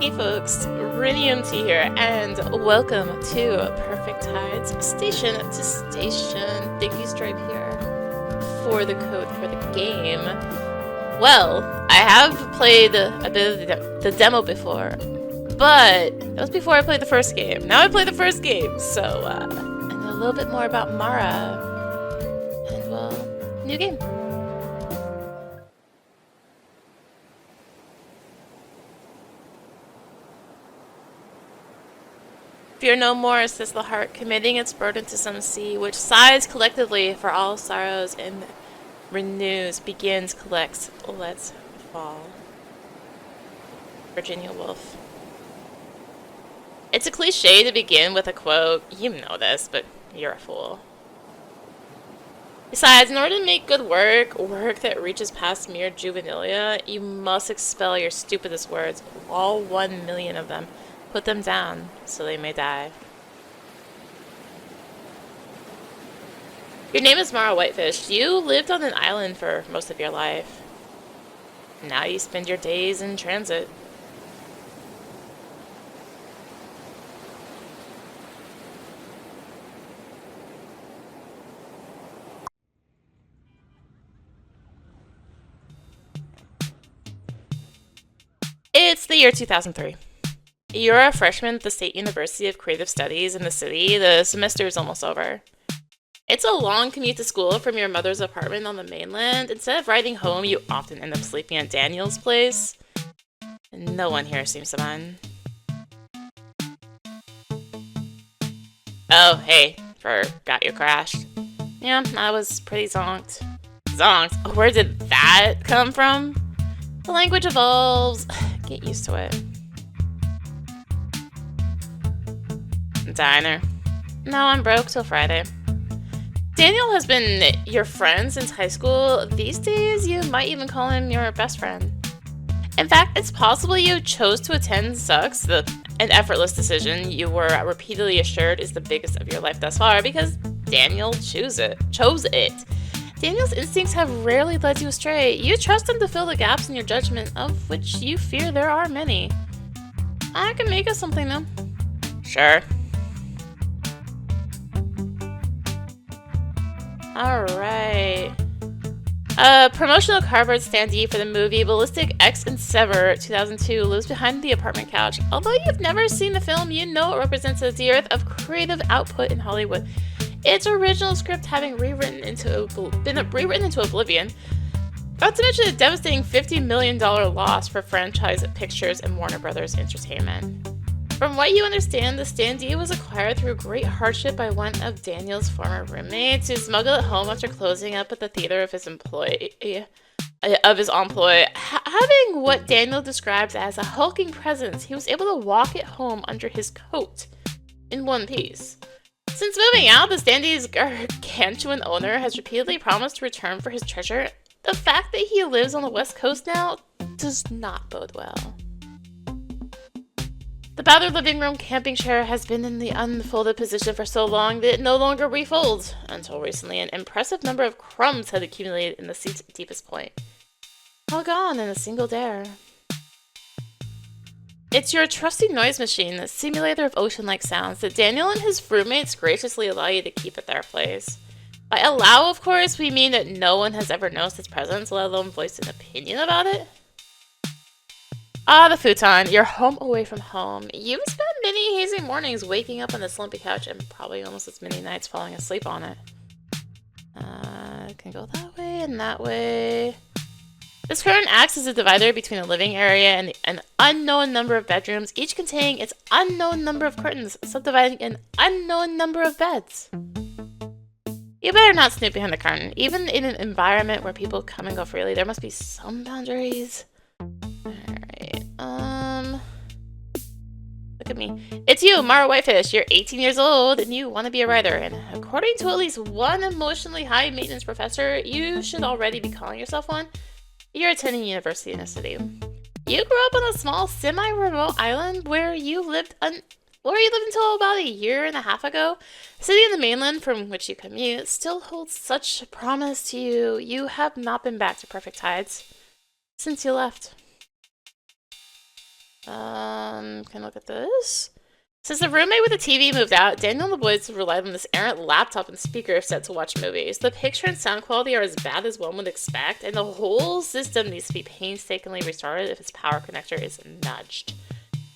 Hey folks, rinimt here, and welcome to Perfect Tides Station to Station. Thank you, Stripe, here for the code for the game. Well, I have played a bit of the demo before, but that was before I played the first game. Now I play the first game, so I know a little bit more about Mara, and well, new game. Fear no more, says the heart, committing its burden to some sea, which sighs collectively for all sorrows and renews, begins, collects, lets fall. Virginia Woolf. It's a cliche to begin with a quote. You know this, but you're a fool. Besides, in order to make good work that reaches past mere juvenilia, you must expel your stupidest words, all 1,000,000 of them. Put them down, so they may die. Your name is Mara Whitefish. You lived on an island for most of your life. Now you spend your days in transit. It's the year 2003. You're a freshman at the State University of Creative Studies in the city. The semester is almost over. It's a long commute to school from your mother's apartment on the mainland. Instead of riding home, you often end up sleeping at Daniel's place. No one here seems to mind. Oh, hey, forgot you crashed. Yeah, I was pretty zonked. Zonked? Where did that come from? The language evolves. Get used to it. Diner. No, I'm broke till Friday. Daniel has been your friend since high school. These days, you might even call him your best friend. In fact, it's possible you chose to attend Sucks, an effortless decision you were repeatedly assured is the biggest of your life thus far, because Daniel chose it. Daniel's instincts have rarely led you astray. You trust him to fill the gaps in your judgment, of which you fear there are many. I can make us something, though. Sure. Alright. A promotional cardboard standee for the movie Ballistic X and Sever 2002 lives behind the apartment couch. Although you've never seen the film, you know it represents a dearth of creative output in Hollywood. Its original script having been rewritten into oblivion. Not to mention a devastating $50 million loss for Franchise Pictures and Warner Brothers Entertainment. From what you understand, the standee was acquired through great hardship by one of Daniel's former roommates who smuggled it home after closing up at the theater of his employ. Having what Daniel describes as a hulking presence, he was able to walk it home under his coat in one piece. Since moving out, the standee's gargantuan owner has repeatedly promised to return for his treasure. The fact that he lives on the West Coast now does not bode well. The battered living room camping chair has been in the unfolded position for so long that it no longer refolds. Until recently, an impressive number of crumbs had accumulated in the seat's deepest point. All gone in a single dare. It's your trusty noise machine, the simulator of ocean-like sounds, that Daniel and his roommates graciously allow you to keep at their place. By allow, of course, we mean that no one has ever noticed its presence, let alone voiced an opinion about it. Ah, the futon. You're home away from home. You've spent many hazy mornings waking up on the slumpy couch and probably almost as many nights falling asleep on it. Can go that way and that way. This curtain acts as a divider between a living area and an unknown number of bedrooms, each containing its unknown number of curtains, subdividing an unknown number of beds. You better not snoop behind the curtain. Even in an environment where people come and go freely, there must be some boundaries. Look at me. It's you, Mara Whitefish. You're 18 years old and you want to be a writer. And according to at least one emotionally high-maintenance professor, you should already be calling yourself one. You're attending university in a city. You grew up on a small, semi-remote island where you lived until about a year and a half ago. The city on the mainland from which you commute still holds such promise to you. You have not been back to Perfect Tides since you left. Can I look at this? Since the roommate with the TV moved out, Daniel and the boys relied on this errant laptop and speaker set to watch movies. The picture and sound quality are as bad as one would expect, and the whole system needs to be painstakingly restarted if its power connector is nudged.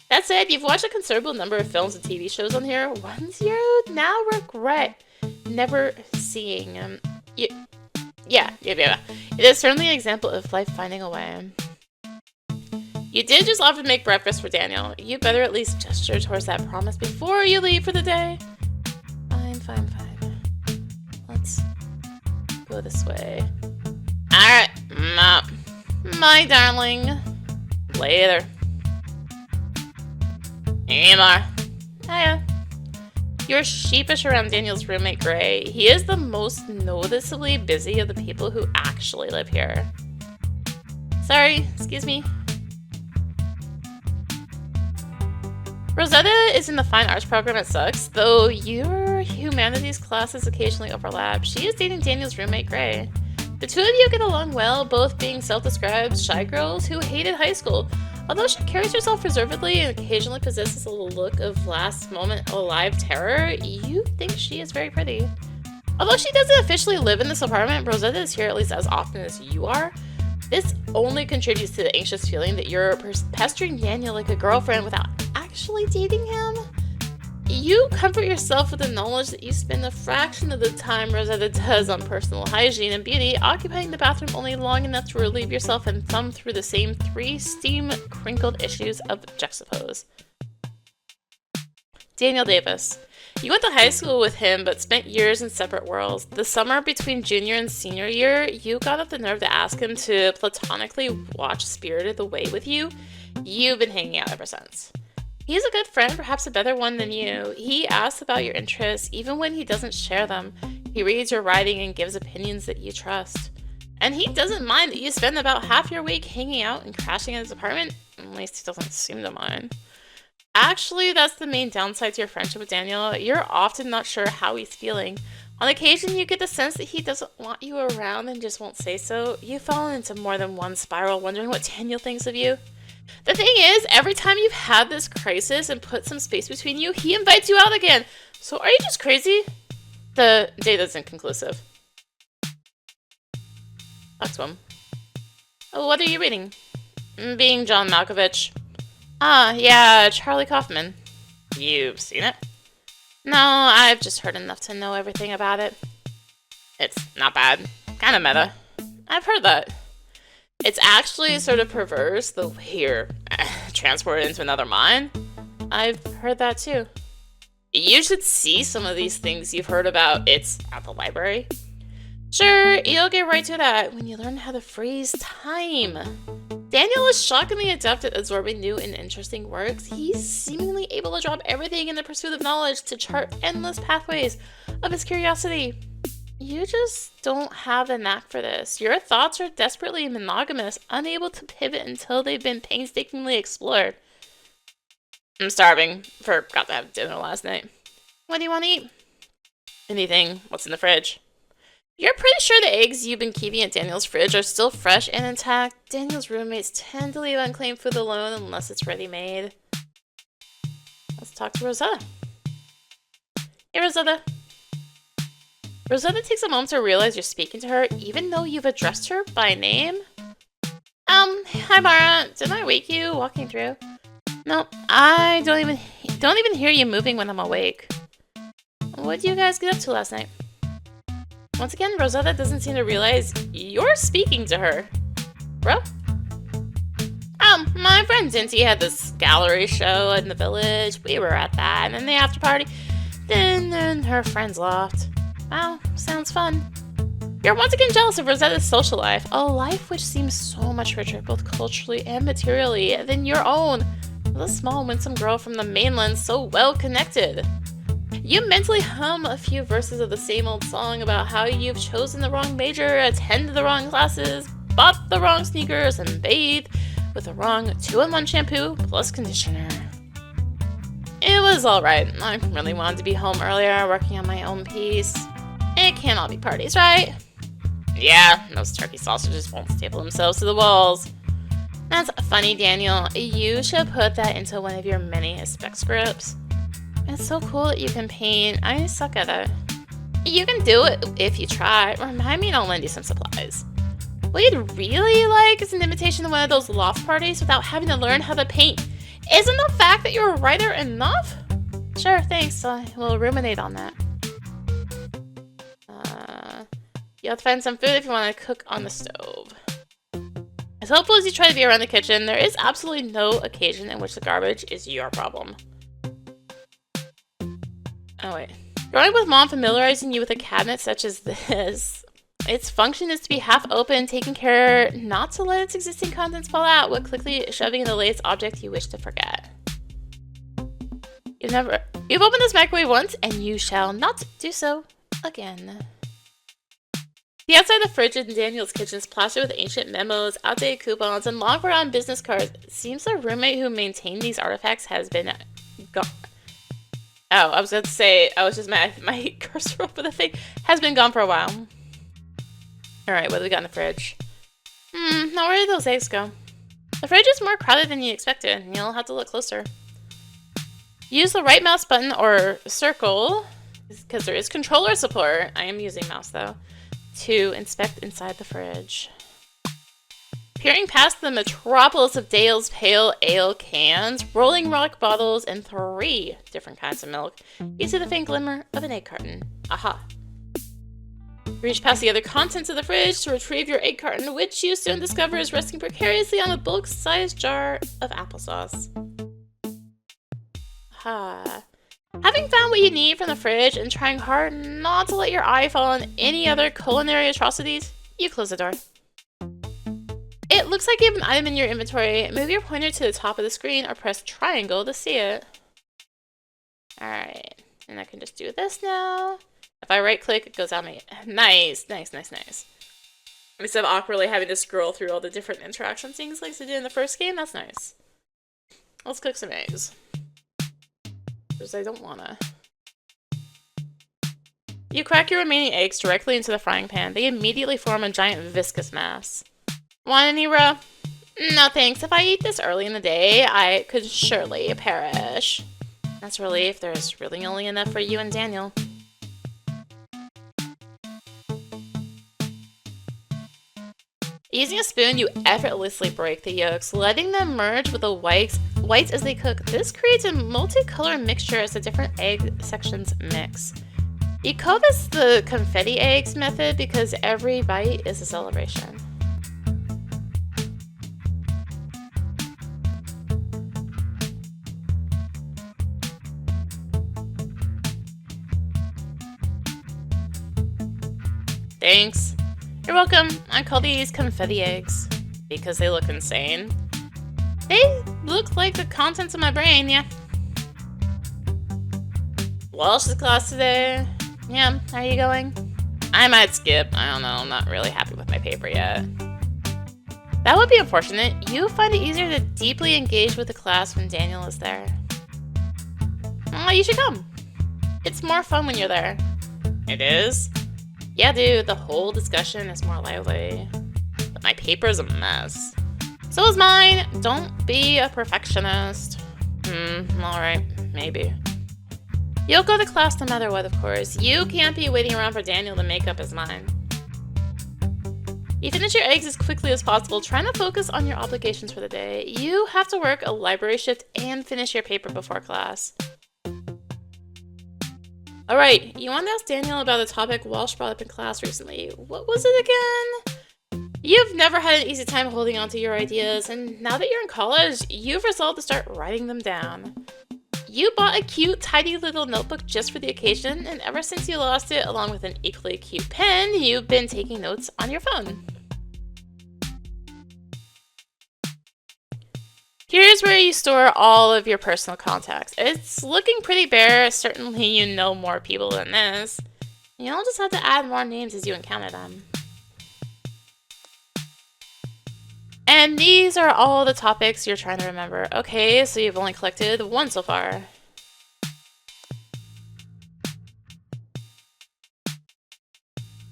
That said, you've watched a considerable number of films and TV shows on here, ones you now regret never seeing. Yeah. It is certainly an example of life finding a way. You did just offer to make breakfast for Daniel. You better at least gesture towards that promise before you leave for the day. Fine. Let's go this way. Alright, my darling. Later. Amar. Hiya. You're sheepish around Daniel's roommate, Gray. He is the most noticeably busy of the people who actually live here. Sorry, excuse me. Rosetta is in the fine arts program at Sucks, though your humanities classes occasionally overlap. She is dating Daniel's roommate, Gray. The two of you get along well, both being self-described shy girls who hated high school. Although she carries herself reservedly and occasionally possesses a look of last-moment alive terror, you think she is very pretty. Although she doesn't officially live in this apartment, Rosetta is here at least as often as you are. This only contributes to the anxious feeling that you're pestering Daniel like a girlfriend without actually dating him. You comfort yourself with the knowledge that you spend a fraction of the time Rosetta does on personal hygiene and beauty, occupying the bathroom only long enough to relieve yourself and thumb through the same 3 steam-crinkled issues of Juxtapose. Daniel Davis. You went to high school with him, but spent years in separate worlds. The summer between junior and senior year, you got up the nerve to ask him to platonically watch Spirited Away with you. You've been hanging out ever since. He's a good friend, perhaps a better one than you. He asks about your interests, even when he doesn't share them. He reads your writing and gives opinions that you trust. And he doesn't mind that you spend about half your week hanging out and crashing in his apartment. At least he doesn't seem to mind. Actually, that's the main downside to your friendship with Daniel. You're often not sure how he's feeling. On occasion, you get the sense that he doesn't want you around and just won't say so. You've fallen into more than one spiral wondering what Daniel thinks of you. The thing is, every time you've had this crisis and put some space between you, he invites you out again. So are you just crazy? The data's inconclusive. Talk to him. Oh, what are you reading? Being John Malkovich. Ah, yeah, Charlie Kaufman. You've seen it? No, I've just heard enough to know everything about it. It's not bad. Kinda meta. I've heard that. It's actually sort of perverse, the way you're transported into another mind. I've heard that too. You should see some of these things you've heard about. It's at the library. Sure, you'll get right to that when you learn how to freeze time. Daniel is shockingly adept at absorbing new and interesting works. He's seemingly able to drop everything in the pursuit of knowledge to chart endless pathways of his curiosity. You just don't have the knack for this. Your thoughts are desperately monogamous, unable to pivot until they've been painstakingly explored. I'm starving. Forgot to have dinner last night. What do you want to eat? Anything. What's in the fridge? You're pretty sure the eggs you've been keeping at Daniel's fridge are still fresh and intact. Daniel's roommates tend to leave unclaimed food alone unless it's ready-made. Let's talk to Rosetta. Hey, Rosetta. Rosetta takes a moment to realize you're speaking to her, even though you've addressed her by name. Hi Mara. Didn't I wake you walking through? No, I don't even hear you moving when I'm awake. What did you guys get up to last night? Once again, Rosetta doesn't seem to realize you're speaking to her. Bro? My friend Dinty had this gallery show in the village. We were at that, and then the after party. Then her friends left. Wow, sounds fun. You're once again jealous of Rosetta's social life, a life which seems so much richer, both culturally and materially, than your own. The small, winsome girl from the mainland, so well connected. You mentally hum a few verses of the same old song about how you've chosen the wrong major, attended the wrong classes, bought the wrong sneakers, and bathed with the wrong 2-in-1 shampoo plus conditioner. It was alright. I really wanted to be home earlier, working on my own piece. It can't all be parties, right? Yeah, those turkey sausages won't staple themselves to the walls. That's funny, Daniel. You should put that into one of your many spec scripts. It's so cool that you can paint. I suck at it. You can do it if you try. Remind me and I'll lend you some supplies. What you'd really like is an invitation to one of those loft parties without having to learn how to paint. Isn't the fact that you're a writer enough? Sure, thanks. We'll ruminate on that. You'll have to find some food if you want to cook on the stove. As helpful as you try to be around the kitchen, there is absolutely no occasion in which the garbage is your problem. Oh, wait. Growing up with Mom familiarizing you with a cabinet such as this, its function is to be half open, taking care not to let its existing contents fall out while quickly shoving in the latest object you wish to forget. You've opened this microwave once, and you shall not do so again. The outside of the fridge in Daniel's kitchen is plastered with ancient memos, outdated coupons, and long-forgotten business cards. It seems the roommate who maintained these artifacts has been gone. Oh, I was going to say, I was just my cursor over the thing has been gone for a while. Alright, what do we got in the fridge? Now where did those eggs go? The fridge is more crowded than you expected, and you'll have to look closer. Use the right mouse button or circle, because there is controller support. I am using mouse though. To inspect inside the fridge. Peering past the metropolis of Dale's pale ale cans, Rolling Rock bottles, and 3 different kinds of milk, you see the faint glimmer of an egg carton. Aha. Reach past the other contents of the fridge to retrieve your egg carton, which you soon discover is resting precariously on a bulk-sized jar of applesauce. Aha. Having found what you need from the fridge and trying hard not to let your eye fall on any other culinary atrocities, you close the door. It looks like you have an item in your inventory. Move your pointer to the top of the screen or press triangle to see it. Alright, and I can just do this now. If I right click, it goes out my... Nice. Instead of awkwardly having to scroll through all the different interaction things like I did in the first game, that's nice. Let's cook some eggs. Because I don't wanna. You crack your remaining eggs directly into the frying pan. They immediately form a giant viscous mass. Want any raw? No thanks. If I eat this early in the day, I could surely perish. That's a relief. There's really only enough for you and Daniel. Using a spoon, you effortlessly break the yolks, letting them merge with the whites as they cook. This creates a multicolored mixture as the different egg sections mix. You call this the confetti eggs method because every bite is a celebration. Thanks. You're welcome. I call these confetti eggs because they look insane. They look like the contents of my brain, yeah. Walsh's class today. Yeah, how are you going? I might skip. I don't know. I'm not really happy with my paper yet. That would be unfortunate. You find it easier to deeply engage with the class when Daniel is there. Oh, you should come. It's more fun when you're there. It is? Yeah, dude, the whole discussion is more lively. But my paper's a mess. So is mine. Don't be a perfectionist. Alright, maybe. You'll go to class no matter what, of course. You can't be waiting around for Daniel to make up his mind. You finish your eggs as quickly as possible, trying to focus on your obligations for the day. You have to work a library shift and finish your paper before class. Alright, you want to ask Daniel about a topic Walsh brought up in class recently. What was it again? You've never had an easy time holding on to your ideas, and now that you're in college, you've resolved to start writing them down. You bought a cute, tidy little notebook just for the occasion, and ever since you lost it, along with an equally cute pen, you've been taking notes on your phone. Here's where you store all of your personal contacts. It's looking pretty bare. Certainly you know more people than this. You'll just have to add more names as you encounter them. And these are all the topics you're trying to remember. Okay, so you've only collected 1 so far.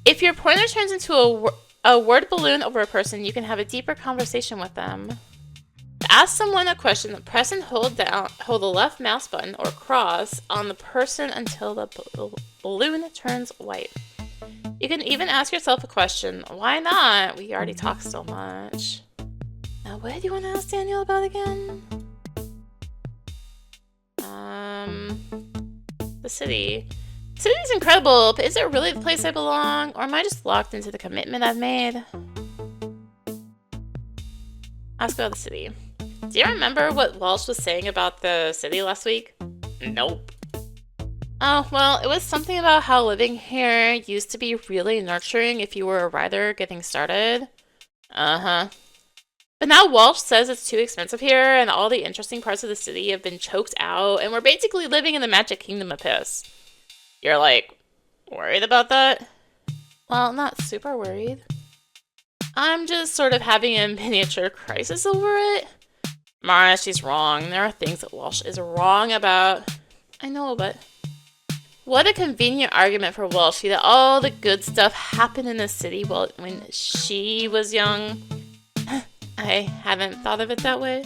If your pointer turns into a word balloon over a person, you can have a deeper conversation with them. ask someone a question, press and hold the left mouse button or cross on the person until the balloon turns white. You can even ask yourself a question. Why not? We already talk so much. Now, what do you want to ask Daniel about again? The city. The city's incredible, but is it really the place I belong? Or am I just locked into the commitment I've made? Ask about the city. Do you remember what Walsh was saying about the city last week? Nope. Oh, well, it was something about how living here used to be really nurturing if you were a writer getting started. Uh-huh. But now Walsh says it's too expensive here, and all the interesting parts of the city have been choked out, and we're basically living in the magic kingdom of piss. You're like, worried about that? Well, not super worried. I'm just sort of having a miniature crisis over it. Mara, she's wrong. There are things that Walsh is wrong about. I know, but... What a convenient argument for Walsh that all the good stuff happened in the city when she was young. I hadn't thought of it that way.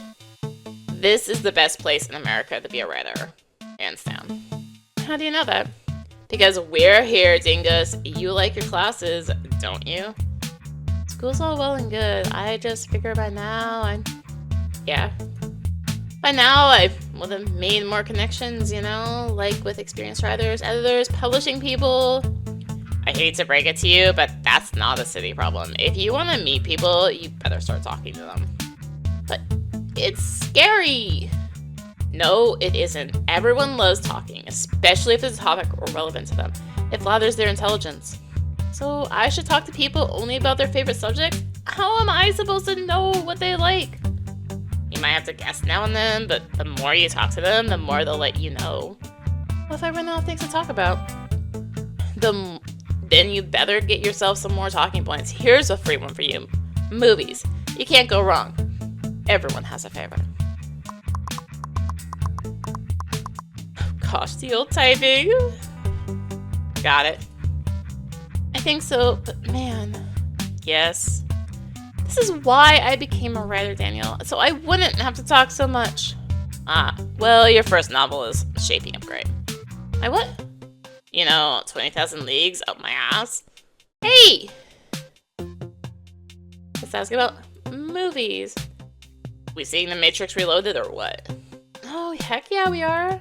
This is the best place in America to be a writer. Hands down. How do you know that? Because we're here, dingus. You like your classes, don't you? School's all well and good. I just figure by now By now, I would have made more connections, you know? Like with experienced writers, editors, publishing people. I hate to break it to you, but that's not a city problem. If you want to meet people, you better start talking to them. But it's scary. No, it isn't. Everyone loves talking, especially if it's a topic or relevant to them. It flatters their intelligence. So I should talk to people only about their favorite subject? How am I supposed to know what they like? You might have to guess now and then, but the more you talk to them, the more they'll let you know. What if I run out of things to talk about? Then you better get yourself some more talking points. Here's a free one for you. Movies. You can't go wrong. Everyone has a favorite. Gosh, the old typing. Got it. I think so, but man. Yes. This is why I became a writer, Daniel, so I wouldn't have to talk so much. Well, your first novel is shaping up great. My what? 20,000 Leagues Up My Ass. Hey! Let's ask about movies. We seeing The Matrix Reloaded or what? Oh, heck yeah, we are.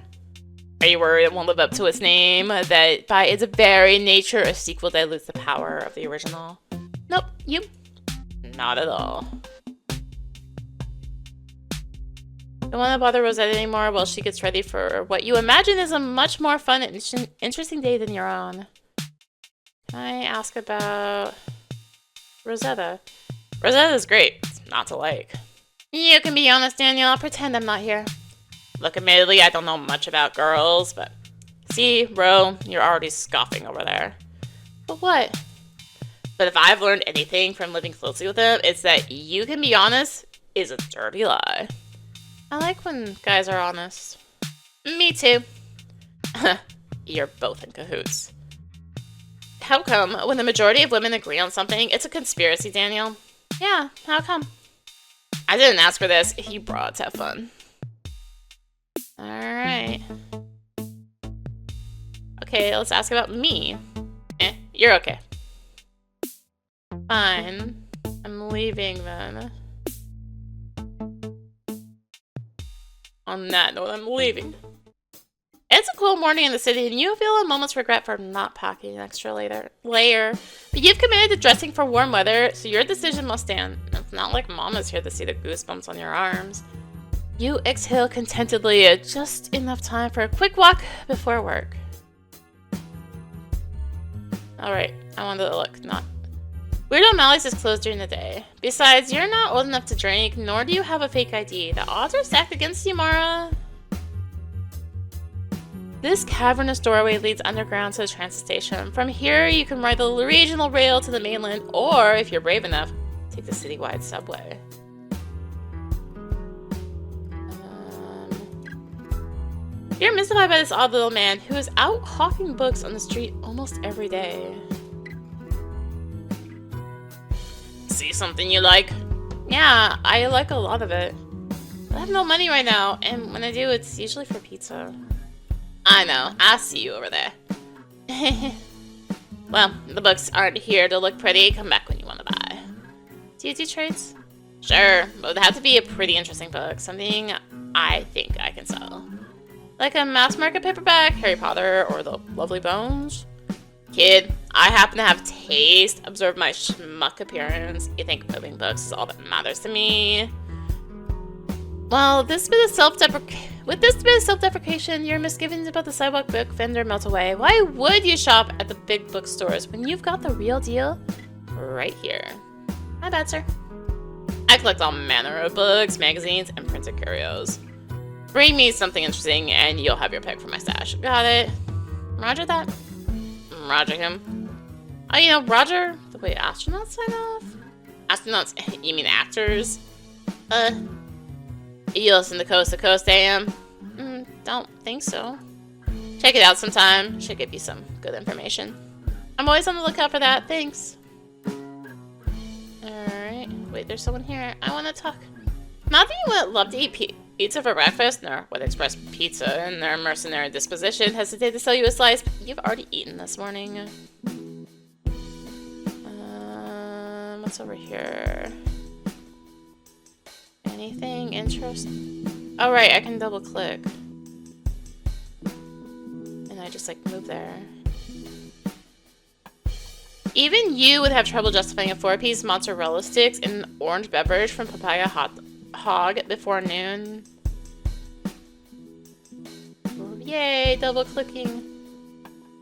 Are you worried it won't live up to its name? That by its very nature, a sequel dilutes the power of the original? Nope, you? Not at all. Don't want to bother Rosetta anymore while she gets ready for what you imagine is a much more fun and interesting day than your own. Can I ask about Rosetta? Rosetta's great. It's not to like. You can be honest, Daniel. I'll pretend I'm not here. Look, admittedly, I don't know much about girls, but... See, Ro, you're already scoffing over there. But what? But if I've learned anything from living closely with them, it's that you can be honest is a dirty lie. I like when guys are honest. Me too. You're both in cahoots. How come, when the majority of women agree on something, it's a conspiracy, Daniel? Yeah, how come? I didn't ask for this. You broads have fun. Alright. Okay, let's ask about me. You're okay. Fine. I'm leaving then. On that note, I'm leaving. It's a cool morning in the city, and you feel a moment's regret for not packing an extra layer. But you've committed to dressing for warm weather, so your decision must stand. It's not like Mama's here to see the goosebumps on your arms. You exhale contentedly at just enough time for a quick walk before work. Alright, I wanted to look, not... Weird O'Malley's is closed during the day. Besides, you're not old enough to drink, nor do you have a fake ID. The odds are stacked against you, Mara. This cavernous doorway leads underground to the transit station. From here, you can ride the regional rail to the mainland, or, if you're brave enough, take the citywide subway. You're mystified by this odd little man who is out hawking books on the street almost every day. See something you like? Yeah, I like a lot of it. I have no money right now, and when I do, it's usually for pizza. I know. I'll see you over there. Well, the books aren't here to look pretty. Come back when you want to buy. Do you do trades? Sure, but it would have to be a pretty interesting book. Something I think I can sell. Like a mass market paperback, Harry Potter, or The Lovely Bones? Kid, I happen to have taste. Observe my schmuck appearance. You think moving books is all that matters to me? Well, with this bit of self-deprecation, your misgivings about the sidewalk book vendor melt away. Why would you shop at the big bookstores when you've got the real deal right here? My bad, sir. I collect all manner of books, magazines, and printed curios. Bring me something interesting, and you'll have your pick for my stash. Got it. Roger that. Roger him. Oh, you know, Roger, the way astronauts sign off? Astronauts? You mean actors? You listen to Coast AM? Don't think so. Check it out sometime. Should give you some good information. I'm always on the lookout for that. Thanks. Alright. Wait, there's someone here. I want to talk. Not that you would love to eat pizza for breakfast, nor would express pizza and their mercenary disposition hesitate to sell you a slice, but you've already eaten this morning. What's over here? Anything interesting? Oh, right, I can double click. And I just, like, move there. Even you would have trouble justifying a 4-piece mozzarella sticks and an orange beverage from Papaya Hog before noon. Yay, double clicking.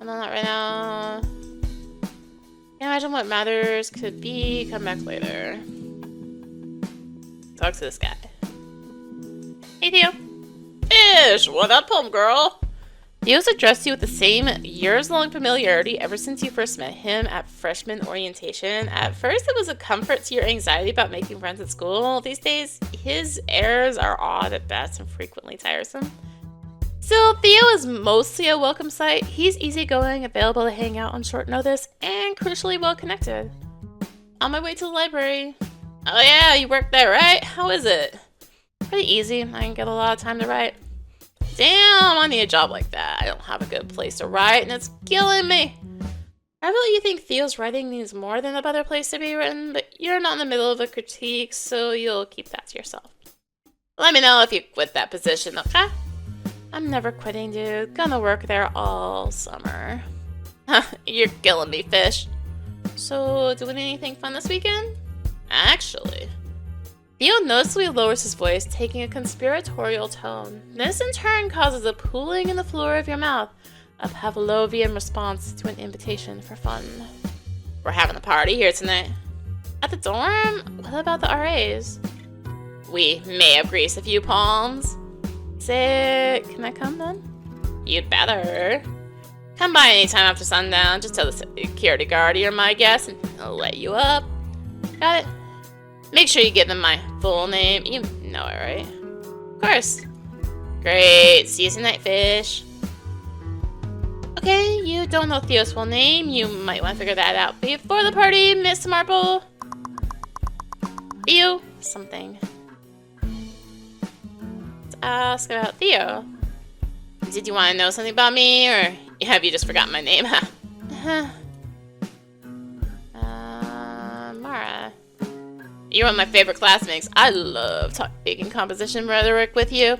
I'm on that right now. Can't imagine what matters could be. Come back later. Talk to this guy. Hey, Theo. Ish, what up, homegirl? Theo's addressed you with the same years-long familiarity ever since you first met him at freshman orientation. At first, it was a comfort to your anxiety about making friends at school. These days, his airs are odd at best and frequently tiresome. Still, Theo is mostly a welcome sight. He's easygoing, available to hang out on short notice, and crucially well-connected. On my way to the library. Oh yeah, you work there, right? How is it? Pretty easy. I can get a lot of time to write. Damn, I need a job like that. I don't have a good place to write, and it's killing me. I really think Theo's writing needs more than a better place to be written, but you're not in the middle of a critique, so you'll keep that to yourself. Let me know if you quit that position, okay? I'm never quitting, dude. Gonna work there all summer. You're killing me, fish. So, doing anything fun this weekend? Actually... Theo noticeably lowers his voice, taking a conspiratorial tone. This in turn causes a pooling in the floor of your mouth, a Pavlovian response to an invitation for fun. We're having a party here tonight. At the dorm? What about the RAs? We may have greased a few palms. Sick. Can I come then? You'd better. Come by anytime after sundown. Just tell the security guard you're my guest and he'll let you up. Got it? Make sure you give them my full name. You know it, right? Of course. Great. See you tonight, fish. Okay, you don't know Theo's full name. You might want to figure that out before the party, Miss Marple. Theo? Something. Let's ask about Theo. Did you want to know something about me, or have you just forgotten my name? Mara. You're one of my favorite classmates. I love talking composition rhetoric with you.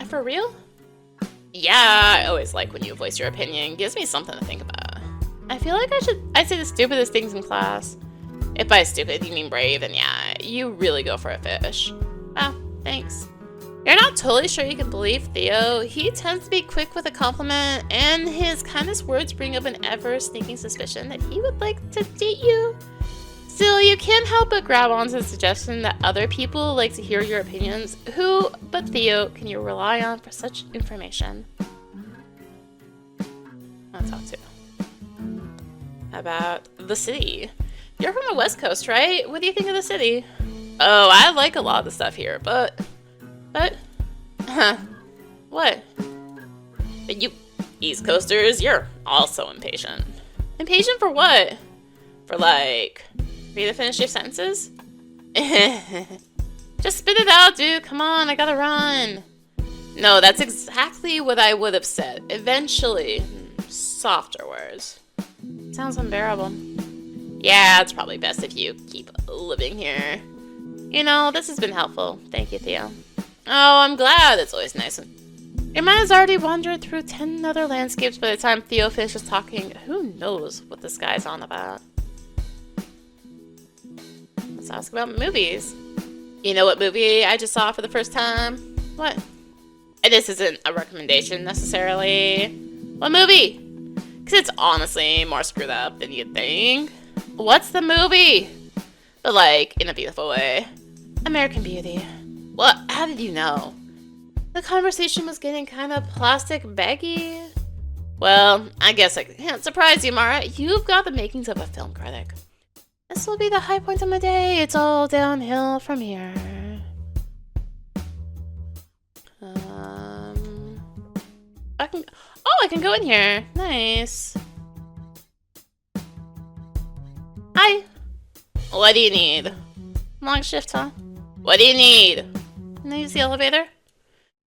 For real? Yeah, I always like when you voice your opinion. It gives me something to think about. I feel like I say the stupidest things in class. If by stupid you mean brave, then yeah, you really go for a fish. Oh, thanks. You're not totally sure you can believe Theo. He tends to be quick with a compliment, and his kindest words bring up an ever-sneaking suspicion that he would like to date you. Still, you can't help but grab onto the suggestion that other people like to hear your opinions. Who but Theo can you rely on for such information? I'll talk to. About the city. You're from the West Coast, right? What do you think of the city? Oh, I like a lot of the stuff here, but... What? But you East Coasters, you're also impatient. Impatient for what? For like... For you to finish your sentences? Just spit it out, dude. Come on, I gotta run. No, that's exactly what I would have said. Eventually. Softer words. Sounds unbearable. Yeah, it's probably best if you keep living here. You know, this has been helpful. Thank you, Theo. Oh, I'm glad. It's always nice. Your mind has already wandered through 10 other landscapes by the time Theo finishes talking. Who knows what this guy's on about? Let's ask about movies. You know what movie I just saw for the first time? What? And this isn't a recommendation necessarily. What movie? Because it's honestly more screwed up than you'd think. What's the movie? But like, in a beautiful way. American Beauty. What? How did you know? The conversation was getting kind of plastic baggy. Well, I guess I can't surprise you, Mara. You've got the makings of a film critic. This will be the high point of my day. It's all downhill from here. I can go in here. Nice. Hi. What do you need? Long shift, huh? What do you need? Can I use the elevator?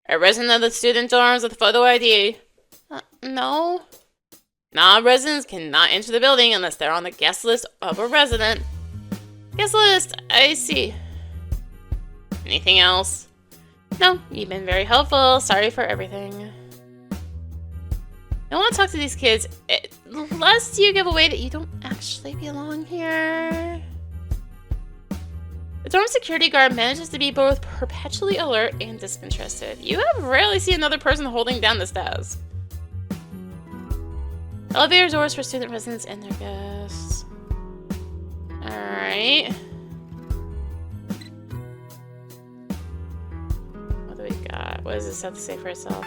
A resident of the student dorms with a photo ID. No. Non-residents cannot enter the building unless they're on the guest list of a resident. Guest list, I see. Anything else? No, you've been very helpful. Sorry for everything. I want to talk to these kids, lest you give away that you don't actually belong here. The dorm security guard manages to be both perpetually alert and disinterested. You have rarely seen another person holding down this desk. Elevator doors for student residents and their guests. Alright. What do we got? What does this have to say for itself?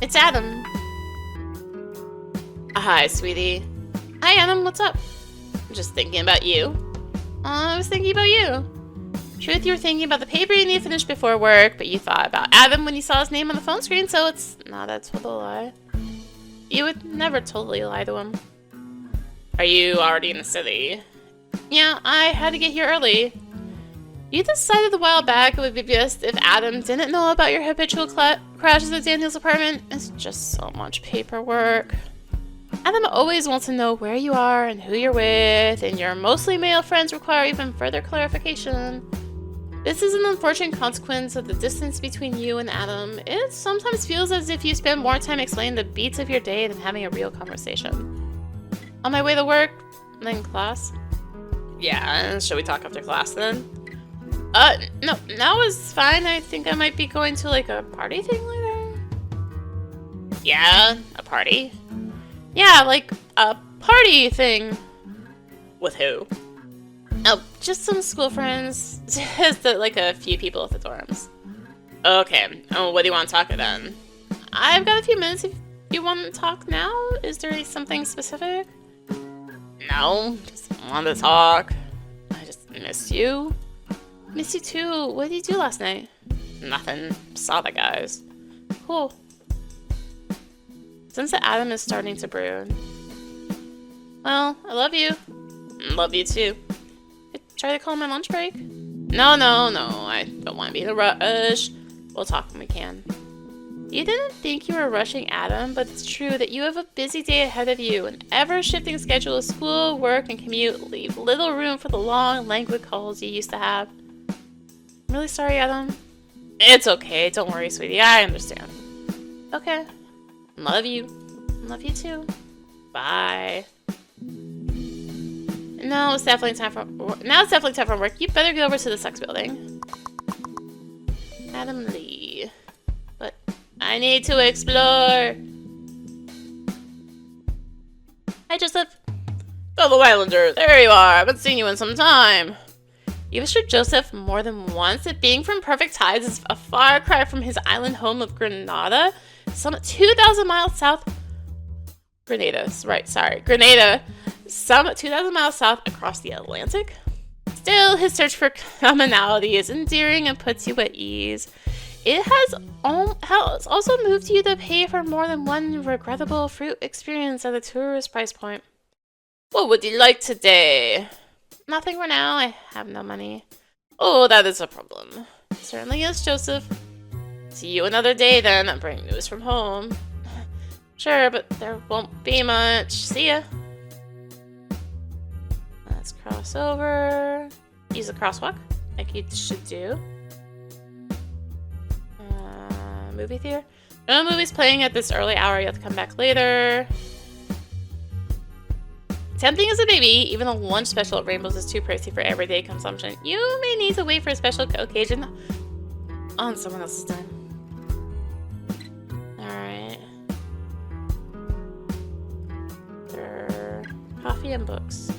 It's Adam. Hi, sweetie. Hi, Adam. What's up? I'm just thinking about you. I was thinking about you. Truth, you were thinking about the paper you need to finish before work, but you thought about Adam when you saw his name on the phone screen, so it's not a total lie. You would never totally lie to him. Are you already in the city? Yeah, I had to get here early. You decided a while back it would be best if Adam didn't know about your habitual crashes at Daniel's apartment. It's just so much paperwork. Adam always wants to know where you are and who you're with, and your mostly male friends require even further clarification. This is an unfortunate consequence of the distance between you and Adam. It sometimes feels as if you spend more time explaining the beats of your day than having a real conversation. On my way to work, then class. Yeah, should we talk after class then? No, now is fine. I think I might be going to like a party thing later. Yeah, a party? Yeah, like a party thing. With who? Oh, just some school friends. Just like a few people at the dorms. Okay, what do you want to talk about then? I've got a few minutes if you want to talk now. Is there something specific? No, just want to talk. I just miss you. Miss you too. What did you do last night? Nothing. Saw the guys. Cool. Since the Adam is starting to brood. Well, I love you. Love you too. Try to call my lunch break? No. I don't want to be in a rush. We'll talk when we can. You didn't think you were rushing Adam, but it's true that you have a busy day ahead of you. An ever-shifting schedule of school, work, and commute leave little room for the long, languid calls you used to have. I'm really sorry, Adam. It's okay. Don't worry, sweetie. I understand. Okay. Love you. Love you too. Bye. Now it's definitely time for work. You better get over to the sex building. Adam Lee. But I need to explore. Hi, Joseph. Fellow Islander, there you are. I haven't seen you in some time. You've assured Joseph more than once that being from Perfect Tides is a far cry from his island home of Grenada, some 2,000 miles south. Grenada, some 2,000 miles south across the Atlantic. Still, his search for commonality is endearing and puts you at ease. It has also moved you to pay for more than one regrettable fruit experience at a tourist price point. What would you like today? Nothing for now. I have no money. Oh, that is a problem. Certainly is, Joseph. See you another day then. Bring news from home. Sure, but there won't be much. See ya. Let's cross over. Use the crosswalk, like you should do. Movie theater? No movies playing at this early hour. You have to come back later. Tempting as it may be, even a lunch special at Rainbow's is too pricey for everyday consumption. You may need to wait for a special occasion on someone else's time. Alright. Coffee and books.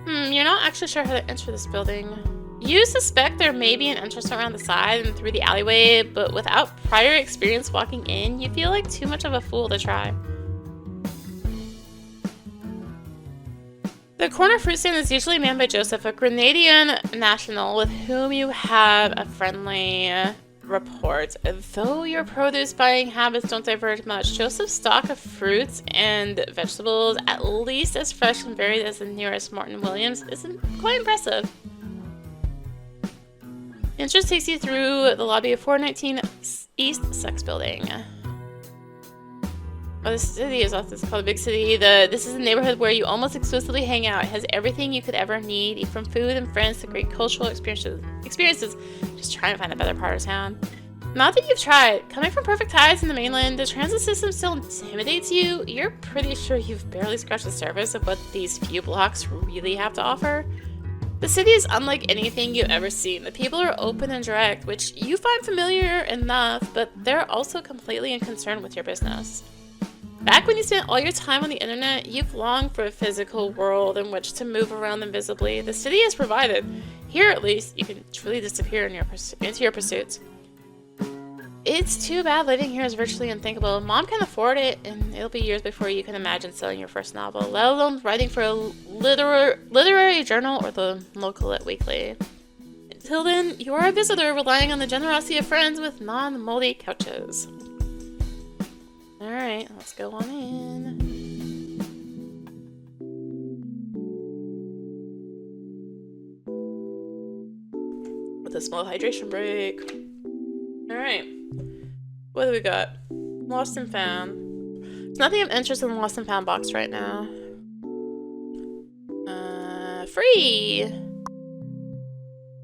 You're not actually sure how to enter this building. You suspect there may be an entrance around the side and through the alleyway, but without prior experience walking in, you feel like too much of a fool to try. The corner fruit stand is usually manned by Joseph, a Grenadian national with whom you have a friendly rapport. Though your produce buying habits don't diverge much, Joseph's stock of fruits and vegetables, at least as fresh and varied as the nearest Martin Williams, is quite impressive. The entrance takes you through the lobby of 419 East Sex Building. Oh, this city is also called a big city. This is a neighborhood where you almost exclusively hang out. It has everything you could ever need, from food and friends to great cultural experiences. Just try and find a better part of town. Not that you've tried. Coming from perfect ties in the mainland, the transit system still intimidates you. You're pretty sure you've barely scratched the surface of what these few blocks really have to offer. The city is unlike anything you've ever seen. The people are open and direct, which you find familiar enough, but they're also completely unconcerned with your business. Back when you spent all your time on the internet, you've longed for a physical world in which to move around invisibly. The city has provided. Here, at least, you can truly disappear into your pursuits. It's too bad living here is virtually unthinkable. Mom can afford it, and it'll be years before you can imagine selling your first novel, let alone writing for a literary journal or the local lit weekly. Until then, you are a visitor relying on the generosity of friends with non-moldy couches. Alright, let's go on in. With a small hydration break. Alright. What do we got? Lost and found. There's nothing of interest in the lost and found box right now. Free!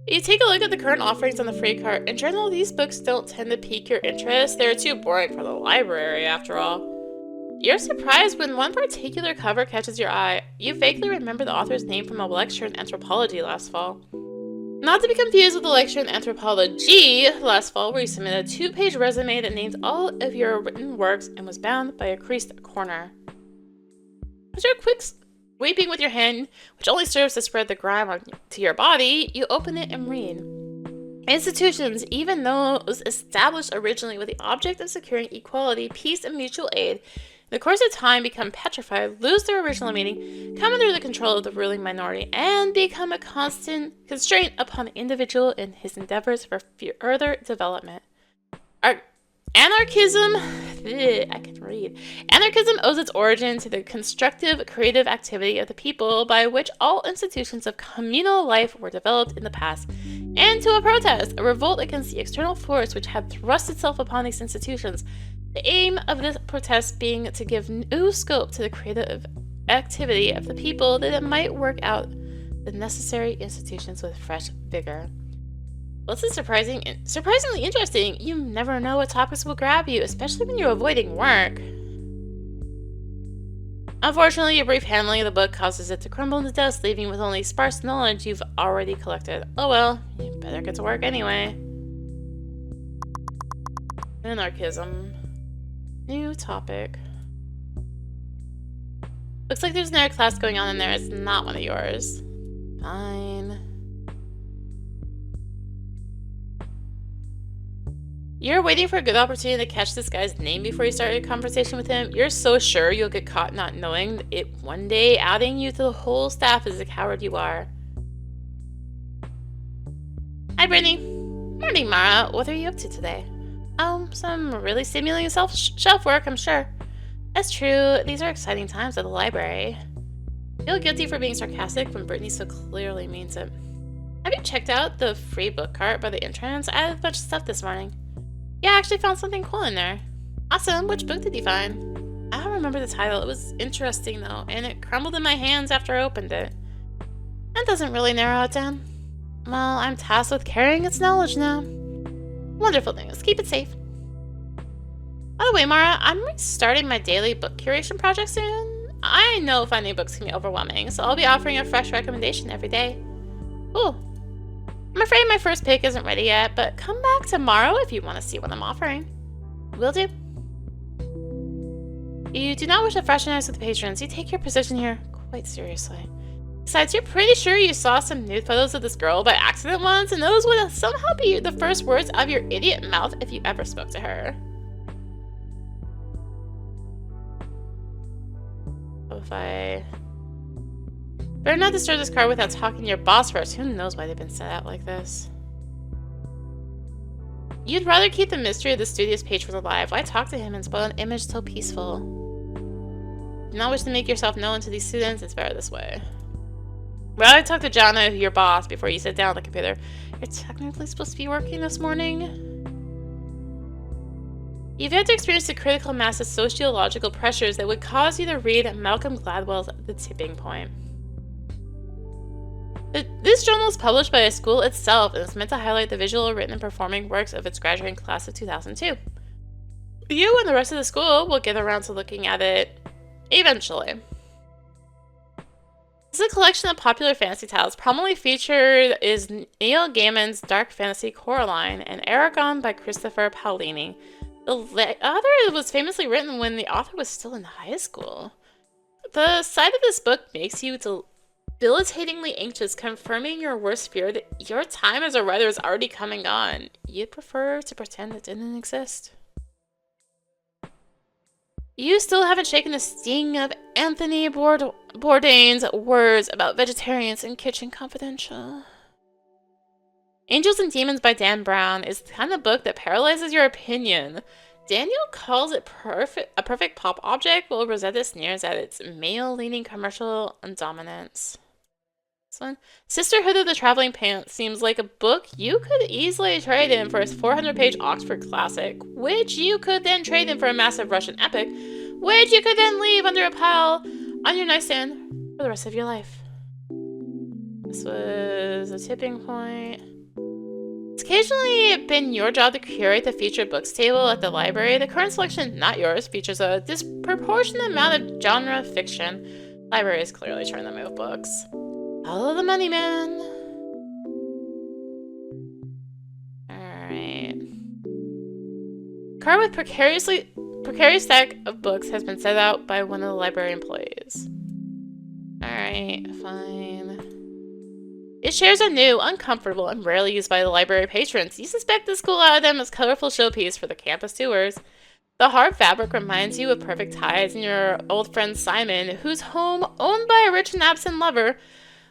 You take a look at the current offerings on the free cart. In general, these books don't tend to pique your interest. They're too boring for the library, after all. You're surprised when one particular cover catches your eye. You vaguely remember the author's name from a lecture in anthropology last fall. Not to be confused with the lecture in anthropology last fall, where you submitted a 2-page resume that named all of your written works and was bound by a creased corner. After a quick sweeping with your hand, which only serves to spread the grime onto your body, you open it and read. Institutions, even those established originally with the object of securing equality, peace, and mutual aid, in the course of time become petrified, lose their original meaning, come under the control of the ruling minority, and become a constant constraint upon the individual in his endeavors for further development. Anarchism owes its origin to the constructive, creative activity of the people by which all institutions of communal life were developed in the past, and to a protest, a revolt against the external force which had thrust itself upon these institutions. The aim of this protest being to give new scope to the creative activity of the people that it might work out the necessary institutions with fresh vigor. Well, this is surprisingly interesting. You never know what topics will grab you, especially when you're avoiding work. Unfortunately, your brief handling of the book causes it to crumble into dust, leaving with only sparse knowledge you've already collected. Oh well, you better get to work anyway. Anarchism. New topic. Looks like there's another class going on in there. It's not one of yours. Fine. You're waiting for a good opportunity to catch this guy's name before you start a conversation with him. You're so sure you'll get caught not knowing it one day, outing you to the whole staff as the coward you are. Hi, Brittany. Morning, Mara. What are you up to today? Oh, some really stimulating shelf work, I'm sure. That's true. These are exciting times at the library. Feel guilty for being sarcastic when Brittany so clearly means it. Have you checked out the free book cart by the entrance? I added a bunch of stuff this morning. Yeah, I actually found something cool in there. Awesome, which book did you find? I don't remember the title. It was interesting though, and it crumbled in my hands after I opened it. That doesn't really narrow it down. Well, I'm tasked with carrying its knowledge now. Wonderful news. Keep it safe. By the way, Mara, I'm restarting my daily book curation project soon. I know finding books can be overwhelming, so I'll be offering a fresh recommendation every day. Cool. I'm afraid my first pick isn't ready yet, but come back tomorrow if you want to see what I'm offering. Will do. You do not wish to fraternize with the patrons. You take your position here quite seriously. Besides, you're pretty sure you saw some nude photos of this girl by accident once, and those would somehow be the first words out of your idiot mouth if you ever spoke to her. If I... Better not disturb this card without talking to your boss first. Who knows why they've been set out like this? You'd rather keep the mystery of the studious patron alive. Why talk to him and spoil an image so peaceful? Do not wish to make yourself known to these students. It's better this way. Well, I talked to Jana, your boss, before you sit down at the computer. You're technically supposed to be working this morning. You've had to experience the critical mass of sociological pressures that would cause you to read Malcolm Gladwell's The Tipping Point. This journal is published by a school itself and is meant to highlight the visual, written, and performing works of its graduating class of 2002. You and the rest of the school will get around to looking at it eventually. This is a collection of popular fantasy titles. Prominently featured is Neil Gaiman's dark fantasy Coraline and Aragon by Christopher Paolini. The other was famously written when the author was still in high school. The side of this book makes you debilitatingly anxious, confirming your worst fear that your time as a writer is already come and gone. You'd prefer to pretend it didn't exist. You still haven't shaken the sting of Anthony Bourdain's words about vegetarians in Kitchen Confidential. Angels and Demons by Dan Brown is the kind of book that paralyzes your opinion. Daniel calls it a perfect pop object, while Rosetta sneers at its male-leaning commercial and dominance. This one, Sisterhood of the Traveling Pants, seems like a book you could easily trade in for a 400-page Oxford classic, which you could then trade in for a massive Russian epic, which you could then leave under a pile on your nightstand for the rest of your life. This was A Tipping Point. It's occasionally been your job to curate the featured books table at the library. The current selection, not yours, features a disproportionate amount of genre fiction. The library is clearly trying to move books. Follow the money, man. Alright. Card with precarious stack of books has been set out by one of the library employees. Alright, fine. Its chairs are new, uncomfortable, and rarely used by the library patrons. You suspect the school out of them as colorful showpiece for the campus tours. The hard fabric reminds you of perfect ties and your old friend Simon, whose home, owned by a rich and absent lover,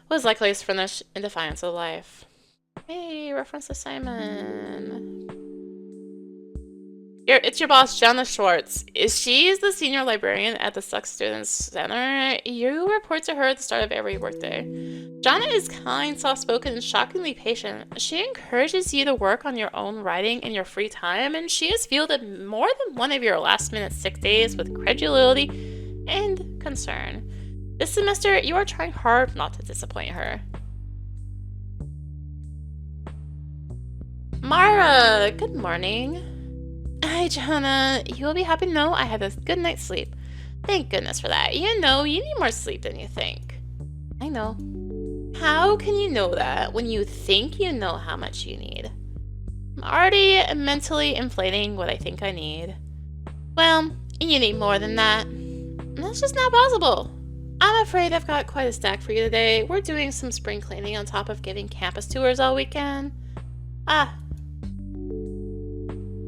was likely furnished in defiance of life. Hey, reference to Simon. It's your boss, Jana Schwartz. She's the senior librarian at the Suck Students Center. You report to her at the start of every workday. Jana is kind, soft-spoken, and shockingly patient. She encourages you to work on your own writing in your free time, and she has fielded more than one of your last-minute sick days with credulity and concern. This semester, you are trying hard not to disappoint her. Mara, good morning. Hi, Jana. You will be happy to know I had a good night's sleep. Thank goodness for that. You know, you need more sleep than you think. I know. How can you know that when you think you know how much you need? I'm already mentally inflating what I think I need. Well, you need more than that. That's just not possible. I'm afraid I've got quite a stack for you today. We're doing some spring cleaning on top of giving campus tours all weekend.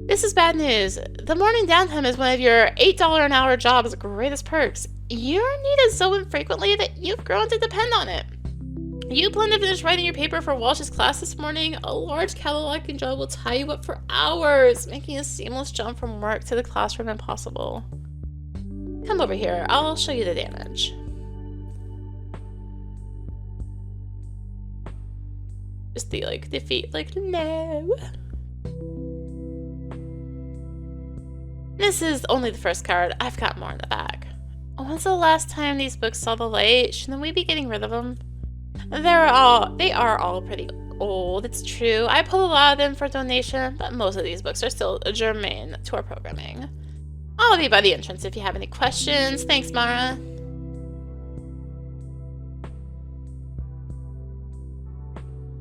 This is bad news. The morning downtime is one of your $8 an hour job's greatest perks. You're needed so infrequently that you've grown to depend on it. You plan to finish writing your paper for Walsh's class this morning. A large cataloging job will tie you up for hours, making a seamless jump from work to the classroom impossible. Come over here. I'll show you the damage. Just the, like, defeat. Like, no. This is only the first card. I've got more in the back. When's the last time these books saw the light? Shouldn't we be getting rid of them? They are all pretty old, it's true. I pulled a lot of them for donation, but most of these books are still germane to our programming. I'll be by the entrance if you have any questions. Thanks, Mara.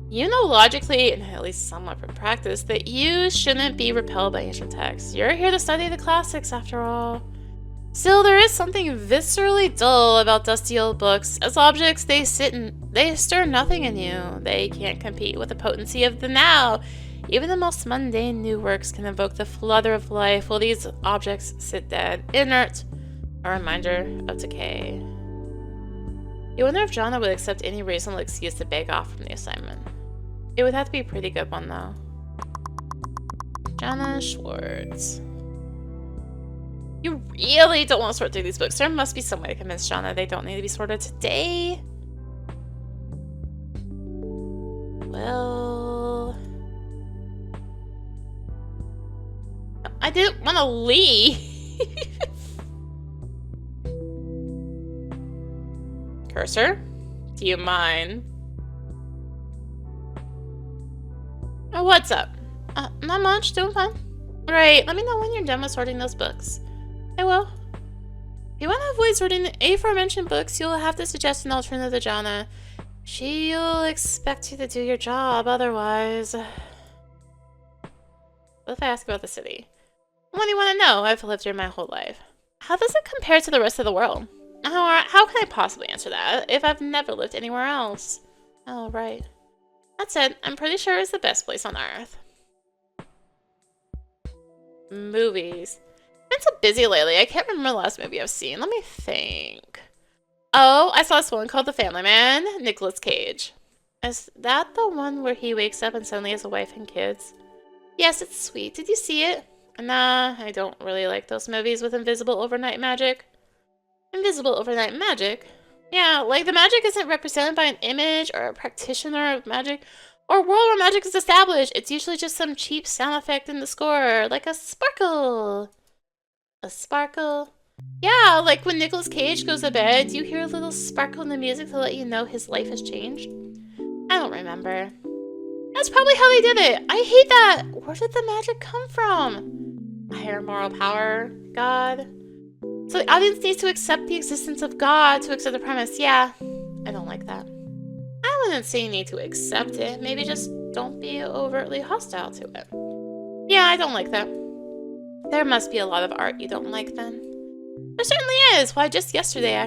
You know logically, and at least somewhat from practice, that you shouldn't be repelled by ancient texts. You're here to study the classics, after all. Still, there is something viscerally dull about dusty old books. As objects, they stir nothing in you. They can't compete with the potency of the now. Even the most mundane new works can evoke the flutter of life, while these objects sit dead, inert, a reminder of decay. You wonder if Jana would accept any reasonable excuse to beg off from the assignment. It would have to be a pretty good one, though. Jana Schwartz. You really don't want to sort through these books. There must be some way to convince Jana they don't need to be sorted today. Well... I didn't want to leave. Cursor? Do you mind? Oh, what's up? Not much. Doing fine. Right, let me know when you're done with sorting those books. I will. If you want to avoid sorting the aforementioned books, you'll have to suggest an alternative to Jana. She'll expect you to do your job otherwise. What if I ask about the city? What do you want to know? I've lived here my whole life. How does it compare to the rest of the world? How can I possibly answer that if I've never lived anywhere else? Oh, right. That said, I'm pretty sure it's the best place on Earth. Movies. Been so busy lately, I can't remember the last movie I've seen. Let me think. Oh, I saw this one called The Family Man, Nicolas Cage. Is that the one where he wakes up and suddenly has a wife and kids? Yes, it's sweet. Did you see it? Nah, I don't really like those movies with invisible overnight magic. Invisible overnight magic? Yeah, like the magic isn't represented by an image or a practitioner of magic or world where magic is established. It's usually just some cheap sound effect in the score, like a sparkle. A sparkle? Yeah, like when Nicolas Cage goes to bed, you hear a little sparkle in the music to let you know his life has changed. I don't remember. That's probably how they did it. I hate that. Where did the magic come from? A higher moral power? God? So the audience needs to accept the existence of God to accept the premise. Yeah, I don't like that. I wouldn't say you need to accept it. Maybe just don't be overtly hostile to it. Yeah, I don't like that. There must be a lot of art you don't like then. There certainly is. Why, just yesterday.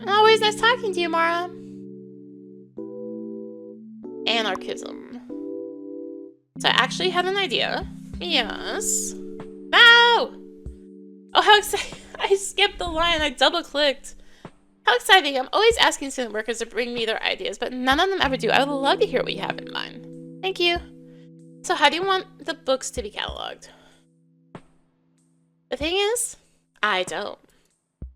Always nice talking to you, Mara. Anarchism. So I actually had an idea. Yes. No! Oh, how exciting. I skipped the line. I double-clicked. How exciting. I'm always asking student workers to bring me their ideas, but none of them ever do. I would love to hear what you have in mind. Thank you. So how do you want the books to be cataloged? The thing is, I don't.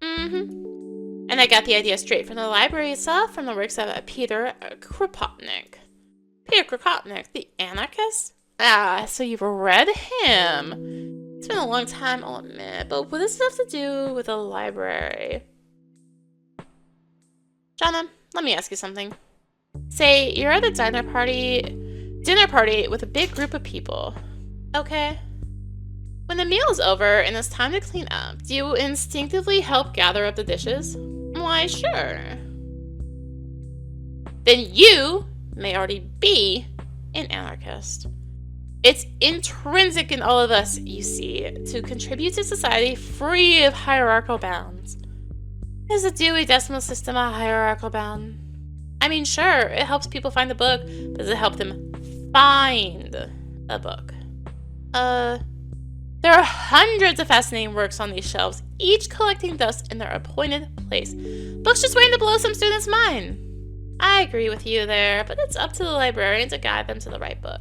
And I got the idea straight from the library itself, from the works of Peter Kropotnik. Peter Kropotnik, the anarchist? Ah, so you've read him. It's been a long time, I'll admit, but what does this have to do with a library? Jana, let me ask you something. Say you're at a dinner party with a big group of people. Okay? When the meal is over and it's time to clean up, do you instinctively help gather up the dishes? Why, sure. Then you may already be an anarchist. It's intrinsic in all of us, you see, to contribute to society free of hierarchical bounds. Is the Dewey Decimal System a hierarchical bound? I mean, sure, it helps people find a book, but does it help them find a book? There are hundreds of fascinating works on these shelves, each collecting dust in their appointed place. Books just waiting to blow some students' mind. I agree with you there, but it's up to the librarian to guide them to the right book.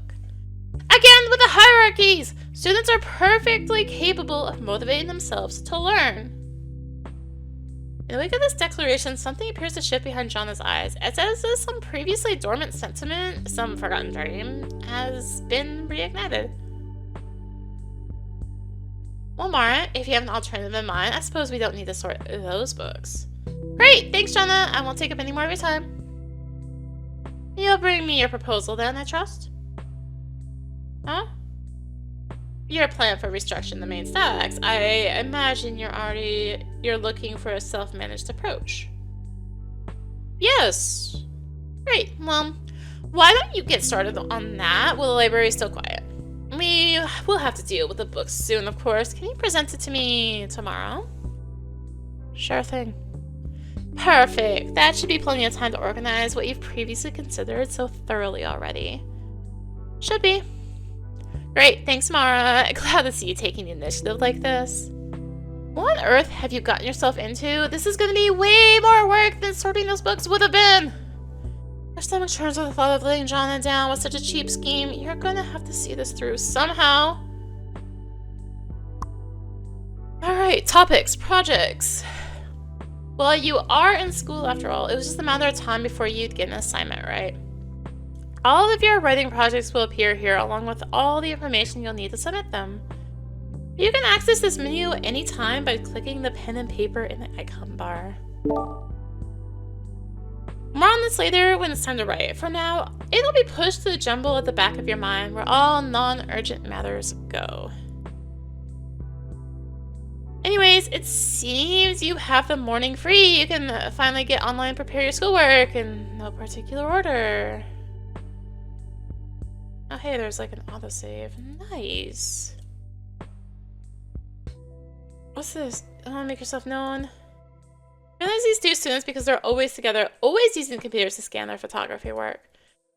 Again, with the hierarchies! Students are perfectly capable of motivating themselves to learn. In the wake of this declaration, something appears to shift behind Jonna's eyes. It's as if some previously dormant sentiment, some forgotten dream, has been reignited. Well, Mara, if you have an alternative in mind, I suppose we don't need to sort those books. Great! Thanks, Jonna! I won't take up any more of your time. You'll bring me your proposal then, I trust? Huh? Your plan for restructuring the main stacks. I imagine you're looking for a self-managed approach. Yes. Great. Well, why don't you get started on that while the library is still quiet? We will have to deal with the books soon, of course. Can you present it to me tomorrow? Sure thing. Perfect. That should be plenty of time to organize what you've previously considered so thoroughly already. Should be. Great, thanks, Mara. Glad to see you taking the initiative like this. What on earth have you gotten yourself into? This is gonna be way more work than sorting those books would have been. My stomach churns with the thought of letting Jonna down with such a cheap scheme. You're gonna have to see this through somehow. Alright, topics, projects. Well, you are in school after all. It was just a matter of time before you'd get an assignment, right? All of your writing projects will appear here along with all the information you'll need to submit them. You can access this menu anytime by clicking the pen and paper in the icon bar. More on this later when it's time to write. For now, it'll be pushed to the jumble at the back of your mind where all non-urgent matters go. Anyways, it seems you have the morning free. You can finally get online and prepare your schoolwork in no particular order. Oh hey, there's like an autosave. Nice. What's this? Make yourself known. Realize these two students because they're always together, always using computers to scan their photography work.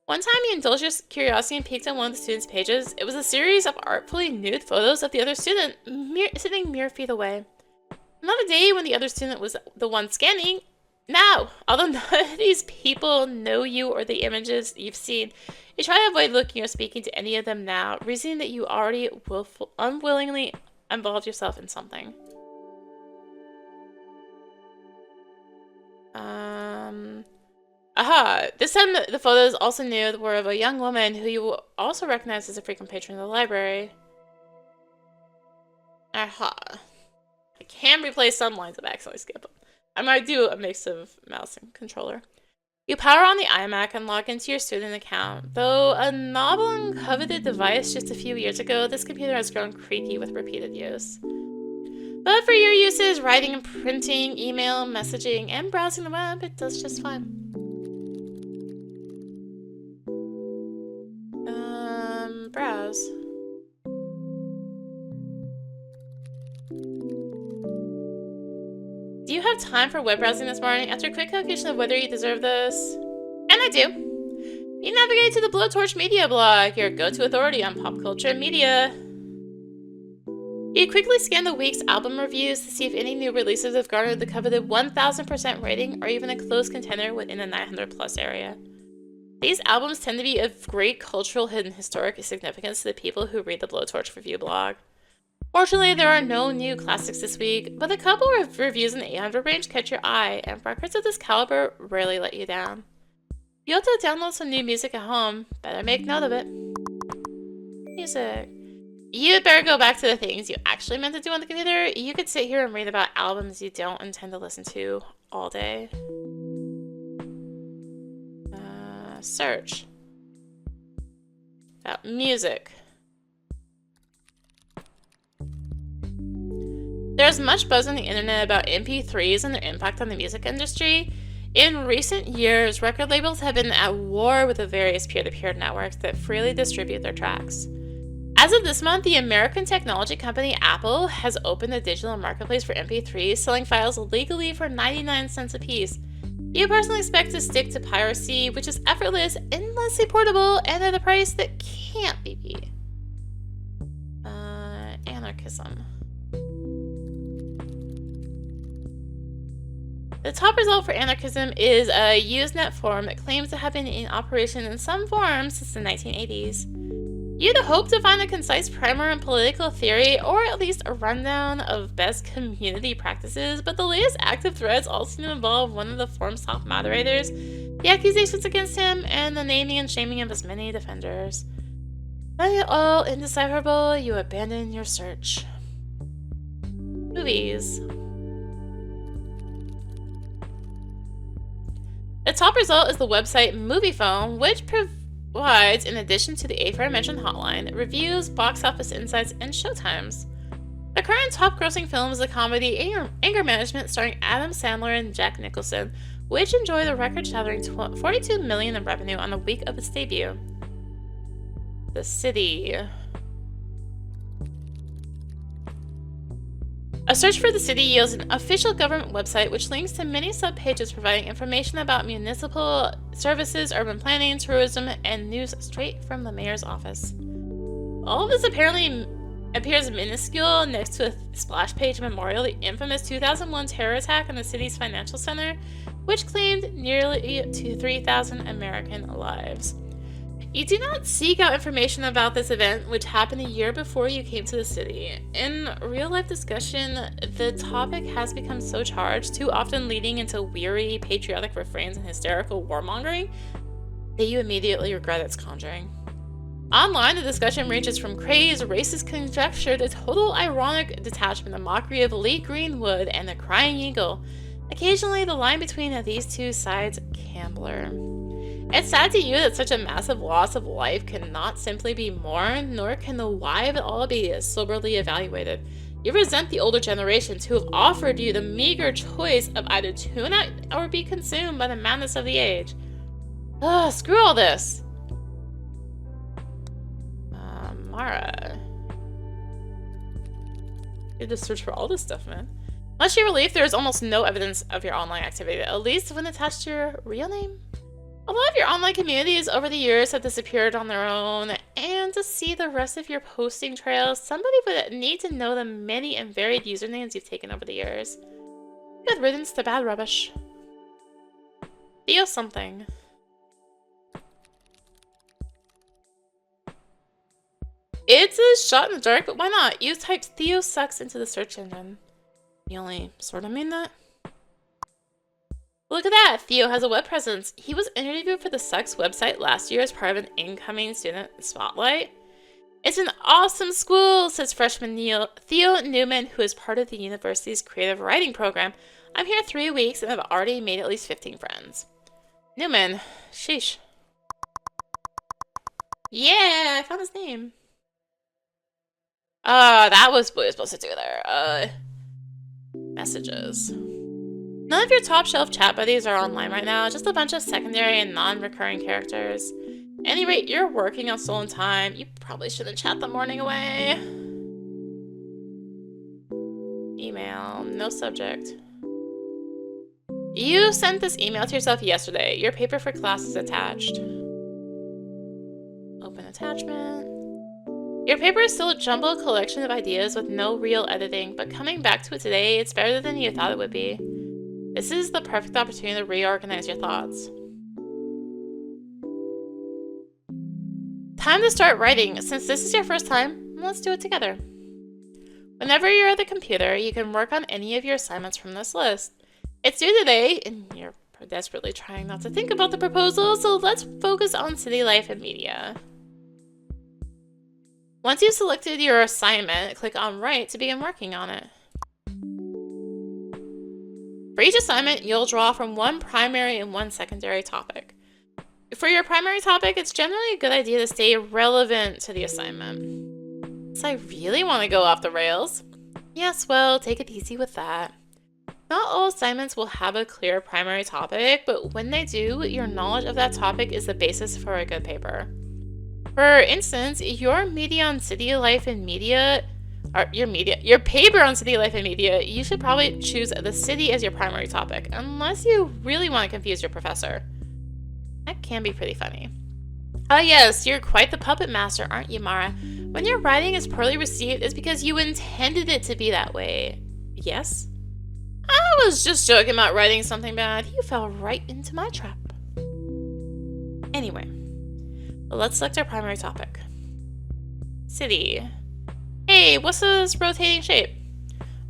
One time you indulged your curiosity and peeked on one of the students' pages. It was a series of artfully nude photos of the other student sitting mere feet away. Not a day when the other student was the one scanning. Now, although none of these people know you or the images you've seen, you try to avoid looking or speaking to any of them now, reasoning that you already unwillingly involved yourself in something. Aha! This time the photos also knew were of a young woman who you also recognize as a frequent patron of the library. Aha. I can replay some lines if I accidentally skip them. I might do a mix of mouse and controller. You power on the iMac and log into your student account. Though a novel and coveted device just a few years ago, this computer has grown creaky with repeated use. But for your uses, writing and printing, email, messaging, and browsing the web, it does just fine. Browse. Do you have time for web browsing this morning? After a quick calculation of whether you deserve this, and I do, you navigate to the Blowtorch Media blog, your go-to authority on pop culture and media. You quickly scan the week's album reviews to see if any new releases have garnered the coveted 1000% rating or even a close contender within the 900+ area. These albums tend to be of great cultural and historic significance to the people who read the Blowtorch review blog. Fortunately, there are no new classics this week, but a couple of reviews in the 800 range catch your eye, and records of this caliber rarely let you down. You'll have to download some new music at home. Better make note of it. Music. You'd better go back to the things you actually meant to do on the computer. You could sit here and read about albums you don't intend to listen to all day. Search. About music. There's much buzz on the internet about MP3s and their impact on the music industry. In recent years, record labels have been at war with the various peer-to-peer networks that freely distribute their tracks. As of this month, the American technology company Apple has opened a digital marketplace for MP3s, selling files legally for 99 cents a piece. You personally expect to stick to piracy, which is effortless, endlessly portable, and at a price that can't be beat. Anarchism. The top result for anarchism is a Usenet forum that claims to have been in operation in some form since the 1980s. You'd hope to find a concise primer on political theory, or at least a rundown of best community practices, but the latest active threads all seem to involve one of the forum's top moderators, the accusations against him, and the naming and shaming of his many defenders. Finding it all indecipherable, you abandon your search. Movies. The top result is the website MoviePhone, which provides, in addition to the aforementioned hotline, reviews, box office insights, and showtimes. The current top-grossing film is the comedy Anger Management, starring Adam Sandler and Jack Nicholson, which enjoyed a record-shattering $42 million in revenue on the week of its debut. The City. A search for the city yields an official government website which links to many subpages providing information about municipal services, urban planning, tourism, and news straight from the mayor's office. All of this apparently appears minuscule next to a splash page memorial the infamous 2001 terror attack on the city's financial center, which claimed nearly 3,000 American lives. You do not seek out information about this event, which happened a year before you came to the city. In real-life discussion, the topic has become so charged, too often leading into weary, patriotic refrains and hysterical warmongering, that you immediately regret its conjuring. Online, the discussion ranges from crazed, racist conjecture to total ironic detachment and mockery of Lee Greenwood and the Crying Eagle. Occasionally, the line between these two sides can blur. It's sad to you that such a massive loss of life cannot simply be mourned, nor can the why of it all be soberly evaluated. You resent the older generations who have offered you the meager choice of either tune out or be consumed by the madness of the age. Ugh, screw all this. Mara. You just search for all this stuff, man. Much to your relief, there is almost no evidence of your online activity, at least when attached to your real name. A lot of your online communities over the years have disappeared on their own, and to see the rest of your posting trails, somebody would need to know the many and varied usernames you've taken over the years. Good riddance to bad rubbish. Theo something. It's a shot in the dark, but why not? You type Theo sucks into the search engine. You only sort of mean that? Look at that! Theo has a web presence. He was interviewed for the Sucks website last year as part of an incoming student spotlight. It's an awesome school, says freshman Theo Newman, who is part of the university's creative writing program. I'm here 3 weeks and have already made at least 15 friends. Newman. Sheesh. Yeah, I found his name. That was what I was supposed to do there. Messages. None of your top shelf chat buddies are online right now, just a bunch of secondary and non-recurring characters. At any rate, you're working on stolen time. You probably shouldn't chat the morning away. Email. No subject. You sent this email to yourself yesterday. Your paper for class is attached. Open attachment. Your paper is still a jumbled collection of ideas with no real editing, but coming back to it today, it's better than you thought it would be. This is the perfect opportunity to reorganize your thoughts. Time to start writing. Since this is your first time, let's do it together. Whenever you're at the computer, you can work on any of your assignments from this list. It's due today, and you're desperately trying not to think about the proposal, so let's focus on city life and media. Once you've selected your assignment, click on Write to begin working on it. For each assignment, you'll draw from one primary and one secondary topic. For your primary topic, it's generally a good idea to stay relevant to the assignment. So I really want to go off the rails. Yes, well, take it easy with that. Not all assignments will have a clear primary topic, but when they do, your knowledge of that topic is the basis for a good paper. For instance, your media on city life and media, or your paper on city life and media, you should probably choose the city as your primary topic, unless you really want to confuse your professor. That can be pretty funny. Ah yes, you're quite the puppet master, aren't you, Mara? When your writing is poorly received, it's because you intended it to be that way. Yes? I was just joking about writing something bad. You fell right into my trap. Anyway, let's select our primary topic. City. Hey, what's this rotating shape?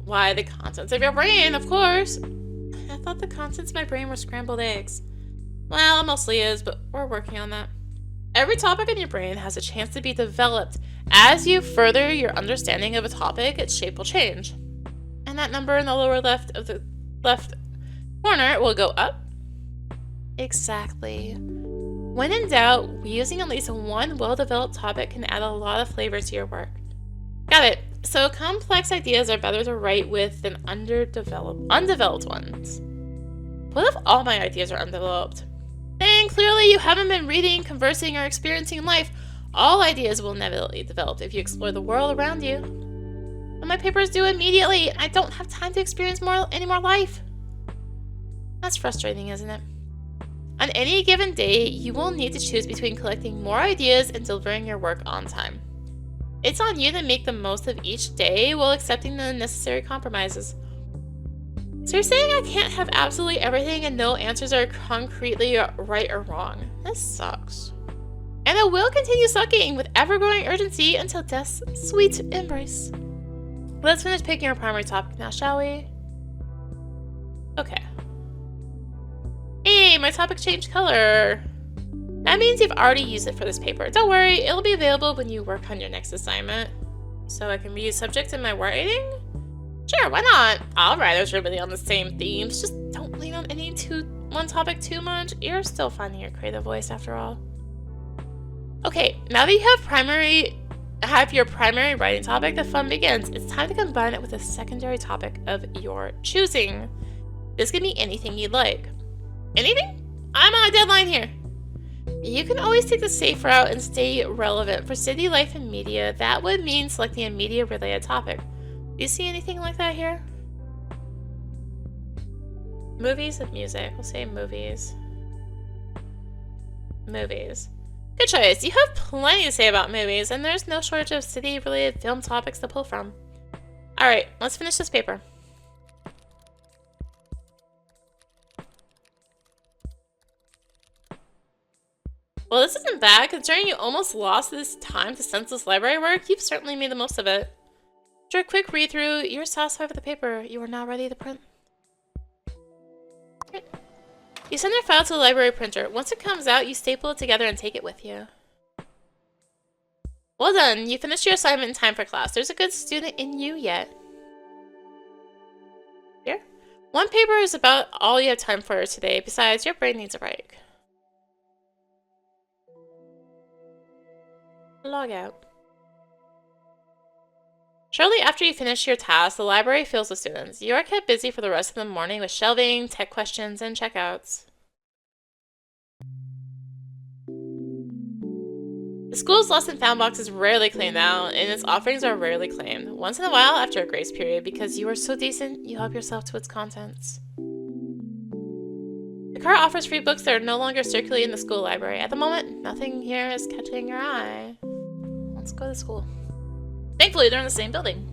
Why, the contents of your brain, of course. I thought the contents of my brain were scrambled eggs. Well, it mostly is, but we're working on that. Every topic in your brain has a chance to be developed. As you further your understanding of a topic, its shape will change. And that number in the lower left of the left corner will go up. Exactly. When in doubt, using at least one well-developed topic can add a lot of flavor to your work. Got it. So complex ideas are better to write with than undeveloped ones. What if all my ideas are undeveloped? Then clearly you haven't been reading, conversing, or experiencing life. All ideas will inevitably develop if you explore the world around you. But my paper is due immediately. I don't have time to experience any more life. That's frustrating, isn't it? On any given day, you will need to choose between collecting more ideas and delivering your work on time. It's on you to make the most of each day while accepting the necessary compromises. So you're saying I can't have absolutely everything and no answers are concretely right or wrong? This sucks. And it will continue sucking with ever-growing urgency until death's sweet embrace. Let's finish picking our primary topic now, shall we? Okay. Hey, my topic changed color. That means you've already used it for this paper. Don't worry, it'll be available when you work on your next assignment. So I can reuse subjects in my writing? Sure, why not? All writers are really on the same themes. Just don't lean on one topic too much. You're still finding your creative voice after all. Okay, now that you have your primary writing topic, the fun begins. It's time to combine it with a secondary topic of your choosing. This can be anything you'd like. Anything? I'm on a deadline here. You can always take the safe route and stay relevant. For city life and media, that would mean selecting a media-related topic. Do you see anything like that here? Movies and music. We'll say movies. Movies. Good choice. You have plenty to say about movies, and there's no shortage of city-related film topics to pull from. Alright, let's finish this paper. Well, this isn't bad. Considering you almost lost this time to senseless library work, you've certainly made the most of it. After a quick read-through, you're satisfied with the paper. You are now ready to print. You send your file to the library printer. Once it comes out, you staple it together and take it with you. Well done. You finished your assignment in time for class. There's a good student in you yet. Here? One paper is about all you have time for today. Besides, your brain needs a break. Log out. Shortly after you finish your task, the library fills with students. You are kept busy for the rest of the morning with shelving, tech questions, and checkouts. The school's lost and found box is rarely cleaned out, and its offerings are rarely claimed. Once in a while, after a grace period, because you are so decent, you help yourself to its contents. The cart offers free books that are no longer circulating in the school library. At the moment, nothing here is catching your eye. Let's go to school. Thankfully, they're in the same building.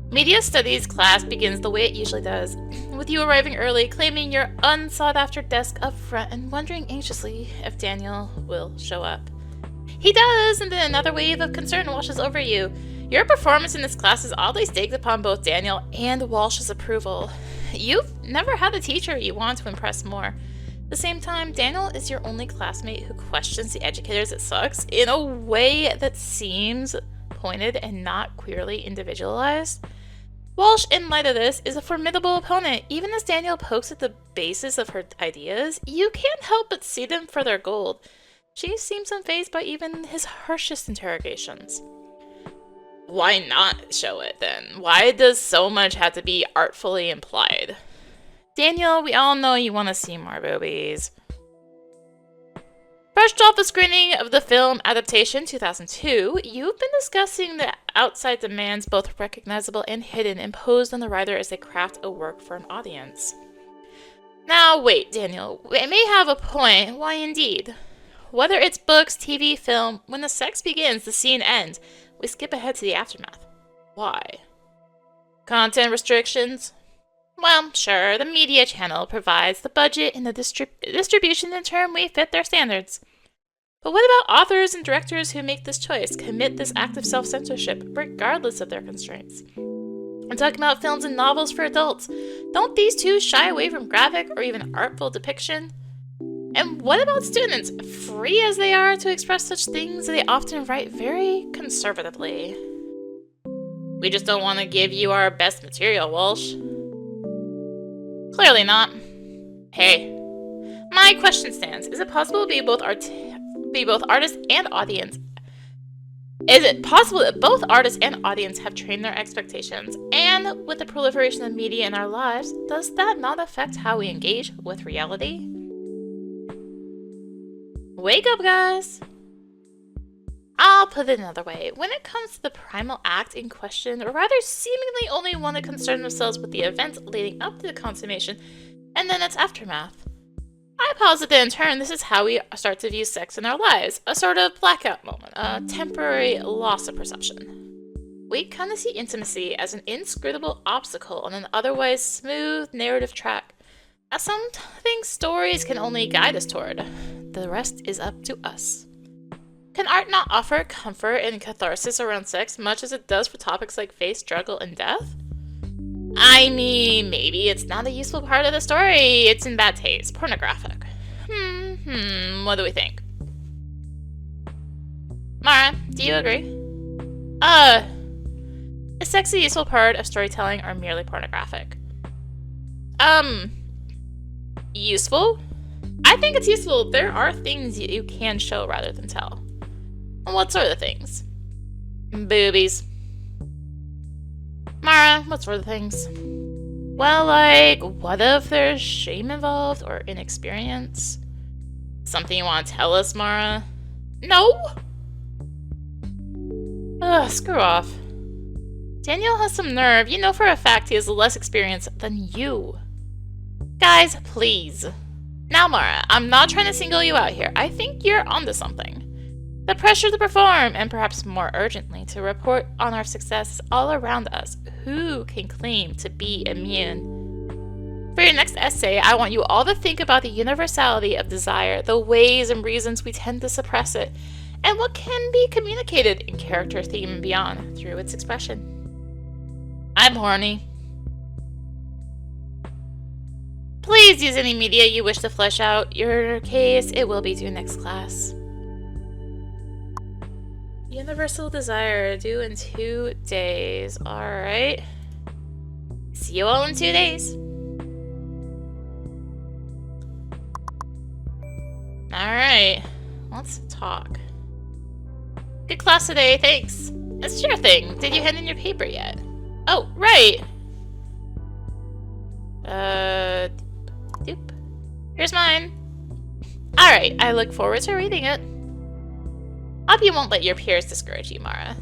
Media Studies class begins the way it usually does, with you arriving early, claiming your unsought-after desk up front, and wondering anxiously if Daniel will show up. He does, and then another wave of concern washes over you. Your performance in this class is oddly staked upon both Daniel and Walsh's approval. You've never had a teacher you want to impress more. At the same time, Daniel is your only classmate who questions the educators it sucks in a way that seems pointed and not queerly individualized. Walsh, in light of this, is a formidable opponent. Even as Daniel pokes at the basis of her ideas, you can't help but see them for their gold. She seems unfazed by even his harshest interrogations. Why not show it, then? Why does so much have to be artfully implied? Daniel, we all know you want to see more boobies. Brushed off the screening of the film adaptation 2002, you've been discussing the outside demands, both recognizable and hidden, imposed on the writer as they craft a work for an audience. Now, wait, Daniel, it may have a point. Why indeed? Whether it's books, TV, film, when the sex begins, the scene ends. We skip ahead to the aftermath. Why? Content restrictions? Well, sure, the media channel provides the budget and the distribution in turn may fit their standards. But what about authors and directors who make this choice, commit this act of self-censorship, regardless of their constraints? I'm talking about films and novels for adults. Don't these two shy away from graphic or even artful depiction? And what about students? Free as they are to express such things, they often write very conservatively. We just don't want to give you our best material, Walsh. Clearly not. Hey, my question stands. Is it possible to be both artist and audience? Is it possible that both artists and audience have trained their expectations? And with the proliferation of media in our lives, does that not affect how we engage with reality? Wake up, guys! I'll put it another way. When it comes to the primal act in question, or rather seemingly only want to concern themselves with the events leading up to the consummation, and then its aftermath, I posit that in turn, this is how we start to view sex in our lives, a sort of blackout moment, a temporary loss of perception. We kind of see intimacy as an inscrutable obstacle on an otherwise smooth narrative track, as something stories can only guide us toward. The rest is up to us. Can art not offer comfort and catharsis around sex much as it does for topics like faith, struggle, and death? I mean, maybe it's not a useful part of the story. It's in bad taste. Pornographic. What do we think? Mara, do you agree? Is sex a useful part of storytelling or merely pornographic? Useful? I think it's useful. There are things you can show rather than tell. What sort of things? Boobies. Mara, what sort of things? Well, like, what if there's shame involved or inexperience? Something you want to tell us, Mara? No? Ugh, screw off. Daniel has some nerve. You know for a fact he has less experience than you. Guys, please. Now, Mara, I'm not trying to single you out here. I think you're onto something. The pressure to perform, and perhaps more urgently, to report on our success is all around us. Who can claim to be immune? For your next essay, I want you all to think about the universality of desire, the ways and reasons we tend to suppress it, and what can be communicated in character, theme, and beyond through its expression. I'm horny. Please use any media you wish to flesh out your case. It will be due next class. Universal desire, due in 2 days. Alright. See you all in 2 days. Alright. Let's talk. Good class today, thanks. It's sure thing. Did you hand in your paper yet? Oh, right. Doop. Here's mine. Alright, I look forward to reading it. Hope you won't let your peers discourage you, Mara.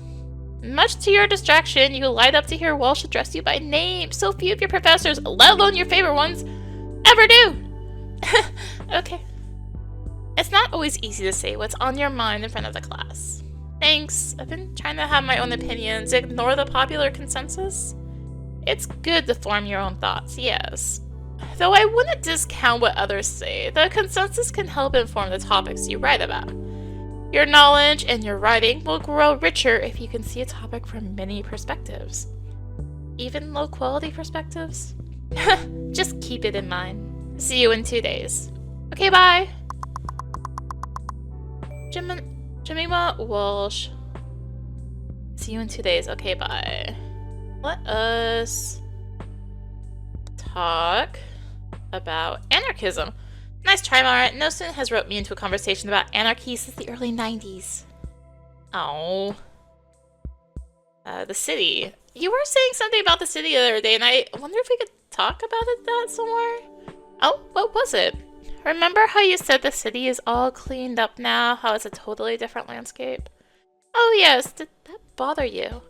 Much to your distraction, you light up to hear Walsh address you by name. So few of your professors, let alone your favorite ones, ever do. Okay. It's not always easy to say what's on your mind in front of the class. Thanks. I've been trying to have my own opinions, ignore the popular consensus. It's good to form your own thoughts, yes. Though I wouldn't discount what others say, the consensus can help inform the topics you write about. Your knowledge and your writing will grow richer if you can see a topic from many perspectives. Even low-quality perspectives? Just keep it in mind. See you in 2 days. Okay, bye! Jemima Walsh. See you in 2 days. Okay, bye. Let us talk about anarchism. Nice try, Mara. No student has roped me into a conversation about anarchy since the early 90s. Oh. The city. You were saying something about the city the other day, and I wonder if we could talk about that somewhere? Oh, what was it? Remember how you said the city is all cleaned up now, how it's a totally different landscape? Oh yes, did that bother you?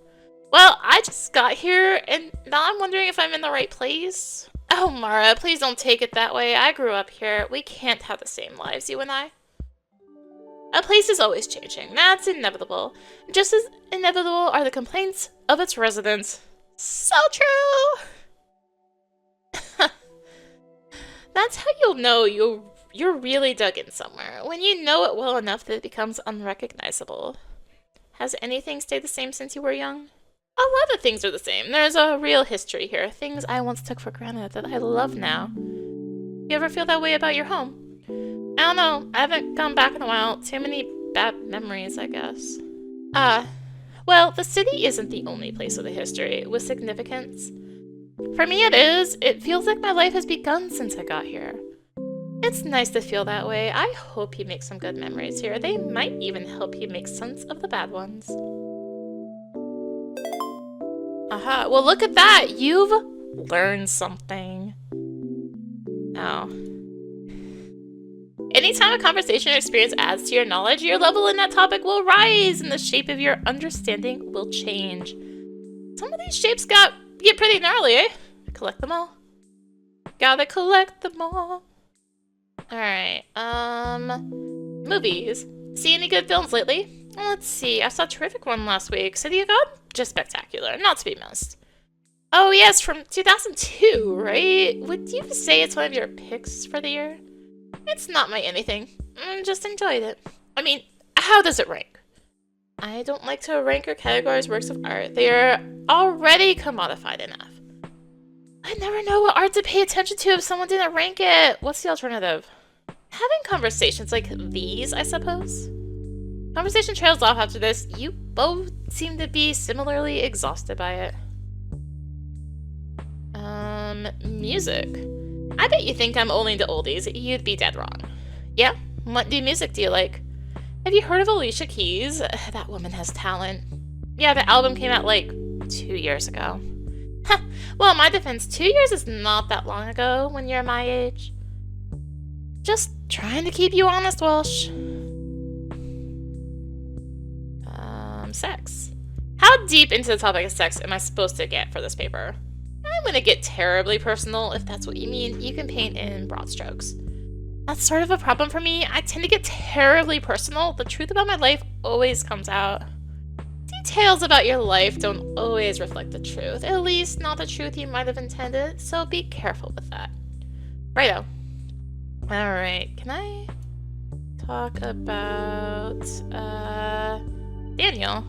Well, I just got here, and now I'm wondering if I'm in the right place. Oh, Mara, please don't take it that way. I grew up here. We can't have the same lives, you and I. A place is always changing. That's inevitable. Just as inevitable are the complaints of its residents. So true! That's how you'll know you You're really dug in somewhere when you know it well enough that it becomes unrecognizable. Has anything stayed the same since you were young? A lot of things are the same. There's a real history here. Things I once took for granted that I love now. You ever feel that way about your home? I don't know. I haven't gone back in a while. Too many bad memories, I guess. Well, the city isn't the only place with a history, with significance. For me it is. It feels like my life has begun since I got here. It's nice to feel that way. I hope you make some good memories here. They might even help you make sense of the bad ones. Aha, well look at that! You've learned something. Oh. Anytime a conversation or experience adds to your knowledge, your level in that topic will rise and the shape of your understanding will change. Some of these shapes get pretty gnarly, eh? Collect them all. Gotta collect them all. Alright, movies. See any good films lately? Let's see, I saw a terrific one last week. City of God? Just spectacular, not to be missed. Oh yes, from 2002, right? Would you say it's one of your picks for the year? It's not my anything. Just enjoyed it. I mean, how does it rank? I don't like to rank or categorize works of art. They are already commodified enough. I never know what art to pay attention to if someone didn't rank it. What's the alternative? Having conversations like these, I suppose. Conversation trails off after this. You both seem to be similarly exhausted by it. Music. I bet you think I'm only into oldies. You'd be dead wrong. Yeah? What new music do you like? Have you heard of Alicia Keys? That woman has talent. Yeah, the album came out like 2 years ago. Huh. Well, in my defense, 2 years is not that long ago when you're my age. Just trying to keep you honest, Walsh. Sex. How deep into the topic of sex am I supposed to get for this paper? I'm gonna get terribly personal, if that's what you mean. You can paint in broad strokes. That's sort of a problem for me. I tend to get terribly personal. The truth about my life always comes out. Details about your life don't always reflect the truth. At least not the truth you might have intended, so be careful with that. Righto. Alright, can I talk about, Daniel?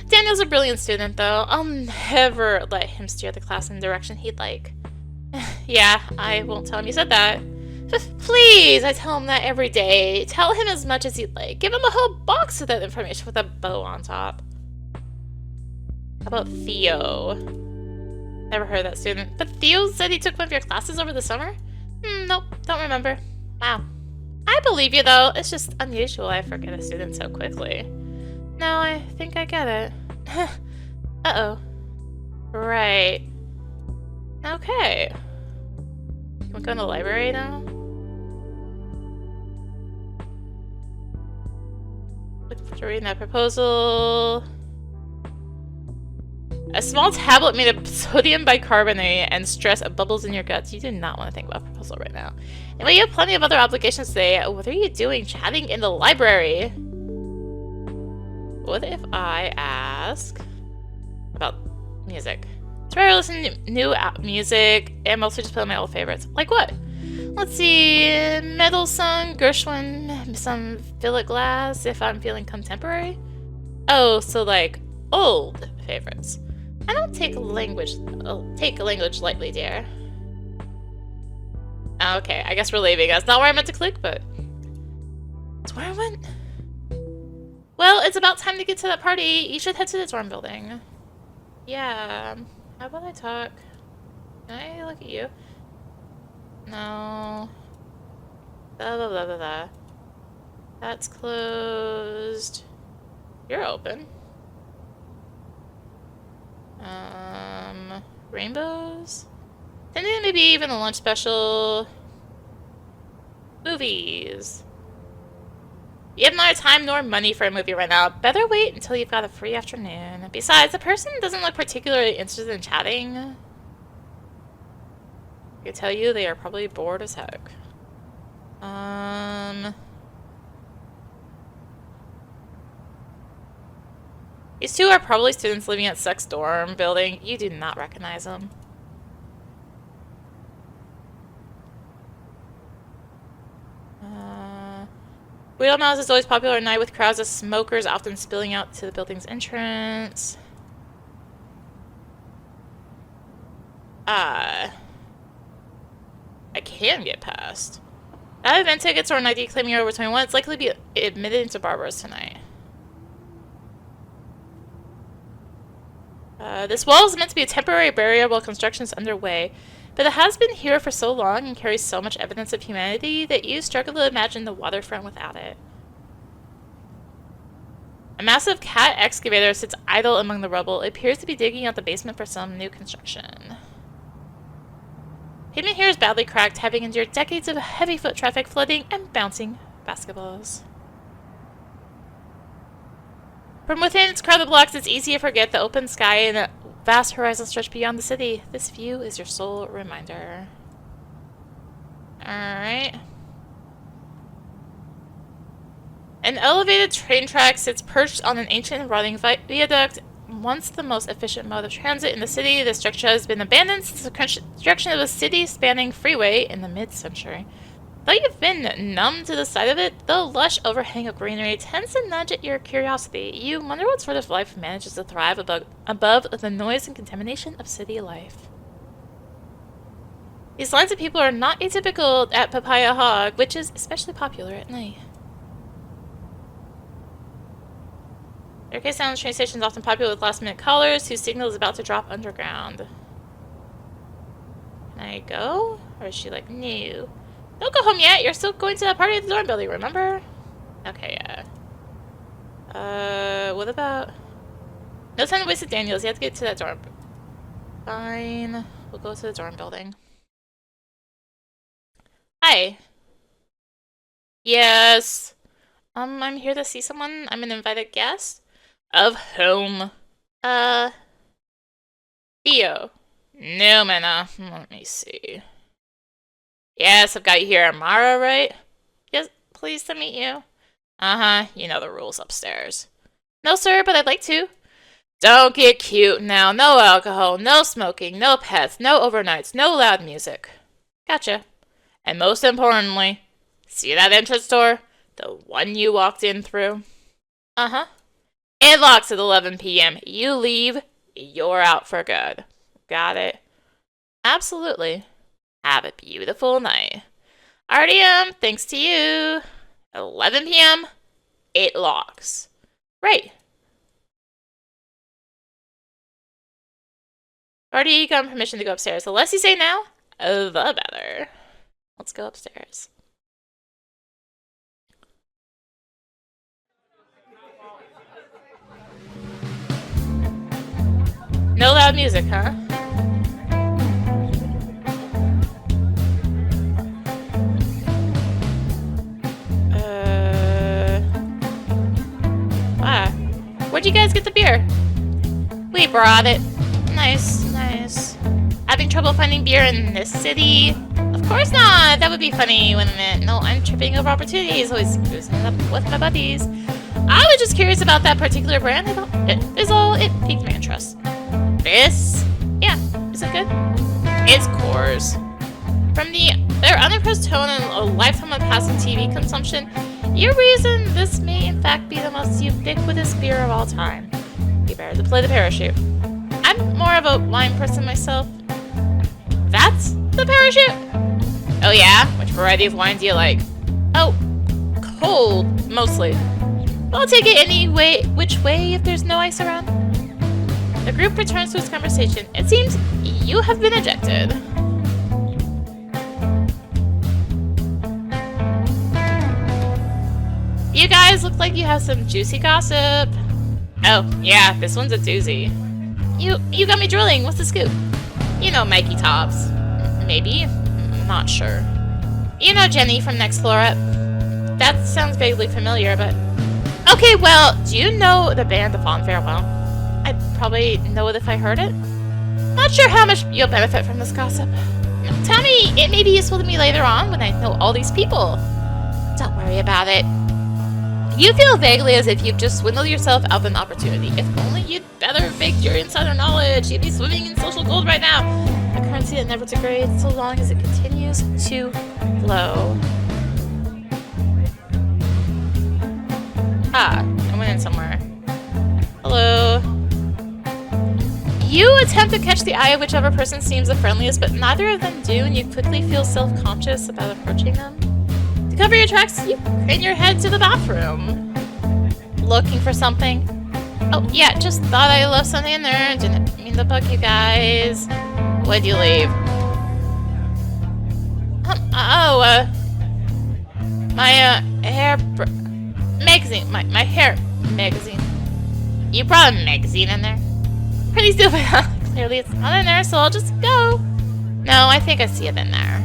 Daniel's a brilliant student, though. I'll never let him steer the class in the direction he'd like. Yeah, I won't tell him you said that. Please, I tell him that every day. Tell him as much as you'd like. Give him a whole box of that information with a bow on top. How about Theo? Never heard of that student. But Theo said he took one of your classes over the summer? Nope, don't remember. Wow. I believe you, though. It's just unusual I forget a student so quickly. Now I think I get it. Uh-oh. Right. Okay. Can we go in the library now? Looking forward to reading that proposal. A small tablet made of sodium bicarbonate and stress bubbles in your guts. You do not want to think about proposal right now. Anyway, you have plenty of other obligations today. What are you doing chatting in the library? What if I ask about music? It's rare to listen to new music. I'm mostly just playing my old favorites. Like what? Let's see. Mendelssohn, Gershwin, some Philip Glass if I'm feeling contemporary. Oh, so like old favorites. I don't take language lightly, dear. Okay, I guess we're leaving. That's not where I meant to click, but that's where I went. Well, it's about time to get to that party. You should head to the dorm building. Yeah. How about I talk? Can I look at you? No. Blah, blah, blah, blah, blah. That's closed. You're open. Rainbows? And then maybe even a lunch special. Movies. You have neither time nor money for a movie right now. Better wait until you've got a free afternoon. Besides, the person doesn't look particularly interested in chatting. I can tell you they are probably bored as heck. These two are probably students living at Sex Dorm building. You do not recognize them. Guido Mouse is always popular at night with crowds of smokers often spilling out to the building's entrance. I can get past. I have event tickets or an ID claiming you're over 21. It's likely to be admitted into Barbara's tonight. This wall is meant to be a temporary barrier while construction is underway, but it has been here for so long and carries so much evidence of humanity that you struggle to imagine the waterfront without it. A massive cat excavator sits idle among the rubble. It appears to be digging out the basement for some new construction. Pavement here is badly cracked, having endured decades of heavy foot traffic, flooding, and bouncing basketballs. From within its crowded blocks, it's easy to forget the open sky and a vast horizon stretch beyond the city. This view is your sole reminder. Alright. An elevated train track sits perched on an ancient and rotting viaduct. Once the most efficient mode of transit in the city, this structure has been abandoned since the construction of a city-spanning freeway in the mid-century. Though you've been numb to the sight of it, the lush overhang of greenery tends to nudge at your curiosity. You wonder what sort of life manages to thrive above the noise and contamination of city life. These lines of people are not atypical at Papaya Hog, which is especially popular at night. Staircase down the train station is often popular with last-minute callers whose signal is about to drop underground. Can I go? Or is she like, no? Don't go home yet. You're still going to that party at the dorm building, remember? Okay, yeah. What about... No time to waste at Daniels. You have to get to that dorm. Fine. We'll go to the dorm building. Hi. Yes. I'm here to see someone. I'm an invited guest. Of whom? Theo. No, Mena. Let me see. Yes, I've got you here. Amara, right? Yes, pleased to meet you. Uh-huh, you know the rules upstairs. No, sir, but I'd like to. Don't get cute now. No alcohol, no smoking, no pets, no overnights, no loud music. Gotcha. And most importantly, see that entrance door? The one you walked in through? Uh-huh. It locks at 11 p.m. You leave, you're out for good. Got it? Absolutely. Have a beautiful night. RDM, thanks to you. 11 p.m. It locks. Right. Already got permission to go upstairs. The less you say now, the better. Let's go upstairs. No loud music, huh? Where'd you guys get the beer? We brought it. Nice, nice. Having trouble finding beer in this city? Of course not! That would be funny, wouldn't it? No, I'm tripping over opportunities, always cruising it up with my buddies. I was just curious about that particular brand. It piqued my interest. This? Yeah, is it good? It's Coors. From their unimpressed tone and a lifetime of passive TV consumption, you reason this may in fact be the most ubiquitous beer of all time. You better deploy the parachute. I'm more of a wine person myself. That's the parachute? Oh yeah? Which variety of wine do you like? Oh, cold, mostly. But I'll take it any way, which way if there's no ice around. The group returns to its conversation. It seems you have been ejected. You guys look like you have some juicy gossip. Oh, yeah, this one's a doozy. You got me drooling. What's the scoop? You know Mikey Tops. Maybe? Not sure. You know Jenny from Next Floor Up. That sounds vaguely familiar, but... Okay, well, do you know the band The Fond Farewell? I'd probably know it if I heard it. Not sure how much you'll benefit from this gossip. Tell me, it may be useful to me later on when I know all these people. Don't worry about it. You feel vaguely as if you've just swindled yourself out of an opportunity. If only you'd better fake your insider knowledge. You'd be swimming in social gold right now. A currency that never degrades so long as it continues to flow. Ah, I went in somewhere. Hello. You attempt to catch the eye of whichever person seems the friendliest, but neither of them do, and you quickly feel self-conscious about approaching them. To cover your tracks, you crane your head to the bathroom. Looking for something? Oh, yeah, just thought I left something in there. Didn't mean to bug you guys. What'd you leave? My hair magazine. My hair magazine. You brought a magazine in there? Pretty stupid. Clearly it's not in there, so I'll just go. No, I think I see it in there.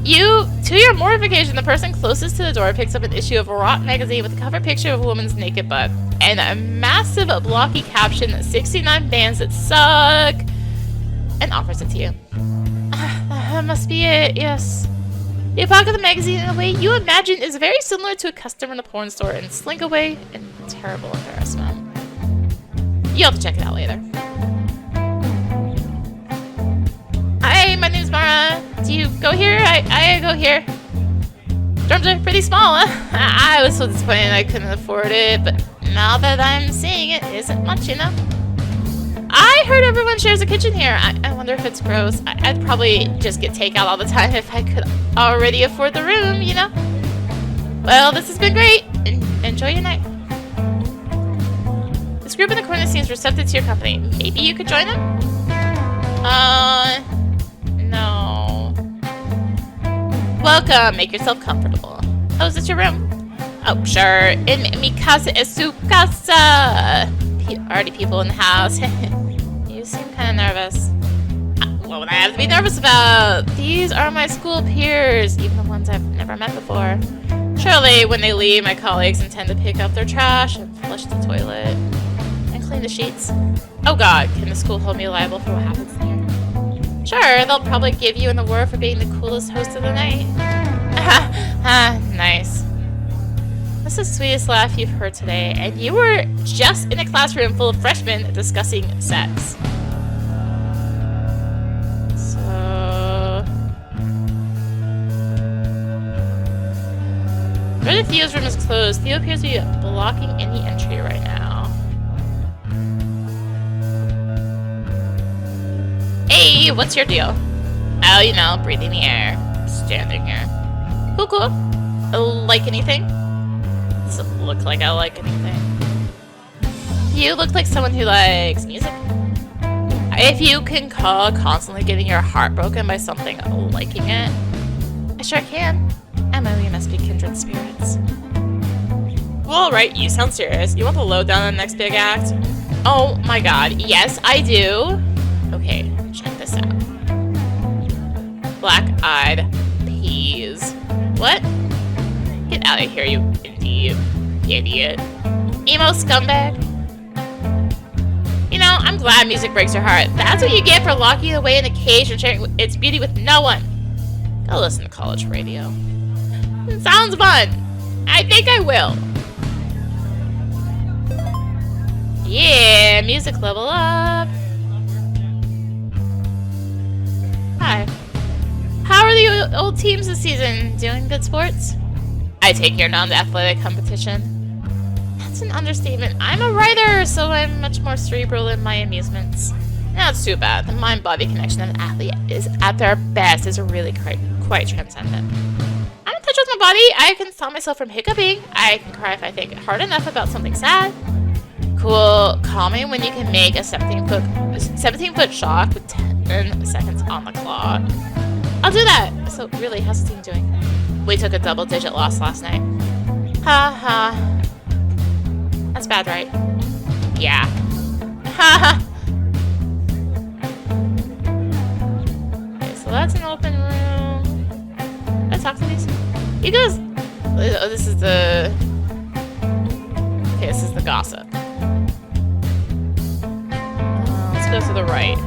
To your mortification, the person closest to the door picks up an issue of a Rock magazine with a cover picture of a woman's naked butt and a massive blocky caption, 69 bands that suck, and offers it to you. That must be it, yes. You pocket the magazine in a way you imagine is very similar to a customer in a porn store and slink away in terrible embarrassment. You'll have to check it out later. Hi, my name's Mara. Do you go here? I go here. Dorms are pretty small, huh? I was so disappointed I couldn't afford it, but now that I'm seeing it, isn't much, you know? I heard everyone shares a kitchen here. I wonder if it's gross. I'd probably just get takeout all the time if I could already afford the room, you know? Well, this has been great. Enjoy your night. This group in the corner seems receptive to your company. Maybe you could join them? No. Welcome. Make yourself comfortable. Oh, is this your room? Oh, sure. In mi casa es su casa. Already people in the house. You seem kind of nervous. What would I have to be nervous about? These are my school peers, even the ones I've never met before. Surely, when they leave, my colleagues intend to pick up their trash and flush the toilet and clean the sheets. Oh god, can the school hold me liable for what happens there? Sure, they'll probably give you an award for being the coolest host of the night. Nice. That's the sweetest laugh you've heard today, and you were just in a classroom full of freshmen discussing sex. So... Brother Theo's room is closed. Theo appears to be blocking any entry right now. Hey, what's your deal? Oh, you know, breathing the air. Standing here. Cool, cool. Like anything? Doesn't look like I like anything. You look like someone who likes music. If you can call constantly getting your heart broken by something liking it, I sure can. Emma, we must be kindred spirits. Well, alright, you sound serious. You want the lowdown on the next big act? Oh my god, yes, I do. Okay, check this out. Black-eyed peas. What? Get out of here, you idiot. Emo scumbag. You know, I'm glad music breaks your heart. That's what you get for locking it away in a cage and sharing its beauty with no one. Go listen to college radio. It sounds fun. I think I will. Yeah, music level up. Hi. How are the old teams this season? Doing good sports? I take your non-athletic competition. That's an understatement. I'm a writer, so I'm much more cerebral in my amusements. Now it's too bad. The mind-body connection of an athlete is at their best is really quite transcendent. I'm in touch with my body. I can stop myself from hiccuping. I can cry if I think hard enough about something sad. Cool. Calming when you can make a 17-foot shot with 10 seconds on the clock. I'll do that. So really, how's the team doing? We took a double-digit loss last night. Ha ha. That's bad, right? Yeah. Ha ha. Okay, so that's an open room. Can I talk to these? You guys. Oh, this is the. Okay, this is the gossip. Let's go to the right.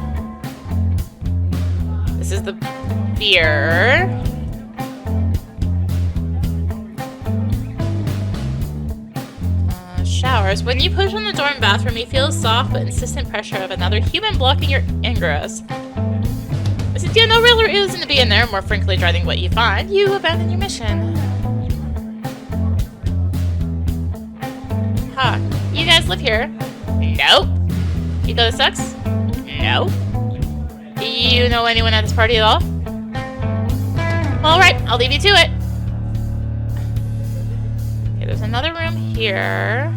This is the beer. Showers. When you push on the door in the bathroom, you feel the soft but insistent pressure of another human blocking your ingress. But since you have no real reason to be in there, more frankly dreading what you find, you abandon your mission. guys live here? Nope. You go to sex? No. You know anyone at this party at all? Alright, I'll leave you to it. Okay, there's another room here.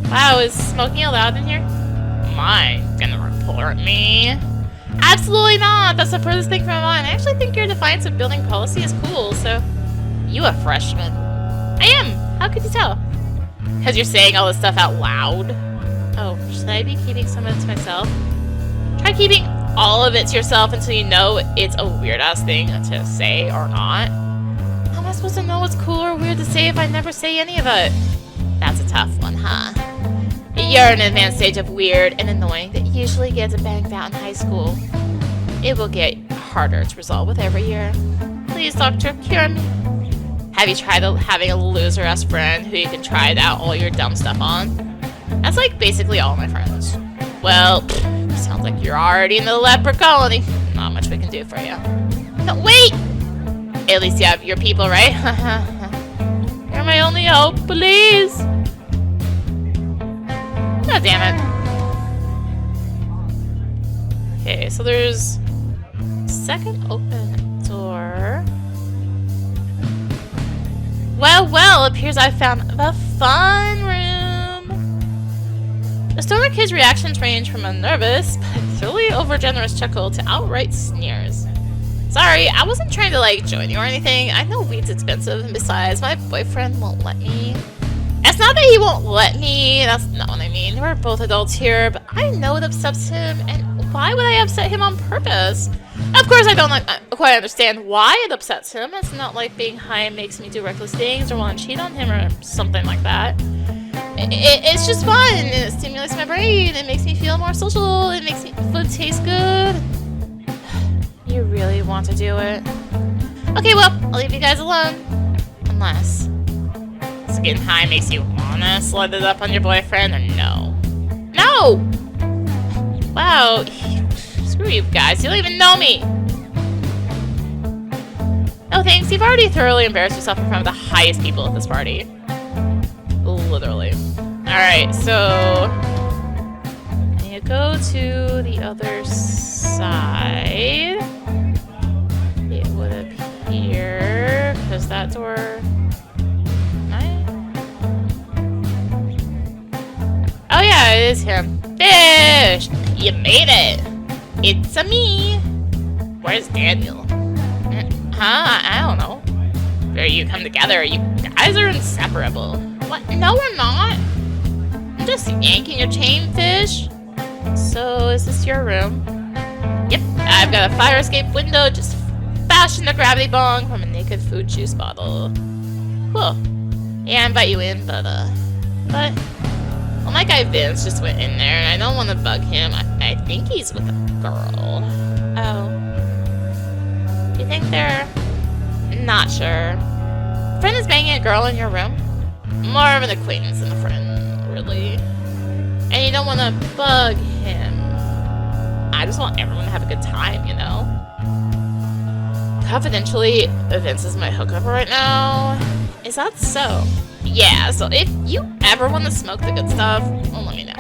Wow, is smoking allowed in here? Am I gonna report me? Absolutely not! That's the furthest thing from mine. I actually think your defiance of building policy is cool, so... You a freshman? I am! How could you tell? Because you're saying all this stuff out loud. Oh, should I be keeping some of it to myself? Try keeping all of it to yourself until you know it's a weird-ass thing to say or not. How am I supposed to know what's cool or weird to say if I never say any of it? That's a tough one, huh? You're in an advanced stage of weird and annoying that usually gets banged out in high school. It will get harder to resolve with every year. Please, doctor, cure me. Have you tried having a loser-ass friend who you can try out all your dumb stuff on? That's like basically all my friends. Well, sounds like you're already in the leper colony. Not much we can do for you. No, wait! At least you have your people, right? You're my only hope, please! God damn it. Okay, so there's a second open door. Well, appears I found the fun room. The stoner kid's reactions range from a nervous, but thoroughly overgenerous chuckle to outright sneers. Sorry, I wasn't trying to, like, join you or anything. I know weed's expensive, and besides, my boyfriend won't let me. It's not that he won't let me, that's not what I mean. We're both adults here, but I know it upsets him, and why would I upset him on purpose? Of course, I don't quite understand why it upsets him. It's not like being high makes me do reckless things or want to cheat on him or something like that. It's just fun. It stimulates my brain. It makes me feel more social. It makes food taste good. You really want to do it? Okay, well, I'll leave you guys alone. Unless getting high makes you wanna slide it up on your boyfriend, or no? No! Wow. Screw you guys. You don't even know me. No thanks. You've already thoroughly embarrassed yourself in front of the highest people at this party. Literally. Alright, so... you go to the other side. It would appear... because that door... oh yeah, it is him. Fish! You made it! It's a me! Where's Daniel? Huh? I don't know. Where you come together, you guys are inseparable. What? No, we're not. I'm just yanking your chain, Fish. So, is this your room? Yep, I've got a fire escape window just fashioned a gravity bong from a naked food juice bottle. Cool. Yeah, I invite you in, but well, my guy Vince just went in there, and I don't want to bug him. I think he's with a girl. Oh. You think they're... not sure. Friend is banging a girl in your room? More of an acquaintance than a friend, really. And you don't want to bug him. I just want everyone to have a good time, you know? Confidentially, Vince is my hookup right now. Is that so? Yeah, so if you ever want to smoke the good stuff, well, let me know.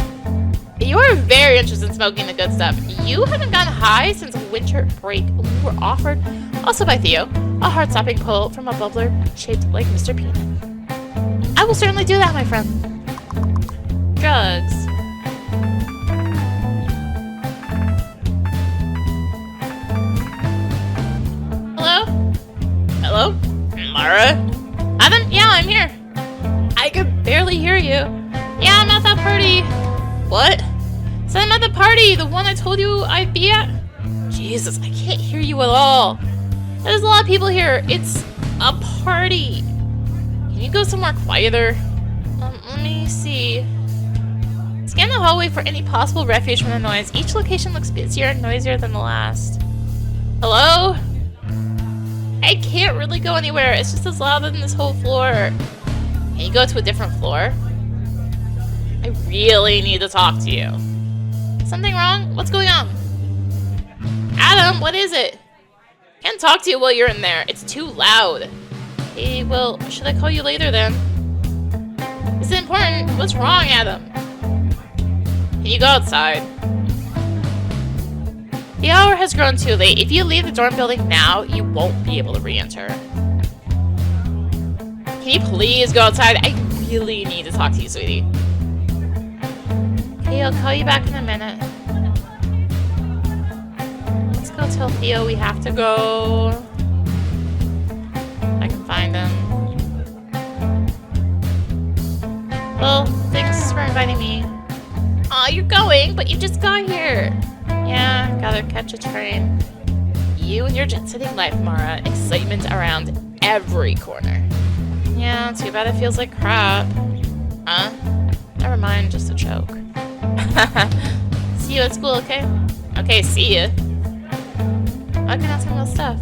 You are very interested in smoking the good stuff. You haven't gotten high since winter break. We were offered, also by Theo, a heart-stopping pull from a bubbler shaped like Mr. Peanut. I will certainly do that, my friend. Drugs. Hello? Hello? Mara? Adam? Yeah, I'm here. I could barely hear you. Yeah, I'm at that party. What? So I'm at the party, the one I told you I'd be at? Jesus, I can't hear you at all. There's a lot of people here. It's a party. Can you go somewhere quieter? Let me see. Scan the hallway for any possible refuge from the noise. Each location looks busier and noisier than the last. Hello? I can't really go anywhere. It's just as loud than this whole floor. Can you go to a different floor? I really need to talk to you. Something wrong? What's going on? Adam, what is it? Can't talk to you while you're in there. It's too loud. Hey, well, should I call you later then? Is it doing? What's wrong, Adam? Can you go outside? The hour has grown too late. If you leave the dorm building now, you won't be able to re-enter. Can you please go outside? I really need to talk to you, sweetie. Okay, I'll call you back in a minute. Let's go tell Theo we have to go. I can find him. Well, thanks for inviting me. Aw, you're going, but you just got here. Yeah, gotta catch a train. You and your jet-setting life, Mara. Excitement around every corner. Yeah, too bad it feels like crap. Huh? Never mind, just a joke. See you at school, okay? Okay, see ya. I can ask him about stuff.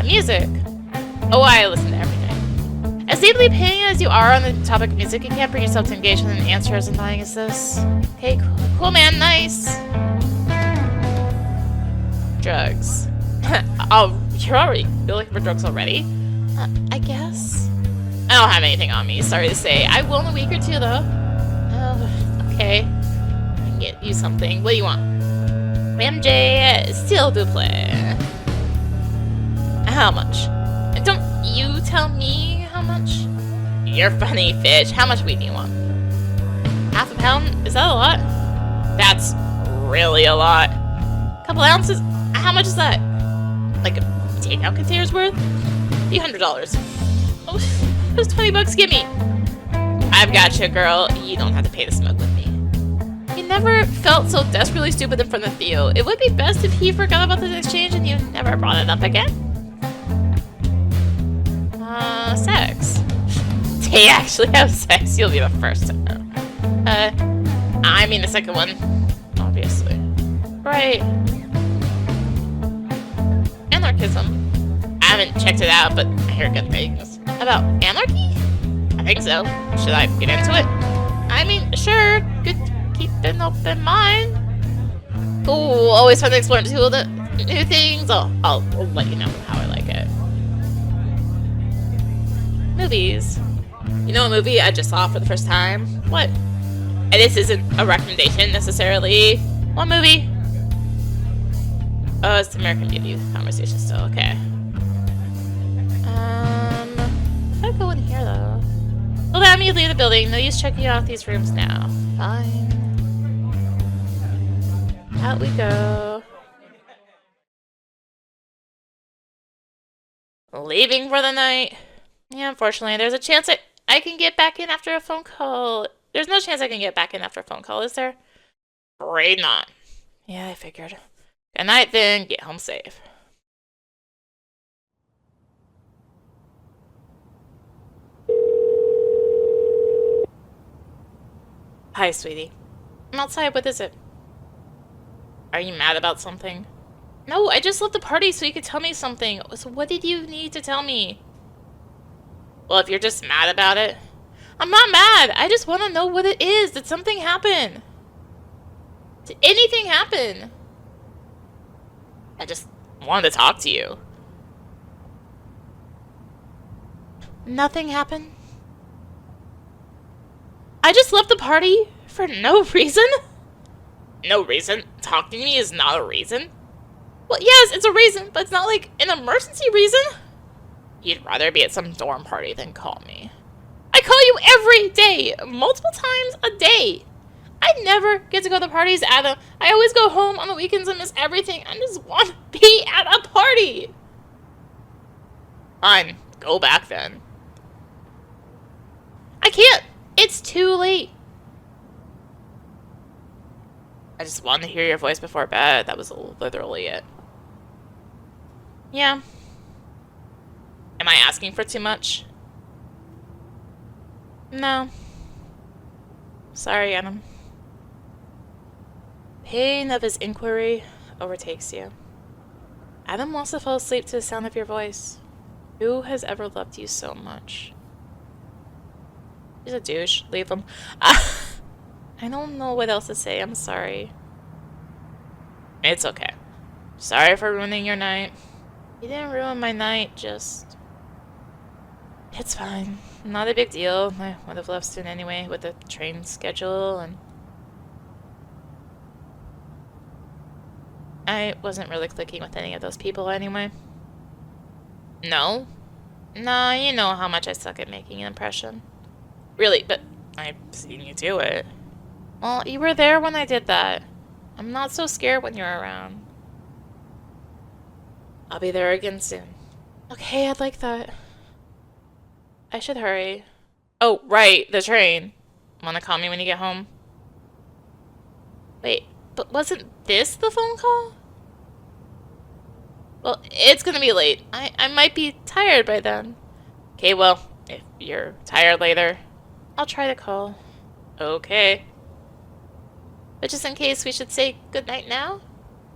Music. Oh, I listen to everything. As deeply paying as you are on the topic of music, you can't bring yourself to engage with an answer as annoying as this. Okay, cool man, nice. Drugs. Oh, you're looking for drugs already? I guess. I don't have anything on me, sorry to say. I will in a week or two, though. Oh, okay. I can get you something. What do you want? MJ, s'il vous plaît. How much? Don't you tell me how much? You're funny, fish. How much weed do you want? Half a pound? Is that a lot? That's really a lot. Couple ounces? How much is that? Like a takeout container's worth? $300. Oh, those 20 bucks, give me. I've got you, girl. You don't have to pay to smoke with me. You never felt so desperately stupid in front of Theo. It would be best if he forgot about this exchange and you never brought it up again. Sex. They actually have sex. You'll be the first to know. I mean the second one. Obviously. Right. Anarchism. I haven't checked it out, but I hear good things. About anarchy? I think so. Should I get into it? I mean, sure. Good to keep an open mind. Cool. Always fun to explore new things. I'll let you know how I like it. Movies. You know a movie I just saw for the first time? What? And this isn't a recommendation necessarily. What movie? Oh, it's the American Beauty conversation still. Okay. If I go in here though. Well, that means leave the building. No use checking out these rooms now. Fine. Out we go. Leaving for the night. Yeah, unfortunately, there's a chance I can get back in after a phone call. There's no chance I can get back in after a phone call, is there? Afraid not. Yeah, I figured. Good night then. Get home safe. Hi, sweetie. I'm outside. What is it? Are you mad about something? No, I just left the party so you could tell me something. So what did you need to tell me? Well, if you're just mad about it. I'm not mad. I just want to know what it is. Did something happen? Did anything happen? I just wanted to talk to you. Nothing happened? I just left the party for no reason? No reason? Talking to me is not a reason? Well, yes, it's a reason, but it's not like an emergency reason. You'd rather be at some dorm party than call me. I call you every day, multiple times a day. I never get to go to parties, Adam. I always go home on the weekends and miss everything. I just want to be at a party. Fine, go back then. I can't. It's too late. I just wanted to hear your voice before bed. That was literally it. Yeah. Am I asking for too much? No. Sorry, Adam. Pain of his inquiry overtakes you. Adam wants to fall asleep to the sound of your voice. Who has ever loved you so much? He's a douche. Leave him. I don't know what else to say. I'm sorry. It's okay. Sorry for ruining your night. You didn't ruin my night, just... It's fine. not a big deal. I would have left soon anyway with the train schedule, and I wasn't really clicking with any of those people anyway. No? Nah, you know how much I suck at making an impression. Really, but I've seen you do it. Well, you were there when I did that. I'm not so scared when you're around. I'll be there again soon. Okay, I'd like that. I should hurry. Oh, right, the train. Wanna call me when you get home? Wait, but wasn't this the phone call? Well, it's gonna be late. I might be tired by then. Okay, well, if you're tired later, I'll try to call. Okay. But just in case, we should say goodnight now?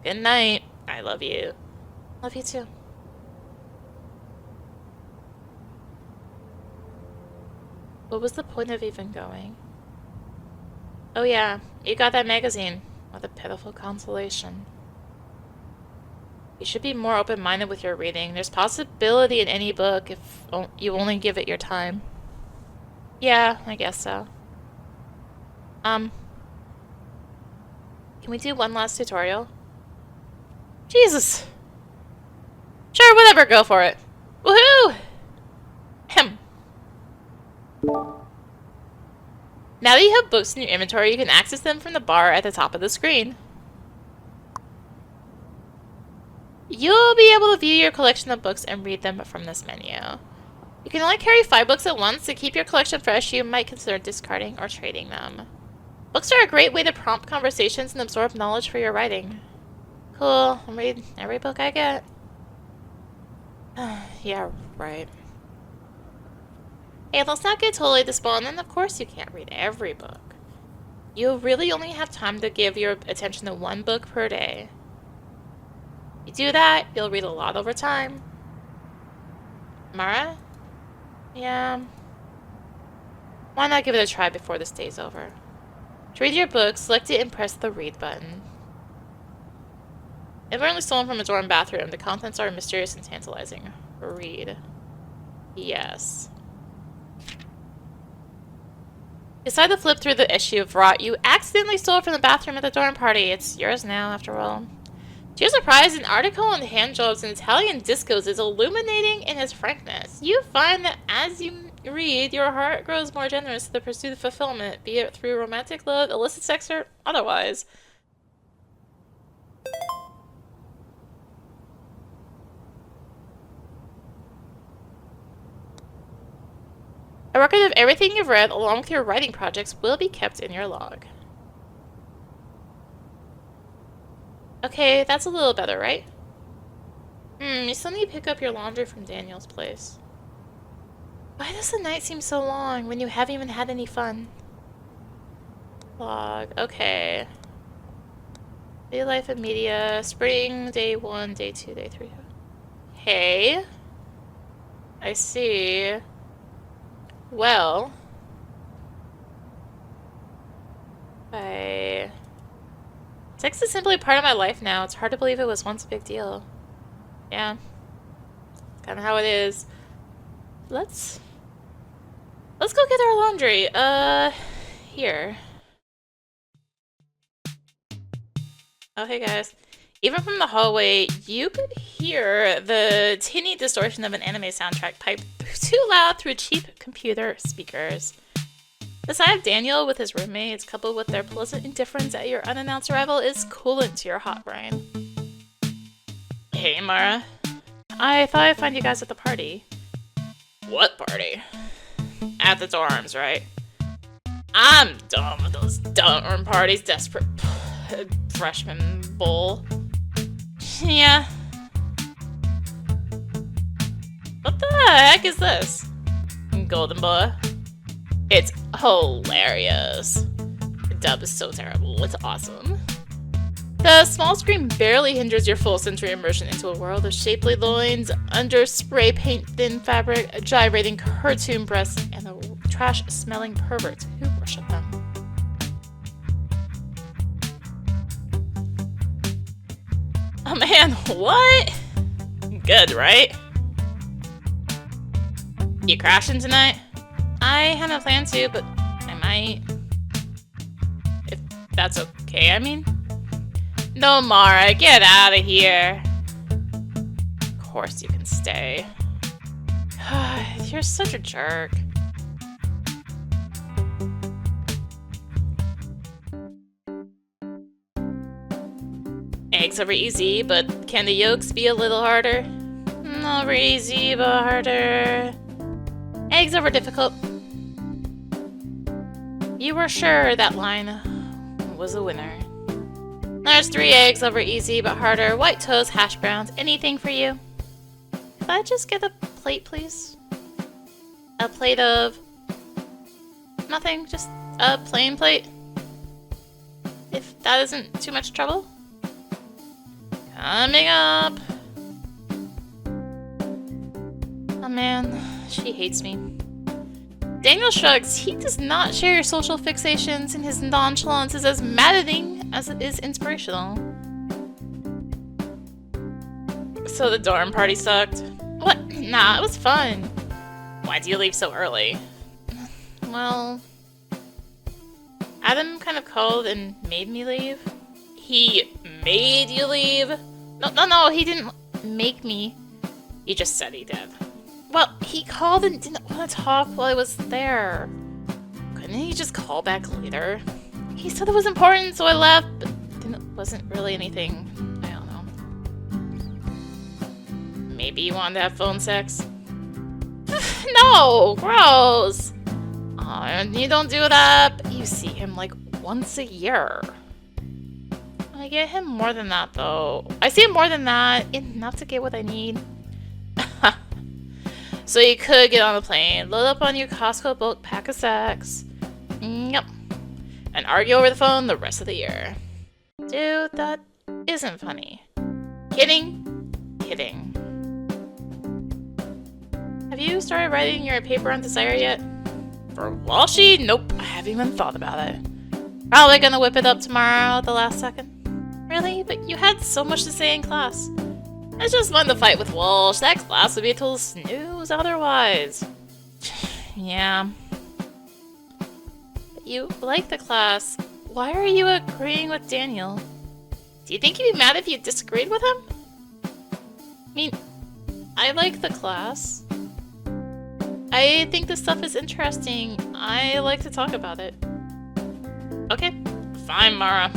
Good night. I love you. Love you too. What was the point of even going? Oh yeah, you got that magazine. What a pitiful consolation. You should be more open-minded with your reading. There's possibility in any book if you only give it your time. Yeah, I guess so. Can we do one last tutorial? Jesus! Sure, whatever, go for it. Woohoo! Ahem. Now that you have books in your inventory, you can access them from the bar at the top of the screen. You'll be able to view your collection of books and read them from this menu. You can only carry 5 books at once. To keep your collection fresh, you might consider discarding or trading them. Books are a great way to prompt conversations and absorb knowledge for your writing. Cool, I'll read every book I get. Yeah, right. Hey, let's not get totally despondent. Of course you can't read every book. You really only have time to give your attention to 1 book per day. You do that, you'll read a lot over time. Mara? Yeah. Why not give it a try before this day's over? To read your book, select it and press the read button. Inadvertently stolen from a dorm bathroom. The contents are mysterious and tantalizing. Read. Yes. Decide to flip through the issue of Rot you accidentally stole from the bathroom at the dorm party. It's yours now, after all. To your surprise, an article on handjobs and Italian discos is illuminating in its frankness. You find that as you read, your heart grows more generous to the pursuit of fulfillment, be it through romantic love, illicit sex, or otherwise. A record of everything you've read, along with your writing projects, will be kept in your log. Okay, that's a little better, right? You still need to pick up your laundry from Daniel's place. Why does the night seem so long when you haven't even had any fun? Log, okay. Day life and media, spring, day 1, day 2, day 3. Hey. I see. Well. Sex is simply part of my life now. It's hard to believe it was once a big deal. Yeah. It's kind of how it is. Let's go get our laundry. Here. Oh, hey guys. Even from the hallway, you could hear the tinny distortion of an anime soundtrack piped too loud through cheap computer speakers. The sight of Daniel with his roommates, coupled with their pleasant indifference at your unannounced arrival, is coolant to your hot brain. Hey, Mara. I thought I'd find you guys at the party. What party? At the dorms, right? I'm done with those dorm parties. Desperate freshman bull. Yeah. What the heck is this? Golden Boy. It's hilarious. The dub is so terrible. It's awesome. The small screen barely hinders your full sensory immersion into a world of shapely loins, under spray paint thin fabric, gyrating cartoon breasts, and the trash-smelling perverts who worship them. Oh man, what? Good, right? You crashing tonight? hadn't planned to, but I might. If that's okay, I mean. No, Mara, get out of here. Of course you can stay. You're such a jerk. Eggs over easy, but can the yolks be a little harder? Over easy, but harder. Eggs over difficult. You were sure that line was a winner. There's 3 eggs over easy, but harder. White toast, hash browns, anything for you. Could I just get a plate, please? A plate of... nothing, just a plain plate. If that isn't too much trouble. Coming up. Oh man, she hates me. Daniel shrugs. He does not share your social fixations, and his nonchalance is as maddening as it is inspirational. So the dorm party sucked? What? Nah, it was fun. Why'd you leave so early? Well... Adam kind of called and made me leave. He made you leave? No, he didn't make me. He just said he did. Well, he called and didn't want to talk while I was there. Couldn't he just call back later? He said it was important, so I left, but it wasn't really anything. I don't know. Maybe you wanted to have phone sex? No! Gross! Oh, you don't do that. You see him like once a year. I get him more than that, though. I see him more than that, enough to get what I need. So you could get on the plane, load up on your Costco bulk pack of sex. Yep. And argue over the phone the rest of the year. Dude, that isn't funny. Kidding? Kidding. Have you started writing your paper on desire yet? For Walshy? Nope, I haven't even thought about it. Probably gonna whip it up tomorrow at the last second. Really? But you had so much to say in class. It's just fun to fight with Walsh. That class would be a total snooze otherwise. Yeah. But you like the class. Why are you agreeing with Daniel? Do you think he'd be mad if you disagreed with him? I mean, I like the class. I think this stuff is interesting. I like to talk about it. Okay. Fine, Mara.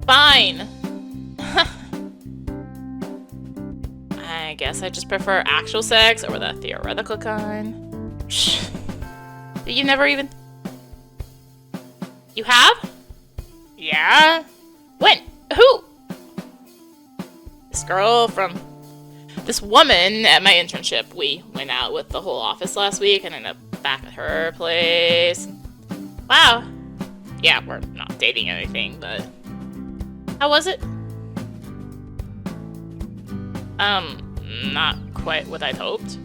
Fine. I guess I just prefer actual sex over the theoretical kind. You never even... You have? Yeah? When? Who? This girl from... This woman at my internship. We went out with the whole office last week and ended up back at her place. Wow. Yeah, we're not dating or anything, but... How was it? Not quite what I'd hoped.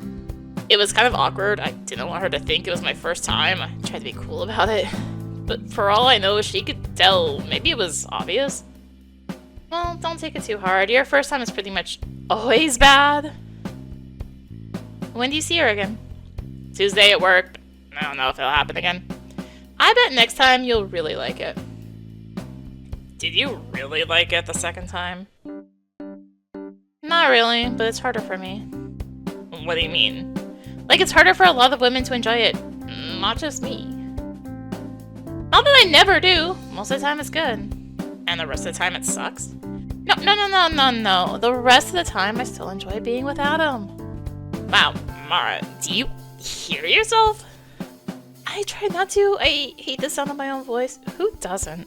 It was kind of awkward. I didn't want her to think it was my first time. I tried to be cool about it. But for all I know, she could tell. Maybe it was obvious. Well, don't take it too hard. Your first time is pretty much always bad. When do you see her again? Tuesday at work. I don't know if it'll happen again. I bet next time you'll really like it. Did you really like it the second time? Not really, but it's harder for me. What do you mean? Like, it's harder for a lot of women to enjoy it. Not just me. Not that I never do. Most of the time it's good. And the rest of the time it sucks? No. The rest of the time I still enjoy being with Adam. Wow, Mara, do you hear yourself? I try not to. I hate the sound of my own voice. Who doesn't?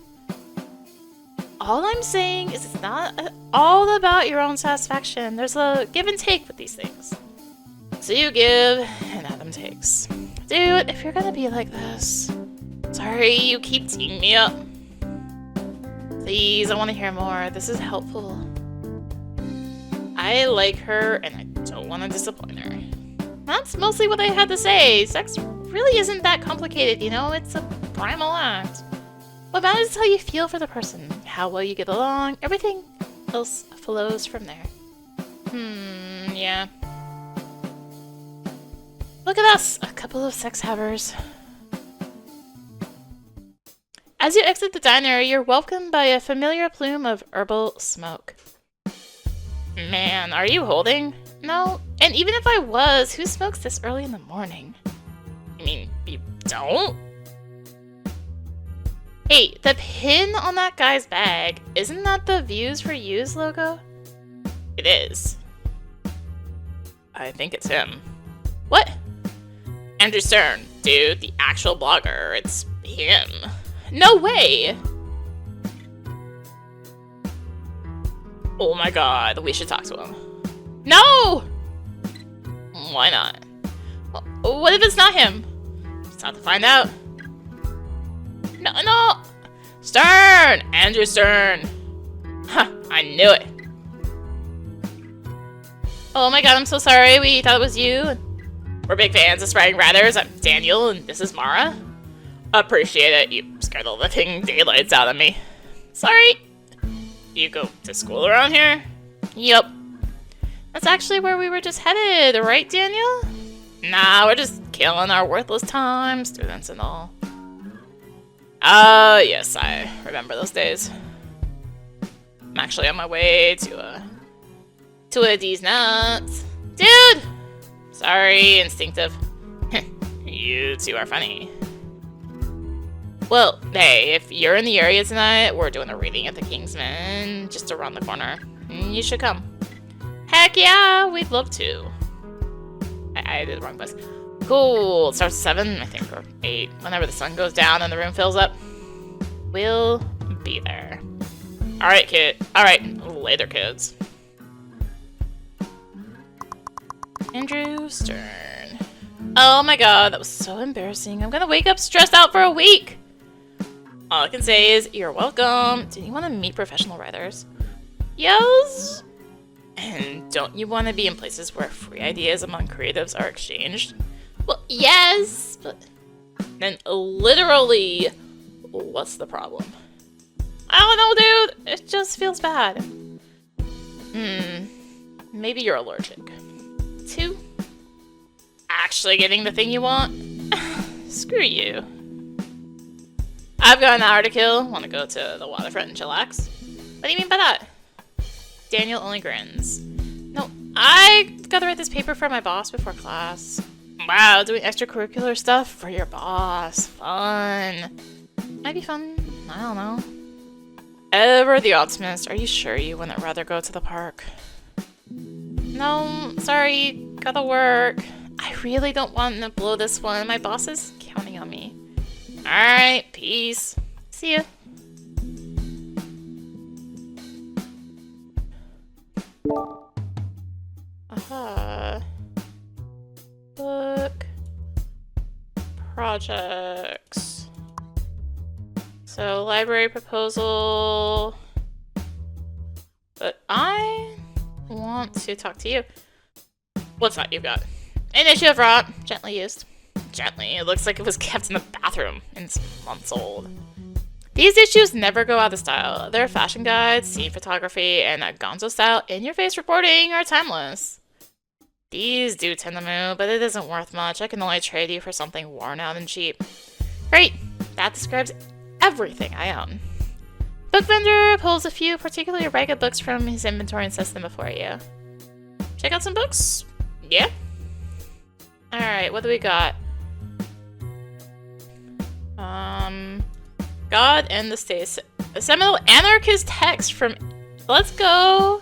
All I'm saying is it's not all about your own satisfaction. There's a give and take with these things. So you give, and Adam takes. Dude, if you're gonna be like this... Sorry, you keep teeing me up. Please, I want to hear more. This is helpful. I like her, and I don't want to disappoint her. That's mostly what I had to say. Sex really isn't that complicated, you know? It's a primal act. What matters is how you feel for the person, how well you get along, everything else flows from there. Yeah. Look at us, a couple of sex havers. As you exit the diner, you're welcomed by a familiar plume of herbal smoke. Man, are you holding? No, and even if I was, who smokes this early in the morning? I mean, you don't? Hey, the pin on that guy's bag, isn't that the Views for Use logo? It is. I think it's him. What? Andrew Stern, dude, the actual blogger, it's him. No way! Oh my god, we should talk to him. No! Why not? What if it's not him? It's not to find out. No, no! Stern! Andrew Stern! Huh, I knew it. Oh my god, I'm so sorry. We thought it was you. We're big fans of Spreading Riders. I'm Daniel, and this is Mara. Appreciate it. You scared the living daylights out of me. Sorry. You go to school around here? Yup. That's actually where we were just headed, right, Daniel? Nah, we're just killing our worthless time, students and all. Yes, I remember those days. I'm actually on my way to a D's nuts. Dude! Sorry, instinctive. You two are funny. Well, hey, if you're in the area tonight, we're doing a reading at the Kingsman, just around the corner. You should come. Heck yeah, we'd love to. I did the wrong place. Cool, it starts at 7, I think, or 8. Whenever the sun goes down and the room fills up. We'll be there. Alright, kid. Alright, later, kids. Andrew Stern. Oh my god, that was so embarrassing. I'm gonna wake up stressed out for a week. All I can say is, you're welcome. Do you want to meet professional writers? Yes. And don't you want to be in places where free ideas among creatives are exchanged? Well, yes, but then literally, what's the problem? I don't know, dude. It just feels bad. Maybe you're allergic. To actually getting the thing you want? Screw you. I've got an hour to kill. Want to go to the waterfront and chillax? What do you mean by that? Daniel only grins. No, I gotta write this paper for my boss before class. Wow, doing extracurricular stuff for your boss. Fun. Might be fun. I don't know. Ever the optimist. Are you sure you wouldn't rather go to the park? No, sorry. Gotta work. I really don't want to blow this one. My boss is counting on me. Alright, peace. See ya. Book. Projects. So, library proposal. But I want to talk to you. What's that you've got? An issue of Rot. Gently used. Gently. It looks like it was kept in the bathroom and it's months old. These issues never go out of style. Their fashion guides, scene photography, and a gonzo style in-your-face reporting are timeless. These do tend to move, but it isn't worth much. I can only trade you for something worn out and cheap. Great! That describes everything I own. Book vendor pulls a few particularly ragged books from his inventory and sets them before you. Check out some books? Yeah? Alright, what do we got? God and the States. A seminal anarchist text from... Let's go!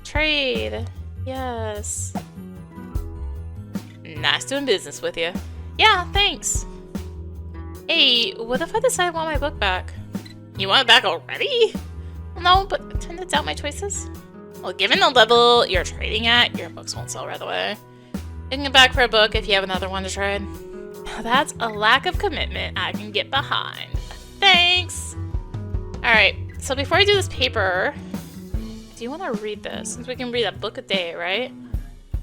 Trade. Yes. Nice doing business with you. Yeah, thanks. Hey, what if I decide I want my book back? You want it back already? Well, no, but I tend to doubt my choices. Well, given the level you're trading at, your books won't sell right away. You can get back for a book if you have another one to trade. That's a lack of commitment I can get behind. Thanks! Alright, so before I do this paper, do you want to read this? Since we can read a book a day, right?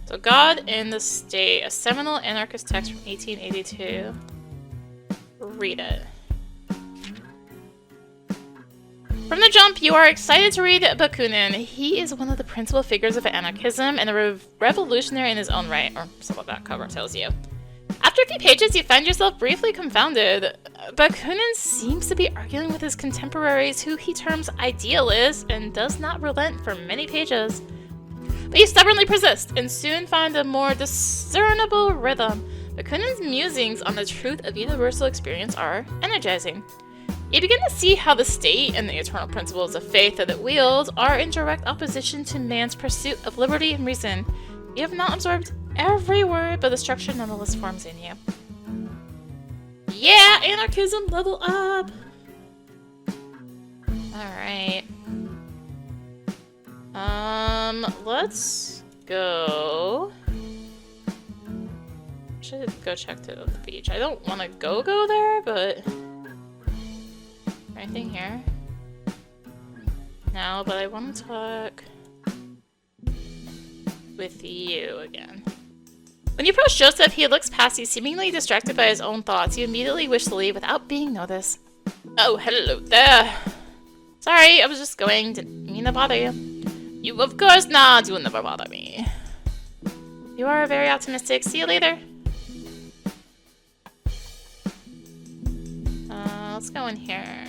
So, God in the State, a seminal anarchist text from 1882. Read it. From the jump, you are excited to read Bakunin. He is one of the principal figures of anarchism and a revolutionary in his own right, or so what that cover tells you. After a few pages, you find yourself briefly confounded. Bakunin seems to be arguing with his contemporaries, who he terms idealists, and does not relent for many pages. But you stubbornly persist, and soon find a more discernible rhythm. Bakunin's musings on the truth of universal experience are energizing. You begin to see how the state and the eternal principles of faith that it wields are in direct opposition to man's pursuit of liberty and reason. You have not absorbed every word, but the structure nonetheless forms in you. Yeah, anarchism, level up! Alright. Let's go... Should go check the beach. I don't want to go there, but... Anything here? No, but I want to talk with you again. When you approach Joseph, he looks past you, seemingly distracted by his own thoughts. You immediately wish to leave without being noticed. Oh, hello there. Sorry, I was just going. Didn't mean to bother you. You, of course not. You will never bother me. You are very optimistic. See you later. Let's go in here.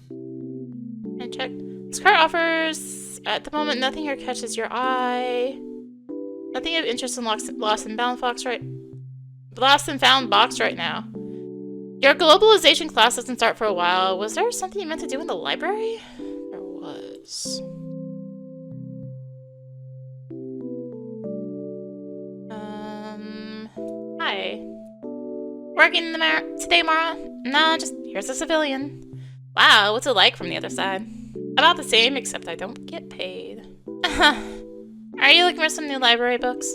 And check. This card offers, at the moment, nothing here catches your eye. Nothing of interest in Lost and Found box right now. Your globalization class doesn't start for a while. Was there something you meant to do in the library? There was. Hi. Working today, Mara? No, just here's a civilian. Wow, what's it like from the other side? About the same, except I don't get paid. Are you looking for some new library books?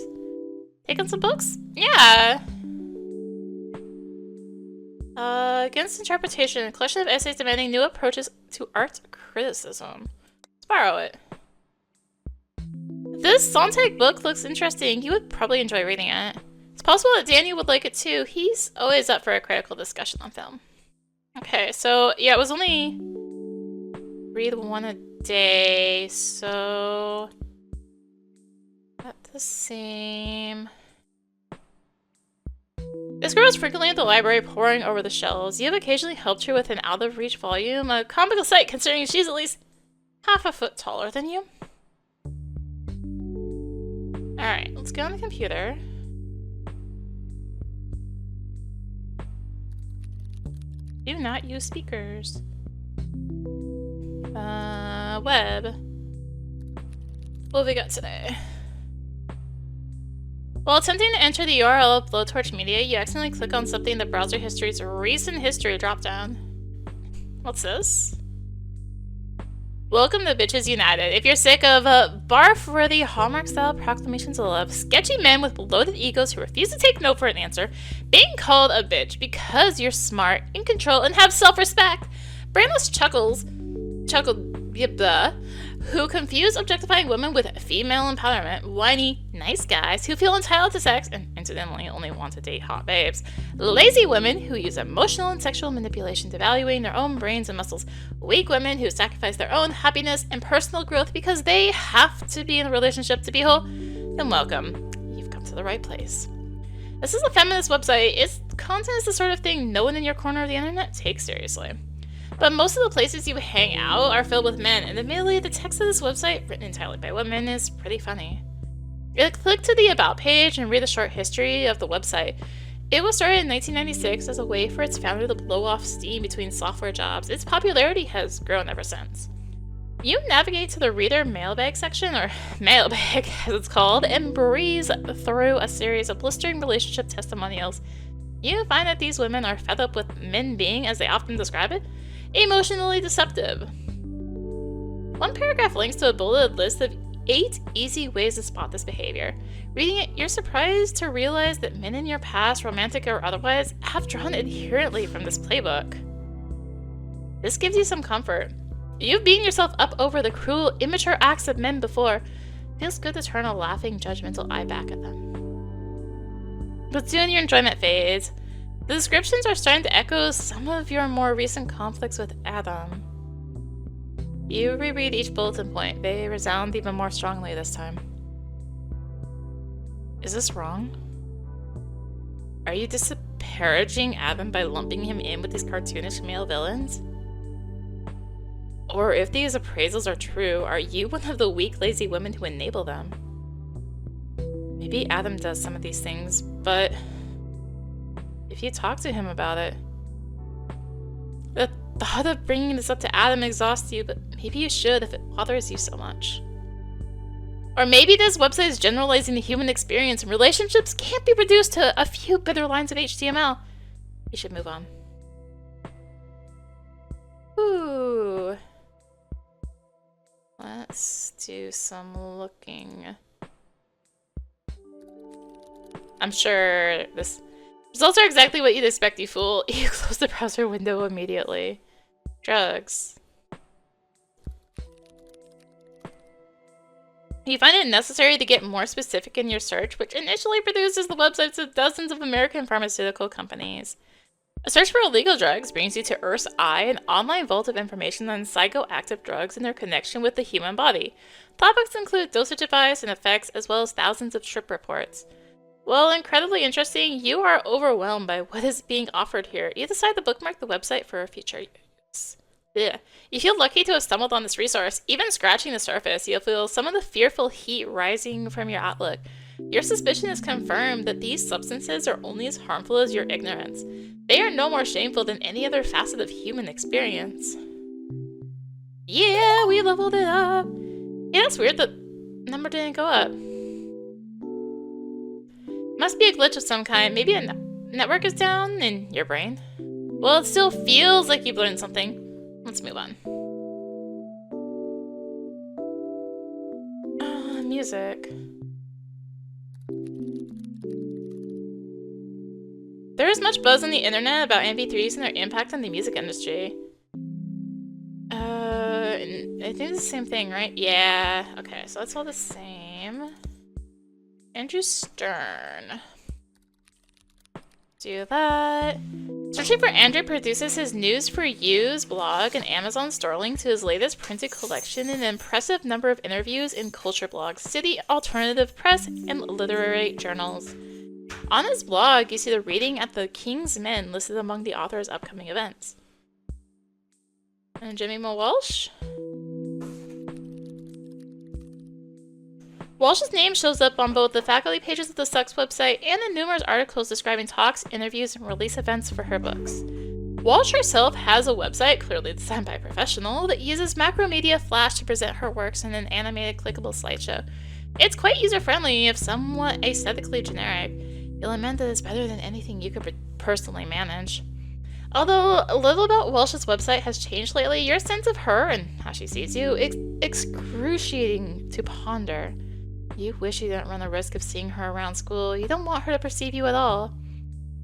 Taking some books? Yeah. Against interpretation, a collection of essays demanding new approaches to art criticism. Let's borrow it. This Sontag book looks interesting. You would probably enjoy reading it. It's possible that Daniel would like it too. He's always up for a critical discussion on film. Okay, so yeah, it was only read one a day, so not the same. This girl is frequently at the library poring over the shelves. You have occasionally helped her with an out-of-reach volume, a comical sight considering she's at least half a foot taller than you. Alright, let's go on the computer. Do not use speakers. Web. What have we got today? While attempting to enter the URL of Blowtorch Media, you accidentally click on something in the browser history's recent history dropdown. What's this? Welcome to Bitches United. If you're sick of barf-worthy Hallmark-style proclamations of love, sketchy men with bloated egos who refuse to take no for an answer, being called a bitch because you're smart, in control, and have self-respect, brainless chuckled, who confuse objectifying women with female empowerment, whiny, nice guys who feel entitled to sex and incidentally only want to date hot babes, lazy women who use emotional and sexual manipulation devaluing their own brains and muscles, weak women who sacrifice their own happiness and personal growth because they have to be in a relationship to be whole, then welcome. You've come to the right place. This is a feminist website. Its content is the sort of thing no one in your corner of the internet takes seriously. But most of the places you hang out are filled with men, and admittedly, the text of this website, written entirely by women, is pretty funny. You click to the About page and read the short history of the website. It was started in 1996 as a way for its founder to blow off steam between software jobs. Its popularity has grown ever since. You navigate to the reader mailbag section, or mailbag as it's called, and breeze through a series of blistering relationship testimonials. You find that these women are fed up with men being, as they often describe it, emotionally deceptive. One paragraph links to a bulleted list of 8 easy ways to spot this behavior. Reading it, you're surprised to realize that men in your past, romantic or otherwise, have drawn inherently from this playbook. This gives you some comfort. You've beaten yourself up over the cruel, immature acts of men before. Feels good to turn a laughing, judgmental eye back at them. But soon your enjoyment fades. The descriptions are starting to echo some of your more recent conflicts with Adam. You reread each bulletin point. They resound even more strongly this time. Is this wrong? Are you disparaging Adam by lumping him in with these cartoonish male villains? Or if these appraisals are true, are you one of the weak, lazy women who enable them? Maybe Adam does some of these things, but if you talk to him about it, the thought of bringing this up to Adam exhausts you, but maybe you should if it bothers you so much. Or maybe this website is generalizing the human experience and relationships can't be reduced to a few bitter lines of HTML. We should move on. Ooh. Let's do some looking. I'm sure this results are exactly what you'd expect, you fool. You close the browser window immediately. Drugs. You find it necessary to get more specific in your search, which initially produces the websites of dozens of American pharmaceutical companies. A search for illegal drugs brings you to Earth's Eye, an online vault of information on psychoactive drugs and their connection with the human body. Topics include dosage advice and effects, as well as thousands of trip reports. While incredibly interesting, you are overwhelmed by what is being offered here. You decide to bookmark the website for future use. Ugh. You feel lucky to have stumbled on this resource. Even scratching the surface, you'll feel some of the fearful heat rising from your outlook. Your suspicion is confirmed that these substances are only as harmful as your ignorance. They are no more shameful than any other facet of human experience. Yeah, we leveled it up. Yeah, that's weird. The number didn't go up. Must be a glitch of some kind. Maybe a network is down in your brain. Well, it still feels like you've learned something. Let's move on. Music. There is much buzz on the internet about MP3s and their impact on the music industry. I think it's the same thing, right? Yeah. Okay, so it's all the same. Andrew Stern. Do that. Searching for Andrew produces his News for Yous blog and Amazon store link to his latest printed collection and an impressive number of interviews in culture blogs, city alternative press, and literary journals. On his blog, you see the reading at the King's Men listed among the author's upcoming events. And Jimmy Mo Walsh? Walsh's name shows up on both the faculty pages of the Sucks website and in numerous articles describing talks, interviews, and release events for her books. Walsh herself has a website, clearly designed by a professional, that uses Macromedia Flash to present her works in an animated clickable slideshow. It's quite user-friendly, if somewhat aesthetically generic. You'll admit that it's better than anything you could personally manage. Although a little about Walsh's website has changed lately, your sense of her and how she sees you is excruciating to ponder. You wish you didn't run the risk of seeing her around school. You don't want her to perceive you at all.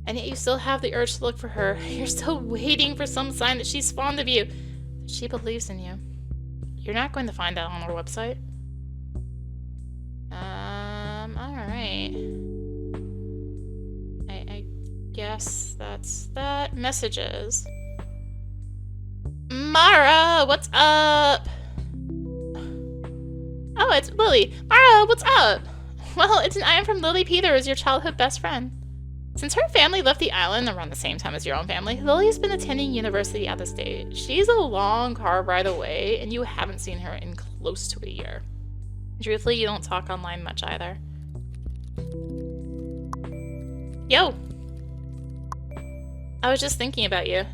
And yet you still have the urge to look for her. You're still waiting for some sign that she's fond of you, that she believes in you. You're not going to find that on her website. Alright. I guess that's that. Messages. Mara, what's up? Oh, it's Lily. Mara, what's up? Well, I am from Lily Peters, your childhood best friend. Since her family left the island around the same time as your own family, Lily has been attending university out of state. She's a long car ride away, and you haven't seen her in close to a year. Truthfully, you don't talk online much either. Yo! I was just thinking about you.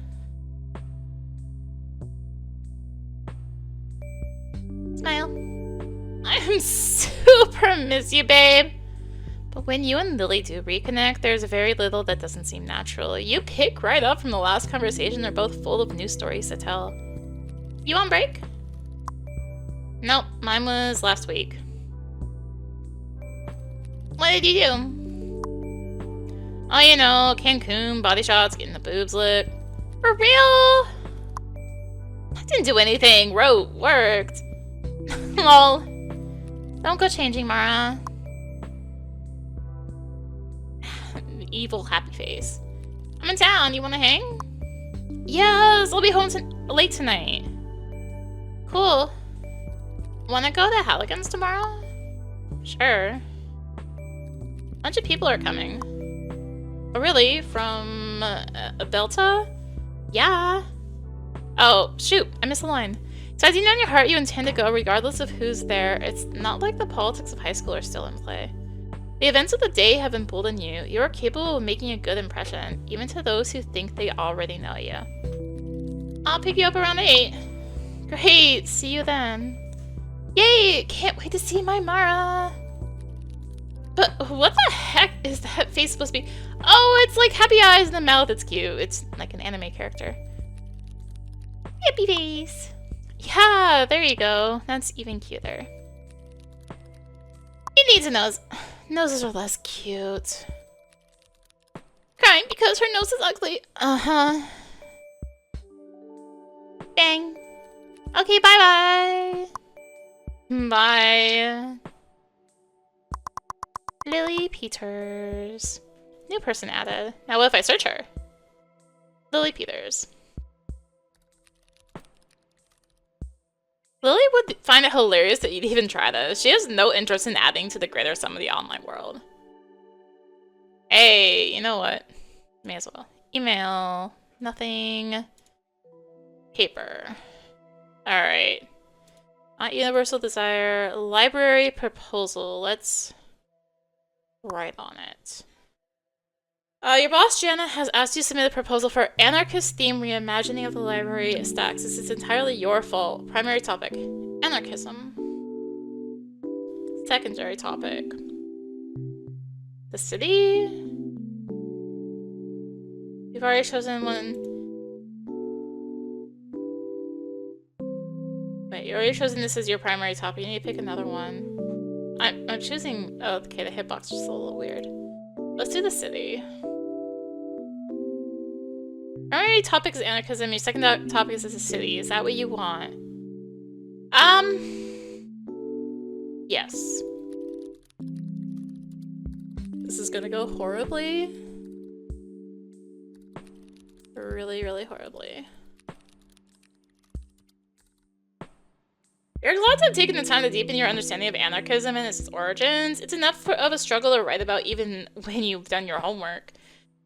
Smile. I super miss you, babe. But when you and Lily do reconnect, there's very little that doesn't seem natural. You pick right up from the last conversation. They're both full of new stories to tell. You on break? Nope, mine was last week. What did you do? Oh, you know, Cancun, body shots, getting the boobs lit. For real? I didn't do anything. Rote worked. Lol. Don't go changing, Mara. Evil happy face. I'm in town. You want to hang? Yes, I'll be home late tonight. Cool. Wanna go to Halligan's tomorrow? Sure. A bunch of people are coming. Oh, really? From Belta? Yeah. Oh, shoot. I missed a line. So as you know in your heart, you intend to go regardless of who's there. It's not like the politics of high school are still in play. The events of the day have emboldened you. You are capable of making a good impression, even to those who think they already know you. I'll pick you up around 8. Great. See you then. Yay! Can't wait to see my Mara. But what the heck is that face supposed to be? Oh, it's like happy eyes in the mouth. It's cute. It's like an anime character. Happy face. Yeah, there you go. That's even cuter. It needs a nose. Noses are less cute. Crying because her nose is ugly. Uh-huh. Bang. Okay, bye-bye. Bye. Lily Peters. New person added. Now what if I search her? Lily Peters. Lily would find it hilarious that you'd even try this. She has no interest in adding to the greater sum of the online world. Hey, you know what? May as well. Email. Nothing. Paper. Alright. Not universal desire. Library proposal. Let's write on it. Your boss, Jana, has asked you to submit a proposal for anarchist-themed reimagining of the library stacks. This is entirely your fault. Primary topic, anarchism. Secondary topic, the city. You've already chosen one. Wait, you already chosen this as your primary topic. You need to pick another one. I'm choosing... Oh, okay, the hitbox is just a little weird. Let's do the city. Primary topic is anarchism, your second topic is the city. Is that what you want? Yes. This is gonna go horribly. Really, really horribly. You're glad to have taken the time to deepen your understanding of anarchism and its origins. It's enough of a struggle to write about even when you've done your homework.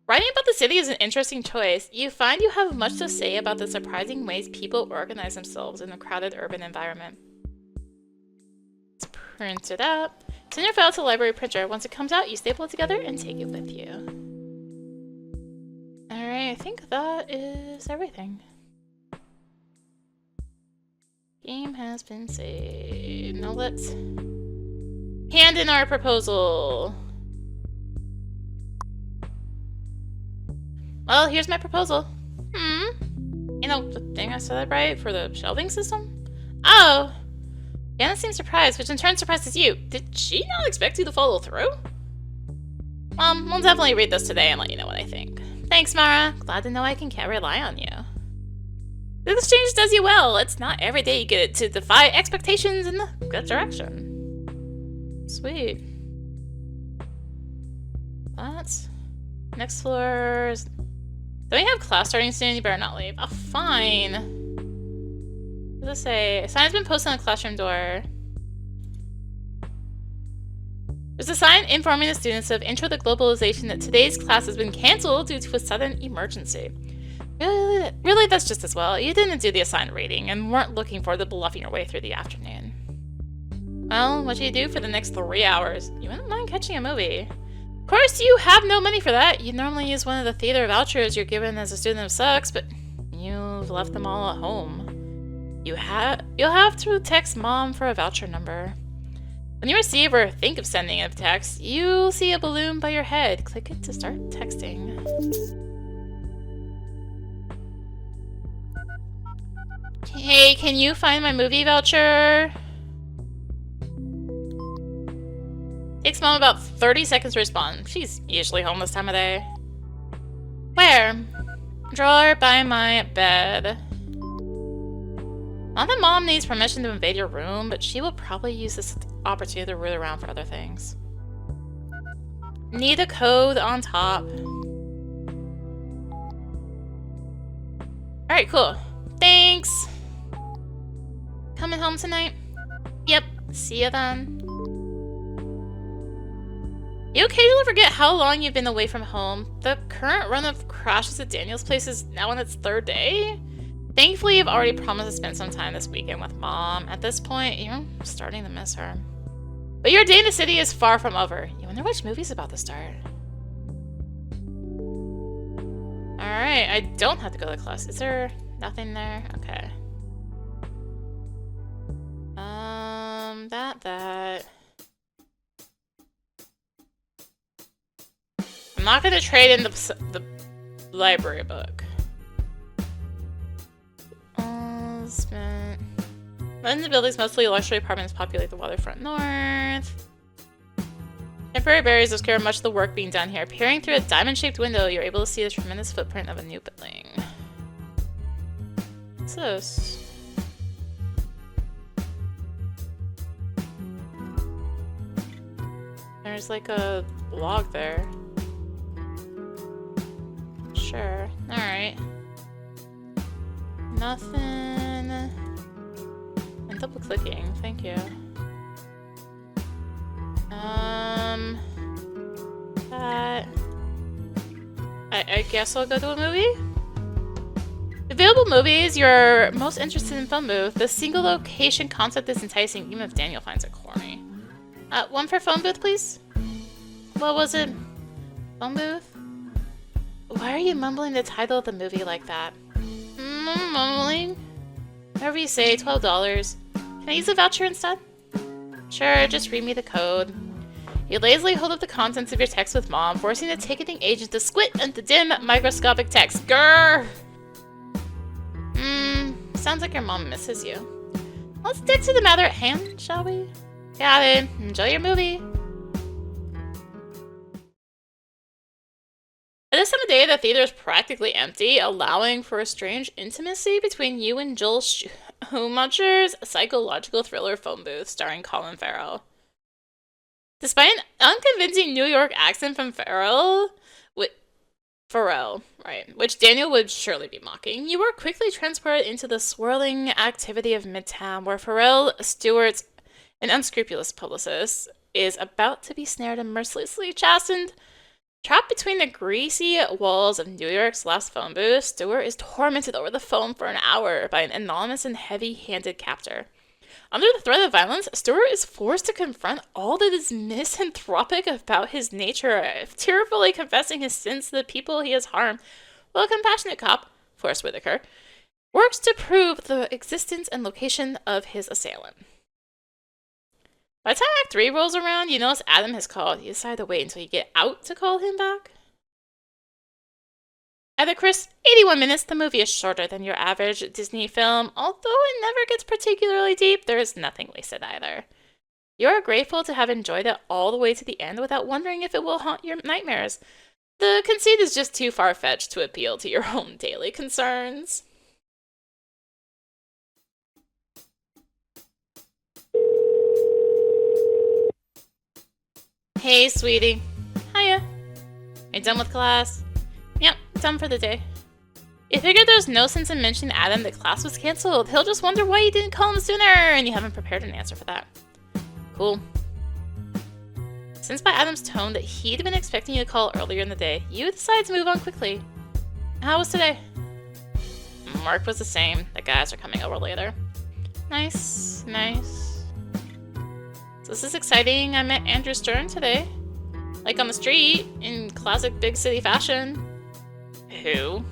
Writing about the city is an interesting choice. You find you have much to say about the surprising ways people organize themselves in a crowded urban environment. Let's print it up. Send your file to the library printer. Once it comes out, you staple it together and take it with you. Alright, I think that is everything. Game has been saved. Now let's hand in our proposal. Well, here's my proposal. You know, the thing I said right for the shelving system? Oh! Jana seems surprised, which in turn surprises you. Did she not expect you to follow through? We'll definitely read this today and let you know what I think. Thanks, Mara. Glad to know I can rely on you. This exchange does you well. It's not every day you get to defy expectations in the good direction. Sweet. That's... Next floor is... Don't you have class starting soon? You better not leave. Oh, fine. What does it say? A sign has been posted on the classroom door. There's a sign informing the students of Intro to Globalization that today's class has been cancelled due to a sudden emergency. Really, that's just as well. You didn't do the assigned reading and weren't looking forward to bluffing your way through the afternoon. Well, what do you do for the next 3 hours? You wouldn't mind catching a movie. Of course, you have no money for that. You'd normally use one of the theater vouchers you're given as a student of Sucks, but you've left them all at home. You'll have to text Mom for a voucher number. When you receive or think of sending a text, you'll see a balloon by your head. Click it to start texting. Hey, can you find my movie voucher? Takes Mom about 30 seconds to respond. She's usually home this time of day. Where? Drawer by my bed. Not that Mom needs permission to invade your room, but she will probably use this opportunity to root around for other things. Need a code on top. Alright, cool. Thanks! Coming home tonight? Yep. See ya then. You occasionally forget how long you've been away from home. The current run of crashes at Daniel's place is now on its 3rd day. Thankfully, you've already promised to spend some time this weekend with Mom. At this point, you're starting to miss her. But your day in the city is far from over. You wonder which movie's about to start. Alright, I don't have to go to class. Is there nothing there? Okay. That. I'm not gonna trade in the library book. Spent. Most of the buildings, mostly luxury apartments, populate the waterfront north. Temporary barriers obscure much of the work being done here. Peering through a diamond-shaped window, you're able to see the tremendous footprint of a new building. What's this? There's like a log there. Sure. Alright. Nothing. I'm double clicking. Thank you. That. I guess I'll go to a movie? Available movies you're most interested in phone booth. The single location concept is enticing, even if Daniel finds it corny. One for phone booth, please? What was it? Phone booth? Why are you mumbling the title of the movie like that? Mumbling? Whatever you say, $12. Can I use a voucher instead? Sure, just read me the code. You lazily hold up the contents of your text with Mom, forcing the ticketing agent to squint at the dim, microscopic text. Grrr! Sounds like your mom misses you. Let's stick to the matter at hand, shall we? Got it. Enjoy your movie. At this time of day, the theater is practically empty, allowing for a strange intimacy between you and Joel Schumacher's psychological thriller phone booth starring Colin Farrell. Despite an unconvincing New York accent from Farrell, which Daniel would surely be mocking, you were quickly transported into the swirling activity of Midtown, where Farrell Stewart's an unscrupulous publicist is about to be snared and mercilessly chastened. Trapped between the greasy walls of New York's last phone booth, Stewart is tormented over the phone for an hour by an anonymous and heavy-handed captor. Under the threat of violence, Stewart is forced to confront all that is misanthropic about his nature, tearfully confessing his sins to the people he has harmed, while a compassionate cop, Forrest Whitaker, works to prove the existence and location of his assailant. By the time Act 3 rolls around, you notice Adam has called. You decide to wait until you get out to call him back. At a crisp 81 minutes, the movie is shorter than your average Disney film. Although it never gets particularly deep, there is nothing wasted either. You are grateful to have enjoyed it all the way to the end without wondering if it will haunt your nightmares. The conceit is just too far-fetched to appeal to your own daily concerns. Hey, sweetie. Hiya. Are you done with class? Yep, done for the day. You figured there's no sense in mentioning to Adam that class was canceled. He'll just wonder why you didn't call him sooner, and you haven't prepared an answer for that. Cool. Since by Adam's tone that he'd been expecting you to call earlier in the day, you decided to move on quickly. How was today? Mark was the same. The guys are coming over later. Nice. So this is exciting. I met Andrew Stern today. Like on the street, in classic big city fashion. Who?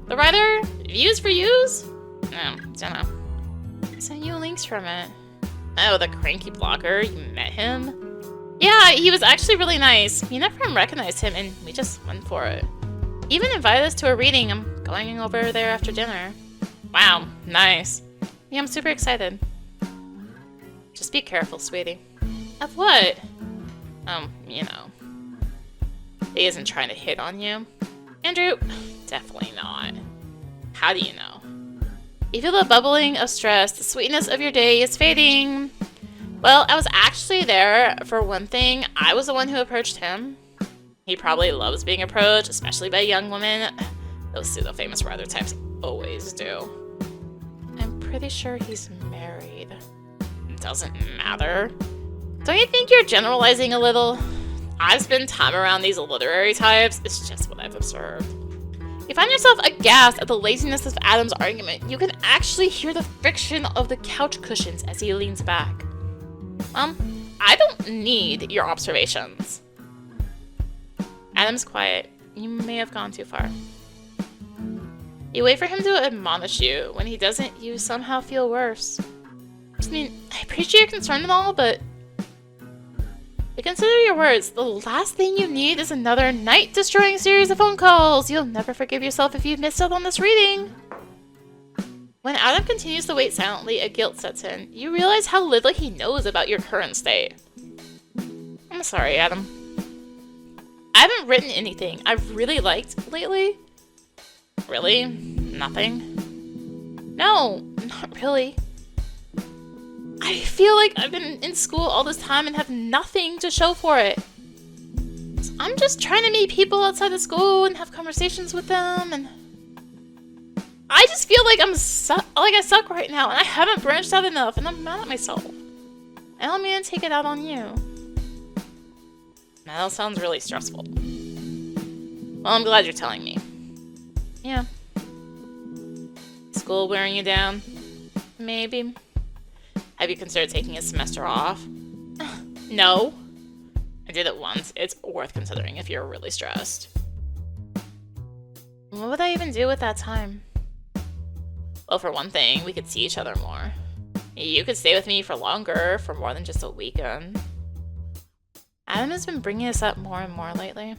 The writer? Views for Use? No, don't know. Sent you links from it. Oh, the cranky blogger. You met him? Yeah, he was actually really nice. Me and a friend recognized him and we just went for it. He even invited us to a reading. I'm going over there after dinner. Wow, nice. Yeah, I'm super excited. Just be careful, sweetie. Of what? You know. He isn't trying to hit on you. Andrew, definitely not. How do you know? You feel the bubbling of stress. The sweetness of your day is fading. Well, I was actually there for one thing. I was the one who approached him. He probably loves being approached, especially by young women. Those pseudo-famous writer types always do. I'm pretty sure he's married. Doesn't matter. Don't you think you're generalizing a little? I've spent time around these literary types. It's just what I've observed. You find yourself aghast at the laziness of Adam's argument. You can actually hear the friction of the couch cushions as he leans back. I don't need your observations. Adam's quiet. You may have gone too far. You wait for him to admonish you. When he doesn't, you somehow feel worse. I mean, I appreciate your concern and all, but consider your words. The last thing you need is another night-destroying series of phone calls. You'll never forgive yourself if you missed out on this reading. When Adam continues to wait silently, a guilt sets in. You realize how little he knows about your current state. I'm sorry, Adam. I haven't written anything I've really liked lately. Really? Nothing? No, not really. I feel like I've been in school all this time and have nothing to show for it. So I'm just trying to meet people outside of school and have conversations with them, and I just feel like I suck right now, and I haven't branched out enough, and I'm mad at myself. I don't mean to take it out on you. That sounds really stressful. Well, I'm glad you're telling me. Yeah. School wearing you down? Maybe. Have you considered taking a semester off? No. I did it once. It's worth considering if you're really stressed. What would I even do with that time? Well, for one thing, we could see each other more. You could stay with me for longer, for more than just a weekend. Adam has been bringing us up more and more lately.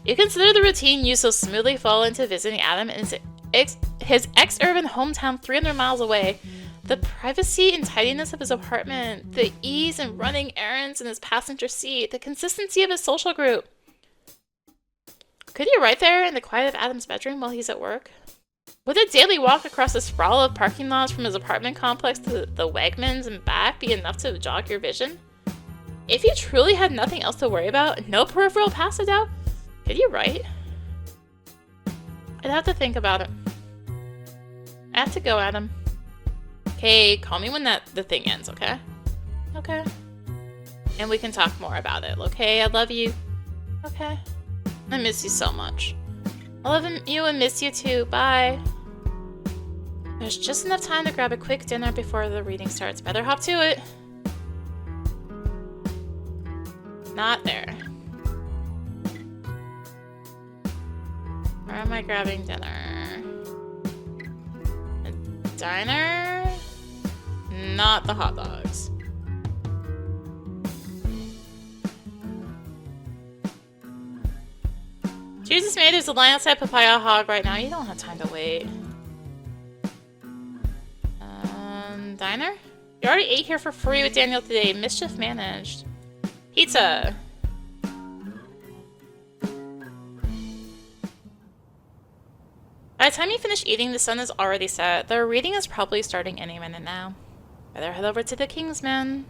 You consider the routine you so smoothly fall into visiting Adam in his ex-urban hometown 300 miles away. The privacy and tidiness of his apartment, the ease in running errands in his passenger seat, the consistency of his social group. Could you write there in the quiet of Adam's bedroom while he's at work? Would a daily walk across the sprawl of parking lots from his apartment complex to the Wegmans and back be enough to jog your vision? If you truly had nothing else to worry about, no peripheral paths to doubt, could you write? I'd have to think about it. I have to go, Adam. Okay, call me when the thing ends, okay? Okay. And we can talk more about it, okay? I love you. Okay. I miss you so much. I love you and miss you too. Bye. There's just enough time to grab a quick dinner before the reading starts. Better hop to it. Not there. Where am I grabbing dinner? A diner? Not the hot dogs. Jesus made there's a line outside Papaya Hog right now. You don't have time to wait. Diner? You already ate here for free with Daniel today. Mischief managed. Pizza! By the time you finish eating, the sun is already set. The reading is probably starting any minute now. Better head over to the Kingsman.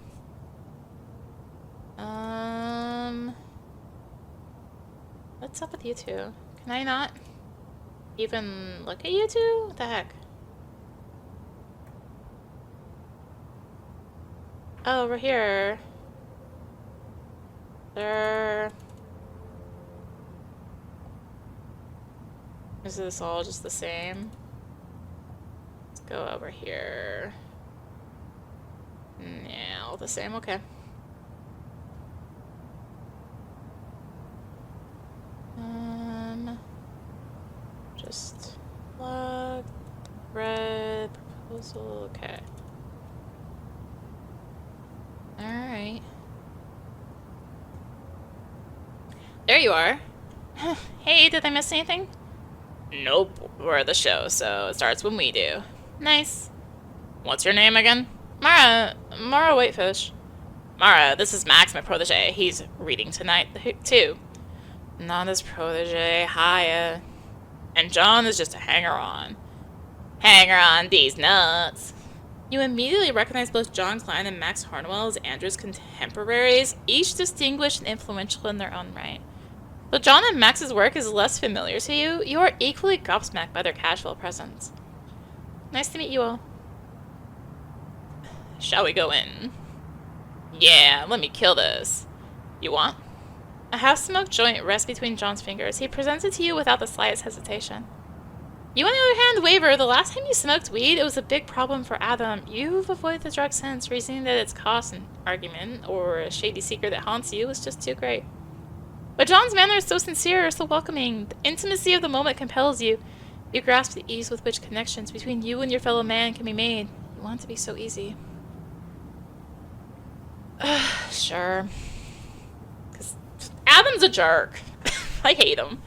What's up with you two? Can I not even look at you two? What the heck? Oh, we're here. Is this all just the same? Let's go over here. Yeah, all the same, okay. Just plug, red, proposal, okay. Alright. There you are. Hey, did I miss anything? Nope, we're the show, so it starts when we do. Nice. What's your name again? Mara Whitefish. Mara, this is Max, my protege. He's reading tonight, too. Not his protege, Haya. And John is just a hanger-on. Hanger-on these nuts. You immediately recognize both John Klein and Max Harnwell as Andrew's contemporaries, each distinguished and influential in their own right. Though John and Max's work is less familiar to you, you are equally gobsmacked by their casual presence. Nice to meet you all. Shall we go in? Yeah, let me kill this. You want? A half-smoked joint rests between John's fingers. He presents it to you without the slightest hesitation. You, on the other hand, waver. The last time you smoked weed, it was a big problem for Adam. You've avoided the drug since, reasoning that its cost, an argument, or a shady secret that haunts you was just too great. But John's manner is so sincere, so welcoming. The intimacy of the moment compels you. You grasp the ease with which connections between you and your fellow man can be made. You want it to be so easy. Sure. Because Adam's a jerk. I hate him.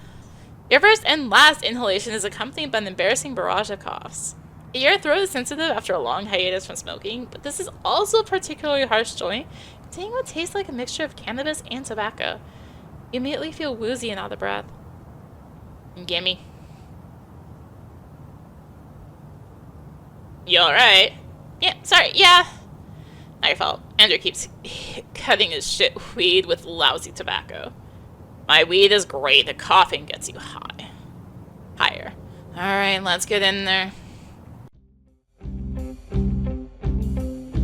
Your first and last inhalation is accompanied by an embarrassing barrage of coughs. Your throat is sensitive after a long hiatus from smoking, but this is also a particularly harsh joint, containing what tastes like a mixture of cannabis and tobacco. You immediately feel woozy and out of breath. Gimme. You alright? Yeah, sorry, yeah. Not your fault. Andrew keeps cutting his shit weed with lousy tobacco. My weed is great. The coughing gets you high. Higher. Alright, let's get in there.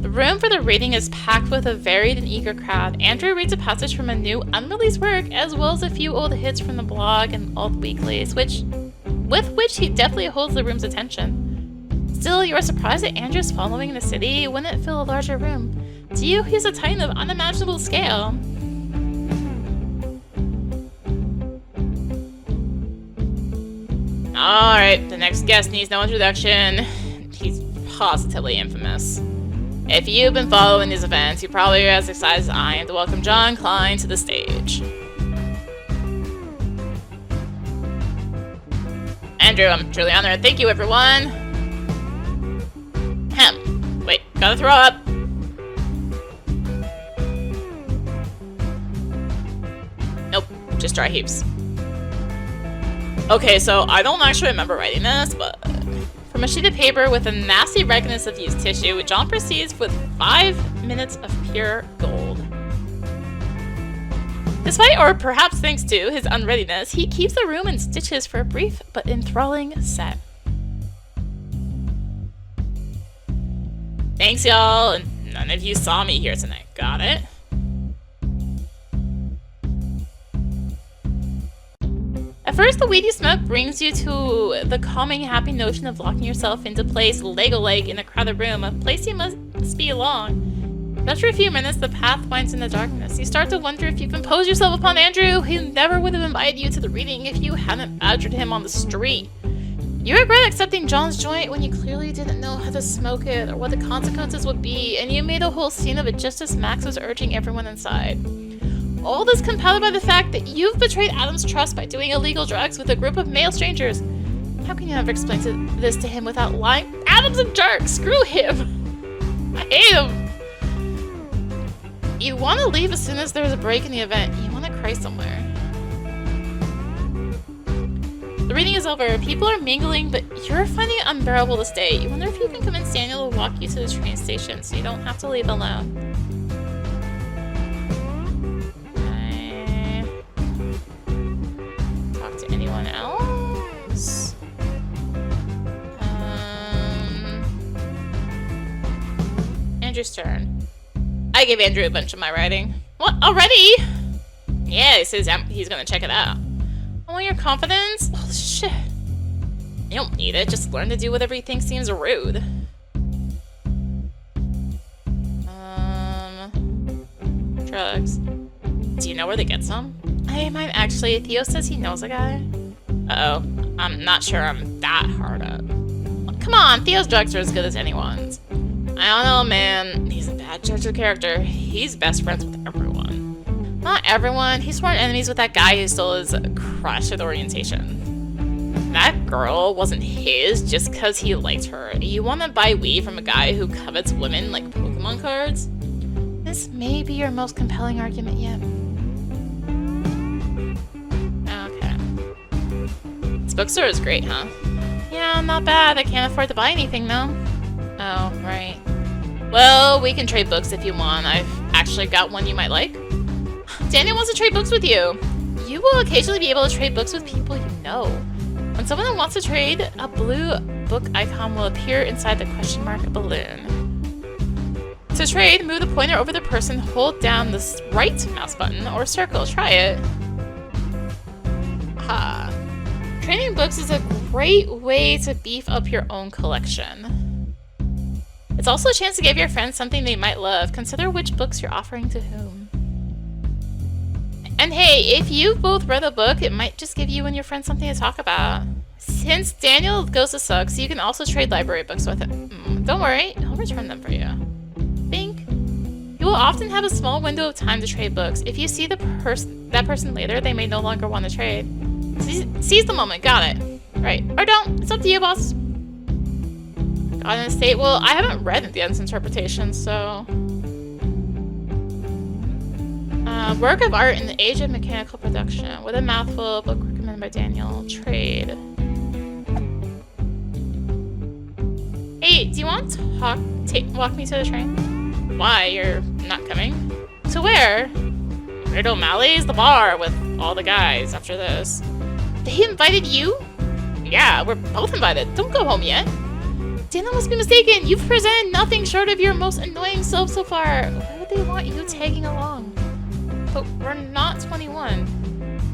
The room for the reading is packed with a varied and eager crowd. Andrew reads a passage from a new, unreleased work, as well as a few old hits from the blog and alt weeklies, with which he definitely holds the room's attention. Still, you are surprised that Andrew's following the city wouldn't it fill a larger room. To you, he's a titan of unimaginable scale. Alright, the next guest needs no introduction. He's positively infamous. If you've been following these events, you're probably as excited as I am to welcome John Klein to the stage. Andrew, I'm truly honored. Thank you, everyone. Wait, gotta throw up. Nope, just dry heaps. Okay, so I don't actually remember writing this, but from a sheet of paper with a nasty redness of used tissue, John proceeds with 5 minutes of pure gold. Despite, or perhaps thanks to, his unreadiness, he keeps the room in stitches for a brief but enthralling set. Thanks, y'all, and none of you saw me here tonight, got it? At first, the weed you smoke brings you to the calming, happy notion of locking yourself into place Lego-like in a crowded room, a place you must be alone. But after a few minutes, the path winds into darkness. You start to wonder if you've imposed yourself upon Andrew, who never would have invited you to the reading if you hadn't badgered him on the street. You regret accepting John's joint when you clearly didn't know how to smoke it or what the consequences would be, and you made a whole scene of it just as Max was urging everyone inside. All this compounded by the fact that you've betrayed Adam's trust by doing illegal drugs with a group of male strangers. How can you ever explain this to him without lying? Adam's a jerk! Screw him! I hate him! You want to leave as soon as there's a break in the event. You want to cry somewhere. The reading is over. People are mingling, but you're finding it unbearable to stay. You wonder if you can convince Daniel to walk you to the train station so you don't have to leave alone. Talk to anyone else? Andrew's turn. I gave Andrew a bunch of my writing. What? Already? Yeah, he says he's gonna check it out. I want your confidence? Oh, shit. You don't need it. Just learn to do whatever you think seems rude. Drugs. Do you know where they get some? I might actually. Theo says he knows a guy. Uh-oh. I'm not sure I'm that hard up. Come on, Theo's drugs are as good as anyone's. I don't know, man. He's a bad judge of character. He's best friends with everyone. Not everyone. He sworn enemies with that guy who stole his crush at orientation. That girl wasn't his just because he liked her. You want to buy weed from a guy who covets women like Pokemon cards? This may be your most compelling argument yet. Okay. This bookstore is great, huh? Yeah, not bad. I can't afford to buy anything, though. Oh, right. Well, we can trade books if you want. I've actually got one you might like. Daniel wants to trade books with you. You will occasionally be able to trade books with people you know. When someone wants to trade, a blue book icon will appear inside the question mark balloon. To trade, move the pointer over the person, hold down the right mouse button or circle. Try it. Ha. Trading books is a great way to beef up your own collection. It's also a chance to give your friends something they might love. Consider which books you're offering to whom. And hey, if you've both read a book, it might just give you and your friends something to talk about. Since Daniel goes to Sucks, you can also trade library books with him. Don't worry, he'll return them for you. Think. You will often have a small window of time to trade books. If you see that person later, they may no longer want to trade. Seize the moment, got it. Right, or don't, it's up to you, boss. God in a state, well, I haven't read the End's interpretation, so... work of art in the age of mechanical production. With a mouthful, book recommended by Daniel. Trade. Hey, do you want to walk me to the train? Why? You're not coming? To where? Weird O'Malley's the bar with all the guys after this. They invited you? Yeah, we're both invited. Don't go home yet. Daniel must be mistaken. You've presented nothing short of your most annoying self so far. Why would they want you tagging along? But we're not 21.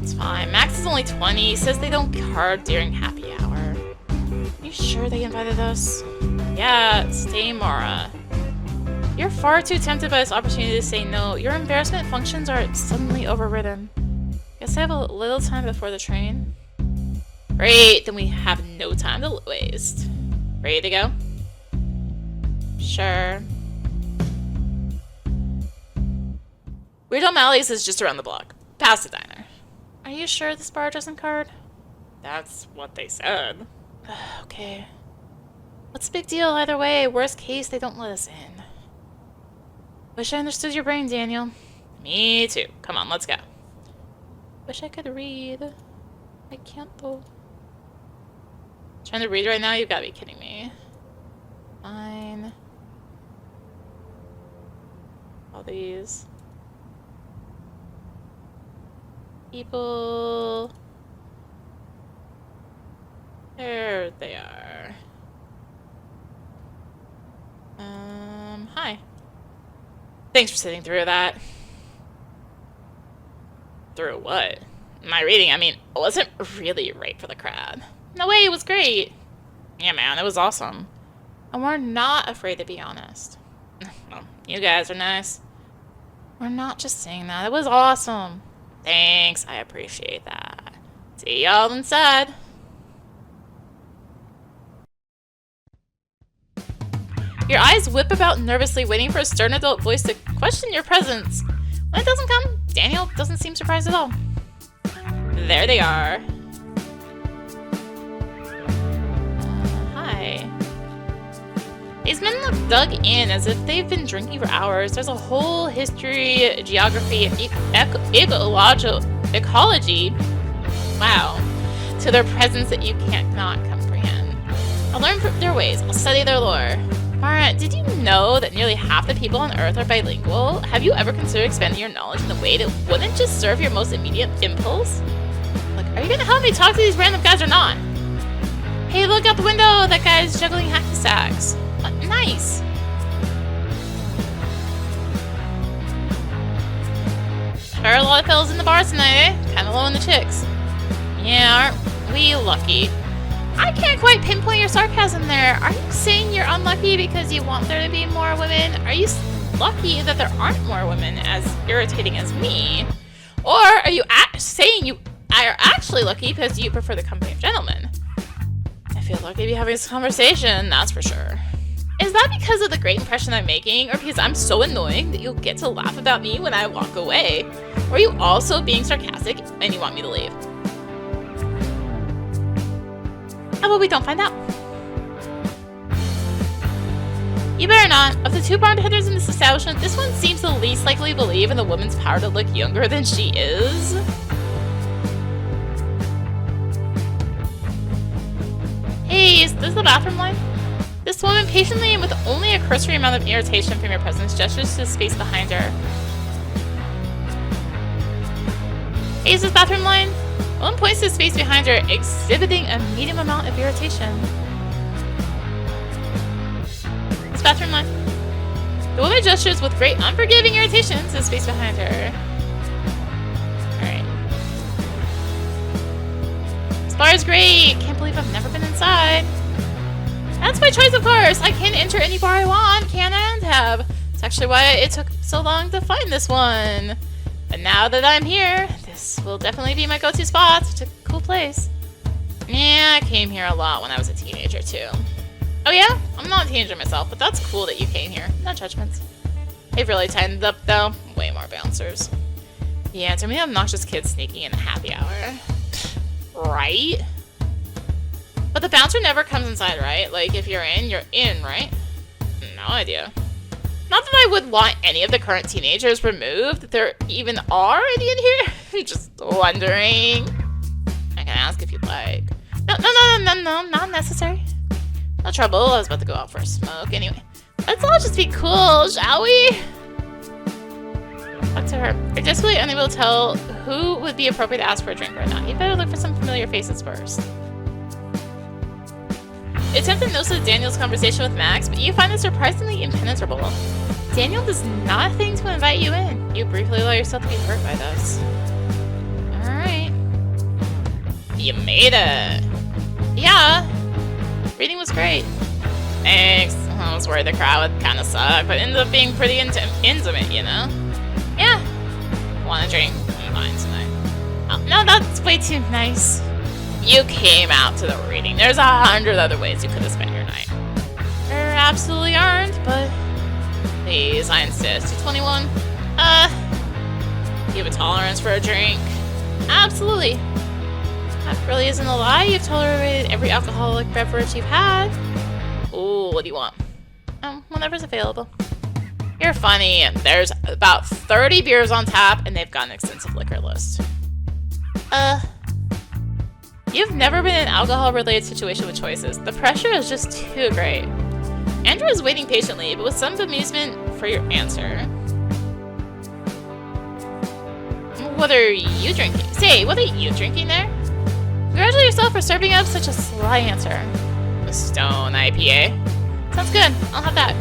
It's fine. Max is only 20. He says they don't card during happy hour. Are you sure they invited us? Yeah, stay, Mara. You're far too tempted by this opportunity to say no. Your embarrassment functions are suddenly overridden. Guess I have a little time before the train. Great, then we have no time to waste. Ready to go? Sure. Weird O'Malley's is just around the block. Past the diner. Are you sure this bar doesn't card? That's what they said. Okay. What's the big deal either way? Worst case, they don't let us in. Wish I understood your brain, Daniel. Me too. Come on, let's go. Wish I could read. I can't though. Trying to read right now? You've got to be kidding me. Fine. All these. People. There they are. Hi. Thanks for sitting through that. Through what? My reading, I mean, I wasn't really right for the crowd. No way, it was great. Yeah, man, it was awesome. And we're not afraid to be honest. Well, you guys are nice. We're not just saying that. It was awesome. Thanks, I appreciate that. See y'all inside. Your eyes whip about nervously, waiting for a stern adult voice to question your presence. When it doesn't come, Daniel doesn't seem surprised at all. There they are. Hi. These men look dug in as if they've been drinking for hours. There's a whole history, geography, and ecology, wow, to their presence that you can't not comprehend. I'll learn from their ways. I'll study their lore. Mara, did you know that nearly half the people on Earth are bilingual? Have you ever considered expanding your knowledge in a way that wouldn't just serve your most immediate impulse? Like, are you gonna help me talk to these random guys or not? Hey, look out the window! That guy's juggling hacky sacks. Nice! There are a lot of fellas in the bar tonight, eh? Kinda low on the chicks. Yeah, aren't we lucky? I can't quite pinpoint your sarcasm there. Are you saying you're unlucky because you want there to be more women? Are you lucky that there aren't more women as irritating as me? Or are you saying you are actually lucky because you prefer the company of gentlemen? I feel lucky to be having this conversation, that's for sure. Is that because of the great impression I'm making, or because I'm so annoying that you'll get to laugh about me when I walk away? Or are you also being sarcastic and you want me to leave? How about we don't find out? You better not. Of the two bartenders in this establishment, this one seems the least likely to believe in the woman's power to look younger than she is. Hey, is this the bathroom line? This woman patiently and with only a cursory amount of irritation from your presence gestures to the space behind her. Hey, is this bathroom line? One points to the space behind her, exhibiting a medium amount of irritation. This bathroom line. The woman gestures with great unforgiving irritation to the space behind her. Alright. This bar is great! Can't believe I've never been inside. That's my choice, of course! I can enter any bar I want, can and have. It's actually why it took so long to find this one. But now that I'm here, this will definitely be my go-to spot. It's a cool place. Yeah, I came here a lot when I was a teenager, too. Oh yeah? I'm not a teenager myself, but that's cool that you came here. No judgments. They've really tightened up, though. Way more bouncers. Yeah, too many obnoxious kids sneaking in a happy hour. Right? But the bouncer never comes inside, right? Like, if you're in, right? No idea. Not that I would want any of the current teenagers removed, if there even are any in here. Just wondering. I can ask if you'd like. No, not necessary. No trouble, I was about to go out for a smoke. Anyway, let's all just be cool, shall we? Talk to her. You're just really unable to tell who would be appropriate to ask for a drink right now. You better look for some familiar faces first. You attempt to notice Daniel's conversation with Max, but you find it surprisingly impenetrable. Daniel does nothing to invite you in. You briefly allow yourself to be hurt by this. Alright. You made it. Yeah. Reading was great. Thanks. I was worried the crowd would kind of suck, but ended up being pretty intimate, you know? Yeah. Want a drink? I'm fine tonight. Oh, no, that's way too nice. You came out to the reading. There's 100 other ways you could have spent your night. There absolutely aren't, but... Please, I insist. You 21? You have a tolerance for a drink? Absolutely. That really isn't a lie. You've tolerated every alcoholic beverage you've had. Ooh, what do you want? Whenever's available. You're funny. There's about 30 beers on tap, and they've got an extensive liquor list. You've never been in an alcohol-related situation with choices. The pressure is just too great. Andrew is waiting patiently, but with some amusement for your answer. What are you drinking? Say, what are you drinking there? Congratulate yourself for serving up such a sly answer. A Stone IPA. Sounds good. I'll have that.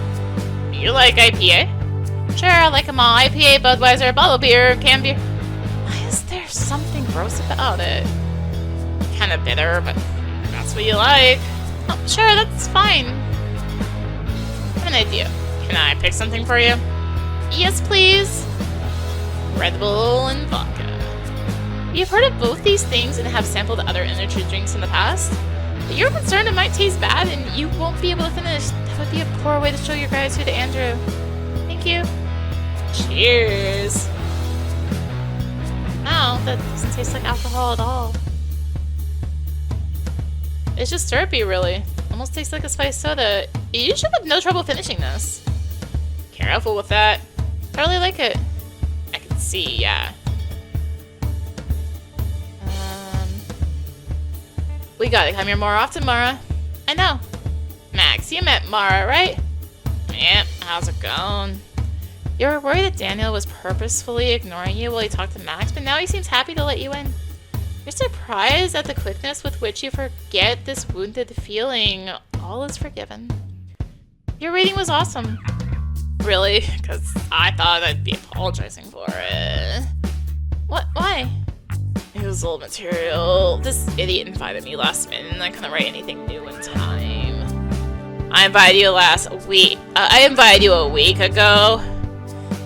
You like IPA? Sure, I like them all. IPA, Budweiser, bottle beer, canned beer. Why is there something gross about it? Kind of bitter, but that's what you like. Oh, sure, that's fine. I have an idea. Can I pick something for you? Yes, please. Red Bull and vodka. You've heard of both these things and have sampled other energy drinks in the past. But you're concerned it might taste bad and you won't be able to finish. That would be a poor way to show your gratitude to Andrew. Thank you. Cheers. No, that doesn't taste like alcohol at all. It's just syrupy, really. Almost tastes like a spiced soda. You should have no trouble finishing this. Careful with that. I really like it. I can see, yeah. We gotta come here more often, Mara. I know. Max, you met Mara, right? Yep, how's it going? You were worried that Daniel was purposefully ignoring you while he talked to Max, but now he seems happy to let you in. You're surprised at the quickness with which you forget this wounded feeling. All is forgiven. Your reading was awesome. Really? Because I thought I'd be apologizing for it. What? Why? It was old material. This idiot invited me last minute and I couldn't write anything new in time. I invited you a week ago.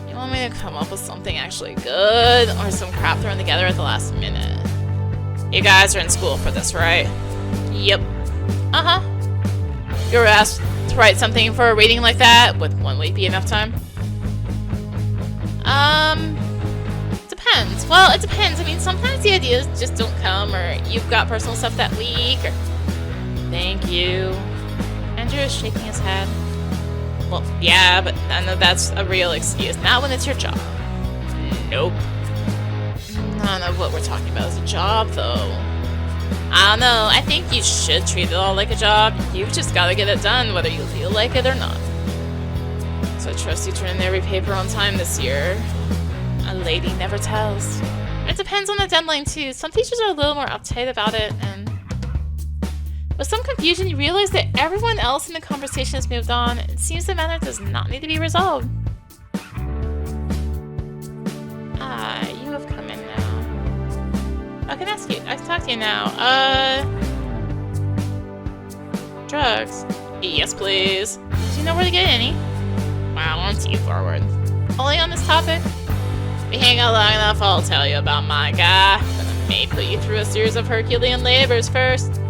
You want me to come up with something actually good or some crap thrown together at the last minute? You guys are in school for this, right? Yep. Uh-huh. You were asked to write something for a reading like that? Would 1 week be enough time? Depends. Well, it depends. I mean, sometimes the ideas just don't come, or you've got personal stuff that week, or... Thank you. Andrew is shaking his head. Well, yeah, but none of that's a real excuse. Not when it's your job. Nope. None of what we're talking about is a job, though. I don't know. I think you should treat it all like a job. You've just got to get it done, whether you feel like it or not. So I trust you turn in every paper on time this year. A lady never tells. It depends on the deadline too. Some teachers are a little more uptight about it, and with some confusion, you realize that everyone else in the conversation has moved on. It seems the matter does not need to be resolved. You have come in now. I can ask you. I can talk to you now. Drugs. Yes, please. Do you know where to get any? Wow, on to you forward. Only on this topic? We hang out long enough, I'll tell you about my guy. But I may put you through a series of Herculean labors first.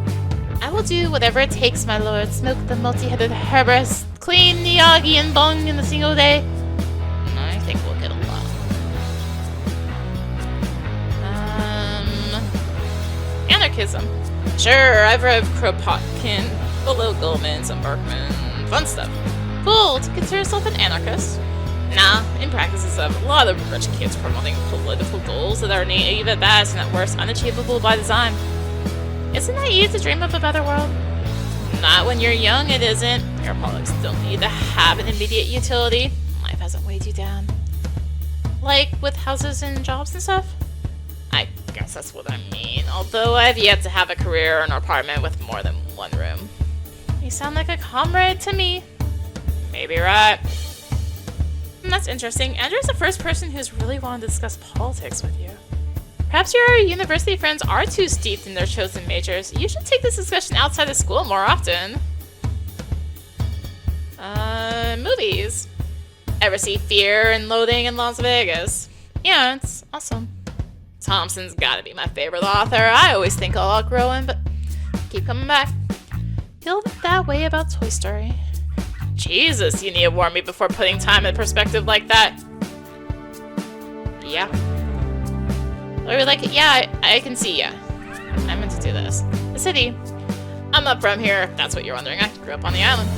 I will do whatever it takes, my lord. Smoke the multi-headed herberus, clean Niyagi and Bong in a single day. I think we'll get along. Anarchism. Sure, I've read Kropotkin, Below Goldman, some Berkman, fun stuff. Cool, to consider yourself an anarchist? Nah, in practice it's a lot of rich kids promoting political goals that are naive at best and at worst unachievable by design. Isn't that naive to dream of a better world? Not when you're young, it isn't. Your politics don't need to have an immediate utility. Life hasn't weighed you down. Like with houses and jobs and stuff? I guess that's what I mean, although I've yet to have a career or an apartment with more than one room. You sound like a comrade to me. Maybe right. That's interesting. Andrew's the first person who's really wanted to discuss politics with you. Perhaps your university friends are too steeped in their chosen majors. You should take this discussion outside of school more often. Movies. Ever see Fear and Loathing in Las Vegas? Yeah, it's awesome. Thompson's gotta be my favorite author. I always think I'll outgrow him, but keep coming back. Feel that way about Toy Story. Jesus, you need to warn me before putting time in perspective like that. Yeah. Or you're like, yeah, I can see ya. I meant to do this. The city. I'm not from here, if that's what you're wondering. I grew up on the island.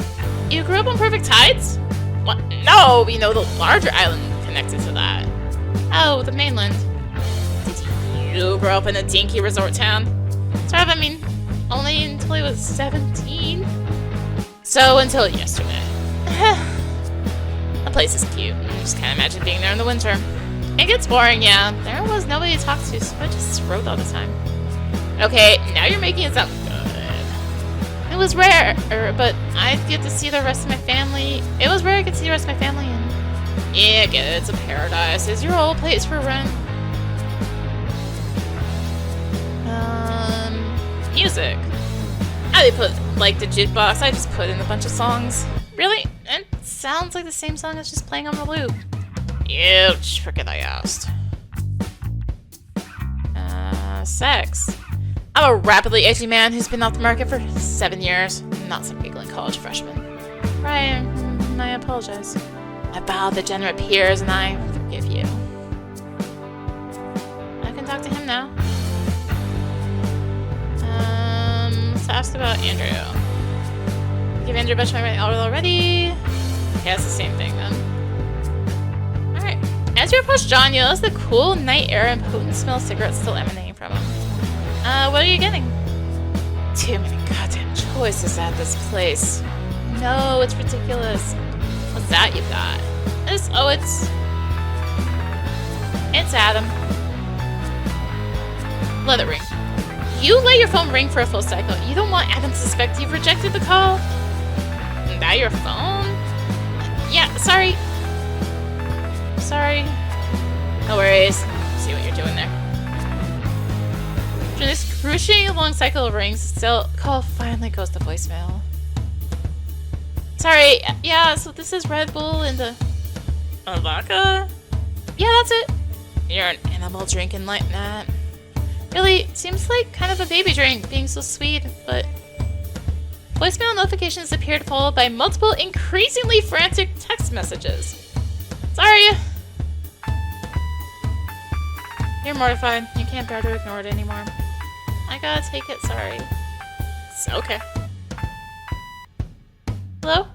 You grew up on Perfect Tides? What? No, we know the larger island connected to that. Oh, the mainland. Did you grow up in a dinky resort town? Sort of, I mean, only until I was 17. So, until yesterday. The place is cute. I just can't imagine being there in the winter. It gets boring, yeah. There was nobody to talk to, so I just wrote all the time. Okay, now you're making it sound good. It was rare, but I get to see the rest of my family. It was rare I could see the rest of my family, and yeah, I get it. It's a paradise. Is your old place for rent? Music. I didn't put, like, the jukebox. I just put in a bunch of songs. Really? It sounds like the same song as just playing on the loop. Ouch, forget I asked. Sex. I'm a rapidly aging man who's been off the market for 7 years. Not some giggling college freshman. Right, I apologize. I bow degenerate peers and I forgive you. I can talk to him now. Let's ask about Andrew. Give Andrew a bunch of my already. Yeah, it's the same thing then. Alright. As you approach John, you notice the cool night air and potent smell of cigarettes still emanating from him. What are you getting? Too many goddamn choices at this place. No, it's ridiculous. What's that you got? It's Adam. Let it ring. You let your phone ring for a full cycle. You don't want Adam to suspect you've rejected the call. That your phone? Yeah, sorry. No worries. See what you're doing there. After this excruciating long cycle of rings, the call finally goes to voicemail. Sorry, yeah, so this is Red Bull and a vodka? Yeah, that's it. You're an animal drinking like that. Really, seems like kind of a baby drink, being so sweet, but... Voicemail notifications appeared followed by multiple increasingly frantic text messages. Sorry. You're mortified. You can't bear to ignore it anymore. I gotta take it, sorry. It's okay. Hello?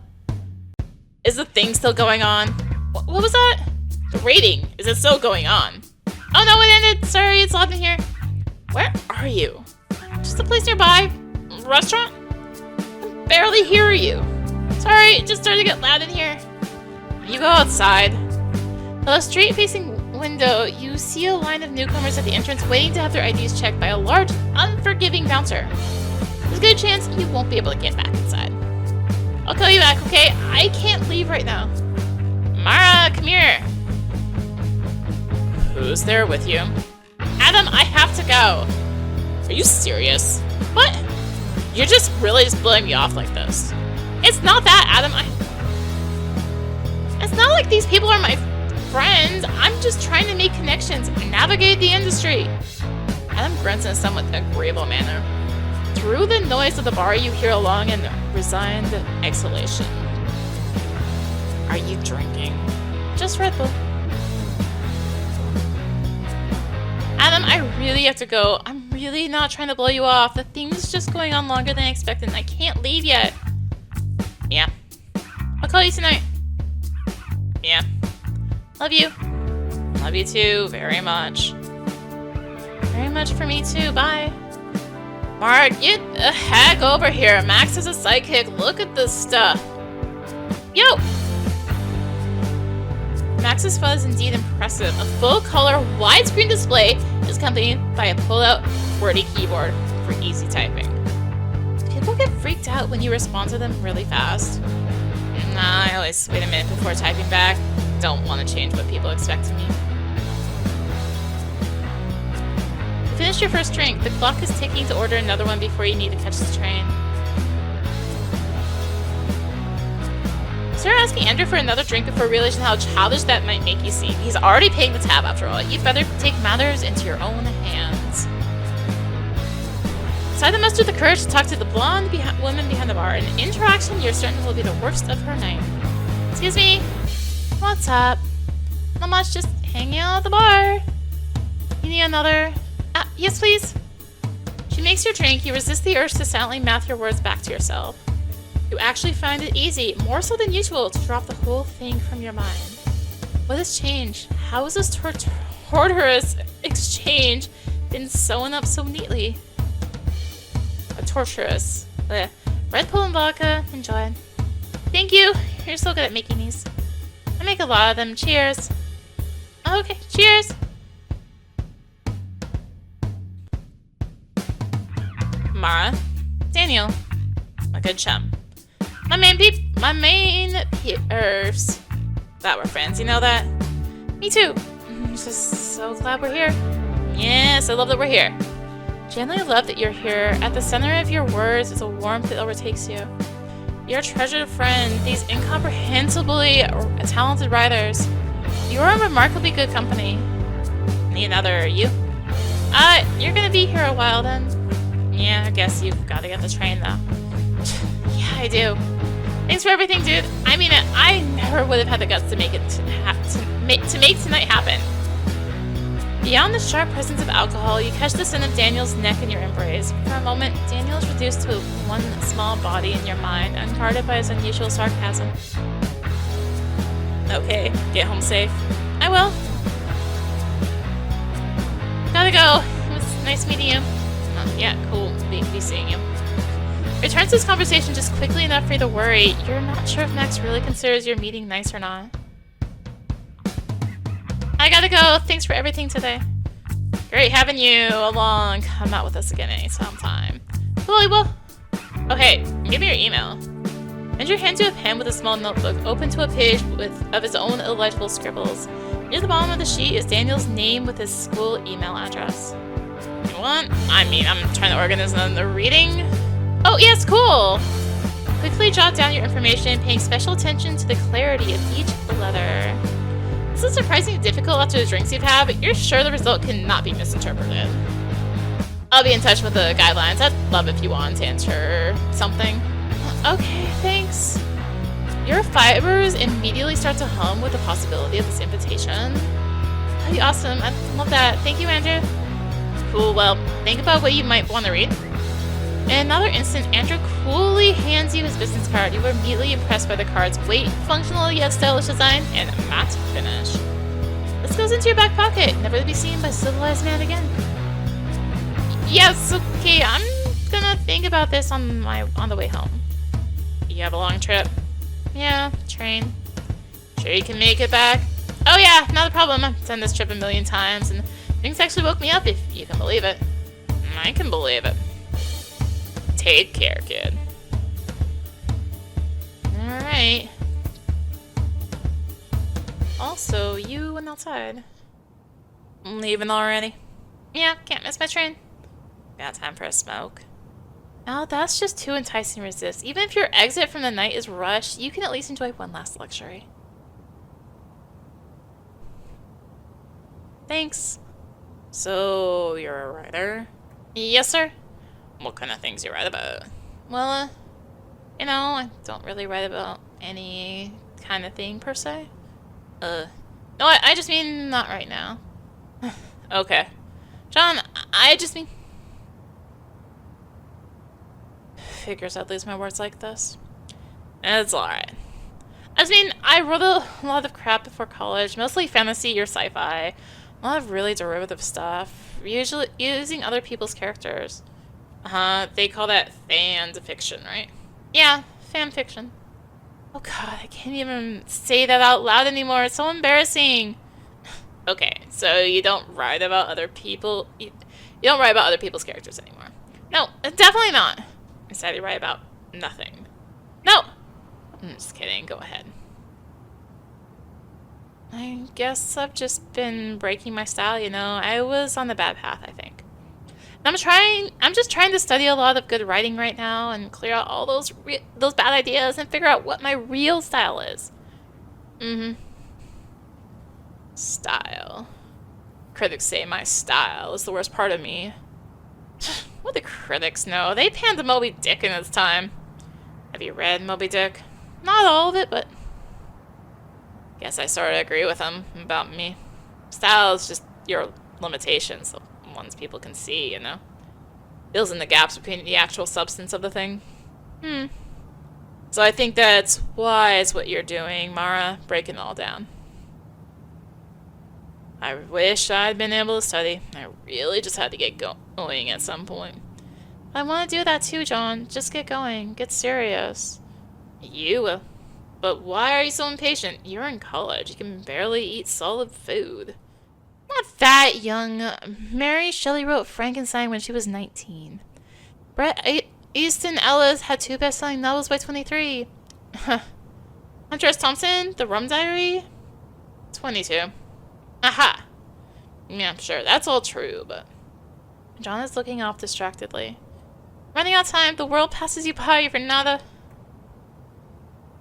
Is the thing still going on? What was that? The rating. Is it still going on? Oh no, it ended! Sorry, it's locked in here. Where are you? Just a place nearby? Restaurant? I can barely hear you. Sorry, it just started to get loud in here. You go outside. The street facing window, you see a line of newcomers at the entrance waiting to have their IDs checked by a large, unforgiving bouncer. There's a good chance you won't be able to get back inside. I'll call you back, okay? I can't leave right now. Mara, come here. Who's there with you? Adam, I have to go. Are you serious? What? You're just really just blowing me off like this. It's not that, Adam. It's not like these people are my friends. I'm just trying to make connections and navigate the industry. Adam grunts in a somewhat agreeable manner. Through the noise of the bar, you hear a long and resigned exhalation. Are you drinking? Just Red Bull. Adam, I really have to go. I'm really not trying to blow you off. The thing's just going on longer than I expected and I can't leave yet. Yeah. I'll call you tonight. Yeah. Love you. Love you too, very much. Very much for me too, bye. Mark, get the heck over here. Max is a sidekick. Look at this stuff. Yo! Max's fun is indeed impressive. A full-color, widescreen display is accompanied by a pull-out QWERTY keyboard for easy typing. People get freaked out when you respond to them really fast. Nah, I always wait a minute before typing back. Don't want to change what people expect of me. You finished your first drink. The clock is ticking to order another one before you need to catch the train. Start asking Andrew for another drink before realizing how childish that might make you seem. He's already paying the tab after all. You'd better take matters into your own hands. Decide to muster the courage to talk to the blonde woman behind the bar. An interaction you're certain will be the worst of her night. Excuse me. What's up? Not much, just hanging out at the bar. You need another? Yes, please. She makes your drink. You resist the urge to silently mouth your words back to yourself. You actually find it easy, more so than usual, to drop the whole thing from your mind. What has changed? How has this torturous exchange been sewn up so neatly? Torturous. Red Bull and vodka. Enjoy. Thank you. You're so good at making these. I make a lot of them. Cheers. Okay, cheers. Mara. Daniel. My good chum. My main peers. That we're friends, you know that? Me too. I'm just so glad we're here. Yes, I love that we're here. Genuinely love that you're here. At the center of your words is a warmth that overtakes you. You're a treasured friend. These incomprehensibly talented writers. You are a remarkably good company. Need another you? You're gonna be here a while then. Yeah, I guess you've got to get the train though. Yeah, I do. Thanks for everything, dude. I mean, I never would have had the guts to make it to make tonight happen. Beyond the sharp presence of alcohol, you catch the scent of Daniel's neck in your embrace. For a moment, Daniel is reduced to one small body in your mind, unguarded by his unusual sarcasm. Okay, get home safe. I will. Gotta go. It was nice meeting you. Yeah, cool. Be seeing you. Returns to this conversation just quickly enough for you to worry. You're not sure if Max really considers your meeting nice or not. I gotta go. Thanks for everything today. Great having you along. Come out with us again anytime. Cool, I will. Oh, hey, give me your email. Andrew hands you a pen with a small notebook, open to a page of his own illegible scribbles. Near the bottom of the sheet is Daniel's name with his school email address. What? I mean, I'm trying to organize the reading. Oh, yes, cool! Quickly jot down your information, paying special attention to the clarity of each letter. This is surprisingly difficult after the drinks you've had, but you're sure the result cannot be misinterpreted. I'll be in touch with the guidelines. I'd love if you want to enter something. Okay, thanks. Your fibers immediately start to hum with the possibility of this invitation. That'd be awesome. I love that. Thank you, Andrew. Cool, well, think about what you might want to read. In another instant, Andrew coolly hands you his business card. You were immediately impressed by the card's weight, functional yet stylish design, and matte finish. This goes into your back pocket, never to be seen by civilized man again. Yes, okay, I'm gonna think about this on the way home. You have a long trip? Yeah, train. Sure you can make it back? Oh yeah, not a problem. I've done this trip a million times, and things actually woke me up, if you can believe it. I can believe it. Take care, kid. Alright. Also, you went outside. I'm leaving already. Yeah, can't miss my train. Got time for a smoke. Oh, that's just too enticing to resist. Even if your exit from the night is rushed, you can at least enjoy one last luxury. Thanks. So, you're a writer? Yes, sir. What kind of things you write about? Well, you know, I don't really write about any kind of thing, per se. No, I just mean not right now. Okay. John, I just mean... Figures I'd lose my words like this. It's alright. I just mean, I wrote a lot of crap before college, mostly fantasy or sci-fi. A lot of really derivative stuff, usually using other people's characters. They call that fan fiction, right? Yeah, fan fiction. Oh god, I can't even say that out loud anymore. It's so embarrassing. Okay, so you don't write about other people. You don't write about other people's characters anymore. No, definitely not. Instead, you write about nothing. No! I'm just kidding. Go ahead. I guess I've just been breaking my style, you know. I was on the bad path, I think. I'm just trying to study a lot of good writing right now and clear out all those bad ideas and figure out what my real style is. Style. Critics say my style is the worst part of me. What do critics know? They panned to Moby Dick in its time. Have you read Moby Dick? Not all of it, but... Guess I sort of agree with them about me. Style is just your limitations, the ones people can see, you know? Fills in the gaps between the actual substance of the thing. So I think that's wise what you're doing, Mara, breaking it all down. I wish I'd been able to study. I really just had to get going at some point. I want to do that too, John. Just get going. Get serious. You will. But why are you so impatient? You're in college. You can barely eat solid food. Not that young. Mary Shelley wrote Frankenstein when she was 19. Bret Easton Ellis had 2 best-selling novels by 23. Hunter S. Thompson, The Rum Diary? 22. Aha! Yeah, sure, that's all true, but... John is looking off distractedly. Running out of time, the world passes you by for nada.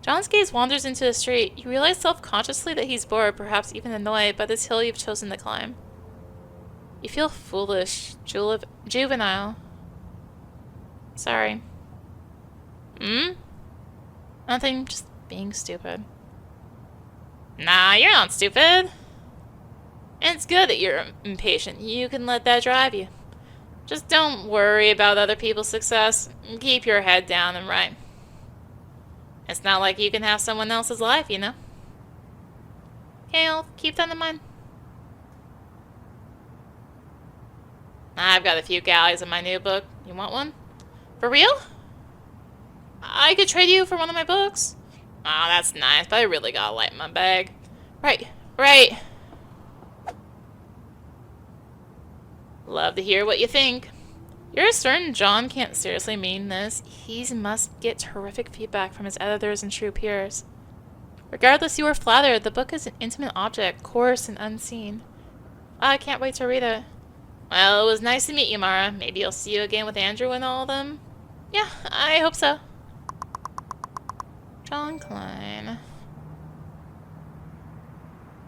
John's gaze wanders into the street. You realize self-consciously that he's bored, perhaps even annoyed, by this hill you've chosen to climb. You feel foolish, juvenile. Sorry. Nothing, just being stupid. Nah, you're not stupid. And it's good that you're impatient. You can let that drive you. Just don't worry about other people's success. Keep your head down and write. It's not like you can have someone else's life, you know? Okay, I'll keep that in mind. I've got a few galleys in my new book. You want one? For real? I could trade you for one of my books. Oh, that's nice, but I really gotta lighten my bag. Right. Love to hear what you think. You're certain John can't seriously mean this. He must get terrific feedback from his editors and true peers. Regardless, you were flattered. The book is an intimate object, coarse and unseen. I can't wait to read it. Well, it was nice to meet you, Mara. Maybe I'll see you again with Andrew and all of them. Yeah, I hope so. John Klein.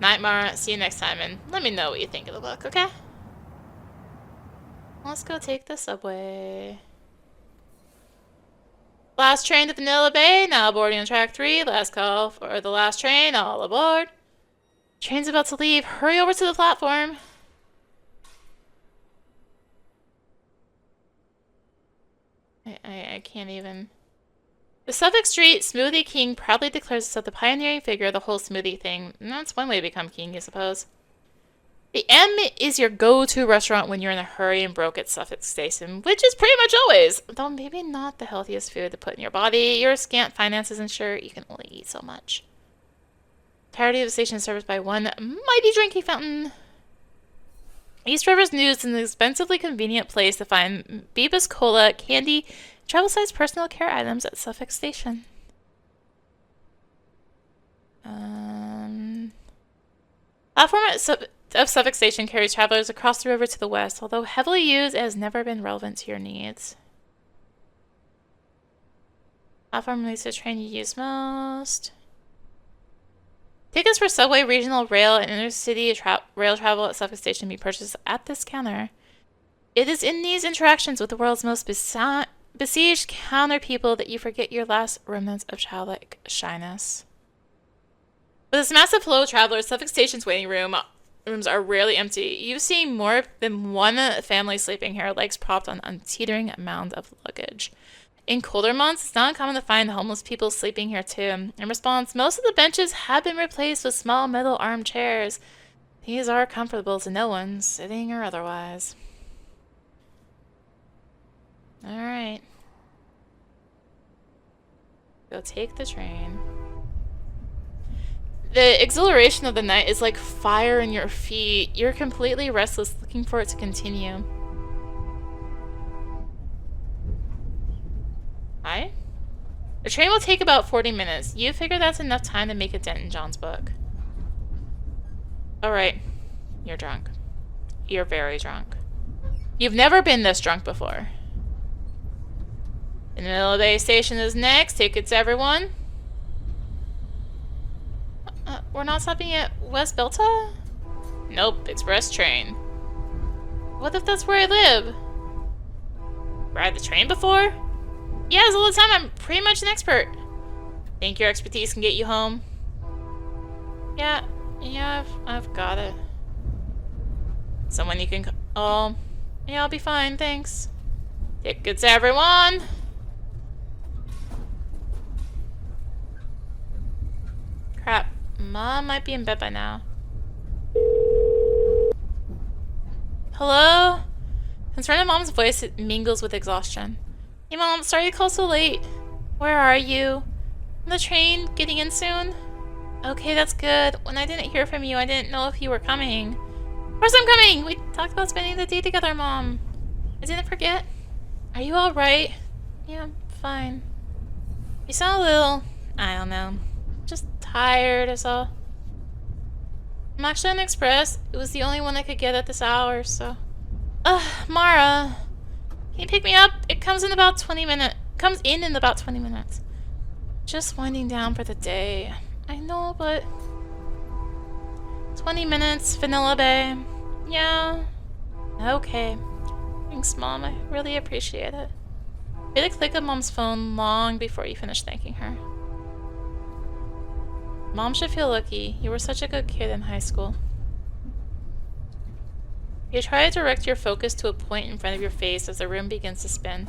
Night, Mara. See you next time, and let me know what you think of the book, okay? Let's go take the subway. Last train to Vanilla Bay, now boarding on track 3. Last call for the last train, all aboard. Train's about to leave. Hurry over to the platform. I can't even. The Suffolk Street Smoothie King proudly declares itself the pioneering figure of the whole smoothie thing. And that's one way to become king, I suppose. The M is your go-to restaurant when you're in a hurry and broke at Suffolk Station, which is pretty much always. Though maybe not the healthiest food to put in your body. Your scant finances ensure you can only eat so much. entirety of the station is serviced by one mighty drinking fountain. East River's News is an expensively convenient place to find Beebus Cola, candy, travel-sized personal care items at Suffolk Station. Platform of Suffolk Station carries travelers across the river to the west. Although heavily used, it has never been relevant to your needs. Platform leads to the train you use most. Tickets for subway, regional rail, and intercity rail travel at Suffolk Station can be purchased at this counter. It is in these interactions with the world's most besieged counter people that you forget your last remnants of childlike shyness. With this massive flow of travelers, Suffolk Station's waiting rooms are rarely empty. You've seen more than one family sleeping here, legs propped on a teetering mound of luggage. In colder months, it's not uncommon to find homeless people sleeping here too. In response, most of the benches have been replaced with small metal armchairs. These are comfortable to no one, sitting or otherwise. Alright. Go take the train. The exhilaration of the night is like fire in your feet. You're completely restless, looking for it to continue. Hi? The train will take about 40 minutes. You figure that's enough time to make a dent in John's book. Alright. You're drunk. You're very drunk. You've never been this drunk before. The Middle Bay Station is next. Tickets, everyone. We're not stopping at West Belta? Nope, express train. What if that's where I live? Ride the train before? Yes, all the time. I'm pretty much an expert. Think your expertise can get you home? Yeah, I've got it. Someone you can oh, yeah, I'll be fine, thanks. Tickets, everyone! Crap. Mom might be in bed by now. Hello? Concern in Mom's voice mingles with exhaustion. Hey Mom, sorry to call so late. Where are you? On the train? Getting in soon? Okay, that's good. When I didn't hear from you, I didn't know if you were coming. Of course I'm coming! We talked about spending the day together, Mom. I didn't forget. Are you alright? Yeah, I'm fine. You sound a little... I don't know. Just tired is all. I'm actually on Express. It was the only one I could get at this hour, so... Mara. Can you pick me up? It comes in about 20 minutes. Comes in about 20 minutes. Just winding down for the day. I know, but... 20 minutes, Vanilla Bay. Yeah. Okay. Thanks, Mom. I really appreciate it. Hit a click on Mom's phone long before you finish thanking her. Mom should feel lucky. You were such a good kid in high school. You try to direct your focus to a point in front of your face as the room begins to spin.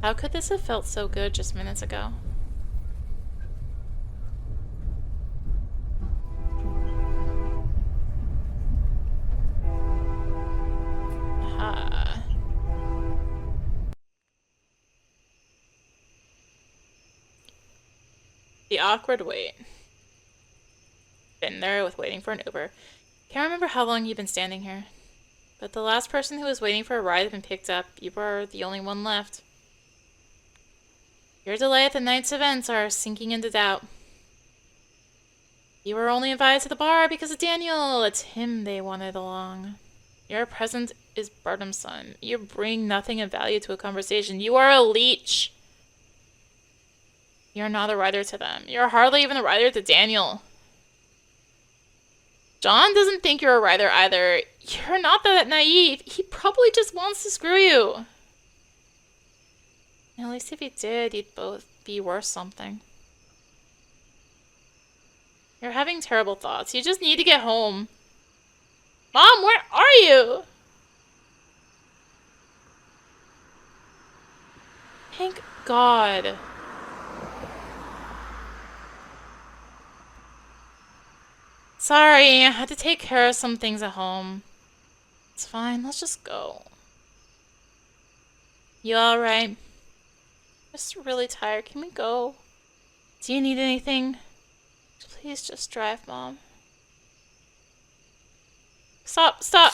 How could this have felt so good just minutes ago? Aha. The awkward wait. Been there with waiting for an Uber. Can't remember how long you've been standing here. But the last person who was waiting for a ride had been picked up. You were the only one left. Your delay at the night's events are sinking into doubt. You were only invited to the bar because of Daniel. It's him they wanted along. Your presence is burdensome. You bring nothing of value to a conversation. You are a leech. You're not a writer to them. You're hardly even a writer to Daniel. John doesn't think you're a writer either. You're not that naive. He probably just wants to screw you. At least if he did, you'd both be worth something. You're having terrible thoughts. You just need to get home. Mom, where are you? Thank God. Sorry, I had to take care of some things at home. It's fine, let's just go. You alright? Just really tired. Can we go? Do you need anything? Please just drive, Mom. Stop, stop!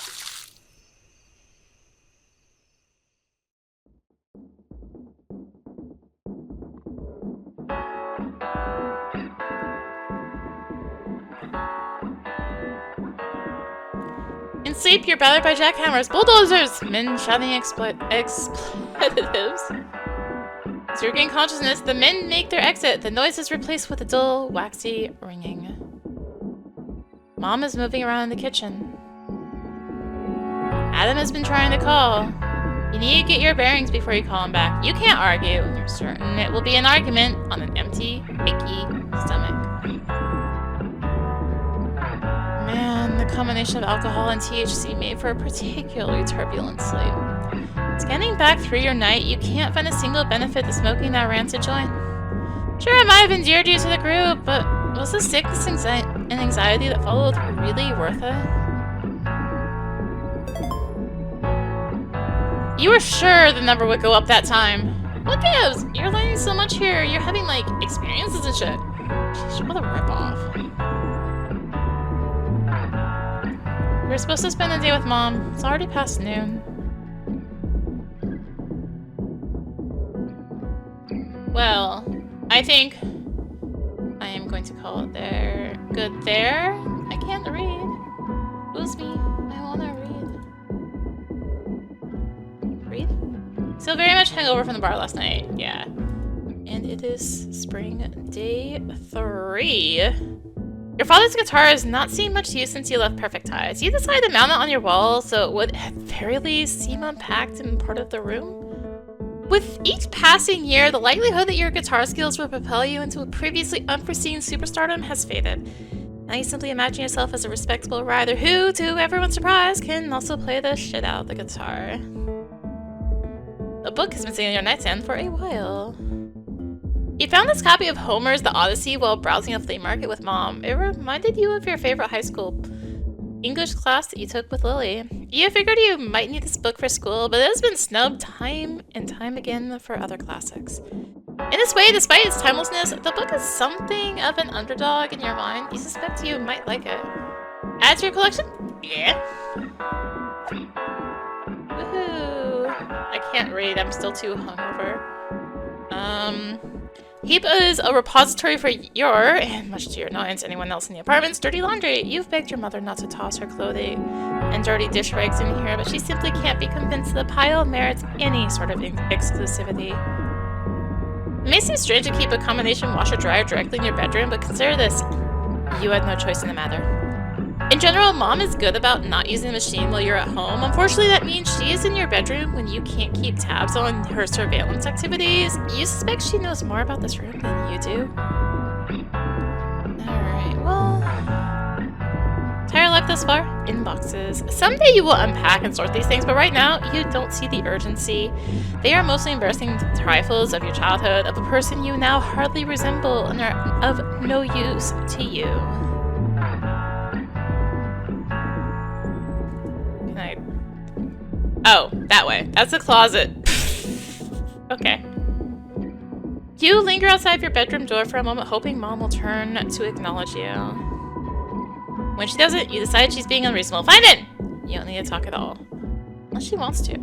In sleep, you're battered by jackhammers, bulldozers, men shouting expletives. As you regain consciousness, the men make their exit. The noise is replaced with a dull, waxy ringing. Mom is moving around in the kitchen. Adam has been trying to call. You need to get your bearings before you call him back. You can't argue. You're certain it will be an argument on an empty, achy stomach. Man, the combination of alcohol and THC made for a particularly turbulent sleep. Scanning back through your night, you can't find a single benefit to smoking that rancid joint. Sure, it might have endeared you to the group, but was the sickness and anxiety that followed really worth it? You were sure the number would go up that time. What gives? You're learning so much here. You're having, like, experiences and shit. Jeez, what a ripoff. We were supposed to spend the day with Mom. It's already past noon. Well, I think I am going to call it there. Good there? I can't read. Lose me. I wanna read. Still very much hangover from the bar last night. Yeah. And it is spring day 3. Your father's guitar has not seen much use since you left Perfect Tides. You decided to mount it on your wall so it would at very least seem unpacked in part of the room. With each passing year, the likelihood that your guitar skills will propel you into a previously unforeseen superstardom has faded. Now you simply imagine yourself as a respectable rider who, to everyone's surprise, can also play the shit out of the guitar. The book has been sitting on your nightstand for a while. You found this copy of Homer's The Odyssey while browsing a flea market with Mom. It reminded you of your favorite high school English class that you took with Lily. You figured you might need this book for school, but it has been snubbed time and time again for other classics. In this way, despite its timelessness, the book is something of an underdog in your mind. You suspect you might like it. Add to your collection? Yeah. Woohoo! I can't read, I'm still too hungover. Heap is a repository for your, and much to your annoyance, anyone else in the apartment's dirty laundry. You've begged your mother not to toss her clothing and dirty dish rags in here, but she simply can't be convinced the pile merits any sort of exclusivity. It may seem strange to keep a combination washer-dryer directly in your bedroom, but consider this. You had no choice in the matter. In general, Mom is good about not using the machine while you're at home. Unfortunately, that means she is in your bedroom when you can't keep tabs on her surveillance activities. You suspect she knows more about this room than you do. Alright, well... Entire life thus far? In boxes. Someday you will unpack and sort these things, but right now, you don't see the urgency. They are mostly embarrassing trifles of your childhood, of a person you now hardly resemble and are of no use to you. Oh, that way. That's the closet. Okay. You linger outside your bedroom door for a moment, hoping Mom will turn to acknowledge you. When she doesn't, you decide she's being unreasonable. Fine then! You don't need to talk at all. Unless she wants to.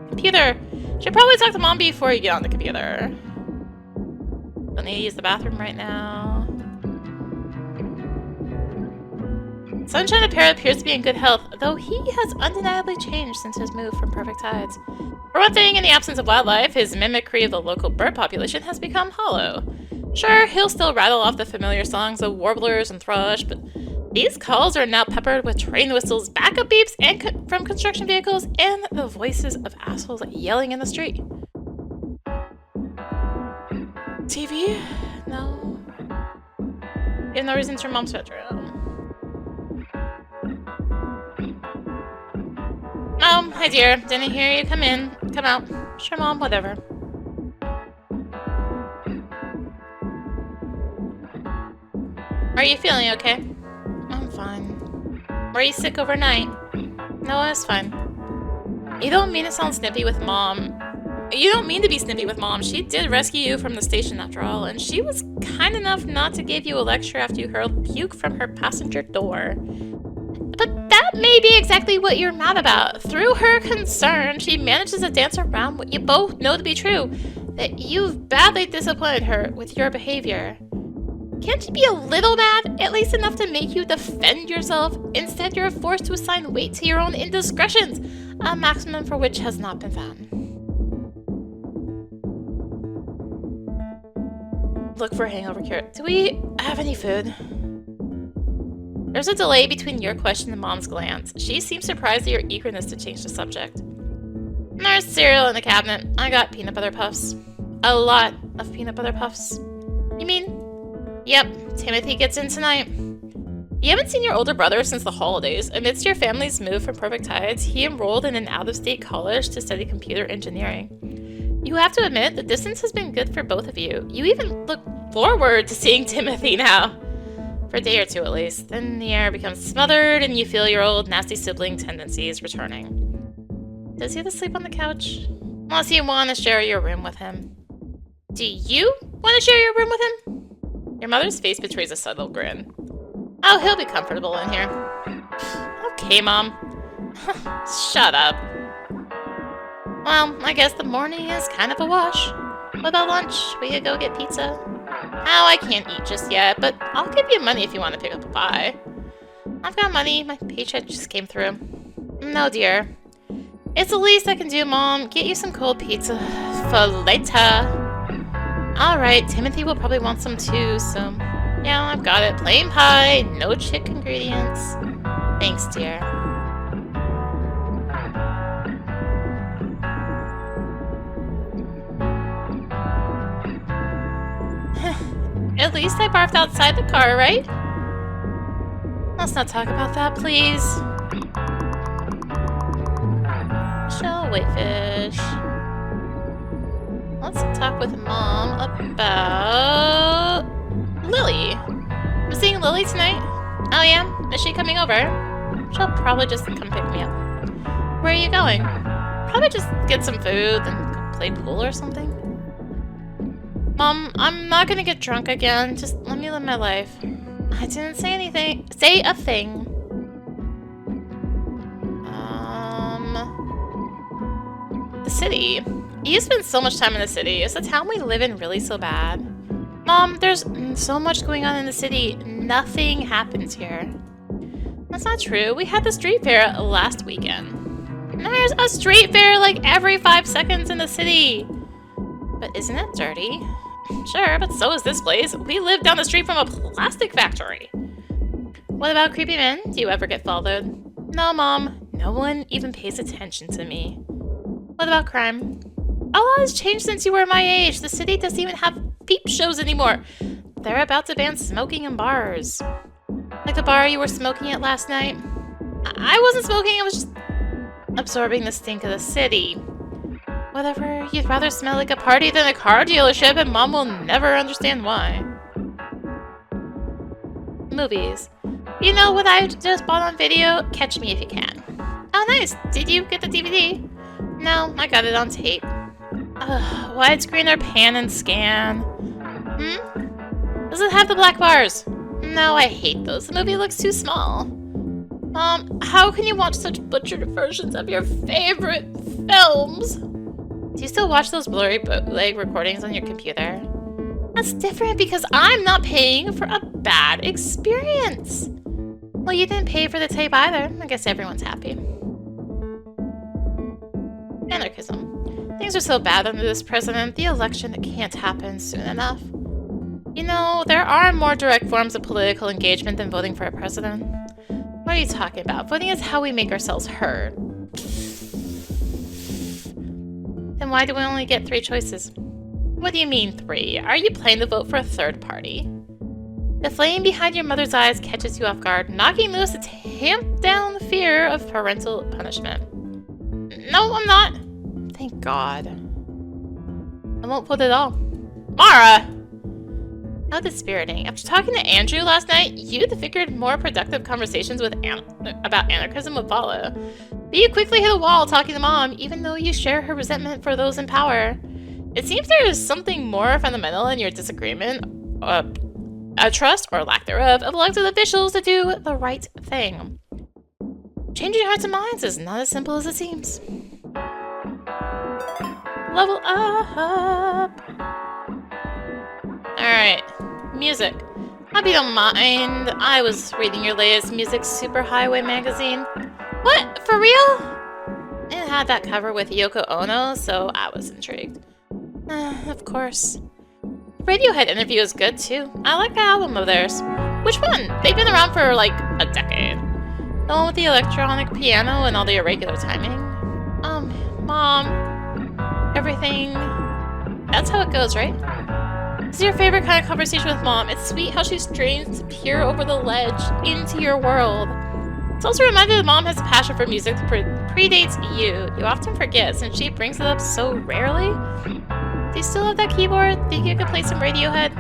Computer. Should probably talk to Mom before you get on the computer. Don't need to use the bathroom right now. Sunshine appears to be in good health, though he has undeniably changed since his move from Perfect Tides. For one thing, in the absence of wildlife, his mimicry of the local bird population has become hollow. Sure, he'll still rattle off the familiar songs of warblers and thrush, but these calls are now peppered with train whistles, backup beeps and from construction vehicles, and the voices of assholes yelling in the street. TV? No. You have no reason to your Mom's bedroom. Oh, hi dear. Didn't hear you come in. Come out. Sure, Mom, whatever. Are you feeling okay? I'm fine. Were you sick overnight? No, it's fine. You don't mean to sound snippy with Mom. You don't mean to be snippy with Mom. She did rescue you from the station after all, and she was kind enough not to give you a lecture after you hurled puke from her passenger door. But that may be exactly what you're mad about. Through her concern, she manages to dance around what you both know to be true, that you've badly disappointed her with your behavior. Can't you be a little mad, at least enough to make you defend yourself? Instead, you're forced to assign weight to your own indiscretions, a maximum for which has not been found. Look for hangover cure. Do we have any food? There's a delay between your question and Mom's glance. She seems surprised at your eagerness to change the subject. There's cereal in the cabinet. I got peanut butter puffs. A lot of peanut butter puffs. You mean? Yep, Timothy gets in tonight. You haven't seen your older brother since the holidays. Amidst your family's move from Perfect Tides, he enrolled in an out-of-state college to study computer engineering. You have to admit, the distance has been good for both of you. You even look forward to seeing Timothy now. For a day or two at least. Then the air becomes smothered and you feel your old nasty sibling tendencies returning. Does he have to sleep on the couch? Unless you want to share your room with him. Do you want to share your room with him? Your mother's face betrays a subtle grin. Oh, he'll be comfortable in here. Okay, Mom. Shut up. Well, I guess the morning is kind of a wash. What about lunch? We could go get pizza. Oh, I can't eat just yet, but I'll give you money if you want to pick up a pie. I've got money. My paycheck just came through. No, dear. It's the least I can do, Mom. Get you some cold pizza for later. Alright, Timothy will probably want some too, so... Yeah, I've got it. Plain pie, no chick ingredients. Thanks, dear. At least I barfed outside the car, right? Let's not talk about that, please. Shell whitefish. Let's talk with Mom about... Lily. I'm seeing Lily tonight. Oh yeah? Is she coming over? She'll probably just come pick me up. Where are you going? Probably just get some food and go play pool or something. Mom, I'm not gonna get drunk again. Just let me live my life. I didn't say anything. Say a thing. The city. You spend so much time in the city. Is the town we live in really so bad? Mom, there's so much going on in the city. Nothing happens here. That's not true. We had the street fair last weekend. There's a street fair like every 5 seconds in the city. But isn't it dirty? Sure, but so is this place. We live down the street from a plastic factory. What about creepy men? Do you ever get followed? No, Mom. No one even pays attention to me. What about crime? A lot has changed since you were my age. The city doesn't even have peep shows anymore. They're about to ban smoking in bars. Like the bar you were smoking at last night. I wasn't smoking, I was just absorbing the stink of the city. Whatever, you'd rather smell like a party than a car dealership, and Mom will never understand why. Movies. You know what I just bought on video? Catch Me If You Can. Oh nice, did you get the DVD? No, I got it on tape. Widescreen or pan and scan? Does it have the black bars? No, I hate those. The movie looks too small. Mom, how can you watch such butchered versions of your favorite films? Do you still watch those blurry bootleg recordings on your computer? That's different because I'm not paying for a bad experience. Well, you didn't pay for the tape either. I guess everyone's happy. Anarchism. Things are so bad under this president, the election can't happen soon enough. You know, there are more direct forms of political engagement than voting for a president. What are you talking about? Voting is how we make ourselves heard. Then why do we only get 3 choices? What do you mean 3? Are you planning to vote for a third party? The flame behind your mother's eyes catches you off guard, knocking loose to tamp down the fear of parental punishment. No, I'm not. Thank God. I won't vote at all. Mara! How dispiriting. After talking to Andrew last night, you'd figured more productive conversations with about anarchism would follow. But you quickly hit a wall talking to Mom, even though you share her resentment for those in power. It seems there is something more fundamental in your disagreement, a trust, or lack thereof, of elected officials to do the right thing. Changing hearts and minds is not as simple as it seems. Level up! Alright, music. Hope you don't mind, I was reading your latest Music Superhighway magazine. What? For real? It had that cover with Yoko Ono, so I was intrigued. Of course. Radiohead interview is good too. I like the album of theirs. Which one? They've been around for like a decade. The one with the electronic piano and all the irregular timing. Mom. Everything. That's how it goes, right? This is your favorite kind of conversation with Mom. It's sweet how she strains to peer over the ledge into your world. It's also a reminder that Mom has a passion for music that predates you. You often forget since she brings it up so rarely. Do you still have that keyboard? Think you could play some Radiohead?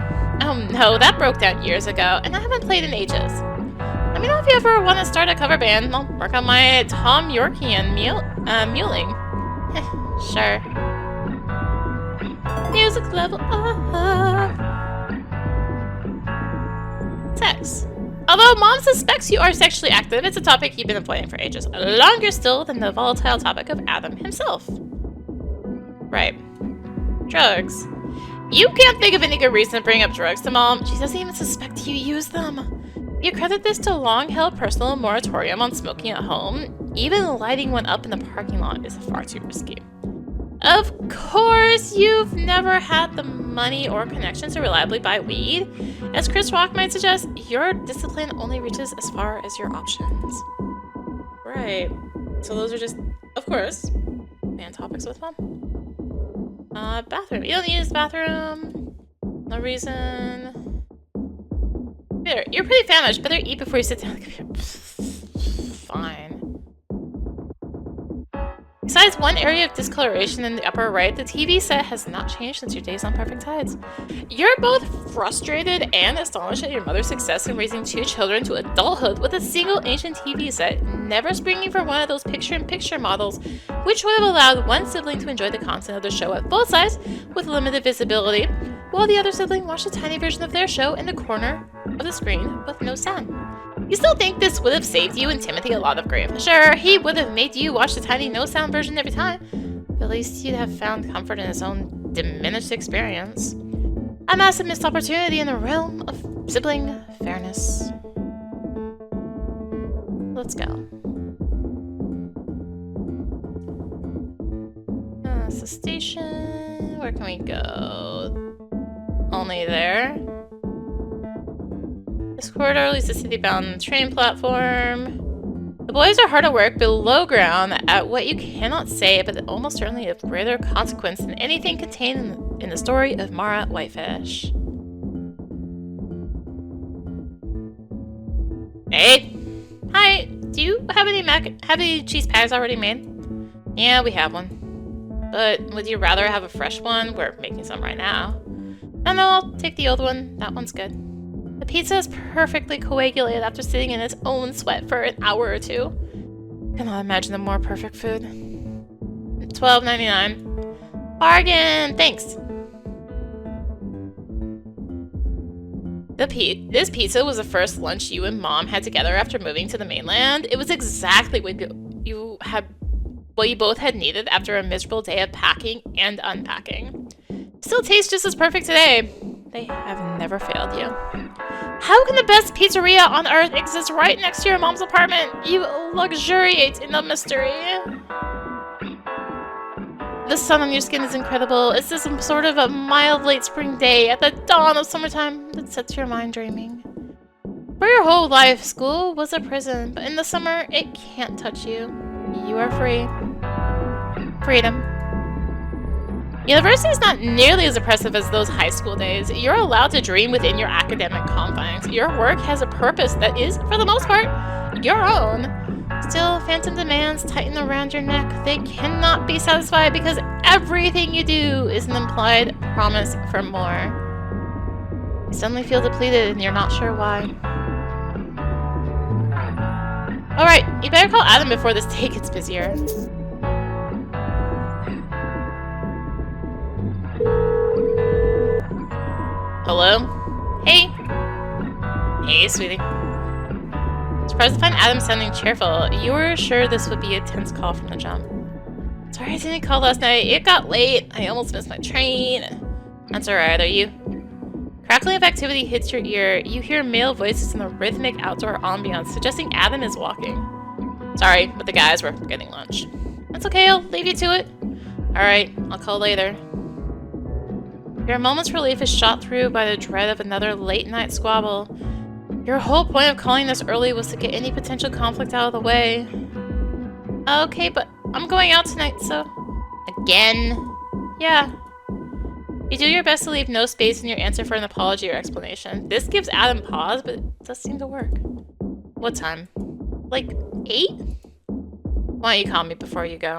Oh no, that broke down years ago, and I haven't played in ages. Let me know if you ever want to start a cover band. I'll work on my Tom Yorkian mewling. Sure. Music level up. Sex. Although Mom suspects you are sexually active, it's a topic you've been avoiding for ages. Longer still than the volatile topic of Adam himself. Right. Drugs. You can't think of any good reason to bring up drugs to Mom. She doesn't even suspect you use them. You credit this to a long-held personal moratorium on smoking at home. Even lighting one up in the parking lot is far too risky. Of course, you've never had the money or connections to reliably buy weed. As Chris Rock might suggest, your discipline only reaches as far as your options. Right. So those are just, of course, band topics with Mom. Bathroom. You don't use the bathroom. No reason. You're pretty famished. Better eat before you sit down. Fine. Besides one area of discoloration in the upper right, the TV set has not changed since your days on Perfect Tides. You're both frustrated and astonished at your mother's success in raising 2 children to adulthood with a single ancient TV set, never springing for one of those picture-in-picture models, which would have allowed one sibling to enjoy the content of the show at full size with limited visibility, while the other sibling watched a tiny version of their show in the corner of the screen with no sound. You still think this would have saved you and Timothy a lot of grief. Sure, he would have made you watch the tiny no-sound version every time, but at least you'd have found comfort in his own diminished experience. A massive missed opportunity in the realm of sibling fairness. Let's go. That's the station. Where can we go? Only there. This corridor leads to city-bound train platform. The boys are hard at work below ground at what you cannot say, but almost certainly of greater consequence than anything contained in the story of Mara Whitefish. Hey! Hi! Do you have any cheese pies already made? Yeah, we have one. But would you rather have a fresh one? We're making some right now. No, I'll take the old one. That one's good. The pizza is perfectly coagulated after sitting in its own sweat for an hour or 2. Cannot imagine a more perfect food. $12.99. Bargain! Thanks! This pizza was the first lunch you and Mom had together after moving to the mainland. It was exactly what you both had needed after a miserable day of packing and unpacking. Still tastes just as perfect today. They have never failed you. How can the best pizzeria on earth exist right next to your mom's apartment? You luxuriate in the mystery. The sun on your skin is incredible. It's just some sort of a mild late spring day at the dawn of summertime that sets your mind dreaming. For your whole life, school was a prison, but in the summer, it can't touch you. You are free. Freedom. University is not nearly as oppressive as those high school days. You're allowed to dream within your academic confines. Your work has a purpose that is, for the most part, your own. Still, phantom demands tighten around your neck. They cannot be satisfied because everything you do is an implied promise for more. You suddenly feel depleted and you're not sure why. Alright, you better call Adam before this day gets busier. Hello? Hey. Hey, sweetie. Surprised to find Adam sounding cheerful. You were sure this would be a tense call from the jump. Sorry I didn't call last night. It got late. I almost missed my train. That's alright, are you? Crackling of activity hits your ear. You hear male voices in the rhythmic outdoor ambiance, suggesting Adam is walking. Sorry, but the guys were getting lunch. That's okay, I'll leave you to it. Alright, I'll call later. Your moment's relief is shot through by the dread of another late-night squabble. Your whole point of calling this early was to get any potential conflict out of the way. Okay, but I'm going out tonight, so... Again? Yeah. You do your best to leave no space in your answer for an apology or explanation. This gives Adam pause, but it does seem to work. What time? Like 8? Why don't you call me before you go?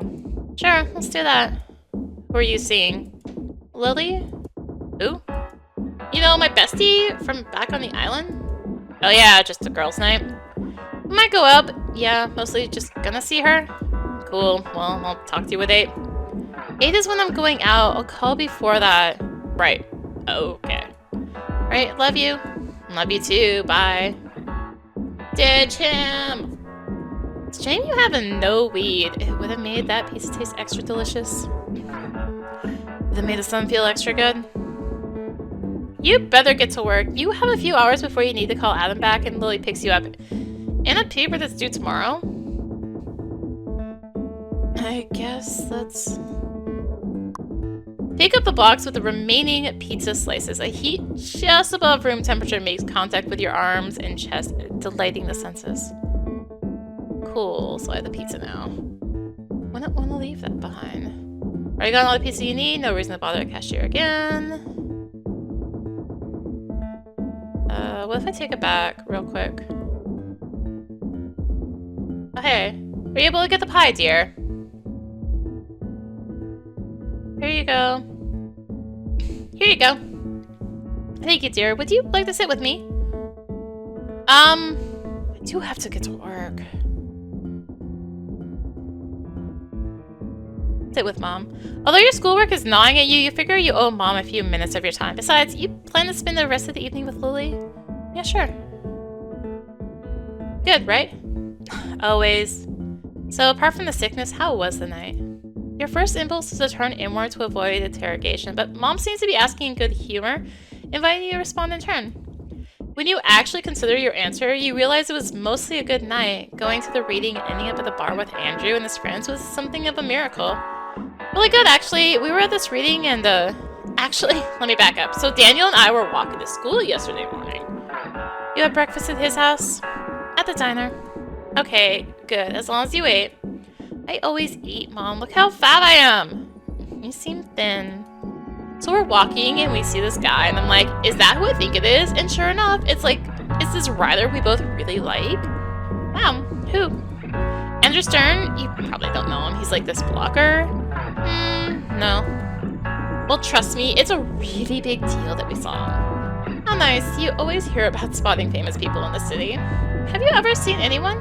Sure, let's do that. Who are you seeing? Lily? Who? You know, my bestie from back on the island? Oh yeah, just a girls' night. We might go out, but yeah, mostly just gonna see her. Cool, well, I'll talk to you at 8. 8 is when I'm going out. I'll call before that. Right. Okay. Right, love you. Love you too, bye. Ditch him! It's a shame you have a no weed. It would have made that pizza taste extra delicious. Would have made the sun feel extra good. You better get to work. You have a few hours before you need to call Adam back and Lily picks you up. And a paper that's due tomorrow? I guess that's... Pick up the box with the remaining pizza slices. A heat just above room temperature makes contact with your arms and chest, delighting the senses. Cool, so I have the pizza now. Wouldn't want to leave that behind. Already got all the pizza you need, no reason to bother a cashier again. What if I take it back real quick? Oh, hey. Were you able to get the pie, dear? Here you go. Here you go. Thank you, dear. Would you like to sit with me? I do have to get to work. Sit with Mom. Although your schoolwork is gnawing at you, you figure you owe Mom a few minutes of your time. Besides, you plan to spend the rest of the evening with Lily? Yeah, sure. Good, right? Always. So, apart from the sickness, how was the night? Your first impulse is to turn inward to avoid interrogation, but Mom seems to be asking in good humor, inviting you to respond in turn. When you actually consider your answer, you realize it was mostly a good night. Going to the reading and ending up at the bar with Andrew and his friends was something of a miracle. Really good, actually. We were at this reading and, actually, let me back up. So Daniel and I were walking to school yesterday morning. You had breakfast at his house? At the diner. Okay, good. As long as you ate. I always eat, Mom. Look how fat I am. You seem thin. So we're walking and we see this guy and I'm like, is that who I think it is? And sure enough, it's like, it's this writer we both really like. Wow, who? Andrew Stern? You probably don't know him. He's like this blogger. No. Well, trust me, it's a really big deal that we saw him. How nice. You always hear about spotting famous people in the city. Have you ever seen anyone?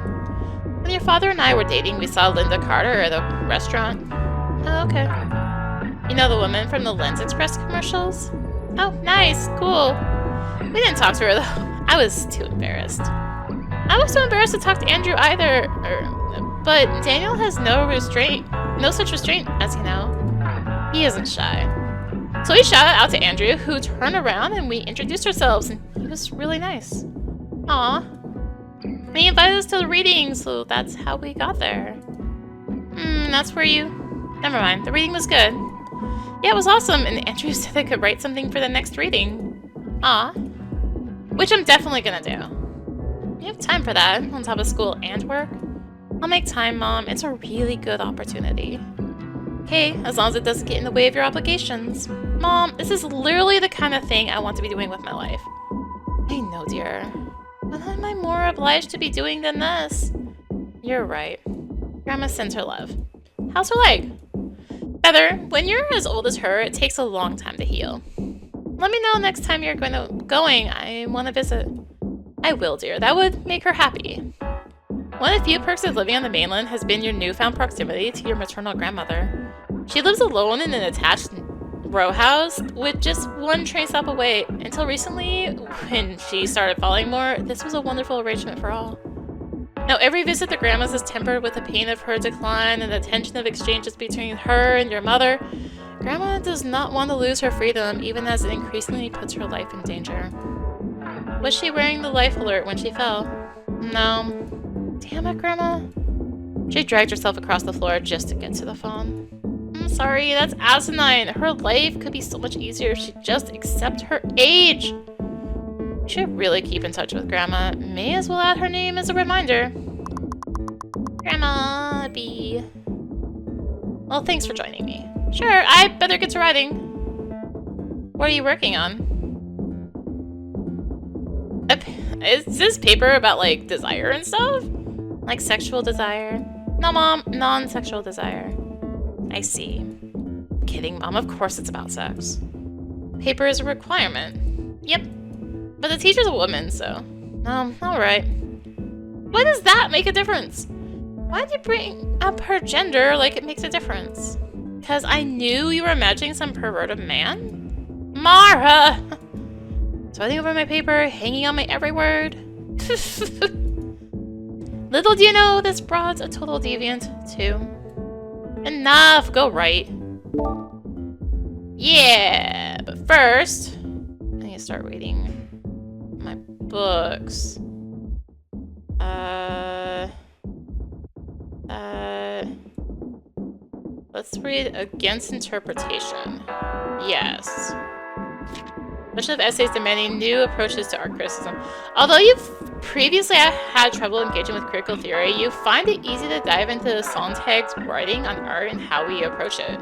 When your father and I were dating, we saw Linda Carter at a restaurant. Oh, okay. You know the woman from the Lens Express commercials? Oh, nice. Cool. We didn't talk to her, though. I was too embarrassed. I was too embarrassed to talk to Andrew either. But Daniel has no such restraint, as you know. He isn't shy. So we shouted out to Andrew, who turned around and we introduced ourselves, and he was really nice. Aw. And he invited us to the reading, so that's how we got there. That's where you... Never mind, the reading was good. Yeah, it was awesome, and Andrew said I could write something for the next reading. Aw. Which I'm definitely gonna do. You have time for that, on top of school and work? I'll make time, Mom. It's a really good opportunity. Okay, as long as it doesn't get in the way of your obligations. Mom, this is literally the kind of thing I want to be doing with my life. I know, dear. What am I more obliged to be doing than this? You're right. Grandma sends her love. How's her leg? Better. When you're as old as her, it takes a long time to heal. Let me know next time you're going. I want to visit. I will, dear. That would make her happy. One of the few perks of living on the mainland has been your newfound proximity to your maternal grandmother. She lives alone in an attached row house with just one train stop away. Until recently, when she started falling more, this was a wonderful arrangement for all. Now, every visit to Grandma's is tempered with the pain of her decline and the tension of exchanges between her and your mother. Grandma does not want to lose her freedom, even as it increasingly puts her life in danger. Was she wearing the life alert when she fell? No. Damn it, Grandma. She dragged herself across the floor just to get to the phone. I'm sorry, that's asinine. Her life could be so much easier if she'd just accept her age. You should really keep in touch with Grandma. May as well add her name as a reminder. Grandma B. Well, thanks for joining me. Sure, I better get to writing. What are you working on? Is this paper about, like, desire and stuff? Like sexual desire? No, Mom, non-sexual desire. I see. Kidding, Mom, of course it's about sex. Paper is a requirement. Yep. But the teacher's a woman, so... alright. Why does that make a difference? Why'd you bring up her gender like it makes a difference? Because I knew you were imagining some perverted man? Mara! Sweating over my paper, hanging on my every word. Little do you know, this broad's a total deviant, too. Enough, go write. Yeah, but first, I need to start reading my books. Let's read Against Interpretation. Yes. Bunch of essays demanding new approaches to art criticism. Although you've previously had trouble engaging with critical theory, you find it easy to dive into Sontag's writing on art and how we approach it.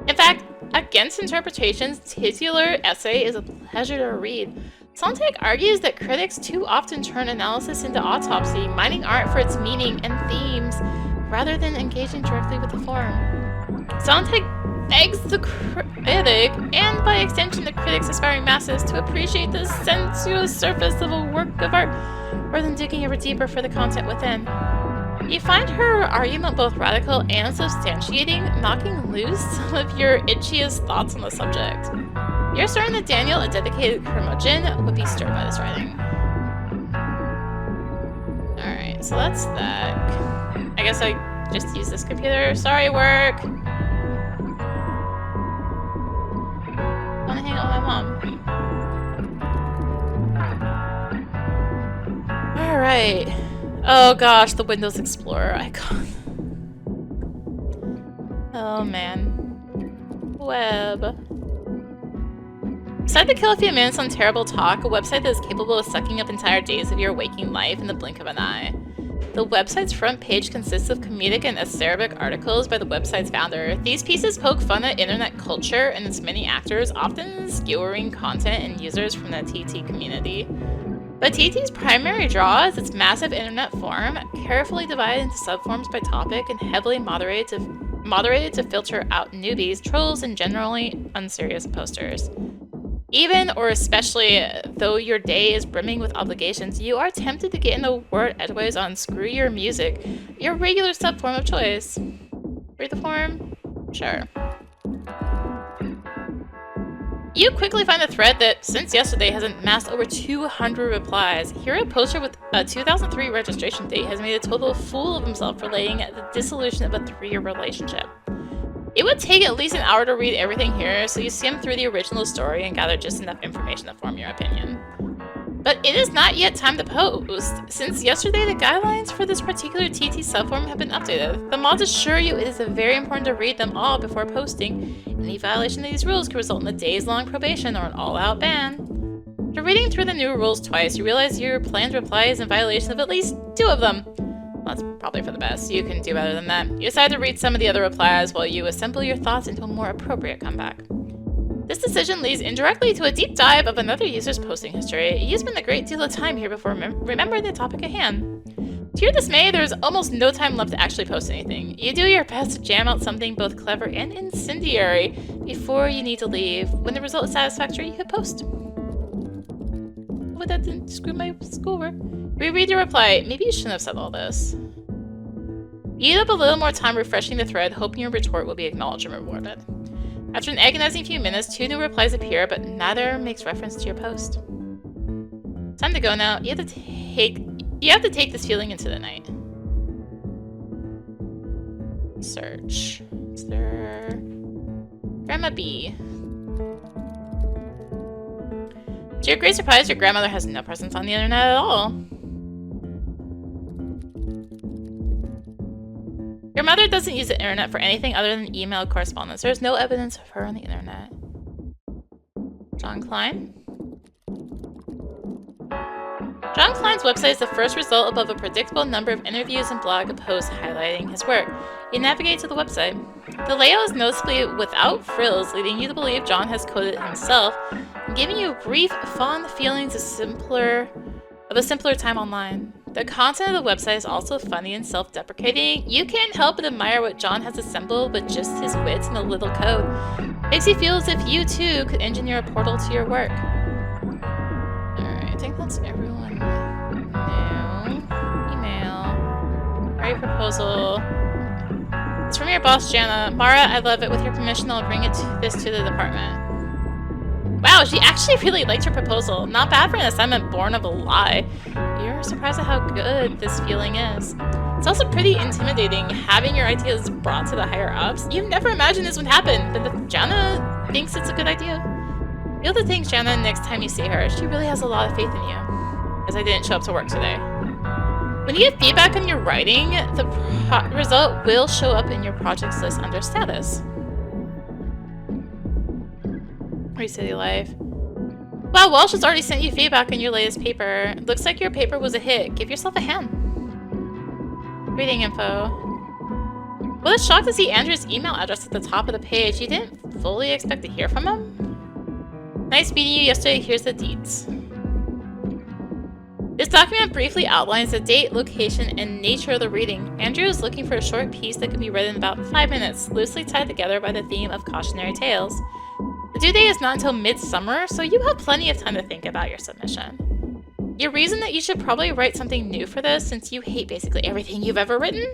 In fact, Against Interpretation's titular essay is a pleasure to read. Sontag argues that critics too often turn analysis into autopsy, mining art for its meaning and themes, rather than engaging directly with the form. Sontag begs the critic, and by extension the critic's aspiring masses, to appreciate the sensuous surface of a work of art, rather than digging ever deeper for the content within. You find her argument both radical and substantiating, knocking loose some of your itchiest thoughts on the subject. You're certain that Daniel, a dedicated curmudgeon, would be stirred by this writing. Alright, so that's that. I guess I just use this computer. Sorry, work! I wanna hang out with my mom. Alright. Oh gosh, the Windows Explorer icon. Oh man. Web. Decide to kill a few minutes on Terrible Talk, a website that is capable of sucking up entire days of your waking life in the blink of an eye. The website's front page consists of comedic and acerbic articles by the website's founder. These pieces poke fun at internet culture and its many actors, often skewering content and users from the TT community. But TT's primary draw is its massive internet forum, carefully divided into subforums by topic and heavily moderated to filter out newbies, trolls, and generally unserious posters. Even, or especially, though your day is brimming with obligations, you are tempted to get into word edgeways on Screw Your Music, your regular subform of choice. Read the forum? Sure. You quickly find a thread that, since yesterday, has amassed over 200 replies. Here, a poster with a 2003 registration date has made a total fool of himself relating the dissolution of a 3-year relationship. It would take at least an hour to read everything here, so you skim through the original story and gather just enough information to form your opinion. But it is not yet time to post. Since yesterday, the guidelines for this particular TT subform have been updated. The mods assure you it is very important to read them all before posting. Any violation of these rules could result in a days-long probation or an all-out ban. After reading through the new rules twice, you realize your planned reply is in violation of at least 2 of them. Well, that's probably for the best. You can do better than that. You decide to read some of the other replies while you assemble your thoughts into a more appropriate comeback. This decision leads indirectly to a deep dive of another user's posting history. You spend a great deal of time here before remembering the topic at hand. To your dismay, there's almost no time left to actually post anything. You do your best to jam out something both clever and incendiary before you need to leave. When the result is satisfactory, you hit post. Oh, that didn't screw my schoolwork. Reread your reply. Maybe you shouldn't have said all this. Eat up a little more time refreshing the thread, hoping your retort will be acknowledged and rewarded. After an agonizing few minutes, 2 new replies appear, but neither makes reference to your post. Time to go now. You have to take this feeling into the night. Search. Is there... Grandma B. To your great surprise, your grandmother has no presence on the internet at all. Your mother doesn't use the internet for anything other than email correspondence. There's no evidence of her on the internet. John Klein? John Klein's website is the first result above a predictable number of interviews and blog posts highlighting his work. You navigate to the website. The layout is noticeably without frills, leading you to believe John has coded it himself, and giving you brief, fond feelings of a simpler time online. The content of the website is also funny and self-deprecating. You can't help but admire what John has assembled with just his wits and a little code. Makes you feel as if you too could engineer a portal to your work. Alright, I think that's everyone. New. Email. Write proposal. It's from your boss, Jana. Mara, I love it. With your permission, I'll bring this to the department. Wow, she actually really liked her proposal. Not bad for an assignment born of a lie. You're surprised at how good this feeling is. It's also pretty intimidating having your ideas brought to the higher-ups. You've never imagined this would happen, but Jana thinks it's a good idea. You'll have to thank Jana next time you see her. She really has a lot of faith in you. As I didn't show up to work today. When you get feedback on your writing, the result will show up in your projects list under status. City Life. Wow, Walsh has already sent you feedback on your latest paper. Looks like your paper was a hit. Give yourself a hand. Reading info. Well, it's shocked to see Andrew's email address at the top of the page. You didn't fully expect to hear from him? Nice meeting you yesterday. Here's the deets. This document briefly outlines the date, location, and nature of the reading. Andrew is looking for a short piece that can be read in about 5 minutes, loosely tied together by the theme of cautionary tales. The due date is not until midsummer, so you have plenty of time to think about your submission. Your reason that you should probably write something new for this, since you hate basically everything you've ever written?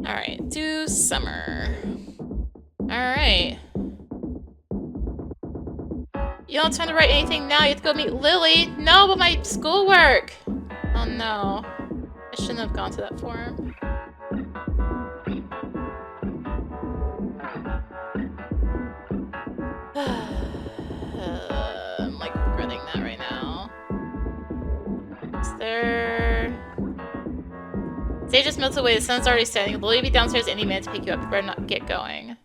Alright, do summer. Alright. You don't have time to write anything now, you have to go meet Lily. No, but my schoolwork! Oh no. I shouldn't have gone to that forum. I'm like regretting that right now. Is there... Stage just melts away, the sun's already setting. Lily will be downstairs any minute to pick you up. You better not get going.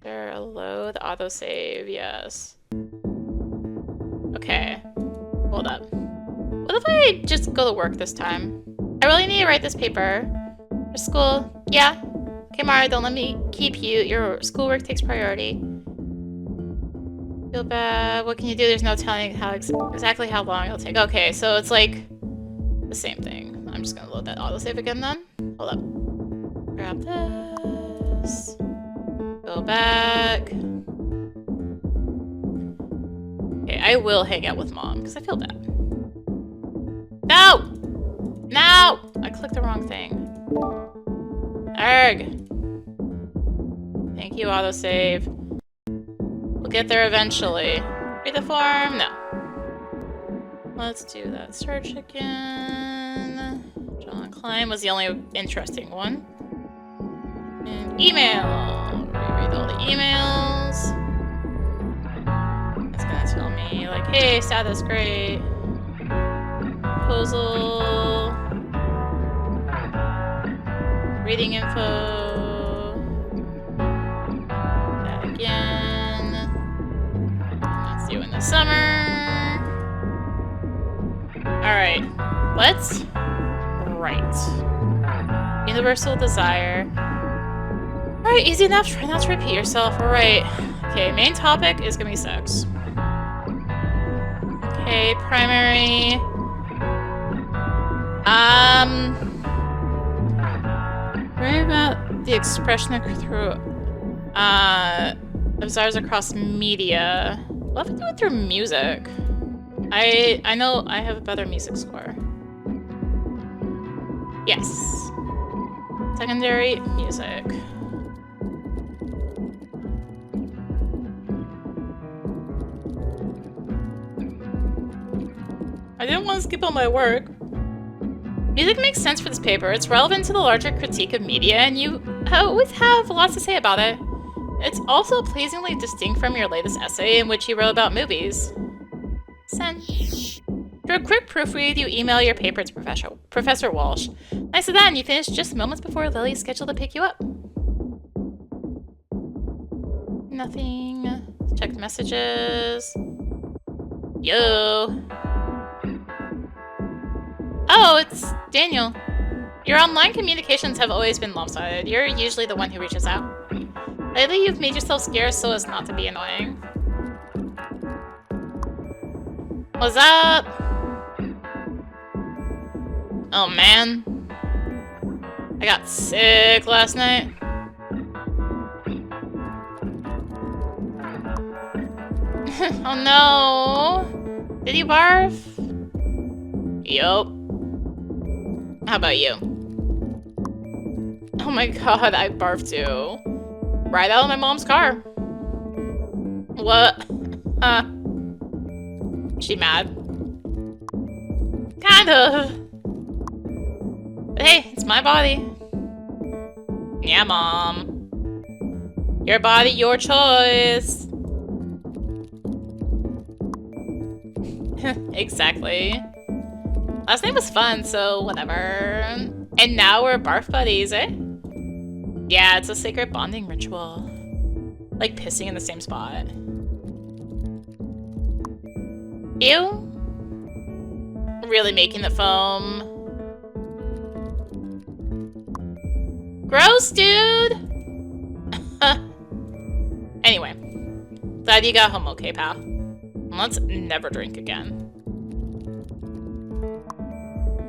There, load, autosave, yes. Okay. Hold up. What if I just go to work this time? I really need to write this paper. For school, yeah. Okay, Mara, don't let me keep you. Your schoolwork takes priority. Feel bad. What can you do? There's no telling how exactly how long it'll take. Okay, so it's like the same thing. I'm just gonna load that autosave again then. Hold up. Grab this. Go back. Okay, I will hang out with Mom because I feel bad. No! No! I clicked the wrong thing. Arg. Thank you, autosave. We'll get there eventually. Read the form? No. Let's do that search again. John Klein was the only interesting one. And email. Reread all the emails. It's gonna tell me, like, hey, status, great. Proposal. Reading info. That again. That's due in the summer. Alright. Let's write. Universal desire. Alright, easy enough. Try not to repeat yourself. Alright. Okay, main topic is gonna be sex. Okay, primary. Worry about the expression through desires across media. What if I do it through music? I know I have a better music score. Yes. Secondary music. I didn't want to skip on my work. Music makes sense for this paper. It's relevant to the larger critique of media, and you always have lots to say about it. It's also pleasingly distinct from your latest essay in which you wrote about movies. Send. For a quick proofread, you email your paper to Professor Walsh. Nice of that, and you finish just moments before Lily's scheduled to pick you up. Nothing. Check messages. Yo. Oh, it's Daniel. Your online communications have always been lopsided. You're usually the one who reaches out. Lately, you've made yourself scarce so as not to be annoying. What's up? Oh man. I got sick last night. Oh no. Did you barf? Yup. How about you? Oh my god, I barfed too. Right out of my mom's car. What? Huh? She mad? Kind of. But hey, it's my body. Yeah, Mom. Your body, your choice. Exactly. Last night was fun, so whatever. And now we're barf buddies, eh? Yeah, it's a sacred bonding ritual. Like pissing in the same spot. Ew. Really making the foam. Gross, dude! Anyway. Glad you got home okay, pal. Let's never drink again.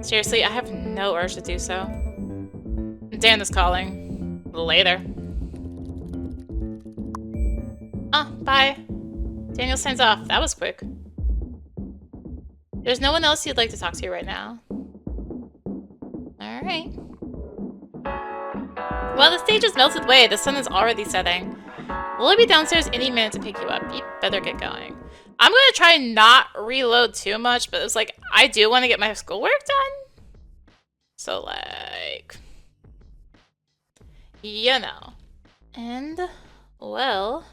Seriously, I have no urge to do so. Dan is calling. Later. Oh, bye. Daniel signs off. That was quick. There's no one else you'd like to talk to right now. Alright. Well, the stage has melted away. The sun is already setting. We'll be downstairs any minute to pick you up. You better get going. I'm gonna try not reload too much, but it's like, I do want to get my schoolwork done. So, like... you know. And, well...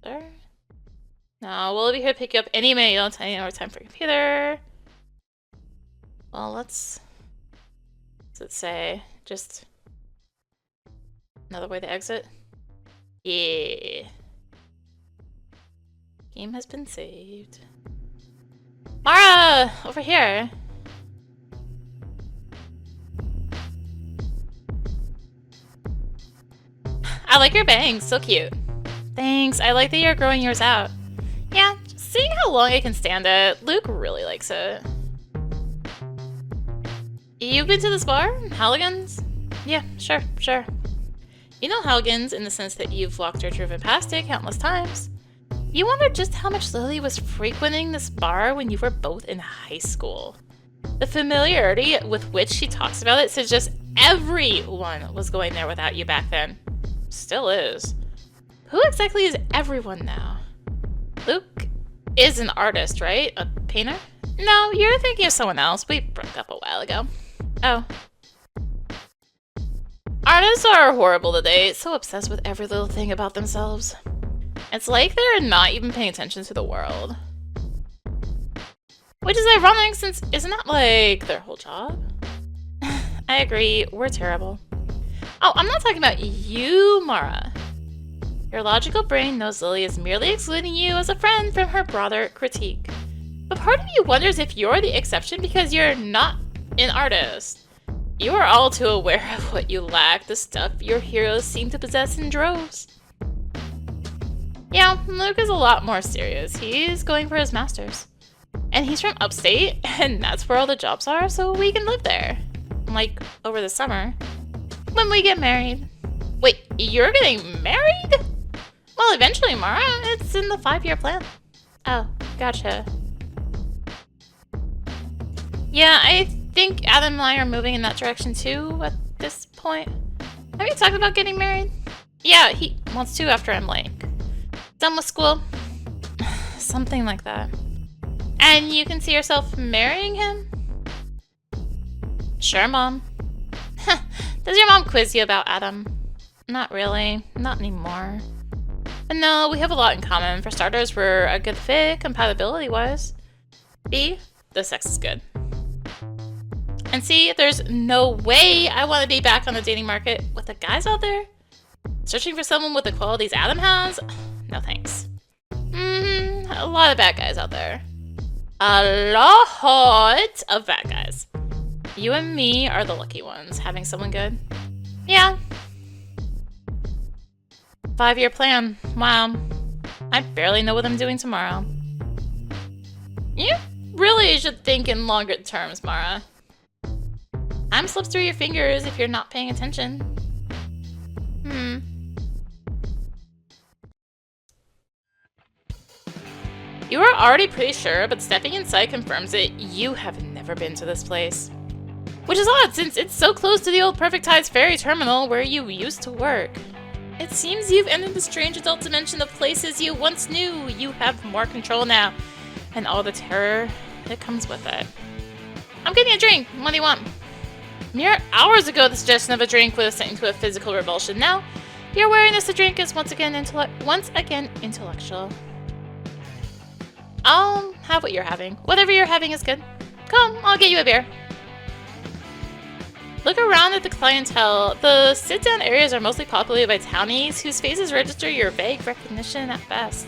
Sure. No, we'll be here to pick you up any minute. You don't have any more time for computer. Well, let's... what's it say? Just... another way to exit? Yeah. Game has been saved. Mara! Over here! I like your bangs. So cute. Thanks. I like that you're growing yours out. Yeah, just seeing how long I can stand it. Luke really likes it. You've been to this bar? Halligan's? Yeah, sure. You know Halligan's in the sense that you've walked or driven past it countless times. You wonder just how much Lily was frequenting this bar when you were both in high school. The familiarity with which she talks about it suggests everyone was going there without you back then. Still is. Who exactly is everyone now? Luke is an artist, right? A painter? No, you're thinking of someone else. We broke up a while ago. Oh. Artists are horrible today, so obsessed with every little thing about themselves. It's like they're not even paying attention to the world. Which is ironic since isn't that like their whole job? I agree, we're terrible. Oh, I'm not talking about you, Mara. Your logical brain knows Lily is merely excluding you as a friend from her broader critique. But part of you wonders if you're the exception because you're not an artist. You are all too aware of what you lack, the stuff your heroes seem to possess in droves. Yeah, Luke is a lot more serious. He's going for his master's. And he's from upstate, and that's where all the jobs are, so we can live there. Like, over the summer. When we get married. Wait, you're getting married? Well, eventually, Mara. It's in the 5-year plan. Oh, gotcha. Yeah, I think Adam and I are moving in that direction too at this point. Have you talked about getting married? Yeah, he wants to after I'm like done with school. Something like that. And you can see yourself marrying him? Sure, Mom. Does your mom quiz you about Adam? Not really. Not anymore. But no, we have a lot in common. For starters, we're a good fit, compatibility-wise. B, the sex is good. And C, there's no way I want to be back on the dating market with the guys out there. Searching for someone with the qualities Adam has? No thanks. A lot of bad guys out there. A lot of bad guys. You and me are the lucky ones, having someone good. Yeah. 5-year plan. Wow. I barely know what I'm doing tomorrow. You really should think in longer terms, Mara. Time slips through your fingers if you're not paying attention. You are already pretty sure, but stepping inside confirms it. You have never been to this place. Which is odd, since it's so close to the old Perfect Tides ferry terminal where you used to work. It seems you've entered the strange adult dimension of places you once knew. You have more control now, and all the terror that comes with it. I'm getting a drink. What do you want? Mere hours ago, the suggestion of a drink would have sent you to a physical revulsion. Now, your wariness to drink is once again intellectual. I'll have what you're having. Whatever you're having is good. Come, I'll get you a beer. Look around at the clientele. The sit-down areas are mostly populated by townies whose faces register your vague recognition at best.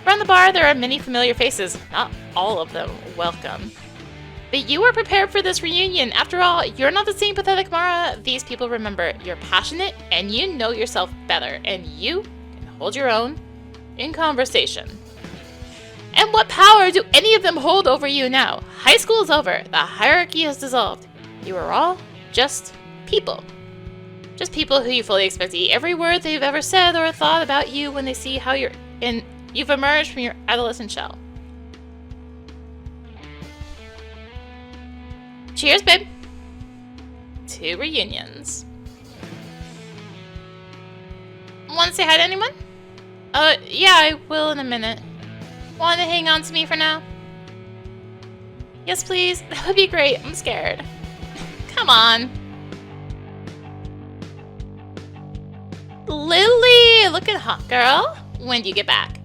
Around the bar, there are many familiar faces. Not all of them welcome. But you are prepared for this reunion. After all, you're not the same pathetic Mara these people remember. You're passionate, and you know yourself better, and you can hold your own in conversation. And what power do any of them hold over you now? High school is over. The hierarchy has dissolved. You are all just people. Just people who you fully expect to eat every word they've ever said or thought about you when they see how you've emerged from your adolescent shell. Cheers, babe. To reunions. Want to say hi to anyone? Yeah, I will in a minute. Want to hang on to me for now? Yes, please. That would be great. I'm scared. Come on. Lily, looking hot, girl. When do you get back?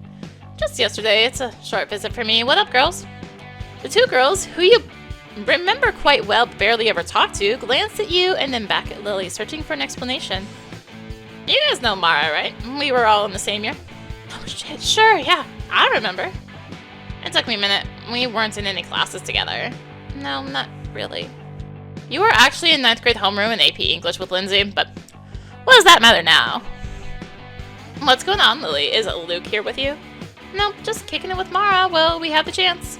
Just yesterday. It's a short visit for me. What up, girls? The two girls, who you remember quite well but barely ever talked to, glanced at you and then back at Lily, searching for an explanation. You guys know Mara, right? We were all in the same year. Oh shit, sure, yeah. I remember. It took me a minute. We weren't in any classes together. No, not really. You were actually in 9th grade homeroom in AP English with Lindsay, but what does that matter now? What's going on, Lily? Is Luke here with you? Nope, just kicking it with Mara. Well, we have the chance.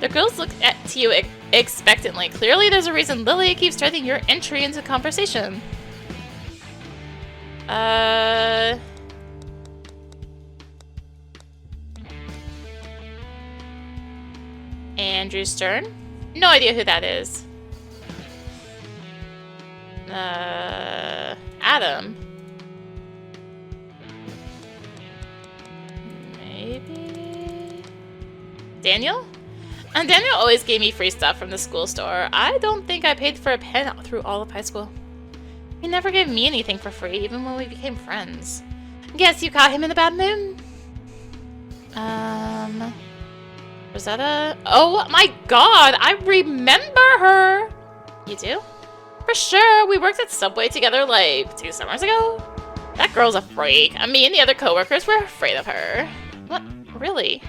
The girls look at you expectantly. Clearly, there's a reason Lily keeps threatening your entry into the conversation. Andrew Stern? No idea who that is. Adam? Maybe? Daniel? And Daniel always gave me free stuff from the school store. I don't think I paid for a pen through all of high school. He never gave me anything for free, even when we became friends. Guess you caught him in a bad mood? Rosetta? Oh my god, I remember her! You do? For sure, we worked at Subway together like 2 summers ago. That girl's a freak. Me and the other coworkers were afraid of her. What? Really?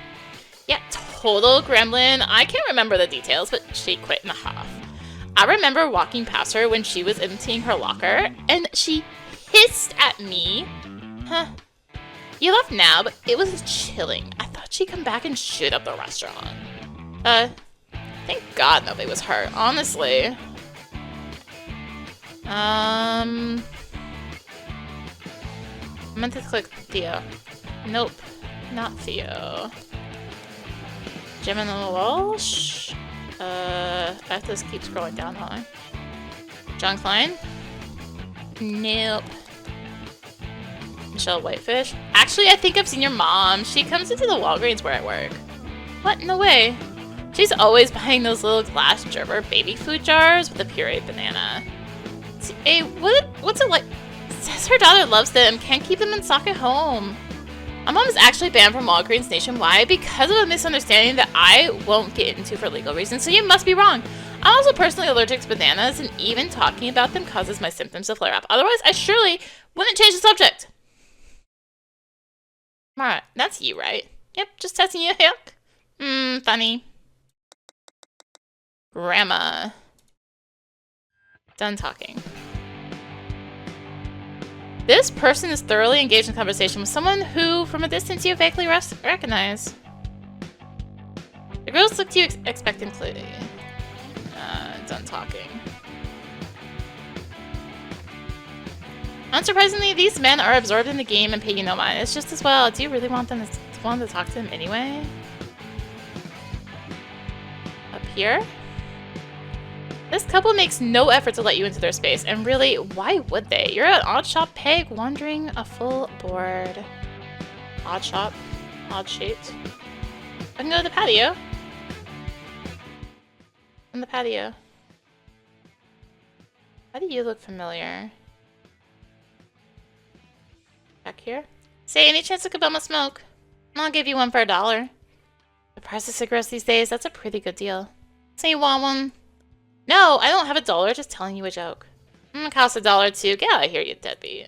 Yeah, total gremlin. I can't remember the details, but she quit in a huff. I remember walking past her when she was emptying her locker, and she hissed at me. Huh. You left now, but it was chilling. I thought she'd come back and shoot up the restaurant. Thank God nobody was hurt, honestly. I meant to click Theo. Nope, not Theo. Gemini Walsh. I have to just keep scrolling down, don't I? John Klein? Nope. Michelle Whitefish? Actually, I think I've seen your mom. She comes into the Walgreens where I work. What? No way. She's always buying those little glass Gerber baby food jars with a pureed banana. Hey, what's it like? Says her daughter loves them, can't keep them in stock at home. My mom is actually banned from Walgreens nationwide because of a misunderstanding that I won't get into for legal reasons, so you must be wrong. I'm also personally allergic to bananas, and even talking about them causes my symptoms to flare up. Otherwise, I surely wouldn't change the subject. Mara, that's you, right? Yep, just testing you. Yep. Funny. Grandma. Done talking. This person is thoroughly engaged in conversation with someone who, from a distance, you vaguely recognize. The girls look to you expectantly. Done talking. Unsurprisingly, these men are absorbed in the game and pay you no mind. It's just as well. Do you really want them to talk to them anyway? Up here? This couple makes no effort to let you into their space, and really, why would they? You're an odd shop peg wandering a full board. Odd shop? Odd shaped? I can go to the patio. On the patio. Why do you look familiar? Back here? Say, any chance I could bum a smoke? I'll give you one for $1. The price of cigarettes these days, that's a pretty good deal. Say you want one? No, I don't have $1, just telling you a joke. Costs $1 too. Get out of here, you deadbeat.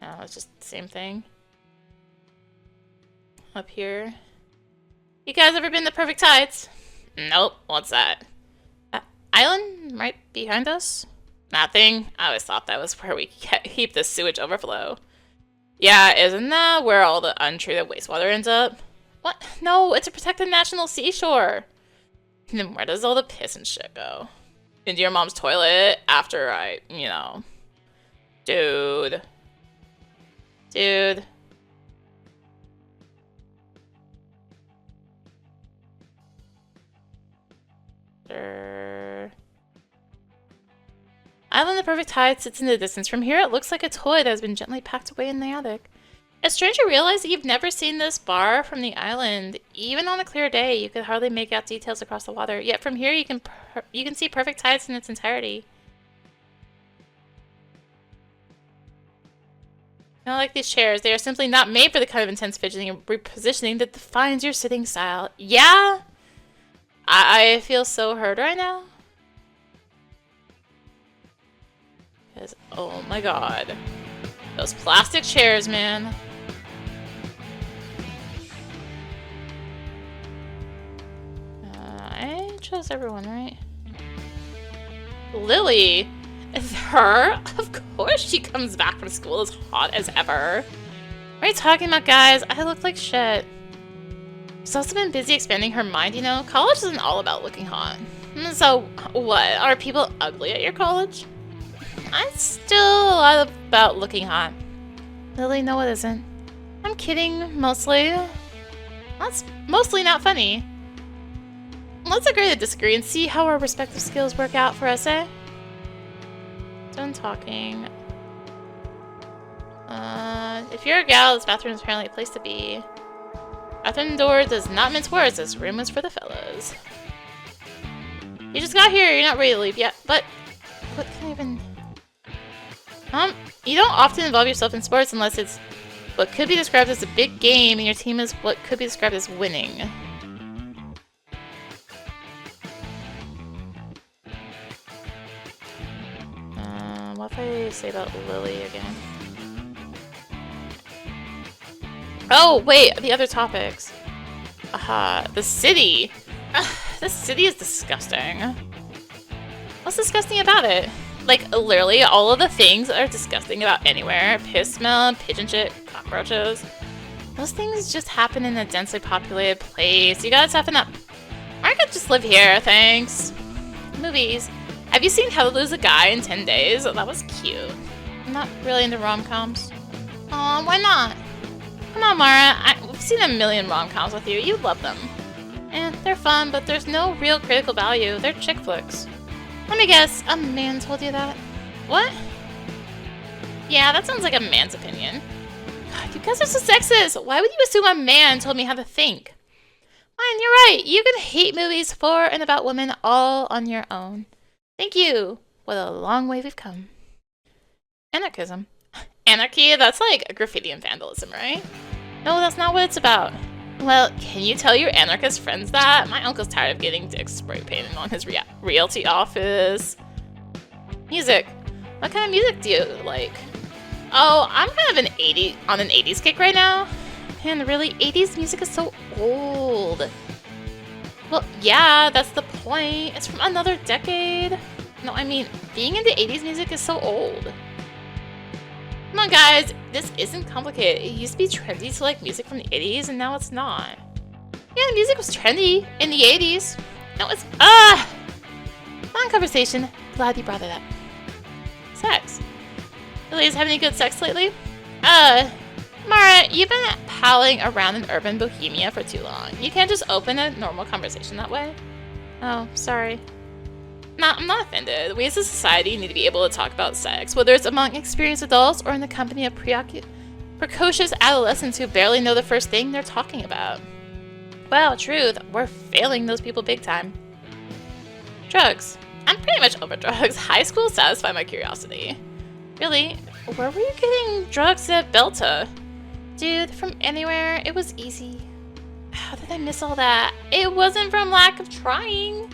No, it's just the same thing. Up here. You guys ever been to Perfect Tides? Nope, what's that? Island right behind us? Nothing. I always thought that was where we keep the sewage overflow. Yeah, isn't that where all the untreated wastewater ends up? What? No, it's a protected national seashore. And then where does all the piss and shit go? Into your mom's toilet after I, you know. Dude. Dude. Island of Perfect Tide sits in the distance. From here, it looks like a toy that has been gently packed away in the attic. It's strange to realize that you've never seen this bar from the island. Even on a clear day, you could hardly make out details across the water. Yet from here, you can see Perfect Tides in its entirety. Not like these chairs. They are simply not made for the kind of intense fidgeting and repositioning that defines your sitting style. Yeah? I feel so hurt right now. Because, oh my god. Those plastic chairs, man. I chose everyone, right? Lily? Is her? Of course she comes back from school as hot as ever. What are you talking about, guys? I look like shit. She's also been busy expanding her mind, you know? College isn't all about looking hot. So, what? Are people ugly at your college? It's still a lot about looking hot. Lily, no it isn't. I'm kidding, mostly. That's mostly not funny. Let's agree to disagree and see how our respective skills work out for us, eh? Done talking. If you're a gal, this bathroom is apparently a place to be. Bathroom door does not mince words. This room is for the fellas. You just got here. You're not ready to leave yet. But what can I even... You don't often involve yourself in sports unless it's what could be described as a big game and your team is what could be described as winning. What if I say about Lily again? Oh, wait, the other topics. Aha, the city. This city is disgusting. What's disgusting about it? Like, literally, all of the things that are disgusting about anywhere. Piss smell, pigeon shit, cockroaches. Those things just happen in a densely populated place. You gotta toughen up. I could just live here, thanks. Movies. Have you seen How to Lose a Guy in 10 Days? Oh, that was cute. I'm not really into rom-coms. Aw, why not? Come on, Mara. I've seen a million rom-coms with you. You love them. And they're fun, but there's no real critical value. They're chick flicks. Let me guess, a man told you that? What? Yeah, that sounds like a man's opinion. God, you guys are so sexist. Why would you assume a man told me how to think? Fine, you're right. You can hate movies for and about women all on your own. Thank you. What a long way we've come. Anarchism. Anarchy? That's like graffiti and vandalism, right? No, that's not what it's about. Well, can you tell your anarchist friends that? My uncle's tired of getting dicks spray painted on his realty office. Music. What kind of music do you like? Oh, I'm kind of on an 80s kick right now. And really, 80s music is so old. Well, yeah, that's the point. It's from another decade. No, I mean, being into 80s music is so old. Come on, guys. This isn't complicated. It used to be trendy to like music from the 80s, and now it's not. Yeah, the music was trendy in the 80s. Now it's, long conversation. Glad you brought it up. Sex. Ladies, have any good sex lately? Mara, you've been palling around in urban bohemia for too long. You can't just open a normal conversation that way. Oh, sorry. No, I'm not offended. We as a society need to be able to talk about sex, whether it's among experienced adults or in the company of precocious adolescents who barely know the first thing they're talking about. Well, truth, we're failing those people big time. Drugs. I'm pretty much over drugs. High school satisfied my curiosity. Really? Where were you getting drugs at Belta? Dude, from anywhere. It was easy. How did I miss all that? It wasn't from lack of trying.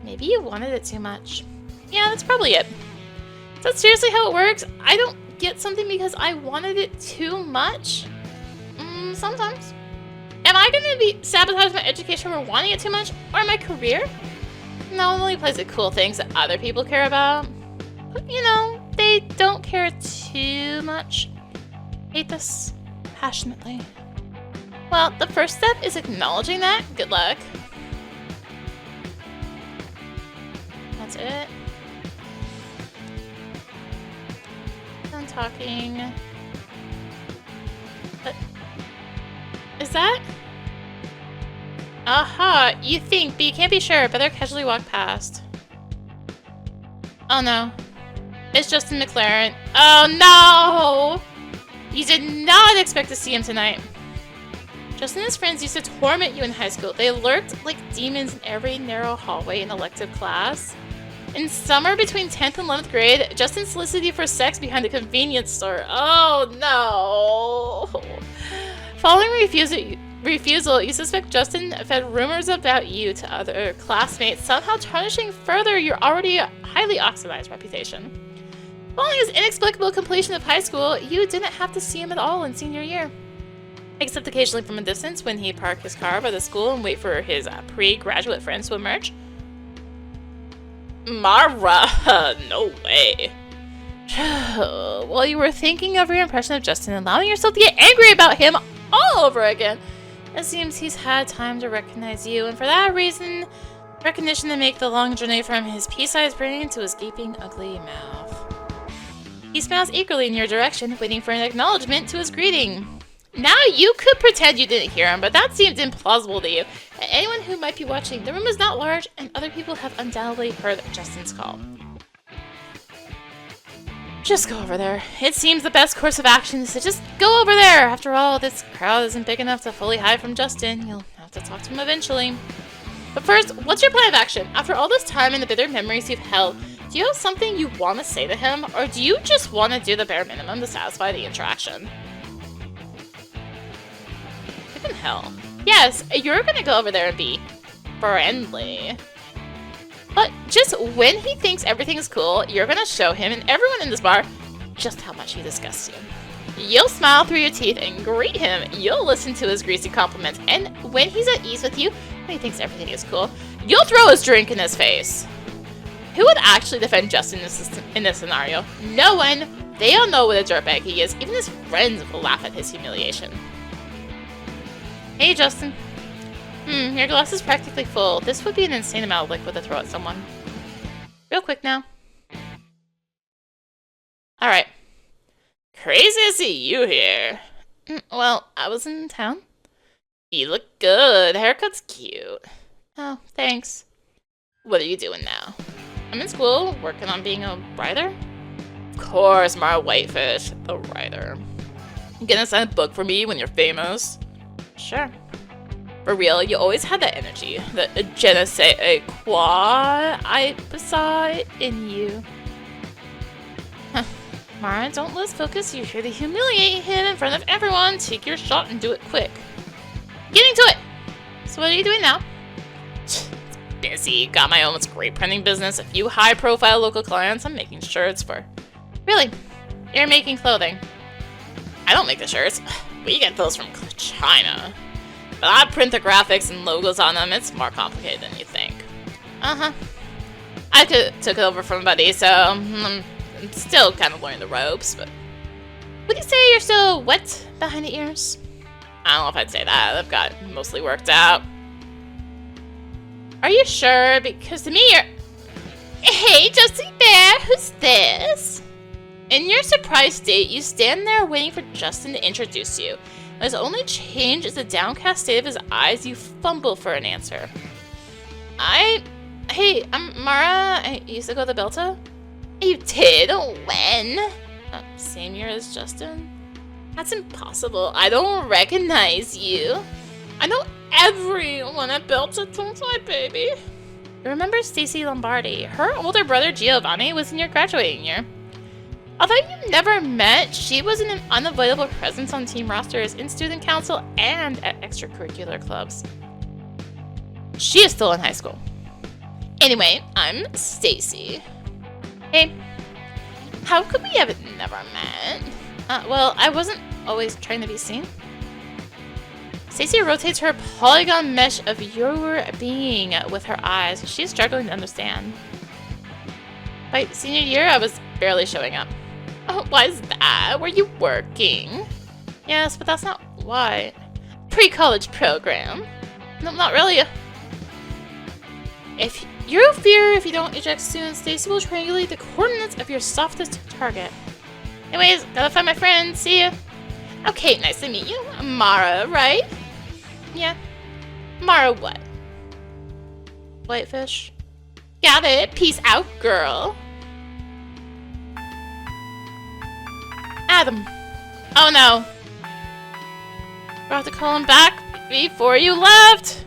Maybe you wanted it too much. Yeah, that's probably it. Is that seriously how it works? I don't get something because I wanted it too much? Sometimes. Am I going to be sabotage my education for wanting it too much? Or my career? No, it only plays the cool things that other people care about. But, you know, they don't care too much. Hate this passionately. Well, the first step is acknowledging that. Good luck. That's it. Done talking. But is that? Aha! You think, but you can't be sure. Better casually walk past. Oh no. It's Justin McLaren. Oh no! You did not expect to see him tonight. Justin and his friends used to torment you in high school. They lurked like demons in every narrow hallway in elective class. In summer between 10th and 11th grade, Justin solicited you for sex behind a convenience store. Oh no! Following refusal, you suspect Justin fed rumors about you to other classmates, somehow tarnishing further your already highly oxidized reputation. Following his inexplicable completion of high school, you didn't have to see him at all in senior year. Except occasionally from a distance when he'd park his car by the school and wait for his pre-graduate friends to emerge. Mara, no way. Well, you were thinking of your impression of Justin and allowing yourself to get angry about him all over again. It seems he's had time to recognize you, and for that reason, recognition to make the long journey from his pea-sized brain to his gaping, ugly mouth. He smiles eagerly in your direction, waiting for an acknowledgement to his greeting. Now you could pretend you didn't hear him, but that seemed implausible to you. And anyone who might be watching, the room is not large, and other people have undoubtedly heard Justin's call. Just go over there. It seems the best course of action is to just go over there. After all, this crowd isn't big enough to fully hide from Justin. You'll have to talk to him eventually. But first, what's your plan of action? After all this time and the bitter memories you've held, do you have something you want to say to him, or do you just want to do the bare minimum to satisfy the interaction? Even hell. Yes, you're gonna go over there and be friendly. But just when he thinks everything is cool, you're gonna show him and everyone in this bar just how much he disgusts you. You'll smile through your teeth and greet him. You'll listen to his greasy compliments, and when he's at ease with you, when he thinks everything is cool, you'll throw his drink in his face. Who would actually defend Justin in this scenario? No one. They all know what a dirtbag he is. Even his friends will laugh at his humiliation. Hey, Justin. Your glass is practically full. This would be an insane amount of liquid to throw at someone. Real quick now. Alright. Crazy to see you here. Well, I was in town. You look good. Haircut's cute. Oh, thanks. What are you doing now? I'm in school, working on being a writer. Of course, Mara Whitefish, the writer. You gonna sign a book for me when you're famous? Sure. For real, you always had that energy, the je ne sais quoi I saw in you. Huh. Mara, don't lose focus. You're here to humiliate him in front of everyone. Take your shot and do it quick. Getting to it! So what are you doing now? Busy. Got my own screen printing business, a few high-profile local clients. I'm making shirts for... Really? You're making clothing? I don't make the shirts. We get those from China. But I print the graphics and logos on them. It's more complicated than you think. Uh-huh. I took it over from a buddy, so I'm still kind of learning the ropes, but... Would you say you're still wet behind the ears? I don't know if I'd say that. I've got it mostly worked out. Are you sure? Because to me, you're... Hey, Justin Bear, who's this? In your surprise state, you stand there waiting for Justin to introduce you. His only change is the downcast state of his eyes. You fumble for an answer. Hey, I'm Mara. I used to go to Belta. You did? When? Same year as Justin? That's impossible. I don't recognize you. I know everyone at Belta, don't I, baby? Remember Stacy Lombardi? Her older brother Giovanni was in your graduating year. Although you never met, she was an unavoidable presence on team rosters, in student council, and at extracurricular clubs. She is still in high school. Anyway, I'm Stacy. Hey, how could we have never met? Well, I wasn't always trying to be seen. Stacy rotates her polygon mesh of your being with her eyes. She's struggling to understand. By senior year, I was barely showing up. Oh, why is that? Were you working? Yes, but that's not why. Pre-college program. No, not really. If you fear if you don't eject soon, Stacy will triangulate the coordinates of your softest target. Anyways, gotta find my friend. See ya. Okay, nice to meet you. Mara, right? Yeah. Mara what? Whitefish. Got it. Peace out, girl. Adam. Oh no. We'll have to call him back before you left.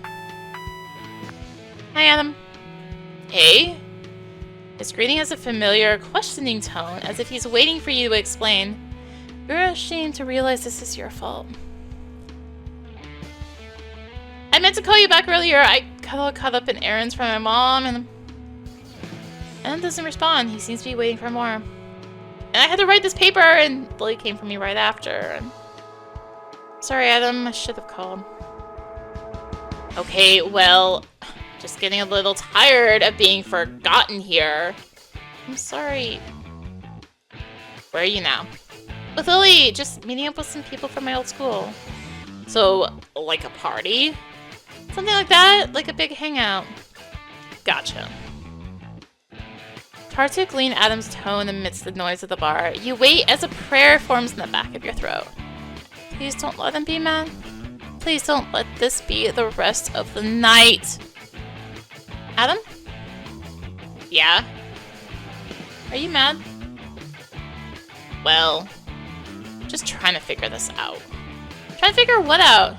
Hi, Adam. Hey. His greeting has a familiar, questioning tone, as if he's waiting for you to explain. You're ashamed to realize this is your fault. I meant to call you back earlier. I got all caught up in errands for my mom, and Adam doesn't respond. He seems to be waiting for more. And I had to write this paper, and Billy came for me right after. And... Sorry, Adam. I should have called. Okay, well... Just getting a little tired of being forgotten here. I'm sorry. Where are you now? With Lily, just meeting up with some people from my old school. So, like a party? Something like that? Like a big hangout. Gotcha. Hard to glean Adam's tone amidst the noise of the bar. You wait as a prayer forms in the back of your throat. Please don't let him be mad. Please don't let this be the rest of the night. Adam? Yeah? Are you mad? Well, just trying to figure this out. Trying to figure what out?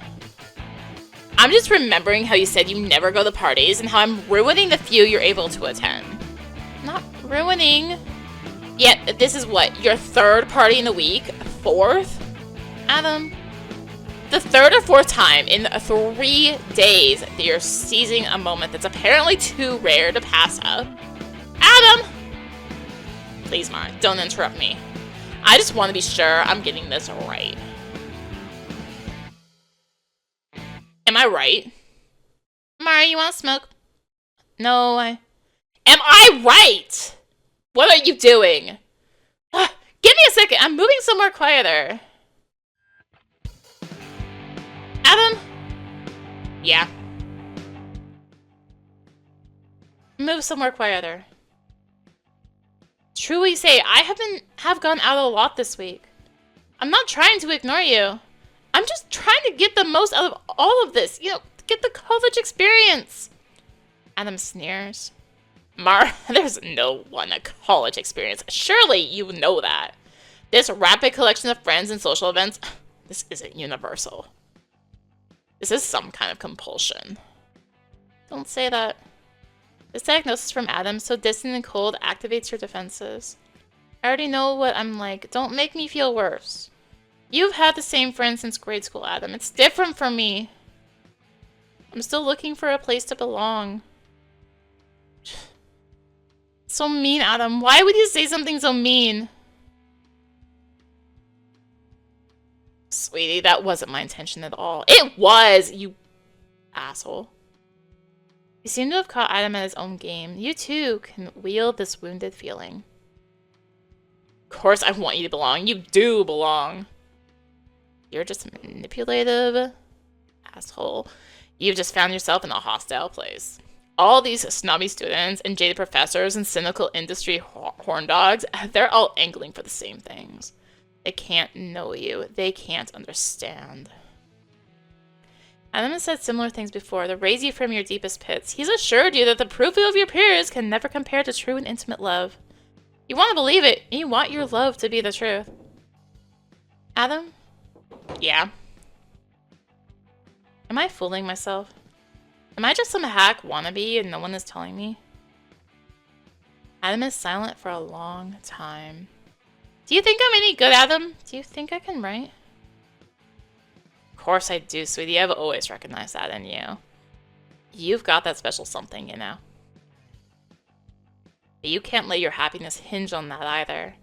I'm just remembering how you said you never go to parties and how I'm ruining the few you're able to attend. Not ruining. Yet, this is what, your third party in the week? Fourth? Adam, the third or fourth time in 3 days that you're seizing a moment that's apparently too rare to pass up. Adam! Please, Mara, don't interrupt me. I just want to be sure I'm getting this right. Am I right? Mara, you want to smoke? No, Am I right? What are you doing? Give me a second. I'm moving somewhere quieter. Adam? Yeah. Move somewhere quieter. Truly say, I have gone out a lot this week. I'm not trying to ignore you. I'm just trying to get the most out of all of this. You know, get the college experience. Adam sneers. Mara, there's no one a college experience. Surely you know that. This rapid collection of friends and social events, this isn't universal. This is some kind of compulsion. Don't say that. This diagnosis from Adam, so distant and cold, activates your defenses. I already know what I'm like. Don't make me feel worse. You've had the same friend since grade school, Adam. It's different for me. I'm still looking for a place to belong. So mean, Adam. Why would you say something so mean? Sweetie, that wasn't my intention at all. It was, you asshole. You seem to have caught Adam at his own game. You too can wield this wounded feeling. Of course I want you to belong. You do belong. You're just a manipulative asshole. You've just found yourself in a hostile place. All these snobby students and jaded professors and cynical industry horn dogs, they're all angling for the same things. They can't know you. They can't understand. Adam has said similar things before to raise you from your deepest pits. He's assured you that the proof of your peers can never compare to true and intimate love. You want to believe it, and you want your love to be the truth. Adam? Yeah. Am I fooling myself? Am I just some hack wannabe and no one is telling me? Adam is silent for a long time. Do you think I'm any good, Adam? Do you think I can write? Of course I do, sweetie. I've always recognized that in you. You've got that special something, you know. But you can't let your happiness hinge on that either.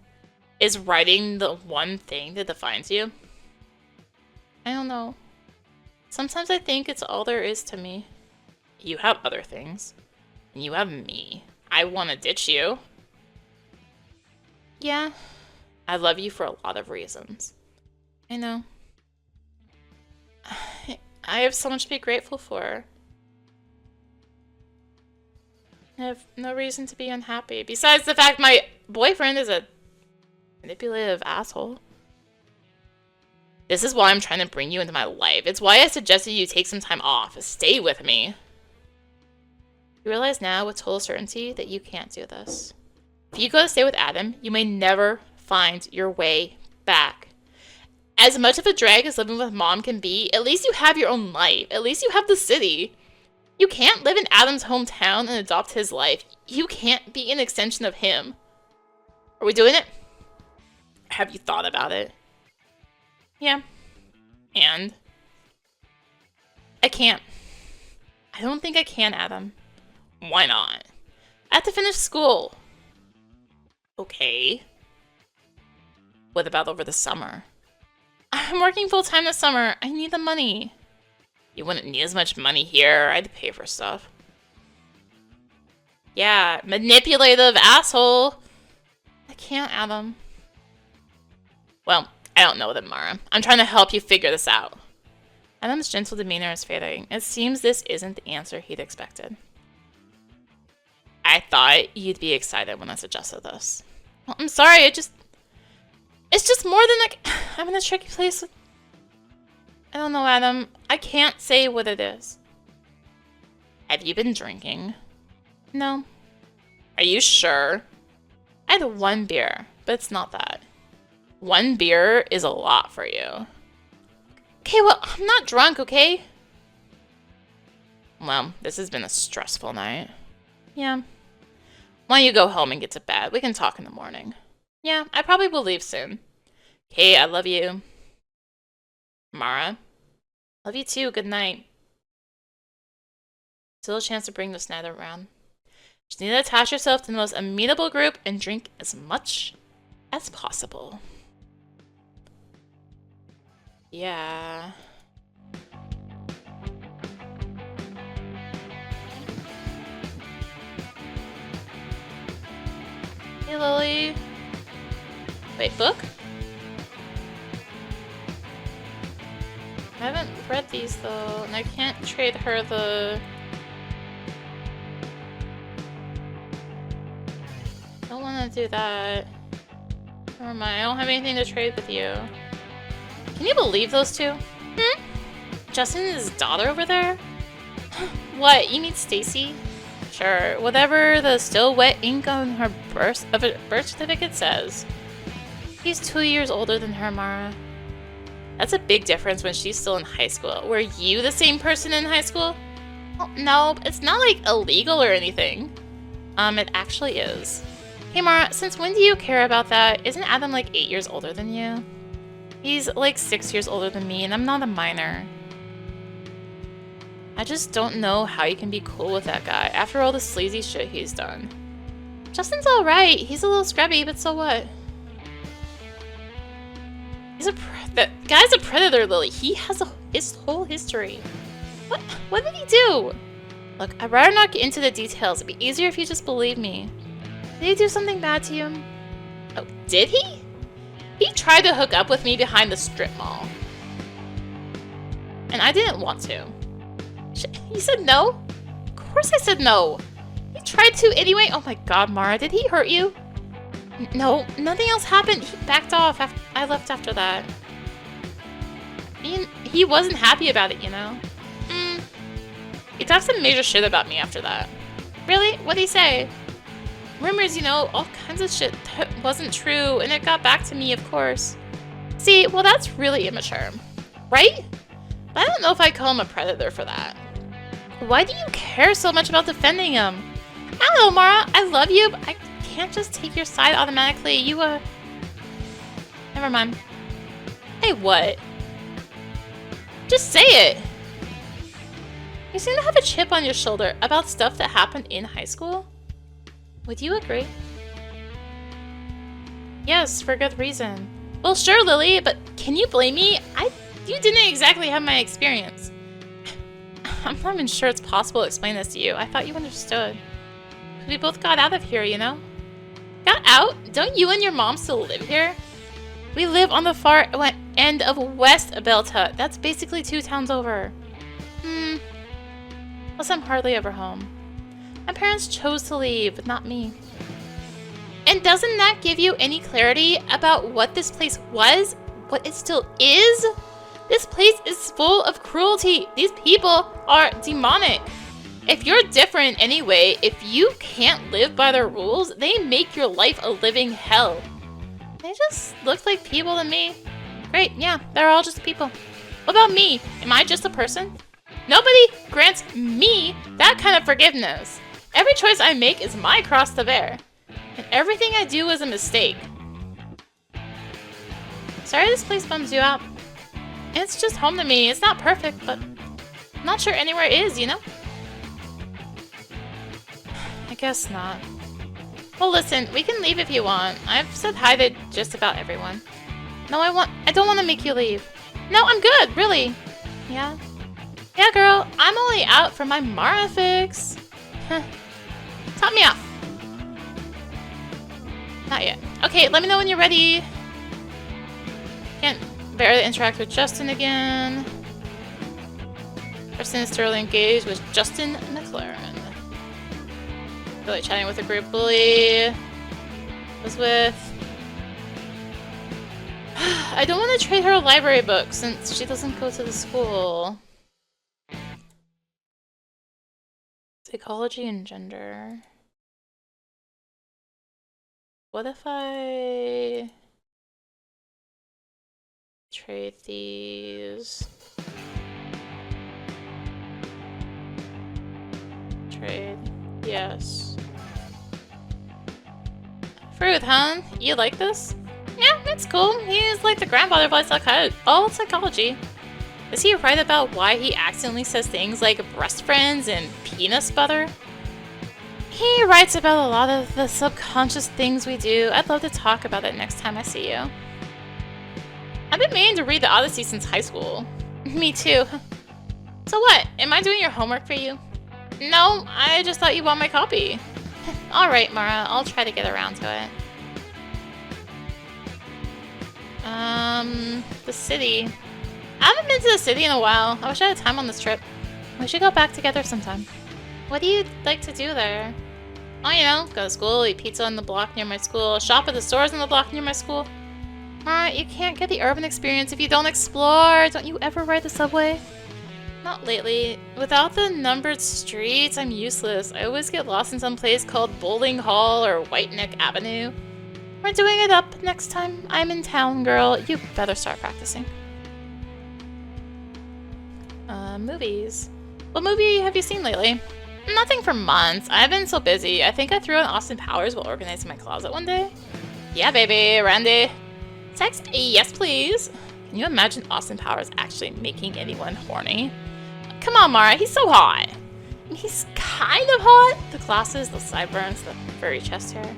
Is writing the one thing that defines you? I don't know. Sometimes I think it's all there is to me. You have other things. And you have me. I want to ditch you. Yeah. I love you for a lot of reasons. I know. I have so much to be grateful for. I have no reason to be unhappy. Besides the fact my boyfriend is a manipulative asshole. This is why I'm trying to bring you into my life. It's why I suggested you take some time off. Stay with me. You realize now with total certainty that you can't do this. If you go to stay with Adam, you may never find your way back. As much of a drag as living with mom can be, at least you have your own life. At least you have the city. You can't live in Adam's hometown and adopt his life. You can't be an extension of him. Are we doing it? Have you thought about it? Yeah. And? I can't. I don't think I can, Adam. Why not? I have to finish school. Okay. What about over the summer? I'm working full-time this summer. I need the money. You wouldn't need as much money here. I'd pay for stuff. Yeah, manipulative asshole. I can't, Adam. Well, I don't know then, Mara. I'm trying to help you figure this out. Adam's gentle demeanor is fading. It seems this isn't the answer he'd expected. I thought you'd be excited when I suggested this. Well, I'm sorry, it's just more than like, I'm in a tricky place with... I don't know, Adam. I can't say what it is. Have you been drinking? No. Are you sure? I had one beer, but it's not that. One beer is a lot for you. Okay, well, I'm not drunk, okay? Well, this has been a stressful night. Yeah. Why don't you go home and get to bed? We can talk in the morning. Yeah, I probably will leave soon. Okay, I love you. Mara? Love you too, good night. Still a chance to bring this night around. Just need to attach yourself to the most amenable group and drink as much as possible. Yeah. Hey, Lily. Wait, book? I haven't read these though, and I can't trade her the... I don't want to do that. Never mind, I don't have anything to trade with you. Can you believe those two? Hmm? Justin and his daughter over there? What, you mean Stacy? Sure, whatever the still wet ink on her birth certificate says. He's 2 years older than her, Mara. That's a big difference when she's still in high school. Were you the same person in high school? Well, no, it's not like illegal or anything. It actually is. Hey Mara, since when do you care about that? Isn't Adam like 8 years older than you? He's like 6 years older than me and I'm not a minor. I just don't know how you can be cool with that guy after all the sleazy shit he's done. Justin's alright. He's a little scrubby, but so what? That guy's a predator, Lily. He has his whole history. What did he do? Look, I'd rather not get into the details. It'd be easier if you just believe me. Did he do something bad to you? Oh, did he? He tried to hook up with me behind the strip mall. And I didn't want to. You said no? Of course I said no. He tried to anyway. Oh my god, Mara, did he hurt you? No, nothing else happened. He backed off after I left after that. He wasn't happy about it, you know? He talked some major shit about me after that. Really? What'd he say? Rumors, you know, all kinds of shit that wasn't true, and it got back to me, of course. See, well, that's really immature. Right? But I don't know if I'd call him a predator for that. Why do you care so much about defending him? I don't know, Mara. I love you, but I can't just take your side automatically. Never mind. Hey, what? Just say it. You seem to have a chip on your shoulder about stuff that happened in high school. Would you agree? Yes, for good reason. Well, sure, Lily, but can you blame me? You didn't exactly have my experience. I'm not even sure it's possible to explain this to you. I thought you understood. We both got out of here, you know? Got out? Don't you and your mom still live here? We live on the far end of West Belta. That's basically 2 towns over. Plus I'm hardly ever home. My parents chose to leave, but not me. And doesn't that give you any clarity about what this place was? What it still is? This place is full of cruelty. These people are demonic. If you're different anyway, if you can't live by their rules, they make your life a living hell. They just look like people to me. Great, yeah, they're all just people. What about me? Am I just a person? Nobody grants me that kind of forgiveness. Every choice I make is my cross to bear. And everything I do is a mistake. Sorry this place bums you out. It's just home to me. It's not perfect, but I'm not sure anywhere is, you know? I guess not. Well, listen, we can leave if you want. I've said hi to just about everyone. No, I don't want to make you leave. No, I'm good, really. Yeah? Yeah, girl, I'm only out for my Mara fix. Top me off. Not yet. Okay, let me know when you're ready. Can't bear to interact with Justin again. Justin is thoroughly engaged with Justin McLaren. Really chatting with a group Lily was with. I don't want to trade her a library book since she doesn't go to the school. Psychology and gender. What if I trade these? Trade. Yes. Fruit, huh? You like this? Yeah, it's cool. He's like the grandfather of all psychology. Is he right about why he accidentally says things like breast friends and penis butter? He writes about a lot of the subconscious things we do. I'd love to talk about it next time I see you. I've been meaning to read the Odyssey since high school. Me too. So what? Am I doing your homework for you? No, I just thought you want my copy. Alright, Mara, I'll try to get around to it. The city. I haven't been to the city in a while. I wish I had time on this trip. We should go back together sometime. What do you like to do there? Oh, you know, go to school, eat pizza on the block near my school, shop at the stores on the block near my school. Alright, you can't get the urban experience if you don't explore. Don't you ever ride the subway? Not lately. Without the numbered streets, I'm useless. I always get lost in some place called Bowling Hall or White Neck Avenue. We're doing it up next time I'm in town, girl. You better start practicing. Movies. What movie have you seen lately? Nothing for months. I've been so busy. I think I threw in Austin Powers while organizing my closet one day. Yeah, baby. Randy. Text yes, please. Can you imagine Austin Powers actually making anyone horny? Come on, Mara. He's so hot. He's kind of hot. The glasses, the sideburns, the furry chest hair.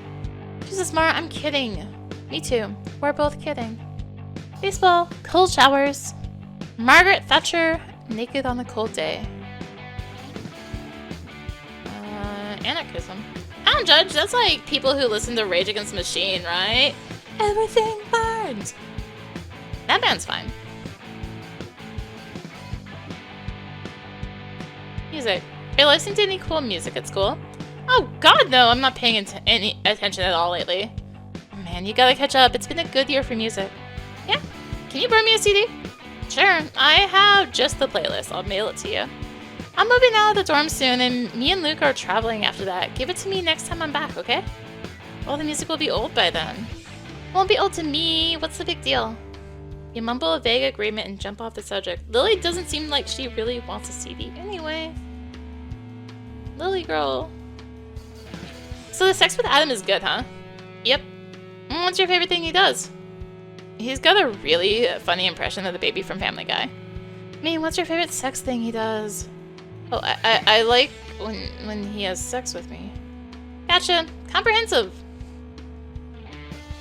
Jesus, Mara, I'm kidding. Me too. We're both kidding. Baseball, cold showers. Margaret Thatcher, naked on a cold day. Anarchism. I don't judge. That's like people who listen to Rage Against the Machine, right? Everything burns. That band's fine. Music. Are you listening to any cool music at school? Oh god, no, I'm not paying any attention at all lately. Oh, man, you gotta catch up. It's been a good year for music. Yeah? Can you burn me a CD? Sure, I have just the playlist. I'll mail it to you. I'm moving out of the dorm soon, and me and Luke are traveling after that. Give it to me next time I'm back, okay? Well, the music will be old by then. Won't be old to me. What's the big deal? You mumble a vague agreement and jump off the subject. Lily doesn't seem like she really wants a CD anyway. Lily girl. So the sex with Adam is good, huh? Yep. What's your favorite thing he does? He's got a really funny impression of the baby from Family Guy. I mean, what's your favorite sex thing he does? Oh, I like when he has sex with me. Gotcha. Comprehensive.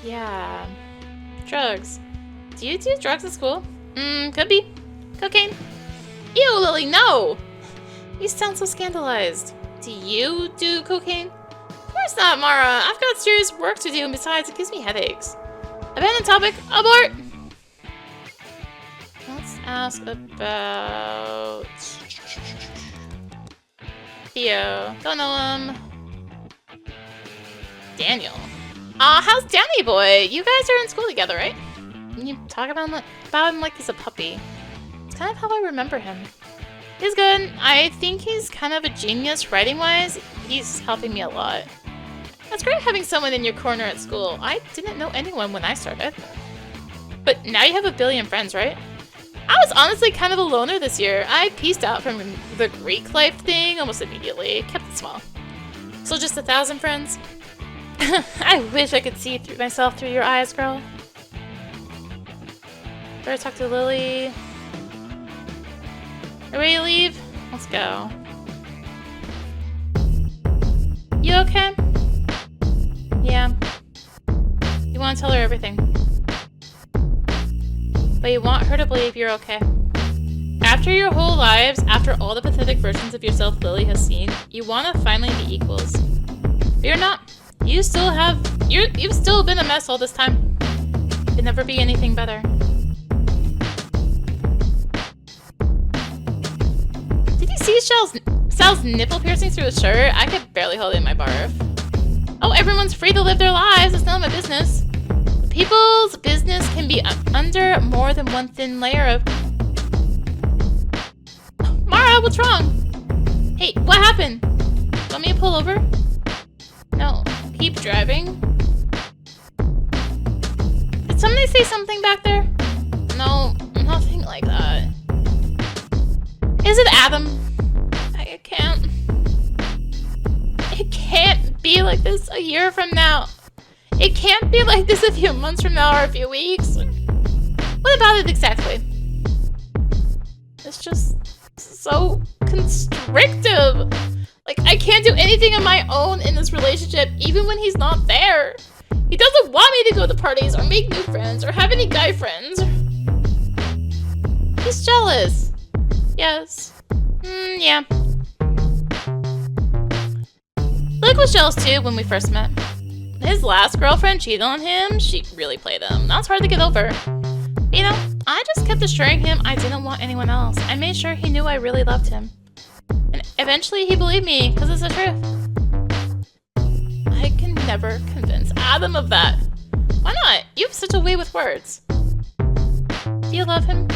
Yeah. Drugs. Do you do drugs at school? Could be. Cocaine. Ew, Lily, no! You sound so scandalized. Do you do cocaine? Of course not, Mara. I've got serious work to do, and besides, it gives me headaches. Abandoned topic. Abort! Let's ask about... Theo. Don't know him. Daniel. Aw, how's Danny boy? You guys are in school together, right? You talk about him like he's a puppy. It's kind of how I remember him. He's good. I think he's kind of a genius writing-wise. He's helping me a lot. It's great having someone in your corner at school. I didn't know anyone when I started. But now you have a billion friends, right? I was honestly kind of a loner this year. I pieced out from the Greek life thing almost immediately. Kept it small. So just 1,000 friends? I wish I could see myself through your eyes, girl. Better talk to Lily. Are we ready to leave? Let's go. You okay? Yeah. You want to tell her everything. But you want her to believe you're okay. After your whole lives, after all the pathetic versions of yourself Lily has seen, you want to finally be equals. But you're not. You've still been a mess all this time. You'll never be anything better. Did you see Sal's nipple piercing through his shirt? I could barely hold in my barf. Oh, everyone's free to live their lives. It's none of my business. People's business can be under more than one thin layer of... Mara, what's wrong? Hey, what happened? Want me to pull over? No, keep driving. Did somebody say something back there? No, nothing like that. Is it Adam? I can't. It can't be like this a year from now. It can't be like this a few months from now or a few weeks. What about it exactly? It's just so constrictive. Like, I can't do anything on my own in this relationship, even when he's not there. He doesn't want me to go to parties or make new friends or have any guy friends. He's jealous. Yes. Yeah. Luke was jealous too when we first met. His last girlfriend cheated on him. She really played him. That's hard to get over. You know, I just kept assuring him I didn't want anyone else. I made sure he knew I really loved him. And eventually he believed me, because it's the truth. I can never convince Adam of that. Why not? You have such a way with words. Do you love him?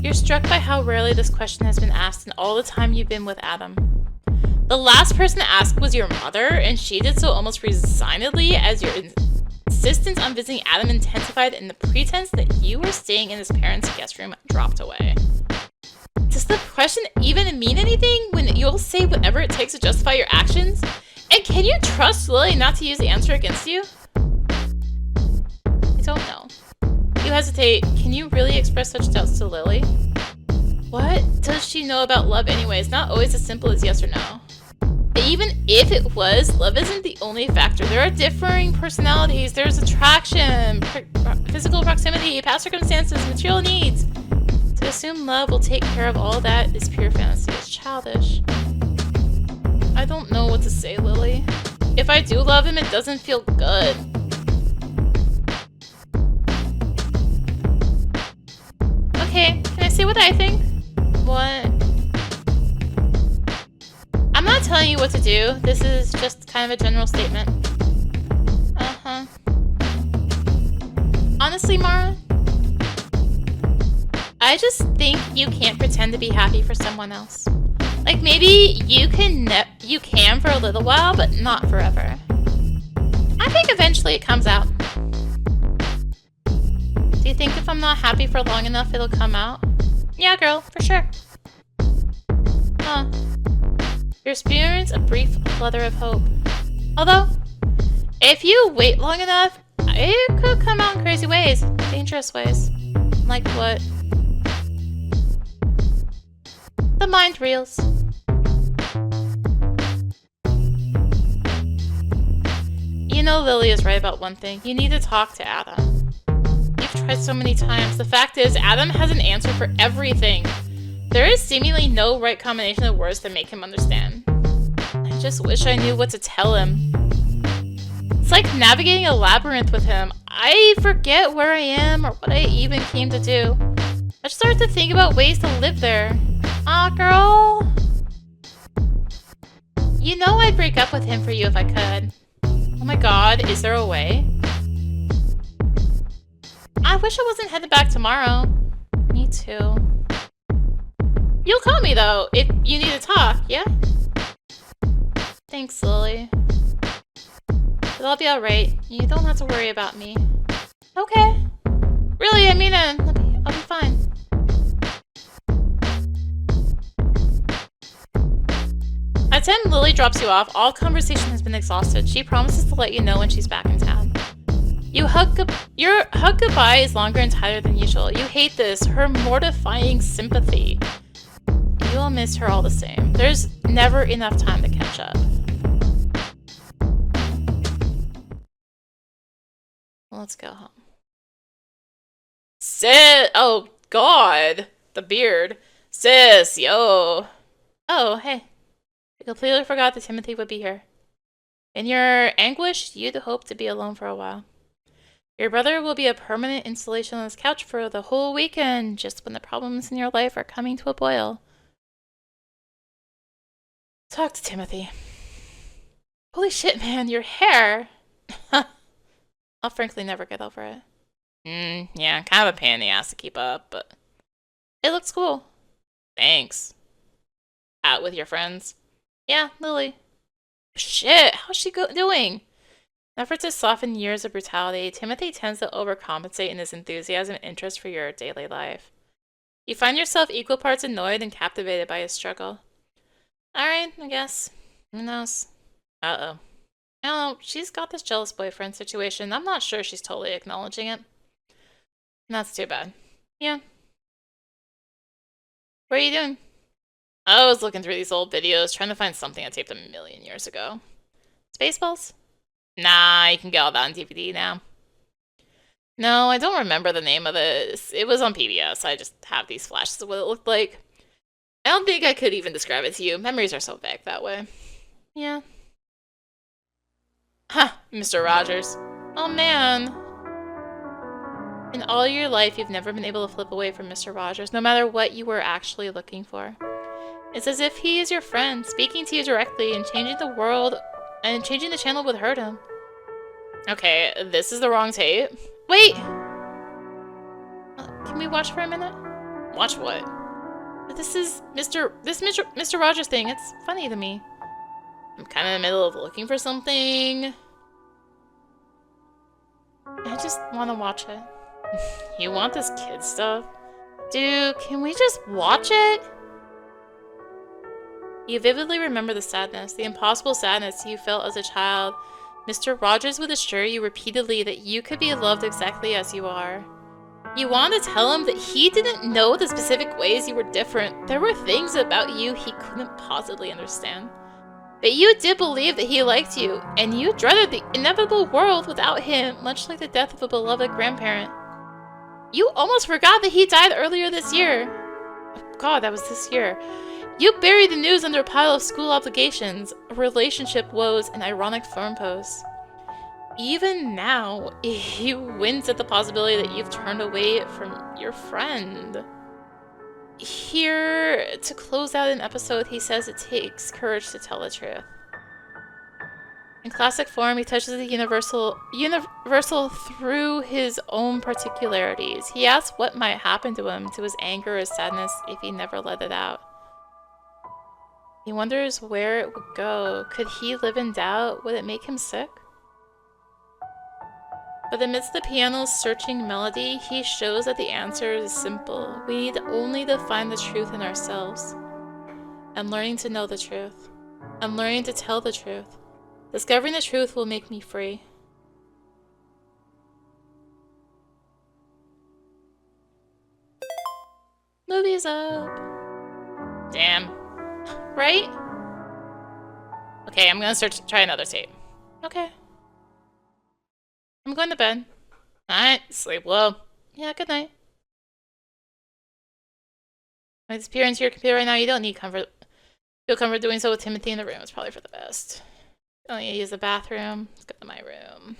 You're struck by how rarely this question has been asked in all the time you've been with Adam. The last person to ask was your mother, and she did so almost resignedly as your insistence on visiting Adam intensified and the pretense that you were staying in his parents' guest room dropped away. Does the question even mean anything when you'll say whatever it takes to justify your actions? And can you trust Lily not to use the answer against you? I don't know. You hesitate. Can you really express such doubts to Lily? What does she know about love anyway? It's not always as simple as yes or no. Even if it was, love isn't the only factor. There are differing personalities. There's attraction, physical proximity, past circumstances, material needs. To assume love will take care of all that is pure fantasy. It's childish. I don't know what to say, Lily. If I do love him, it doesn't feel good. Okay, can I say what I think? What? I'm not telling you what to do. This is just kind of a general statement. Uh-huh. Honestly, Mara, I just think you can't pretend to be happy for someone else. Like, maybe you can for a little while, but not forever. I think eventually it comes out. Do you think if I'm not happy for long enough, it'll come out? Yeah, girl, for sure. Huh. You experience a brief flutter of hope. Although, if you wait long enough, it could come out in crazy ways. Dangerous ways. Like what? The mind reels. You know Lily is right about one thing. You need to talk to Adam. You've tried so many times. The fact is, Adam has an answer for everything. There is seemingly no right combination of words to make him understand. I just wish I knew what to tell him. It's like navigating a labyrinth with him. I forget where I am or what I even came to do. I just started to think about ways to live there. Aw, girl. You know I'd break up with him for you if I could. Oh my god, is there a way? I wish I wasn't headed back tomorrow. Me too. You'll call me, though, if you need to talk, yeah? Thanks, Lily. But I'll be alright. You don't have to worry about me. Okay. Really, I mean, I'll be fine. By the time Lily drops you off, all conversation has been exhausted. She promises to let you know when she's back in town. Your hug goodbye is longer and tighter than usual. You hate this, her mortifying sympathy. You will miss her all the same. There's never enough time to catch up. Let's go home. Sis! Oh, God! The beard. Sis, yo! Oh, hey. I completely forgot that Timothy would be here. In your anguish, you'd hope to be alone for a while. Your brother will be a permanent installation on his couch for the whole weekend, just when the problems in your life are coming to a boil. Talk to Timothy. Holy shit, man, your hair! I'll frankly never get over it. Yeah, kind of a pain in the ass to keep up, but it looks cool. Thanks. Out with your friends? Yeah, Lily. Shit, how's she doing? In an effort to soften years of brutality, Timothy tends to overcompensate in his enthusiasm and interest for your daily life. You find yourself equal parts annoyed and captivated by his struggle. Alright, I guess. Who knows? Uh-oh. I don't know, she's got this jealous boyfriend situation. I'm not sure she's totally acknowledging it. And that's too bad. Yeah. What are you doing? I was looking through these old videos, trying to find something I taped a million years ago. Spaceballs? Nah, you can get all that on DVD now. No, I don't remember the name of it. It was on PBS. I just have these flashes of what it looked like. I don't think I could even describe it to you. Memories are so vague that way. Yeah. Ha, Mr. Rogers. Oh, man. In all your life, you've never been able to flip away from Mr. Rogers, no matter what you were actually looking for. It's as if he is your friend, speaking to you directly and changing the world, and changing the channel would hurt him. Okay, this is the wrong tape. Wait! Can we watch for a minute? Watch what? This is Mr. Rogers thing. It's funny to me. I'm kind of in the middle of looking for something. I just want to watch it. You want this kid stuff? Dude, can we just watch it? You vividly remember the sadness, the impossible sadness you felt as a child. Mr. Rogers would assure you repeatedly that you could be loved exactly as you are. You wanted to tell him that he didn't know the specific ways you were different. There were things about you he couldn't possibly understand. But you did believe that he liked you, and you dreaded the inevitable world without him, much like the death of a beloved grandparent. You almost forgot that he died earlier this year. Oh God, that was this year. You buried the news under a pile of school obligations, relationship woes, and ironic forum posts. Even now, you wince at the possibility that you've turned away from your friend. Here, to close out an episode, he says it takes courage to tell the truth. In classic form, he touches the universal through his own particularities. He asks what might happen to him, to his anger or his sadness, if he never let it out. He wonders where it would go. Could he live in doubt? Would it make him sick? But amidst the piano's searching melody, he shows that the answer is simple. We need only to find the truth in ourselves. I'm learning to know the truth. I'm learning to tell the truth. Discovering the truth will make me free. Movie's up. Damn. Right? Okay, I'm gonna try another tape. Okay. I'm going to bed. Alright, sleep well. Yeah, good night. I disappear into your computer right now. You don't need comfort. Feel comfort doing so with Timothy in the room. It's probably for the best. Don't need to use the bathroom. Let's go to my room.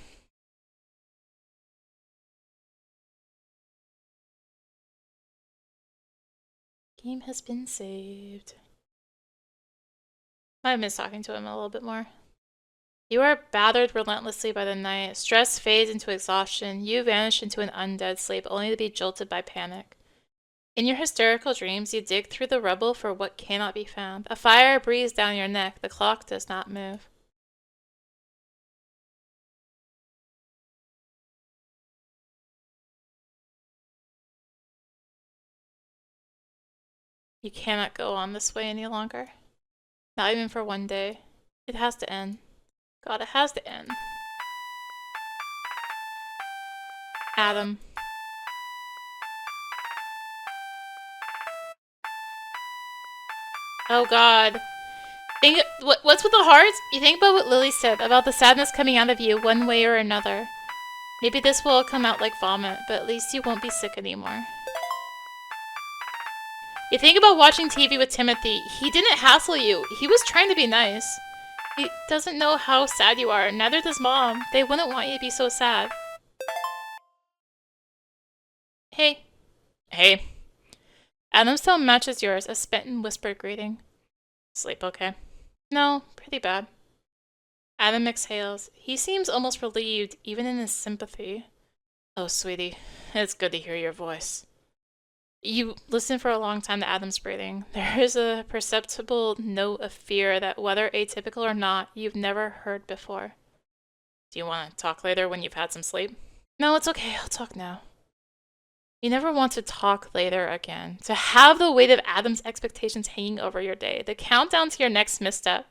Game has been saved. Might have missed talking to him a little bit more. You are battered relentlessly by the night. Stress fades into exhaustion. You vanish into an undead sleep, only to be jolted by panic. In your hysterical dreams, you dig through the rubble for what cannot be found. A fire breathes down your neck. The clock does not move. You cannot go on this way any longer. Not even for one day. It has to end. God, it has to end. Adam. Oh God. What's with the hearts? You think about what Lily said, about the sadness coming out of you one way or another. Maybe this will come out like vomit, but at least you won't be sick anymore. You think about watching TV with Timothy. He didn't hassle you. He was trying to be nice. He doesn't know how sad you are. Neither does Mom. They wouldn't want you to be so sad. Hey. Hey. Adam's tone matches yours, a spent and whispered greeting. Sleep okay? No, pretty bad. Adam exhales. He seems almost relieved, even in his sympathy. Oh, sweetie. It's good to hear your voice. You listen for a long time to Adam's breathing. There is a perceptible note of fear that, whether atypical or not, you've never heard before. Do you want to talk later when you've had some sleep? No, it's okay. I'll talk now. You never want to talk later again. To have the weight of Adam's expectations hanging over your day. The countdown to your next misstep.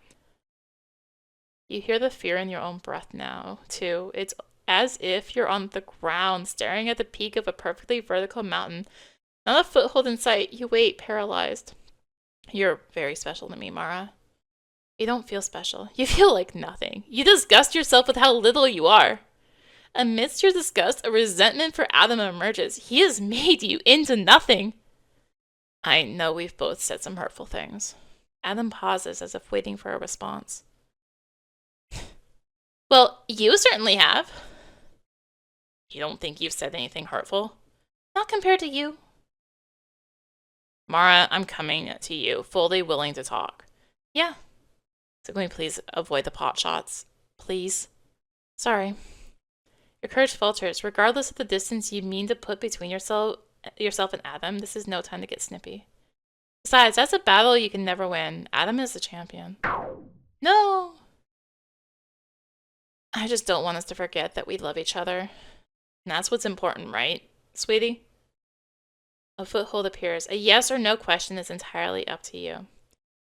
You hear the fear in your own breath now, too. It's as if you're on the ground, staring at the peak of a perfectly vertical mountain. Not a foothold in sight. You wait, paralyzed. You're very special to me, Mara. You don't feel special. You feel like nothing. You disgust yourself with how little you are. Amidst your disgust, a resentment for Adam emerges. He has made you into nothing. I know we've both said some hurtful things. Adam pauses as if waiting for a response. Well, you certainly have. You don't think you've said anything hurtful? Not compared to you. Mara, I'm coming to you, fully willing to talk. Yeah. So can we please avoid the pot shots? Please? Sorry. Your courage falters. Regardless of the distance you mean to put between yourself and Adam, this is no time to get snippy. Besides, that's a battle you can never win. Adam is the champion. No! I just don't want us to forget that we love each other. And that's what's important, right, sweetie? A foothold appears. A yes or no question is entirely up to you.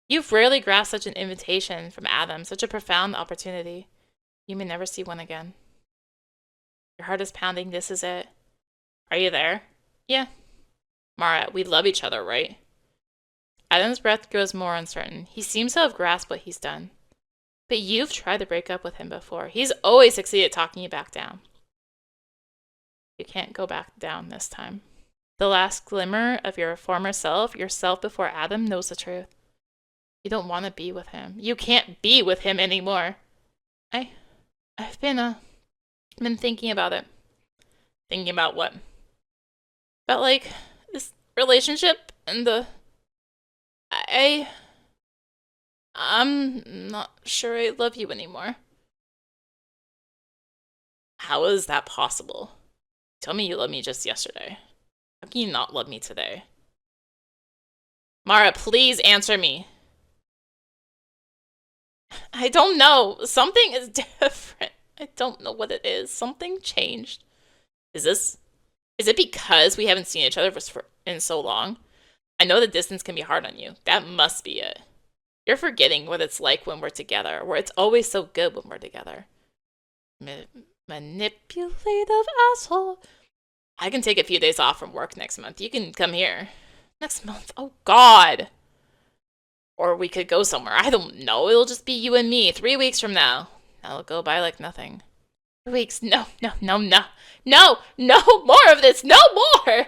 You've rarely grasped such an invitation from Adam, such a profound opportunity. You may never see one again. Your heart is pounding. This is it. Are you there? Yeah. Mara, we love each other, right? Adam's breath grows more uncertain. He seems to have grasped what he's done. But you've tried to break up with him before. He's always succeeded talking you back down. You can't go back down this time. The last glimmer of your former self, yourself before Adam, knows the truth. You don't want to be with him. You can't be with him anymore. I've been thinking about it. Thinking about what? About, like, this relationship and I'm not sure I love you anymore. How is that possible? Tell me you loved me just yesterday. How can you not love me today? Mara, please answer me. I don't know. Something is different. I don't know what it is. Something changed. Is it because we haven't seen each other in so long? I know the distance can be hard on you. That must be it. You're forgetting what it's like when we're together, where it's always so good when we're together. Manipulative asshole. I can take a few days off from work next month. You can come here. Next month? Oh, God. Or we could go somewhere. I don't know. It'll just be you and me 3 weeks from now. That'll go by like nothing. 3 weeks. No. No more of this. No more.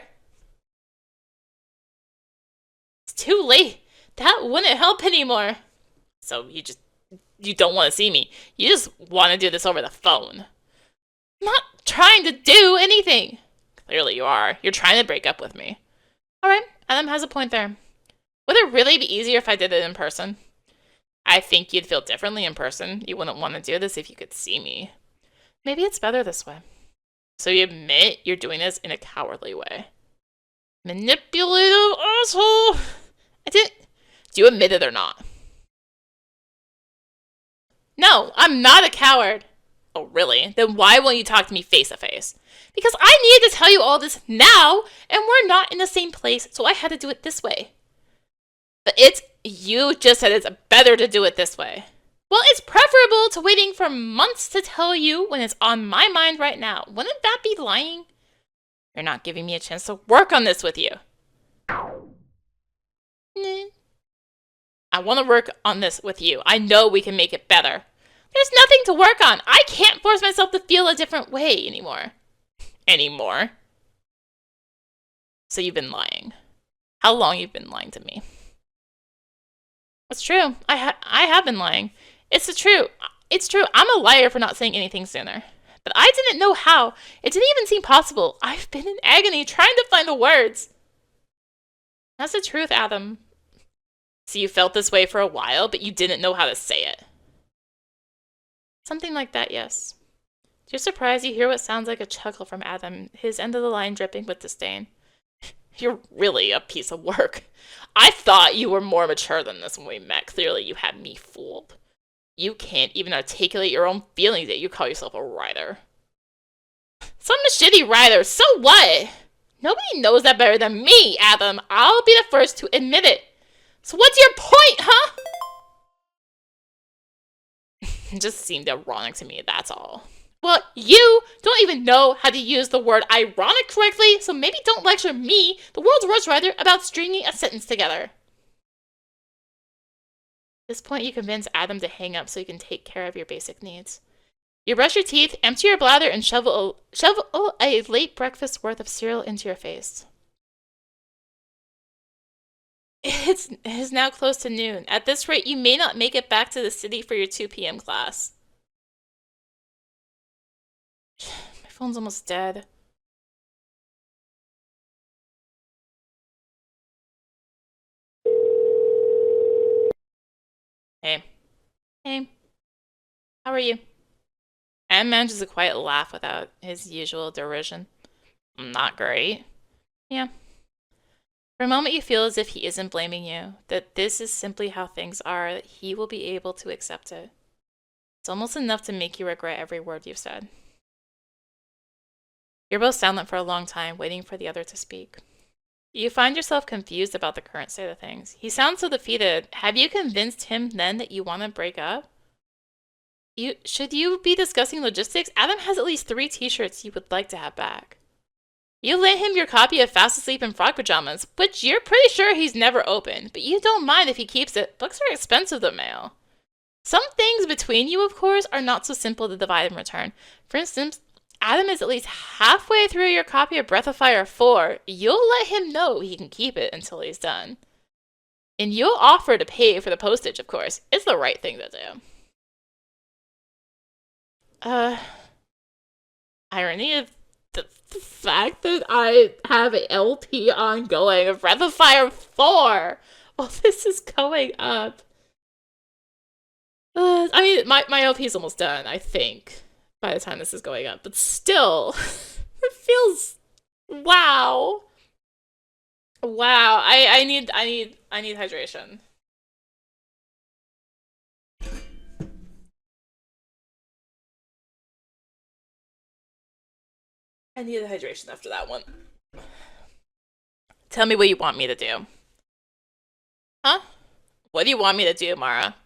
It's too late. That wouldn't help anymore. So you don't want to see me. You just want to do this over the phone. I'm not trying to do anything. Clearly you are. You're trying to break up with me. Alright, Adam has a point there. Would it really be easier if I did it in person? I think you'd feel differently in person. You wouldn't want to do this if you could see me. Maybe it's better this way. So you admit you're doing this in a cowardly way. Manipulative asshole! Do you admit it or not? No, I'm not a coward. Oh, really? Then why won't you talk to me face to face? Because I needed to tell you all this now, and we're not in the same place, so I had to do it this way. But you just said it's better to do it this way. Well, it's preferable to waiting for months to tell you when it's on my mind right now. Wouldn't that be lying? You're not giving me a chance to work on this with you. Nah. I want to work on this with you. I know we can make it better. There's nothing to work on. I can't force myself to feel a different way anymore. So you've been lying. How long you've been lying to me? It's true. I have been lying. It's true. I'm a liar for not saying anything sooner. But I didn't know how. It didn't even seem possible. I've been in agony trying to find the words. That's the truth, Adam. So you felt this way for a while, but you didn't know how to say it. Something like that, yes. To your surprise, you hear what sounds like a chuckle from Adam, his end of the line dripping with disdain. You're really a piece of work. I thought you were more mature than this when we met. Clearly, you had me fooled. You can't even articulate your own feelings, yet you call yourself a writer. So I'm a shitty writer, so what? Nobody knows that better than me, Adam. I'll be the first to admit it. So what's your point, huh? It just seemed ironic to me, that's all. Well, you don't even know how to use the word ironic correctly, so maybe don't lecture me, the world's worst writer, about stringing a sentence together. At this point, you convince Adam to hang up so you can take care of your basic needs. You brush your teeth, empty your bladder, and shovel a late breakfast worth of cereal into your face. It is now close to noon. At this rate, you may not make it back to the city for your 2 p.m. class. My phone's almost dead. Hey. Hey. How are you? Adam manages a quiet laugh without his usual derision. Not great. Yeah. For a moment, you feel as if he isn't blaming you, that this is simply how things are, that he will be able to accept it. It's almost enough to make you regret every word you've said. You're both silent for a long time, waiting for the other to speak. You find yourself confused about the current state of things. He sounds so defeated. Have you convinced him then that you want to break up? Should you be discussing logistics? Adam has at least 3 t-shirts he would like to have back. You lent him your copy of Fast Asleep in Frog Pajamas, which you're pretty sure he's never opened, but you don't mind if he keeps it. Books are expensive to mail. Some things between you, of course, are not so simple to divide and return. For instance, Adam is at least halfway through your copy of Breath of Fire 4. You'll let him know he can keep it until he's done. And you'll offer to pay for the postage, of course. It's the right thing to do. Irony of the fact that I have a LP ongoing of Breath of Fire 4 while this is going up. I mean, my LP is almost done, I think, by the time this is going up. But still, it feels... Wow. Wow. I need hydration. I needed hydration after that one. Tell me what you want me to do. Huh? What do you want me to do, Mara?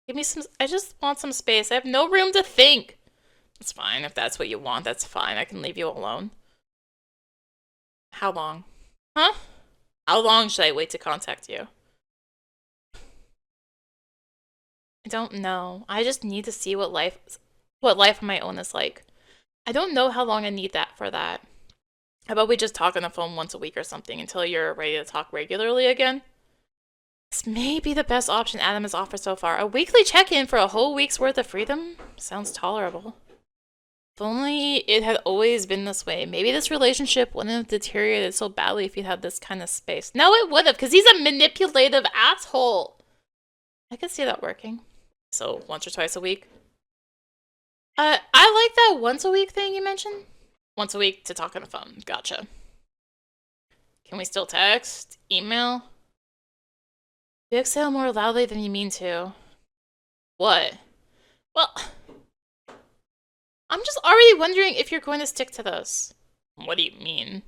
Give me some... I just want some space. I have no room to think. It's fine. If that's what you want, that's fine. I can leave you alone. How long? Huh? How long should I wait to contact you? I don't know. I just need to see what life on my own is like. I don't know how long I need that for that. How about we just talk on the phone once a week or something until you're ready to talk regularly again? This may be the best option Adam has offered so far. A weekly check-in for a whole week's worth of freedom? Sounds tolerable. If only it had always been this way. Maybe this relationship wouldn't have deteriorated so badly if you'd had this kind of space. No, it would have, because he's a manipulative asshole. I could see that working. So, once or twice a week? I like that once a week thing you mentioned. Once a week to talk on the phone. Gotcha. Can we still text? Email? You exhale more loudly than you mean to. What? Well, I'm just already wondering if you're going to stick to this. What do you mean?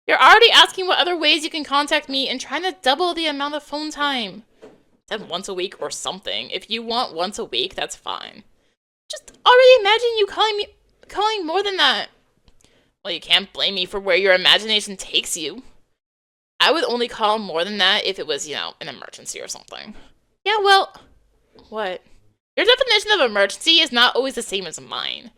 You're already asking what other ways you can contact me and trying to double the amount of phone time. Said once a week or something. If you want once a week, that's fine. Just already imagine you calling more than that. Well, you can't blame me for where your imagination takes you. I would only call more than that if it was, an emergency or something. Yeah, well, what? Your definition of emergency is not always the same as mine.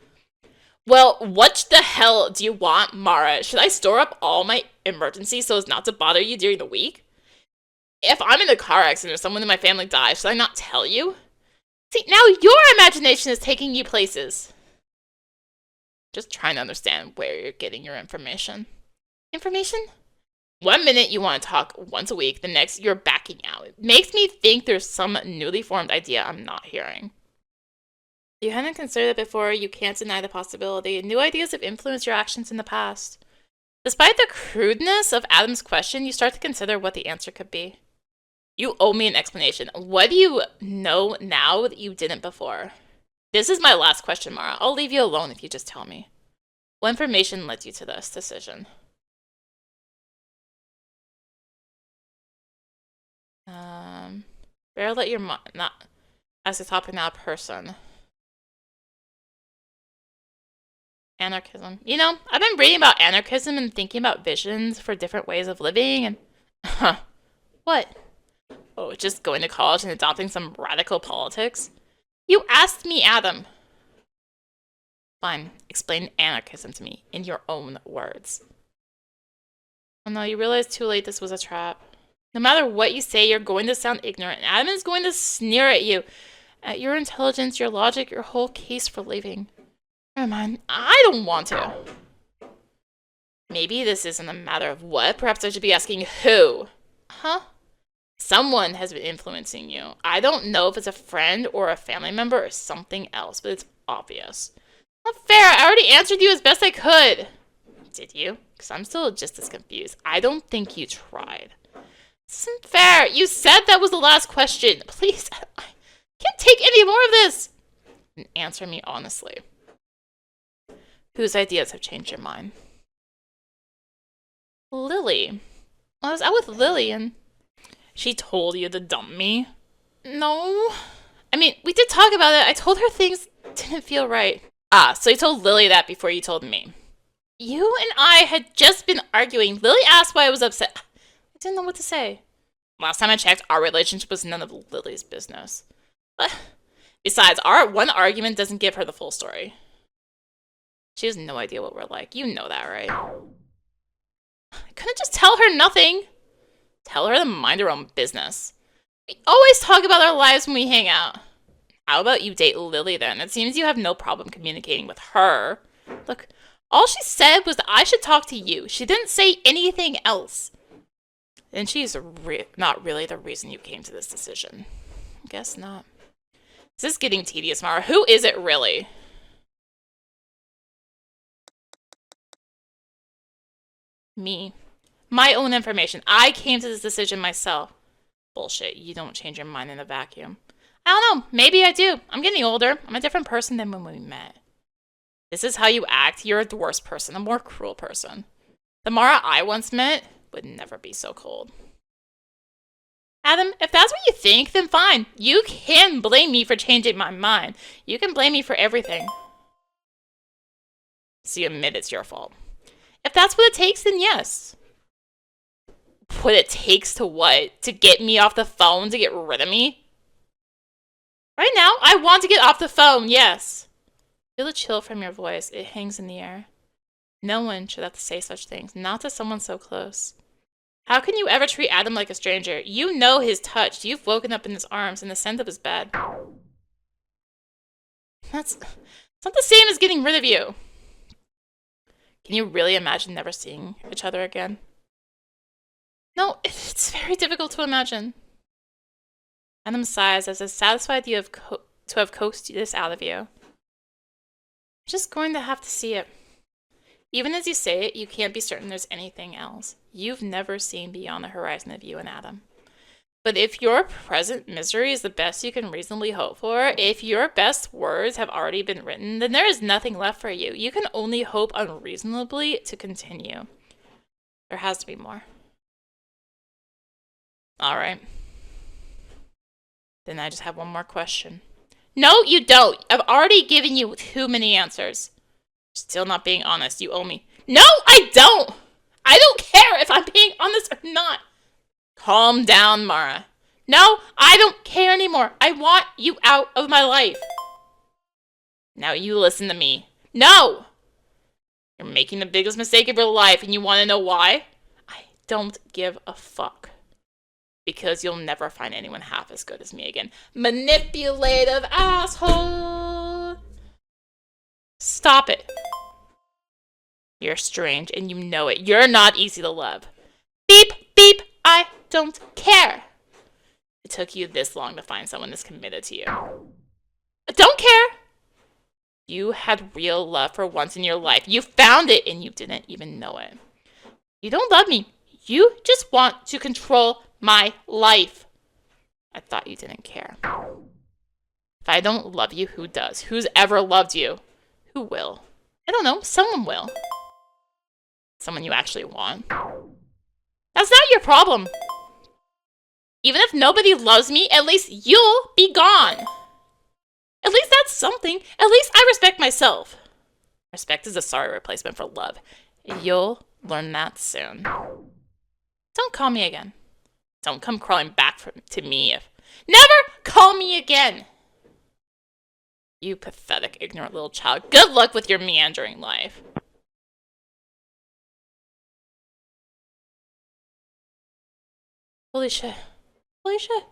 Well, what the hell do you want, Mara? Should I store up all my emergencies so as not to bother you during the week? If I'm in a car accident or someone in my family dies, should I not tell you? See, now your imagination is taking you places. Just trying to understand where you're getting your information. Information? 1 minute you want to talk once a week, the next you're backing out. It makes me think there's some newly formed idea I'm not hearing. You hadn't considered it before, you can't deny the possibility. New ideas have influenced your actions in the past. Despite the crudeness of Adam's question, you start to consider what the answer could be. You owe me an explanation. What do you know now that you didn't before? This is my last question, Mara. I'll leave you alone if you just tell me. What information led you to this decision? Better let your mind not as a topic, not a person. Anarchism. I've been reading about anarchism and thinking about visions for different ways of living and... Huh. What? Oh, just going to college and adopting some radical politics? You asked me, Adam. Fine. Explain anarchism to me in your own words. Oh no, you realize too late this was a trap. No matter what you say, you're going to sound ignorant. Adam is going to sneer at you. At your intelligence, your logic, your whole case for leaving. Never mind. I don't want to. Maybe this isn't a matter of what. Perhaps I should be asking who. Huh? Someone has been influencing you. I don't know if it's a friend or a family member or something else, but it's obvious. Not fair. I already answered you as best I could. Did you? Because I'm still just as confused. I don't think you tried. This isn't fair. You said that was the last question. Please, I can't take any more of this. And answer me honestly. Whose ideas have changed your mind? Lily. Well, I was out with Lily and she told you to dump me? No. I mean, we did talk about it. I told her things didn't feel right. Ah, so you told Lily that before you told me. You and I had just been arguing. Lily asked why I was upset. I didn't know what to say. Last time I checked, our relationship was none of Lily's business. But besides, our one argument doesn't give her the full story. She has no idea what we're like. You know that, right? I couldn't just tell her nothing. Tell her to mind her own business. We always talk about our lives when we hang out. How about you date Lily then? It seems you have no problem communicating with her. Look, all she said was that I should talk to you. She didn't say anything else. And she's not really the reason you came to this decision. I guess not. This is getting tedious, Mara. Who is it really? Me. My own information. I came to this decision myself. Bullshit. You don't change your mind in a vacuum. I don't know. Maybe I do. I'm getting older. I'm a different person than when we met. This is how you act. You're the worst person, a more cruel person. The Mara I once met would never be so cold. Adam, if that's what you think, then fine. You can blame me for changing my mind. You can blame me for everything. So you admit it's your fault. If that's what it takes, then yes. What it takes to what? To get me off the phone? To get rid of me? Right now, I want to get off the phone, yes. Feel the chill from your voice. It hangs in the air. No one should have to say such things, not to someone so close. How can you ever treat Adam like a stranger? You know his touch. You've woken up in his arms, and the scent of his bed. It's not the same as getting rid of you. Can you really imagine never seeing each other again? No, it's very difficult to imagine. Adam sighs as if satisfied you have to have coaxed this out of you. You're just going to have to see it. Even as you say it, you can't be certain there's anything else. You've never seen beyond the horizon of you and Adam. But if your present misery is the best you can reasonably hope for, if your best words have already been written, then there is nothing left for you. You can only hope unreasonably to continue. There has to be more. All right. Then I just have one more question. No, you don't. I've already given you too many answers. Still not being honest. You owe me. No, I don't. I don't care if I'm being honest or not. Calm down, Mara. No, I don't care anymore. I want you out of my life. Now you listen to me. No! You're making the biggest mistake of your life, and you want to know why? I don't give a fuck. Because you'll never find anyone half as good as me again. Manipulative asshole! Stop it. You're strange, and you know it. You're not easy to love. Beep, beep, I don't care. It took you this long to find someone that's committed to you. I don't care. You had real love for once in your life. You found it, and you didn't even know it. You don't love me. You just want to control my life. I thought you didn't care. If I don't love you, who does? Who's ever loved you? Who will? I don't know. Someone will. Someone you actually want. That's not your problem. Even if nobody loves me, at least you'll be gone. At least that's something. At least I respect myself. Respect is a sorry replacement for love. You'll learn that soon. Don't call me again. Don't come crawling back to me. Never call me again. You pathetic, ignorant little child. Good luck with your meandering life. Holy shit. Holy shit.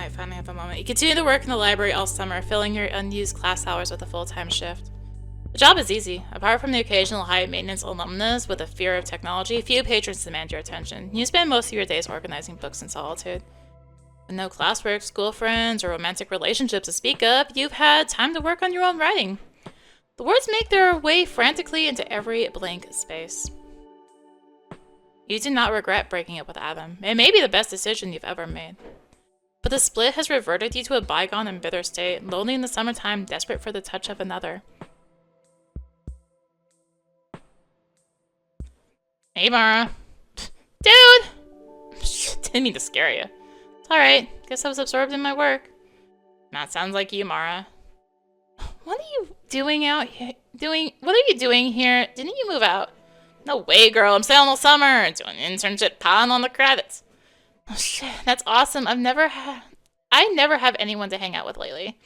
might finally have a moment. You continue to work in the library all summer, filling your unused class hours with a full-time shift. The job is easy. Apart from the occasional high-maintenance alumnus with a fear of technology, few patrons demand your attention. You spend most of your days organizing books in solitude. With no classwork, school friends, or romantic relationships to speak of, you've had time to work on your own writing. The words make their way frantically into every blank space. You do not regret breaking up with Adam. It may be the best decision you've ever made. But the split has reverted you to a bygone and bitter state, lonely in the summertime, desperate for the touch of another. Hey, Mara. Dude! Didn't mean to scare you. It's alright. Guess I was absorbed in my work. That sounds like you, Mara. What are you doing out here? What are you doing here? Didn't you move out? No way, girl. I'm staying all summer. Doing an internship, piling on the credits. Oh, shit. That's awesome. I never have anyone to hang out with lately.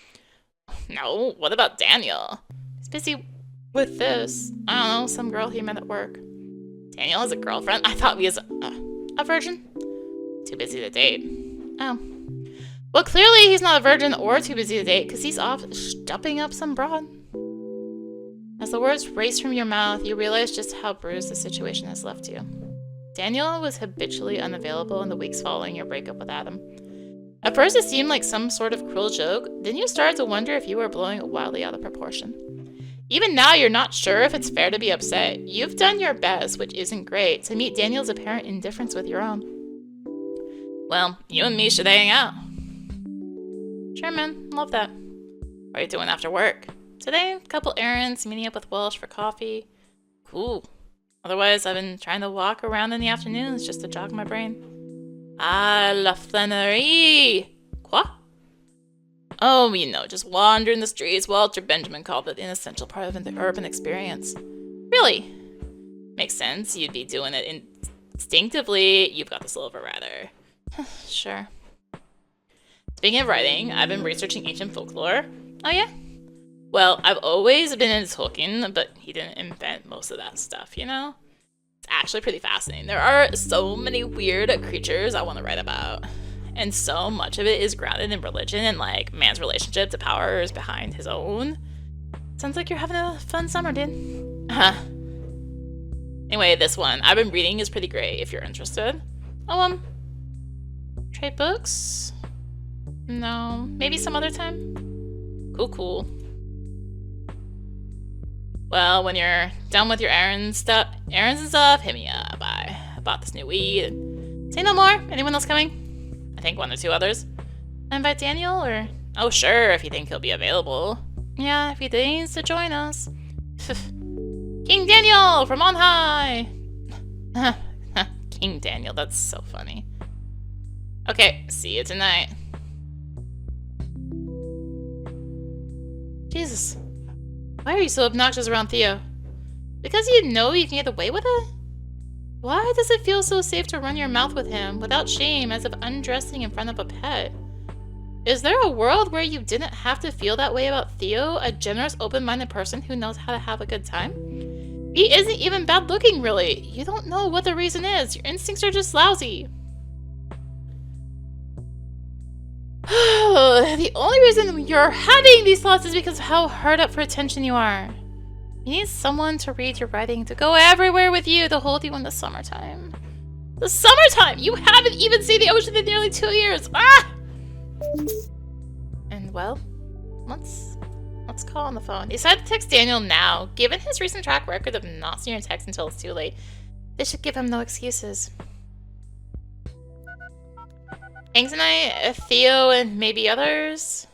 No. What about Daniel? He's busy with this. I don't know. Some girl he met at work. Daniel has a girlfriend? I thought he was a virgin. Too busy to date. Oh. Well, clearly he's not a virgin or too busy to date, because he's off stuffing up some broad. As the words race from your mouth, you realize just how bruised the situation has left you. Daniel was habitually unavailable in the weeks following your breakup with Adam. At first it seemed like some sort of cruel joke, then you started to wonder if you were blowing it wildly out of proportion. Even now, you're not sure if it's fair to be upset. You've done your best, which isn't great, to meet Daniel's apparent indifference with your own. Well, you and me should hang out. Sure, man. Love that. What are you doing after work? Today, a couple errands, meeting up with Welsh for coffee. Cool. Otherwise, I've been trying to walk around in the afternoons just to jog my brain. Ah, la flânerie! Quoi? Oh, you know, just wandering the streets. Walter Benjamin called it an essential part of the urban experience. Really? Makes sense. You'd be doing it instinctively. You've got the silver rather. Sure. Speaking of writing, I've been researching ancient folklore. Oh, yeah? Well, I've always been into Tolkien, but he didn't invent most of that stuff, you know? It's actually pretty fascinating. There are so many weird creatures I want to write about. And so much of it is grounded in religion and, like, man's relationship to powers behind his own. Sounds like you're having a fun summer, dude. Anyway, this one I've been reading is pretty great if you're interested. Oh, trade books? No, maybe some other time? Cool. Well, when you're done with your errands and stuff, hit me up. I bought this new weed. Say no more. Anyone else coming? I think one or two others. Invite Daniel, or? Oh, sure, if you think he'll be available. Yeah, if he deigns to join us. King Daniel from on high! King Daniel, that's so funny. Okay, see you tonight. Jesus. Why are you so obnoxious around Theo? Because you know you can get away with it? Why does it feel so safe to run your mouth with him without shame, as if undressing in front of a pet? Is there a world where you didn't have to feel that way about Theo, a generous, open-minded person who knows how to have a good time? He isn't even bad looking, really. You don't know what the reason is. Your instincts are just lousy. The only reason you're having these thoughts is because of how hard up for attention you are. You need someone to read your writing, to go everywhere with you, to hold you in the summertime. The summertime! You haven't even seen the ocean in nearly 2 years! Ah! And well, let's call on the phone. Decide to text Daniel now. Given his recent track record of not seeing your text until it's too late, this should give him no excuses. Hang tonight, Theo and maybe others.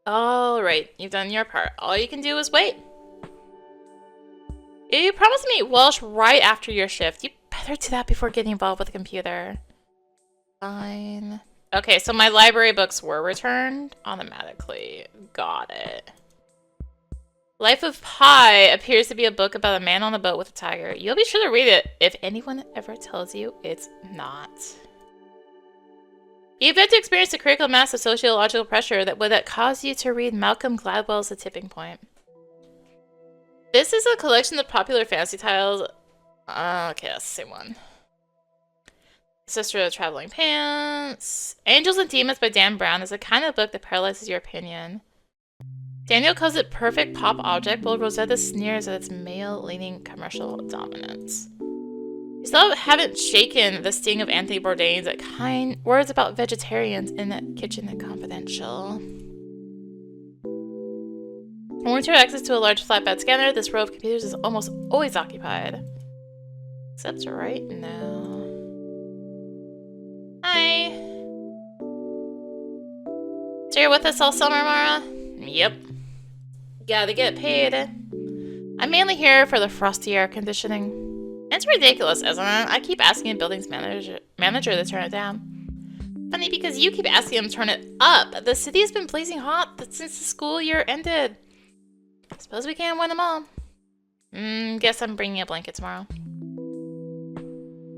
Alright, you've done your part. All you can do is wait. You promised to meet Welsh right after your shift. You better do that before getting involved with the computer. Fine. Okay, so my library books were returned automatically. Got it. Life of Pi appears to be a book about a man on a boat with a tiger. You'll be sure to read it if anyone ever tells you it's not. You've yet to experience the critical mass of sociological pressure that would cause you to read Malcolm Gladwell's The Tipping Point. This is a collection of popular fantasy titles. Okay, that's the same one. Sister of the Traveling Pants. Angels and Demons by Dan Brown is the kind of book that paralyzes your opinion. Daniel calls it perfect pop object, while Rosetta sneers at its male-leaning commercial dominance. We still haven't shaken the sting of Anthony Bourdain's kind words about vegetarians in that kitchen at Confidential. When we turn access to a large flatbed scanner, this row of computers is almost always occupied. Except right now. Hi. So you're with us all summer, Mara? Yep. Gotta get paid. I'm mainly here for the frosty air conditioning. It's ridiculous, isn't it? I keep asking a buildings manager to turn it down. Funny because you keep asking him to turn it up. The city has been blazing hot since the school year ended. Suppose we can't win them all. Guess I'm bringing a blanket tomorrow.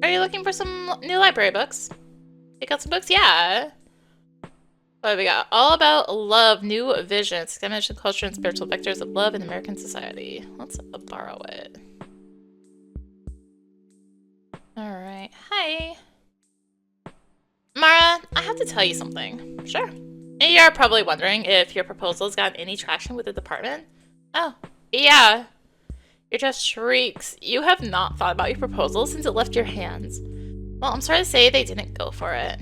Are you looking for some new library books? Pick out some books? Yeah. What we got? All About Love, New Visions, Examination, Culture, and Spiritual Vectors of Love in American Society. Let's borrow it. Alright. Hi. Mara, I have to tell you something. Sure. You're probably wondering if your proposal's gotten any traction with the department. Oh, yeah. Your just shrieks. You have not thought about your proposal since it left your hands. Well, I'm sorry to say they didn't go for it.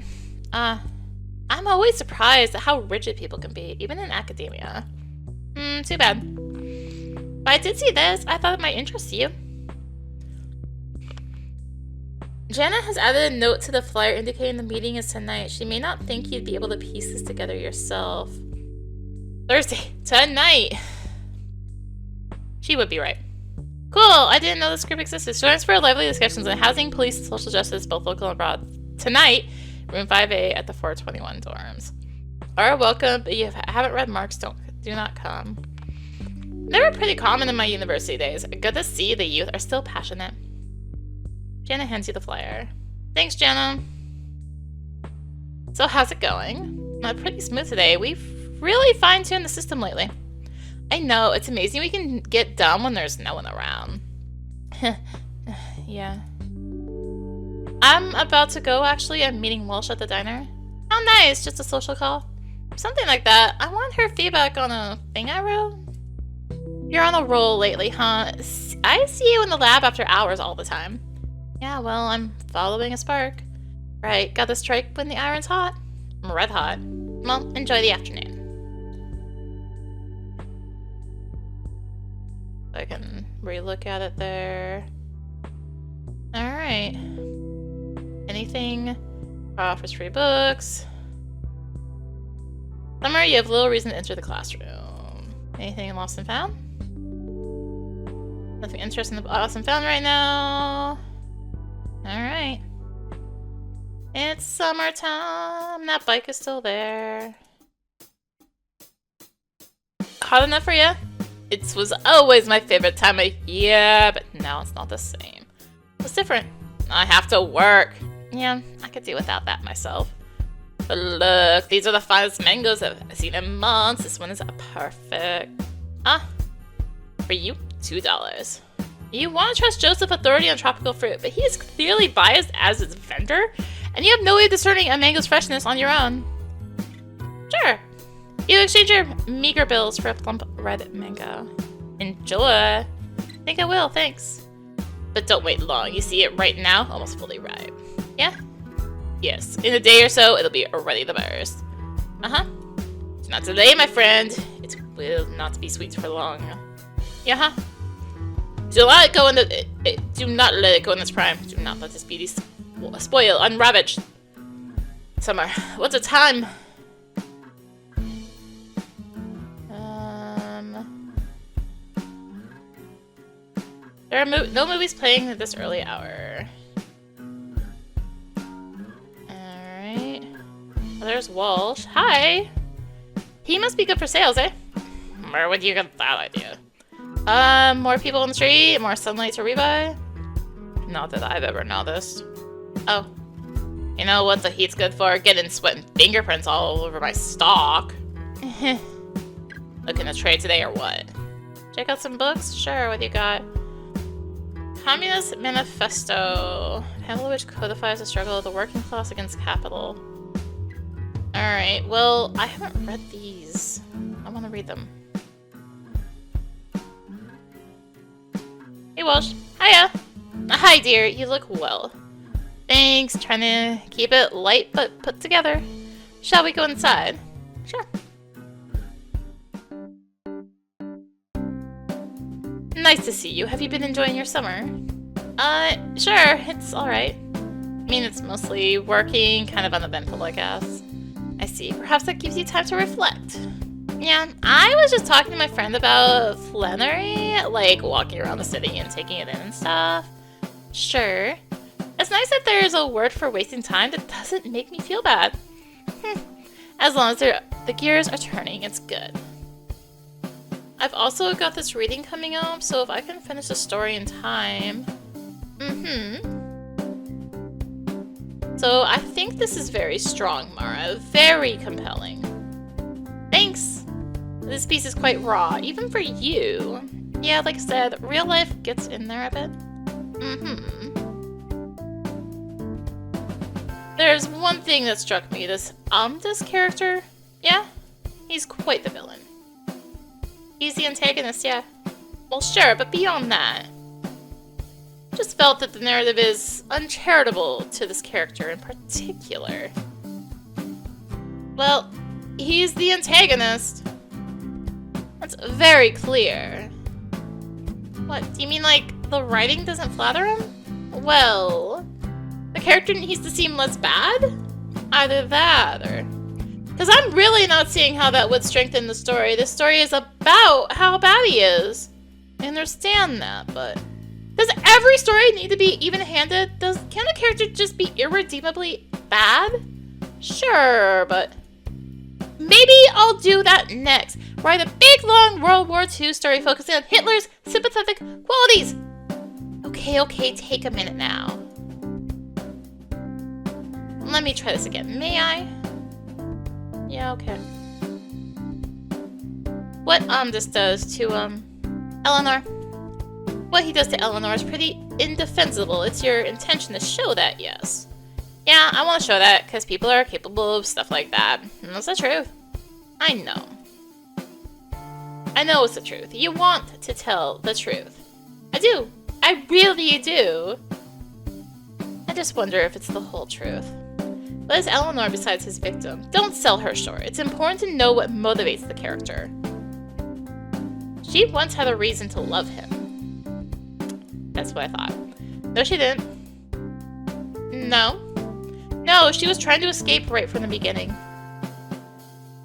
I'm always surprised at how rigid people can be, even in academia. Too bad. But I did see this. I thought it might interest you. Jenna has added a note to the flyer indicating the meeting is tonight. She may not think you'd be able to piece this together yourself. Thursday. Tonight. She would be right. Cool. I didn't know this group existed. Students for lively discussions on housing, police, and social justice, both local and abroad. Tonight, room 5A at the 421 dorms. Are welcome, but if you haven't read Marks, do not come. They were pretty common in my university days. Good to see the youth are still passionate. Jenna hands you the flyer. Thanks, Jenna. So how's it going? Pretty smooth today. We've really fine-tuned the system lately. I know, it's amazing we can get done when there's no one around. Yeah. I'm about to go, actually. I'm meeting Walsh at the diner. Oh, nice. Just a social call. Something like that. I want her feedback on a thing I wrote. You're on a roll lately, huh? I see you in the lab after hours all the time. Yeah, well, I'm following a spark. Right, gotta strike when the iron's hot. I'm red hot. Well, enjoy the afternoon. I can re-look at it there. Alright. Anything? Offers free books. Summer, you have little reason to enter the classroom. Anything lost and found? Nothing interesting in the lost and found right now. Alright. It's summertime. That bike is still there. Hot enough for you? It was always my favorite time of year, but now it's not the same. It's different. I have to work. Yeah, I could do without that myself. But look, these are the finest mangoes I've seen in months. This one is perfect. For you, $2. You want to trust Joseph's authority on tropical fruit, but he is clearly biased as his vendor, and you have no way of discerning a mango's freshness on your own. Sure. You exchange your meager bills for a plump red mango. Enjoy. I think I will, thanks. But don't wait long. You see it right now, almost fully ripe. Yeah? Yes. In a day or so, it'll be ready to burst. Do not delay, my friend. It will not be sweet for long. Yeah? Do not let it go in the. Do not let it go in its prime. Do not let this beauty spoil, unravaged. Summer, what's the time? There are no movies playing at this early hour. Alright. Oh, there's Walsh. Hi! He must be good for sales, eh? Where would you get that idea? More people on the street? More sunlight to rebuy? Not that I've ever noticed. Oh. You know what the heat's good for? Getting sweat and fingerprints all over my stock. Looking to trade today or what? Check out some books? Sure, what do you got? Communist Manifesto. Handle which codifies the struggle of the working class against capital. Alright, well, I haven't read these. I want to read them. Hey, Walsh. Hiya! Hi, dear. You look well. Thanks. Trying to keep it light but put together. Shall we go inside? Sure. Nice to see you. Have you been enjoying your summer? Sure. It's alright. I mean, it's mostly working, kind of uneventful, I guess. I see. Perhaps that gives you time to reflect. Yeah, I was just talking to my friend about Flannery, like walking around the city and taking it in and stuff. Sure. It's nice that there's a word for wasting time that doesn't make me feel bad. As long as the gears are turning, it's good. I've also got this reading coming up, so if I can finish the story in time... So I think this is very strong, Mara. Very compelling. Thanks! This piece is quite raw, even for you. Yeah, like I said, real life gets in there a bit. There's one thing that struck me. This character, yeah, he's quite the villain. He's the antagonist, yeah. Well, sure, but beyond that, just felt that the narrative is uncharitable to this character in particular. Well, he's the antagonist. That's very clear. What, do you mean like the writing doesn't flatter him? Well, the character needs to seem less bad? Either that or... Because I'm really not seeing how that would strengthen the story. The story is about how bad he is. I understand that, but... Does every story need to be even-handed? Can a character just be irredeemably bad? Sure, but... Maybe I'll do that next. Write a big, long World War II story focusing on Hitler's sympathetic qualities. Okay, take a minute now. Let me try this again. May I? Yeah, okay. What this does to Eleanor? What he does to Eleanor is pretty indefensible. It's your intention to show that, yes. Yeah, I want to show that because people are capable of stuff like that. And that's the truth. I know. I know it's the truth. You want to tell the truth. I do. I really do. I just wonder if it's the whole truth. What is Eleanor besides his victim? Don't sell her short. It's important to know what motivates the character. She once had a reason to love him. That's what I thought. No, she didn't. No, she was trying to escape right from the beginning.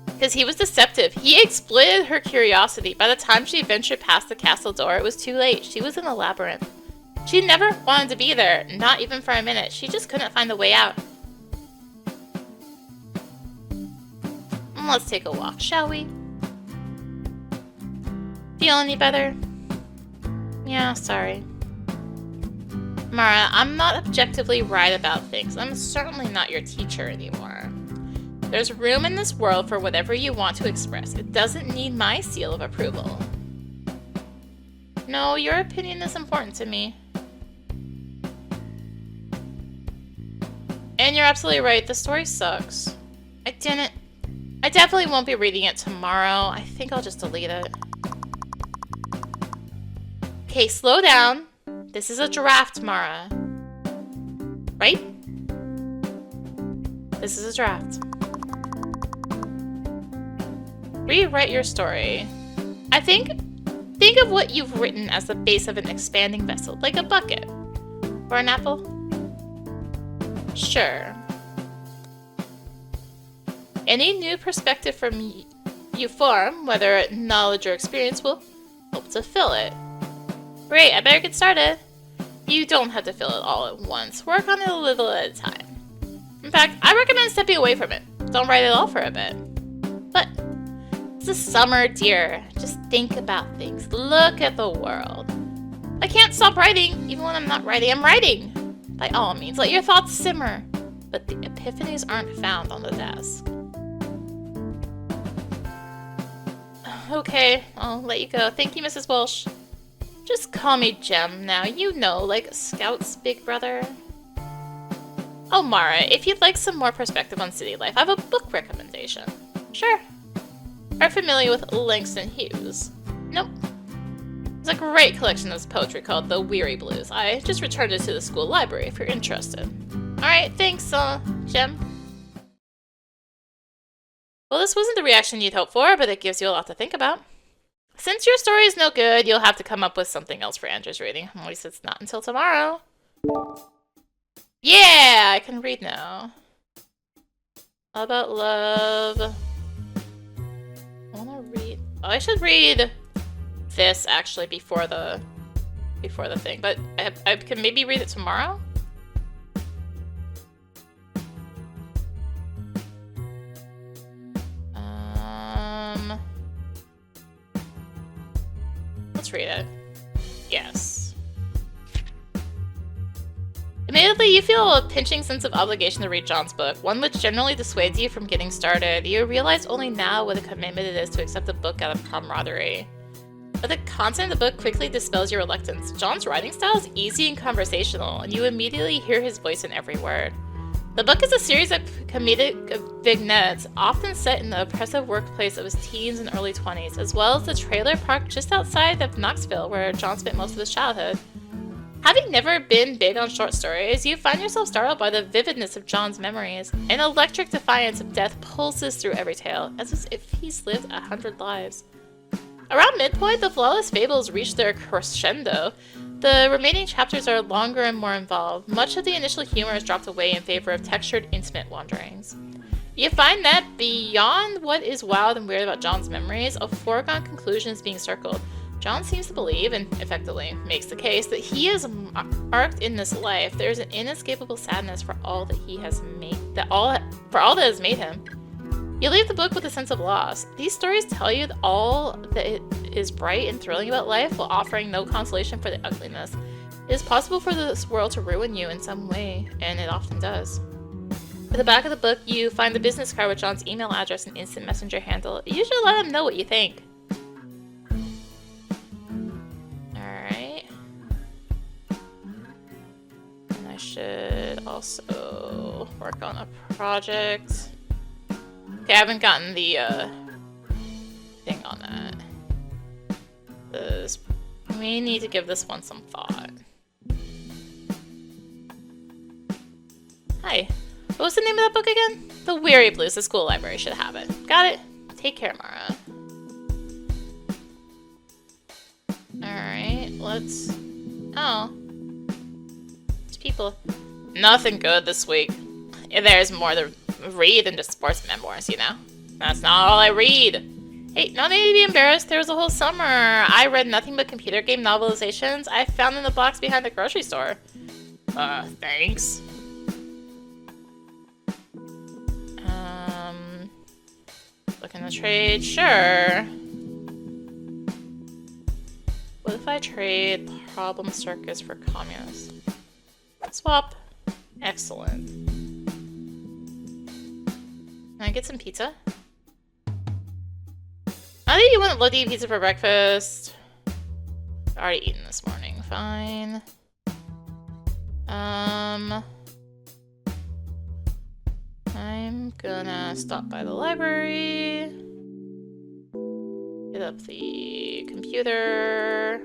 Because he was deceptive. He exploited her curiosity. By the time she ventured past the castle door, it was too late. She was in a labyrinth. She never wanted to be there, not even for a minute. She just couldn't find a way out. Let's take a walk, shall we? Feel any better? Yeah, sorry. Mara, I'm not objectively right about things. I'm certainly not your teacher anymore. There's room in this world for whatever you want to express. It doesn't need my seal of approval. No, your opinion is important to me. And you're absolutely right, the story sucks. I definitely won't be reading it tomorrow. I think I'll just delete it. Okay, slow down. This is a draft, Mara. Right? This is a draft. Rewrite your story. I think of what you've written as the base of an expanding vessel, like a bucket. Or an apple? Sure. Any new perspective from you form, whether knowledge or experience, will help to fill it. Great, I better get started. You don't have to fill it all at once. Work on it a little at a time. In fact, I recommend stepping away from it. Don't write it all for a bit. But it's the summer, dear. Just think about things. Look at the world. I can't stop writing. Even when I'm not writing, I'm writing. By all means, let your thoughts simmer. But the epiphanies aren't found on the desk. Okay, I'll let you go. Thank you, Mrs. Walsh. Just call me Jem now, you know, like Scout's big brother. Oh, Mara, if you'd like some more perspective on city life, I have a book recommendation. Sure. Are familiar with Langston Hughes? Nope. There's a great collection of poetry called The Weary Blues. I just returned it to the school library if you're interested. Alright, thanks, Jem. Well, this wasn't the reaction you'd hoped for, but it gives you a lot to think about. Since your story is no good, you'll have to come up with something else for Andrew's reading. At least it's not until tomorrow. Yeah, I can read now. All about love. I wanna read... Oh, I should read this, actually, before the thing. But I can maybe read it tomorrow? Let's read it. Yes. Admittedly, you feel a pinching sense of obligation to read John's book, one which generally dissuades you from getting started. You realize only now what a commitment it is to accept a book out of camaraderie. But the content of the book quickly dispels your reluctance. John's writing style is easy and conversational, and you immediately hear his voice in every word. The book is a series of comedic vignettes, often set in the oppressive workplace of his teens and early 20s, as well as the trailer park just outside of Knoxville, where John spent most of his childhood. Having never been big on short stories, you find yourself startled by the vividness of John's memories. An electric defiance of death pulses through every tale, as if he's lived 100 lives. Around midpoint, the flawless fables reach their crescendo. The remaining chapters are longer and more involved. Much of the initial humor is dropped away in favor of textured, intimate wanderings. You find that beyond what is wild and weird about John's memories, a foregone conclusion is being circled. John seems to believe, and effectively makes the case, that he is marked in this life. There is an inescapable sadness for all that he has made, for all that has made him. You leave the book with a sense of loss. These stories tell you all that is bright and thrilling about life while offering no consolation for the ugliness. It is possible for this world to ruin you in some way, and it often does. At the back of the book, you find the business card with John's email address and instant messenger handle. You should let him know what you think. Alright. And I should also work on a project. Okay, I haven't gotten the thing on that. We need to give this one some thought. Hi. What was the name of that book again? The Weary Blues. The school library should have it. Got it. Take care, Mara. Alright, let's... Oh. There's people. Nothing good this week. There's more to read than just sports memoirs, you know? That's not all I read. Hey, no need to be embarrassed. There was a whole summer. I read nothing but computer game novelizations I found in the box behind the grocery store. Thanks. Looking to trade? Sure. What if I trade Problem Circus for Communist? Swap. Excellent. Can I get some pizza? I think you want Lodi pizza for breakfast. Already eaten this morning. Fine. I'm gonna stop by the library. Get up the computer.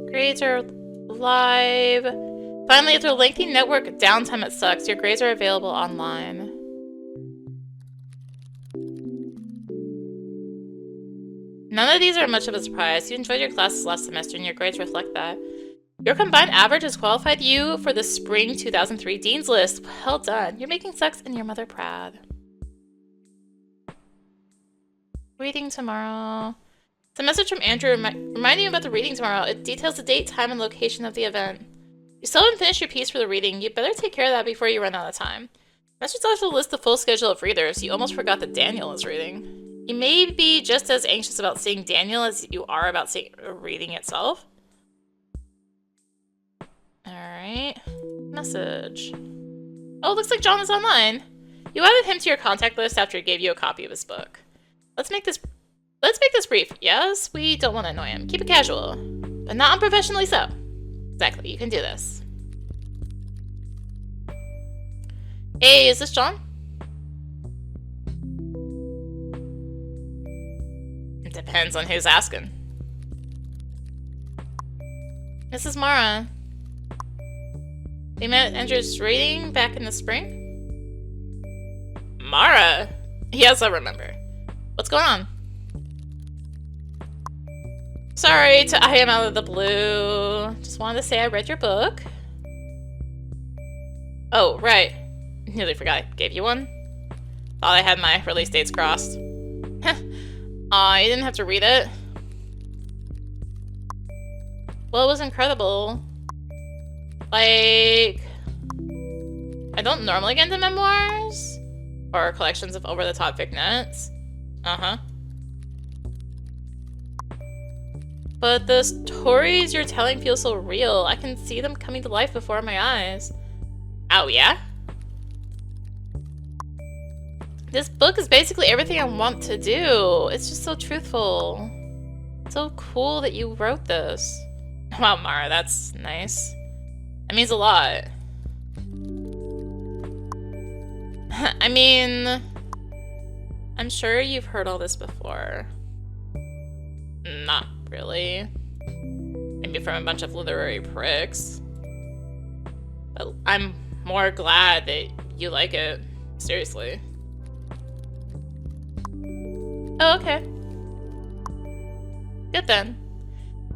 Grades are live. Finally, after lengthy network downtime, it sucks. Your grades are available online. None of these are much of a surprise. You enjoyed your classes last semester and your grades reflect that. Your combined average has qualified you for the Spring 2003 Dean's List. Well done. You're making Sucks and your mother proud. Reading tomorrow. It's a message from Andrew reminding you about the reading tomorrow. It details the date, time, and location of the event. You still haven't finished your piece for the reading. You better take care of that before you run out of time. Message also lists the full schedule of readers. You almost forgot that Daniel is reading. You may be just as anxious about seeing Daniel as you are about seeing reading itself. Alright. Message. Oh, looks like John is online. You added him to your contact list after he gave you a copy of his book. Let's make this brief. Yes, we don't want to annoy him. Keep it casual, but not unprofessionally so. Exactly, you can do this. Hey, is this John? It depends on who's asking. This is Mara. We met at Andrew's reading back in the spring? Mara? Yes, I remember. What's going on? Sorry to I am out of the blue. Just wanted to say I read your book. Oh, right. Nearly forgot I gave you one. Thought I had my release dates crossed. Aw, you didn't have to read it. Well, it was incredible. Like, I don't normally get into memoirs or collections of over-the-top vignettes. Uh-huh. But the stories you're telling feel so real. I can see them coming to life before my eyes. Oh, yeah? This book is basically everything I want to do. It's just so truthful. So cool that you wrote this. Wow, Mara, that's nice. That means a lot. I mean, I'm sure you've heard all this before. Not really. Maybe from a bunch of literary pricks. But I'm more glad that you like it. Seriously. Oh, okay. Good then.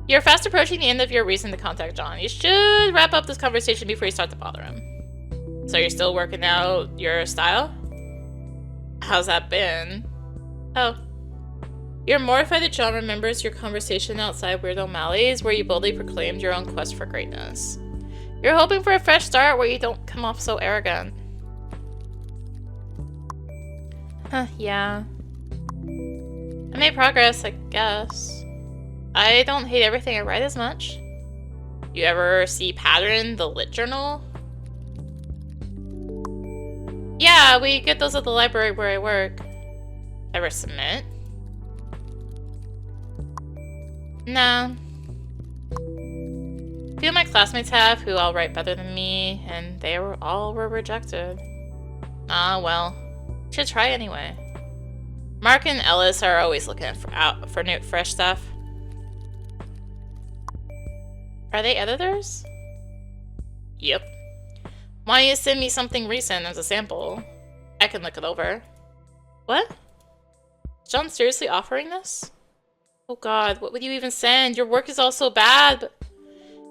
You're fast approaching the end of your reason to contact John. You should wrap up this conversation before you start to bother him. So you're still working out your style? How's that been? Oh. You're mortified that John remembers your conversation outside Weird O'Malley's where you boldly proclaimed your own quest for greatness. You're hoping for a fresh start where you don't come off so arrogant. Huh, yeah. I made progress, I guess. I don't hate everything I write as much. You ever see Pattern, the lit journal? Yeah, we get those at the library where I work. Ever submit? No. A few of my classmates have who all write better than me, and they all were rejected. Ah, well. Should try anyway. Mark and Ellis are always looking for new, fresh stuff. Are they editors? Yep. Why don't you send me something recent as a sample? I can look it over. What? Is John seriously offering this? Oh god, what would you even send? Your work is all so bad, but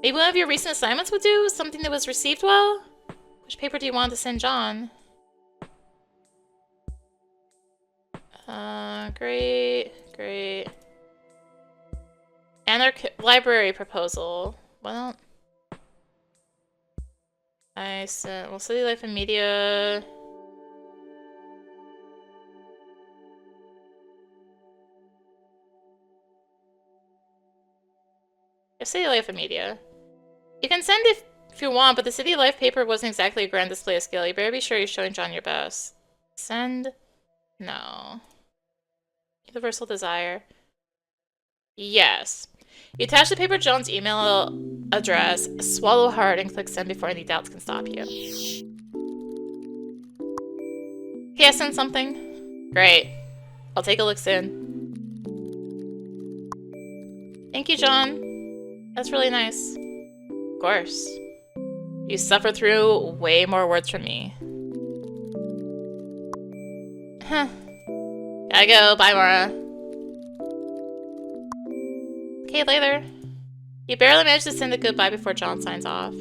maybe one of your recent assignments would do? Something that was received well? Which paper do you want to send John? Great. Library proposal. Well, I sent, well, City Life and Media. City Life and Media. You can send if you want, but the City Life paper wasn't exactly a grand display of skill. You better be sure you're showing John your best. Send? No. Universal Desire. Yes. You attach the paper to John's email address, swallow hard, and click send before any doubts can stop you. Okay, I sent something. Great. I'll take a look soon. Thank you, John. That's really nice. Of course. You suffer through way more words from me. Huh. Gotta go. Bye, Mara. Okay, later. You barely managed to send a goodbye before John signs off.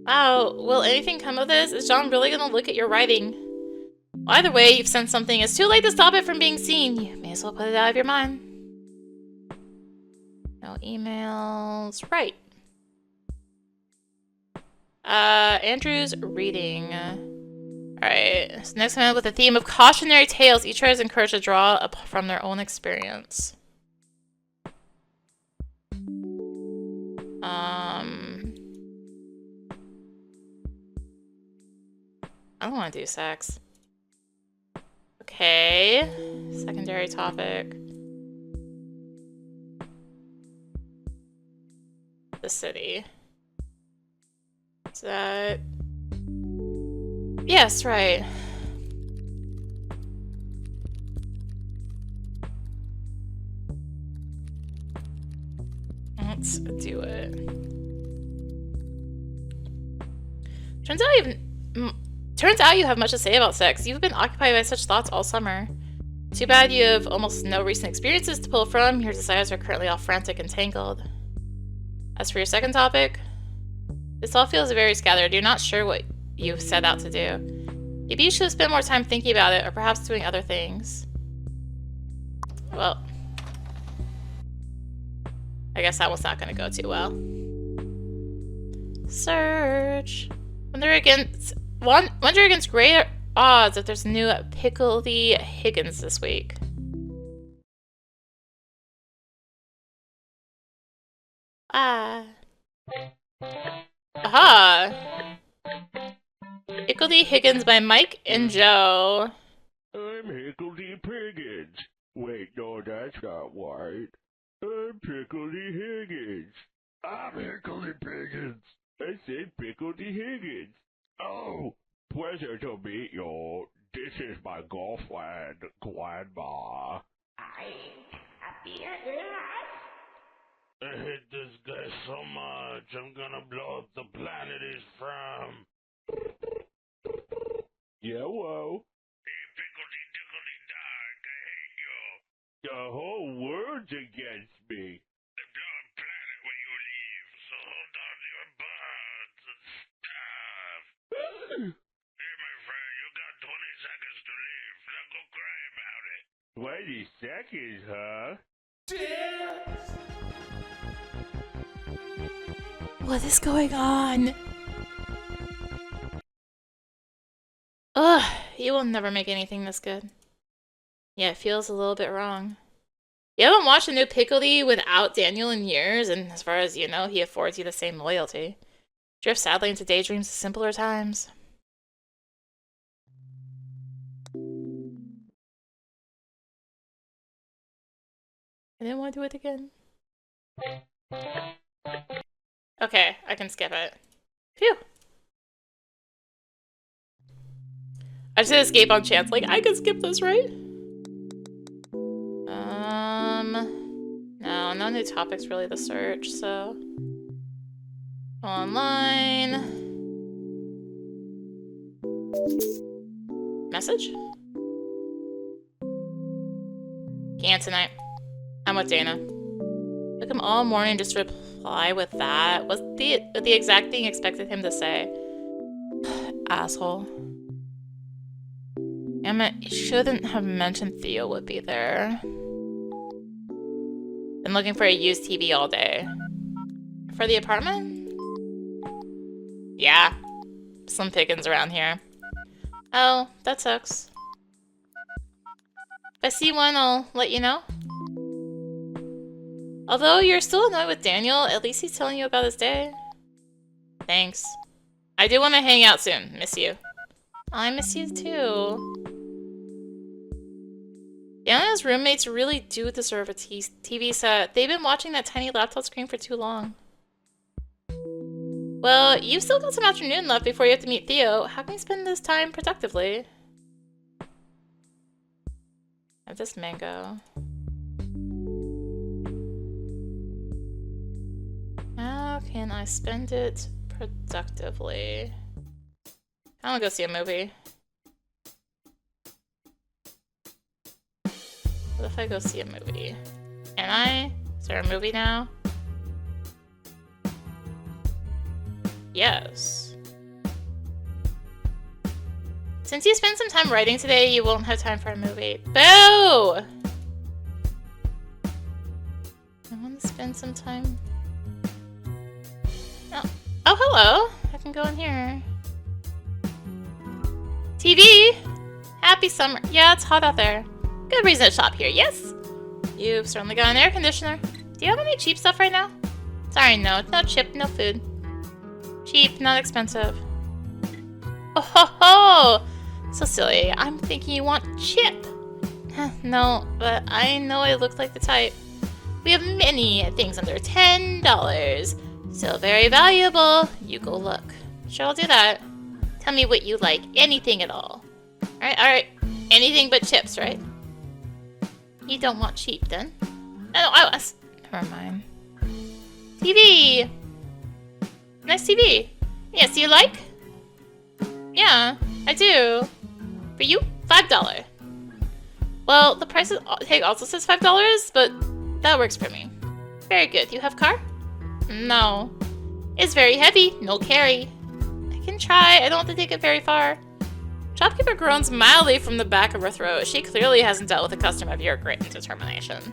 Wow, will anything come of this? Is John really gonna look at your writing? Well, either way, you've sent something. It's too late to stop it from being seen. You may as well put it out of your mind. No emails. Right. Andrew's reading. Alright, so next one with a theme of cautionary tales. Each writer is encouraged to draw from their own experience. want to do sex. Okay. Secondary topic. The city. Is that... Yes, right. Let's do it. Turns out you have much to say about sex. You've been occupied by such thoughts all summer. Too bad you have almost no recent experiences to pull from. Your desires are currently all frantic and tangled. As for your second topic, this all feels very scattered. You're not sure what you've set out to do. Maybe you should have spent more time thinking about it, or perhaps doing other things. Well, I guess that one's not going to go too well. Search. Wonder against greater odds if there's a new Pickledy Higgins this week. Ah. Aha! Pickledy Higgins by Mike and Joe. I'm Hickledy Piggins. Wait, no, that's not right. I'm Pickledy Higgins. I'm Hickledy Piggins. I said Pickledy Higgins. Oh, pleasure to meet you. This is my girlfriend, Grandma. I'm happy at last. I hate this guy so much, I'm gonna blow up the planet he's from. Yellow. Hey, Pickledy Dickledy Dog, I hate you. The whole world's against me. The blowing planet where you live, so hold on to your butts and stuff. Hey, my friend, you got 20 seconds to live. Now go cry about it. 20 seconds, huh? What is going on? Ugh, you will never make anything this good. Yeah, it feels a little bit wrong. You haven't watched a new Pickledy without Daniel in years, and as far as you know, he affords you the same loyalty. Drift sadly into daydreams of simpler times. I didn't want to do it again. Okay, I can skip it. Phew. I just hit escape on chance, like, I can skip this, right? No new topics really to search, so... Online... Message? Can't tonight. I'm with Dana. Took him all morning just to reply with that. Was the exact thing expected him to say? Asshole. Damn it, you shouldn't have mentioned Theo would be there. Been looking for a used TV all day. For the apartment? Yeah. Slim pickings around here. Oh, that sucks. If I see one, I'll let you know. Although you're still annoyed with Daniel, at least he's telling you about his day. Thanks. I do want to hang out soon. Miss you. I miss you too. Daniel's roommates really do deserve a TV set. They've been watching that tiny laptop screen for too long. Well, you've still got some afternoon left before you have to meet Theo. How can you spend this time productively? I have this mango. How can I spend it productively? I want to go see a movie. What if I go see a movie? Can I? Is there a movie now? Yes. Since you spent some time writing today, you won't have time for a movie. Boo! I want to spend some time... Oh, hello! I can go in here. TV! Happy summer. Yeah, it's hot out there. Good reason to shop here, yes? You've certainly got an air conditioner. Do you have any cheap stuff right now? Sorry, no. No chip, no food. Cheap, not expensive. Oh ho ho! So silly. I'm thinking you want Chip. No, but I know I look like the type. We have many things under $10. Still very valuable. You go look. Sure, I'll do that. Tell me what you like. Anything at all. Alright. Anything but chips, right? You don't want cheap, then? No, I was. Never mind. TV! Nice TV. Yes, do you like? Yeah, I do. For you, $5. Well, the price tag also says $5, but that works for me. Very good. You have car? No. It's very heavy. No carry. I can try. I don't have to take it very far. Shopkeeper groans mildly from the back of her throat. She clearly hasn't dealt with a customer of your great determination.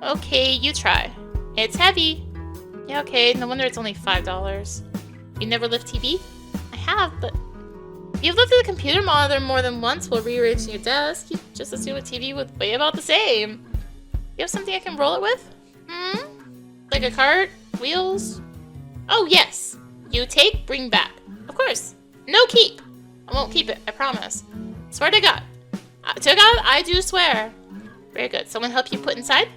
Okay, you try. It's heavy. Yeah, okay. No wonder it's only $5. You never lift TV? I have, but... You've lifted a computer monitor more than once while rearranging your desk. You just assume a TV would weigh about the same. You have something I can roll it with? Like a cart? Wheels? Oh, yes. You take, bring back. Of course. No keep. I won't keep it, I promise. Swear to God. To God, I do swear. Very good. Someone help you put inside?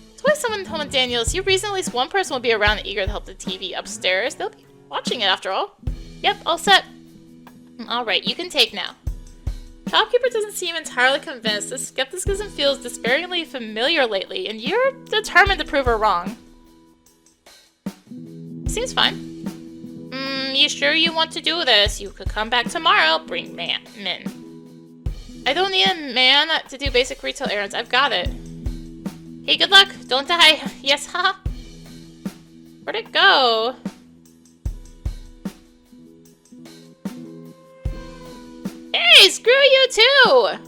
That's why someone told Daniels. You reason at least one person will be around eager to help the TV upstairs. They'll be watching it after all. Yep, all set. Alright, you can take now. Shopkeeper doesn't seem entirely convinced. This skepticism feels despairingly familiar lately, and you're determined to prove her wrong. Seems fine. You sure you want to do this? You could come back tomorrow. Bring men. I don't need a man to do basic retail errands. I've got it. Hey, good luck. Don't die. Yes, haha. Where'd it go? Hey, screw you too! Oh,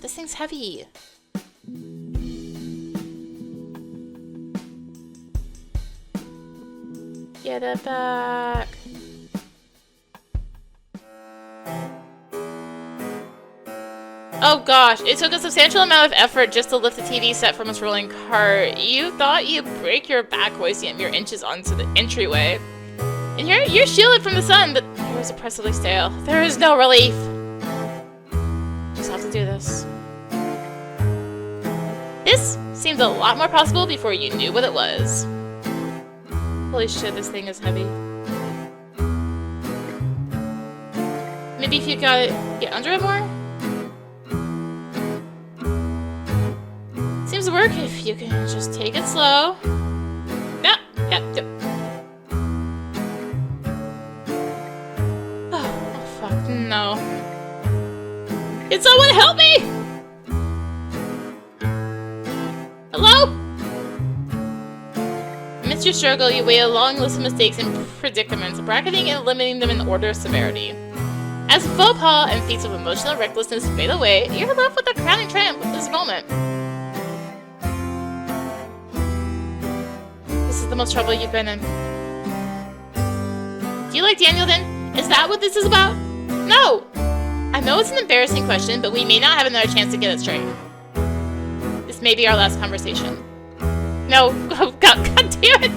this thing's heavy. Get it back. Oh gosh, it took a substantial amount of effort just to lift the TV set from its rolling cart. You thought you'd break your back hoisting it mere inches onto the entryway. And you're shielded from the sun, but it was oppressively stale. There is no relief. Just have to do this. This seemed a lot more possible before you knew what it was. Holy shit, this thing is heavy. Maybe if you gotta get under it more? Seems to work if you can just take it slow. Yep. Oh, fuck, no. Can someone help me? Hello? Amidst your struggle, you weigh a long list of mistakes and predicaments, bracketing and limiting them in order of severity. As faux pas and feats of emotional recklessness fade away, you're left with a crowning triumph of this moment. This is the most trouble you've been in. Do you like Daniel then? Is that what this is about? No! I know it's an embarrassing question, but we may not have another chance to get it straight. This may be our last conversation. No, oh, God damn it!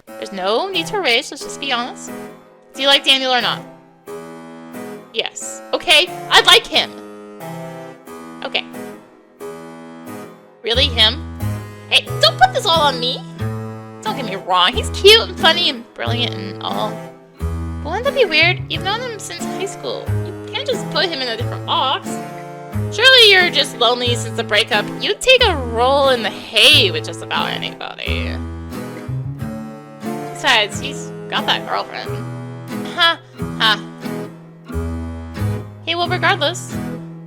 There's no need to rage, let's just be honest. Do you like Daniel or not? Yes. Okay, I like him. Okay. Really, him? Hey, don't put this all on me! Don't get me wrong, he's cute and funny and brilliant and all. But wouldn't that be weird? You've known him since high school. You can't just put him in a different box. Surely you're just lonely since the breakup. You'd take a roll in the hay with just about anybody. Besides, he's got that girlfriend. Ha. Hey, well, regardless.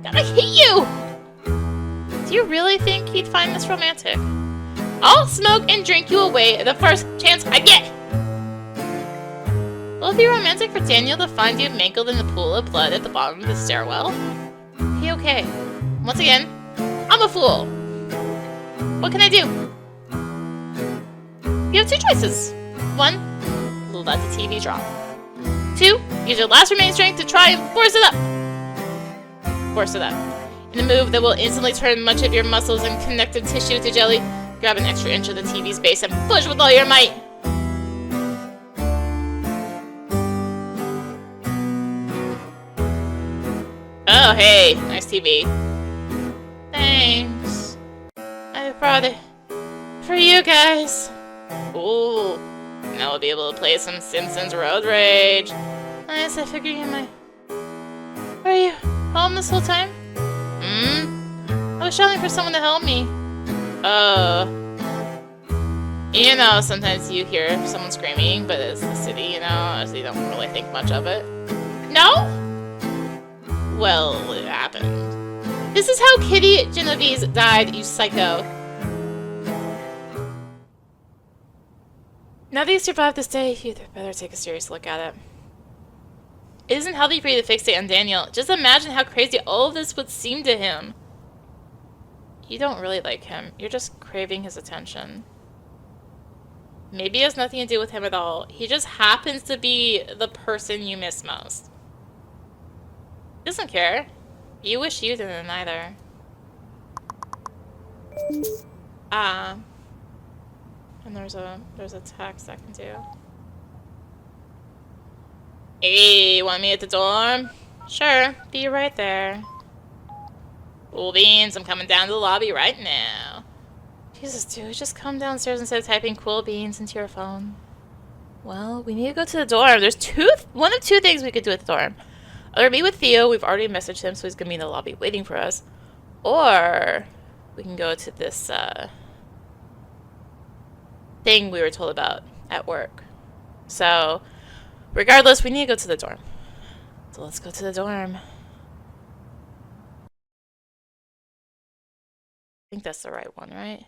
God, I hate you! Do you really think he'd find this romantic? I'll smoke and drink you away the first chance I get! Will it be romantic for Daniel to find you mangled in the pool of blood at the bottom of the stairwell? Okay. Once again, I'm a fool. What can I do? You have two choices. 1, let the TV drop. 2, use your last remaining strength to try and force it up. In a move that will instantly turn much of your muscles and connective tissue to jelly, grab an extra inch of the TV's base and push with all your might. Oh, hey, nice TV. Thanks. I brought it for you guys. Ooh, now we'll be able to play some Simpsons Road Rage. Nice, I figured you might. Were you home this whole time? I was shouting for someone to help me. You know, sometimes you hear someone screaming, but it's the city, you know, so you don't really think much of it. No? Well, it happened. This is how Kitty Genovese died, you psycho. Now that you survived this day, you'd better take a serious look at it. It isn't healthy for you to fixate on Daniel. Just imagine how crazy all of this would seem to him. You don't really like him. You're just craving his attention. Maybe it has nothing to do with him at all. He just happens to be the person you miss most. He doesn't care. You wish you didn't either. And there's a text I can do. Hey, want me at the dorm? Sure, be right there. Cool beans, I'm coming down to the lobby right now. Jesus, dude, just come downstairs instead of typing cool beans into your phone. Well, we need to go to the dorm. There's one of two things we could do at the dorm. Either meet with Theo, we've already messaged him, so he's gonna be in the lobby waiting for us. Or we can go to this thing we were told about at work. So, regardless, we need to go to the dorm. So let's go to the dorm. I think that's the right one, right?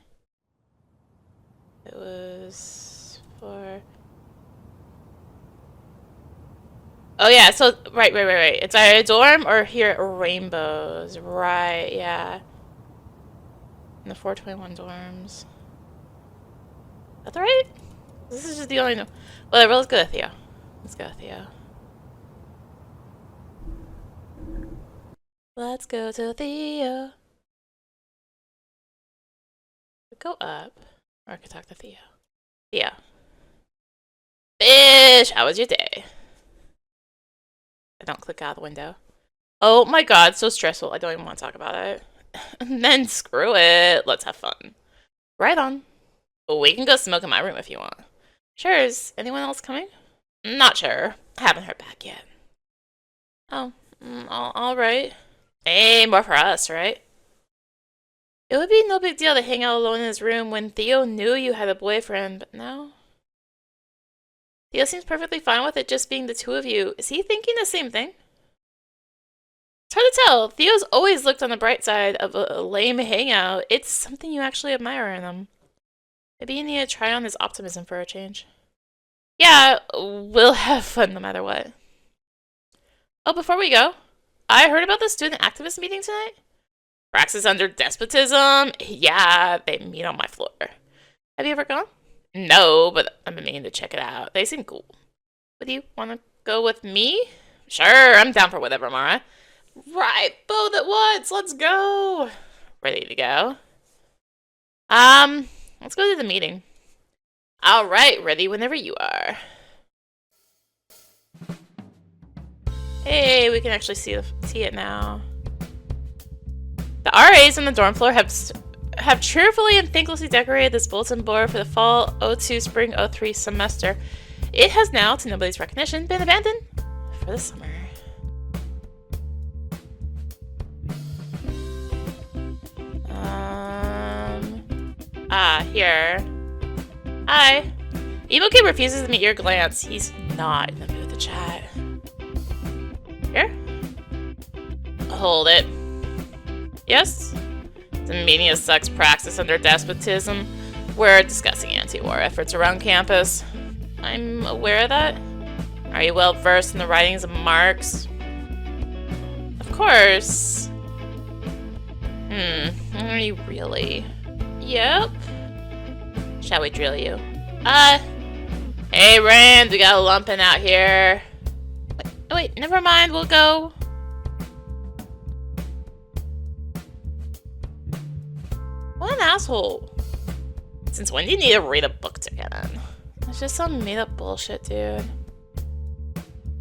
It was for... Oh yeah, so, right. It's either a dorm or here at Rainbows. Right, yeah. In the 421 dorms. Is that right? This is just the only... Whatever, let's go to Theo. Let's go to Theo. Let's go to Theo. Go up. Or I could talk to Theo. Theo. Fish! How was your day? I don't click out the window. Oh my god, so stressful. I don't even want to talk about it. And then screw it. Let's have fun. Right on. We can go smoke in my room if you want. Sure, is anyone else coming? Not sure. I haven't heard back yet. Oh, alright. Hey, more for us, right? It would be no big deal to hang out alone in his room when Theo knew you had a boyfriend, but now... Theo seems perfectly fine with it just being the two of you. Is he thinking the same thing? It's hard to tell. Theo's always looked on the bright side of a lame hangout. It's something you actually admire in him. Maybe you need to try on his optimism for a change. Yeah, we'll have fun no matter what. Oh, before we go, I heard about the student activist meeting tonight. Praxis under despotism? Yeah, they meet on my floor. Have you ever gone? No, but I'm meaning to check it out. They seem cool. Would you want to go with me? Sure, I'm down for whatever, Mara. Right, both at once. Let's go. Ready to go? Let's go to the meeting. All right, ready whenever you are. Hey, we can actually see it now. The RAs on the dorm floor have cheerfully and thanklessly decorated this bulletin board for the fall 02 spring 03 semester. It has now, to nobody's recognition, been abandoned for the summer. Here. Hi. Evil Kid refuses to meet your glance. He's not in the mood to chat. Here? Hold it. Yes? The media sucks praxis under despotism. We're discussing anti-war efforts around campus. I'm aware of that. Are you well versed in the writings of Marx? Of course. Are you really? Yep. Shall we drill you? Hey Rand, we got a lumpin' out here. Wait, never mind, we'll go. What an asshole. Since when do you need to read a book to get in? It's just some made up bullshit, dude.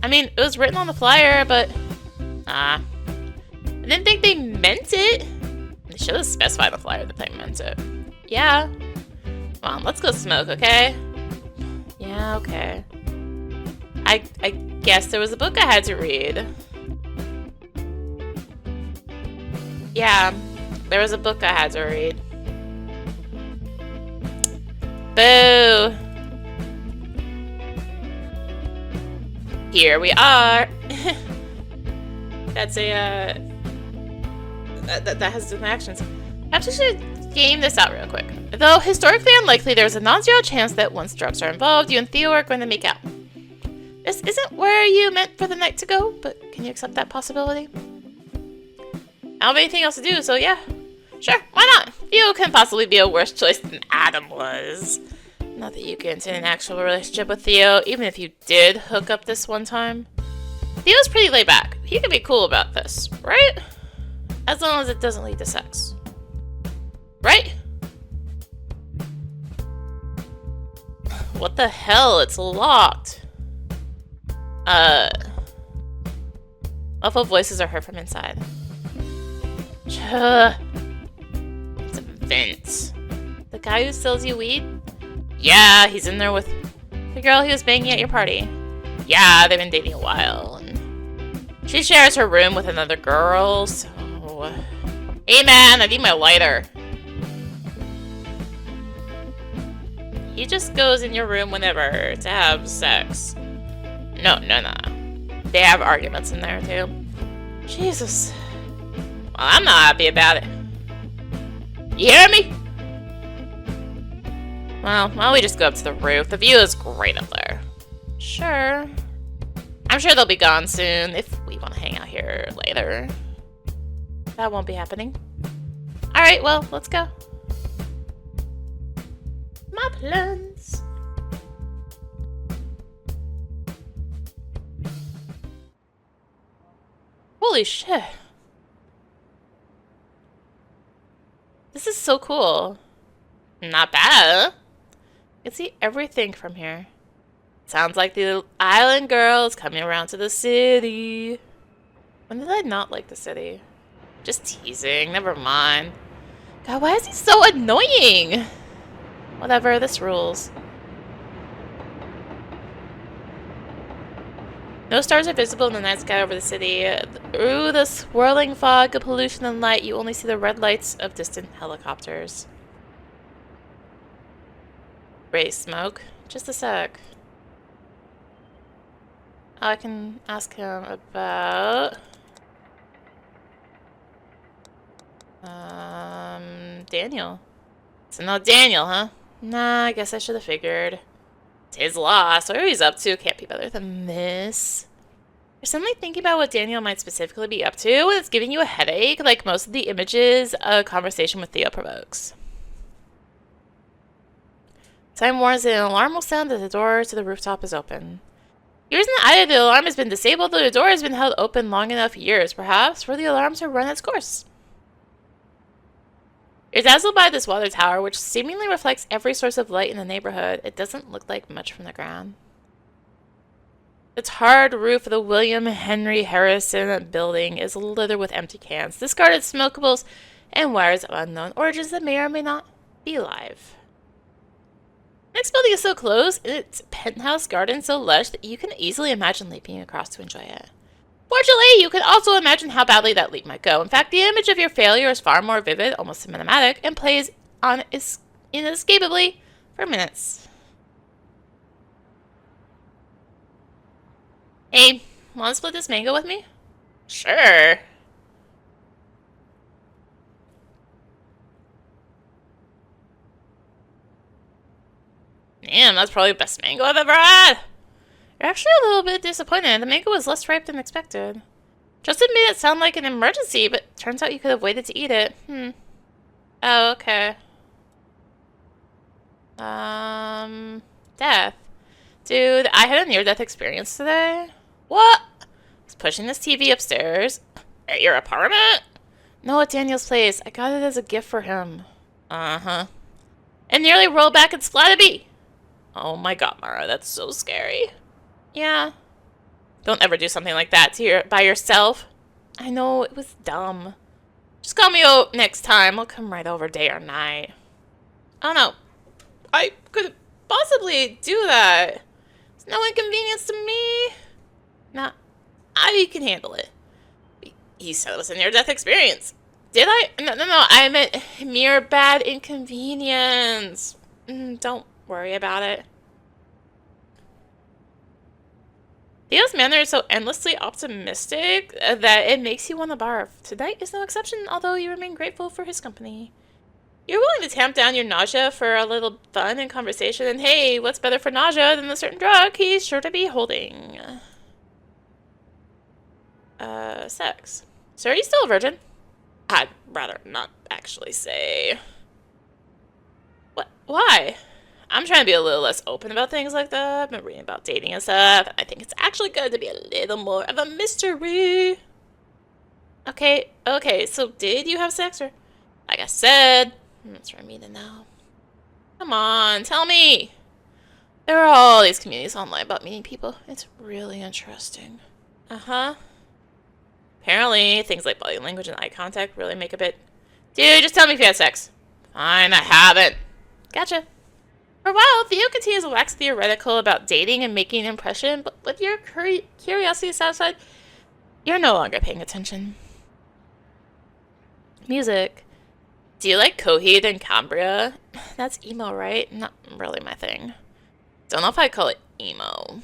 I mean, it was written on the flyer, but... I didn't think they meant it. They should have specified the flyer that they meant it. Yeah. Come on, let's go smoke, okay? Yeah, okay. I guess there was a book I had to read. Yeah, there was a book I had to read. Boo! Here we are. That's a that has different actions. I have to game this out real quick. Though historically unlikely, there's a non-zero chance that once drugs are involved, you and Theo are going to make out. This isn't where you meant for the night to go, but can you accept that possibility? I don't have anything else to do, so yeah. Sure, why not? Theo couldn't possibly be a worse choice than Adam was. Not that you get into an actual relationship with Theo, even if you did hook up this one time. Theo's pretty laid back. He can be cool about this, right? As long as it doesn't lead to sex. Right? What the hell? It's locked. Awful voices are heard from inside. It's a Vince. The guy who sells you weed? Yeah, he's in there with the girl he was banging at your party. Yeah, they've been dating a while. And she shares her room with another girl, so... Hey man, I need my lighter. He just goes in your room whenever to have sex. No. They have arguments in there too. Jesus. Well, I'm not happy about it. You hear me? Well, why don't we just go up to the roof? The view is great up there. Sure. I'm sure they'll be gone soon if we want to hang out here later. That won't be happening. Alright, well, let's go. My plans. Holy shit. This is so cool. Not bad. You can see everything from here. Sounds like the island girl is coming around to the city. When did I not like the city? Just teasing, never mind. God, why is he so annoying? Whatever, this rules. No stars are visible in the night sky over the city. Through the swirling fog of pollution and light, you only see the red lights of distant helicopters. Ray smoke. Just a sec. I can ask him about... Daniel. So no Daniel, huh? Nah, I guess I should have figured. It's his loss. Whatever he's up to can't be better than this. You're suddenly thinking about what Daniel might specifically be up to, and it's giving you a headache, like most of the images a conversation with Theo provokes. Time warns that an alarm will sound as the door to the rooftop is open. The reason either the alarm has been disabled or the door has been held open long enough years, perhaps, for the alarm to run its course. You're dazzled by this water tower, which seemingly reflects every source of light in the neighborhood. It doesn't look like much from the ground. The tarred roof of the William Henry Harrison building is littered with empty cans, discarded smokables, and wires of unknown origins that may or may not be alive. Next building is so close, in its penthouse garden so lush that you can easily imagine leaping across to enjoy it. Fortunately, you can also imagine how badly that leap might go. In fact, the image of your failure is far more vivid, almost cinematic, and plays on inescapably for minutes. Hey, want to split this mango with me? Sure. Damn, that's probably the best mango I've ever had. You're actually a little bit disappointed. The mango was less ripe than expected. Justin made it sound like an emergency, but turns out you could have waited to eat it. Oh, okay. Death. Dude, I had a near-death experience today. What? I was pushing this TV upstairs. At your apartment? No, at Daniel's place. I got it as a gift for him. Uh-huh. And nearly rolled back and splatted me. Oh my god, Mara, that's so scary. Yeah. Don't ever do something like that by yourself. I know, it was dumb. Just call me out next time. I'll come right over day or night. Oh no. I could possibly do that. It's no inconvenience to me. Nah, I can handle it. You said it was a near-death experience. Did I? No, no, no. I meant mere bad inconvenience. Don't worry about it. Theo's manner is so endlessly optimistic that it makes you want to barf. Tonight is no exception, although you remain grateful for his company. You're willing to tamp down your nausea for a little fun and conversation, and hey, what's better for nausea than a certain drug he's sure to be holding? Sex. So are you still a virgin? I'd rather not actually say. What? Why? I'm trying to be a little less open about things like that. I've been reading about dating and stuff. I think it's actually good to be a little more of a mystery. Okay, so did you have sex, or like I said, that's for me to know. Come on, tell me. There are all these communities online about meeting people. It's really interesting. Uh-huh. Apparently, things like body language and eye contact really make a bit. Dude, just tell me if you had sex. Fine, I haven't. Gotcha. For a while, Theo continues to wax theoretical about dating and making an impression, but with your curiosity satisfied, you're no longer paying attention. Music. Do you like Coheed and Cambria? That's emo, right? Not really my thing. Don't know if I'd call it emo.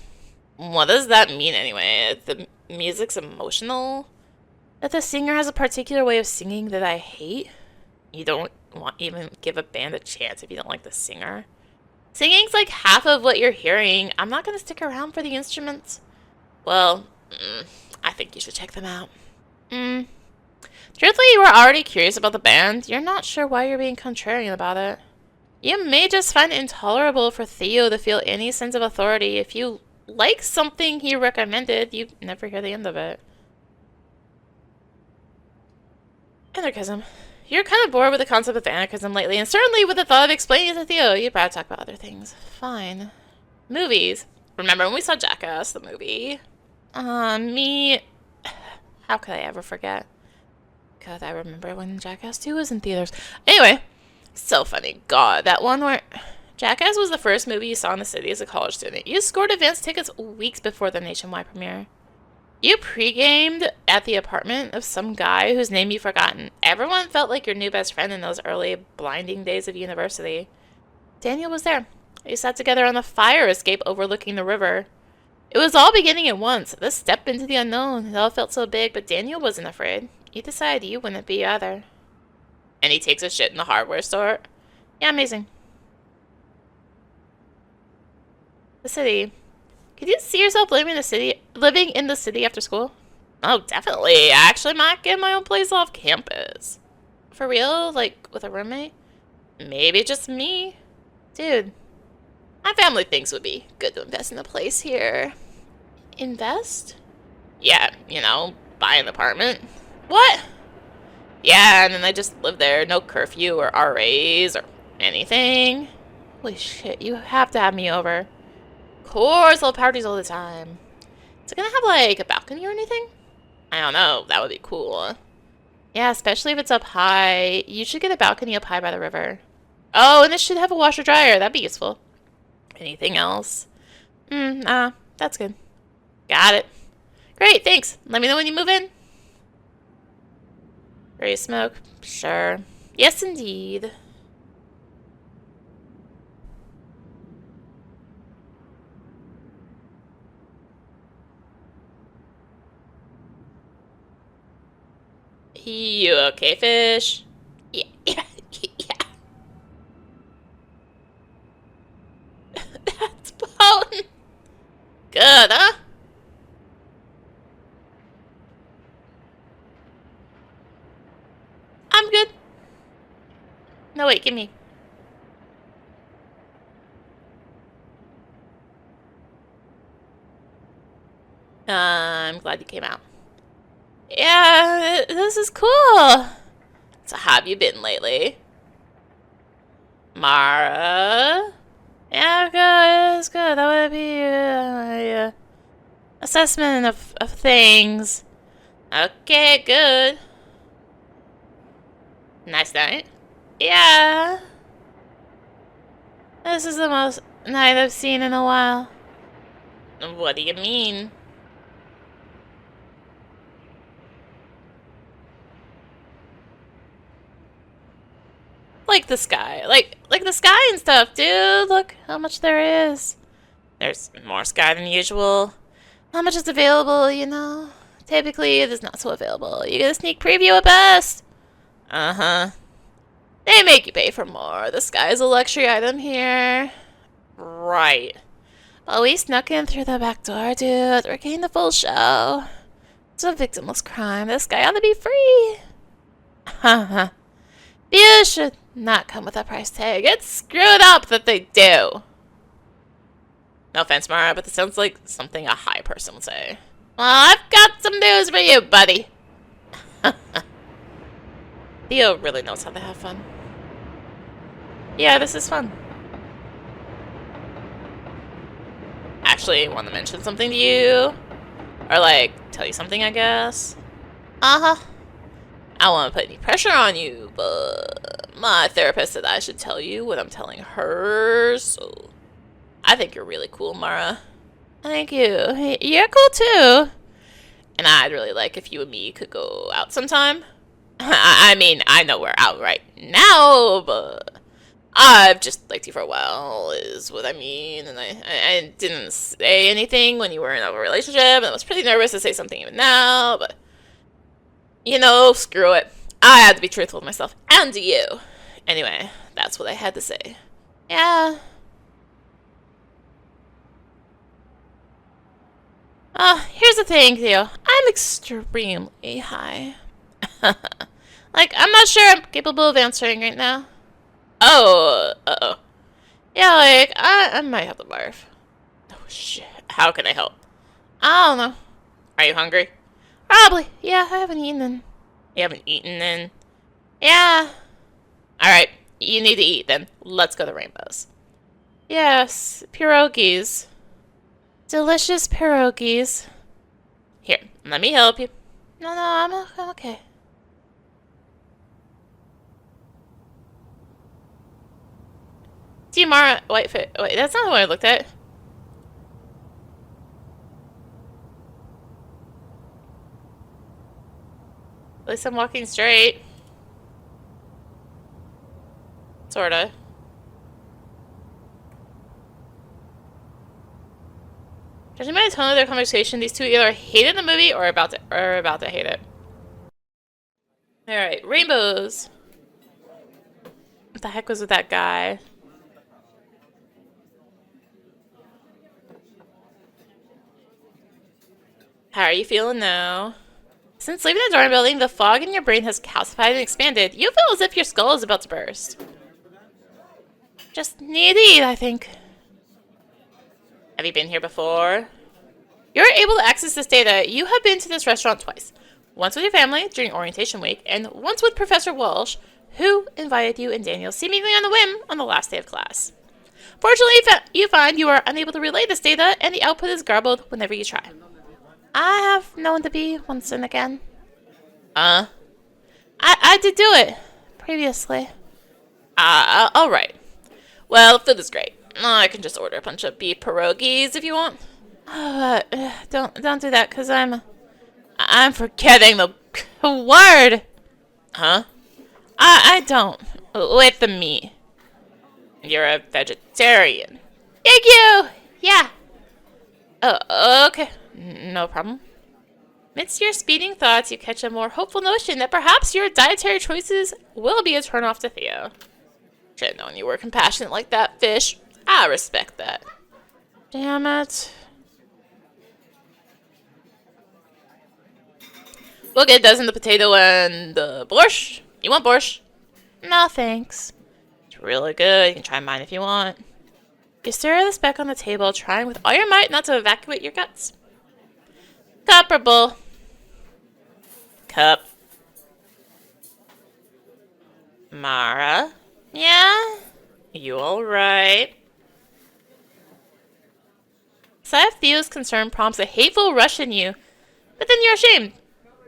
What does that mean anyway? The music's emotional? That the singer has a particular way of singing that I hate? You don't want even give a band a chance if you don't like the singer? Singing's like half of what you're hearing. I'm not gonna stick around for the instruments. Well, I think you should check them out. Truthfully, you were already curious about the band. You're not sure why you're being contrarian about it. You may just find it intolerable for Theo to feel any sense of authority. If you like something he recommended, you never hear the end of it. Anarchism. You're kind of bored with the concept of anarchism lately, and certainly with the thought of explaining it to Theo, you'd rather talk about other things. Fine. Movies. Remember when we saw Jackass, the movie? Me... How could I ever forget? God, I remember when Jackass 2 was in theaters. Anyway, so funny. God, that one where... Jackass was the first movie you saw in the city as a college student. You scored advance tickets weeks before the nationwide premiere. You pre-gamed at the apartment of some guy whose name you've forgotten. Everyone felt like your new best friend in those early, blinding days of university. Daniel was there. You sat together on the fire escape overlooking the river. It was all beginning at once. This step into the unknown. It all felt so big, but Daniel wasn't afraid. You decided you wouldn't be either. And he takes a shit in the hardware store. Yeah, amazing. The city. Could you see yourself living in the city after school? Oh, definitely. I actually might get my own place off campus. For real? Like, with a roommate? Maybe just me? Dude, my family thinks it would be good to invest in a place here. Invest? Yeah, you know, buy an apartment. What? Yeah, and then I just live there. No curfew or RAs or anything. Holy shit, you have to have me over. Of course, I'll have parties all the time. Is it gonna have, like, a balcony or anything? I don't know. That would be cool. Yeah, especially if it's up high. You should get a balcony up high by the river. Oh, and it should have a washer dryer. That'd be useful. Anything else? Nah, that's good. Got it. Great, thanks. Let me know when you move in. Ready to smoke? Sure. Yes, indeed. You okay, fish? Yeah. That's potent. Good, huh? I'm good. No, wait, give me. I'm glad you came out. Yeah, this is cool. So how have you been lately? Mara? Yeah, good, it's good. That would be my assessment of things. Okay, good. Nice night. Yeah. This is the most night I've seen in a while. What do you mean? Like the sky. Like the sky and stuff, dude. Look how much there is. There's more sky than usual. How much is available, you know? Typically, it is not so available. You get a sneak preview at best. Uh-huh. They make you pay for more. The sky is a luxury item here. Right. Well, we snuck in through the back door, dude. We're getting the full show. It's a victimless crime. This guy ought to be free. Haha. You should not come with a price tag. It's screwed up that they do. No offense, Mara, but this sounds like something a high person would say. Well, I've got some news for you, buddy. Theo really knows how to have fun. Yeah, this is fun. Actually, I want to mention something to you. Or, like, tell you something, I guess. Uh-huh. I don't want to put any pressure on you, but my therapist said I should tell you what I'm telling her, so I think you're really cool, Mara. Thank you. You're cool, too. And I'd really like if you and me could go out sometime. I mean, I know we're out right now, but I've just liked you for a while, is what I mean. And I didn't say anything when you were in a relationship, and I was pretty nervous to say something even now, but you know, screw it. I had to be truthful with myself and to you. Anyway, that's what I had to say. Yeah. Here's the thing, Theo. I'm extremely high. Like, I'm not sure I'm capable of answering right now. Oh, uh-oh. Yeah, like, I might have to barf. Oh, shit. How can I help? I don't know. Are you hungry? Probably. Yeah, I haven't eaten. You haven't eaten then? Yeah. Alright, you need to eat then. Let's go to Rainbows. Yes, pierogies. Delicious pierogies. Here, let me help you. No, I'm okay. Mara, wait, that's not what I looked at. At least I'm walking straight. Sorta. Judging by the tone of their conversation, these two either hated the movie or about to hate it. Alright, Rainbows. What the heck was with that guy? How are you feeling now? Since leaving the dorm building, the fog in your brain has calcified and expanded. You feel as if your skull is about to burst. Just need to eat, I think. Have you been here before? You're able to access this data. You have been to this restaurant twice. Once with your family during orientation week, and once with Professor Walsh, who invited you and Daniel seemingly on a whim on the last day of class. Fortunately, you find you are unable to relay this data, and the output is garbled whenever you try. I have known to be once and again. I did do it previously. Alright. Well, food is great. I can just order a bunch of beef pierogies if you want. Don't do that, cause I'm forgetting the word. Huh? I don't. With the meat. You're a vegetarian. Thank you! Yeah. Okay. No problem. Amidst your speeding thoughts, you catch a more hopeful notion that perhaps your dietary choices will be a turnoff to Theo. Should have known you were compassionate like that, fish. I respect that. Damn it. We'll get a dozen the potato and the borscht. You want borscht? No, thanks. It's really good. You can try mine if you want. You stir the speck on the table, trying with all your might not to evacuate your guts. Cup or bowl? Cup. Mara? Yeah? You alright? Sigh of Theo's concern prompts a hateful rush in you, but then you're ashamed.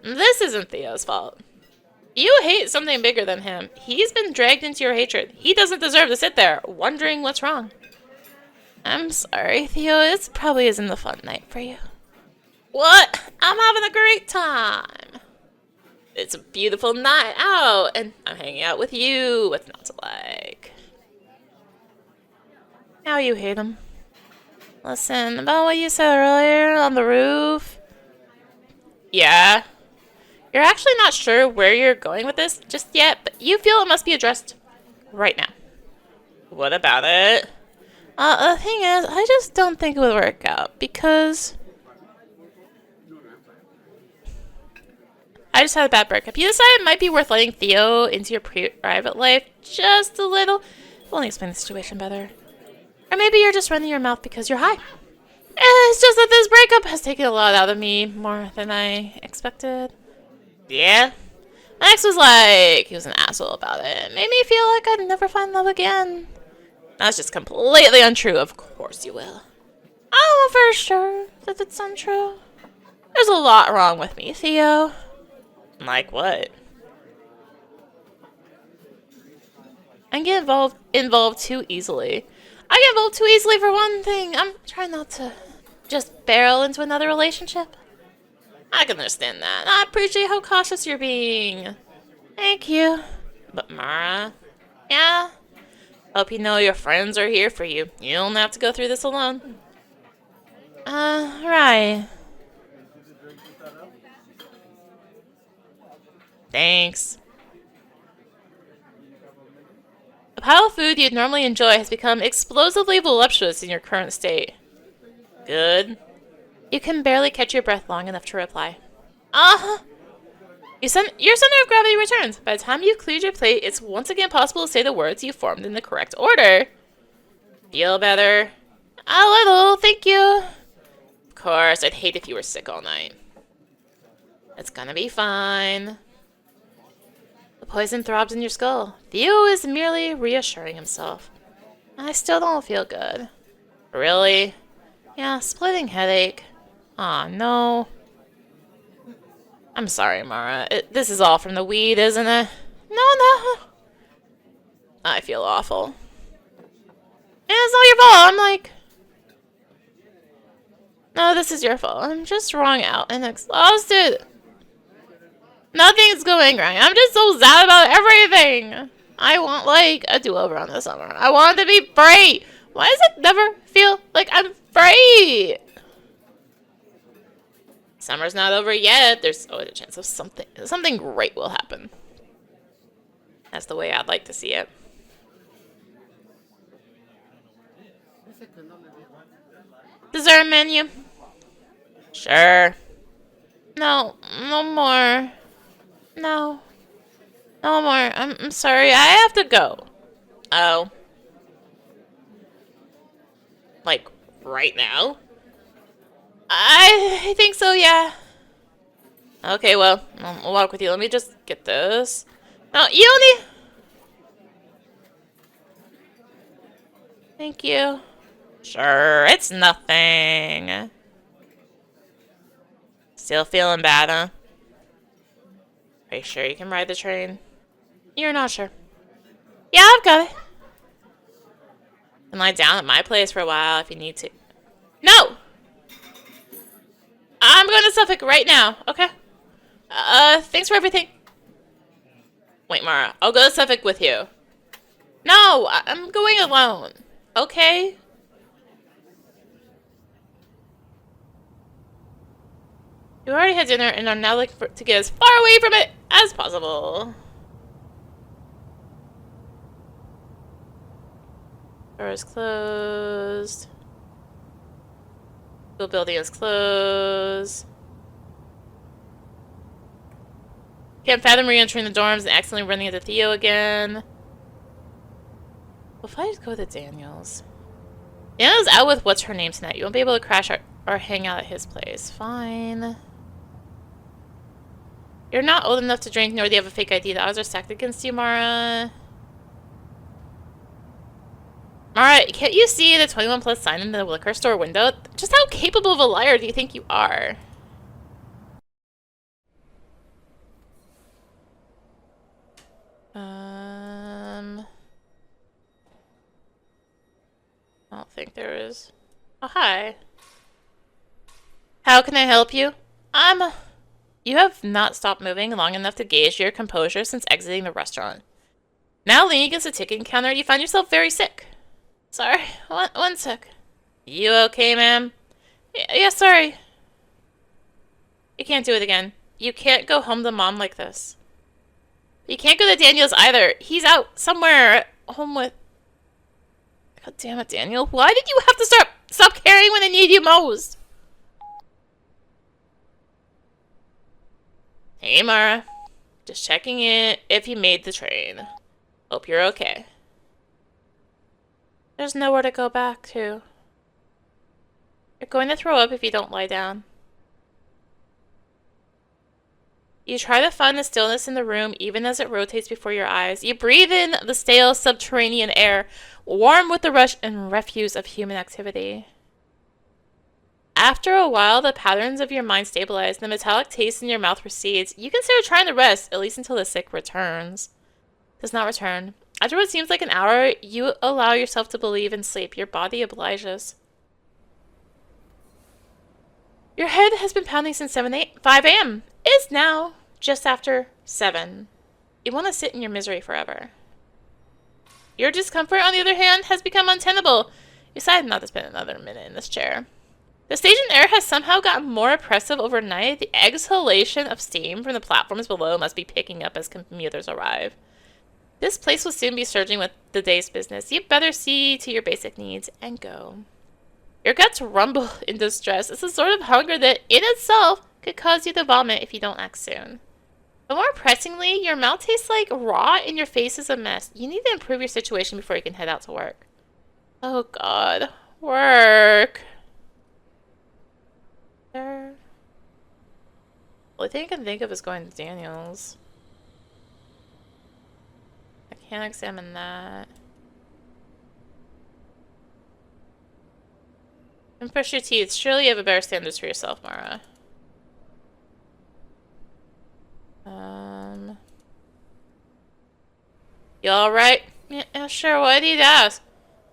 This isn't Theo's fault. You hate something bigger than him. He's been dragged into your hatred. He doesn't deserve to sit there, wondering what's wrong. I'm sorry, Theo. It probably isn't a fun night for you. What? I'm having a great time. It's a beautiful night out, and I'm hanging out with you. What's not to like? Now you hate him. Listen, about what you said earlier on the roof. Yeah. You're actually not sure where you're going with this just yet, but you feel it must be addressed right now. What about it? The thing is, I just don't think it would work out because I just had a bad breakup. You decided it might be worth letting Theo into your private life just a little. We'll only explain the situation better. Or maybe you're just running your mouth because you're high. It's just that this breakup has taken a lot out of me, more than I expected. Yeah? My ex was like, he was an asshole about it. It made me feel like I'd never find love again. That's just completely untrue. Of course you will. Oh, for sure that it's untrue. There's a lot wrong with me, Theo. Like what? I get involved too easily. I get involved too easily for one thing. I'm trying not to just barrel into another relationship. I can understand that. I appreciate how cautious you're being. Thank you. But Mara, yeah? Hope you know your friends are here for you. You don't have to go through this alone. Right. Thanks. A pile of food you'd normally enjoy has become explosively voluptuous in your current state. Good. You can barely catch your breath long enough to reply. Uh-huh. Your center of gravity returns. By the time you've cleared your plate, it's once again possible to say the words you formed in the correct order. Feel better? A little, thank you. Of course, I'd hate if you were sick all night. It's gonna be fine. The poison throbs in your skull. Theo is merely reassuring himself. I still don't feel good. Really? Yeah, splitting headache. Aw, no. I'm sorry, Mara. This is all from the weed, isn't it? No. I feel awful. And it's not your fault. I'm like... No, this is your fault. I'm just wrung out and exhausted. Nothing's going right. I'm just so sad about everything. I want, like, a do-over on the summer. I want to be free. Why does it never feel like I'm free? Summer's not over yet. There's always a chance of something great will happen. That's the way I'd like to see it. Dessert menu? Sure. No more. No more. I'm sorry. I have to go. Oh. Like, right now? I think so, yeah. Okay, well, I'll walk with you. Let me just get this. No, you don't need... Thank you. Sure, it's nothing. Still feeling bad, huh? Are you sure you can ride the train? You're not sure. Yeah, I've got it. You can lie down at my place for a while if you need to. No! I'm going to Suffolk right now, okay? Thanks for everything. Wait, Mara, I'll go to Suffolk with you. No, I'm going alone, okay? You already had dinner and are now looking to get as far away from it as possible. Door is closed. The building is closed. Can't fathom re-entering the dorms and accidentally running into Theo again. Well, if I just go to Daniels. Daniel's out with what's her name tonight. You won't be able to crash or hang out at his place. Fine. You're not old enough to drink, nor do you have a fake ID. The odds are stacked against you, Mara. Mara, can't you see the 21 plus sign in the liquor store window? Just how capable of a liar do you think you are? I don't think there is. Oh, hi. How can I help you? You have not stopped moving long enough to gauge your composure since exiting the restaurant. Now leaning against the ticket counter, you find yourself very sick. Sorry, one sec. You okay, ma'am? Yeah, sorry. You can't do it again. You can't go home to Mom like this. You can't go to Daniel's either. He's out somewhere at home with... God damn it, Daniel. Why did you have to stop caring when I need you most? Hey, Mara. Just checking in if you made the train. Hope you're okay. There's nowhere to go back to. You're going to throw up if you don't lie down. You try to find the stillness in the room even as it rotates before your eyes. You breathe in the stale subterranean air, warm with the rush and refuse of human activity. After a while, the patterns of your mind stabilize and the metallic taste in your mouth recedes. You consider trying to rest, at least until the sick returns. Does not return. After what seems like an hour, you allow yourself to believe in sleep. Your body obliges. Your head has been pounding since 5 a.m. It is now just after 7. You want to sit in your misery forever. Your discomfort, on the other hand, has become untenable. You decide not to spend another minute in this chair. The station air has somehow gotten more oppressive overnight. The exhalation of steam from the platforms below must be picking up as commuters arrive. This place will soon be surging with the day's business. You'd better see to your basic needs and go. Your guts rumble in distress. It's a sort of hunger that, in itself, could cause you to vomit if you don't act soon. But more pressingly, your mouth tastes like raw and your face is a mess. You need to improve your situation before you can head out to work. Oh God. Work. The only thing I can think of is going to Daniel's. I can't examine that. And brush your teeth. Surely you have a better standards for yourself, Mara. You alright? Yeah, sure. Why did you ask?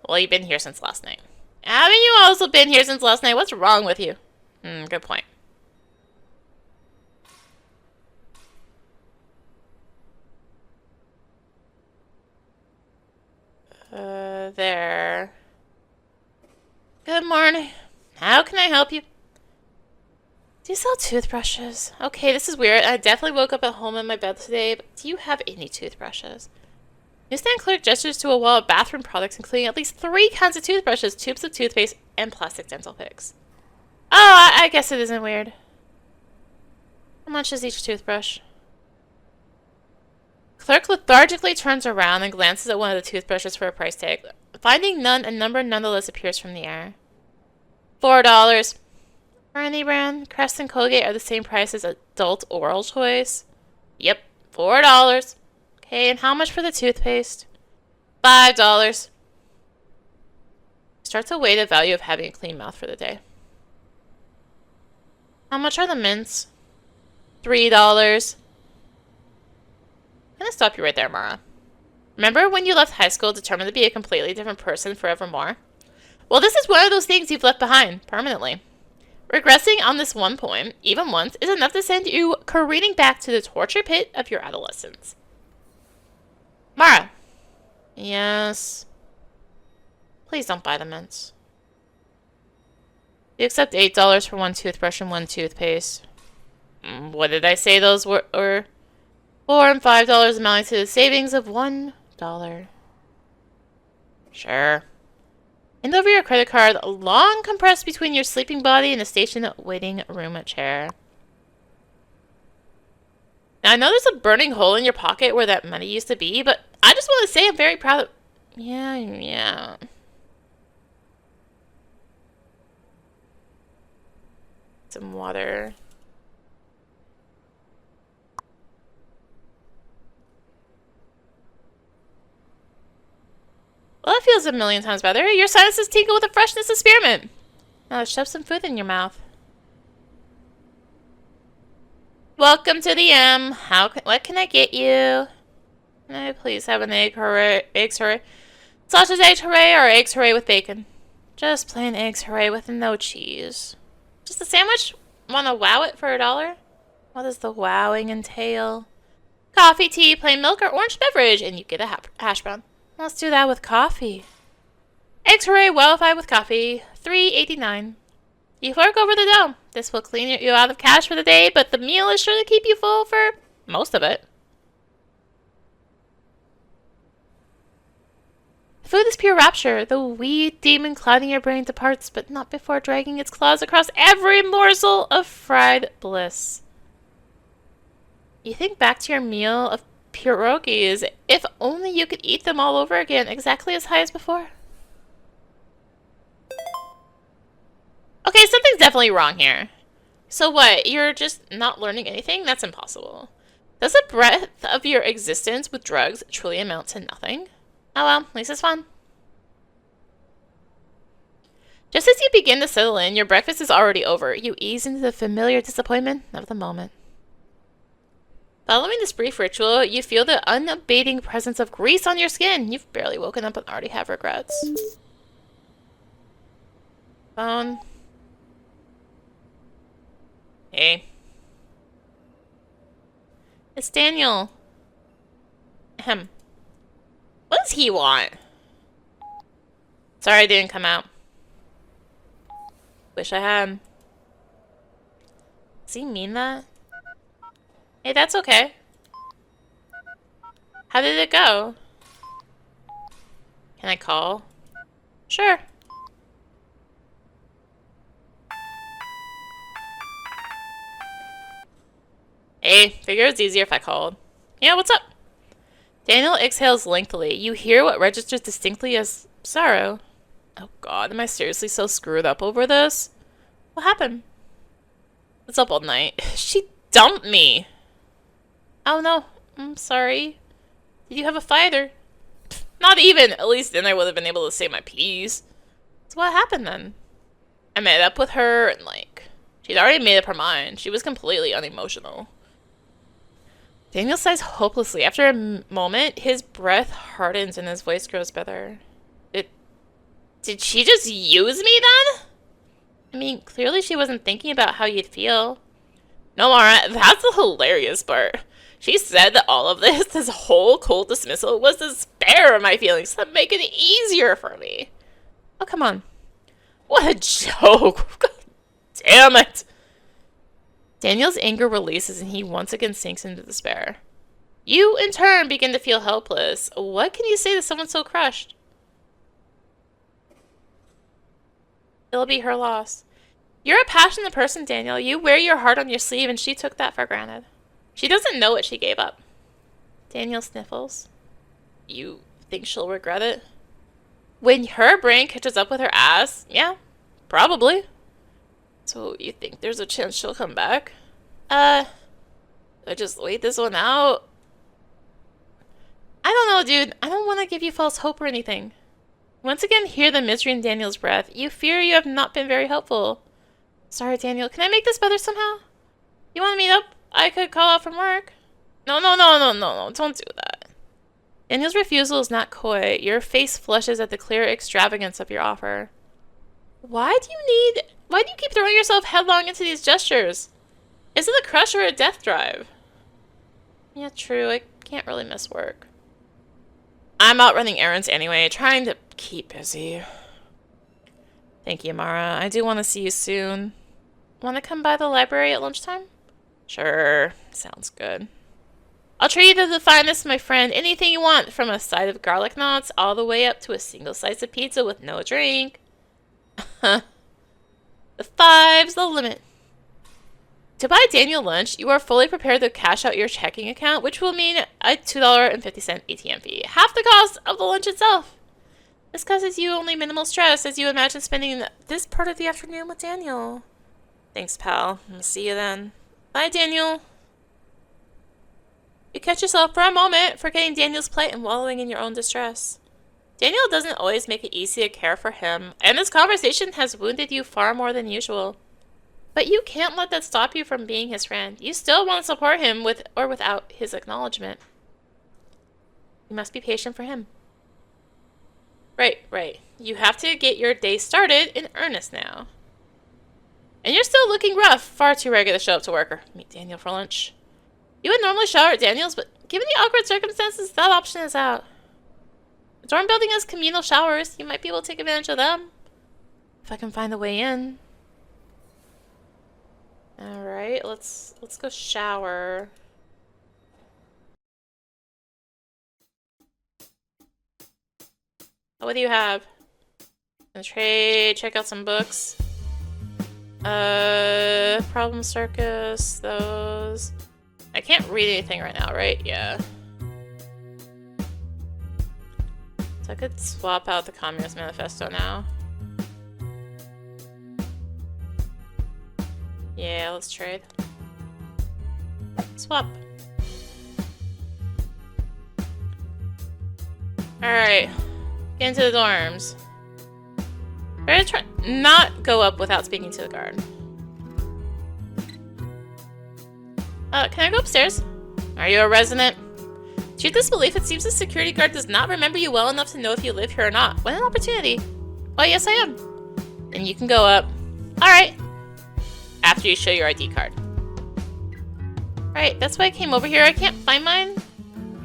Well, you've been here since last night. Haven't you also been here since last night? What's wrong with you? Good point. There. Good morning. How can I help you? Do you sell toothbrushes? Okay, this is weird. I definitely woke up at home in my bed today, but do you have any toothbrushes? Newsstand clerk gestures to a wall of bathroom products, including at least 3 kinds of toothbrushes, tubes of toothpaste, and plastic dental picks. Oh, I guess it isn't weird. How much is each toothbrush? Clerk lethargically turns around and glances at one of the toothbrushes for a price tag. Finding none, a number nonetheless appears from the air. $4. For any brand, Crest and Colgate are the same price as adult oral choice. Yep, $4. Okay, and how much for the toothpaste? $5. Start to weigh the value of having a clean mouth for the day. How much are the mints? $3. I'm gonna stop you right there, Mara. Remember when you left high school determined to be a completely different person forevermore? Well, this is one of those things you've left behind, permanently. Regressing on this one point, even once, is enough to send you careening back to the torture pit of your adolescence. Mara. Yes. Please don't buy the mints. You accept $8 for 1 toothbrush and 1 toothpaste. What did I say those were? $4 and $5 amounting to the savings of $1. Sure. Hand over your credit card, long compressed between your sleeping body and the station waiting room chair. Now, I know there's a burning hole in your pocket where that money used to be, but I just want to say I'm very proud of... Yeah. Some water. Well, that feels a million times better. Your sinuses tingle with the freshness of spearmint. Now let's shove some food in your mouth. Welcome to the M. What can I get you? Can I please have an eggs hooray? Sausage eggs hooray or eggs hooray with bacon? Just plain eggs hooray with no cheese. Just a sandwich? Wanna wow it for $1? What does the wowing entail? Coffee, tea, plain milk, or orange beverage, and you get a hash brown. Let's do that with coffee. Eggs hooray wellified with coffee, $3.89. You fork over the dough. This will clean you out of cash for the day, but the meal is sure to keep you full for most of it. Food is pure rapture. The weed demon clouding your brain departs, but not before dragging its claws across every morsel of fried bliss. You think back to your meal of pierogies. If only you could eat them all over again, exactly as high as before. Okay, something's definitely wrong here. So what? You're just not learning anything? That's impossible. Does the breadth of your existence with drugs truly amount to nothing? Oh well, at least it's fun. Just as you begin to settle in, your breakfast is already over. You ease into the familiar disappointment of the moment. Following this brief ritual, you feel the unabating presence of grease on your skin. You've barely woken up and already have regrets. Phone. Hey. It's Daniel. Ahem. What does he want? Sorry I didn't come out. Wish I had. Does he mean that? Hey, that's okay. How did it go? Can I call? Sure. Hey, figure it's easier if I called. Yeah, what's up? Daniel exhales lengthily. You hear what registers distinctly as sorrow. Oh god, am I seriously so screwed up over this? What happened? It's up all night. She dumped me. Oh no, I'm sorry. Did you have a fight or? Not even. At least then I would have been able to say my piece. So what happened then? I met up with her and she'd already made up her mind. She was completely unemotional. Daniel sighs hopelessly. After a moment, his breath hardens and his voice grows better. Did she just use me then? I mean, clearly she wasn't thinking about how you'd feel. No, Mara, that's the hilarious part. She said that all of this whole cold dismissal, was to spare my feelings, to make it easier for me. Oh, come on. What a joke. God damn it. Daniel's anger releases and he once again sinks into despair. You, in turn, begin to feel helpless. What can you say to someone so crushed? It'll be her loss. You're a passionate person, Daniel. You wear your heart on your sleeve, and she took that for granted. She doesn't know what she gave up. Daniel sniffles. You think she'll regret it? When her brain catches up with her ass? Yeah, probably. So you think there's a chance she'll come back? I just wait this one out? I don't know, dude. I don't want to give you false hope or anything. Once again, hear the misery in Daniel's breath. You fear you have not been very helpful. Sorry, Daniel. Can I make this better somehow? You want to meet up? I could call out from work. No. Don't do that. Daniel's refusal is not coy. Your face flushes at the clear extravagance of your offer. Why do you keep throwing yourself headlong into these gestures? Is it a crush or a death drive? Yeah, true. I can't really miss work. I'm out running errands anyway, trying to keep busy. Thank you, Mara. I do want to see you soon. Want to come by the library at lunchtime? Sure. Sounds good. I'll treat you to the finest, my friend. Anything you want, from a side of garlic knots all the way up to a single slice of pizza with no drink. The 5's the limit. To buy Daniel lunch, you are fully prepared to cash out your checking account, which will mean a $2.50 ATM fee, half the cost of the lunch itself. This causes you only minimal stress as you imagine spending this part of the afternoon with Daniel. Thanks, pal. I'll see you then. Bye, Daniel. You catch yourself for a moment, forgetting Daniel's plight and wallowing in your own distress. Daniel doesn't always make it easy to care for him, and this conversation has wounded you far more than usual. But you can't let that stop you from being his friend. You still want to support him with or without his acknowledgement. You must be patient for him. Right, right. You have to get your day started in earnest now. And you're still looking rough. Far too regular to show up to work or meet Daniel for lunch. You would normally shower at Daniel's, but given the awkward circumstances, that option is out. The dorm building has communal showers. You might be able to take advantage of them. If I can find the way in. Alright, let's go shower. What do you have? And trade, check out some books. Problem Circus, those. I can't read anything right now, right? Yeah. So I could swap out the Communist Manifesto now. Yeah, let's trade. Swap. Alright. Get into the dorms. Better try not go up without speaking to the guard. Can I go upstairs? Are you a resident? To your disbelief, it seems the security guard does not remember you well enough to know if you live here or not. What an opportunity. Well, yes I am. Then you can go up. Alright. After you show your ID card. Right, that's why I came over here. I can't find mine.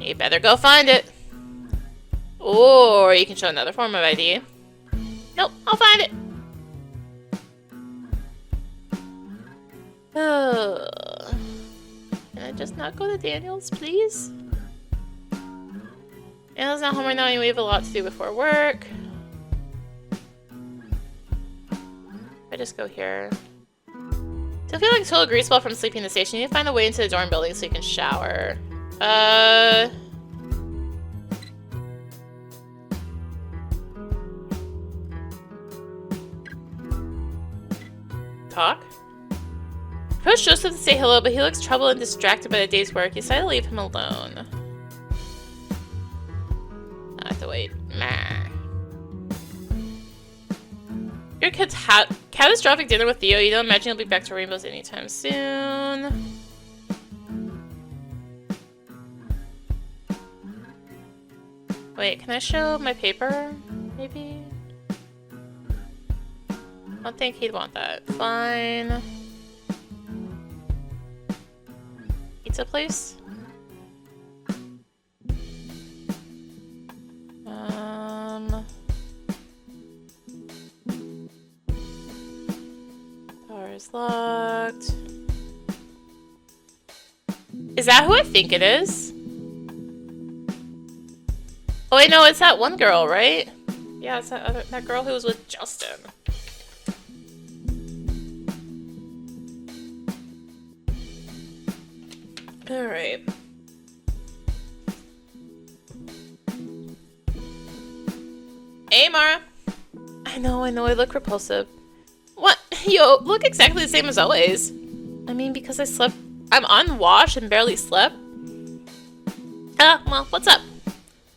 You better go find it. Or you can show another form of ID. Nope, I'll find it. Can I just not go to Daniel's, please? Daniel's not home right now and we have a lot to do before work. I just go here. Still feel like total greaseball from sleeping in the station. You need to find a way into the dorm building so you can shower. Talk? Approach Joseph to say hello, but he looks troubled and distracted by the day's work. You decide to leave him alone. I have to wait. Nah. Your kid's catastrophic dinner with Theo. You don't imagine he'll be back to Rainbows anytime soon. Wait, can I show my paper? Maybe? I don't think he'd want that. Fine. Pizza place? Door is locked. Is that who I think it is? Oh wait, no, it's that one girl, right? Yeah, it's that girl who was with Justin. Alright. Hey, Mara. I know, I look repulsive. What? You look exactly the same as always. I mean, because I'm unwashed and barely slept. Well, what's up? Do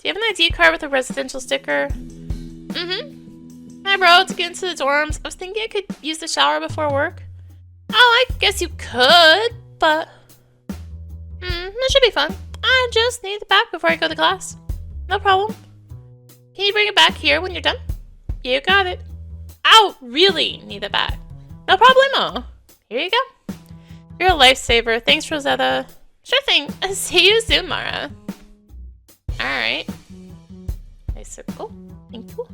you have an ID card with a residential sticker? Mm-hmm. Hi, bro, to get into the dorms. I was thinking I could use the shower before work. Oh, I guess you could, but... it should be fun. I just need it back before I go to class. No problem. Can you bring it back here when you're done? You got it. Ow, really need it back. No problemo. Here you go. You're a lifesaver. Thanks, Rosetta. Sure thing. See you soon, Mara. Alright. Nice circle. Thank you.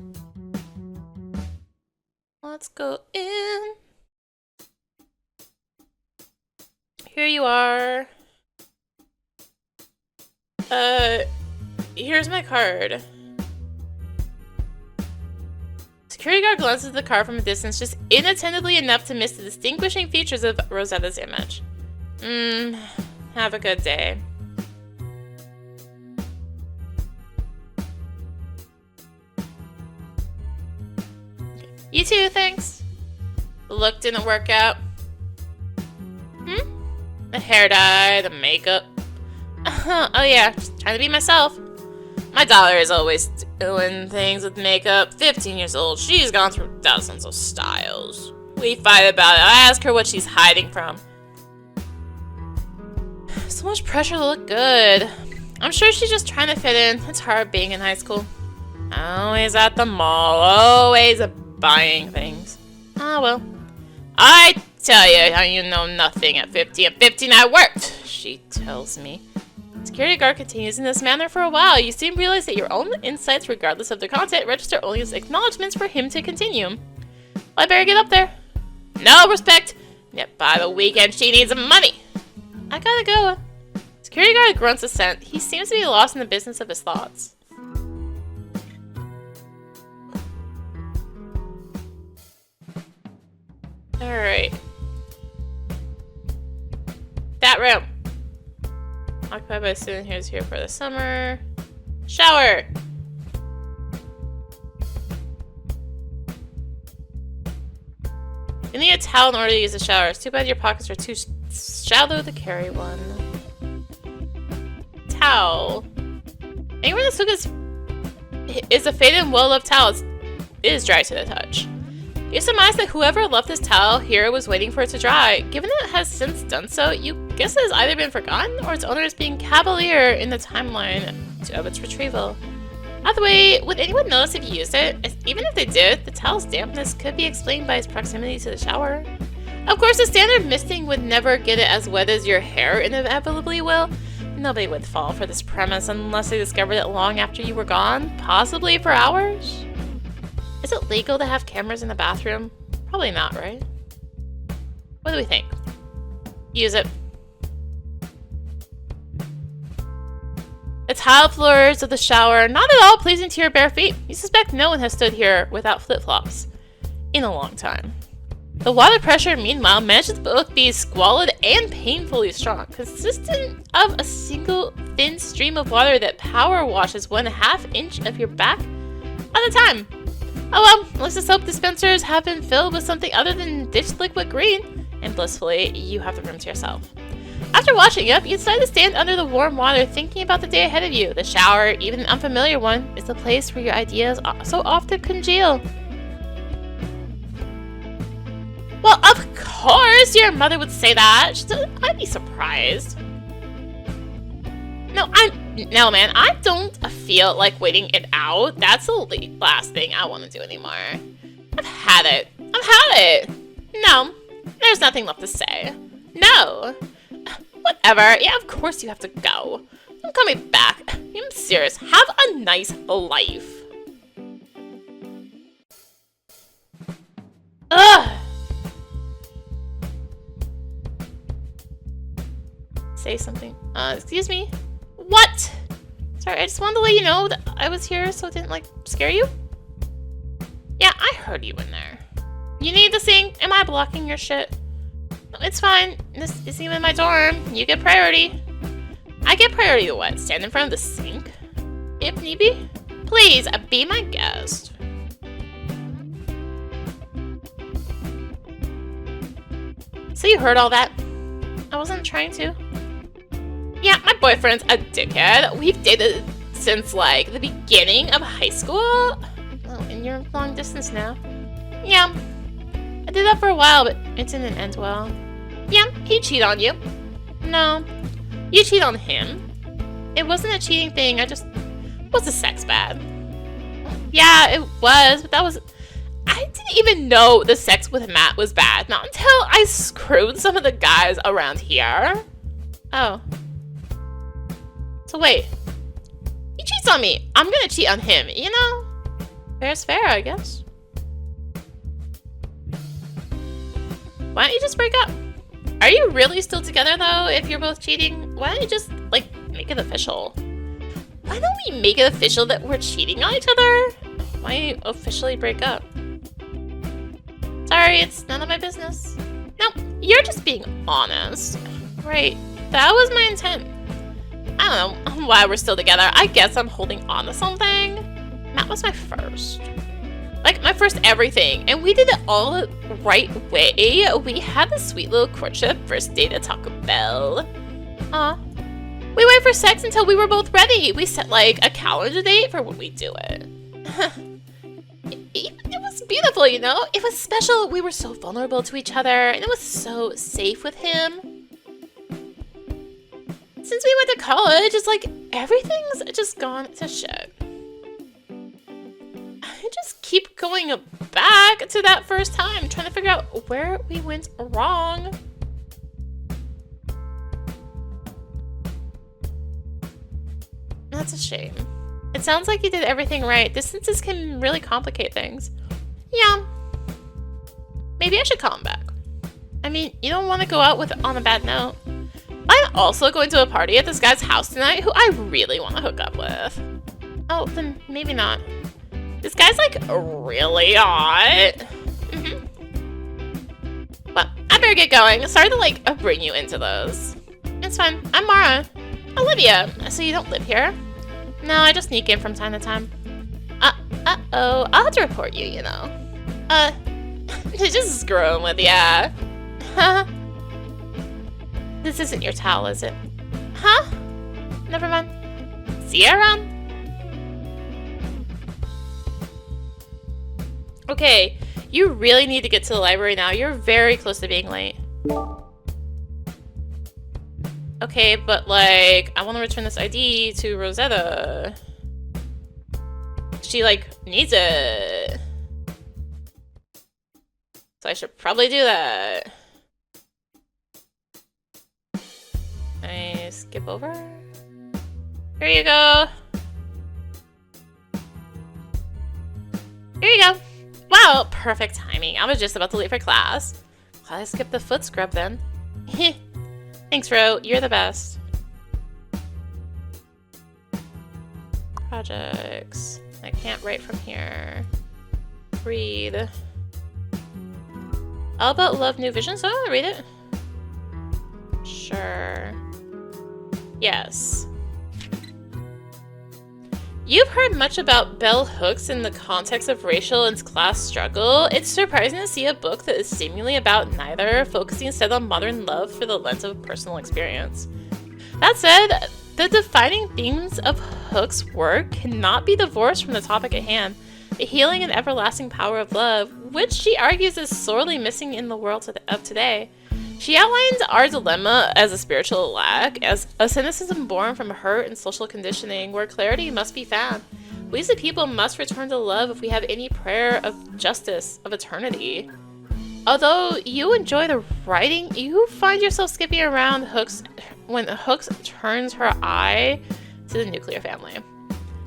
Let's go in. Here you are. Here's my card. Security guard glances at the car from a distance, just inattentively enough to miss the distinguishing features of Rosetta's image. Have a good day. You too, thanks. The look didn't work out. The hair dye, the makeup. Oh yeah, just trying to be myself. My daughter is always doing things with makeup. 15 years old, she's gone through dozens of styles. We fight about it. I ask her what she's hiding from. So much pressure to look good. I'm sure she's just trying to fit in. It's hard being in high school. Always at the mall, always buying things. Ah, well. I tell you how you know nothing at 50. At 15 I worked, she tells me. Security guard continues in this manner for a while. You seem to realize that your own insights, regardless of their content, register only as acknowledgements for him to continue. Well, I better get up there. No respect. Yet by the weekend she needs money. I gotta go. Security guard grunts assent. He seems to be lost in the business of his thoughts. Alright. That room. Occupied by a student who's here for the summer. Shower! You need a towel in order to use the shower. It's too bad your pockets are too shallow to carry one. Towel. Anywhere that Suga's is a faded and well-loved towel. It is dry to the touch. You surmise that whoever left this towel here was waiting for it to dry. Given that it has since done so, you guess it has either been forgotten or its owner is being cavalier in the timeline of its retrieval. Either way, would anyone notice if you used it? Even if they did, the towel's dampness could be explained by its proximity to the shower. Of course, the standard misting would never get it as wet as your hair inevitably will. Nobody would fall for this premise unless they discovered it long after you were gone, possibly for hours. Is it legal to have cameras in the bathroom? Probably not, right? What do we think? Use it. The tile floors of the shower, not at all pleasing to your bare feet. You suspect no one has stood here without flip-flops in a long time. The water pressure, meanwhile, manages to both be squalid and painfully strong, consistent of a single thin stream of water that power washes 1/2 inch of your back at a time. Oh well, at least the soap dispensers have been filled with something other than ditch liquid green, and blissfully, you have the room to yourself. After washing up, you decide to stand under the warm water thinking about the day ahead of you. The shower, even an unfamiliar one, is the place where your ideas so often congeal. Well, of course your mother would say that. I'd be surprised. No, man, I don't feel like waiting it out. That's the last thing I want to do anymore. I've had it. No, there's nothing left to say. No. Whatever. Yeah, of course you have to go. Don't call me back. I'm serious. Have a nice life. Ugh. Say something. Excuse me? What? Sorry, I just wanted to let you know that I was here so it didn't, like, scare you. Yeah, I heard you in there. You need to sing. Am I blocking your shit? No, it's fine. This isn't even my dorm. You get priority. I get priority to what? Stand in front of the sink? If need be? Please, be my guest. So you heard all that? I wasn't trying to. Yeah, my boyfriend's a dickhead. We've dated since, like, the beginning of high school. Oh, and you're long distance now. Yeah. I did that for a while, but it didn't end well. Yeah, he cheated on you. No. You cheat on him. It wasn't a cheating thing, was the sex bad? Yeah, it was, but that was... I didn't even know the sex with Matt was bad. Not until I screwed some of the guys around here. Oh. So wait. He cheats on me. I'm gonna cheat on him, you know? Fair's fair, I guess. Why don't you just break up? Are you really still together, though, if you're both cheating? Why don't you just, like, make it official? Why don't we make it official that we're cheating on each other? Why don't you officially break up? Sorry, it's none of my business. No, you're just being honest. Right, that was my intent. I don't know why we're still together. I guess I'm holding on to something. Matt was my first. Like, my first everything. And we did it all the right way. We had a sweet little courtship, first date at Taco Bell. We waited for sex until we were both ready. We set, like, a calendar date for when we do it. It was beautiful, you know? It was special. We were so vulnerable to each other, and it was so safe with him. Since we went to college, it's like Everything's just gone to shit. I just keep going back to that first time, trying to figure out where we went wrong. That's a shame. It sounds like you did everything right. Distances can really complicate things. Yeah. Maybe I should call him back. I mean, you don't want to go out on a bad note. I'm also going to a party at this guy's house tonight who I really want to hook up with. Oh, then maybe not. This guy's like really hot. Well, I better get going. Sorry to like bring you into those. It's fine. I'm Mara. Olivia. So you don't live here? No, I just sneak in from time to time. Uh-oh. I'll have to report you, you know. Just screwing with ya. Huh? This isn't your towel, is it? Huh? Never mind. See you around. Okay, you really need to get to the library now. You're very close to being late. Okay, but like, I want to return this ID to Rosetta. She like needs it. So I should probably do that. I skip over? Here you go. Here you go. Wow, perfect timing. I was just about to leave for class. Well, I skipped the foot scrub then. Thanks, Ro. You're the best. Projects. I can't write from here. Read. All About Love New Vision, so I want to read it. Sure. Yes. You've heard much about bell hooks in the context of racial and class struggle. It's surprising to see a book that is seemingly about neither, focusing instead on modern love through the lens of personal experience. That said, the defining themes of Hook's work cannot be divorced from the topic at hand, the healing and everlasting power of love, which she argues is sorely missing in the world of today. She outlines our dilemma as a spiritual lack, as a cynicism born from hurt and social conditioning, where clarity must be found. We as a people must return to love if we have any prayer of justice, of eternity. Although you enjoy the writing, you find yourself skipping around when Hooks turns her eye to the nuclear family.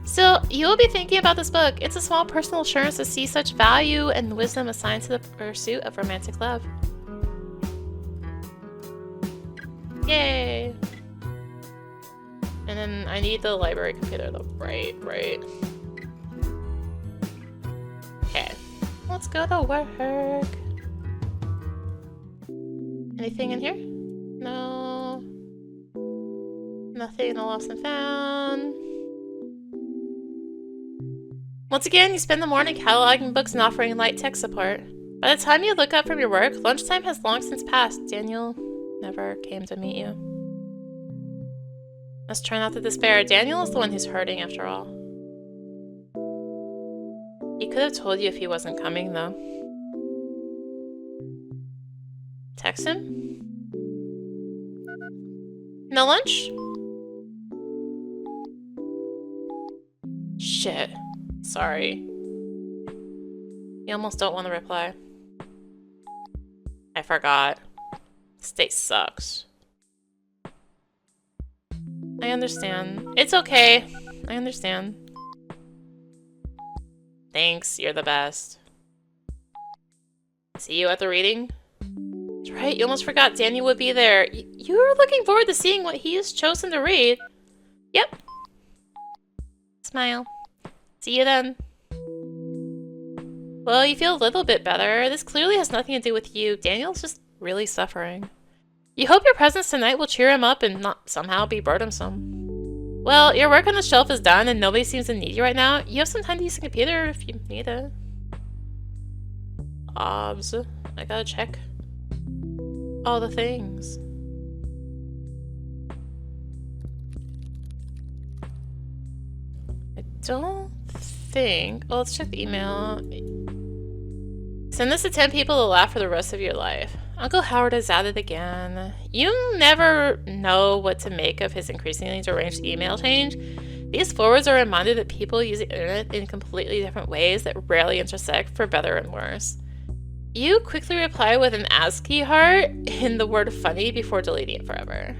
Still, you will be thinking about this book. It's a small personal assurance to see such value and wisdom assigned to the pursuit of romantic love. Yay! And then I need the library computer though. Right. Okay. Let's go to work. Anything in here? No. Nothing in the lost and found. Once again, you spend the morning cataloging books and offering light tech support. By the time you look up from your work, lunchtime has long since passed. Daniel never came to meet you. Must try not to despair. Daniel is the one who's hurting after all. He could have told you if he wasn't coming, though. Text him? No lunch? Shit. Sorry. You almost don't want to reply. I forgot. This day sucks. I understand. It's okay. I understand. Thanks, you're the best. See you at the reading? That's right, you almost forgot Daniel would be there. You were looking forward to seeing what he has chosen to read. Yep. Smile. See you then. Well, you feel a little bit better. This clearly has nothing to do with you. Daniel's just really suffering. You hope your presence tonight will cheer him up and not somehow be burdensome. Well, your work on the shelf is done and nobody seems to need you right now. You have some time to use the computer if you need it. Obs. I gotta check all the things. I don't think... let's check the email. Send this to 10 people to laugh for the rest of your life. Uncle Howard is at it again. You never know what to make of his increasingly deranged email change. These forwards are a reminder that people use the internet in completely different ways that rarely intersect, for better and worse. You quickly reply with an ASCII heart in the word funny before deleting it forever.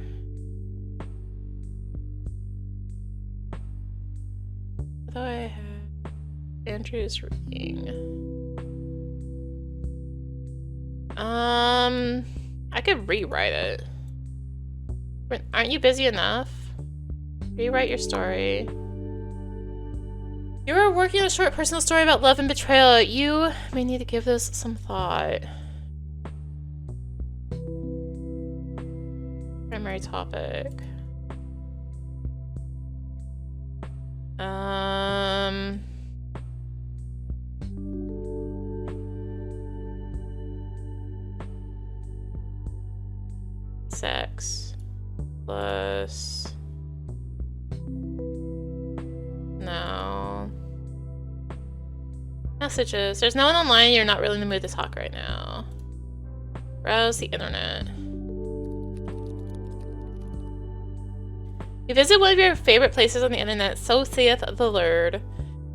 I thought I had Andrew's reading. I could rewrite it. Aren't you busy enough? Rewrite your story. You are working on a short personal story about love and betrayal. You may need to give this some thought. Primary topic. Sex plus no messages. There's no one online. You're not really in the mood to talk right now. Browse the internet. You visit one of your favorite places on the internet, so saith the Lord.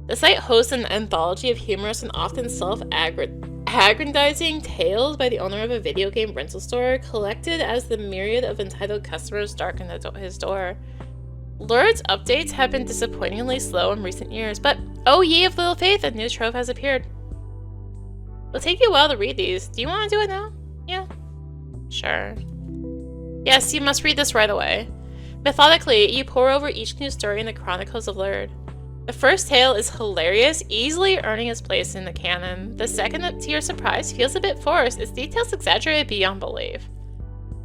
The site hosts an anthology of humorous and often self-aggrandizing tales by the owner of a video game rental store, collected as the myriad of entitled customers darken his door. Lured's updates have been disappointingly slow in recent years, but oh ye of little faith, a new trove has appeared. It'll take you a while to read these. Do you want to do it now? Yeah. Sure. Yes, you must read this right away. Methodically, you pore over each new story in the Chronicles of Lurd. The first tale is hilarious, easily earning its place in the canon. The second, to your surprise, feels a bit forced, its details exaggerated beyond belief.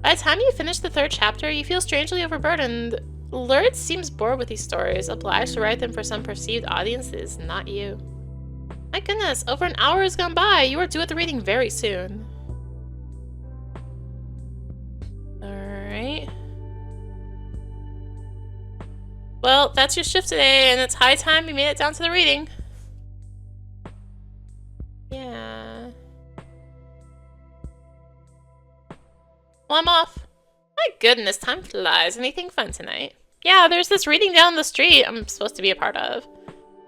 By the time you finish the third chapter, you feel strangely overburdened. Lurd seems bored with these stories, obliged to write them for some perceived audience that is not you. My goodness, over an hour has gone by. You are due at the reading very soon. Alright. Well, that's your shift today, and it's high time you made it down to the reading. Yeah. Well, I'm off. My goodness, time flies. Anything fun tonight? Yeah, there's this reading down the street I'm supposed to be a part of.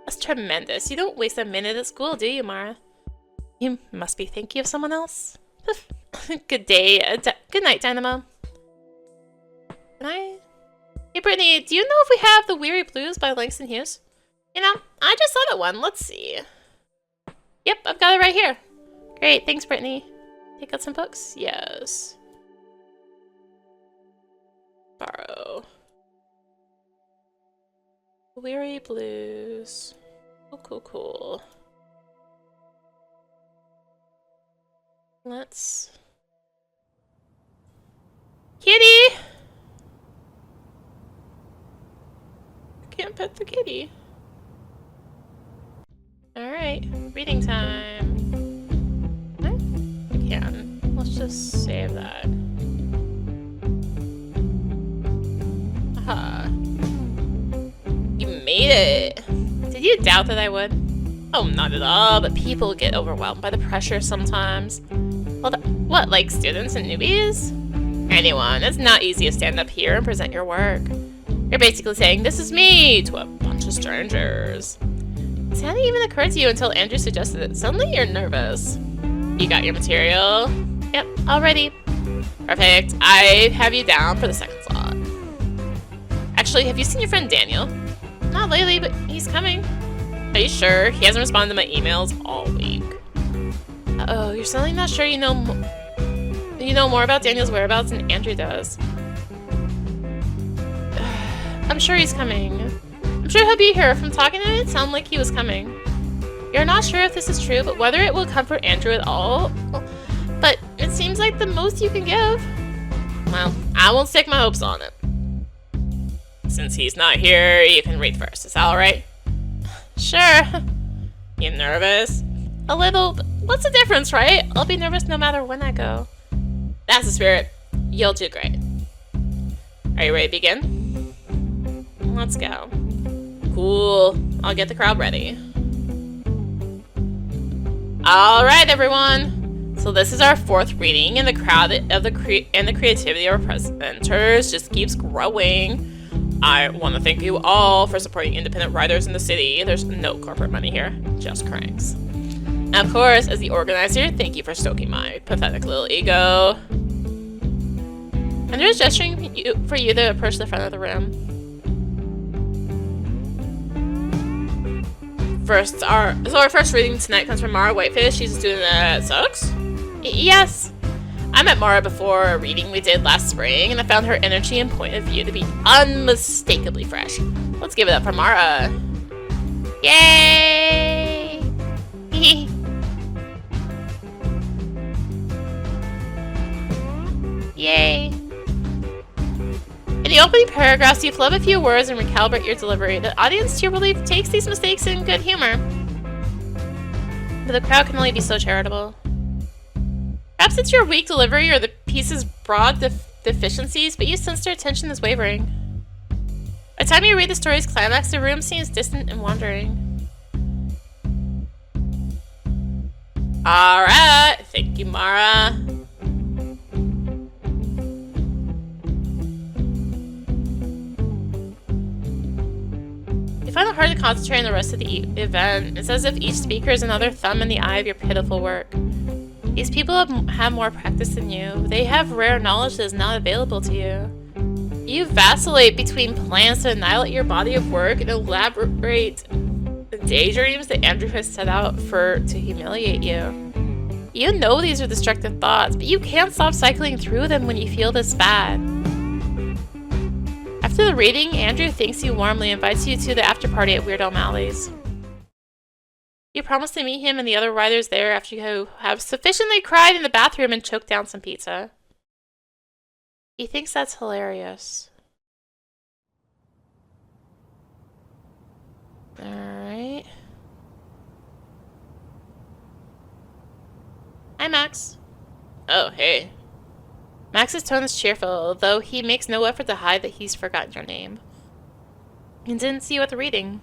That's tremendous. You don't waste a minute at school, do you, Mara? You must be thinking of someone else. Good day. Good night, Dynamo. Can I? Hey, Brittany, do you know if we have The Weary Blues by Langston Hughes? You know, I just saw that one. Let's see. Yep, I've got it right here. Great, thanks, Brittany. Take out some books? Yes. Borrow. The Weary Blues. Cool, cool, cool. Let's... Kitty! Can't pet the kitty. Alright, reading time. I can. Let's just save that. Aha. You made it! Did you doubt that I would? Oh, not at all, but people get overwhelmed by the pressure sometimes. Well, what, like students and newbies? Anyone. It's not easy to stand up here and present your work. You're basically saying, "This is me," to a bunch of strangers. It hadn't even occurred to you until Andrew suggested it. Suddenly you're nervous. You got your material? Yep, all ready. Perfect. I have you down for the second slot. Actually, have you seen your friend Daniel? Not lately, but he's coming. Are you sure? He hasn't responded to my emails all week. Uh-oh, you're suddenly not sure you know more about Daniel's whereabouts than Andrew does. I'm sure he's coming. I'm sure he'll be here. From talking to him, it sounded like he was coming. You're not sure if this is true, but whether it will comfort Andrew at all, but it seems like the most you can give. Well, I won't stake my hopes on it. Since he's not here, you can read first. Is that alright? Sure. You nervous? A little, but what's the difference, right? I'll be nervous no matter when I go. That's the spirit. You'll do great. Are you ready to begin? Let's go. Cool. I'll get the crowd ready. Alright, everyone. So this is our 4th reading, and the crowd of the creativity of our presenters just keeps growing. I want to thank you all for supporting independent writers in the city. There's no corporate money here, just cranks. And of course, as the organizer, thank you for stoking my pathetic little ego. And there's gesturing for you to approach the front of the room. Our first reading tonight comes from Mara Whitefish. She's a student at Sucks. Yes. I met Mara before a reading we did last spring, and I found her energy and point of view to be unmistakably fresh. Let's give it up for Mara. Yay! Yay! In the opening paragraphs, you flub a few words and recalibrate your delivery. The audience, to your relief, takes these mistakes in good humor. But the crowd can only be so charitable. Perhaps it's your weak delivery or the piece's broad deficiencies, but you sense their attention is wavering. By the time you read the story's climax, the room seems distant and wandering. Alright, thank you, Mara. You find it hard to concentrate on the rest of the event. It's as if each speaker is another thumb in the eye of your pitiful work. These people have more practice than you. They have rare knowledge that is not available to you. You vacillate between plans to annihilate your body of work and elaborate daydreams that Andrew has set out to humiliate you. You know these are destructive thoughts, but you can't stop cycling through them when you feel this bad. After the reading, Andrew thanks you warmly and invites you to the after party at Weird O'Malley's. You promise to meet him and the other writers there after you have sufficiently cried in the bathroom and choked down some pizza. He thinks that's hilarious. Alright. Hi, Max. Oh, hey. Max's tone is cheerful, though he makes no effort to hide that he's forgotten your name. And didn't see you at the reading.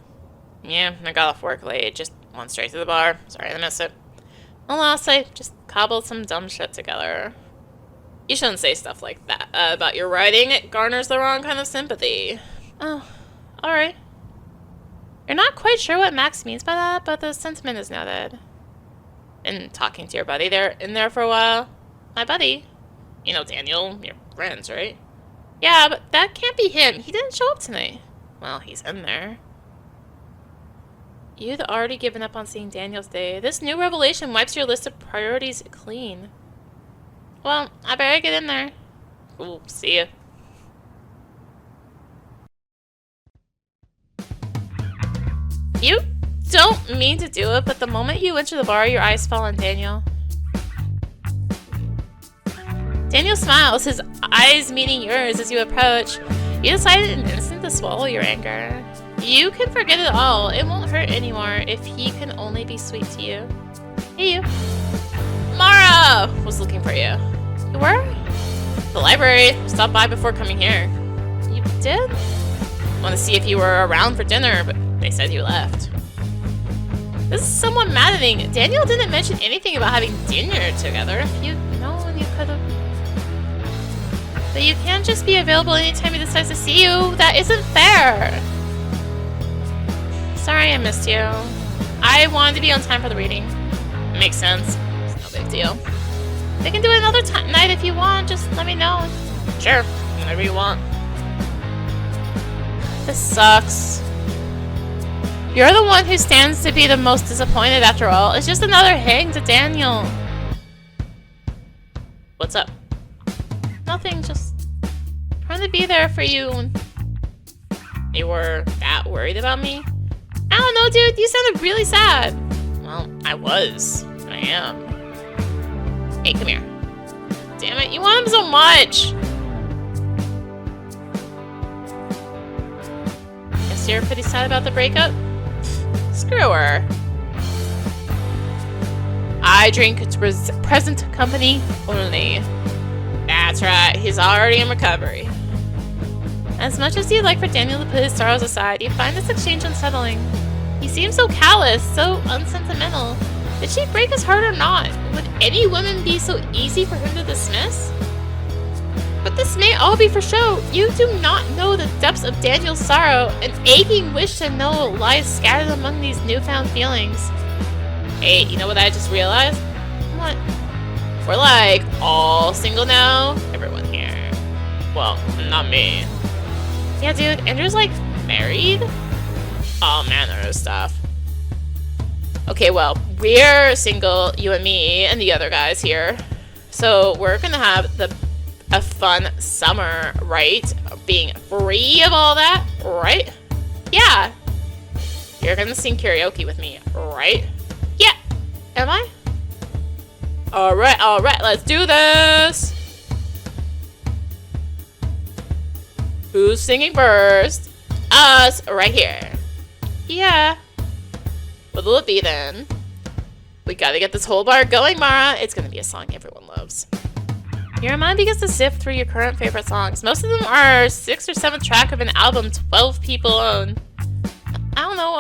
Yeah, I got off work late, just went straight to the bar. Sorry I missed it. Alas, I just cobbled some dumb shit together. You shouldn't say stuff like that about your writing. It garners the wrong kind of sympathy. Oh, alright. You're not quite sure what Max means by that, but the sentiment is noted. Been talking to your buddy in there for a while. My buddy? You know Daniel, your friends, right? Yeah, but that can't be him. He didn't show up tonight. Well, he's in there. You'd already given up on seeing Daniel's day. This new revelation wipes your list of priorities clean. Well, I better get in there. Cool, see ya. You don't mean to do it, but the moment you enter the bar, your eyes fall on Daniel. Daniel smiles, his eyes meeting yours as you approach. You decide in an instant to swallow your anger. You can forget it all. It won't hurt anymore if he can only be sweet to you. Hey, you. Mara was looking for you. You were? The library. Stopped by before coming here. You did? Want to see if you were around for dinner, but they said you left. This is somewhat maddening. Daniel didn't mention anything about having dinner together. If you'd known, you could have... But you can't just be available anytime he decides to see you. That isn't fair. Sorry I missed you. I wanted to be on time for the reading. Makes sense. It's no big deal. We can do it another night if you want. Just let me know. Sure. Whenever you want. This sucks. You're the one who stands to be the most disappointed after all. It's just another hang to Daniel. What's up? Nothing, just trying to be there for you. You were that worried about me? I don't know, dude. You sounded really sad. Well, I was. I am. Hey, come here. Damn it, you want him so much. Guess you're pretty sad about the breakup? Screw her. I drink to present company only. That's right, he's already in recovery. As much as you'd like for Daniel to put his sorrows aside, you find this exchange unsettling. He seems so callous, so unsentimental. Did she break his heart or not? Would any woman be so easy for him to dismiss? But this may all be for show. You do not know the depths of Daniel's sorrow. An aching wish to know lies scattered among these newfound feelings. Hey, you know what I just realized? What? We're like all single now. Everyone here. Well, not me. Yeah, dude, Andrew's like married? All manner of stuff. Okay, well, we're single, you and me, and the other guys here. So we're gonna have a fun summer, right? Being free of all that, right? Yeah. You're gonna sing karaoke with me, right? Yeah. Am I? Alright, let's do this! Who's singing first? Us, right here. Yeah. What'll it be then? We gotta get this whole bar going, Mara. It's gonna be a song everyone loves. Your mind begins to sift through your current favorite songs. Most of them are 6th or 7th track of an album 12 people own. I don't know.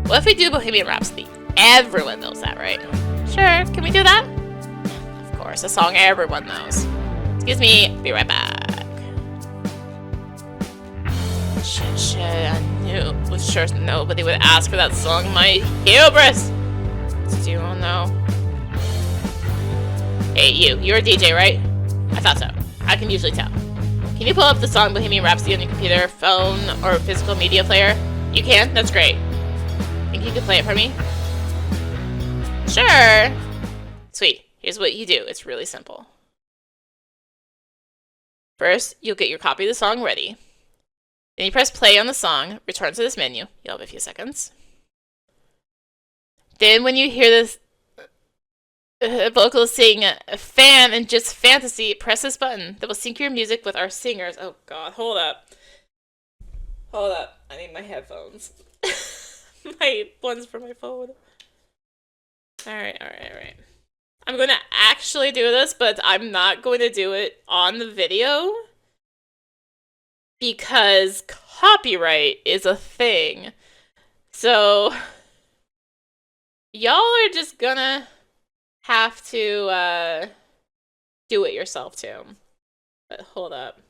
What if we do Bohemian Rhapsody? Everyone knows that, right? Sure, can we do that? Of course, a song everyone knows. Excuse me, be right back. Shit, I knew. Was sure nobody would ask for that song. My hubris! Do you all know? Hey, you're a DJ, right? I thought so. I can usually tell. Can you pull up the song Bohemian Rhapsody on your computer, phone, or physical media player? You can? That's great. Think you could play it for me? Sure! Sweet. Here's what you do. It's really simple. First, you'll get your copy of the song ready. Then you press play on the song, return to this menu. You'll have a few seconds. Then when you hear this vocalist sing fan and just fantasy, press this button that will sync your music with our singers. Oh god, hold up. I need my headphones. My ones for my phone. Alright. I'm gonna actually do this, but I'm not going to do it on the video because copyright is a thing. So y'all are just gonna have to do it yourself too. But hold up.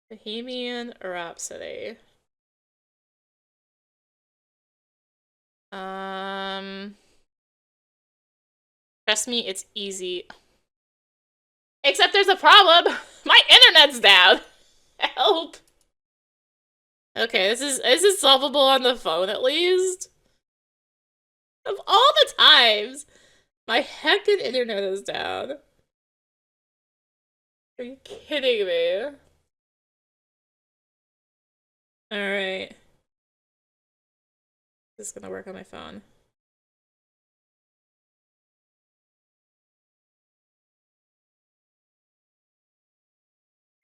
Bohemian Rhapsody. Trust me, it's easy. Except there's a problem. My internet's down. Help. Okay, this is solvable on the phone at least. Of all the times, my heckin' internet is down. Are you kidding me? Alright. This is gonna work on my phone.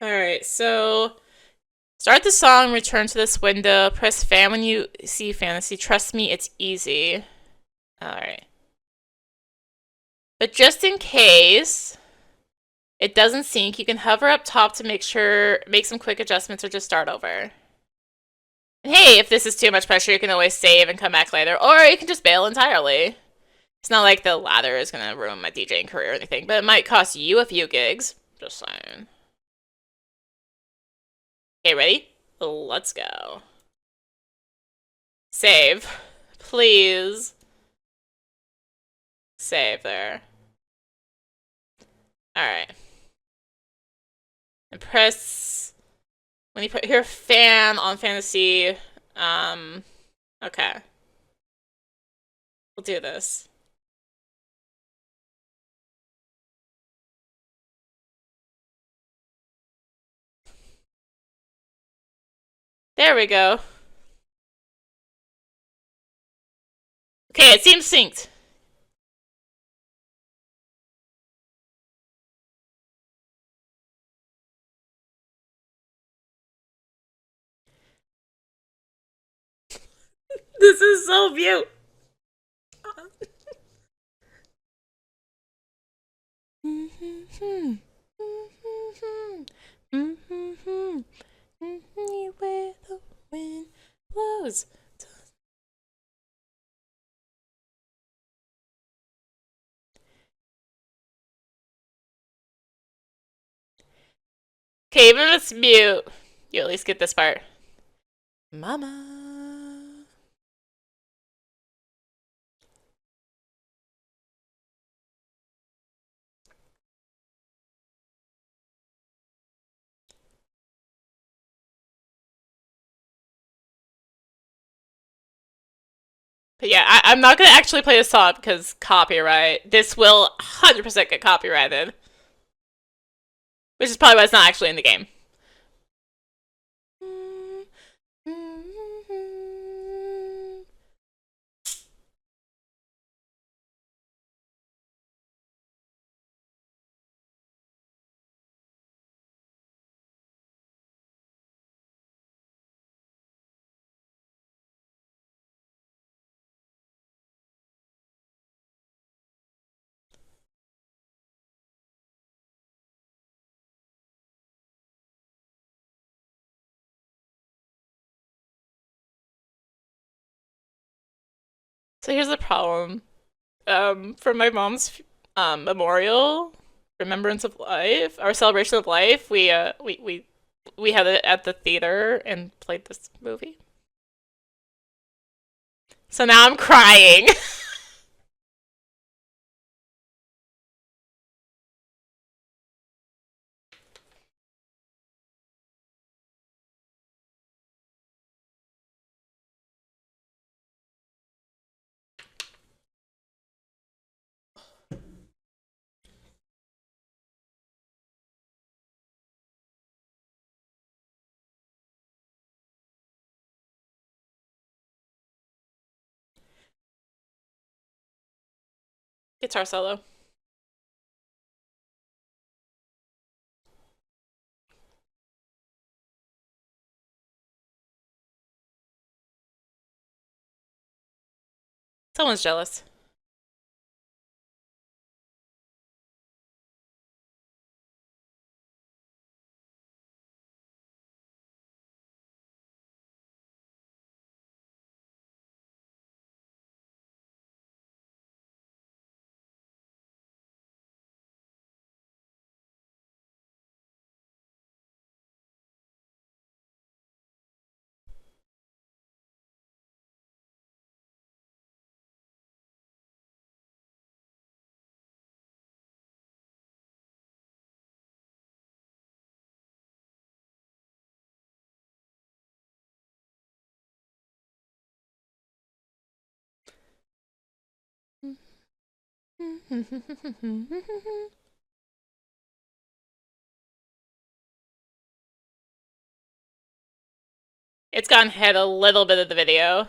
Alright, so start the song, return to this window, press fan when you see fantasy. Trust me, it's easy. Alright. But just in case it doesn't sync, you can hover up top to make some quick adjustments or just start over. And hey, if this is too much pressure, you can always save and come back later, or you can just bail entirely. It's not like the ladder is gonna ruin my DJing career or anything, but it might cost you a few gigs. Just saying. Okay, ready? Let's go. Save. Please. Save there. Alright. And press... When you put your fan on fantasy, okay. We'll do this. There we go. Okay, it seems synced. This is so cute. Where the wind blows. Okay, even if it's mute, you at least get this part. Mama. But yeah, I'm not gonna actually play this song because copyright. This will 100% get copyrighted. Which is probably why it's not actually in the game. So here's the problem. For my mom's memorial, remembrance of life, our celebration of life, we had it at the theater and played this movie. So now I'm crying. Guitar solo. Someone's jealous. It's gone ahead a little bit of the video.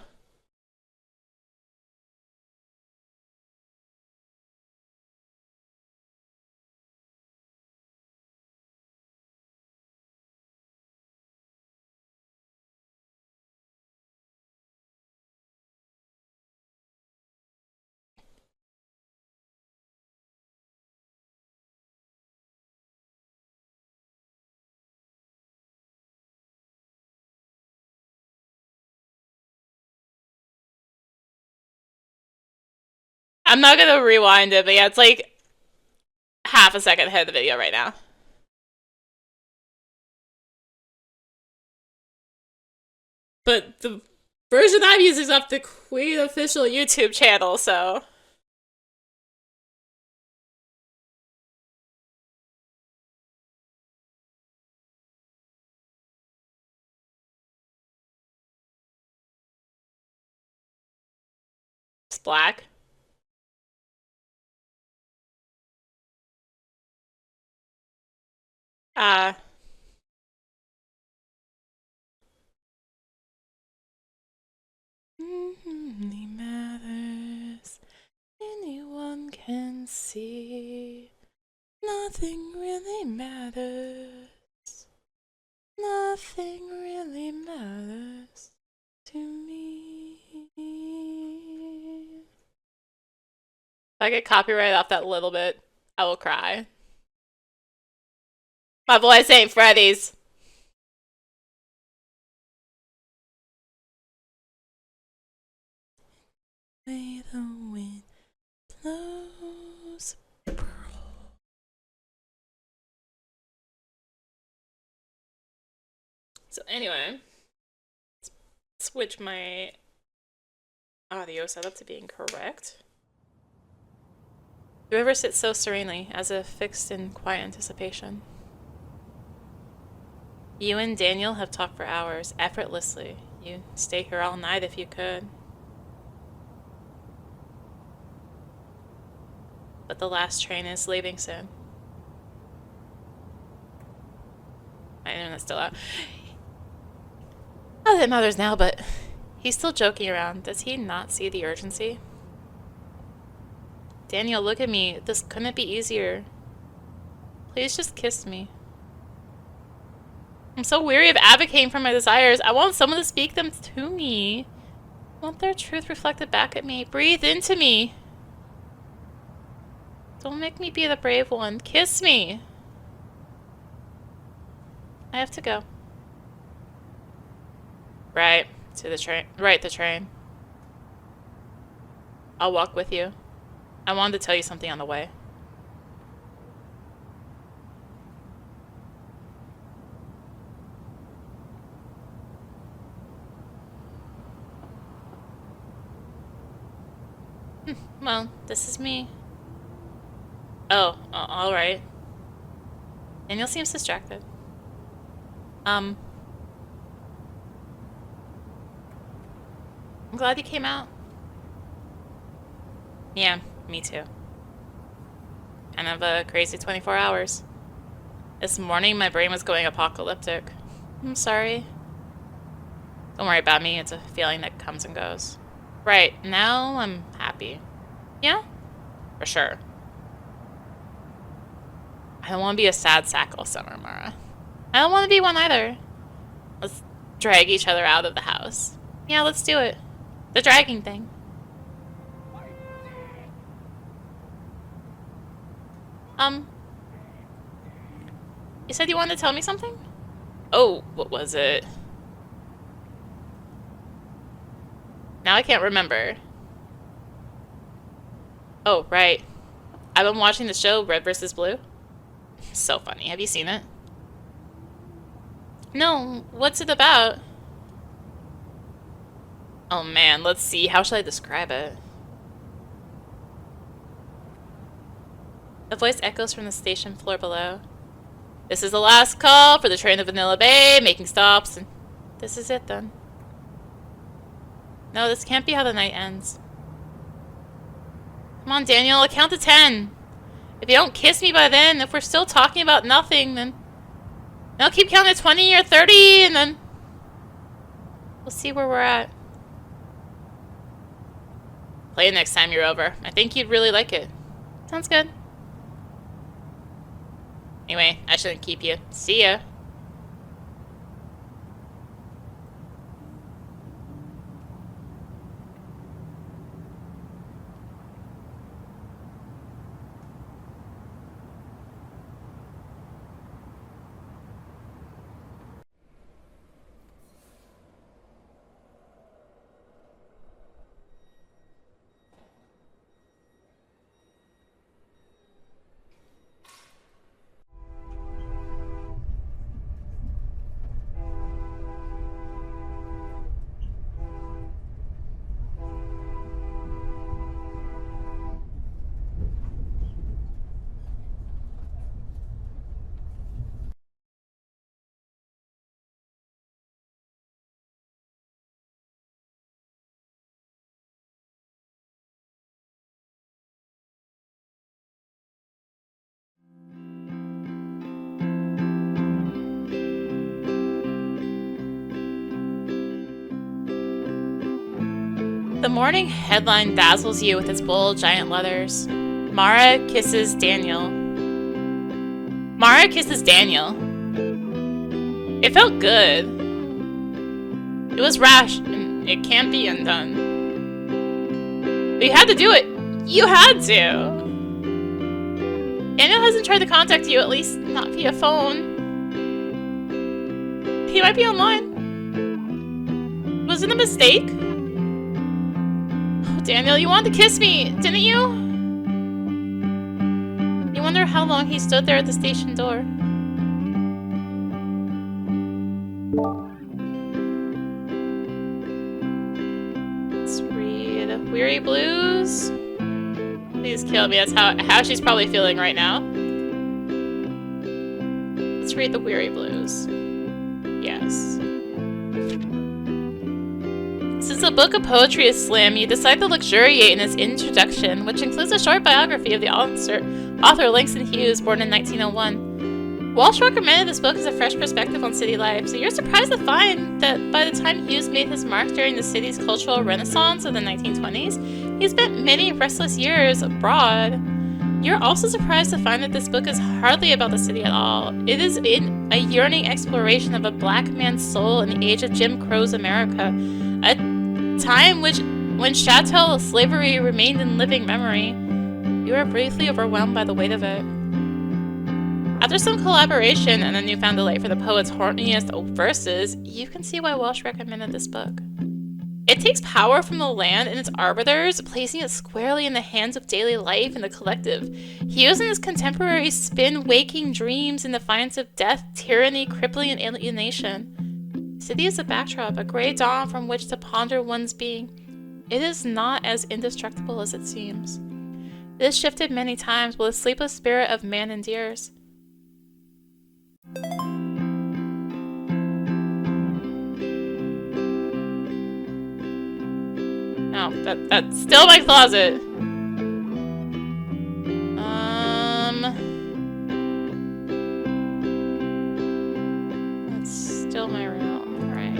I'm not gonna rewind it, but yeah, it's like half a second ahead of the video right now. But the version I'm using is off the Queen official YouTube channel, so it's black. Uh, only matters anyone can see. Nothing really matters. Nothing really matters to me. If I get copyright off that little bit, I will cry. My voice ain't Freddy's. May the wind blows. So anyway, switch my audio setup to being correct. Do you ever sit so serenely, as if fixed in quiet anticipation? You and Daniel have talked for hours, effortlessly. You'd stay here all night if you could. But the last train is leaving soon. My internet's still out. Not that it matters now, but he's still joking around. Does he not see the urgency? Daniel, look at me. This couldn't be easier. Please just kiss me. I'm so weary of advocating for my desires. I want someone to speak them to me. I want their truth reflected back at me. Breathe into me. Don't make me be the brave one. Kiss me. I have to go. Right. To the train. Right, the train. I'll walk with you. I wanted to tell you something on the way. Well, this is me. Oh, alright. Daniel seems distracted. I'm glad you came out. Yeah, me too. Kind of a crazy 24 hours. This morning, my brain was going apocalyptic. I'm sorry. Don't worry about me. It's a feeling that comes and goes. Right, now I'm happy. Yeah? For sure. I don't want to be a sad sack all summer, Mara. I don't want to be one either. Let's drag each other out of the house. Yeah, let's do it. The dragging thing. You said you wanted to tell me something? Oh, what was it? Now I can't remember. Oh, right. I've been watching the show Red vs. Blue. So funny. Have you seen it? No. What's it about? Oh man, let's see. How should I describe it? A voice echoes from the station floor below. This is the last call for the train to Vanilla Bay, making stops, and this is it then. No, this can't be how the night ends. Come on, Daniel, I'll count to 10. If you don't kiss me by then, if we're still talking about nothing, then I'll keep counting to 20 or 30, and then we'll see where we're at. Play it next time you're over. I think you'd really like it. Sounds good. Anyway, I shouldn't keep you. See ya. The morning headline dazzles you with its bold, giant letters. Mara kisses Daniel. Mara kisses Daniel. It felt good. It was rash, and it can't be undone. But you had to do it. You had to. Daniel hasn't tried to contact you, at least not via phone. He might be online. Was it a mistake? Daniel, you wanted to kiss me, didn't you? You wonder how long he stood there at the station door. weary blues. Please kill me. That's how she's probably feeling right now. Let's read the weary blues. Yes. Since the book of poetry is slim, you decide to luxuriate in its introduction, which includes a short biography of the author Langston Hughes, born in 1901. Walsh recommended this book as a fresh perspective on city life, so you're surprised to find that by the time Hughes made his mark during the city's cultural renaissance of the 1920s, he spent many restless years abroad. You're also surprised to find that this book is hardly about the city at all. It is a yearning exploration of a black man's soul in the age of Jim Crow's America, a time when chattel slavery remained in living memory. You are briefly overwhelmed by the weight of it. After some collaboration and a newfound delight for the poet's horniest verses, you can see why Walsh recommended this book. It takes power from the land and its arbiters, placing it squarely in the hands of daily life and the collective. Hughes and his contemporaries spin waking dreams in defiance of death, tyranny, crippling, and alienation. City is a backdrop, a gray dawn from which to ponder one's being. It is not as indestructible as it seems. It has shifted many times, while the sleepless spirit of man endures. No, that's still my closet. That's still my room. Alright.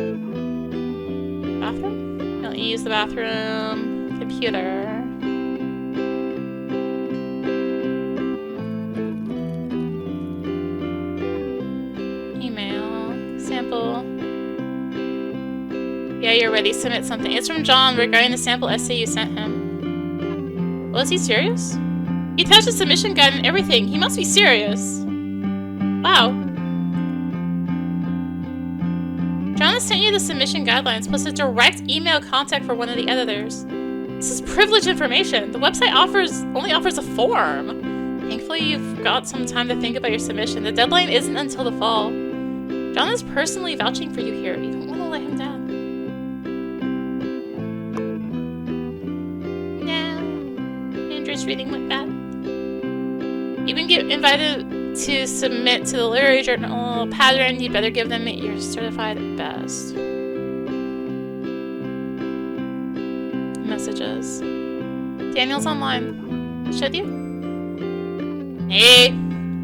Bathroom? Don't use the bathroom. Computer. Email. Sample. Yeah, you're ready. Submit something. It's from John regarding the sample essay you sent him. Was he serious? He attached a submission guide and everything. He must be serious. Wow. John has sent you the submission guidelines plus a direct email contact for one of the editors. This is privileged information. The website only offers a form. Thankfully, you've got some time to think about your submission. The deadline isn't until the fall. John is personally vouching for you here. You don't want to let him down. Reading like that. You can get invited to submit to the literary journal pattern. You better give them your certified best. Messages. Daniel's online. Should you? Hey.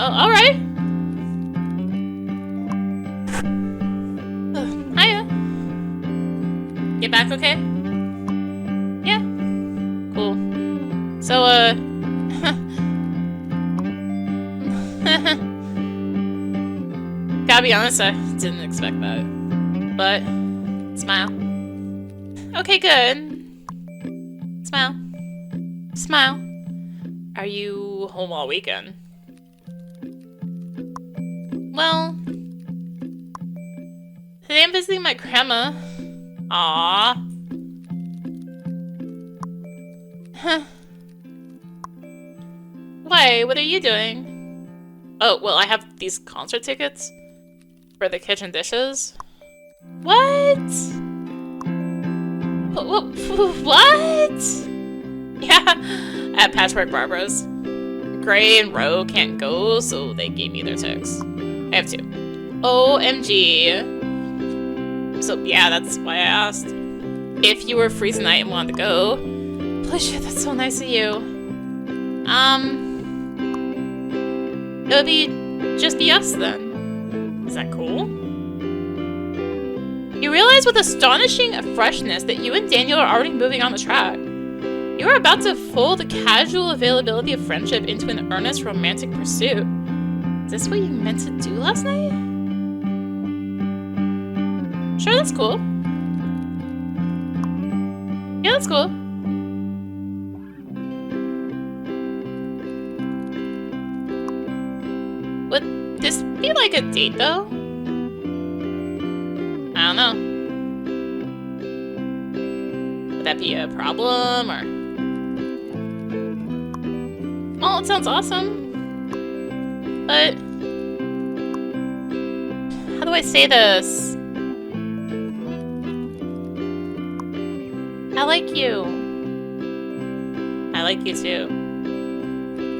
Oh, all right. Hiya. Get back okay? Yeah. Cool. So, gotta be honest, I didn't expect that. But, smile. Okay, good. Smile. Smile. Are you home all weekend? Well, today I'm visiting my grandma. Aww. Why? What are you doing? Oh, well, I have these concert tickets for the kitchen dishes. What? What? Yeah, at Patchwork Barbara's. Gray and Roe can't go, so they gave me their tickets. I have two. OMG. So, yeah, that's why I asked. If you were free tonight and wanted to go. Holy shit, that's so nice of you. It would just be us then. Is that cool? You realize with astonishing freshness that you and Daniel are already moving on the track. You are about to fold the casual availability of friendship into an earnest romantic pursuit. Is this what you meant to do last night? Sure, that's cool. Yeah, that's cool. Would this be like a date, though? I don't know. Would that be a problem, or...? Well, it sounds awesome. But... how do I say this? I like you. I like you too.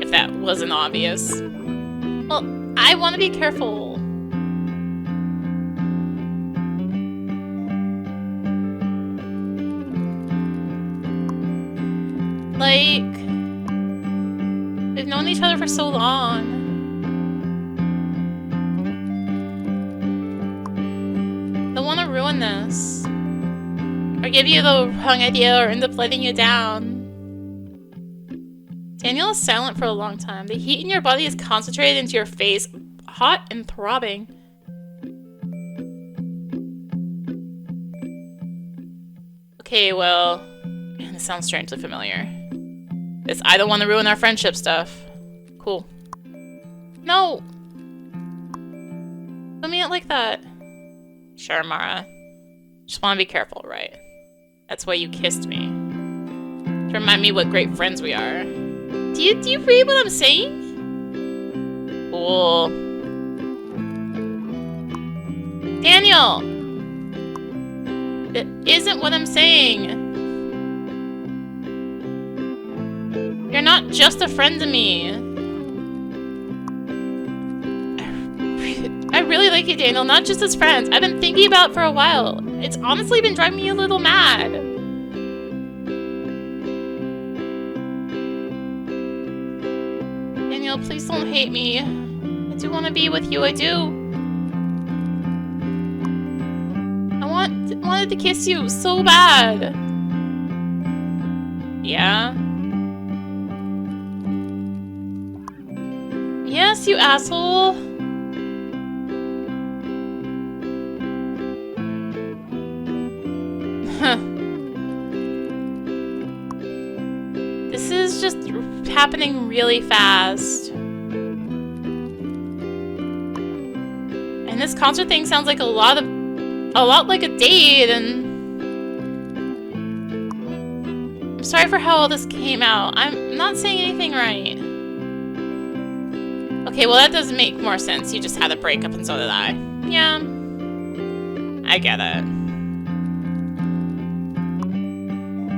If that wasn't obvious. Well, I want to be careful. Like, we've known each other for so long. Don't want to ruin this. Or give you the wrong idea or end up letting you down. Daniel is silent for a long time. The heat in your body is concentrated into your face, hot and throbbing. Okay, well, man, this sounds strangely familiar. This I don't want to ruin our friendship stuff. Cool. No! Don't mean it like that. Sure, Mara. Just want to be careful, right? That's why you kissed me. To remind me what great friends we are. Do you read what I'm saying? Cool. Daniel! It isn't what I'm saying. You're not just a friend to me. I really like you, Daniel, not just as friends. I've been thinking about it for a while. It's honestly been driving me a little mad. Daniel, please don't hate me. I do want to be with you, I do. I wanted to kiss you so bad. Yeah? Yes, you asshole. This is just happening really fast. And this concert thing sounds like a lot like a date, and I'm sorry for how all this came out. I'm not saying anything right. Okay, well that does make more sense. You just had a breakup and so did I. Yeah. I get it.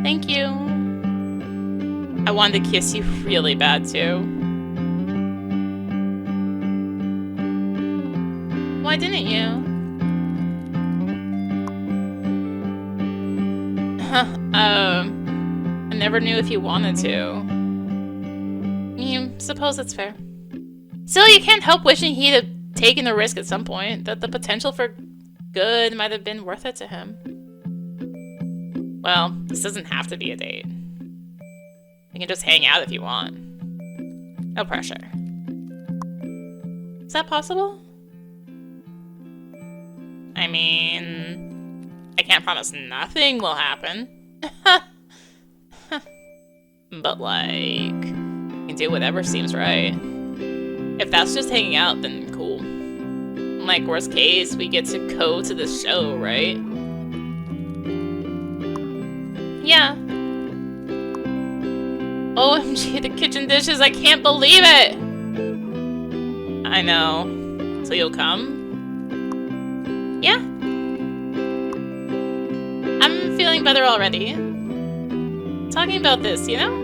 Thank you. I wanted to kiss you really bad too. Why didn't you? I never knew if you wanted to. You suppose it's fair. Still, you can't help wishing he'd have taken the risk at some point, that the potential for good might have been worth it to him. Well, this doesn't have to be a date. You can just hang out if you want. No pressure. Is that possible? I mean, I can't promise nothing will happen. But like, you can do whatever seems right. If that's just hanging out, then cool. Like, worst case, we get to go to the show, right? Yeah. OMG, the kitchen dishes, I can't believe it! I know. So you'll come? Yeah. I'm feeling better already. Talking about this, you know?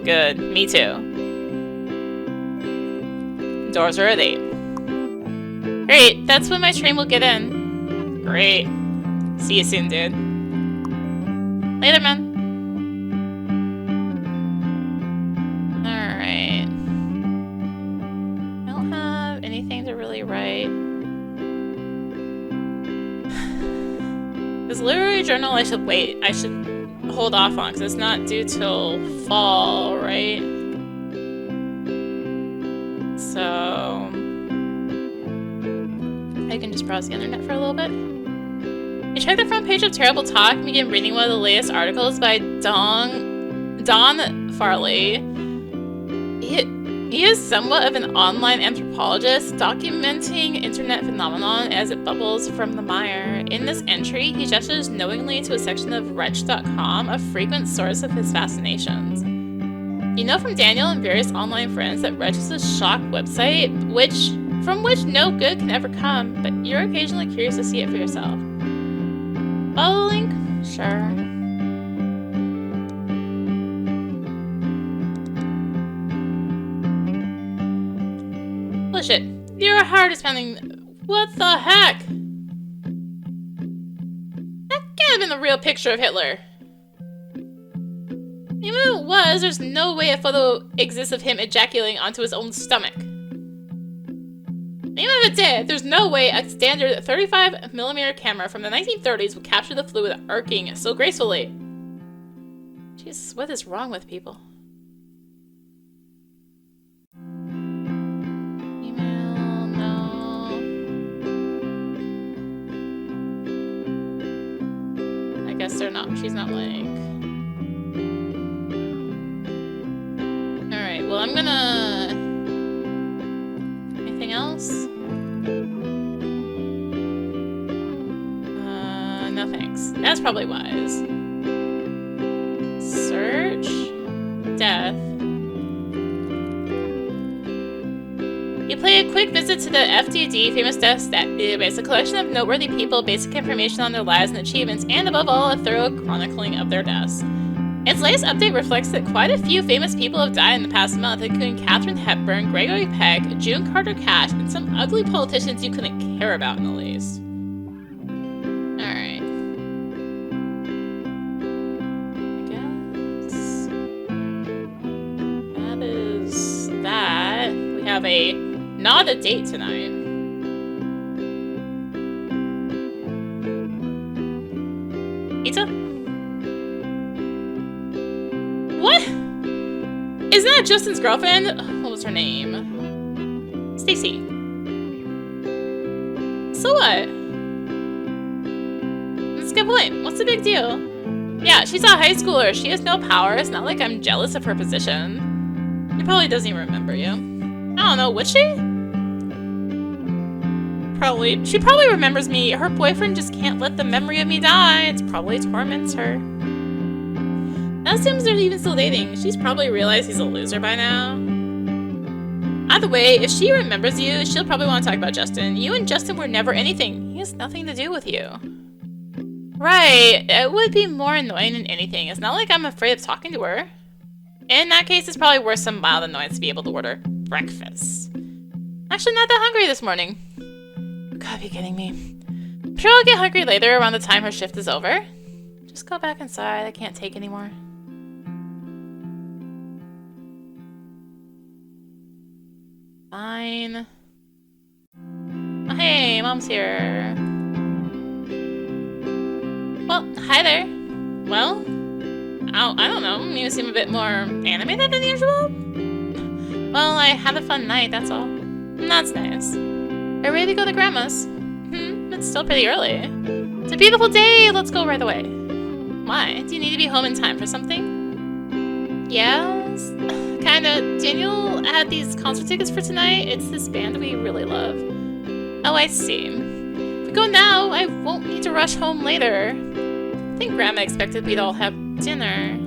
Good, me too. Doors are at 8. Great, that's when my train will get in. Great. See you soon, dude. Later, man. Alright. I don't have anything to really write. This literary journal I should hold off on, because it's not due till fall, right? So I can just browse the internet for a little bit. I checked the front page of Terrible Talk and began reading one of the latest articles by Don Farley. He is somewhat of an online anthropologist, documenting internet phenomenon as it bubbles from the mire. In this entry, he gestures knowingly to a section of wretch.com, a frequent source of his fascinations. You know from Daniel and various online friends that Wretch is a shock website from which no good can ever come, but you're occasionally curious to see it for yourself. Follow the link? Sure. Holy shit. Your heart is pounding. What the heck? That can't have been the real picture of Hitler. Even if it was, there's no way a photo exists of him ejaculating onto his own stomach. Even if it did, there's no way a standard 35mm camera from the 1930s would capture the fluid arcing so gracefully. Jesus, what is wrong with people? Email, no. I guess they're not, she's not like... Alright, well I'm gonna... Anything else? No thanks. That's probably wise. Search. Death. You play a quick visit to the FDD Famous Deaths Database, a collection of noteworthy people, basic information on their lives and achievements, and above all, a thorough chronicling of their deaths. Its latest update reflects that quite a few famous people have died in the past month, including Katharine Hepburn, Gregory Peck, June Carter Cash, and some ugly politicians you couldn't care about in the least. Alright. I guess... That is that. We have not a date tonight. Pizza? What? Isn't that Justin's girlfriend? What was her name? Stacy. So what? That's a good point. What's the big deal? Yeah, she's a high schooler. She has no power. It's not like I'm jealous of her position. She probably doesn't even remember you. I don't know, would she? Probably. She probably remembers me. Her boyfriend just can't let the memory of me die. It probably torments her. That assumes they're even still dating. She's probably realized he's a loser by now. Either way, if she remembers you, she'll probably want to talk about Justin. You and Justin were never anything. He has nothing to do with you. Right. It would be more annoying than anything. It's not like I'm afraid of talking to her. In that case, it's probably worth some mild annoyance to be able to order breakfast. Actually, not that hungry this morning. You gotta be kidding me. I'm sure I'll get hungry later around the time her shift is over. Just go back inside. I can't take anymore. Fine. Oh, hey, Mom's here. Well, hi there. Well, I don't know. You seem a bit more animated than usual. Well, I had a fun night, that's all. That's nice. Are you ready to go to Grandma's? It's still pretty early. It's a beautiful day. Let's go right away. Why? Do you need to be home in time for something? Yes. Kinda. Daniel had these concert tickets for tonight. It's this band we really love. Oh, I see. If we go now, I won't need to rush home later. I think Grandma expected we'd all have dinner.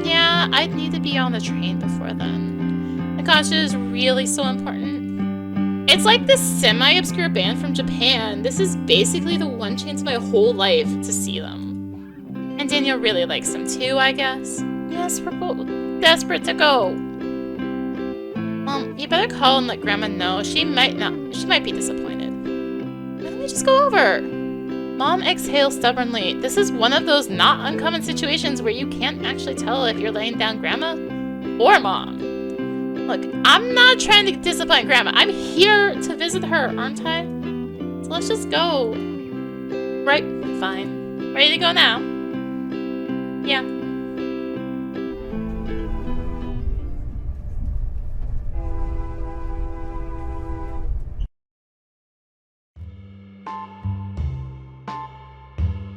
Yeah, I'd need to be on the train before then. The concert is really so important. It's like this semi-obscure band from Japan. This is basically the one chance of my whole life to see them. And Daniel really likes them too, I guess. Yes, we're both desperate to go. You better call and let Grandma know. She might be disappointed. Why don't we just go over? Mom exhales stubbornly. This is one of those not uncommon situations where you can't actually tell if you're laying down Grandma or Mom. Look, I'm not trying to disappoint Grandma. I'm here to visit her, aren't I? So let's just go. Right? Fine. Ready to go now? Yeah.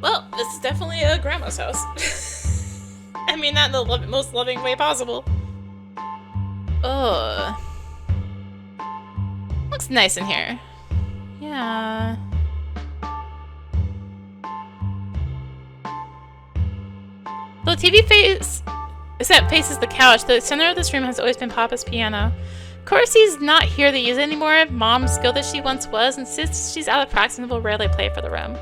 Well, this is definitely a Grandma's house. I mean, not in the most loving way possible. Ugh. Looks nice in here. Yeah. The TV set faces the couch. The center of this room has always been Papa's piano. Of course, he's not here to use it anymore. Mom, skilled as she once was, insists she's out of practice and will rarely play for the room.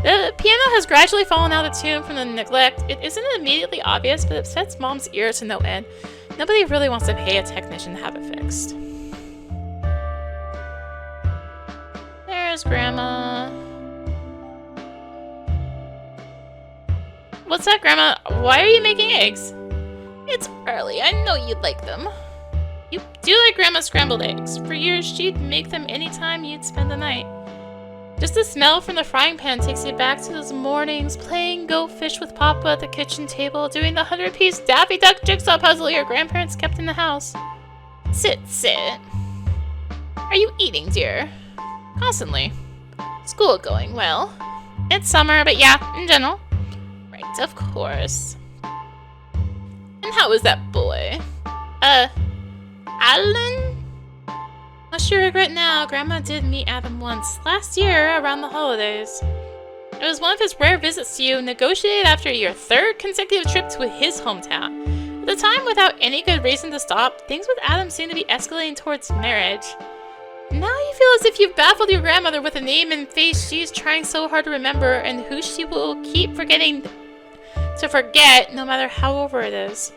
The piano has gradually fallen out of tune from the neglect. It isn't immediately obvious, but it upsets Mom's ears to no end. Nobody really wants to pay a technician to have it fixed. There's Grandma. What's that, Grandma? Why are you making eggs? It's early. I know you'd like them. You do like Grandma's scrambled eggs. For years, she'd make them anytime you'd spend the night. Just the smell from the frying pan takes you back to those mornings, playing Go Fish with Papa at the kitchen table, doing the 100-piece Daffy Duck jigsaw puzzle your grandparents kept in the house. Sit, sit. Are you eating, dear? Constantly. School going well. It's summer, but yeah, in general. Right, of course. And how is that boy? Alan? Must you regret now, Grandma did meet Adam once, last year around the holidays. It was one of his rare visits to you, negotiated after your 3rd consecutive trip to his hometown. At the time, without any good reason to stop, things with Adam seemed to be escalating towards marriage. Now you feel as if you've baffled your grandmother with a name and face she's trying so hard to remember and who she will keep forgetting to forget no matter how over it is.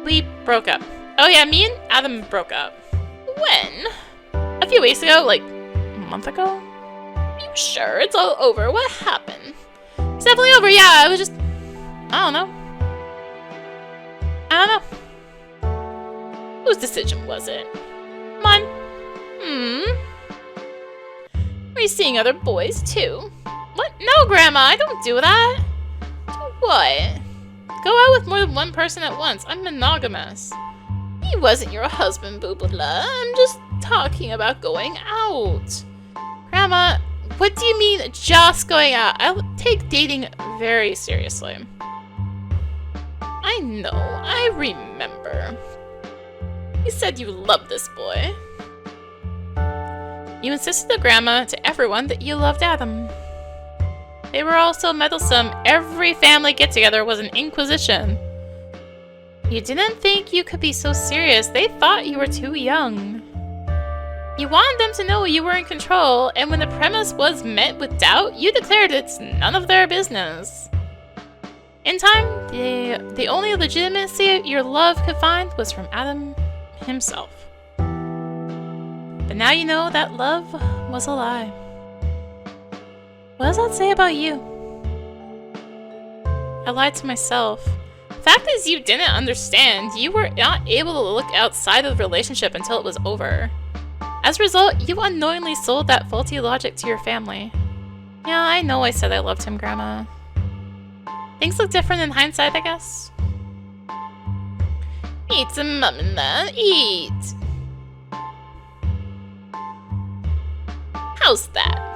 We broke up. Oh yeah, me and Adam broke up. When? A few weeks ago, like a month ago? Are you sure it's all over? What happened? It's definitely over, yeah, it was just... I don't know. Whose decision was it? Mine. Are you seeing other boys too? What? No, Grandma, I don't do that. Do what? Go out with more than one person at once. I'm monogamous. He wasn't your husband, Boobala. I'm just talking about going out. Grandma, what do you mean just going out? I take dating very seriously. I know, I remember. You said you loved this boy. You insisted to Grandma, to everyone, that you loved Adam. They were all so meddlesome, every family get-together was an inquisition. You didn't think you could be so serious, they thought you were too young. You wanted them to know you were in control, and when the premise was met with doubt, you declared it's none of their business. In time, the only legitimacy your love could find was from Adam himself. But now you know that love was a lie. What does that say about you? I lied to myself. The fact is you didn't understand. You were not able to look outside of the relationship until it was over. As a result, you unknowingly sold that faulty logic to your family. Yeah, I know I said I loved him, Grandma. Things look different in hindsight, I guess. Eat some mummin, eat! How's that?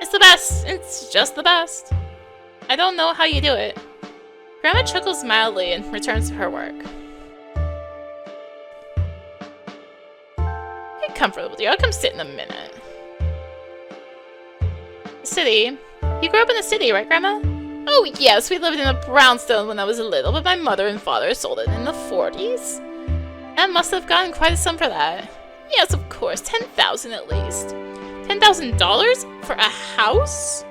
It's the best. It's just the best. I don't know how you do it. Grandma chuckles mildly and returns to her work. Get comfortable, dear. I'll come sit in a minute. City. You grew up in the city, right, Grandma? Oh, yes. We lived in a brownstone when I was little, but my mother and father sold it in the 40s. I must have gotten quite a sum for that. Yes, of course. 10,000 at least. $10,000 for a house?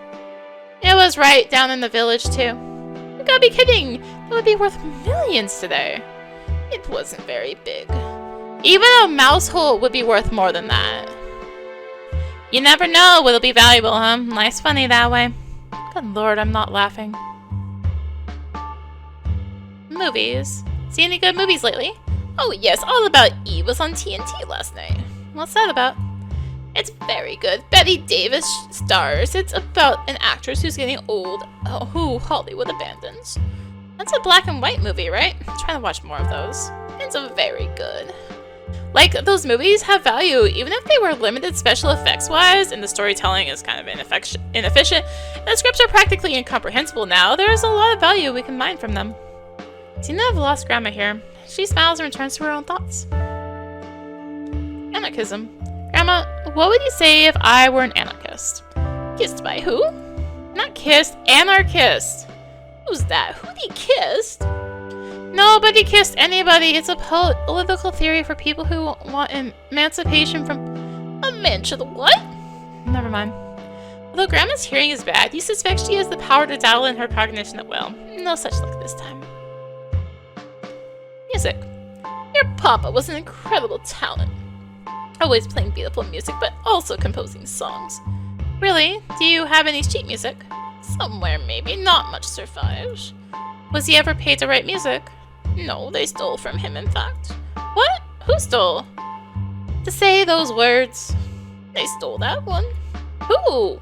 It was right down in the village, too. You gotta be kidding! It would be worth millions today. It wasn't very big. Even a mouse hole would be worth more than that. You never know what'll be valuable, huh? Life's funny that way. Good lord, I'm not laughing. Movies. See any good movies lately? Oh yes, All About Eve was on TNT last night. What's that about? It's very good. Betty Davis stars. It's about an actress who's getting old, who Hollywood abandons. That's a black and white movie, right? I'm trying to watch more of those. It's very good. Like, those movies have value, even if they were limited special effects-wise, and the storytelling is kind of inefficient, and the scripts are practically incomprehensible now, there's a lot of value we can mine from them. Seem to have lost Grandma here. She smiles and returns to her own thoughts. Anarchism. Grandma, what would you say if I were an anarchist? Kissed by who? Not kissed, anarchist. Who's that? Who'd he kissed? Nobody kissed anybody. It's a political theory for people who want emancipation from... the what? Never mind. Although Grandma's hearing is bad, you suspect she has the power to dial in her cognition at will. No such luck this time. Music. Your papa was an incredible talent. Always playing beautiful music, but also composing songs. Really? Do you have any sheet music? Somewhere, maybe. Not much survives. Was he ever paid to write music? No, they stole from him, in fact. What? Who stole? To say those words. They stole that one. Who?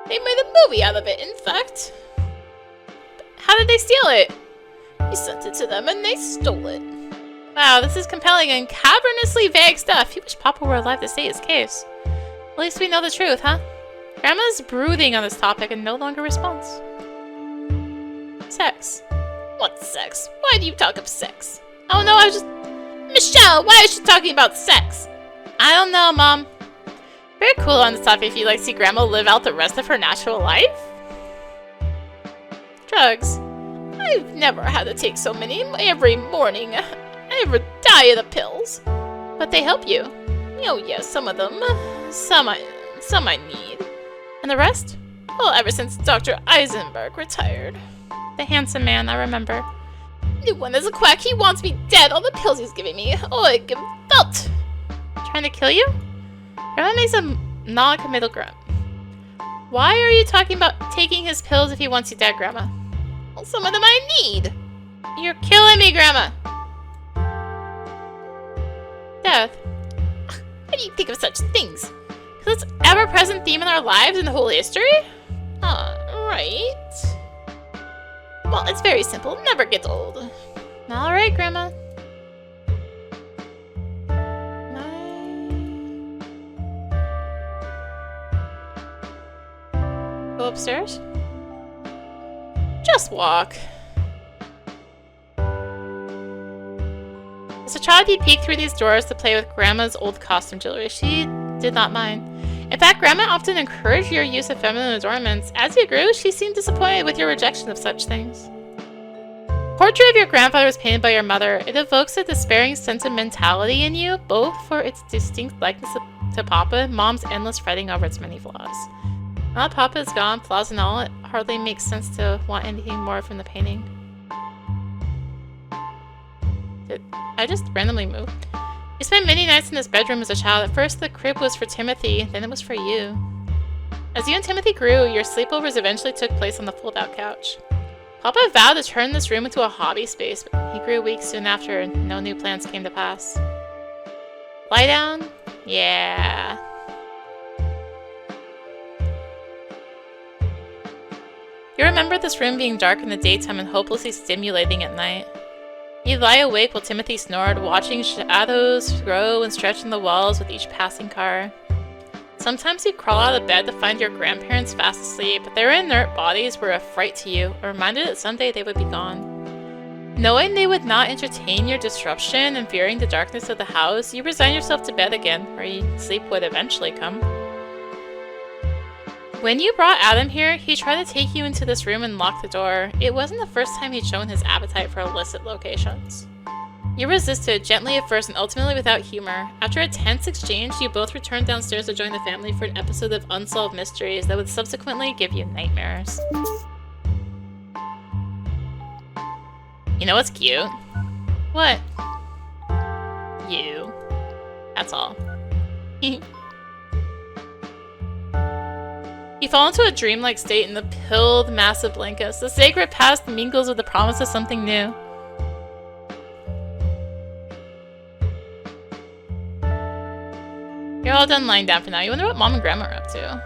They made a movie out of it, in fact. How did they steal it? He sent it to them and they stole it. Wow, this is compelling and cavernously vague stuff. You wish Papa were alive to state his case. At least we know the truth, huh? Grandma's brooding on this topic and no longer responds. Sex. What sex? Why do you talk of sex? Oh no, I was just... Michelle, why is she talking about sex? I don't know, Mom. Very cool on this topic if you'd like to see Grandma live out the rest of her natural life. Drugs. I've never had to take so many every morning. I ever die of the pills. But they help you. Oh yes, some of them. Some I need. And the rest? Well, ever since Dr. Eisenberg retired. The handsome man, I remember. New one is a quack. He wants me dead. All the pills he's giving me. Oh, I give felt. Trying to kill you? Grandma makes a non-committal grunt. Why are you talking about taking his pills if he wants you dead, Grandma? Well, some of them I need. You're killing me, Grandma. Death. How do you think of such things? Because it's ever-present theme in our lives and whole history? Right. Well, it's very simple. It never gets old. Alright, Grandma. Go upstairs? Just walk. As a child, he peeked through these doors to play with Grandma's old costume jewelry. She did not mind. In fact, Grandma often encouraged your use of feminine adornments. As you grew, she seemed disappointed with your rejection of such things. Portrait of your grandfather was painted by your mother. It evokes a despairing sentimentality in you, both for its distinct likeness to Papa, Mom's endless fretting over its many flaws. Now that Papa is gone, flaws and all, it hardly makes sense to want anything more from the painting. Did I just randomly move? You spent many nights in this bedroom as a child. At first, the crib was for Timothy, then it was for you. As you and Timothy grew, your sleepovers eventually took place on the fold-out couch. Papa vowed to turn this room into a hobby space, but he grew weak soon after, and no new plans came to pass. Lie down? Yeah. You remember this room being dark in the daytime and hopelessly stimulating at night. You'd lie awake while Timothy snored, watching shadows grow and stretch in the walls with each passing car. Sometimes you'd crawl out of bed to find your grandparents fast asleep, but their inert bodies were a fright to you, a reminder that someday they would be gone. Knowing they would not entertain your disruption and fearing the darkness of the house, you resigned yourself to bed again, where sleep would eventually come. When you brought Adam here, he tried to take you into this room and lock the door. It wasn't the first time he'd shown his appetite for illicit locations. You resisted, gently at first and ultimately without humor. After a tense exchange, you both returned downstairs to join the family for an episode of unsolved mysteries that would subsequently give you nightmares. You know what's cute? What? You. That's all. You fall into a dreamlike state in the pilled, massive blankets. The sacred past mingles with the promise of something new. You're all done lying down for now. You wonder what Mom and Grandma are up to.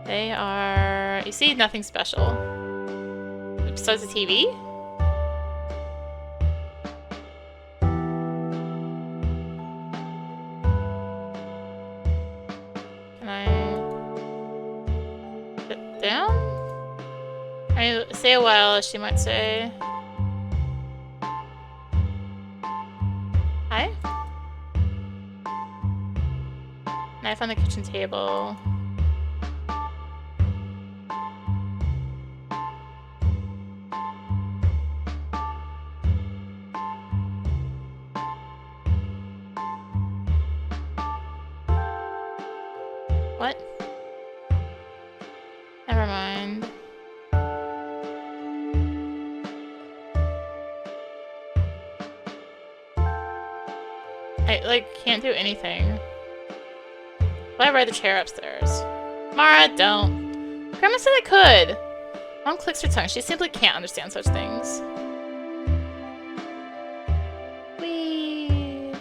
They are... You see, nothing special. Besides the TV? Can I... sit down? I say a while, as she might say. Hi? Knife on the kitchen table. What? Never mind. I, like, can't do anything. Why ride the chair upstairs? Mara, don't. Grandma said I could. Mom clicks her tongue. She simply can't understand such things. Whee!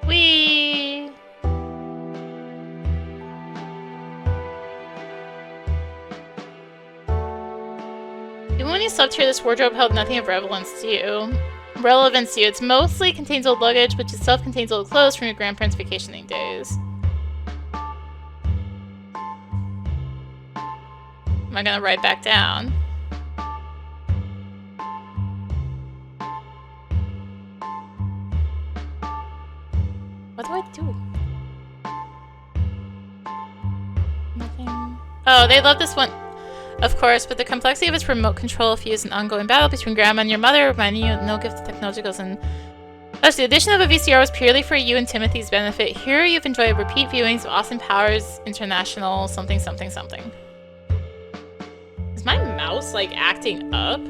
Whee! Even when you slept here, this wardrobe held nothing of relevance to you. It mostly contains old luggage, which itself contains old clothes from your grandparents' vacationing days. Am I gonna write back down? What do I do? Nothing. Oh, they love this one. Of course, but the complexity of its remote control fused an ongoing battle between Grandma and your mother, reminding you no gift of technology goes in. Thus, the addition of a VCR was purely for you and Timothy's benefit. Here you've enjoyed repeat viewings of Austin Powers International something something something. Is my mouse, like, acting up?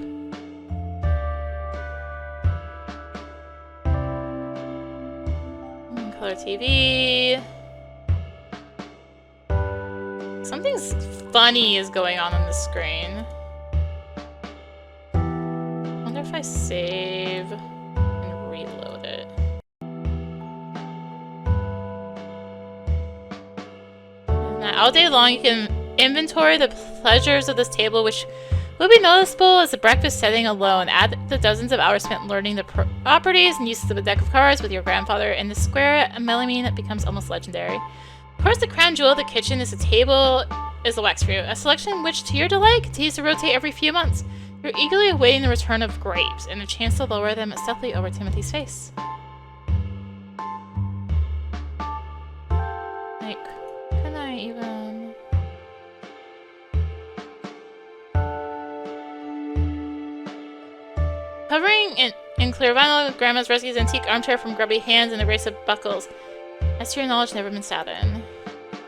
Color TV. Something's funny is going on the screen. I wonder if I save and reload it. All day long you can inventory the pleasures of this table, which will be noticeable as the breakfast setting alone. Add the dozens of hours spent learning the properties and uses of a deck of cards with your grandfather, and the square melamine becomes almost legendary. Of course, the crown jewel of the kitchen is the table is the wax fruit, a selection which, to your delight, continues to rotate every few months. You're eagerly awaiting the return of grapes and a chance to lower them stealthily over Timothy's face. Like, can I even... Hovering in clear vinyl, Grandma's rescues antique armchair from grubby hands and the race of buckles. As to your knowledge, never been sat in.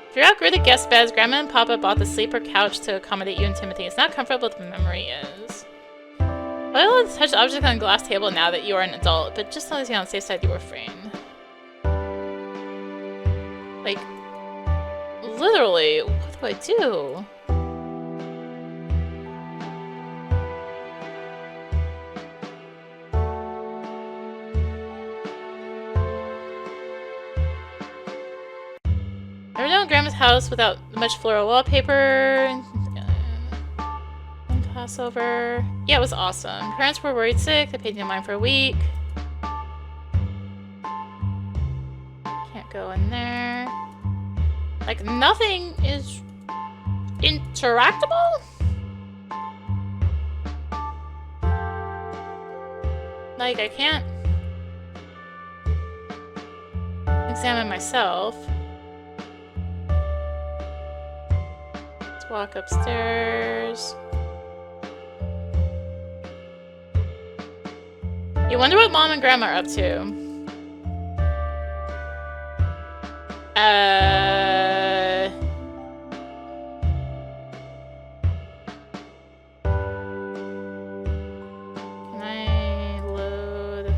If you're outgrew the guest beds, Grandma and Papa bought the sleeper couch to accommodate you and Timothy. It's not comfortable, but the memory is. Well, let's touch the object on a glass table now that you are an adult, but just as you on the safe side, you refrain. Like, literally, what do I do? Never known Grandma's house without much floral wallpaper. Passover. Yeah, it was awesome. Parents were worried sick. They paid no mind for a week. Can't go in there. Like, nothing is interactable? Like, I can't examine myself. Let's walk upstairs. You wonder what Mom and Grandma are up to. Can I load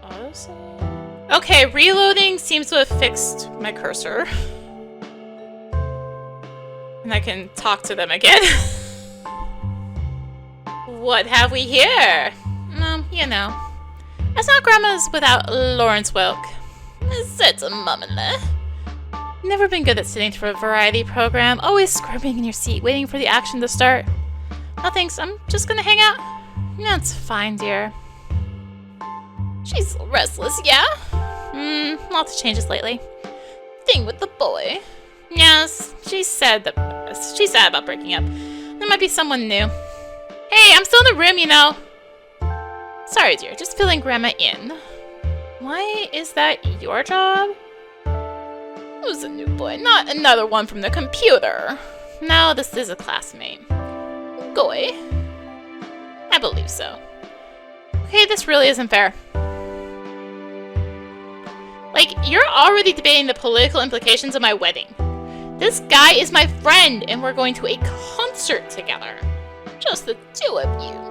autosave? Okay, reloading seems to have fixed my cursor. And I can talk to them again. What have we here? You know. It's not Grandma's without Lawrence Welk. It's a mumminly. Never been good at sitting through a variety program. Always squirming in your seat, waiting for the action to start. No thanks, I'm just gonna hang out. That's fine, dear. She's restless, yeah? Lots of changes lately. Thing with the boy. Yes, she's sad about breaking up. There might be someone new. Hey, I'm still in the room, you know. Sorry, dear, just filling Grandma in. Why is that your job? Who's a new boy? Not another one from the computer. No, this is a classmate. Goy. I believe so. Okay, this really isn't fair. Like, you're already debating the political implications of my wedding. This guy is my friend, and we're going to a concert together. Just the two of you.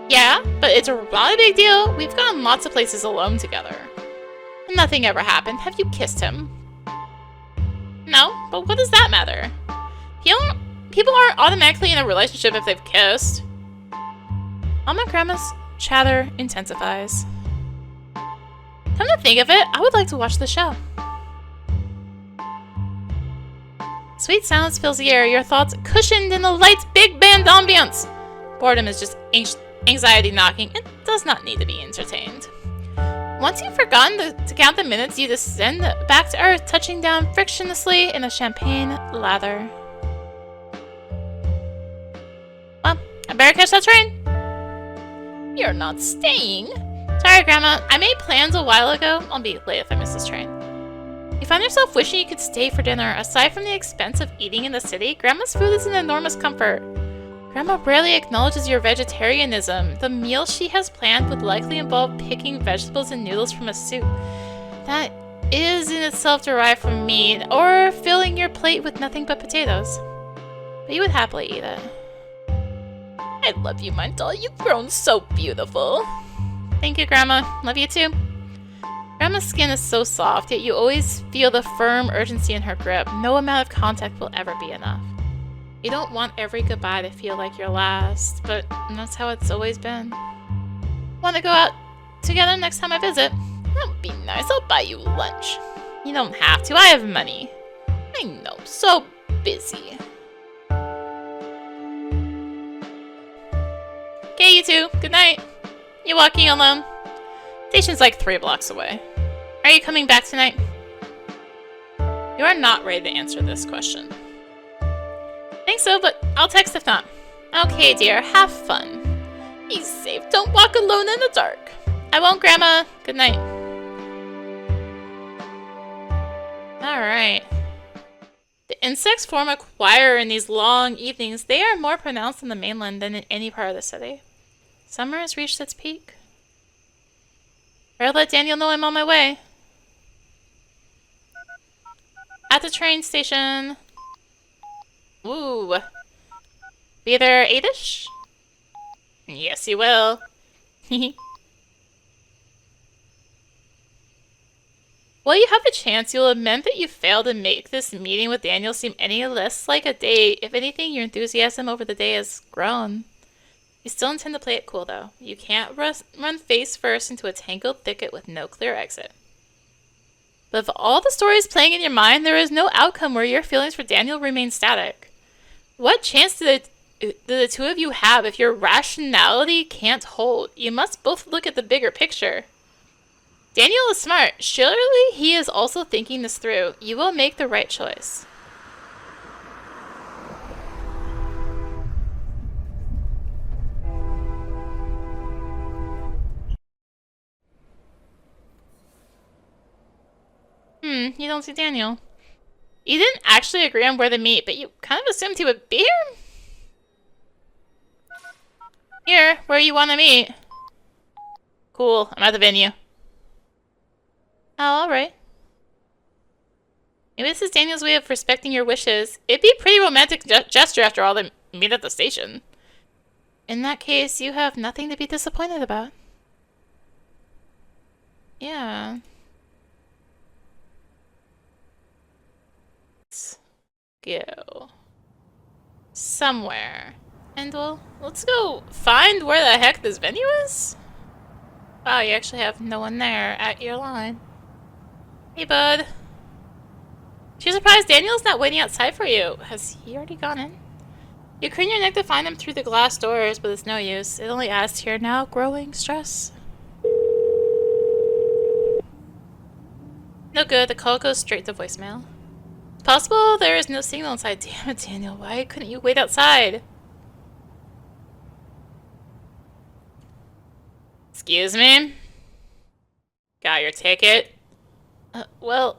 Yeah, but it's not a big deal. We've gone lots of places alone together. Nothing ever happened. Have you kissed him? No, but what does that matter? People aren't automatically in a relationship if they've kissed. Mom and Grandma's chatter intensifies. Come to think of it, I would like to watch the show. Sweet silence fills the air, your thoughts cushioned in the light's big band ambience. Boredom is just anxiety knocking. It does not need to be entertained. Once you've forgotten to count the minutes, you descend back to Earth, touching down frictionlessly in a champagne lather. Well, I better catch that train. You're not staying. Sorry, Grandma. I made plans a while ago. I'll be late if I miss this train. You find yourself wishing you could stay for dinner. Aside from the expense of eating in the city, Grandma's food is an enormous comfort. Grandma rarely acknowledges your vegetarianism. The meal she has planned would likely involve picking vegetables and noodles from a soup that is in itself derived from meat, or filling your plate with nothing but potatoes. But you would happily eat it. I love you, my doll. You've grown so beautiful. Thank you, Grandma. Love you too. Grandma's skin is so soft, yet you always feel the firm urgency in her grip. No amount of contact will ever be enough. You don't want every goodbye to feel like your last, but that's how it's always been. Want to go out together next time I visit? That would be nice. I'll buy you lunch. You don't have to. I have money. I know. So busy. Okay, you two. Good night. You walking alone? Station's like 3 blocks away. Are you coming back tonight? You are not ready to answer this question. Think so, but I'll text if not. Okay, dear. Have fun. Be safe. Don't walk alone in the dark. I won't, Grandma. Good night. Alright. The insects form a choir in these long evenings. They are more pronounced in the mainland than in any part of the city. Summer has reached its peak. Better let Daniel know I'm on my way. At the train station. Ooh. Be there 8-ish? Yes, you will. While you have the chance, you'll lament that you failed to make this meeting with Daniel seem any less like a date. If anything, your enthusiasm over the day has grown. You still intend to play it cool, though. You can't run face first into a tangled thicket with no clear exit. But of all the stories playing in your mind, there is no outcome where your feelings for Daniel remain static. What chance do the two of you have if your rationality can't hold? You must both look at the bigger picture. Daniel is smart. Surely he is also thinking this through. You will make the right choice. You don't see Daniel. You didn't actually agree on where to meet, but you kind of assumed he would be here? Here, where you want to meet. Cool, I'm at the venue. Oh, alright. Maybe this is Daniel's way of respecting your wishes. It'd be a pretty romantic gesture after all to meet at the station. In that case, you have nothing to be disappointed about. Yeah. Let's go somewhere. And let's go find where the heck this venue is. Wow, you actually have no one there at your line. Hey, bud. She's surprised Daniel's not waiting outside for you. Has he already gone in? You crane your neck to find him through the glass doors, but it's no use. It only adds to your now growing stress. No good. The call goes straight to voicemail. It's possible there is no signal inside. Damn it, Daniel. Why couldn't you wait outside? Excuse me? Got your ticket? Well,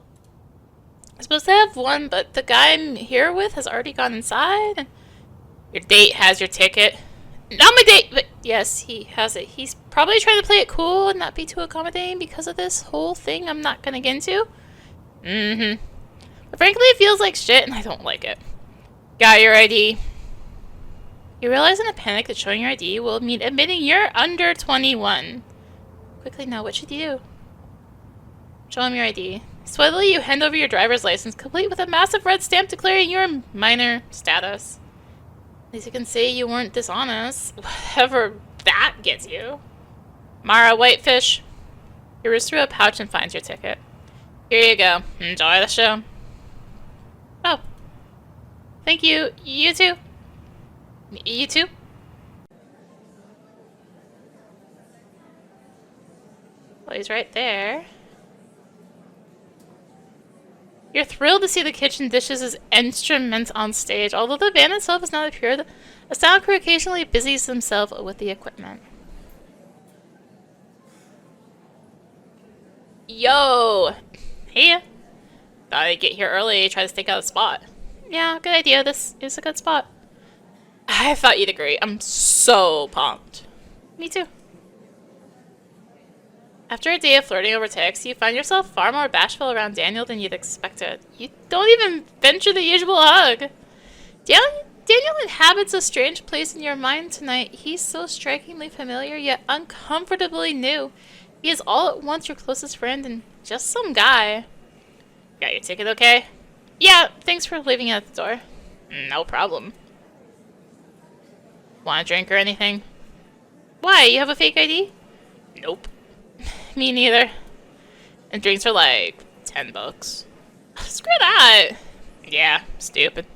I'm supposed to have one, but the guy I'm here with has already gone inside. Your date has your ticket. Not my date, but yes, he has it. He's probably trying to play it cool and not be too accommodating because of this whole thing I'm not gonna get into. But frankly, it feels like shit and I don't like it. Got your ID? You realize in a panic that showing your ID will mean admitting you're under 21. Quickly now, what should you do? Show him your ID. Swiftly, you hand over your driver's license, complete with a massive red stamp declaring your minor status. At least you can say you weren't dishonest, whatever that gets you. Mara Whitefish. He reaches through a pouch and finds your ticket. Here you go. Enjoy the show. Oh. Thank you. You too. You too? Well, he's right there. You're thrilled to see the kitchen dishes as instruments on stage. Although the band itself is not appeared, a sound crew occasionally busies themselves with the equipment. Yo! Hey! Thought I'd get here early, try to stake out a spot. Yeah, good idea. This is a good spot. I thought you'd agree. I'm so pumped. Me too. After a day of flirting over text, you find yourself far more bashful around Daniel than you'd expected. You don't even venture the usual hug. Daniel inhabits a strange place in your mind tonight. He's so strikingly familiar, yet uncomfortably new. He is all at once your closest friend and just some guy. Got your ticket okay? Yeah, thanks for leaving it at the door. No problem. Want a drink or anything? Why, you have a fake ID? Nope. Me neither. And drinks are like $10. Screw that! Yeah, stupid.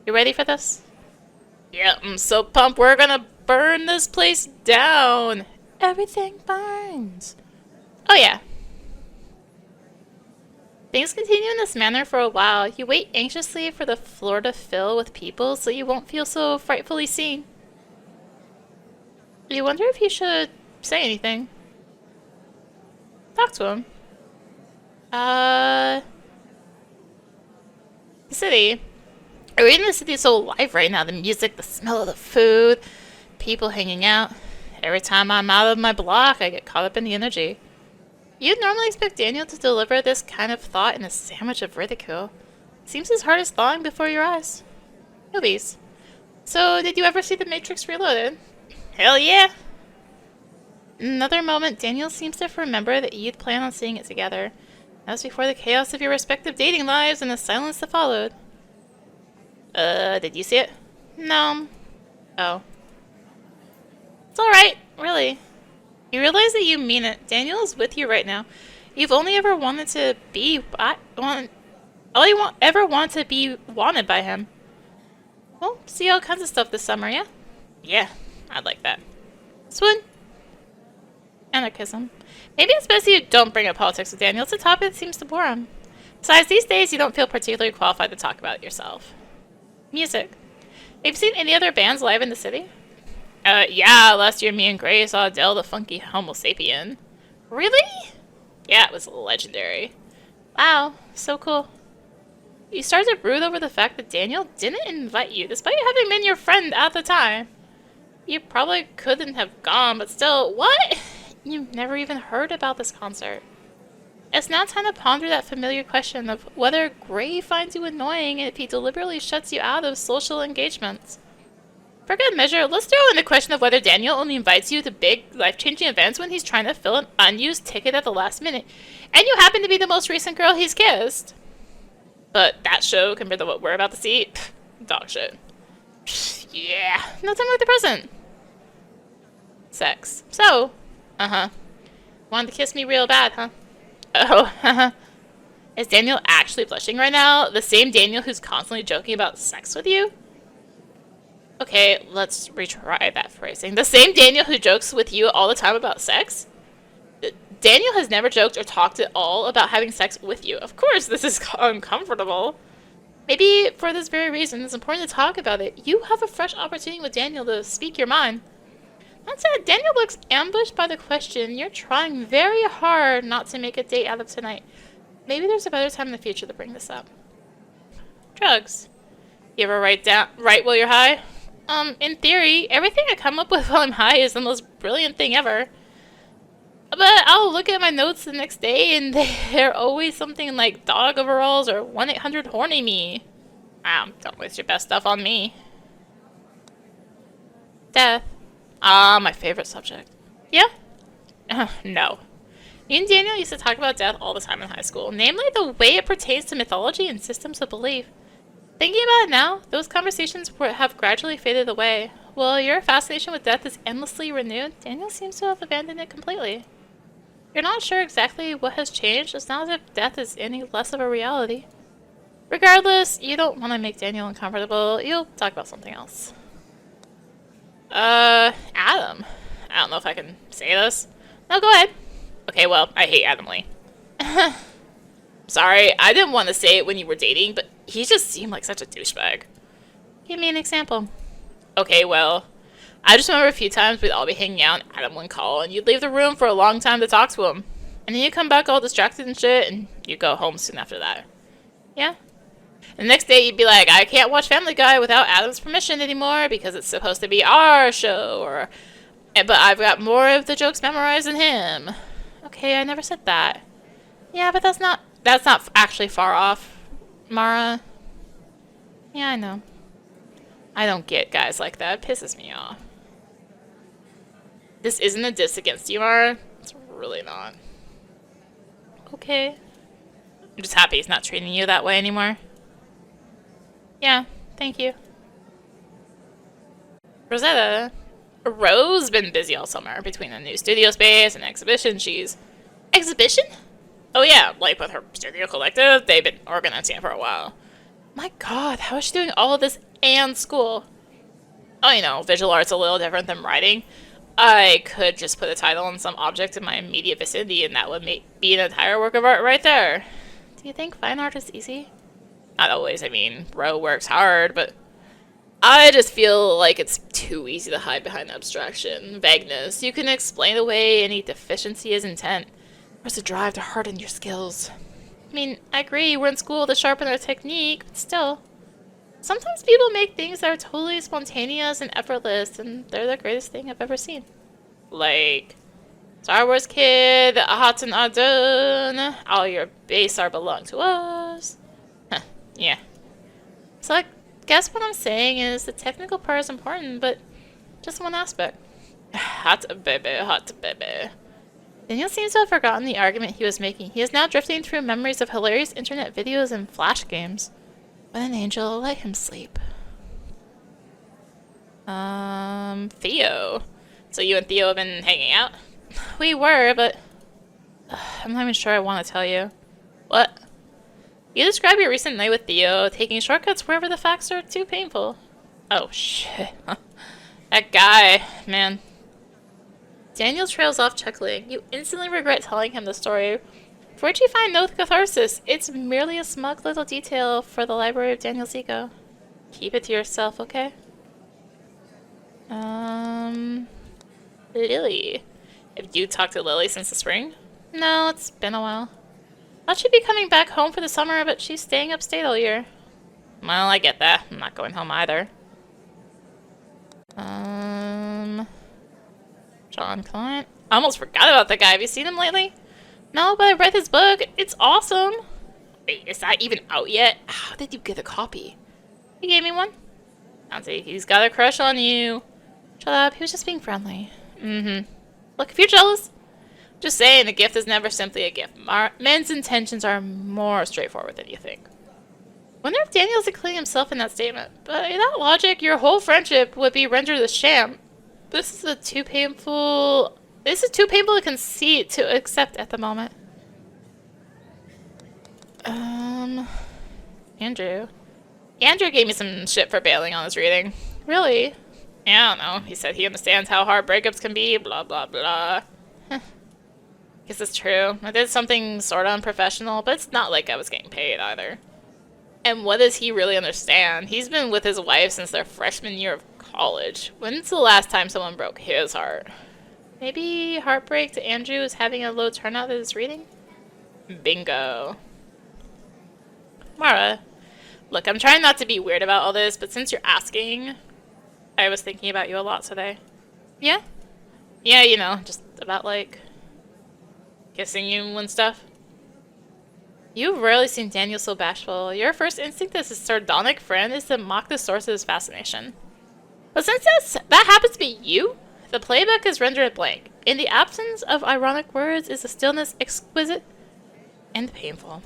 You ready for this? Yeah, I'm so pumped. We're gonna burn this place down. Everything burns. Oh yeah. Things continue in this manner for a while. You wait anxiously for the floor to fill with people so you won't feel so frightfully seen. You wonder if you should say anything. Talk to him. The city. The city is so alive right now. The music, the smell of the food, people hanging out. Every time I'm out of my block, I get caught up in the energy. You'd normally expect Daniel to deliver this kind of thought in a sandwich of ridicule. It seems his heart is thawing before your eyes. Movies. So, did you ever see The Matrix Reloaded? Hell yeah! In another moment, Daniel seems to remember that you'd planned on seeing it together. That was before the chaos of your respective dating lives and the silence that followed. Did you see it? No. Oh. It's alright, really. You realize that you mean it. Daniel is with you right now. You've only ever wanted to be... ever want to be wanted by him. Well, see all kinds of stuff this summer, yeah? Yeah, I'd like that. Swoon. Anarchism. Maybe it's best you don't bring up politics with Daniel. It's a topic that seems to bore him. Besides, these days you don't feel particularly qualified to talk about it yourself. Music. Have you seen any other bands live in the city? Yeah, last year me and Gray saw Adele the Funky Homo Sapien. Really? Yeah, it was legendary. Wow, so cool. You started to brood over the fact that Daniel didn't invite you, despite having been your friend at the time. You probably couldn't have gone, but still, what? You've never even heard about this concert. It's now time to ponder that familiar question of whether Gray finds you annoying if he deliberately shuts you out of social engagements. For good measure, let's throw in the question of whether Daniel only invites you to big, life-changing events when he's trying to fill an unused ticket at the last minute, and you happen to be the most recent girl he's kissed. But that show, compared to what we're about to see, dog shit. Yeah, no time like the present. Sex. So, wanted to kiss me real bad, huh? Oh, Is Daniel actually blushing right now? The same Daniel who's constantly joking about sex with you? Okay, let's retry that phrasing. The same Daniel who jokes with you all the time about sex? Daniel has never joked or talked at all about having sex with you. Of course, this is uncomfortable. Maybe for this very reason, it's important to talk about it. You have a fresh opportunity with Daniel to speak your mind. That said, Daniel looks ambushed by the question. You're trying very hard not to make a date out of tonight. Maybe there's a better time in the future to bring this up. Drugs. You ever write while you're high? In theory, everything I come up with while I'm high is the most brilliant thing ever. But I'll look at my notes the next day and they're always something like dog overalls or 1-800-HORNY-ME. Don't waste your best stuff on me. Death. Ah, my favorite subject. Yeah? No. Me and Daniel used to talk about death all the time in high school, namely the way it pertains to mythology and systems of belief. Thinking about it now, those conversations have gradually faded away. While your fascination with death is endlessly renewed, Daniel seems to have abandoned it completely. You're not sure exactly what has changed. It's not as if death is any less of a reality. Regardless, you don't want to make Daniel uncomfortable. You'll talk about something else. Adam. I don't know if I can say this. No, go ahead. Okay, well, I hate Adam Lee. Sorry, I didn't want to say it when you were dating, but he just seemed like such a douchebag. Give me an example. Okay, well, I just remember a few times we'd all be hanging out and Adam would call, and you'd leave the room for a long time to talk to him. And then you'd come back all distracted and shit, and you'd go home soon after that. Yeah? And the next day you'd be like, I can't watch Family Guy without Adam's permission anymore because it's supposed to be our show, but I've got more of the jokes memorized than him. Okay, I never said that. Yeah, but that's not actually far off, Mara. Yeah, I know. I don't get guys like that. It pisses me off. This isn't a diss against you, Mara. It's really not. Okay. I'm just happy he's not treating you that way anymore. Yeah, thank you. Rosetta. Rose's been busy all summer between the new studio space and exhibition Exhibition? Oh yeah, like with her studio collective, they've been organizing it for a while. My god, how is she doing all of this and school? Oh, you know, visual art's a little different than writing. I could just put a title on some object in my immediate vicinity and that would be an entire work of art right there. Do you think fine art is easy? Not always, I mean, Ro works hard, but I just feel like it's too easy to hide behind abstraction, vagueness. You can explain away any deficiency as intent. Where's the drive to harden your skills? I mean, I agree, we're in school to sharpen our technique, but still. Sometimes people make things that are totally spontaneous and effortless, and they're the greatest thing I've ever seen. Like Star Wars Kid, Ahatan Adun, all your base art belong to us. Huh, yeah. So I guess what I'm saying is the technical part is important, but just one aspect. Hot baby, hot baby. Daniel seems to have forgotten the argument he was making. He is now drifting through memories of hilarious internet videos and flash games. What an angel, let him sleep. Theo. So you and Theo have been hanging out? We were, but I'm not even sure I want to tell you. What? You describe your recent night with Theo, taking shortcuts wherever the facts are too painful. Oh shit. That guy, man. Daniel trails off chuckling. You instantly regret telling him the story. For which you find no catharsis. It's merely a smug little detail for the library of Daniel's ego. Keep it to yourself, okay? Lily. Have you talked to Lily since the spring? No, it's been a while. Thought she'd be coming back home for the summer, but she's staying upstate all year. Well, I get that. I'm not going home either. John Clint. I almost forgot about that guy. Have you seen him lately? No, but I read his book. It's awesome. Wait, is that even out yet? How did you get a copy? He gave me one. I'll say he's got a crush on you. Shut up. He was just being friendly. Look, if you're jealous, just saying a gift is never simply a gift. Men's intentions are more straightforward than you think. Wonder if Daniel's including himself in that statement. By that logic, your whole friendship would be rendered a sham. This is too painful to concede to accept at the moment. Andrew. Andrew gave me some shit for bailing on his reading. Really? Yeah, I don't know. He said he understands how hard breakups can be, blah, blah, blah. Guess it's true. I did something sort of unprofessional, but it's not like I was getting paid either. And what does he really understand? He's been with his wife since their freshman year of college. When's the last time someone broke his heart? Maybe heartbreak to Andrew is having a low turnout at his reading? Bingo. Mara. Look, I'm trying not to be weird about all this, but since you're asking, I was thinking about you a lot today. Yeah? Yeah, you know, just about, like, kissing you and stuff. You've rarely seen Daniel so bashful. Your first instinct as his sardonic friend is to mock the source of his fascination. But since that happens to be you, the playback is rendered blank. In the absence of ironic words is a stillness exquisite and painful.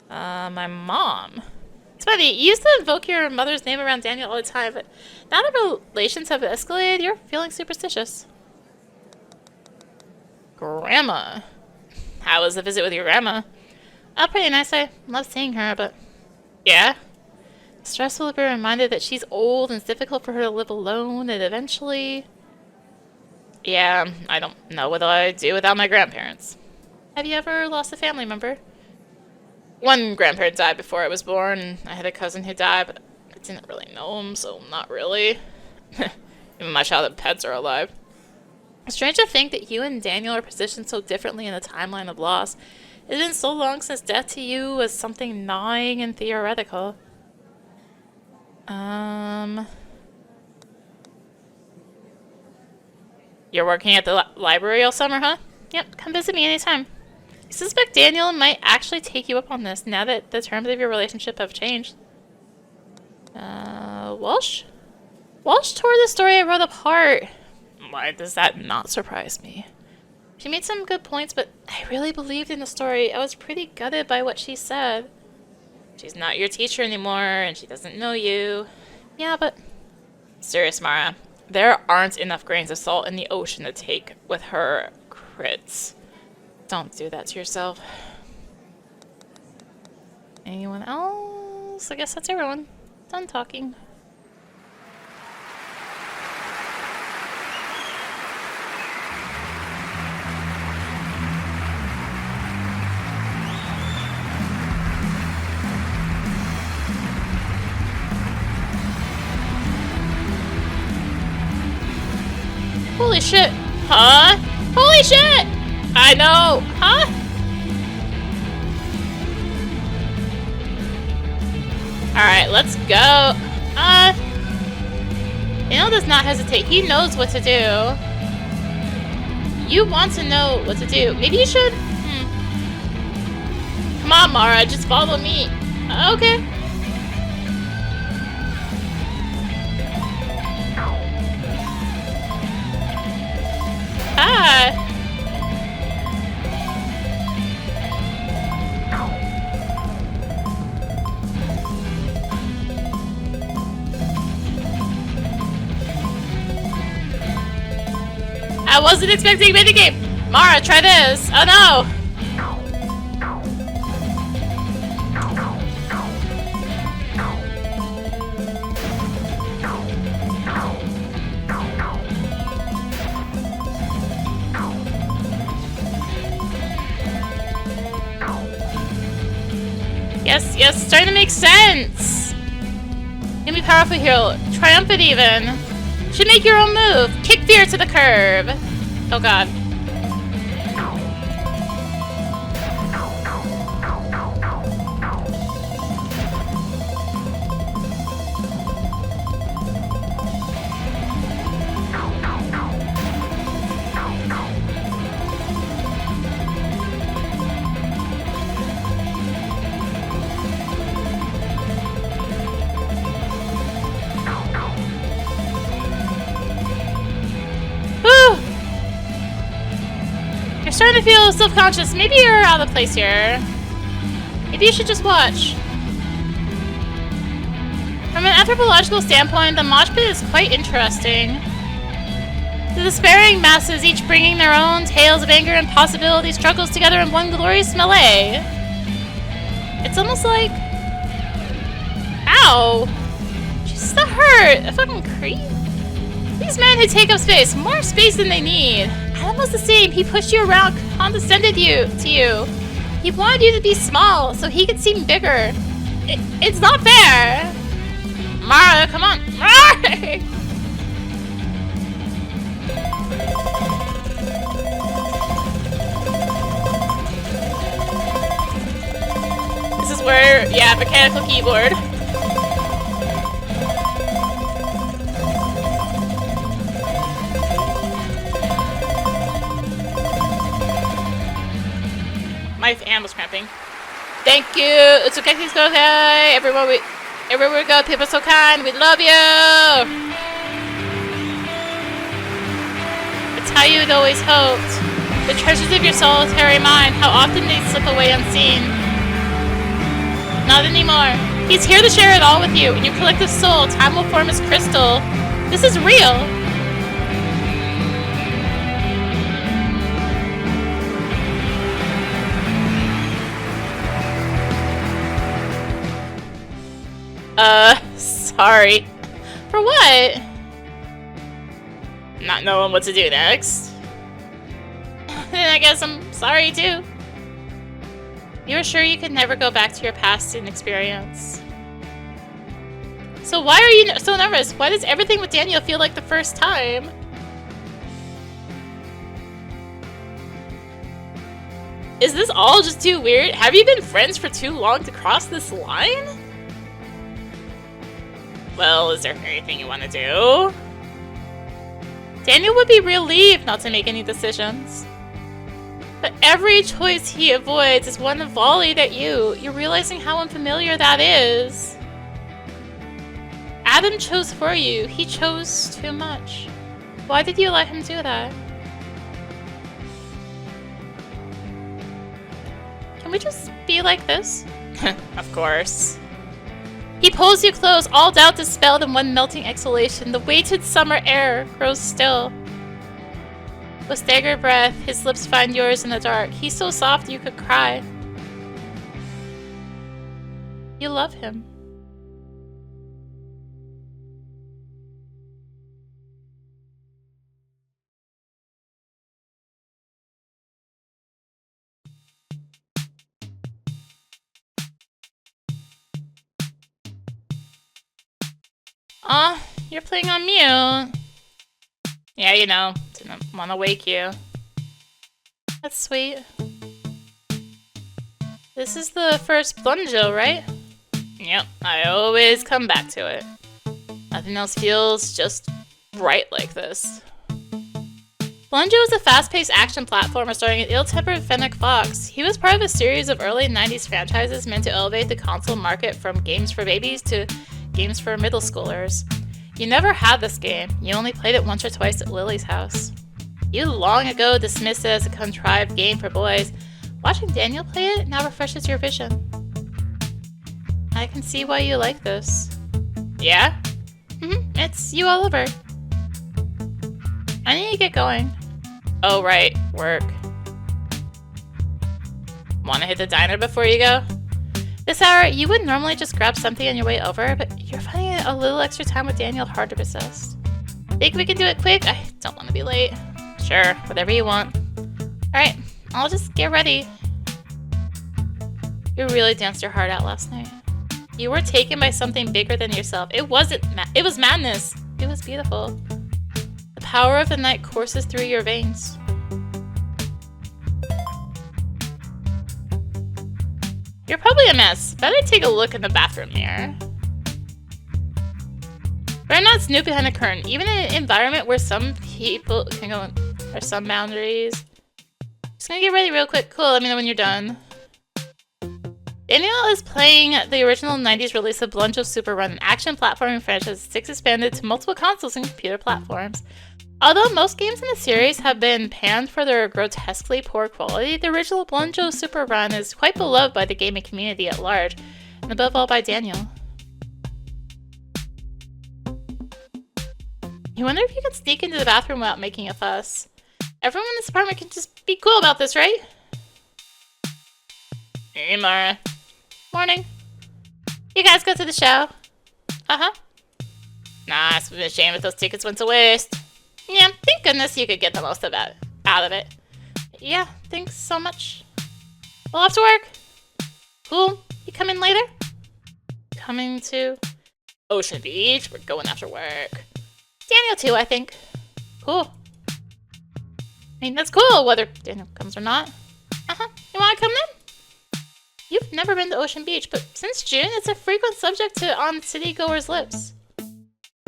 My mom. It's funny, you used to invoke your mother's name around Daniel all the time, but now that relations have escalated, you're feeling superstitious. Grandma. How was the visit with your grandma? Oh, pretty nice. I love seeing her, but... Yeah? Stressful to be reminded that she's old and it's difficult for her to live alone, and eventually... Yeah, I don't know what I'd do without my grandparents. Have you ever lost a family member? One grandparent died before I was born, and I had a cousin who died, but I didn't really know him, so not really. Even my childhood pets are alive. It's strange to think that you and Daniel are positioned so differently in the timeline of loss. It's been so long since death to you was something gnawing and theoretical. You're working at the library all summer, huh? Yep, come visit me anytime. I suspect Daniel might actually take you up on this now that the terms of your relationship have changed. Walsh? Walsh tore the story I wrote apart. Why does that not surprise me? She made some good points, but I really believed in the story. I was pretty gutted by what she said. She's not your teacher anymore, and she doesn't know you. Yeah, but... Serious, Mara. There aren't enough grains of salt in the ocean to take with her crits. Don't do that to yourself. Anyone else? I guess that's everyone. Done talking. Holy shit! Huh? Holy shit! I know! Huh? Alright, let's go. Daniel does not hesitate. He knows what to do. You want to know what to do. Maybe you should... Come on, Mara. Just follow me. Okay. Hi. I wasn't expecting minigame. Mara, try this. Oh no. Yes, it's starting to make sense. You'll be powerful hero, triumphant even. Should make your own move. Kick fear to the curb. Oh god. Starting to feel self-conscious. Maybe you're out of place here. Maybe you should just watch. From an anthropological standpoint, the mosh pit is quite interesting. The despairing masses, each bringing their own tales of anger and possibility, struggles together in one glorious melee. It's almost like... Ow! Jesus, that hurt! A fucking creep. These men who take up space, more space than they need. Adam was the same. He pushed you around, condescended to you. He wanted you to be small so he could seem bigger. It's not fair. Mara, come on. This is where, yeah, mechanical keyboard. My hand was cramping. Thank you. It's okay. It's okay. Everyone, wait. Everywhere we go, people are so kind. We love you. It's how you had always hoped. The treasures of your solitary mind, how often they slip away unseen. Not anymore. He's here to share it all with you. In your collective soul, time will form as crystal. This is real. Sorry. For what? Not knowing what to do next. Then I guess I'm sorry too. You were sure you could never go back to your past and experience. So why are you so nervous? Why does everything with Daniel feel like the first time? Is this all just too weird? Have you been friends for too long to cross this line? Well, is there anything you want to do? Daniel would be relieved not to make any decisions. But every choice he avoids is one volleyed at you. You're realizing how unfamiliar that is. Adam chose for you. He chose too much. Why did you let him do that? Can we just be like this? Of course. He pulls you close, all doubt dispelled in one melting exhalation. The weighted summer air grows still. With staggered breath, his lips find yours in the dark. He's so soft you could cry. You love him. Aw, you're playing on mute. Yeah, you know, didn't want to wake you. That's sweet. This is the first Blunjo, right? Yep, I always come back to it. Nothing else feels just right like this. Blunjo is a fast-paced action platformer starring an ill-tempered Fennec Fox. He was part of a series of early 90s franchises meant to elevate the console market from games for babies to games for middle schoolers. You never had this game. You only played it once or twice at Lily's house. You long ago dismissed it as a contrived game for boys. Watching Daniel play it now refreshes your vision. I can see why you like this. Yeah? It's you all over. I need to get going. Oh right, work. Wanna hit the diner before you go? This hour, you would normally just grab something on your way over, but you're finding a little extra time with Daniel hard to resist. Think we can do it quick? I don't want to be late. Sure, whatever you want. Alright, I'll just get ready. You really danced your heart out last night. You were taken by something bigger than yourself. It wasn't it was madness. It was beautiful. The power of the night courses through your veins. You're probably a mess. Better take a look in the bathroom mirror. Better not snoop behind the curtain. Even in an environment where some people can go, there's some boundaries. Just gonna get ready real quick. Cool, let me know when you're done. Daniel is playing the original 90s release of Blunjo Super Run, an action platforming franchise that's expanded to multiple consoles and computer platforms. Although most games in the series have been panned for their grotesquely poor quality, the original Blunjo Super Run is quite beloved by the gaming community at large, and above all by Daniel. You wonder if you can sneak into the bathroom without making a fuss. Everyone in this apartment can just be cool about this, right? Hey, Mara. Morning. You guys go to the show? Uh-huh. Nah, it's been a shame if those tickets went to waste. Yeah, thank goodness you could get the most out of it. Yeah, thanks so much. Well, off to work. Cool. You come in later? Coming to Ocean Beach. We're going after work. Daniel too, I think. Cool. I mean, that's cool, whether Daniel comes or not. Uh-huh. You want to come then? You've never been to Ocean Beach, but since June, it's a frequent subject on citygoers' lips.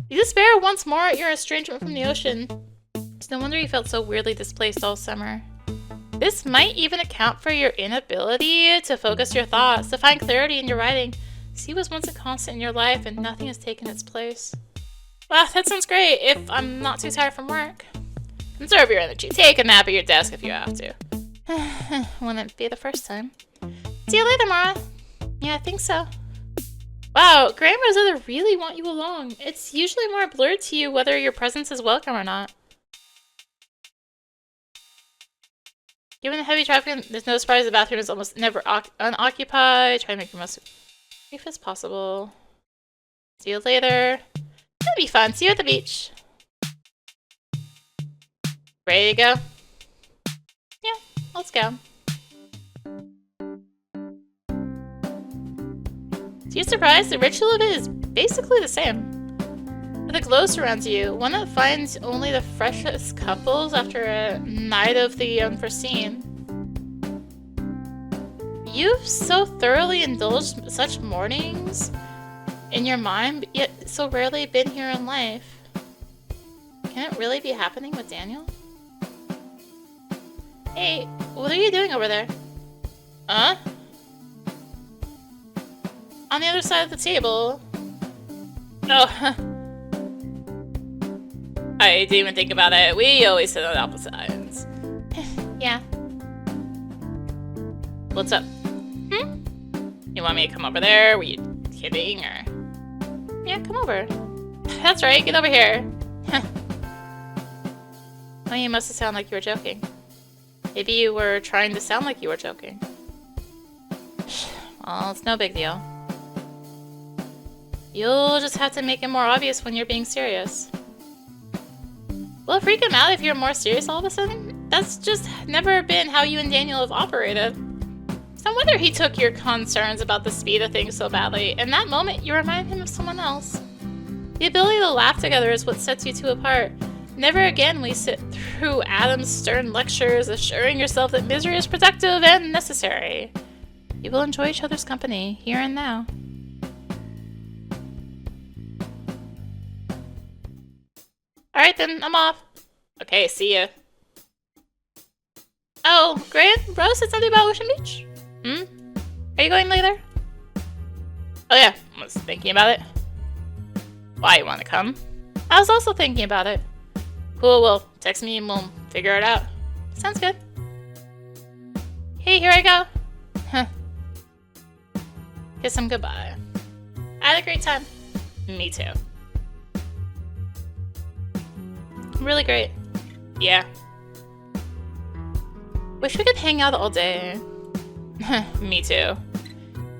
You despair once more at your estrangement from the ocean. It's no wonder you felt so weirdly displaced all summer. This might even account for your inability to focus your thoughts, to find clarity in your writing. He was once a constant in your life and nothing has taken its place. Wow, that sounds great if I'm not too tired from work. Conserve your energy. Take a nap at your desk if you have to. Wouldn't be the first time. See you later, Mara. Yeah, I think so. Wow, Graham and Rosetta really want you along. It's usually more blurred to you whether your presence is welcome or not. Given the heavy traffic, there's no surprise the bathroom is almost never unoccupied. Try to make the most brief as possible. See you later. That'll be fun. See you at the beach. Ready to go? Yeah, let's go. To your surprise, the ritual of it is basically the same. But the glow surrounds you, one that finds only the freshest couples after a night of the unforeseen. You've so thoroughly indulged such mornings in your mind, yet so rarely been here in life. Can it really be happening with Daniel? Hey, what are you doing over there? Huh? On the other side of the table. Oh, I didn't even think about it. We always sit on opposite ends. Yeah. What's up? You want me to come over there? Were you kidding, or? Yeah, come over. That's right, get over here. Oh, you must have sounded like you were joking. Maybe you were trying to sound like you were joking. Well, it's no big deal. You'll just have to make it more obvious when you're being serious. Will it freak him out if you're more serious all of a sudden? That's just never been how you and Daniel have operated. It's no wonder he took your concerns about the speed of things so badly. In that moment, you remind him of someone else. The ability to laugh together is what sets you two apart. Never again will you sit through Adam's stern lectures, assuring yourself that misery is productive and necessary. You will enjoy each other's company, here and now. Alright then, I'm off. Okay, see ya. Oh, Grant, Rose said something about Ocean Beach? Are you going later? Oh yeah, I was thinking about it. Why, you wanna come? I was also thinking about it. Cool, well, text me and we'll figure it out. Sounds good. Hey, here I go. Huh. Kiss him goodbye. I had a great time. Me too. Really great. Yeah. Wish we could hang out all day. Me too.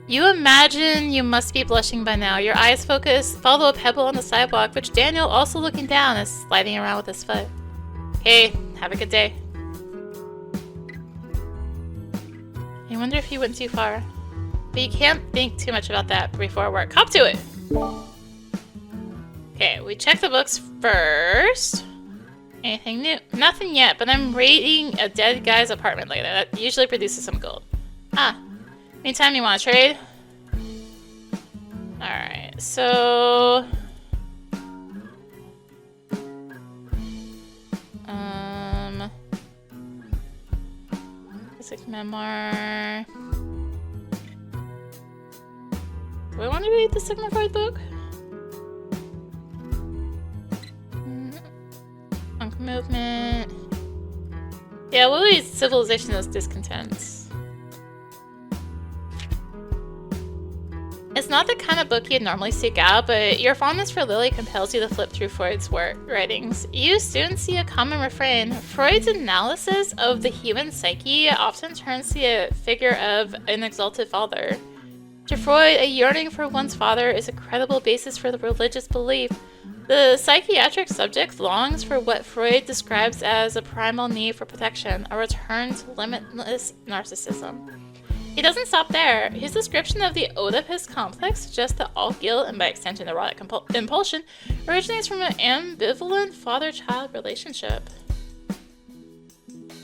You imagine you must be blushing by now. Your eyes focus, follow a pebble on the sidewalk, which Daniel, also looking down, is sliding around with his foot. Hey, have a good day. I wonder if he went too far. But you can't think too much about that before work. Hop to it! Okay, we check the books first. Anything new? Nothing yet, but I'm raiding a dead guy's apartment later. That usually produces some gold. Ah. Anytime you want to trade? Alright, so... Basic memoir... Do I want to read the Sigma Freud book? Punk movement... Yeah, we'll read Civilization of Discontents. It's not the kind of book you'd normally seek out, but your fondness for Lily compels you to flip through Freud's writings. You soon see a common refrain. Freud's analysis of the human psyche often turns to the figure of an exalted father. To Freud, a yearning for one's father is a credible basis for the religious belief. The psychiatric subject longs for what Freud describes as a primal need for protection, a return to limitless narcissism. He doesn't stop there. His description of the Oedipus complex suggests that all guilt, and by extension erotic impulsion, originates from an ambivalent father-child relationship.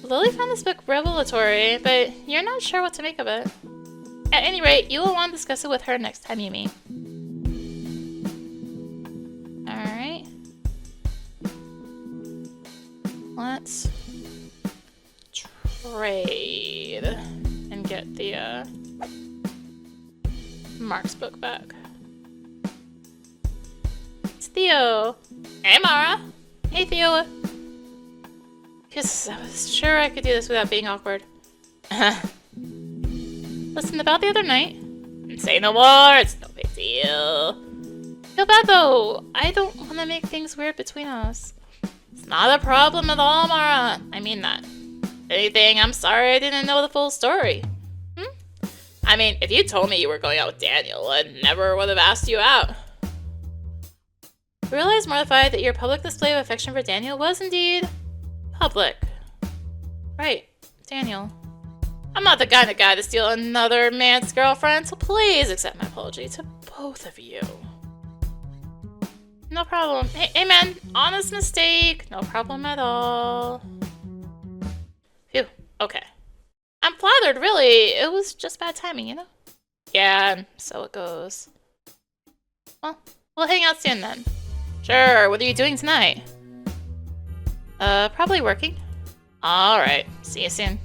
Lily found this book revelatory, but you're not sure what to make of it. At any rate, you will want to discuss it with her next time you meet. Alright. Let's trade. And get the Mark's book back. It's Theo. Hey, Mara. Hey, Theo. Because I was sure I could do this without being awkward. Listen, about the other night. Say no more. It's no big deal. Feel bad, though. I don't want to make things weird between us. It's not a problem at all, Mara. I mean that. If anything, I'm sorry I didn't know the full story. I mean, if you told me you were going out with Daniel, I never would have asked you out. I realized mortified that your public display of affection for Daniel was indeed public. Right, Daniel. I'm not the kind of guy to steal another man's girlfriend, so please accept my apology to both of you. No problem. Hey man, honest mistake. No problem at all. Phew, okay. I'm flattered, really. It was just bad timing, you know? Yeah, so it goes. Well, we'll hang out soon then. Sure, what are you doing tonight? Probably working. Alright, see you soon.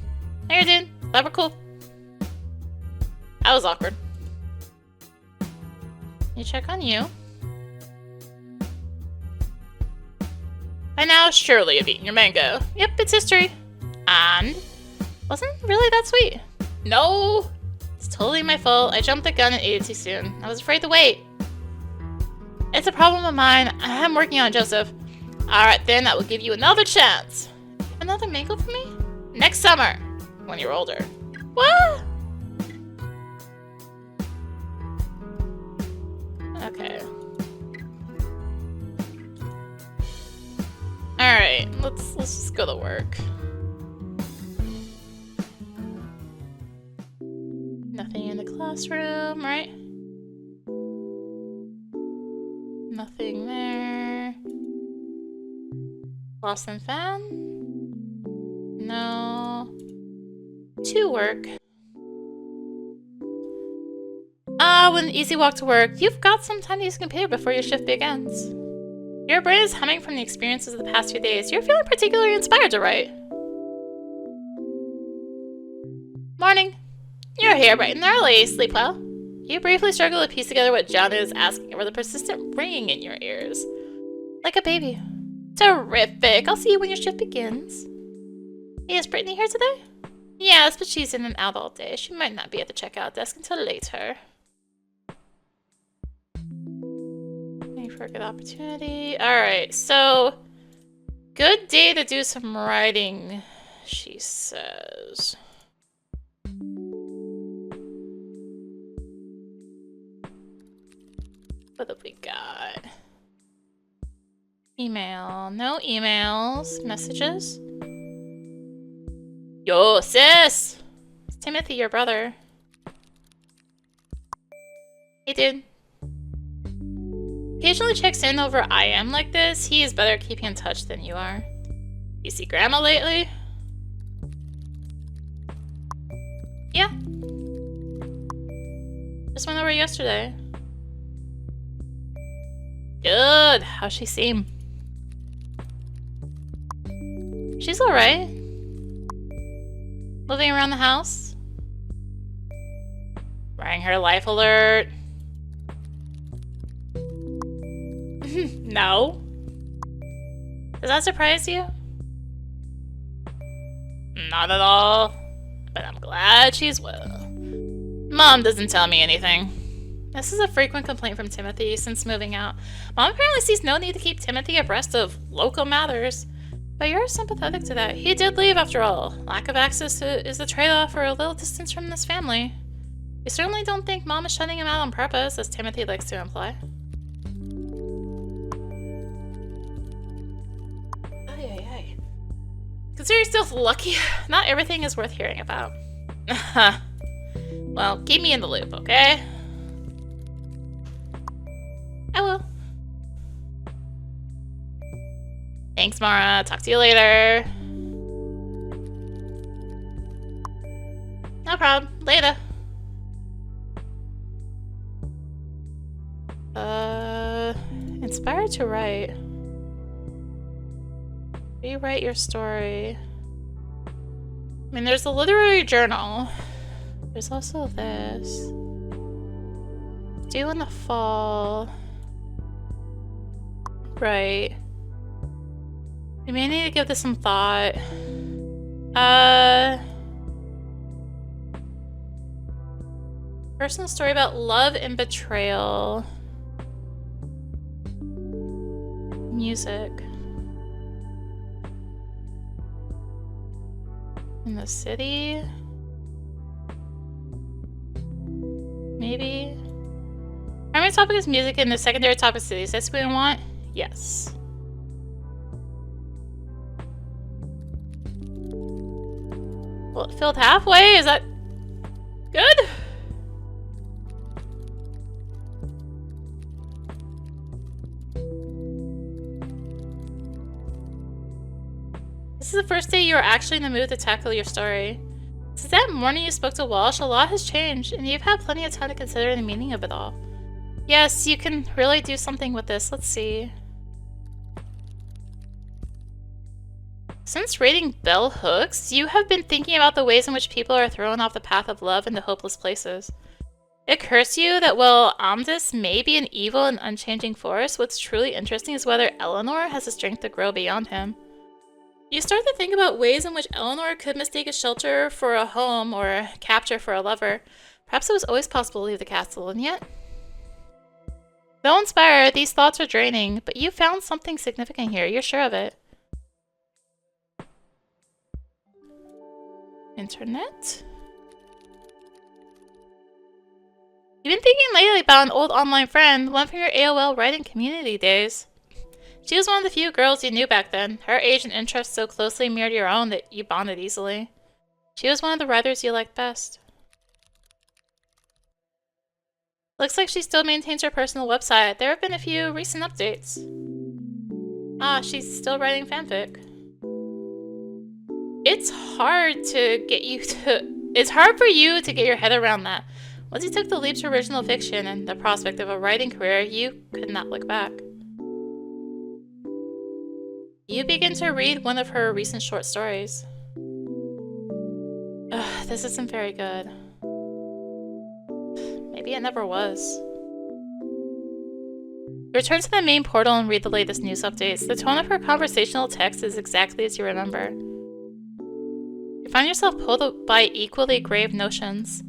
Hey, dude. Glad we're cool. That was awkward. You check on you. By now, surely you've eaten your mango. Yep, it's history. And wasn't really that sweet. No, it's totally my fault. I jumped the gun and ate it too soon. I was afraid to wait. It's a problem of mine. I'm working on it, Joseph. Alright then, I will give you another chance. You have another mango for me? Next summer, when you're older. What? Okay. Alright, let's just go to work. Nothing in the classroom, right? Nothing there. Lost and found? No. To work. When easy walk to work, you've got some time to use the computer before your shift begins. Your brain is humming from the experiences of the past few days. You're feeling particularly inspired to write. Morning. You're here bright and early. Sleep well. You briefly struggle to piece together what John is asking over the persistent ringing in your ears. Like a baby. Terrific. I'll see you when your shift begins. Is Brittany here today? Yes, but she's in and out all day. She might not be at the checkout desk until later. Waiting for a good opportunity. Alright, so good day to do some writing, she says. What have we got? Email. No emails. Messages. Yo, sis! It's Timothy, your brother. Hey, dude. Occasionally checks in over IM like this. He is better at keeping in touch than you are. You see Grandma lately? Yeah. Just went over yesterday. Good. How's she seem? She's alright. Moving around the house. Wearing her life alert. No. Does that surprise you? Not at all. But I'm glad she's well. Mom doesn't tell me anything. This is a frequent complaint from Timothy since moving out. Mom apparently sees no need to keep Timothy abreast of local matters. But you're sympathetic to that. He did leave after all. Lack of access is the trade-off for a little distance from this family. You certainly don't think Mom is shutting him out on purpose, as Timothy likes to imply. Ay. Consider yourself lucky. Not everything is worth hearing about. Well, keep me in the loop, okay? I will. Thanks, Mara. Talk to you later. No problem. Later. Inspired to write. Rewrite your story. I mean, there's a literary journal. There's also this. due in the fall. Right. We may need to give this some thought. Personal story about love and betrayal. Music. In the city? Maybe? Primary topic is music and the secondary topic is cities. That's what we want? Yes. Well, it filled halfway? Is that good? This is the first day you are actually in the mood to tackle your story. Since that morning you spoke to Walsh, a lot has changed, and you've had plenty of time to consider the meaning of it all. Yes, you can really do something with this. Let's see. Since raiding bell hooks, you have been thinking about the ways in which people are thrown off the path of love into hopeless places. It occurs to you that while Amdis may be an evil and unchanging force, what's truly interesting is whether Eleanor has the strength to grow beyond him. You start to think about ways in which Eleanor could mistake a shelter for a home or a capture for a lover. Perhaps it was always possible to leave the castle, and yet... Though inspired, these thoughts are draining, but you found something significant here. You're sure of it. Internet? You've been thinking lately about an old online friend, one from your AOL writing community days. She was one of the few girls you knew back then. Her age and interests so closely mirrored your own that you bonded easily. She was one of the writers you liked best. Looks like she still maintains her personal website. There have been a few recent updates. Ah, she's still writing fanfic. It's hard for you to get your head around that. Once you took the leap to original fiction and the prospect of a writing career, you could not look back. You begin to read one of her recent short stories. Ugh, this isn't very good. Maybe it never was. Return to the main portal and read the latest news updates. The tone of her conversational text is exactly as you remember. You find yourself pulled by equally grave notions.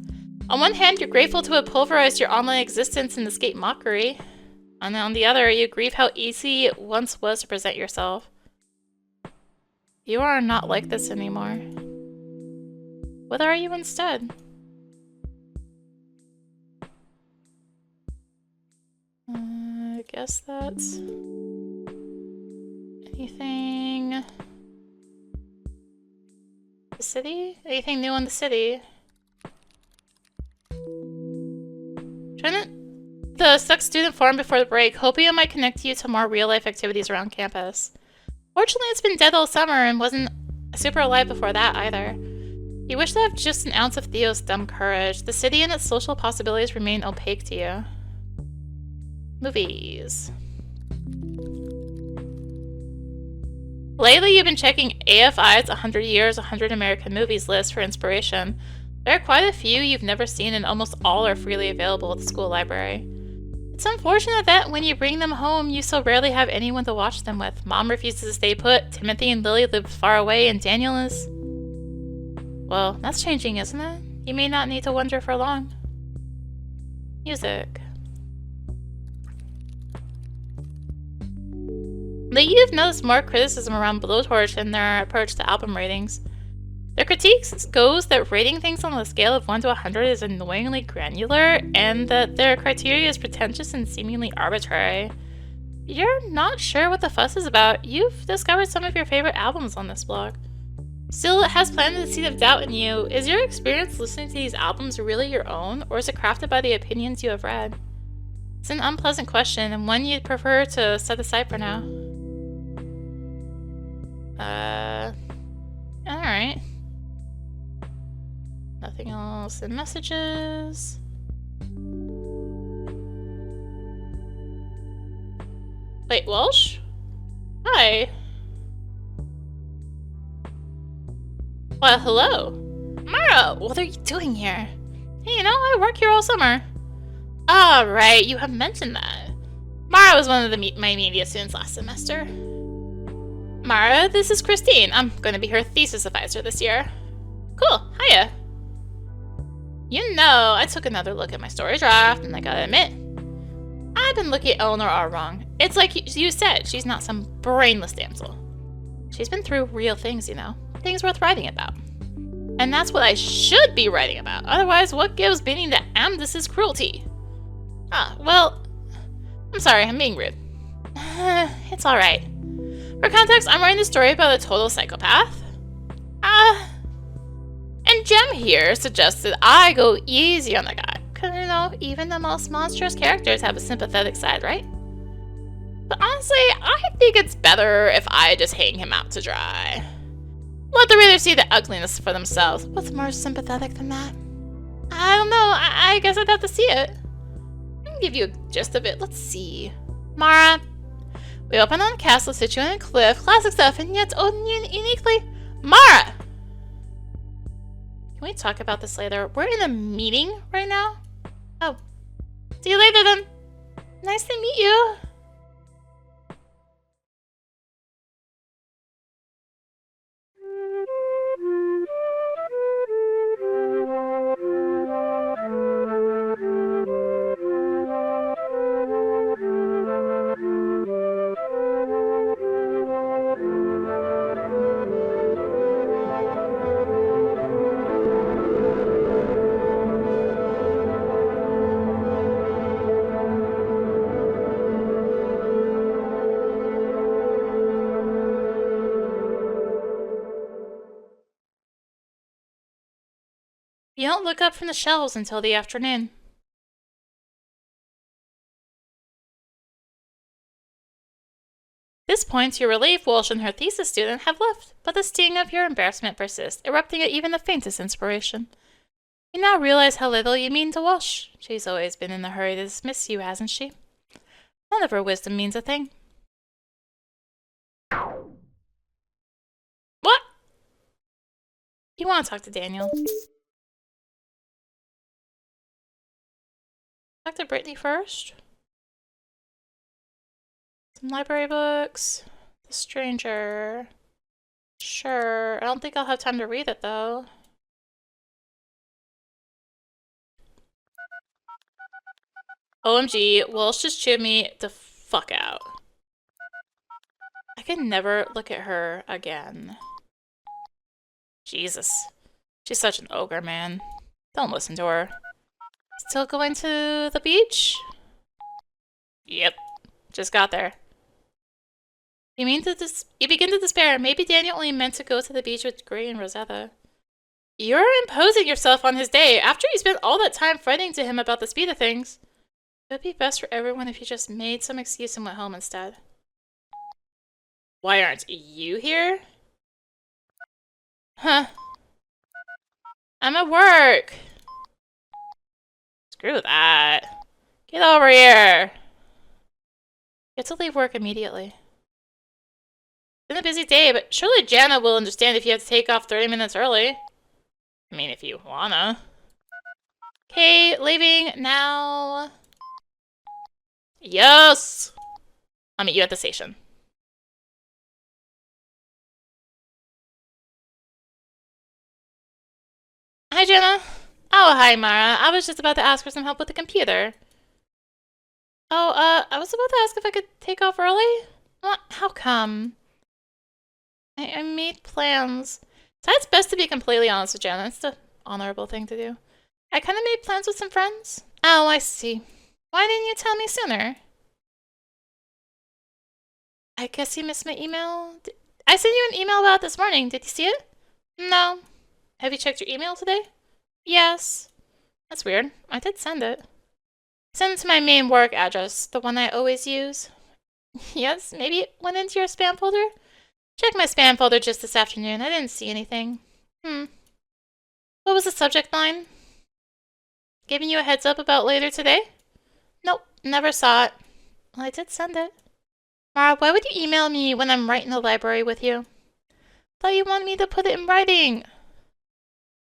On one hand, you're grateful to have pulverized your online existence and escape mockery. And on the other, you grieve how easy it once was to present yourself. You are not like this anymore. What are you instead? I guess that's... anything... The city? Anything new in the city? Join the stuck student forum before the break, hoping it might connect you to more real-life activities around campus. Fortunately, it's been dead all summer and wasn't super alive before that either. You wish to have just an ounce of Theo's dumb courage. The city and its social possibilities remain opaque to you. Movies. Lately, you've been checking AFI's 100 Years, 100 American Movies list for inspiration. There are quite a few you've never seen, and almost all are freely available at the school library. It's unfortunate that when you bring them home, you so rarely have anyone to watch them with. Mom refuses to stay put, Timothy and Lily live far away, and Daniel is... well, that's changing, isn't it? You may not need to wonder for long. Music. Lately, you've noticed more criticism around Blowtorch in their approach to album ratings. Their critiques goes that rating things on a scale of 1 to 100 is annoyingly granular, and that their criteria is pretentious and seemingly arbitrary. You're not sure what the fuss is about. You've discovered some of your favorite albums on this blog. Still, it has planted a seed of doubt in you. Is your experience listening to these albums really your own, or is it crafted by the opinions you have read? It's an unpleasant question, and one you'd prefer to set aside for now. Alright. Nothing else in messages. Wait, Walsh? Hi. Well, hello. Mara, what are you doing here? Hey, you know, I work here all summer. Ah, right, you have mentioned that. Mara was one of my media students last semester. Mara, this is Christine. I'm going to be her thesis advisor this year. Cool, hiya. You know, I took another look at my story draft, and I gotta admit, I've been looking at Eleanor all wrong. It's like you said, she's not some brainless damsel. She's been through real things, you know. Things worth writing about. And that's what I should be writing about. Otherwise, what gives meaning to Amdis's cruelty? Ah, well, I'm sorry, I'm being rude. It's alright. For context, I'm writing a story about a total psychopath. And Jem here suggested I go easy on the guy. Cause, you know, even the most monstrous characters have a sympathetic side, right? But honestly, I think it's better if I just hang him out to dry. Let the reader see the ugliness for themselves. What's more sympathetic than that? I don't know. I guess I'd have to see it. I can give you a gist of it. Let's see. Mara. We open on a castle situated on a cliff. Classic stuff, and yet uniquely... Mara! Can we talk about this later? We're in a meeting right now. Oh. See you later then. Nice to meet you. You don't look up from the shelves until the afternoon. At this point, to your relief, Walsh and her thesis student have left, but the sting of your embarrassment persists, erupting at even the faintest inspiration. You now realize how little you mean to Walsh. She's always been in a hurry to dismiss you, hasn't she? None of her wisdom means a thing. What? You want to talk to Daniel? Talk to Brittany first? Some library books. The Stranger. Sure. I don't think I'll have time to read it, though. OMG, Walsh just chewed me the fuck out. I can never look at her again. Jesus. She's such an ogre, man. Don't listen to her. Still going to the beach? Yep. Just got there. You begin to despair. Maybe Daniel only meant to go to the beach with Gray and Rosetta. You're imposing yourself on his day after you spent all that time fighting to him about the speed of things. It would be best for everyone if you just made some excuse and went home instead. Why aren't you here? Huh. I'm at work. Screw that. Get over here. You have to leave work immediately. It's been a busy day, but surely Jana will understand if you have to take off 30 minutes early. I mean, if you wanna. Okay, leaving now. Yes! I'll meet you at the station. Hi, Jana. Oh, hi, Mara. I was just about to ask for some help with the computer. Oh, I was about to ask if I could take off early? How come? I made plans. It's best to be completely honest with Jana. It's the honorable thing to do. I kind of made plans with some friends. Oh, I see. Why didn't you tell me sooner? I guess you missed my email. I sent you an email about it this morning. Did you see it? No. Have you checked your email today? Yes. That's weird. I did send it. Send it to my main work address, the one I always use. Yes, maybe it went into your spam folder? Checked my spam folder just this afternoon. I didn't see anything. What was the subject line? Giving you a heads up about later today? Nope, never saw it. Well, I did send it. Mara, why would you email me when I'm right in the library with you? Thought you wanted me to put it in writing.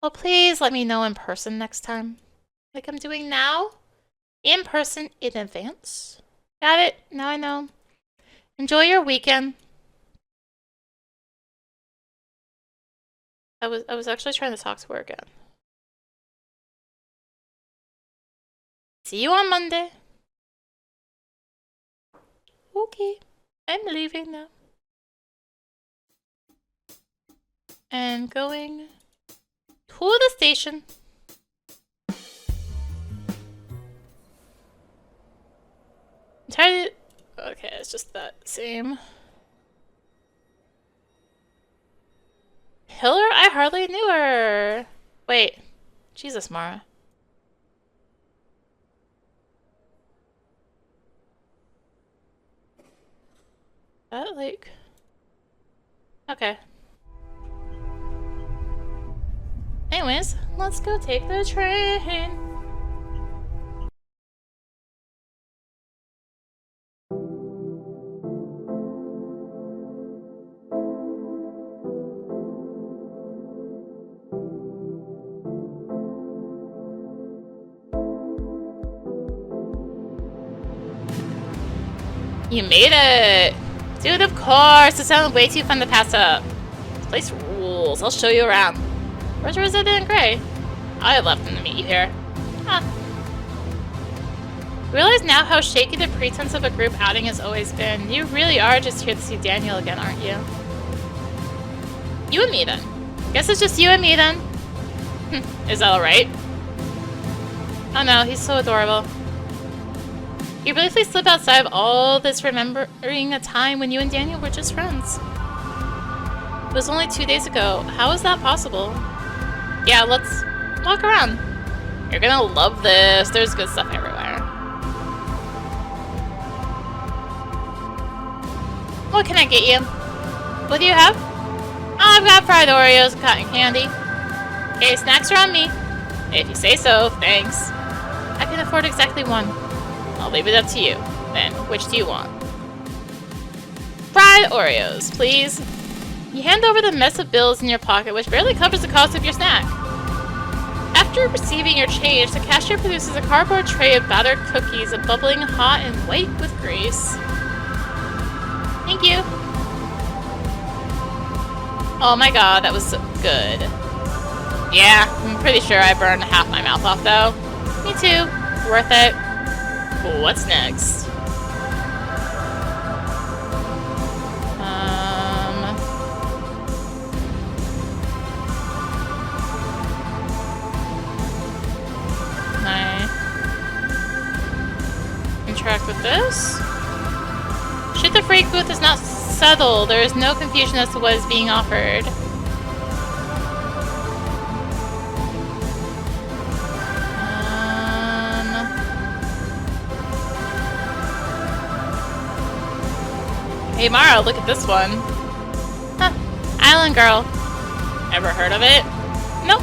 Well, please let me know in person next time. Like I'm doing now? in person in advance. Got it? Now I know. Enjoy your weekend. I was actually trying to talk to her again. See you on Monday. Okay, I'm leaving now. And going to the station. I'm tired of... Okay, it's just that same. Hiller? I hardly knew her. Wait. Jesus, Mara. That, like... Okay. Anyways, let's go take the train. You made it! Dude, of course! It sounded way too fun to pass up. This place rules. I'll show you around. Where's Resident Gray? I left him to meet you here. Huh. Realize now how shaky the pretense of a group outing has always been. You really are just here to see Daniel again, aren't you? You and me, then. Guess it's just you and me, then. Is that alright? Oh no, he's so adorable. You briefly slip outside of all this, remembering a time when you and Daniel were just friends. It was only 2 days ago. How is that possible? Yeah, let's walk around. You're gonna love this. There's good stuff everywhere. What can I get you? What do you have? Oh, I've got fried Oreos and cotton candy. Okay, snacks are on me. If you say so, thanks. I can afford exactly one. I'll leave it up to you. Then, which do you want? Fried Oreos, please. You hand over the mess of bills in your pocket, which barely covers the cost of your snack. After receiving your change, the cashier produces a cardboard tray of battered cookies, bubbling hot and white with grease. Thank you. Oh my god, that was so good. Yeah, I'm pretty sure I burned half my mouth off though. Me too. Worth it. What's next? Can I interact with this? Shoot the freight booth is not settled. There is no confusion as to what is being offered. Hey Mara, look at this one. Huh. Island Girl. Ever heard of it? Nope.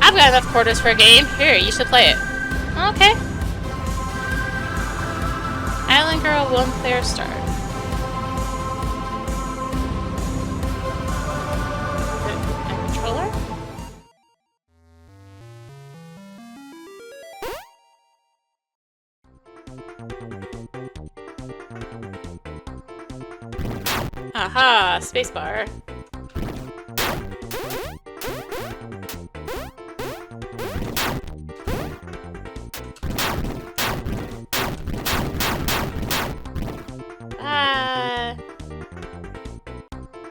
I've got enough quarters for a game. Here, you should play it. Okay. Island Girl, 1-player start. A controller? Aha, spacebar.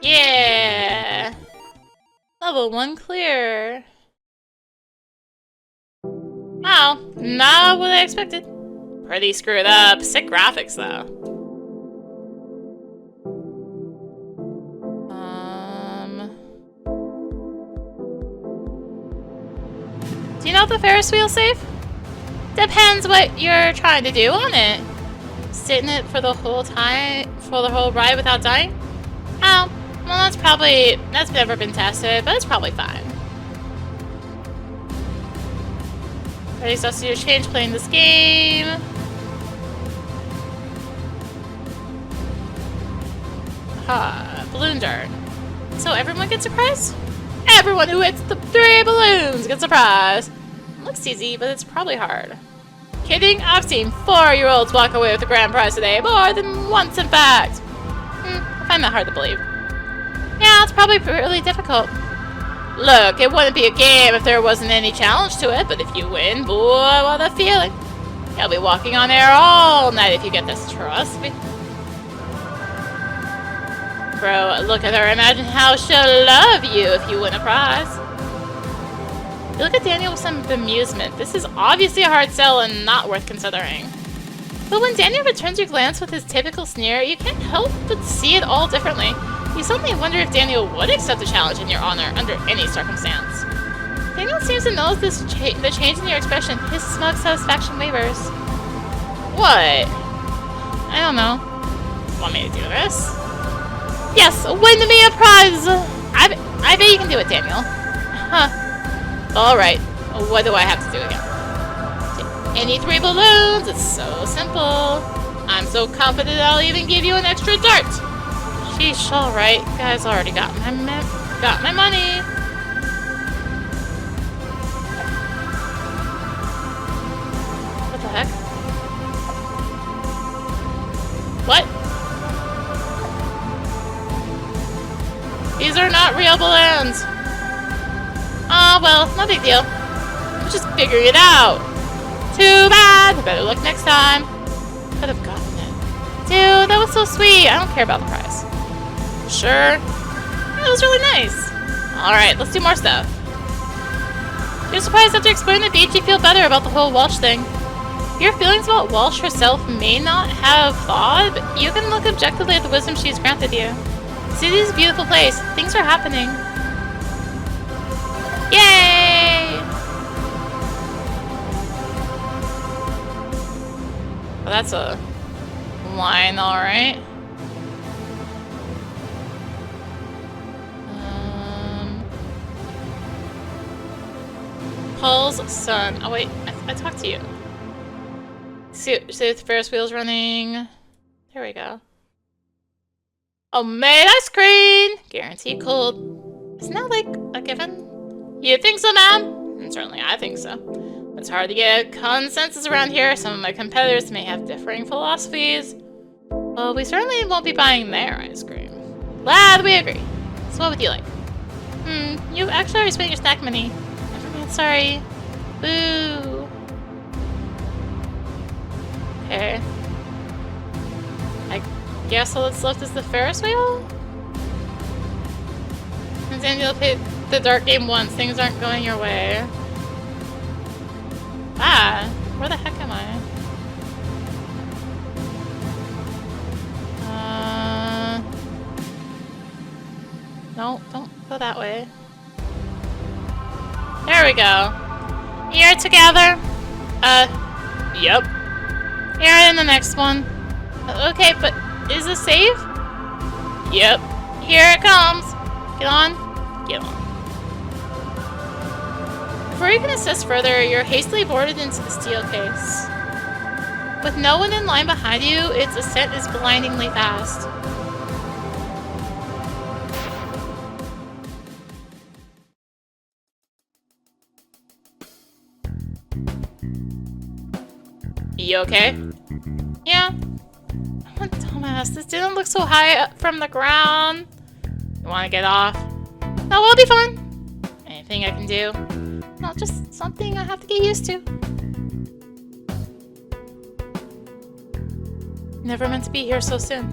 Yeah! Level 1 clear. Wow, not what I expected. Pretty screwed up. Sick graphics though. Do you know if the Ferris wheel's safe? Depends what you're trying to do on it. Sit in it for the whole ride without dying? Oh, well that's never been tested, but it's probably fine. Ready to your change playing this game. Ha, balloon dart. So everyone gets a prize? Everyone who hits the 3 balloons gets a prize. Looks easy, but it's probably hard. Kidding? I've seen 4-year-olds walk away with the grand prize today. More than once, in fact. I find that hard to believe. Yeah, it's probably really difficult. Look, it wouldn't be a game if there wasn't any challenge to it, but if you win, boy, what a feeling. You'll be walking on air all night if you get this, trust me. Bro, look at her. Imagine how she'll love you if you win a prize. You look at Daniel with some bemusement. This is obviously a hard sell and not worth considering. But when Daniel returns your glance with his typical sneer, you can't help but see it all differently. You suddenly wonder if Daniel would accept a challenge in your honor under any circumstance. Daniel seems to notice the change in your expression. His smug satisfaction wavers. What? I don't know. Want me to do this? Yes, win me a prize! I bet you can do it, Daniel. Huh. Alright, what do I have to do again? Any 3 balloons, it's so simple. I'm so confident I'll even give you an extra dart. Sheesh, alright, guys already got my money. What the heck? What? These are not real balloons. Ah, well, no big deal. I'm just figuring it out. Too bad. Better luck next time. Could have gotten it. Dude, that was so sweet. I don't care about the prize. Sure. That was really nice. Alright, let's do more stuff. You're surprised after exploring the beach you feel better about the whole Walsh thing. Your feelings about Walsh herself may not have thawed, but you can look objectively at the wisdom she's granted you. See this beautiful place. Things are happening. Yay! Well, that's a line, alright. Paul's son. Oh wait, I talked to you. See if the Ferris wheel's running. There we go. Homemade ice cream! Guaranteed cold. Isn't that like a given? You think so, ma'am? Certainly, I think so. It's hard to get consensus around here. Some of my competitors may have differing philosophies. Well, we certainly won't be buying their ice cream. Glad we agree. So what would you like? You actually already spent your snack money. Never mind, sorry. Boo. Okay. I guess all that's left is the Ferris wheel? And Daniel played the dart game once. Things aren't going your way. Ah, where the heck am I? No, don't go that way. There we go. Here together. Yep. Here in the next one. Okay, but is this safe? Yep. Here it comes. Get on. Get on. Before you can assist further, you're hastily boarded into the steel case. With no one in line behind you, its ascent is blindingly fast. You okay? Yeah. I'm a dumbass. This didn't look so high up from the ground. You wanna get off? No, we'll be fine. Anything I can do? No, just something I have to get used to. Never meant to be here so soon.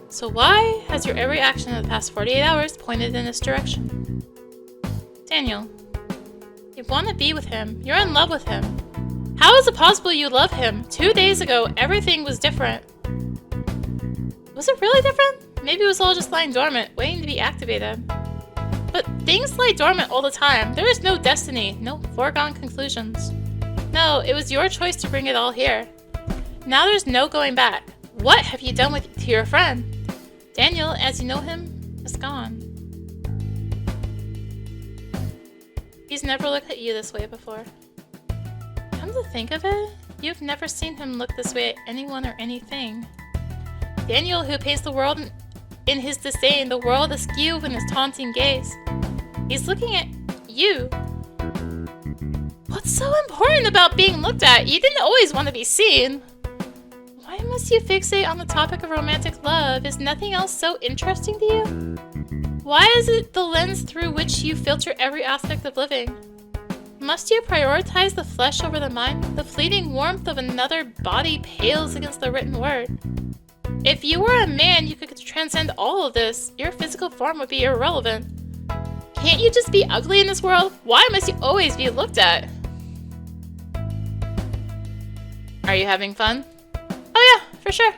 So why has your every action in the past 48 hours pointed in this direction? Daniel, you want to be with him. You're in love with him. How is it possible you love him? 2 days ago, everything was different. Was it really different? Maybe it was all just lying dormant, waiting to be activated. But things lie dormant all the time. There is no destiny, no foregone conclusions. No, it was your choice to bring it all here. Now there's no going back. What have you done to your friend? Daniel, as you know him, is gone. He's never looked at you this way before. Come to think of it, you've never seen him look this way at anyone or anything. Daniel, who paints the world in his disdain, the world askew in his taunting gaze. He's looking at you. What's What's so important about being looked at? You didn't always want to be seen. Why must you fixate on the topic of romantic love? Is nothing else so interesting to you? Why is it the lens through which you filter every aspect of living? Must you prioritize the flesh over the mind? The fleeting warmth of another body pales against the written word. If you were a man, you could transcend all of this. Your physical form would be irrelevant. Can't you just be ugly in this world? Why must you always be looked at? Are you having fun? Oh yeah, for sure.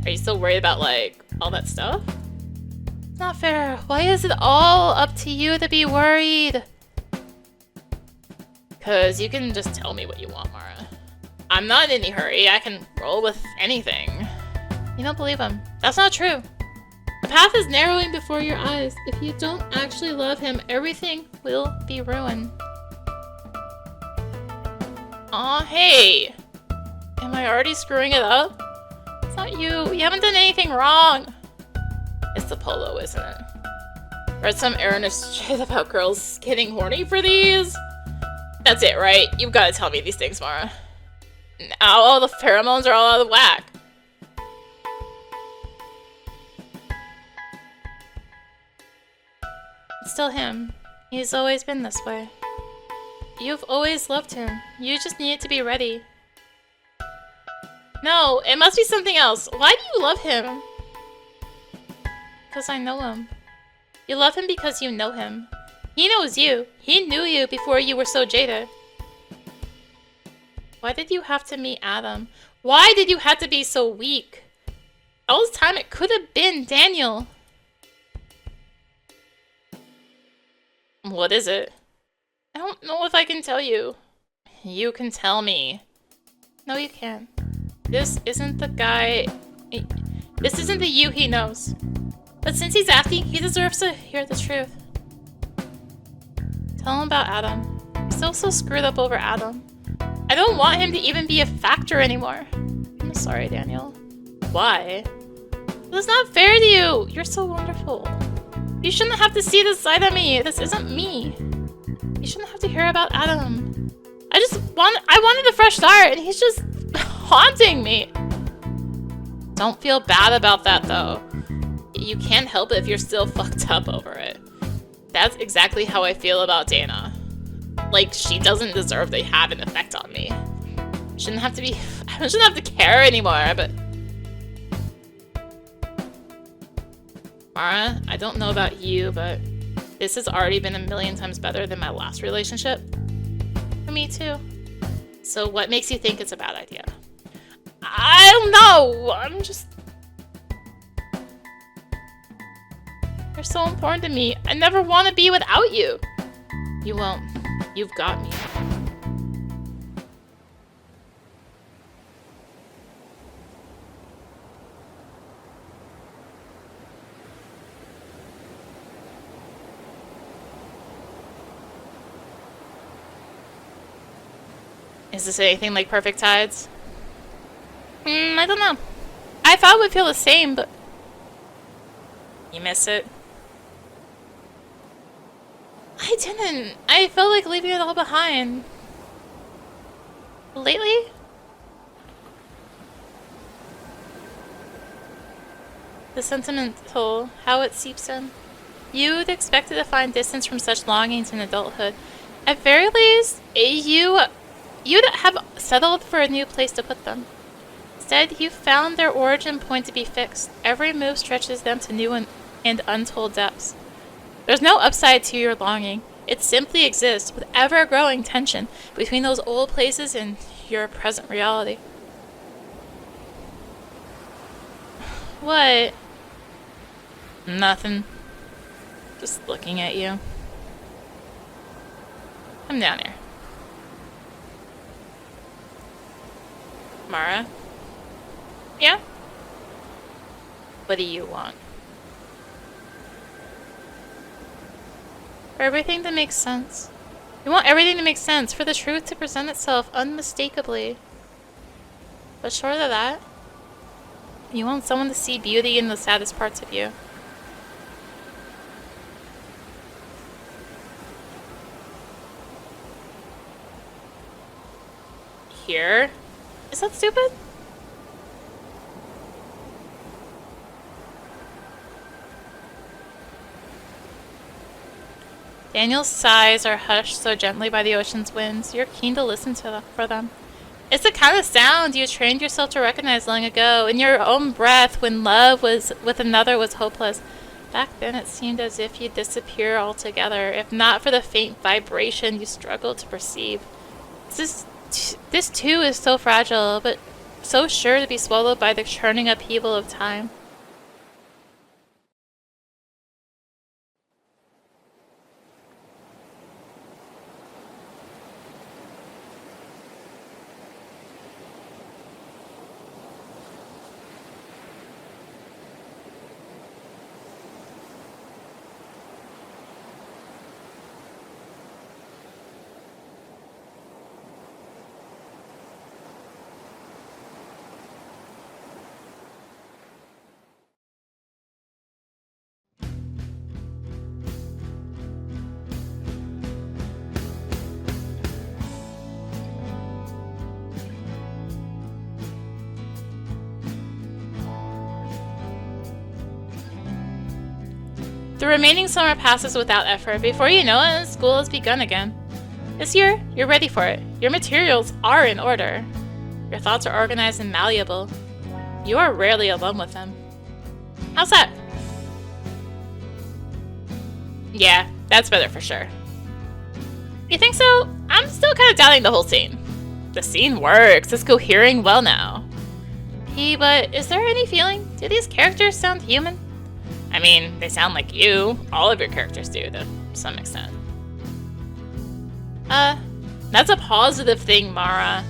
Are you still worried about, like, all that stuff? It's not fair. Why is it all up to you to be worried? Cause you can just tell me what you want, Mara. I'm not in any hurry. I can roll with anything. You don't believe him. That's not true. The path is narrowing before your eyes. If you don't actually love him, everything will be ruined. Aw, hey! Am I already screwing it up? It's not you. You haven't done anything wrong. It's the polo, isn't it? Read some erroneous shit about girls getting horny for these? That's it, right? You've got to tell me these things, Mara. Now all the pheromones are all out of whack. It's still him. He's always been this way. You've always loved him. You just need to be ready. No, it must be something else. Why do you love him? Because I know him. You love him because you know him. He knows you. He knew you before you were so jaded. Why did you have to meet Adam? Why did you have to be so weak? All this time it could have been Daniel. What is it? I don't know if I can tell you. You can tell me. No, you can't. This isn't the guy... This isn't the you he knows. But since he's asking, he deserves to hear the truth. Tell him about Adam. I'm still so screwed up over Adam. I don't want him to even be a factor anymore. I'm sorry, Daniel. Why? That's not fair to you! You're so wonderful. You shouldn't have to see this side of me. This isn't me. You shouldn't have to hear about Adam. I wanted a fresh start, and he's just haunting me. Don't feel bad about that, though. You can't help it if you're still fucked up over it. That's exactly how I feel about Dana. Like, she doesn't deserve to have an effect on me. I shouldn't have to care anymore, but... Mara, I don't know about you, but this has already been a million times better than my last relationship. For me, too. So what makes you think it's a bad idea? I don't know! I'm just... You're so important to me. I never want to be without you. You won't. You've got me. Is this anything like Perfect Tides? I don't know. I thought it would feel the same, but... You miss it? I didn't. I felt like leaving it all behind. Lately? The sentimental, how it seeps in. You'd expected to find distance from such longings in adulthood. At very least, you'd have settled for a new place to put them. Instead, you found their origin point to be fixed. Every move stretches them to new and untold depths. There's no upside to your longing. It simply exists with ever-growing tension between those old places and your present reality. What? Nothing. Just looking at you. Come down here. Mara? Yeah? What do you want? For everything to make sense. You want everything to make sense, for the truth to present itself unmistakably. But short of that, you want someone to see beauty in the saddest parts of you. here. Is that stupid? Daniel's sighs are hushed so gently by the ocean's winds. You're keen to listen for them. It's the kind of sound you trained yourself to recognize long ago, in your own breath, when love was with another was hopeless. Back then it seemed as if you'd disappear altogether, if not for the faint vibration you struggled to perceive. This too is so fragile, but so sure to be swallowed by the churning upheaval of time. The remaining summer passes without effort. Before you know it, school has begun again. This year, you're ready for it. Your materials are in order. Your thoughts are organized and malleable. You are rarely alone with them. How's that? Yeah, that's better for sure. You think so? I'm still kind of doubting the whole scene. The scene works. It's cohering well now. But is there any feeling? Do these characters sound human? I mean, they sound like you. All of your characters do, to some extent. That's a positive thing, Mara.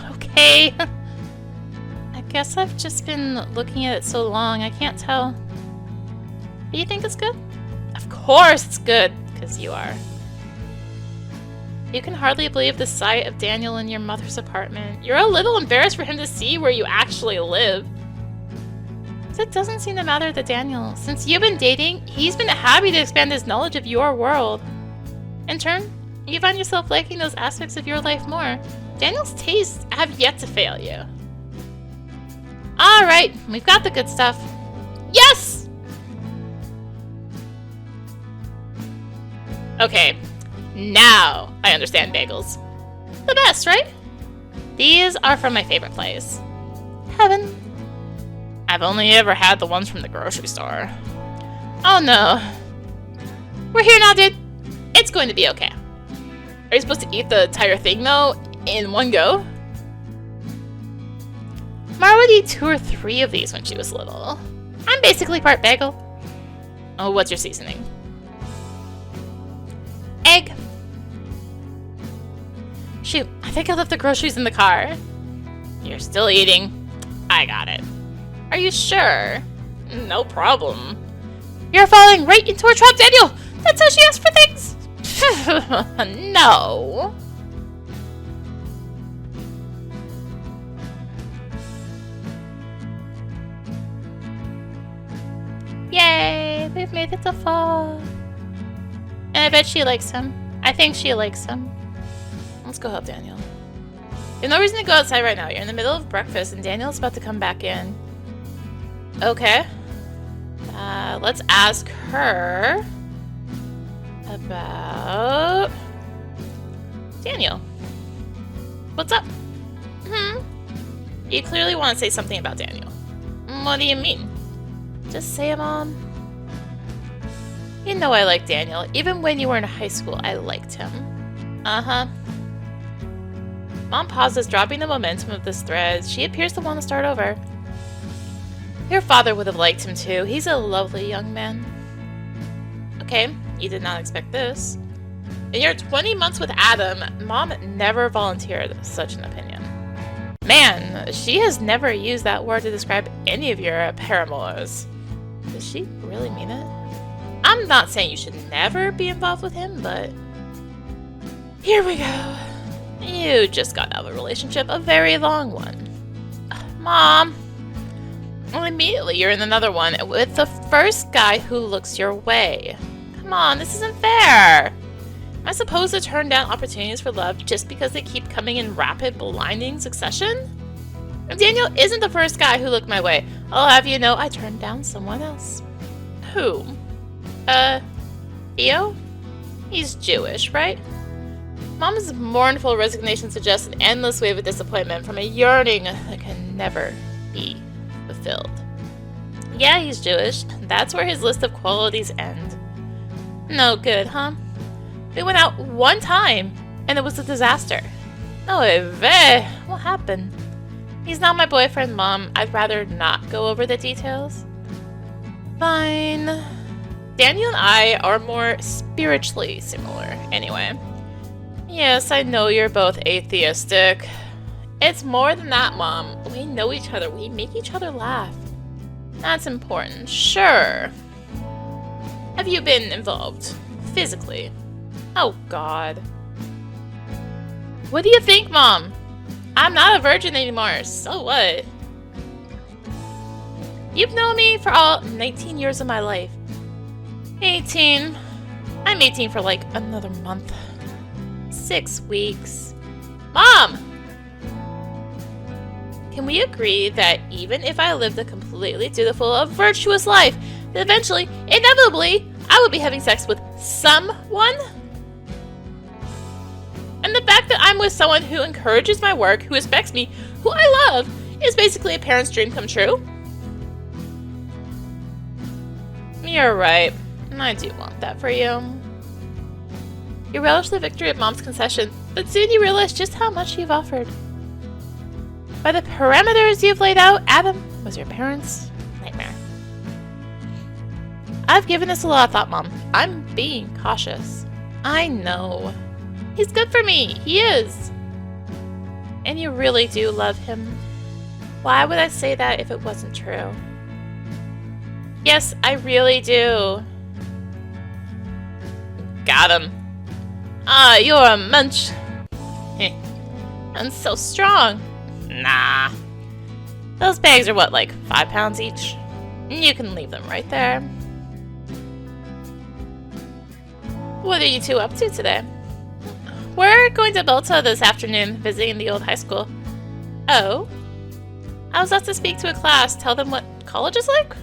Okay. I guess I've just been looking at it so long, I can't tell. Do you think it's good? Of course it's good, because you are. You can hardly believe the sight of Daniel in your mother's apartment. You're a little embarrassed for him to see where you actually live. It doesn't seem to matter to Daniel. Since you've been dating, he's been happy to expand his knowledge of your world. In turn, you find yourself liking those aspects of your life more. Daniel's tastes have yet to fail you. Alright, we've got the good stuff. Yes! Okay, now I understand bagels. The best, right? These are from my favorite place. Heaven. I've only ever had the ones from the grocery store. Oh no. We're here now, dude. It's going to be okay. Are you supposed to eat the entire thing, though, in one go? Mara would eat 2 or 3 of these when she was little. I'm basically part bagel. Oh, what's your seasoning? Egg. Shoot, I think I left the groceries in the car. You're still eating. I got it. Are you sure? No problem. You're falling right into a trap, Daniel! That's how she asked for things! No. Yay! We've made it to fall. And I bet she likes him. I think she likes him. Let's go help Daniel. There's no reason to go outside right now. You're in the middle of breakfast and Daniel's about to come back in. Okay. Let's ask her about Daniel. What's up? You clearly want to say something about Daniel. What do you mean? Just say it, Mom. You know I like Daniel. Even when you were in high school, I liked him. Uh-huh. Mom pauses, dropping the momentum of this thread. She appears to want to start over. Your father would have liked him too. He's a lovely young man. Okay, you did not expect this. In your 20 months with Adam, Mom never volunteered such an opinion. Man, she has never used that word to describe any of your paramours. Does she really mean it? I'm not saying you should never be involved with him, but... Here we go. You just got out of a relationship, a very long one. Mom! Well, immediately you're in another one with the first guy who looks your way. Come on, this isn't fair. Am I supposed to turn down opportunities for love just because they keep coming in rapid, blinding succession? And Daniel isn't the first guy who looked my way. I'll have you know I turned down someone else. Who? Theo? He's Jewish, right? Mom's mournful resignation suggests an endless wave of disappointment from a yearning that can never be fulfilled. Yeah, he's Jewish. That's where his list of qualities end. No good, huh? We went out one time, and it was a disaster. No, what happened? He's not my boyfriend, Mom. I'd rather not go over the details. Fine. Daniel and I are more spiritually similar, anyway. Yes, I know you're both atheistic. It's more than that, Mom. We know each other. We make each other laugh. That's important, sure. Have you been involved? Physically? Oh, God. What do you think, Mom? I'm not a virgin anymore, so what? You've known me for all 19 years of my life. 18. I'm 18 for like another month. 6 weeks. Mom! Can we agree that even if I lived a completely dutiful, virtuous life, that eventually, inevitably, I will be having sex with someone? And the fact that I'm with someone who encourages my work, who respects me, who I love, is basically a parent's dream come true? You're right. I do want that for you. You relish the victory of Mom's concession, but soon you realize just how much you've offered. By the parameters you've laid out, Adam was your parents' nightmare. I've given this a lot of thought, Mom. I'm being cautious. I know. He's good for me. He is. And you really do love him. Why would I say that if it wasn't true? Yes, I really do. Got him. Ah, you're a munch. And so strong. Nah. Those bags are what, like 5 pounds each? You can leave them right there. What are you two up to today? We're going to Belta this afternoon, visiting the old high school. Oh? I was asked to speak to a class, tell them what college is like?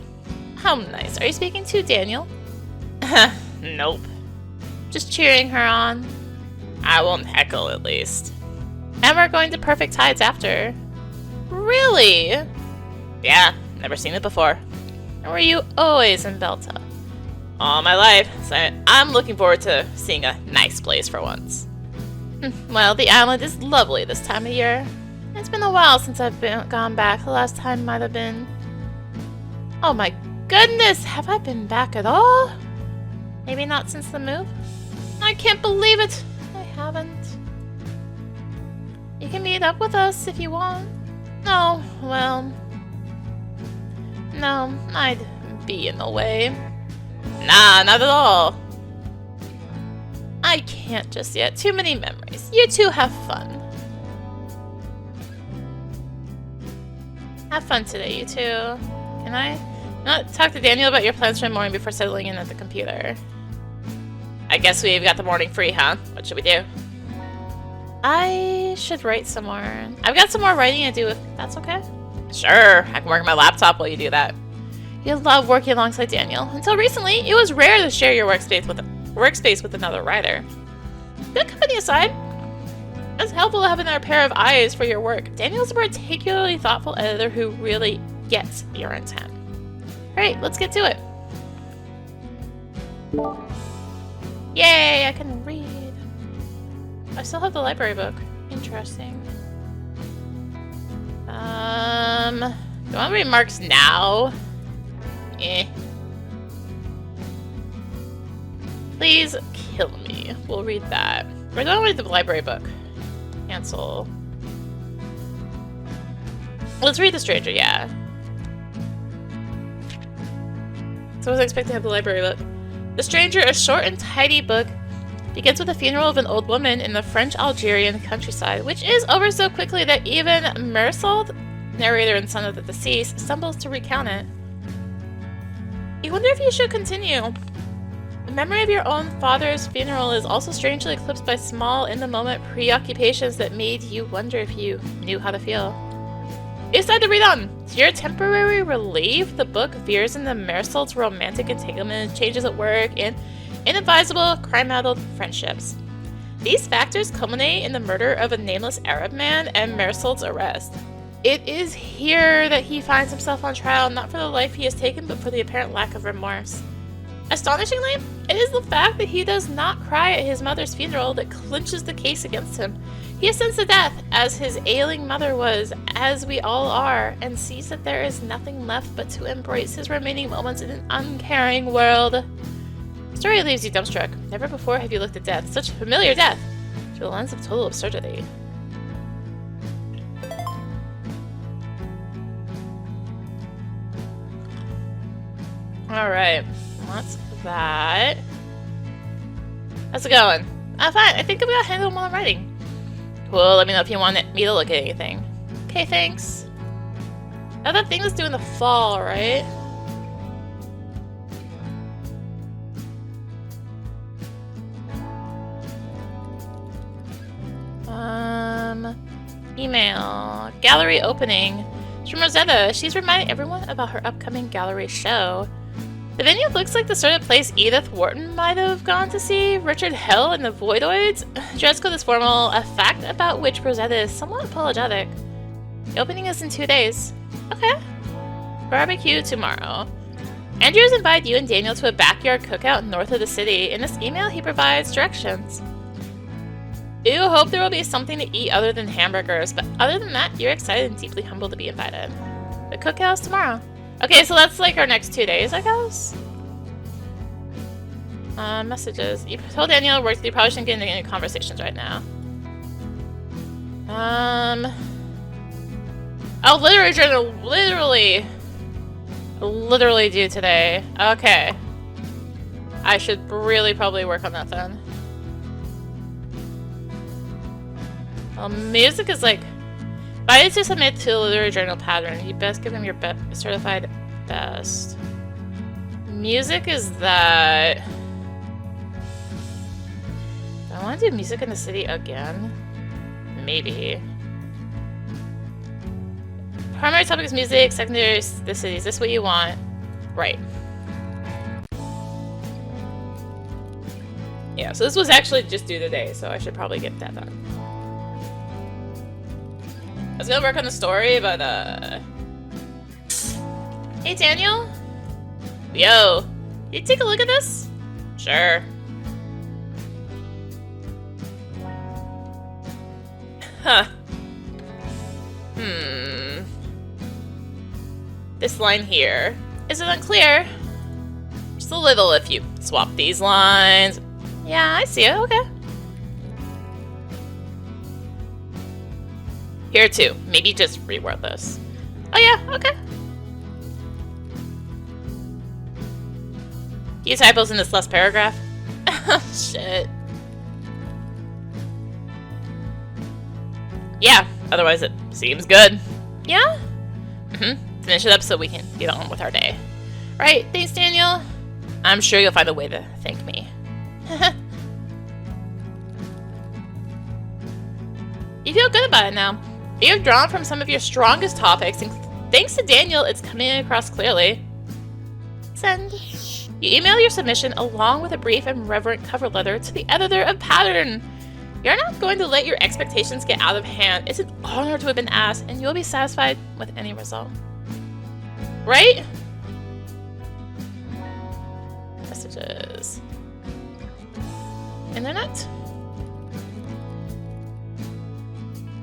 How nice. Are you speaking to Daniel? Nope. Just cheering her on. I won't heckle, at least. And we're going to Perfect Tides after. Really? Yeah, never seen it before. And were you always in Belta? All my life, so I'm looking forward to seeing a nice place for once. Well, the island is lovely this time of year. It's been a while since I've gone back. The last time might have been... Oh my goodness, have I been back at all? Maybe not since the move? I can't believe it! I haven't. You can meet up with us if you want. Oh, well... No, I'd be in the way. Nah, not at all. I can't just yet. Too many memories. You two have fun. Have fun today, you two. Can I not talk to Daniel about your plans for the morning before settling in at the computer? I guess we've got the morning free, huh? What should we do? I should write some more. I've got some more writing to do if that's okay. Sure, I can work on my laptop while you do that. You love working alongside Daniel. Until recently, it was rare to share your workspace with another writer. Good company aside, it's helpful to have another pair of eyes for your work. Daniel's a particularly thoughtful editor who really gets your intent. Alright, let's get to it. Yay, I can read. I still have the library book. Interesting. Do you want to read Mark's now? Please kill me. We'll read that. Or don't read the library book. Cancel. Let's read The Stranger, yeah. So I was expecting to have the library book. The Stranger, a short and tidy book, begins with the funeral of an old woman in the French Algerian countryside, which is over so quickly that even Mersault, narrator and son of the deceased, stumbles to recount it. You wonder if you should continue. The memory of your own father's funeral is also strangely eclipsed by small, in-the-moment preoccupations that made you wonder if you knew how to feel. You decide to read on. To your temporary relief, the book veers into Marisol's romantic entanglement, changes at work, and inadvisable, crime-addled friendships. These factors culminate in the murder of a nameless Arab man and Marisol's arrest. It is here that he finds himself on trial, not for the life he has taken, but for the apparent lack of remorse. Astonishingly, it is the fact that he does not cry at his mother's funeral that clinches the case against him. He ascends to death, as his ailing mother was, as we all are, and sees that there is nothing left but to embrace his remaining moments in an uncaring world. The story leaves you dumbstruck. Never before have you looked at death, such familiar death, through the lens of total absurdity. Alright, that's that. How's it going? Fine. I think I'm gonna handle them while I'm writing. Cool, let me know if you want me to look at anything. Okay, thanks. Oh, that thing was due in the fall, right? Email. Gallery opening. It's from Rosetta. She's reminding everyone about her upcoming gallery show. The venue looks like the sort of place Edith Wharton might have gone to see Richard Hell and the Voidoids. Dress code is formal, a fact about which Rosetta is somewhat apologetic. The opening is in 2 days. Okay. Barbecue tomorrow. Andrews invited you and Daniel to a backyard cookout north of the city. In this email, he provides directions. You hope there will be something to eat other than hamburgers, but other than that, you're excited and deeply humbled to be invited. The cookout's tomorrow. Okay, so that's like our next 2 days, I guess? Messages. You told Daniel work that you probably shouldn't get into any conversations right now. Oh, literary journal. Literally due today. Okay. I should really probably work on that then. Well, music is like... If I need to submit to a literary journal pattern, you best give him your certified best. Music is that... Do I want to do music in the city again? Maybe. Primary topic is music, secondary is the city. Is this what you want? Right. Yeah, so this was actually just due today, so I should probably get that done. I was gonna work on the story, but Hey Daniel? Yo, you take a look at this? Sure. Huh. This line here. Is it unclear? Just a little if you swap these lines. Yeah, I see it, okay. Here too. Maybe just reword this. Oh yeah, okay. Few typos in this last paragraph. Shit. Yeah, otherwise it seems good. Yeah? Finish it up so we can get on with our day. Right, thanks Daniel. I'm sure you'll find a way to thank me. You feel good about it now. You have drawn from some of your strongest topics, and thanks to Daniel, it's coming across clearly. Send. You email your submission along with a brief and reverent cover letter to the editor of Pattern. You're not going to let your expectations get out of hand. It's an honor to have been asked, and you'll be satisfied with any result. Right? Messages. Internet?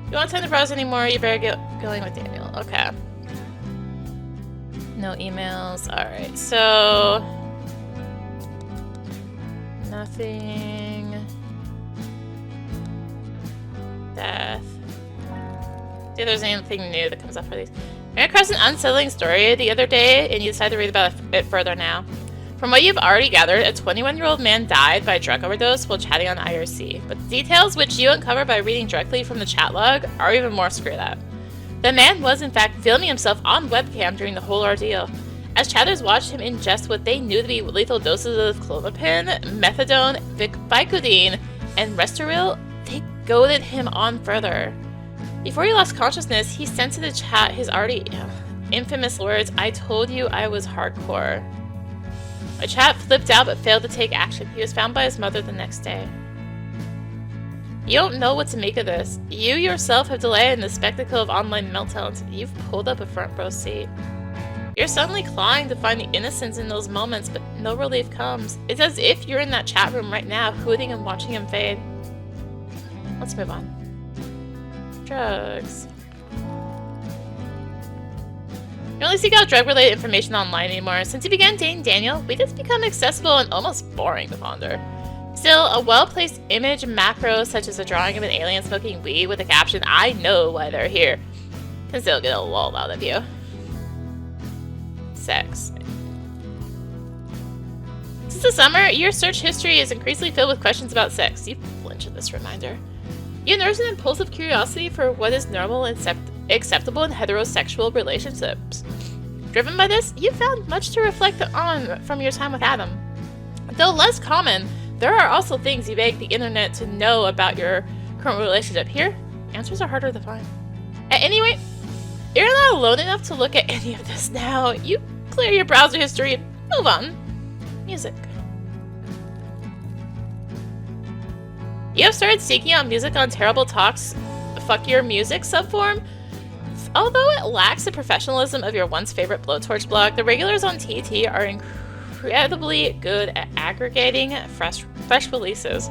You don't have time to browse anymore, you better get going with Daniel. Okay. No emails. Alright, so... Nothing... Death. See if there's anything new that comes up for these. I ran across an unsettling story the other day, and you decided to read about it further now. From what you've already gathered, a 21-year-old man died by drug overdose while chatting on IRC, but the details which you uncover by reading directly from the chat log are even more screwed up. The man was in fact filming himself on webcam during the whole ordeal. As chatters watched him ingest what they knew to be lethal doses of clonopin, methadone, Vicodin, and Restoril, they goaded him on further. Before he lost consciousness, he sent to the chat his already infamous words, "I told you I was hardcore." The chat flipped out but failed to take action. He was found by his mother the next day. You don't know what to make of this. You yourself have delayed in the spectacle of online meltdowns. You've pulled up a front row seat. You're suddenly clawing to find the innocence in those moments, but no relief comes. It's as if you're in that chat room right now, hooting and watching him fade. Let's move on. Drugs. You only seek out drug-related information online anymore. Since you began dating Daniel, weed has become accessible and almost boring to ponder. Still, a well-placed image macro such as a drawing of an alien smoking weed with a caption, "I know why they're here," can still get a lull out of you. Sex. Since the summer, your search history is increasingly filled with questions about sex. You flinch at this reminder. You nurse an impulsive curiosity for what is normal and acceptable in heterosexual relationships. Driven by this, you found much to reflect on from your time with Adam. Though less common, there are also things you beg the internet to know about your current relationship. Here, answers are harder to find. At any rate, you're not alone enough to look at any of this now. You clear your browser history and move on. Music. You have started seeking out music on Terrible Talk's Fuck Your Music subforum. Although it lacks the professionalism of your once favorite blowtorch blog, the regulars on TT are incredibly good at aggregating fresh releases.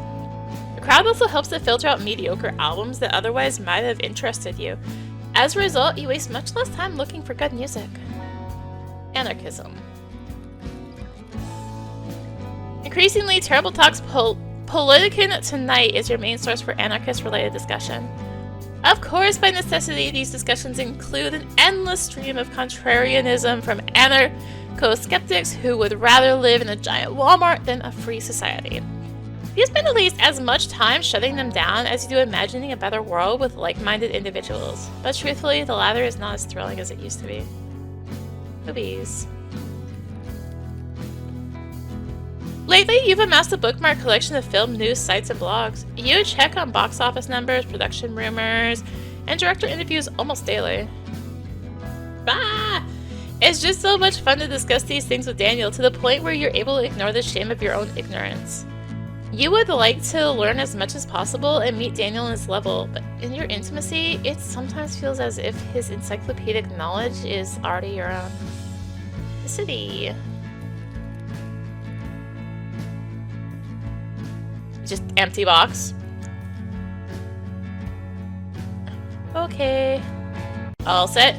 The crowd also helps to filter out mediocre albums that otherwise might have interested you. As a result, you waste much less time looking for good music. Anarchism. Increasingly, Terrible Talk's Politican Tonight is your main source for anarchist-related discussion. Of course, by necessity, these discussions include an endless stream of contrarianism from anarcho-skeptics who would rather live in a giant Walmart than a free society. You spend at least as much time shutting them down as you do imagining a better world with like-minded individuals. But truthfully, the latter is not as thrilling as it used to be. Movies. Lately, you've amassed a bookmark collection of film news sites and blogs. You check on box office numbers, production rumors, and director interviews almost daily. It's just so much fun to discuss these things with Daniel to the point where you're able to ignore the shame of your own ignorance. You would like to learn as much as possible and meet Daniel on his level, but in your intimacy, it sometimes feels as if his encyclopedic knowledge is already your own. The city. Just empty box. Okay. All set?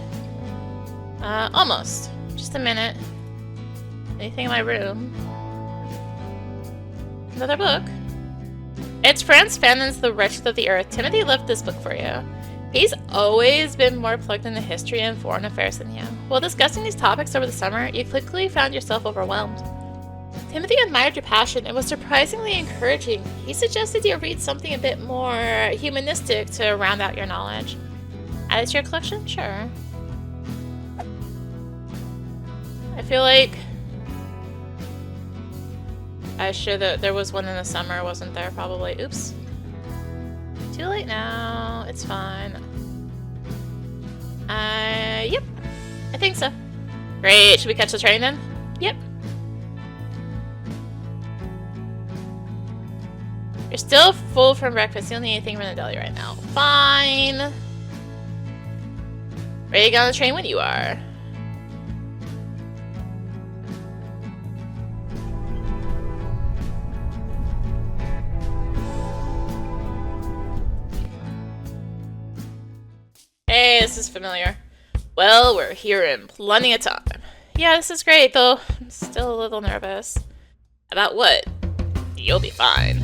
Almost. Just a minute. Anything in my room? Another book. It's Frantz Fanon's The Wretched of the Earth. Timothy left this book for you. He's always been more plugged into history and foreign affairs than you. While discussing these topics over the summer, you quickly found yourself overwhelmed. Timothy admired your passion and was surprisingly encouraging. He suggested you read something a bit more humanistic to round out your knowledge. Add it to your collection? Sure. I feel like there was one in the summer, wasn't there? Probably. Oops. Too late now. It's fine. Yep. I think so. Great. Should we catch the train then? Yep. You're still full from breakfast. You don't need anything from the deli right now. Fine. Ready to get on the train when you are. Hey, this is familiar. Well, we're here in plenty of time. Yeah, this is great, though I'm still a little nervous. About what? You'll be fine.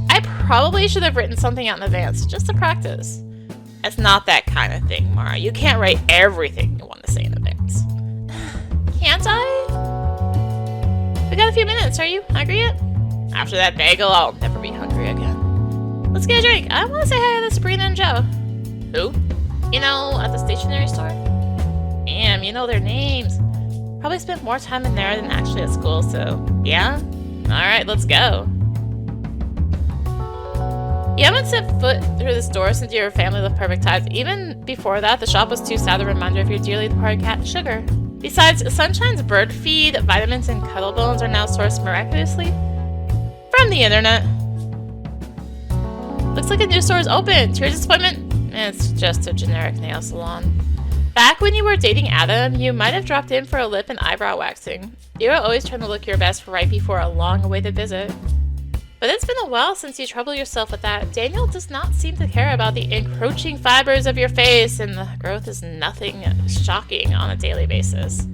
I probably should have written something out in advance, just to practice. It's not that kind of thing, Mara. You can't write everything you want to say in advance. Can't I? We got a few minutes. Are you hungry yet? After that bagel, I'll never be hungry again. Let's get a drink. I want to say hi to Sabrina and Joe. Who? You know, at the stationery store. Damn, you know their names. Probably spent more time in there than actually at school, so yeah? Alright, let's go. You haven't set foot through this door since your family left Perfect Times. Even before that, the shop was too sad a reminder of your dearly departed cat, Sugar. Besides, Sunshine's bird feed, vitamins, and cuddle bones are now sourced miraculously from the internet. Looks like a new store is open. To your disappointment, it's just a generic nail salon. Back when you were dating Adam, you might have dropped in for a lip and eyebrow waxing. You were always trying to look your best right before a long-awaited visit. But it's been a while since you troubled yourself with that. Daniel does not seem to care about the encroaching fibers of your face, and the growth is nothing shocking on a daily basis.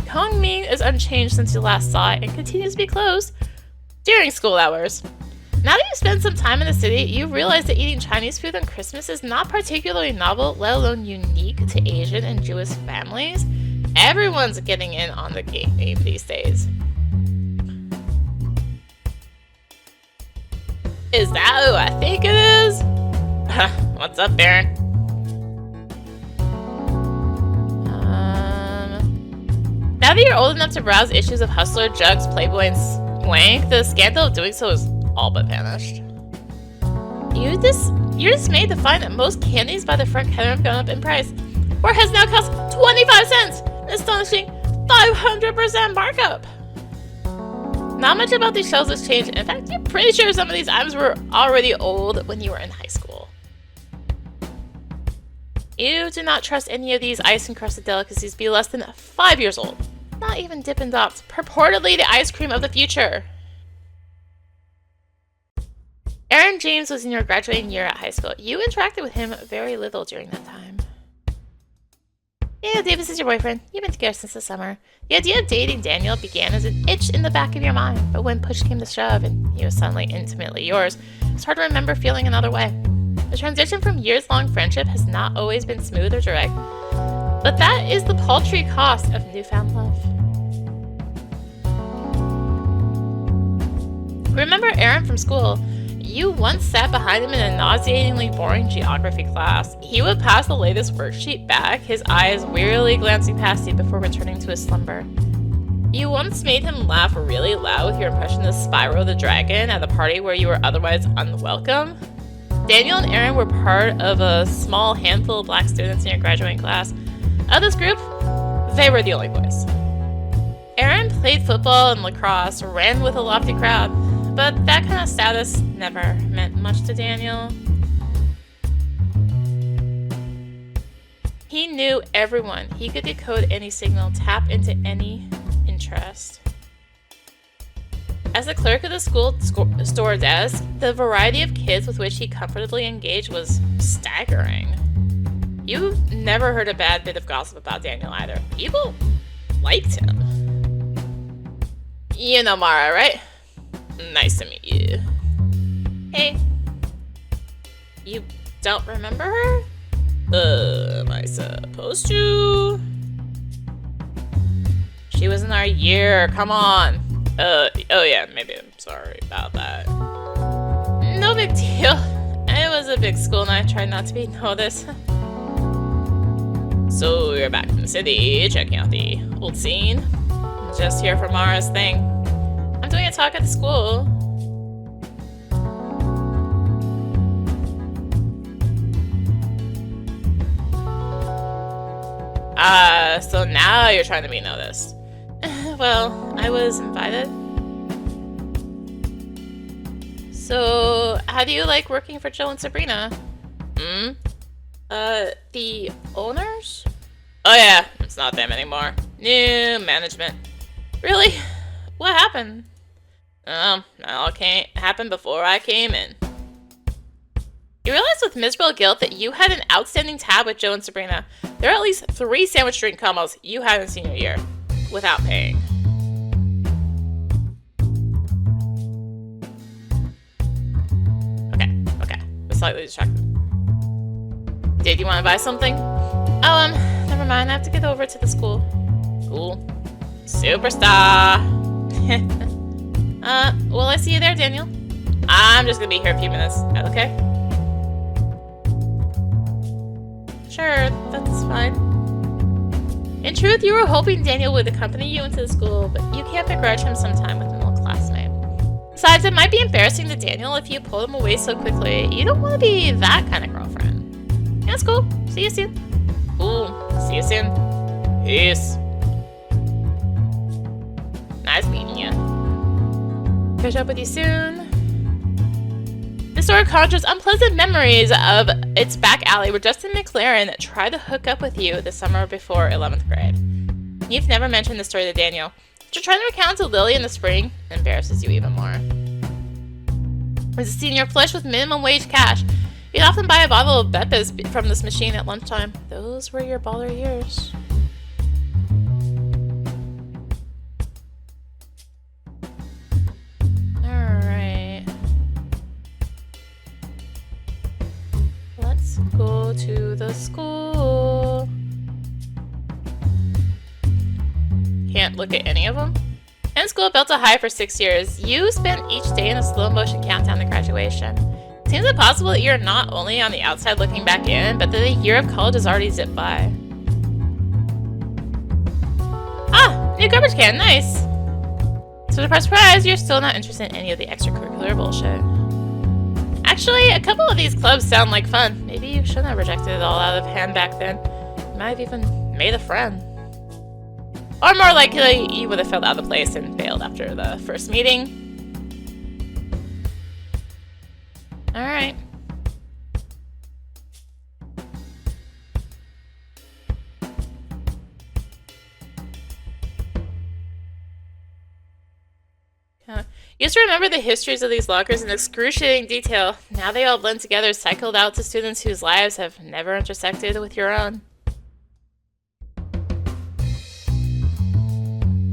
Kong Ming is unchanged since you last saw it and continues to be closed during school hours. Now that you've spent some time in the city, you realize that eating Chinese food on Christmas is not particularly novel, let alone unique to Asian and Jewish families. Everyone's getting in on the game these days. Is that who I think it is? What's up, Baron? Now that you're old enough to browse issues of Hustler, Jugs, Playboy, and Swank, the scandal of doing so is all but vanished. You're dismayed to find that most candies by the front counter have gone up in price. Warheads now cost 25 cents! An astonishing 500% markup! Not much about these shelves has changed. In fact, you're pretty sure some of these items were already old when you were in high school. You do not trust any of these ice-encrusted delicacies to be less than 5 years old. Not even Dippin' Dots, purportedly the ice cream of the future. Aaron James was in your graduating year at high school. You interacted with him very little during that time. Yeah, Davis is your boyfriend. You've been together since the summer. The idea of dating Daniel began as an itch in the back of your mind, but when push came to shove and he was suddenly intimately yours, it's hard to remember feeling another way. The transition from years-long friendship has not always been smooth or direct, but that is the paltry cost of newfound love. Remember Aaron from school? You once sat behind him in a nauseatingly boring geography class. He would pass the latest worksheet back, his eyes wearily glancing past you before returning to his slumber. You once made him laugh really loud with your impression of Spyro the Dragon at a party where you were otherwise unwelcome. Daniel and Aaron were part of a small handful of black students in your graduating class. Of this group, they were the only boys. Aaron played football and lacrosse, ran with a lofty crowd, but that kind of status never meant much to Daniel. He knew everyone. He could decode any signal, tap into any interest. As the clerk of the school store desk, the variety of kids with which he comfortably engaged was staggering. You've never heard a bad bit of gossip about Daniel either. People liked him. You know Mara, right? Nice to meet you. Hey. You don't remember her? Am I supposed to? She was in our year, come on. Oh yeah, maybe I'm sorry about that. No big deal. It was a big school and I tried not to be noticed. So you're back from the city, checking out the old scene. Just here for Mara's thing. I'm doing a talk at the school. So now you're trying to be noticed. Well, I was invited. So, how do you like working for Jill and Sabrina? The owners? Oh yeah, it's not them anymore. New management. Really? What happened? It all happened before I came in. You realize with miserable guilt that you had an outstanding tab with Joe and Sabrina. There are at least 3 sandwich drink combos you had in senior year, without paying. Okay. I'm slightly distracted. Did you want to buy something? Oh, never mind. I have to get over to the school. Cool. Superstar! Will I see you there, Daniel? I'm just gonna be here a few minutes. Okay? Sure, that's fine. In truth, you were hoping Daniel would accompany you into the school, but you can't begrudge him some time with an old classmate. Besides, it might be embarrassing to Daniel if you pulled him away so quickly. You don't want to be that kind of girlfriend. Yeah, that's cool. See you soon. Ooh, see you soon. Peace. Nice meeting you. Catch up with you soon. This story conjures unpleasant memories of its back alley where Justin McLaren tried to hook up with you the summer before 11th grade. You've never mentioned the story to Daniel. But you're trying to recount to Lily in the spring embarrasses you even more. As a senior flush with minimum wage cash, you'd often buy a bottle of Beppis from this machine at lunchtime. Those were your baller years. Alright. Let's go to the school. Can't look at any of them. In school built a high for 6 years, you spent each day in a slow motion countdown to graduation. Seems impossible that you're not only on the outside looking back in, but that the year of college has already zipped by. Ah, new garbage can, nice! So surprise, you're still not interested in any of the extracurricular bullshit. Actually, a couple of these clubs sound like fun. Maybe you shouldn't have rejected it all out of hand back then. You might have even made a friend. Or more likely, you would have filled out the place and bailed after the first meeting. Alright. You used to remember the histories of these lockers in excruciating detail. Now they all blend together, cycled out to students whose lives have never intersected with your own.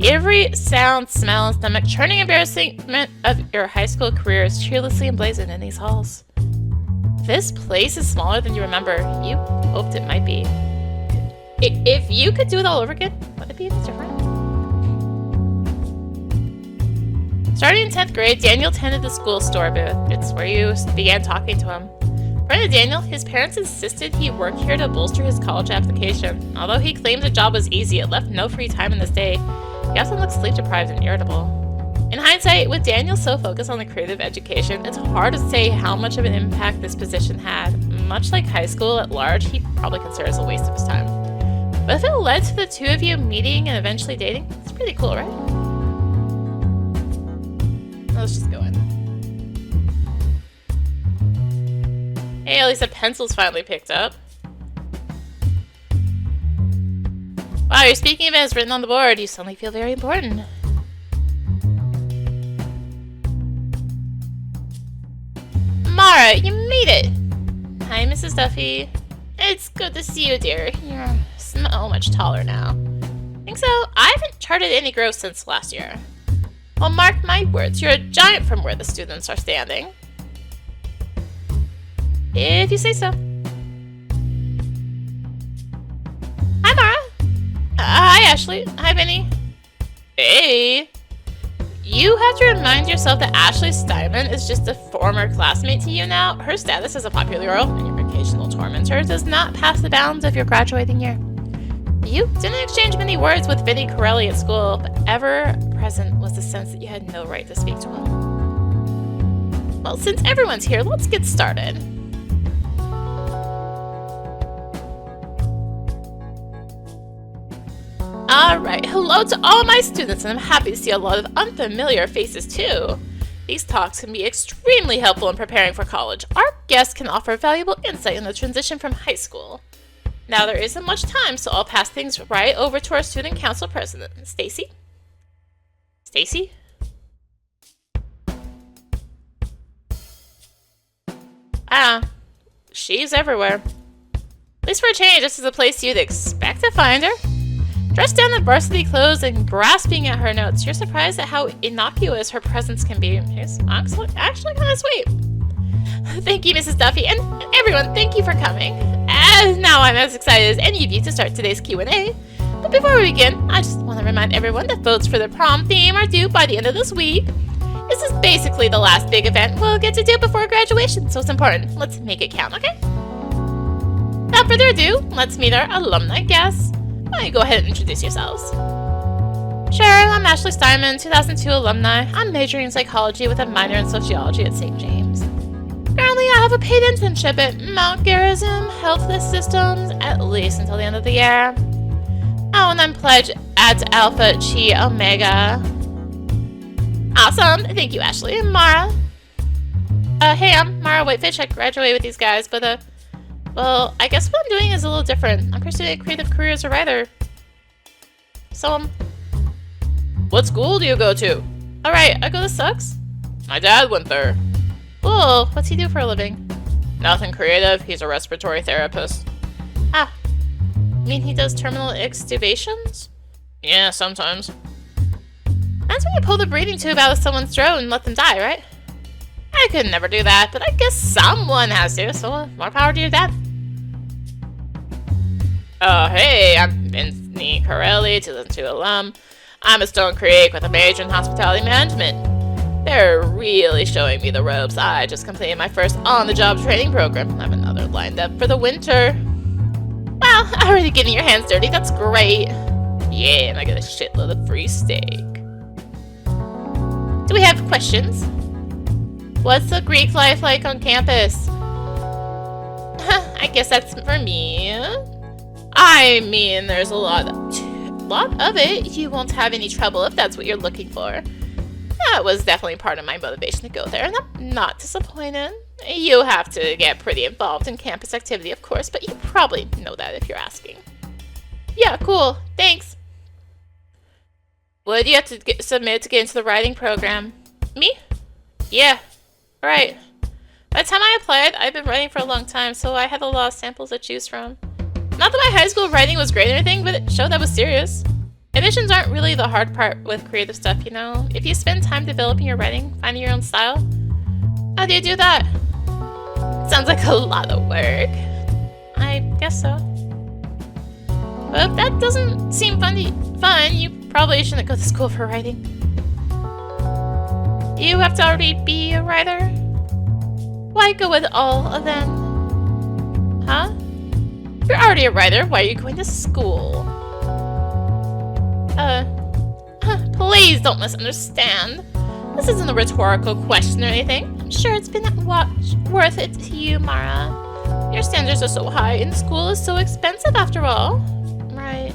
Every sound, smell, and stomach-churning embarrassment of your high school career is cheerlessly emblazoned in these halls. This place is smaller than you remember. You hoped it might be. If you could do it all over again, would it be any different? Starting in 10th grade, Daniel tended the school store booth. It's where you began talking to him. According to Daniel, his parents insisted he work here to bolster his college application. Although he claimed the job was easy, it left no free time in his day. He often looked sleep-deprived and irritable. In hindsight, with Daniel so focused on the creative education, it's hard to say how much of an impact this position had. Much like high school at large, he probably considers a waste of his time. But if it led to the two of you meeting and eventually dating, it's pretty cool, right? Let's just go in. Hey, at least a pencil's finally picked up. Wow, your speaking event is written on the board. You suddenly feel very important. Mara, you made it! Hi, Mrs. Duffy. It's good to see you, dear. You're so much taller now. Think so? I haven't charted any growth since last year. Well, mark my words, you're a giant from where the students are standing. If you say so. Hi, Mara. Hi, Ashley. Hi, Vinny. Hey. You have to remind yourself that Ashley Steinman is just a former classmate to you now. Her status as a popular girl and your occasional tormentor does not pass the bounds of your graduating year. You didn't exchange many words with Vinny Corelli at school, but ever present was the sense that you had no right to speak to him. Well, since everyone's here, let's get started. Alright, hello to all my students, and I'm happy to see a lot of unfamiliar faces too. These talks can be extremely helpful in preparing for college. Our guests can offer valuable insight in the transition from high school. Now there isn't much time, so I'll pass things right over to our student council president, Stacy. Stacy? Ah, she's everywhere. At least for a change, this is a place you'd expect to find her. Dressed down in varsity clothes and grasping at her notes, you're surprised at how innocuous her presence can be. It's actually kind of sweet. Thank you, Mrs. Duffy, and everyone, thank you for coming. And now I'm as excited as any of you to start today's Q&A. But before we begin, I just want to remind everyone that votes for the prom theme are due by the end of this week. This is basically the last big event we'll get to do before graduation, so it's important. Let's make it count, okay? Without further ado, let's meet our alumni guests. Why don't you go ahead and introduce yourselves? Sure, I'm Ashley Steinman, 2002 alumni. I'm majoring in psychology with a minor in sociology at St. James. Currently, I have a paid internship at Mount Gerizim Health Systems, at least until the end of the year. Oh, and I'm pledged at Alpha Chi Omega. Awesome, thank you, Ashley. And Mara. Hey, I'm Mara Whitefish. I graduated with these guys, but, well, I guess what I'm doing is a little different. I'm pursuing a creative career as a writer. So, what school do you go to? Alright, I go to Sucks. My dad went there. Cool, what's he do for a living? Nothing creative, he's a respiratory therapist. Ah, you mean he does terminal extubations? Yeah, sometimes. That's when you pull the breathing tube out of someone's throat and let them die, right? I could never do that, but I guess someone has to, so more power to your dad. Hey, I'm Vinny Corelli, 2002 alum. I'm a Stone Creek with a major in hospitality management. They're really showing me the ropes. I just completed my first on-the-job training program. I have another lined up for the winter. Wow, already getting your hands dirty. That's great. Yeah, and I get a shitload of free steak. Do we have questions? What's the Greek life like on campus? I guess that's for me. I mean, there's a lot of it. You won't have any trouble if that's what you're looking for. That was definitely part of my motivation to go there, and I'm not disappointed. You have to get pretty involved in campus activity, of course, but you probably know that if you're asking. Yeah, cool. Thanks. What do you have to submit to get into the writing program? Me? Yeah. Alright. By the time I applied, I've been writing for a long time, so I had a lot of samples to choose from. Not that my high school writing was great or anything, but it showed I was serious. Admissions aren't really the hard part with creative stuff, you know? If you spend time developing your writing, finding your own style. How do you do that? Sounds like a lot of work. I guess so. But if that doesn't seem fun, you probably shouldn't go to school for writing. You have to already be a writer? Why go with all of them? Huh? If you're already a writer, why are you going to school? Please don't misunderstand. This isn't a rhetorical question or anything. I'm sure it's been worth it to you, Mara. Your standards are so high and school is so expensive after all. Right.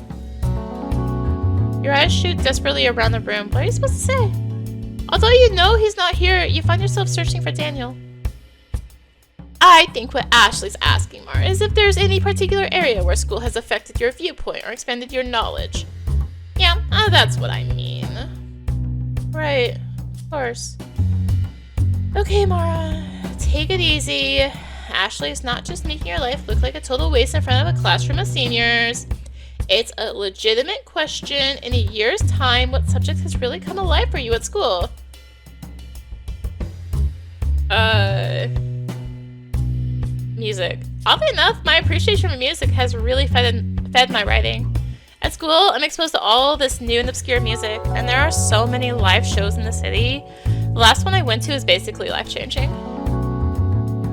Your eyes shoot desperately around the room. What are you supposed to say? Although you know he's not here, you find yourself searching for Daniel. I think what Ashley's asking, Mara, is if there's any particular area where school has affected your viewpoint or expanded your knowledge. Yeah, that's what I mean. Right, of course. Okay, Mara, take it easy. Ashley's not just making your life look like a total waste in front of a classroom of seniors. It's a legitimate question. In a year's time, what subject has really come alive for you at school? Music. Oddly enough, my appreciation for music has really fed my writing. At school, I'm exposed to all this new and obscure music, and there are so many live shows in the city. The last one I went to is basically life-changing.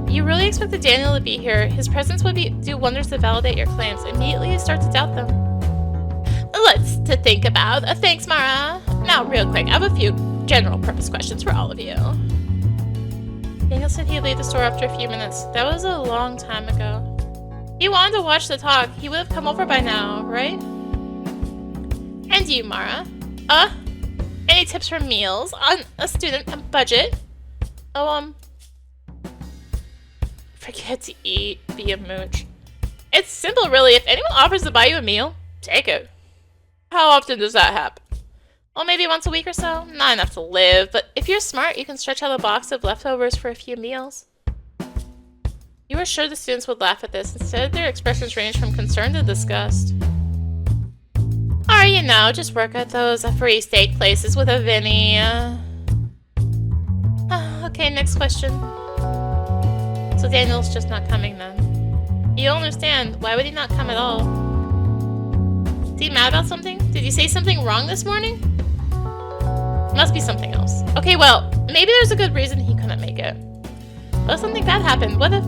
You really expected Daniel to be here. His presence would do wonders to validate your claims. Immediately you start to doubt them. Lots to think about. Thanks, Mara. Now, real quick, I have a few general-purpose questions for all of you. Daniel said he'd leave the store after a few minutes. That was a long time ago. He wanted to watch the talk. He would have come over by now, right? And you, Mara? Any tips for meals on a student budget? Forget to eat, be a mooch. It's simple, really. If anyone offers to buy you a meal, take it. How often does that happen? Well, maybe once a week or so. Not enough to live, but if you're smart, you can stretch out a box of leftovers for a few meals. You were sure the students would laugh at this. Instead, their expressions ranged from concern to disgust. Or, you know, just work at those free steak places with a Vinny. Okay, next question. So Daniel's just not coming then. You don't understand. Why would he not come at all? Is he mad about something? Did you say something wrong this morning? Must be something else. Okay, well, maybe there's a good reason he couldn't make it. What if something bad happened? What if...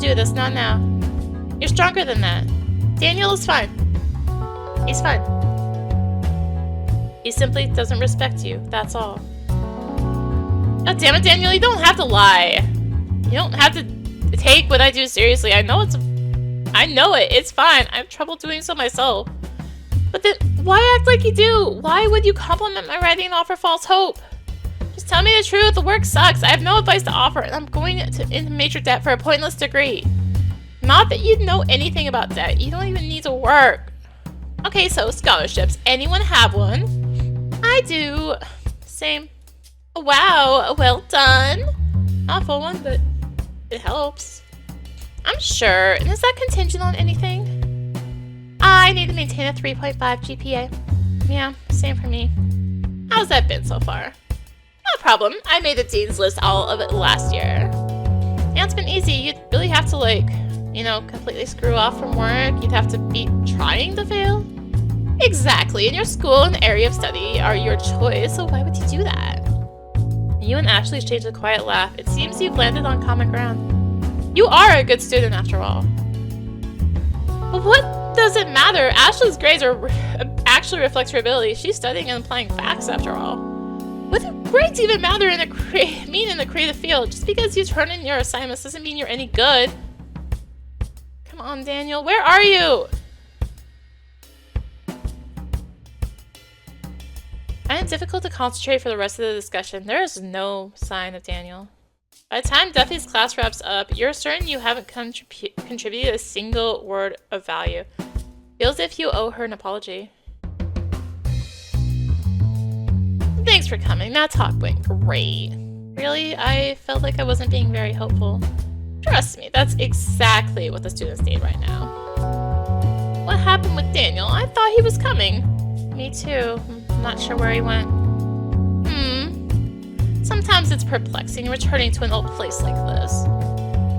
do this, not now. You're stronger than that. Daniel is fine. He's fine. He simply doesn't respect you, that's all. God damn it, Daniel, you don't have to lie. You don't have to take what I do seriously. I know it, it's fine. I have trouble doing so myself. But then, why act like you do? Why would you compliment my writing and offer false hope? Just tell me the truth, the work sucks. I have no advice to offer, and I'm going into major debt for a pointless degree. Not that you know anything about debt. You don't even need to work. Okay, so scholarships. Anyone have one? I do. Same. Oh, wow, well done. Not a full one, but it helps. I'm sure. And is that contingent on anything? I need to maintain a 3.5 GPA. Yeah, same for me. How's that been so far? Not a problem. I made the dean's list all of it last year. Yeah, it's been easy. You'd really have to, like, you know, completely screw off from work. You'd have to be trying to fail. Exactly. And your school and area of study are your choice, so why would you do that? You and Ashley exchanged a quiet laugh. It seems you've landed on common ground. You are a good student, after all. But what does it matter? Ashley's grades actually reflect her ability. She's studying and applying facts, after all. What do grades even matter in the creative field? Just because you turn in your assignments doesn't mean you're any good. Come on, Daniel. Where are you? I find it difficult to concentrate for the rest of the discussion. There is no sign of Daniel. By the time Duffy's class wraps up, you're certain you haven't contributed a single word of value. Feels as if you owe her an apology. Thanks for coming. That talk went great. Really? I felt like I wasn't being very helpful. Trust me, that's exactly what the students need right now. What happened with Daniel? I thought he was coming. Me too. I'm not sure where he went. Sometimes it's perplexing returning to an old place like this.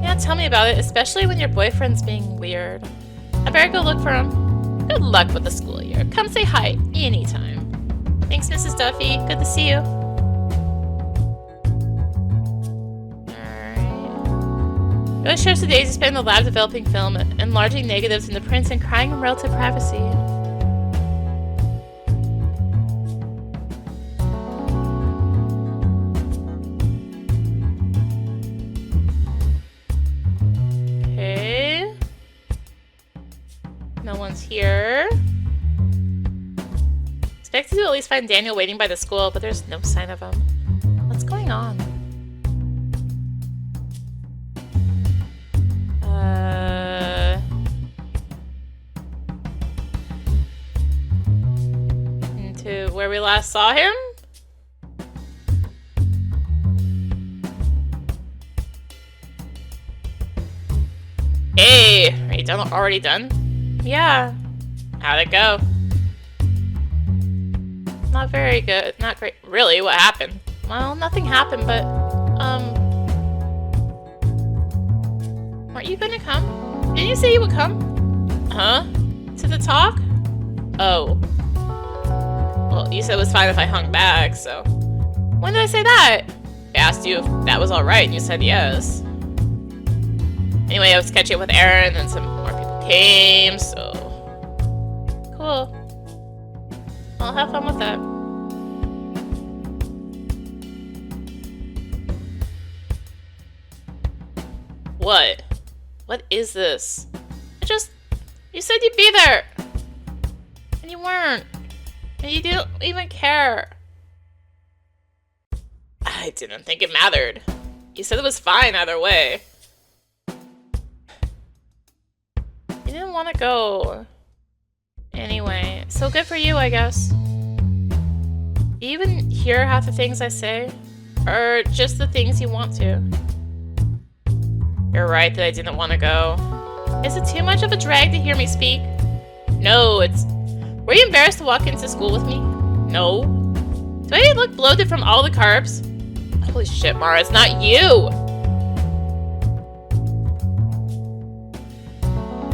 Yeah, tell me about it, especially when your boyfriend's being weird. I better go look for him. Good luck with the school year. Come say hi anytime. Thanks, Mrs. Duffy. Good to see you. Alright. Ghost shares the days you spend in the lab developing film, enlarging negatives into prints, and crying in relative privacy. No one's here. Expected to at least find Daniel waiting by the school, but there's no sign of him. What's going on? Into where we last saw him? Hey, are you done? Already done? Yeah. How'd it go? Not very good. Not great. Really? What happened? Well, nothing happened, but, weren't you gonna come? Didn't you say you would come? Huh? To the talk? Oh. Well, you said it was fine if I hung back, so. When did I say that? I asked you if that was alright, and you said yes. Anyway, I was catching up with Aaron, and some more people came, so. Cool. I'll have fun with that. What? What is this? You said you'd be there! And you weren't. And you didn't even care. I didn't think it mattered. You said it was fine either way. You didn't want to go. Anyway, so good for you, I guess. Do you even hear half the things I say? Or just the things you want to? You're right that I didn't want to go. Is it too much of a drag to hear me speak? No, it's... Were you embarrassed to walk into school with me? No. Do I look bloated from all the carbs? Holy shit, Mara, it's not you!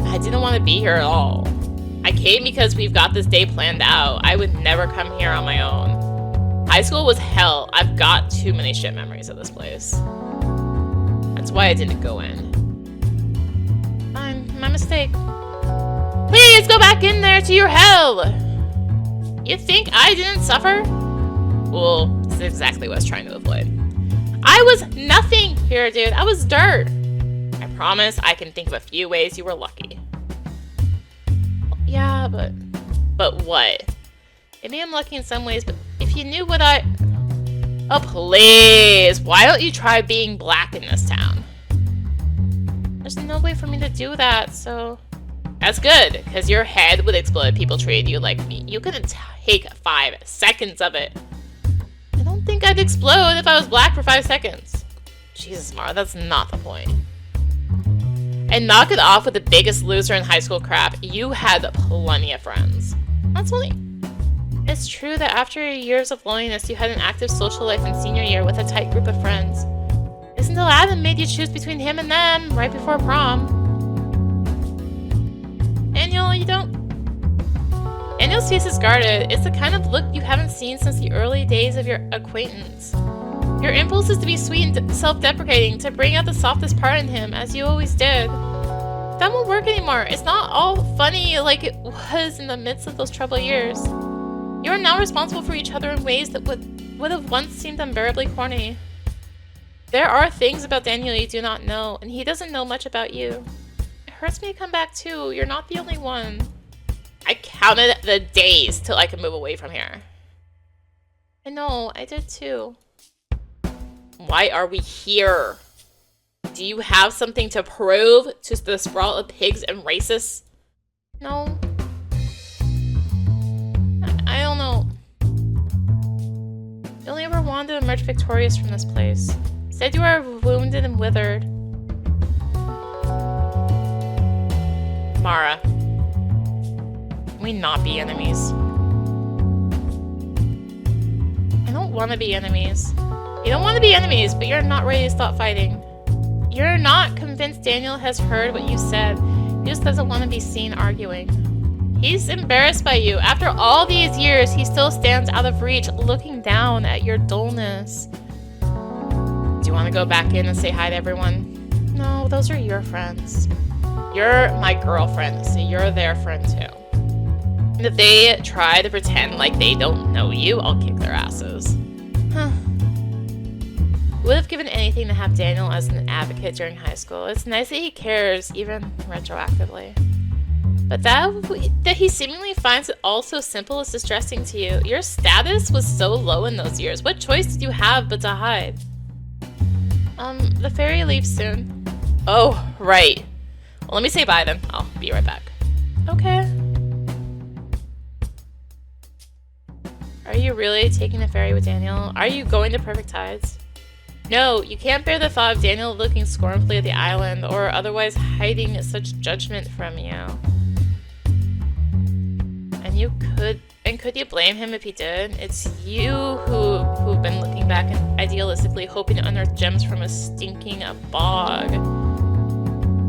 I didn't want to be here at all. I came because we've got this day planned out. I would never come here on my own. High school was hell. I've got too many shit memories of this place. That's why I didn't go in. Fine, my mistake. Please go back in there to your hell! You think I didn't suffer? Well, this is exactly what I was trying to avoid. I was nothing here, dude. I was dirt. I promise I can think of a few ways you were lucky. Yeah, but what? Maybe I'm lucky in some ways, but if you knew what I... Oh, please. Why don't you try being black in this town? There's no way for me to do that, so... That's good, because your head would explode if people treated you like me. You couldn't take 5 seconds of it. I don't think I'd explode if I was black for 5 seconds. Jesus, Mara, that's not the point. And knock it off with the biggest loser in high school crap. You had plenty of friends. That's funny. It's true that after years of loneliness, you had an active social life in senior year with a tight group of friends. Isn't until Adam made you choose between him and them right before prom. Daniel, you don't... Daniel's face is guarded. It's the kind of look you haven't seen since the early days of your acquaintance. Your impulse is to be sweet and self-deprecating, to bring out the softest part in him, as you always did. That won't work anymore. It's not all funny like it was in the midst of those troubled years. You are now responsible for each other in ways that would have once seemed unbearably corny. There are things about Daniel you do not know, and he doesn't know much about you. It hurts me to come back too. You're not the only one. I counted the days till I could move away from here. I know, I did too. Why are we here? Do you have something to prove to the sprawl of pigs and racists? No. I don't know. You only ever wanted to emerge victorious from this place. Instead, you are wounded and withered. Mara. Can we not be enemies? I don't want to be enemies. You don't want to be enemies, but you're not ready to stop fighting. You're not convinced Daniel has heard what you said. He just doesn't want to be seen arguing. He's embarrassed by you. After all these years, he still stands out of reach, looking down at your dullness. Do you want to go back in and say hi to everyone? No, those are your friends. You're my girlfriend, so you're their friend too. And if they try to pretend like they don't know you, I'll kick their asses. Huh. Would have given anything to have Daniel as an advocate during high school. It's nice that he cares, even retroactively. But that he seemingly finds it all so simple is distressing to you. Your status was so low in those years. What choice did you have but to hide? The ferry leaves soon. Oh, right. Well, let me say bye then. I'll be right back. Okay. Are you really taking the ferry with Daniel? Are you going to Perfect Tides? No, you can't bear the thought of Daniel looking scornfully at the island or otherwise hiding such judgment from you. And could you blame him if he did? It's you who've been looking back and idealistically hoping to unearth gems from a stinking bog.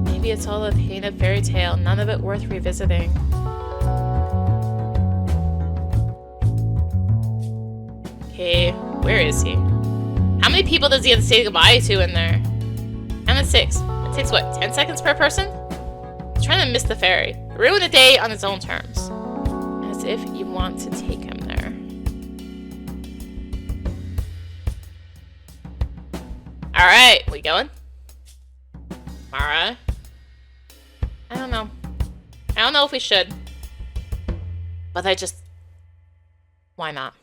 Maybe it's all a painted fairy tale, none of it worth revisiting. Okay, where is he? How many people does he have to say goodbye to in there? I'm at 6. It takes what, 10 seconds per person? He's trying to miss the ferry. Ruin a day on his own terms. As if you want to take him there. Alright, we going? Mara? I don't know. I don't know if we should. But why not?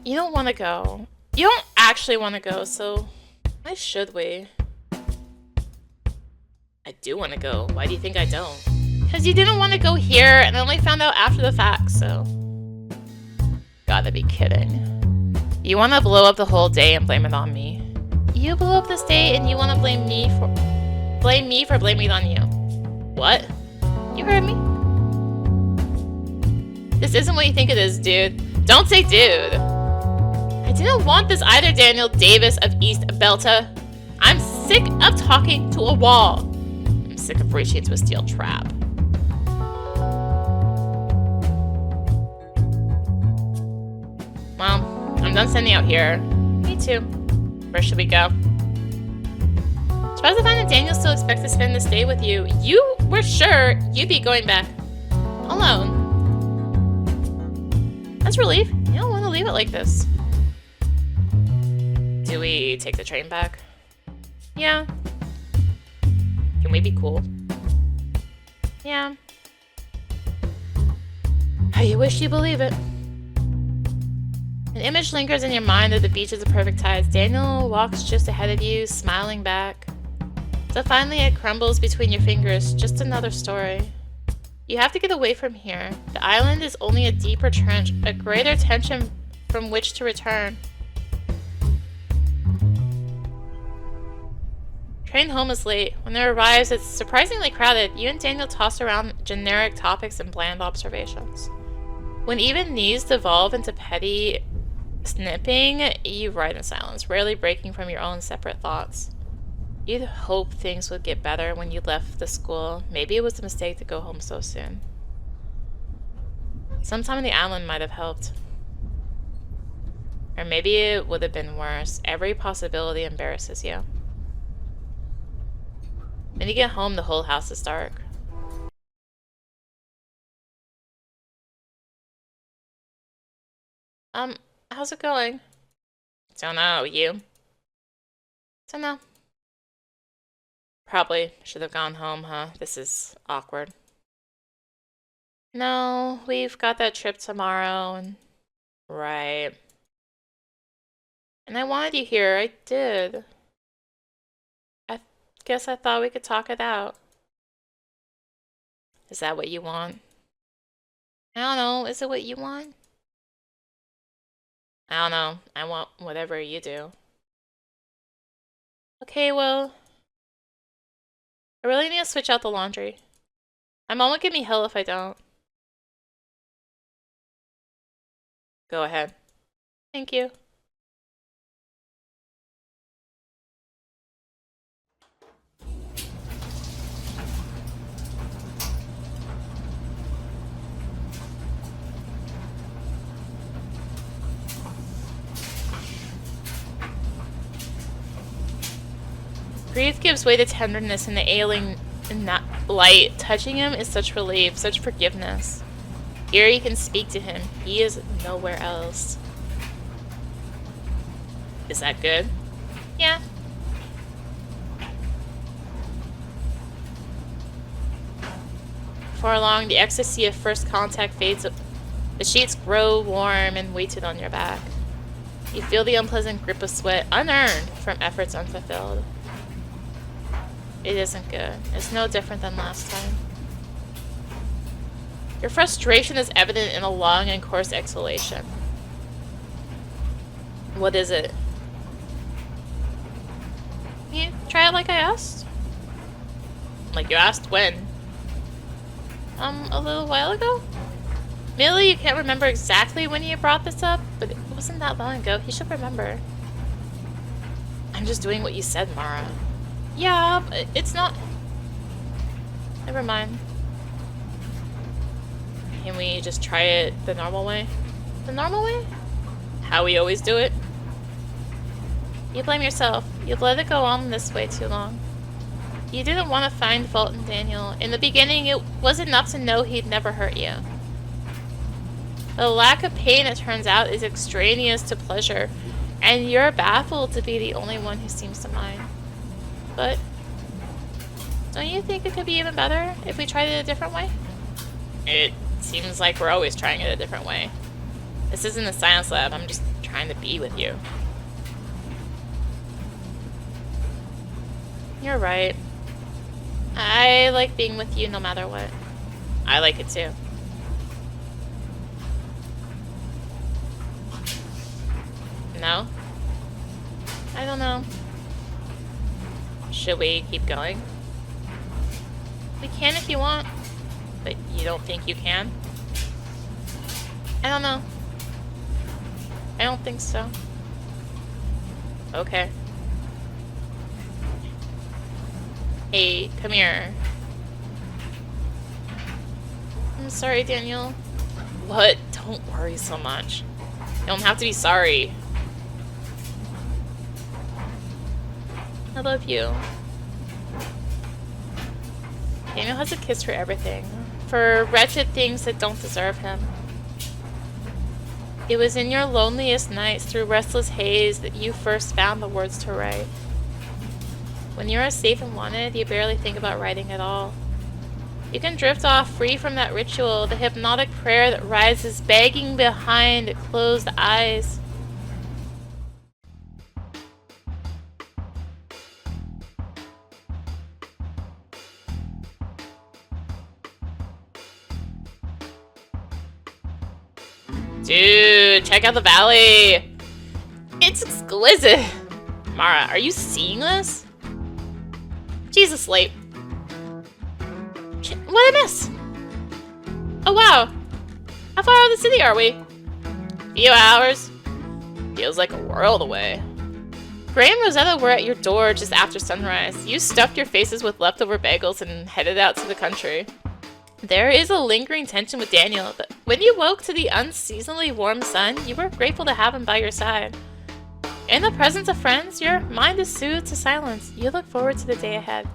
You don't want to go. You don't actually want to go, so why should we? I do want to go. Why do you think I don't? Because you didn't want to go here, and I only found out after the fact, so... Gotta be kidding. You want to blow up the whole day and blame it on me. You blew up this day, and you want to blame me for blaming it on you. What? You heard me. This isn't what you think it is, dude. Don't say dude. I didn't want this either, Daniel Davis of East Belta. I'm sick of talking to a wall. I'm sick of reaching into a steel trap. Well, I'm done sending out here. Me too. Where should we go? It's Surprised to find that Daniel still expects to spend this day with you. You were sure you'd be going back alone. That's relief. You don't want to leave it like this. Do we take the train back? Yeah. Can we be cool? Yeah. I wish you believe it. An image lingers in your mind of the beach as the perfect tides. Daniel walks just ahead of you, smiling back. So finally it crumbles between your fingers. Just another story. You have to get away from here. The island is only a deeper trench, a greater tension from which to return. Train home is late. When it arrives, it's surprisingly crowded. You and Daniel toss around generic topics and bland observations. When even these devolve into petty snipping, you ride in silence, rarely breaking from your own separate thoughts. You'd hope things would get better when you left the school. Maybe it was a mistake to go home so soon. Sometime on the island might have helped. Or maybe it would have been worse. Every possibility embarrasses you. When you get home, the whole house is dark. How's it going? Don't know, you? Don't know. Probably should have gone home, huh? This is awkward. No, we've got that trip tomorrow and... Right. And I wanted you here, I did. I guess I thought we could talk it out. Is that what you want? I don't know, is it what you want? I don't know, I want whatever you do. Okay, well... I really need to switch out the laundry. My mom will give me hell if I don't. Go ahead. Thank you. Grief gives way to tenderness in the ailing light. Touching him is such relief, such forgiveness. Here you can speak to him. He is nowhere else. Is that good? Yeah. Before long, the ecstasy of first contact fades. The sheets grow warm and weighted on your back. You feel the unpleasant grip of sweat, unearned from efforts unfulfilled. It isn't good. It's no different than last time. Your frustration is evident in a long and coarse exhalation. What is it? Can you try it like I asked? Like you asked when? A little while ago? Merely you can't remember exactly when you brought this up, but it wasn't that long ago. You should remember. I'm just doing what you said, Mara. Yeah, but it's not... Never mind. Can we just try it the normal way? The normal way? How we always do it? You blame yourself. You've let it go on this way too long. You didn't want to find fault in Daniel. In the beginning, it was enough to know he'd never hurt you. The lack of pain, it turns out, is extraneous to pleasure, and you're baffled to be the only one who seems to mind. But don't you think it could be even better if we tried it a different way? It seems like we're always trying it a different way. This isn't a science lab. I'm just trying to be with you. You're right. I like being with you no matter what. I like it too. No? I don't know. Should we keep going? We can if you want, but you don't think you can? I don't know. I don't think so. Okay. Hey, come here. I'm sorry, Daniel. What? Don't worry so much. You don't have to be sorry. I love you. Daniel has a kiss for everything. For wretched things that don't deserve him. It was in your loneliest nights through restless haze that you first found the words to write. When you are safe and wanted, you barely think about writing at all. You can drift off free from that ritual, the hypnotic prayer that rises begging behind closed eyes. Dude, check out the valley. It's exquisite. Mara, are you seeing this? Jesus, Slate. What'd I miss? Oh, wow. How far out of the city are we? Few hours. Feels like a world away. Gray and Rosetta were at your door just after sunrise. You stuffed your faces with leftover bagels and headed out to the country. There is a lingering tension with Daniel, but when you woke to the unseasonably warm sun, you were grateful to have him by your side. In the presence of friends, your mind is soothed to silence. You look forward to the day ahead.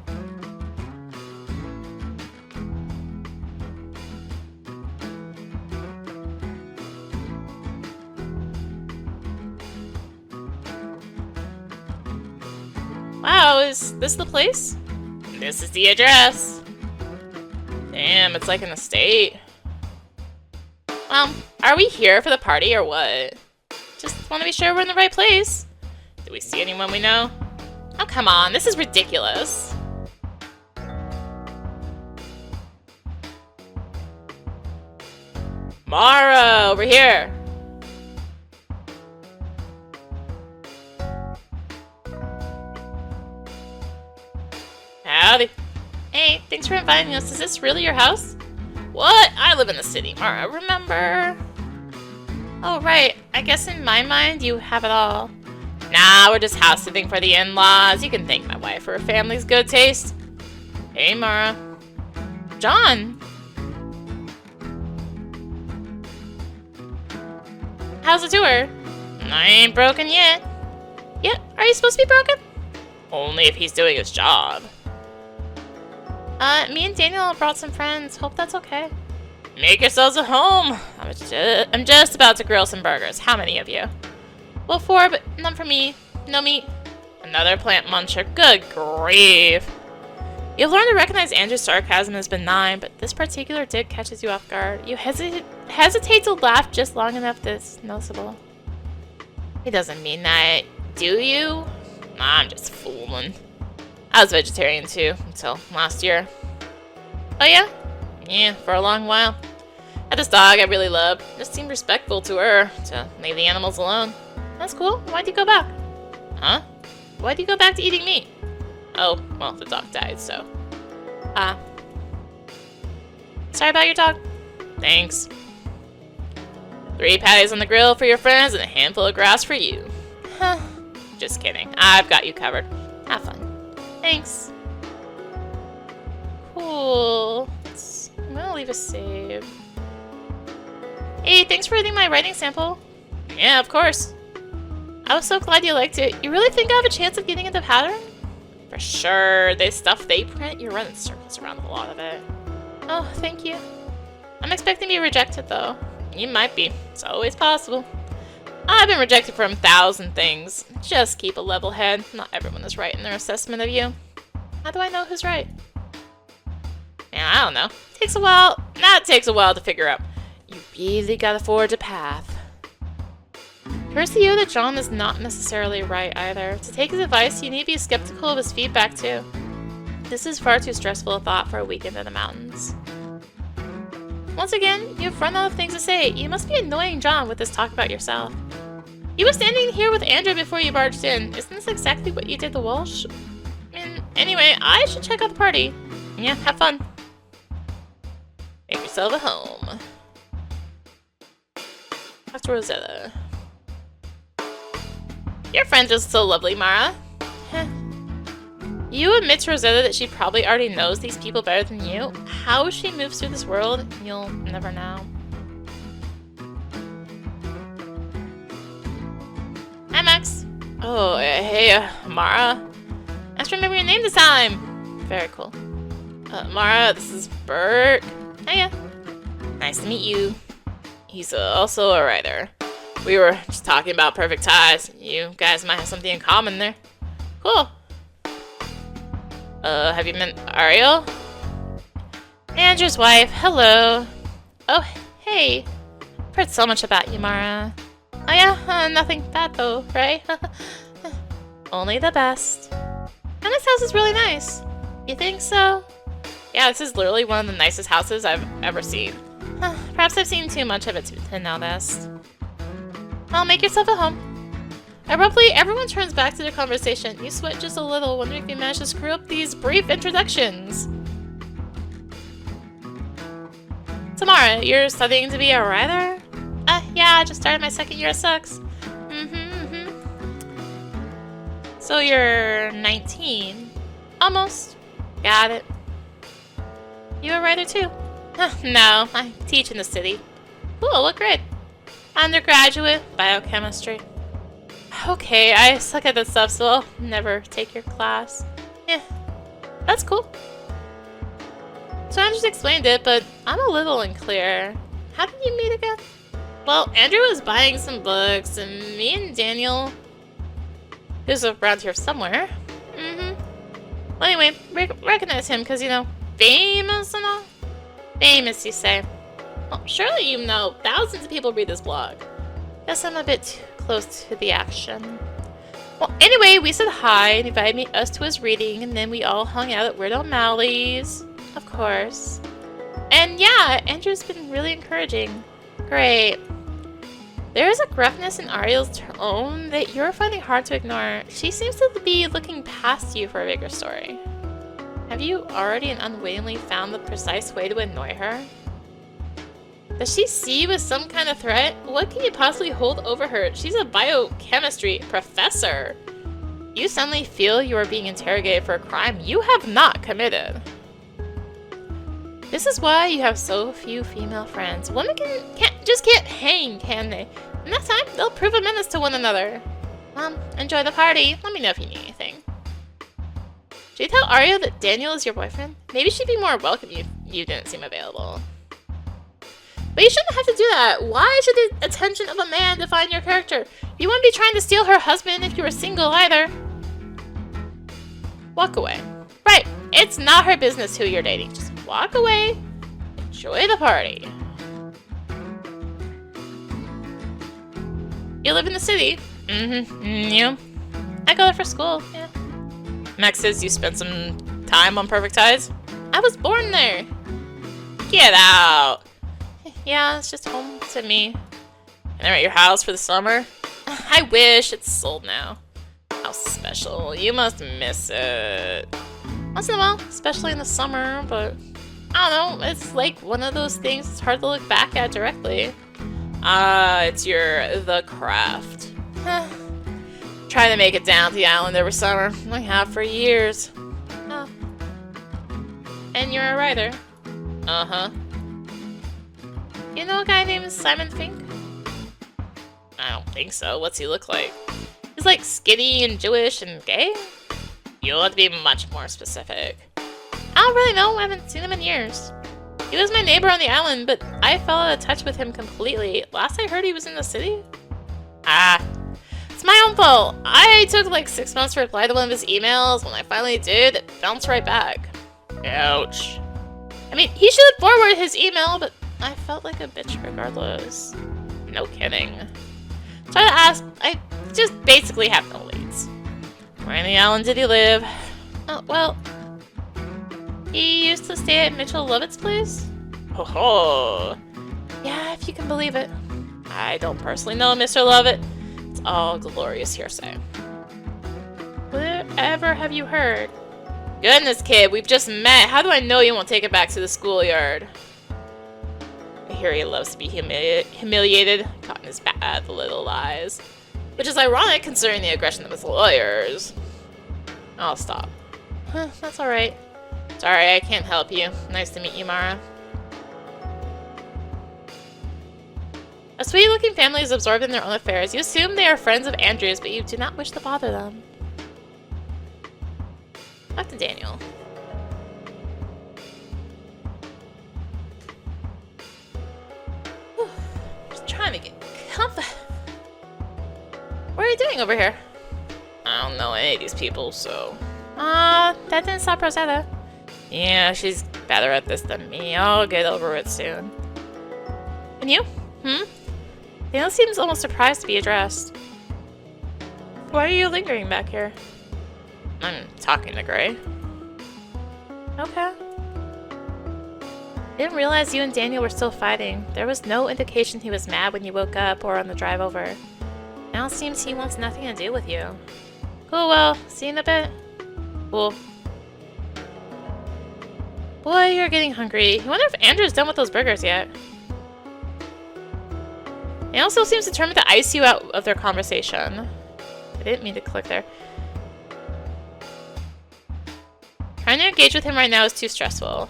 Wow, is this the place? This is the address. Damn, it's like an estate. Are we here for the party or what? Just want to be sure we're in the right place. Do we see anyone we know? Oh, come on, this is ridiculous. Mara, over here. Howdy. Hey, thanks for inviting us. Is this really your house? What? I live in the city, Mara, remember? Oh, right. I guess in my mind, you have it all. Nah, we're just house sitting for the in-laws. You can thank my wife for her family's good taste. Hey, Mara. John. How's the tour? I ain't broken yet. Yeah, are you supposed to be broken? Only if he's doing his job. Me and Daniel brought some friends. Hope that's okay. Make yourselves at home. I'm just about to grill some burgers. How many of you? Well, 4, but none for me. No meat. Another plant muncher. Good grief. You've learned to recognize Andrew's sarcasm as benign, but this particular dig catches you off guard. You hesitate to laugh just long enough that it's noticeable. He doesn't mean that, do you? I'm just fooling. I was vegetarian too, until last year. Oh yeah? Yeah, for a long while. I had this dog I really loved. Just seemed respectful to her, to leave the animals alone. That's cool. Why'd you go back? Huh? Why'd you go back to eating meat? Oh, well, the dog died, so. Sorry about your dog. Thanks. 3 patties on the grill for your friends and a handful of grass for you. Huh. Just kidding. I've got you covered. Have fun. Thanks. Cool. I'm gonna leave a save. Hey, thanks for reading my writing sample. Yeah, of course. I was so glad you liked it. You really think I have a chance of getting into pattern? For sure. The stuff they print, you're running circles around a lot of it. Oh, thank you. I'm expecting to be rejected, though. You might be. It's always possible. I've been rejected from 1,000 things. Just keep a level head. Not everyone is right in their assessment of you. How do I know who's right? Yeah, I don't know. Takes a while. That takes a while to figure out. You really gotta forge a path. Here's to you that John is not necessarily right either. To take his advice, you need to be skeptical of his feedback too. This is far too stressful a thought for a weekend in the mountains. Once again, you've run out of things to say. You must be annoying John with this talk about yourself. You were standing here with Andrew before you barged in. Isn't this exactly what you did to Walsh? Anyway, I should check out the party. Yeah, have fun. Make yourself at home. After Rosetta. Your friend is so lovely, Mara. Heh. You admit to Rosetta that she probably already knows these people better than you. How she moves through this world, you'll never know. Hi, Max. Oh, hey, Mara. Nice to remember your name this time. Very cool. Mara, this is Bert. Hiya. Nice to meet you. He's also a writer. We were just talking about perfect ties. You guys might have something in common there. Cool. Have you met Ariel? Andrew's wife. Hello. Oh, hey. I've heard so much about you, Mara. Oh yeah, nothing bad though, right? Only the best. And this house is really nice. You think so? Yeah, this is literally one of the nicest houses I've ever seen. Perhaps I've seen too much of it to know this. Well, make yourself at home. Abruptly, everyone turns back to their conversation. You sweat just a little, wondering if you managed to screw up these brief introductions. Tamara, you're studying to be a writer? Yeah, I just started my second year at Sucks. So you're 19. Almost. Got it. You a writer too? No, I teach in the city. Cool, what grade? Undergraduate, biochemistry. Okay, I suck at this stuff, so I'll never take your class. Yeah, that's cool. So Andrew just explained it, but I'm a little unclear. How did you meet again? Well, Andrew was buying some books, and me and Daniel, who's around here somewhere. Well, anyway, recognize him because, you know, famous and all. Famous, you say. Well, surely you know thousands of people read this blog. Guess I'm a bit too close to the action. Well, anyway, we said hi and invited us to his reading, and then we all hung out at Weird O'Malley's, of course. And yeah, Andrew's been really encouraging. Great. There is a gruffness in Ariel's tone that you're finding hard to ignore. She seems to be looking past you for a bigger story. Have you already and unwittingly found the precise way to annoy her? Does she see you as some kind of threat? What can you possibly hold over her? She's a biochemistry professor. You suddenly feel you are being interrogated for a crime you have not committed. This is why you have so few female friends. Women can't hang, can they? And next time, they'll prove a menace to one another. Enjoy the party. Let me know if you need anything. Should you tell Ariel that Daniel is your boyfriend? Maybe she'd be more welcome if you didn't seem available. But you shouldn't have to do that. Why should the attention of a man define your character? You wouldn't be trying to steal her husband if you were single either. Walk away. Right, it's not her business who you're dating. Just walk away. Enjoy the party. You live in the city? You? I go there for school, yeah. Max says you spent some time on Perfect Ties? I was born there. Get out. Yeah, it's just home to me. And I'm at your house for the summer? I wish. It's sold now. How special. You must miss it. Once in a while, especially in the summer, but I don't know. It's like one of those things it's hard to look back at directly. It's the craft. Try to make it down to the island every summer. I have for years. Oh. And you're a writer? Uh-huh. You know a guy named Simon Fink? I don't think so. What's he look like? He's like skinny and Jewish and gay? You'll have to be much more specific. I don't really know. I haven't seen him in years. He was my neighbor on the island, but I fell out of touch with him completely. Last I heard he was in the city? It's my own fault. I took like 6 months to reply to one of his emails. When I finally did, it bounced right back. Ouch. I mean, he should have forwarded his email, but I felt like a bitch regardless. No kidding. So I asked, I just basically have no leads. Where on the island did he live? Oh, well, he used to stay at Mitchell Lovett's place. Oh, yeah, if you can believe it. I don't personally know Mr. Lovett. It's all glorious hearsay. Whatever have you heard? Goodness, kid, we've just met. How do I know you won't take it back to the schoolyard? I hear he loves to be humiliated, caught in his bad little lies. Which is ironic considering the aggression of his lawyers. I'll stop. That's alright. Sorry, I can't help you. Nice to meet you, Mara. A sweet-looking family is absorbed in their own affairs. You assume they are friends of Andrew's, but you do not wish to bother them. Back to Daniel. doing over here? I don't know any of these people, so... that didn't stop Rosetta. Yeah, she's better at this than me. I'll get over it soon. And you? Daniel seems almost surprised to be addressed. Why are you lingering back here? I'm talking to Gray. Okay. Didn't realize you and Daniel were still fighting. There was no indication he was mad when you woke up or on the drive over. Now it seems he wants nothing to do with you. Cool, well, see you in a bit. Cool. Boy, you're getting hungry. I wonder if Andrew's done with those burgers yet. He also seems determined to ice you out of their conversation. I didn't mean to click there. Trying to engage with him right now is too stressful.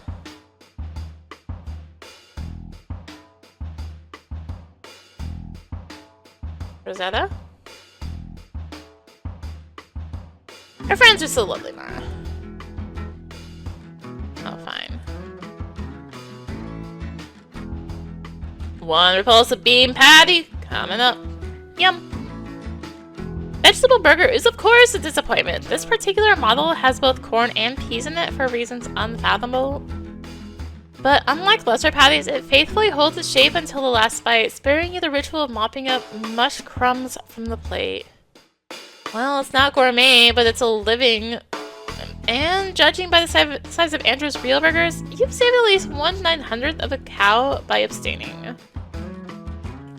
Rosetta? Her friend's just so lovely, Mara. Oh, fine. One repulsive bean patty coming up. Yum. Vegetable burger is of course a disappointment. This particular model has both corn and peas in it for reasons unfathomable. But unlike lesser patties, it faithfully holds its shape until the last bite, sparing you the ritual of mopping up mush crumbs from the plate. Well, it's not gourmet, but it's a living. And judging by the size of Andrew's real burgers, you've saved at least 1/900th of a cow by abstaining.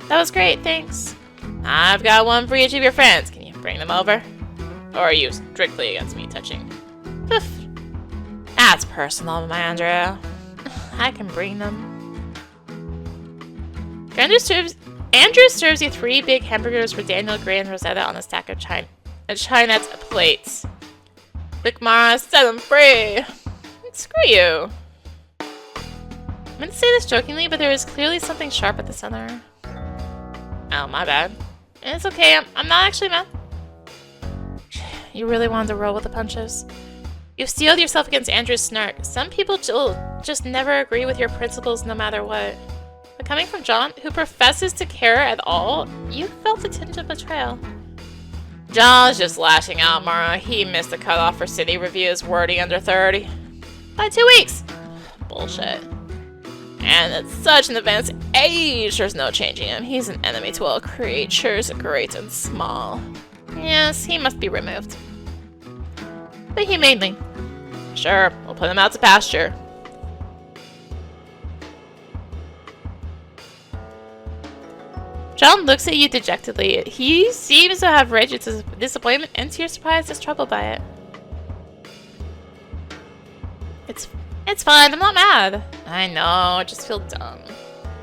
That was great, thanks. I've got one for each of your friends. Can you bring them over? Or are you strictly against me touching? Poof. That's personal, my Andrew. I can bring them. Andrew serves you 3 big hamburgers for Daniel, Gray, and Rosetta on a stack of Chinette plates. Quick, Mara, set them free. Screw you. I meant to say this jokingly, but there is clearly something sharp at the center. Oh, my bad. It's okay, I'm not actually mad. You really wanted to roll with the punches. You've steeled yourself against Andrew's snark. Some people just never agree with your principles no matter what. But coming from John, who professes to care at all, you felt a tinge of betrayal. John's just lashing out, Mara. He missed the cutoff for city reviews wordy under 30. By 2 weeks! Bullshit. And at such an advanced age, there's no changing him. He's an enemy to all creatures, great and small. Yes, he must be removed. But humanely. Sure, we'll put him out to pasture. John looks at you dejectedly. He seems to have read your disappointment, and to your surprise, is troubled by it. It's fine, I'm not mad. I know, I just feel dumb.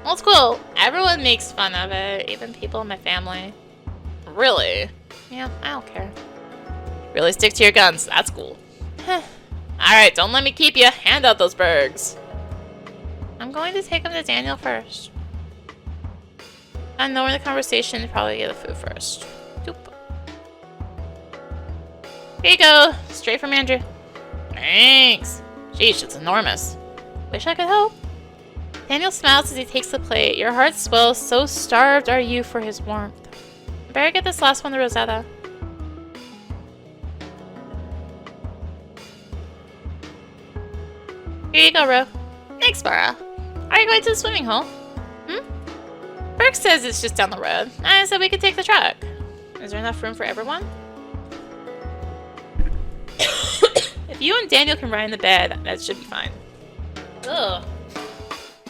Well, it's cool. Everyone makes fun of it, even people in my family. Really? Yeah, I don't care. Really stick to your guns, that's cool. Alright, don't let me keep you. Hand out those burgers. I'm going to take them to Daniel first. I know in the conversation, you probably get the food first. Doop. Here you go. Straight from Andrew. Thanks. Sheesh, it's enormous. Wish I could help. Daniel smiles as he takes the plate. Your heart swells, so starved are you for his warmth. Better get this last one to Rosetta. Here you go, Ro. Thanks, Mara. Are you going to the swimming hole? Burke says it's just down the road. I said we could take the truck. Is there enough room for everyone? If you and Daniel can ride in the bed, that should be fine. Ugh.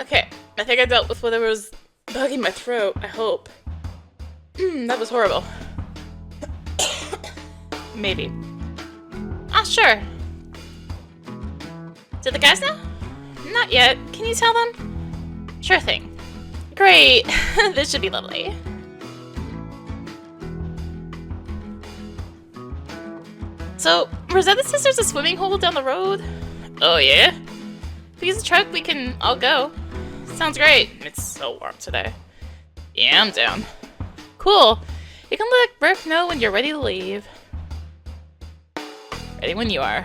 Okay, I think I dealt with whatever was bugging my throat, I hope. That was horrible. Maybe. Ah, sure. Did the guys know? Not yet. Can you tell them? Sure thing. Great. This should be lovely. So, Rosetta says there's a swimming hole down the road? Oh yeah? If we use the truck, we can all go. Sounds great. It's so warm today. Yeah, I'm down. Cool. You can let Burke know when you're ready to leave. Ready when you are.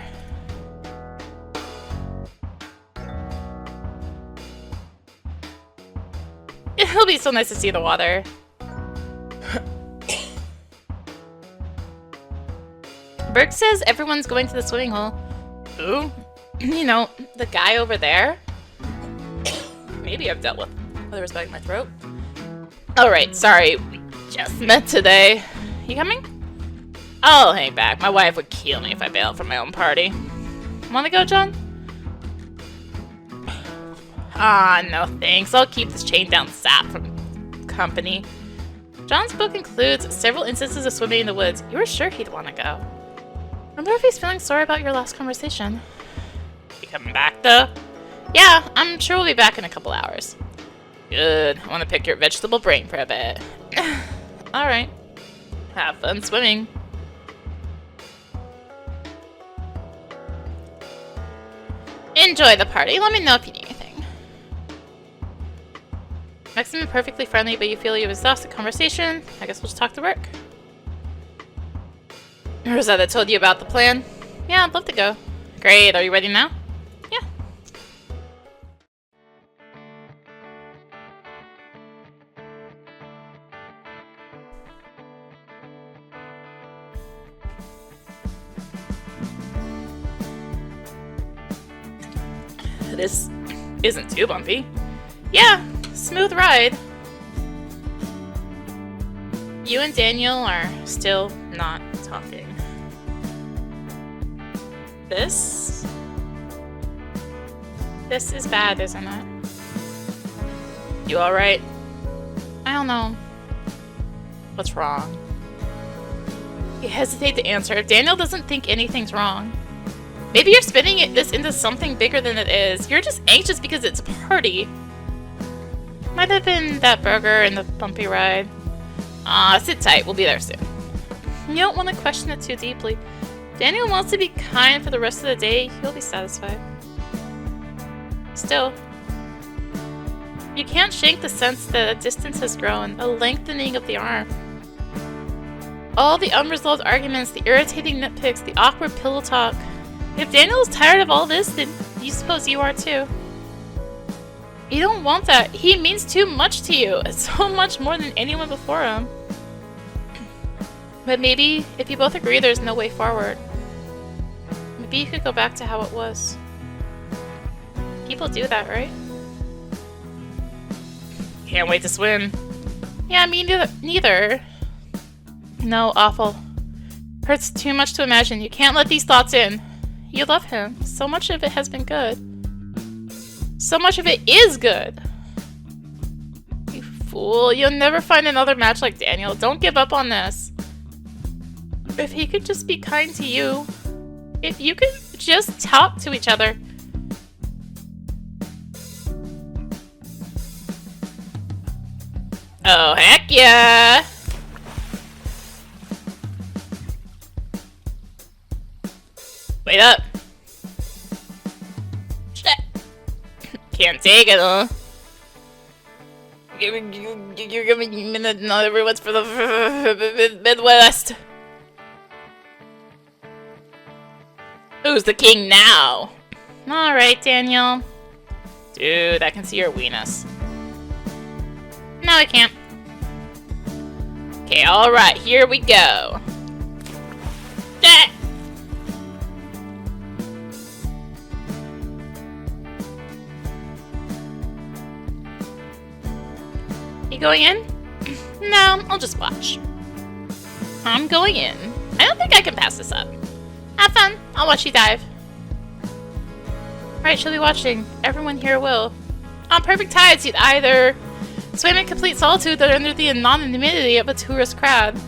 It'll be so nice to see the water. Burke says everyone's going to the swimming hole. Who? You know, the guy over there? Maybe I've dealt with others back in my throat. Alright, sorry. We just met today. You coming? I'll hang back. My wife would kill me if I bailed from my own party. Wanna go, John? Ah, no thanks. I'll keep this chain down sap from company. John's book includes several instances of swimming in the woods. You were sure he'd want to go. Wonder if he's feeling sorry about your last conversation. You coming back, though? Yeah, I'm sure we'll be back in a couple hours. Good. I want to pick your vegetable brain for a bit. Alright. Have fun swimming. Enjoy the party. Let me know if you need anything. Maximum perfectly friendly, but you feel you've exhausted conversation. I guess we'll just talk to work. Rosetta told you about the plan? Yeah, I'd love to go. Great, are you ready now? Yeah. This isn't too bumpy. Yeah, smooth ride. You and Daniel are still not talking. This is bad, isn't it? You alright? I don't know. What's wrong? You hesitate to answer. If Daniel doesn't think anything's wrong. Maybe you're spinning this into something bigger than it is. You're just anxious because it's a party. Might have been that burger and the bumpy ride. Sit tight. We'll be there soon. You don't want to question it too deeply. Daniel wants to be kind for the rest of the day. He'll be satisfied. Still, you can't shake the sense that a distance has grown, a lengthening of the arm. All the unresolved arguments, the irritating nitpicks, the awkward pillow talk. If Daniel is tired of all this, then you suppose you are too. You don't want that. He means too much to you. It's so much more than anyone before him. But maybe, if you both agree there's no way forward, maybe you could go back to how it was. People do that, right? Can't wait to swim. Yeah, me neither. No, awful. Hurts too much to imagine. You can't let these thoughts in. You love him. So much of it has been good. So much of it is good. You fool. You'll never find another match like Daniel. Don't give up on this. If he could just be kind to you. If you could just talk to each other. Oh, heck yeah! Wait up. Shit. Can't take it, huh? You're giving me another everyone's for the Midwest. Who's the king now? Alright, Daniel. Dude, I can see your weenus. No, I can't. Okay, alright, here we go. Ah! You going in? No, I'll just watch. I'm going in. I don't think I can pass this up. Have fun. I'll watch you dive. Right, she'll be watching. Everyone here will. On perfect tides, you'd either swim in complete solitude or under the anonymity of a tourist crowd.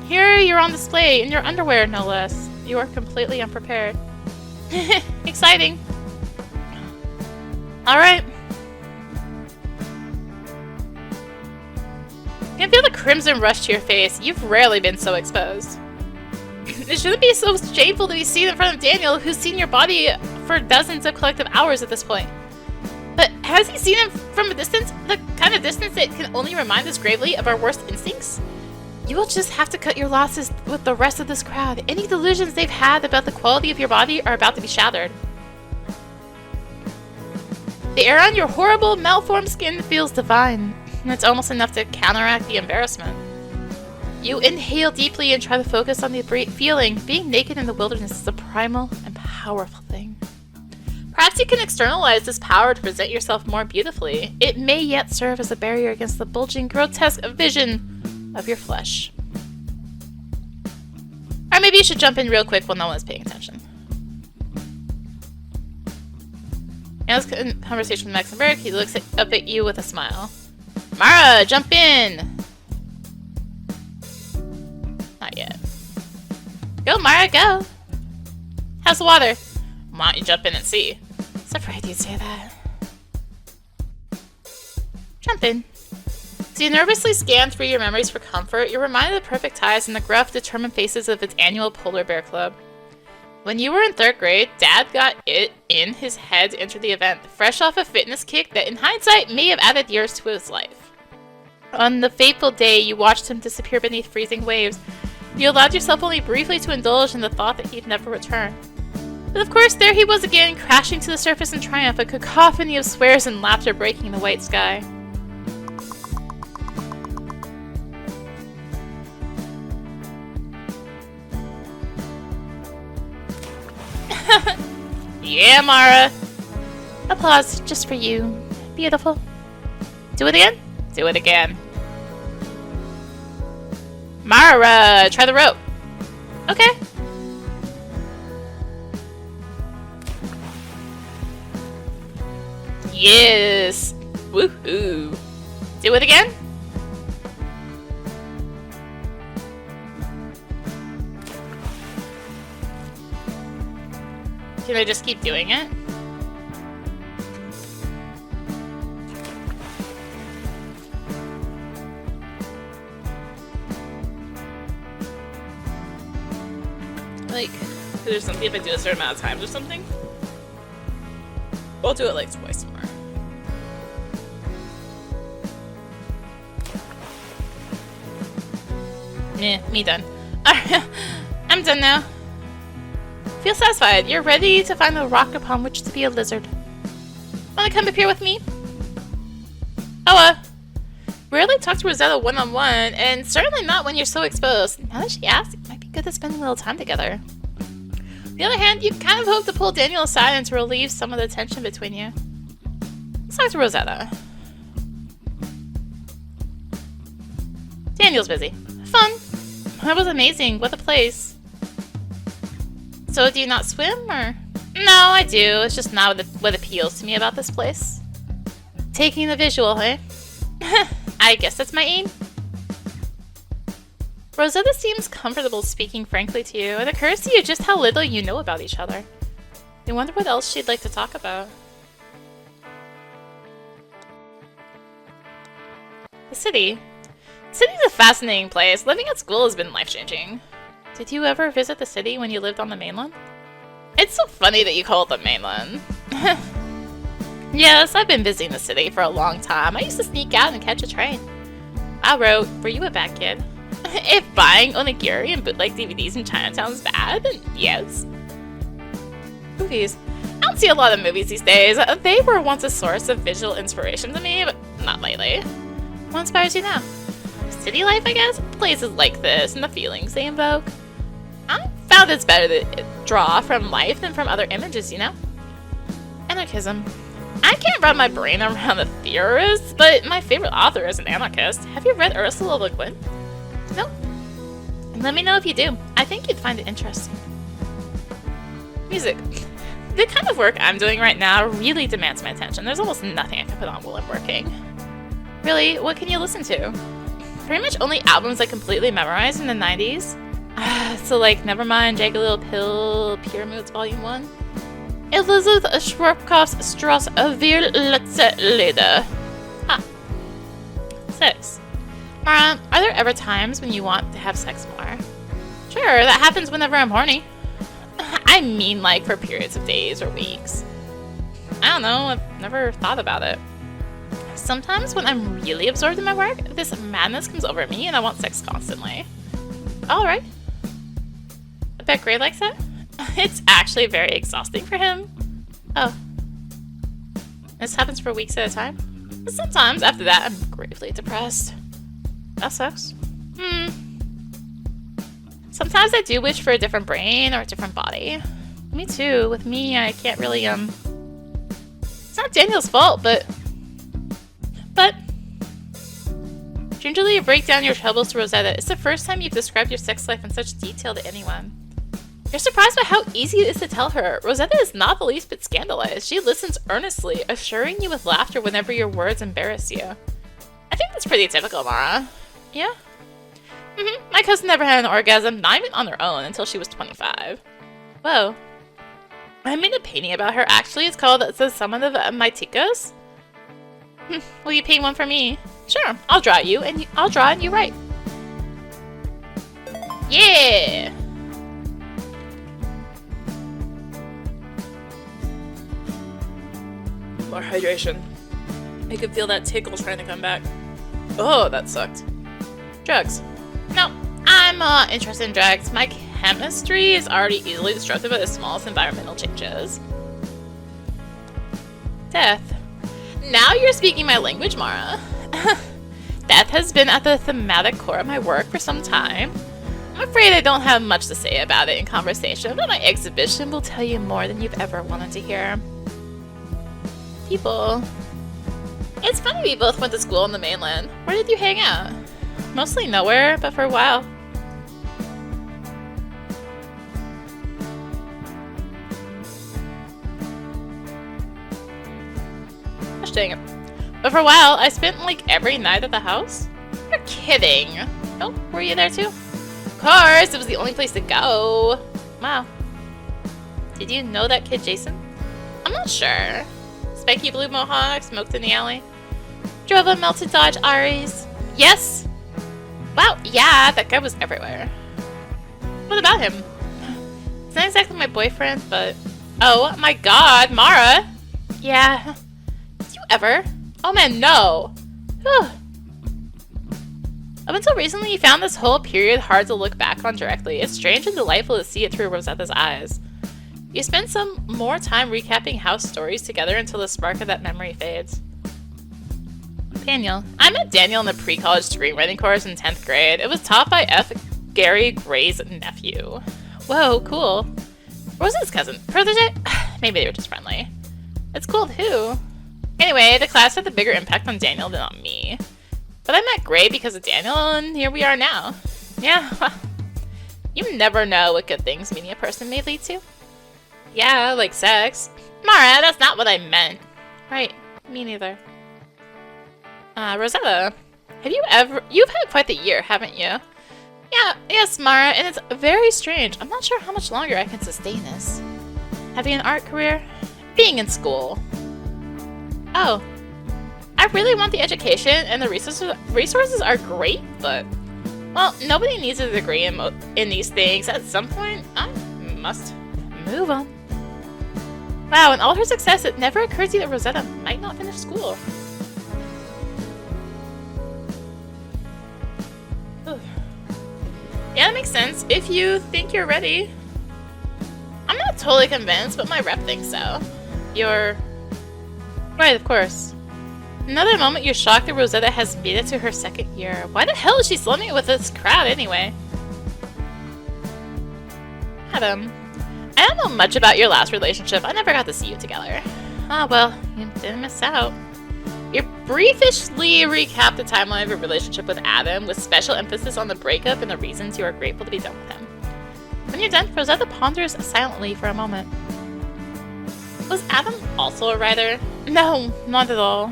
Here you're on display, in your underwear, no less. You are completely unprepared. Exciting. Alright. You can feel the crimson rush to your face. You've rarely been so exposed. It shouldn't be so shameful to be seen in front of Daniel, who's seen your body for dozens of collective hours at this point. But has he seen him from a distance? The kind of distance that can only remind us gravely of our worst instincts? You will just have to cut your losses with the rest of this crowd. Any delusions they've had about the quality of your body are about to be shattered. The air on your horrible, malformed skin feels divine, and it's almost enough to counteract the embarrassment. You inhale deeply and try to focus on the feeling. Being naked in the wilderness is a primal and powerful thing. Perhaps you can externalize this power to present yourself more beautifully. It may yet serve as a barrier against the bulging, grotesque vision of your flesh. Or maybe you should jump in real quick while no one's paying attention. Anna's in conversation with Max and Burke. He looks up at you with a smile. Mara, jump in! Not yet. Go, Mara, go! How's the water? Why don't you jump in and see? I was afraid you'd say that. Jump in. As you nervously scan through your memories for comfort, you're reminded of the perfect ties and the gruff, determined faces of its annual Polar Bear Club. When you were in 3rd grade, Dad got it in his head to enter the event, fresh off a fitness kick that in hindsight may have added years to his life. On the fateful day you watched him disappear beneath freezing waves, you allowed yourself only briefly to indulge in the thought that he'd never return. But of course, there he was again, crashing to the surface in triumph, a cacophony of swears and laughter breaking the white sky. Yeah, Mara! Applause just for you. Beautiful. Do it again? Do it again. Mara! Try the rope. Okay. Yes! Woohoo! Do it again? Can I just keep doing it? Like, there's something if I do a certain amount of times or something? I'll do it like twice more. Me done. I'm done now. Feel satisfied. You're ready to find the rock upon which to be a lizard. Wanna come up here with me? Oh, rarely talk to Rosetta one-on-one, and certainly not when you're so exposed. Now that she asks, it might be good to spend a little time together. On the other hand, you kind of hope to pull Daniel aside and to relieve some of the tension between you. Let's talk to Rosetta. Daniel's busy. Fun. That was amazing. What a place. So do you not swim, or? No, I do. It's just not what appeals to me about this place. Taking the visual, eh? I guess that's my aim. Rosetta seems comfortable speaking frankly to you. It occurs to you just how little you know about each other. You wonder what else she'd like to talk about. The city. The city's a fascinating place. Living at school has been life-changing. Did you ever visit the city when you lived on the mainland? It's so funny that you call it the mainland. Yes, I've been visiting the city for a long time. I used to sneak out and catch a train. I wrote, were you a bad kid? If buying onigiri and bootleg DVDs in Chinatown is bad, then yes. Movies. I don't see a lot of movies these days. They were once a source of visual inspiration to me, but not lately. What inspires you now? City life, I guess? Places like this and the feelings they invoke. I found it's better to draw from life than from other images, you know? Anarchism. I can't wrap my brain around the theorists, but my favorite author is an anarchist. Have you read Ursula Le Guin? No? Let me know if you do. I think you'd find it interesting. Music. The kind of work I'm doing right now really demands my attention. There's almost nothing I can put on while I'm working. Really, what can you listen to? Pretty much only albums I completely memorized in the 90s. So like Nevermind, Jagged Little Pill, Pure Moods Volume 1. Elizabeth Schwarzkopf's Strasse Wir letzte Lieder. 6. Mara, are there ever times when you want to have sex more? Sure, that happens whenever I'm horny. I mean like for periods of days or weeks. I don't know, I've never thought about it. Sometimes when I'm really absorbed in my work, this madness comes over me and I want sex constantly. Alright. I bet Gray likes it. It's actually very exhausting for him. Oh. This happens for weeks at a time? Sometimes after that I'm gravely depressed. That sucks. Sometimes I do wish for a different brain or a different body. Me too. With me, I can't really, It's not Daniel's fault, but... Gingerly, you break down your troubles to Rosetta. It's the first time you've described your sex life in such detail to anyone. You're surprised by how easy it is to tell her. Rosetta is not the least bit scandalized. She listens earnestly, assuring you with laughter whenever your words embarrass you. I think that's pretty typical, Mara. Yeah? My cousin never had an orgasm, not even on her own, until she was 25. Whoa. I made a painting about her, actually. It's called The Summon of Mytikos. Will you paint one for me? Sure, I'll draw you, and I'll draw and you write. Yeah! More hydration. I can feel that tickle trying to come back. Oh, that sucked. Drugs. No, I'm interested in drugs. My chemistry is already easily destructive by the smallest environmental changes. Death. Now you're speaking my language, Mara. Death has been at the thematic core of my work for some time. I'm afraid I don't have much to say about it in conversation, but my exhibition will tell you more than you've ever wanted to hear. People. It's funny we both went to school on the mainland. Where did you hang out? Mostly nowhere, but for a while. Gosh dang it. But for a while, I spent like every night at the house. You're kidding. Oh, were you there too? Of course, it was the only place to go. Wow. Did you know that kid Jason? I'm not sure. Spiky blue mohawk, smoked in the alley. Drove a melted Dodge Aries. Yes! Wow, yeah, that guy was everywhere. What about him? He's not exactly my boyfriend, but... Oh my god, Mara! Yeah. Did you ever? Oh man, no! Whew. Up until recently, you found this whole period hard to look back on directly. It's strange and delightful to see it through Rosetta's eyes. You spend some more time recapping house stories together until the spark of that memory fades. Daniel. I met Daniel in the pre-college screenwriting course in 10th grade. It was taught by F. Gary Gray's nephew. Whoa, cool. Rosetta's cousin. Protege? Maybe they were just friendly. It's cool too. Anyway, the class had the bigger impact on Daniel than on me. But I met Gray because of Daniel, and here we are now. Yeah, you never know what good things meeting a person may lead to. Yeah, like sex. Mara, that's not what I meant. Right, me neither. Rosetta, you've had quite the year, haven't you? Yeah, yes, Mara, and it's very strange. I'm not sure how much longer I can sustain this. Having an art career? Being in school. Oh. I really want the education, and the resources are great, but... Well, nobody needs a degree in these things. At some point, I must move on. Wow, in all her success, it never occurred to you that Rosetta might not finish school. Ugh. Yeah, that makes sense. If you think you're ready. I'm not totally convinced, but my rep thinks so. You're... Right, of course. Another moment you're shocked that Rosetta has made it to her second year. Why the hell is she slumming it with this crowd anyway? Adam, I don't know much about your last relationship. I never got to see you together. Ah, well, you didn't miss out. You briefly recap the timeline of your relationship with Adam, with special emphasis on the breakup and the reasons you are grateful to be done with him. When you're done, Rosetta ponders silently for a moment. Was Adam also a writer? No, not at all.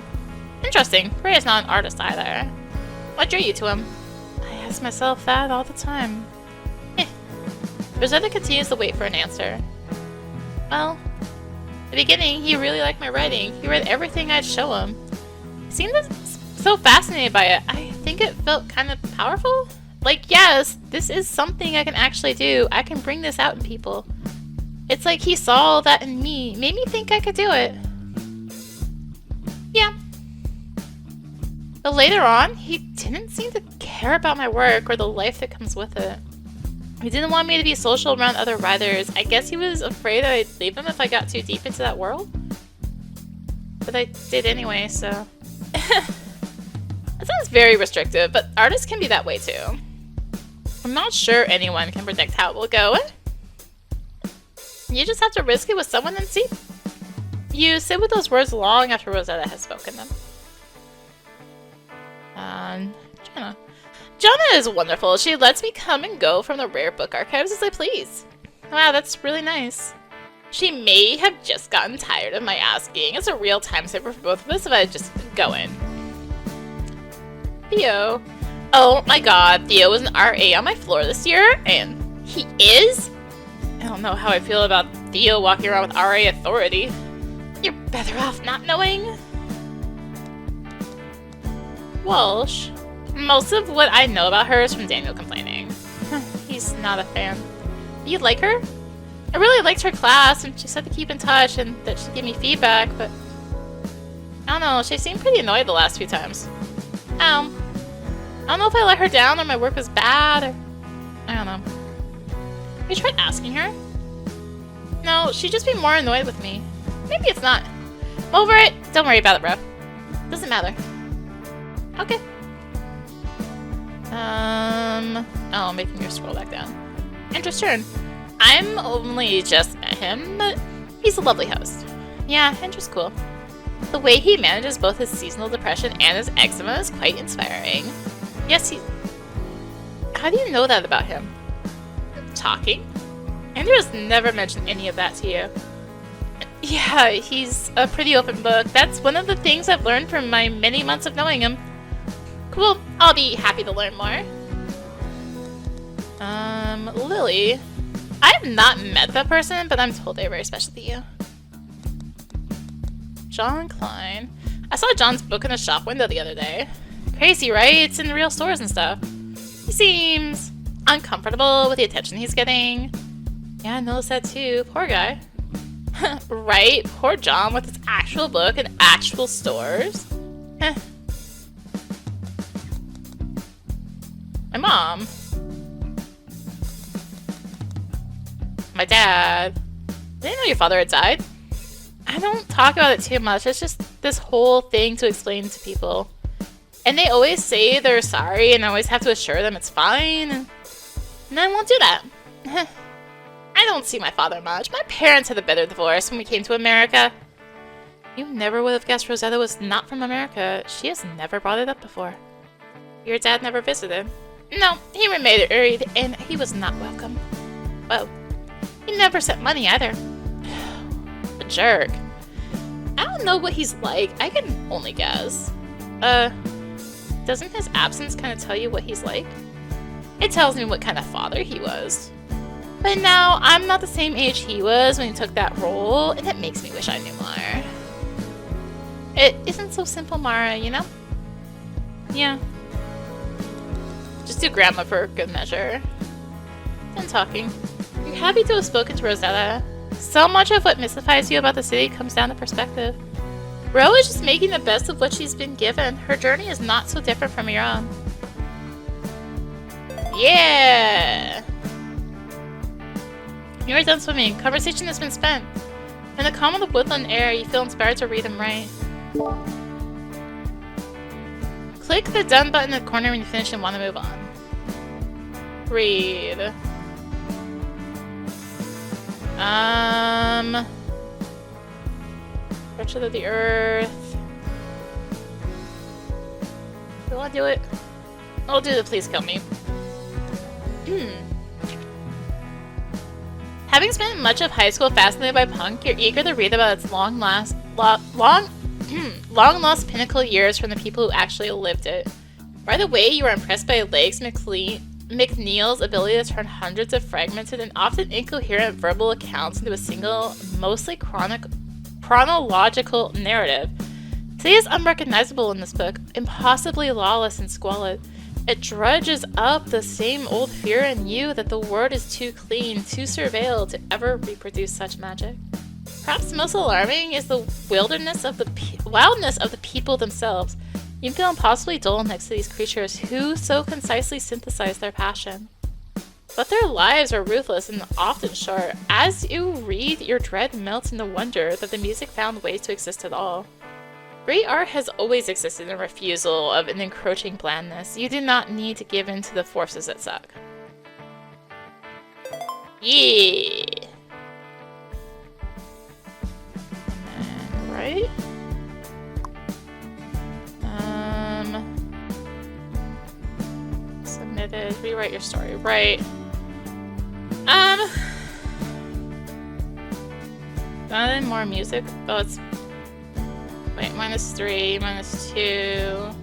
Interesting. Ray is not an artist either. What drew you to him? I ask myself that all the time. Rosetta continues to wait for an answer. Well, in the beginning, he really liked my writing. He read everything I'd show him. He seemed so fascinated by it. I think it felt kind of powerful. Like, yes, this is something I can actually do. I can bring this out in people. It's like he saw that in me. Made me think I could do it. Yeah. But later on, he didn't seem to care about my work or the life that comes with it. He didn't want me to be social around other writers. I guess he was afraid I'd leave him if I got too deep into that world. But I did anyway, so... That sounds very restrictive, but artists can be that way too. I'm not sure anyone can predict how it will go. You just have to risk it with someone and see. You sit with those words long after Rosetta has spoken them. Jana. Jana is wonderful. She lets me come and go from the rare book archives as I please. Wow, that's really nice. She may have just gotten tired of my asking. It's a real time saver for both of us if I just go in. Theo. Oh my god, Theo was an RA on my floor this year, and he is? I don't know how I feel about Theo walking around with RA authority. You're better off not knowing. Walsh. Most of what I know about her is from Daniel complaining. He's not a fan. You like her? I really liked her class, and she said to keep in touch and that she'd give me feedback, but I don't know, she seemed pretty annoyed the last few times. I don't know if I let her down or my work was bad, or I don't know. Have you tried asking her? No, she'd just be more annoyed with me. Maybe it's not. I'm over it. Don't worry about it, bro. Doesn't matter. Okay. Oh, making her scroll back down. Andrew's turn. I'm only just met him, but he's a lovely host. Yeah, Andrew's cool. The way he manages both his seasonal depression and his eczema is quite inspiring. Yes, he... How do you know that about him? Talking? Andrew has never mentioned any of that to you. Yeah, he's a pretty open book. That's one of the things I've learned from my many months of knowing him. Cool. I'll be happy to learn more. Lily. I have not met that person, but I'm told they're very special to you. John Klein. I saw John's book in a shop window the other day. Crazy, right? It's in real stores and stuff. He seems uncomfortable with the attention he's getting. Yeah, I noticed that too. Poor guy. Right? Poor John with his actual book in actual stores. My mom. My dad. I didn't know your father had died. I don't talk about it too much. It's just this whole thing to explain to people. And they always say they're sorry, and I always have to assure them it's fine. And I won't do that. I don't see my father much. My parents had a bitter divorce when we came to America. You never would have guessed Rosetta was not from America. She has never brought it up before. Your dad never visited. No, he remarried, and he was not welcome. Well, he never sent money either. A jerk. I don't know what he's like. I can only guess. Doesn't his absence kind of tell you what he's like? It tells me what kind of father he was. But now, I'm not the same age he was when he took that role, and it makes me wish I knew more. It isn't so simple, Mara, you know? Yeah. Just do grandma for good measure. Done talking. You're happy to have spoken to Rosetta. So much of what mystifies you about the city comes down to perspective. Ro is just making the best of what she's been given. Her journey is not so different from your own. Yeah! You are done swimming. Conversation has been spent. In the calm of the woodland air, you feel inspired to read and write. Click the done button in the corner when you finish and want to move on. Read. Wretched of the Earth. Do I do it? I'll do the please kill me. Having spent much of high school fascinated by punk, you're eager to read about its long-lost pinnacle years from the people who actually lived it. Right away, you are impressed by Legs McNeil's ability to turn hundreds of fragmented and often incoherent verbal accounts into a single, mostly chronological narrative. Today is unrecognizable in this book, impossibly lawless and squalid. It drudges up the same old fear in you that the world is too clean, too surveilled to ever reproduce such magic. Perhaps most alarming is the wildness of the people themselves. You feel impossibly dull next to these creatures who so concisely synthesize their passion. But their lives are ruthless and often short. As you read, your dread melts into wonder that the music found ways to exist at all. Great art has always existed in refusal of an encroaching blandness. You do not need to give in to the forces that suck. Yeah. And right. Submitted. Rewrite your story. Right. Add more music. Oh, it's. Wait, -3, -2.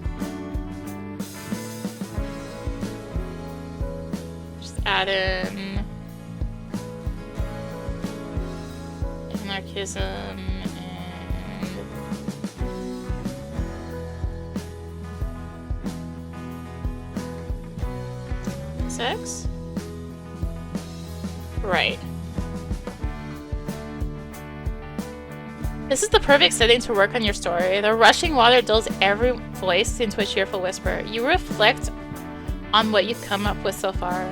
Just add in anarchism and 6. Right. This is the perfect setting to work on your story. The rushing water dulls every voice into a cheerful whisper. You reflect on what you've come up with so far.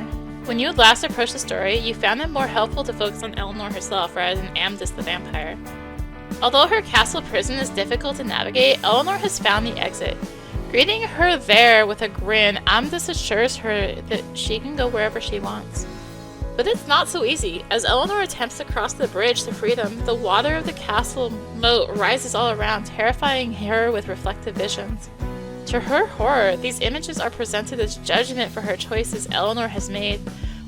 When you last approached the story, you found it more helpful to focus on Eleanor herself rather than Amethyst the vampire. Although her castle prison is difficult to navigate, Eleanor has found the exit. Greeting her there with a grin, Amethyst assures her that she can go wherever she wants. But it's not so easy. As Eleanor attempts to cross the bridge to freedom, the water of the castle moat rises all around, terrifying her with reflective visions. To her horror, these images are presented as judgment for her choices Eleanor has made,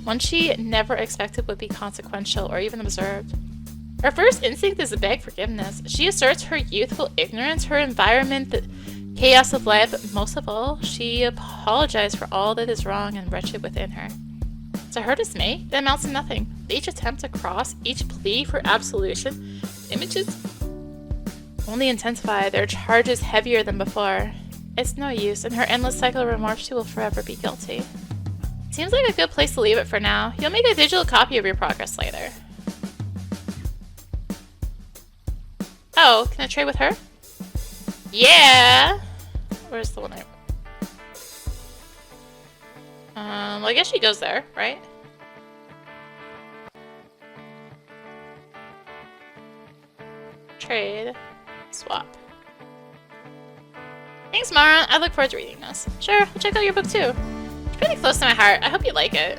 one she never expected would be consequential or even observed. Her first instinct is to beg forgiveness. She asserts her youthful ignorance, her environment, the chaos of life, but most of all, she apologizes for all that is wrong and wretched within her. To her dismay, it amounts to nothing. With each attempt to cross, each plea for absolution, images only intensify, their charges heavier than before. It's no use, in her endless cycle of remorse she will forever be guilty. Seems like a good place to leave it for now. You'll make a digital copy of your progress later. Oh, can I trade with her? Yeah! Where's the one I... well, I guess she goes there, right? Trade. Swap. Thanks, Mara. I look forward to reading this. Sure, I'll check out your book too. It's pretty close to my heart. I hope you like it.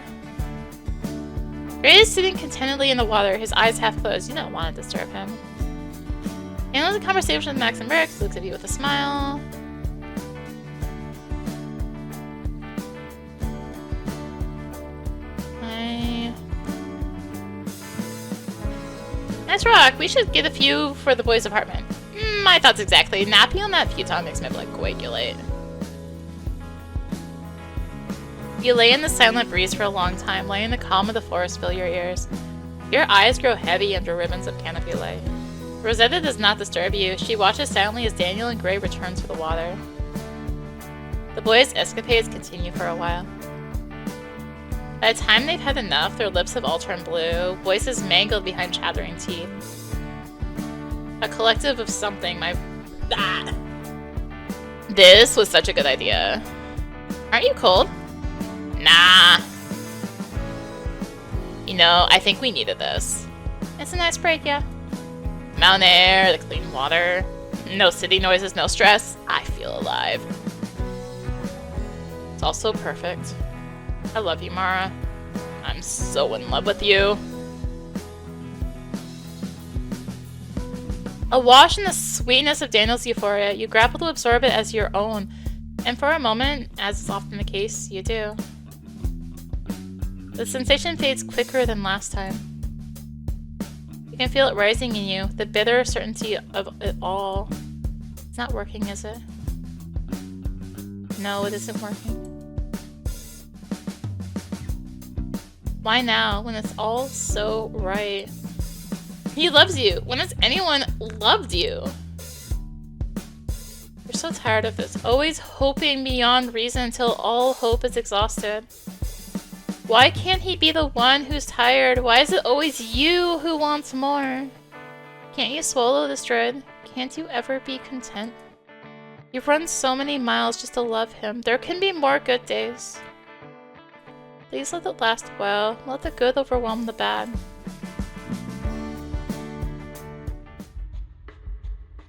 Ray is sitting contentedly in the water, his eyes half closed. You don't want to disturb him. He ends a conversation with Max and Rick, looks at you with a smile. Nice rock. We should get a few for the boys' apartment. My thoughts exactly. Napping on that futon makes my blood coagulate. You lay in the silent breeze for a long time, letting the calm of the forest fill your ears. Your eyes grow heavy under ribbons of canopy light. Rosetta does not disturb you. She watches silently as Daniel and Gray return to the water. The boys' escapades continue for a while. By the time they've had enough, their lips have all turned blue, voices mangled behind chattering teeth. A collective of something, Ah! This was such a good idea. Aren't you cold? Nah. You know, I think we needed this. It's a nice break, yeah. Mountain air, the clean water, no city noises, no stress. I feel alive. It's all so perfect. I love you, Mara. I'm so in love with you. Awash in the sweetness of Daniel's euphoria, you grapple to absorb it as your own. And for a moment, as is often the case, you do. The sensation fades quicker than last time. You can feel it rising in you, the bitter certainty of it all. It's not working, is it? No, it isn't working. Why now, when it's all so right? He loves you. When has anyone loved you? You're so tired of this, always hoping beyond reason until all hope is exhausted. Why can't he be the one who's tired? Why is it always you who wants more? Can't you swallow this dread? Can't you ever be content? You've run so many miles just to love him. There can be more good days. Please let it last a while. Let the good overwhelm the bad.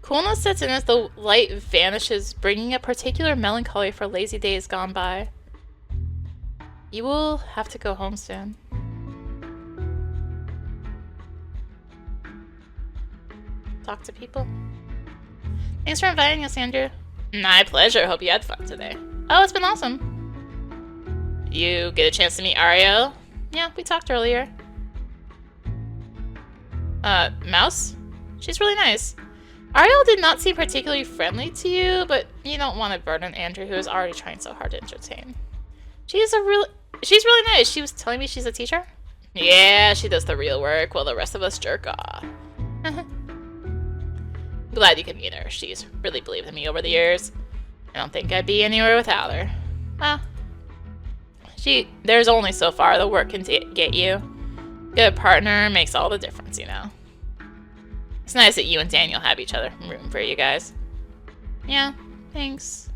Coolness sets in as the light vanishes, bringing a particular melancholy for lazy days gone by. You will have to go home soon. talk to people. Thanks for inviting us, Andrew. My pleasure. Hope you had fun today. Oh, it's been awesome. You get a chance to meet Ariel? Yeah, we talked earlier. Mouse? She's really nice. Ariel did not seem particularly friendly to you, but you don't want to burden Andrew, who is already trying so hard to entertain. She's really nice. She was telling me she's a teacher? Yeah, she does the real work while the rest of us jerk off. Glad you can meet her. She's really believed in me over the years. I don't think I'd be anywhere without her. Well, there's only so far the work can get you. Good partner makes all the difference, you know. It's nice that you and Daniel have each other. I'm rooting for you guys. Yeah, thanks.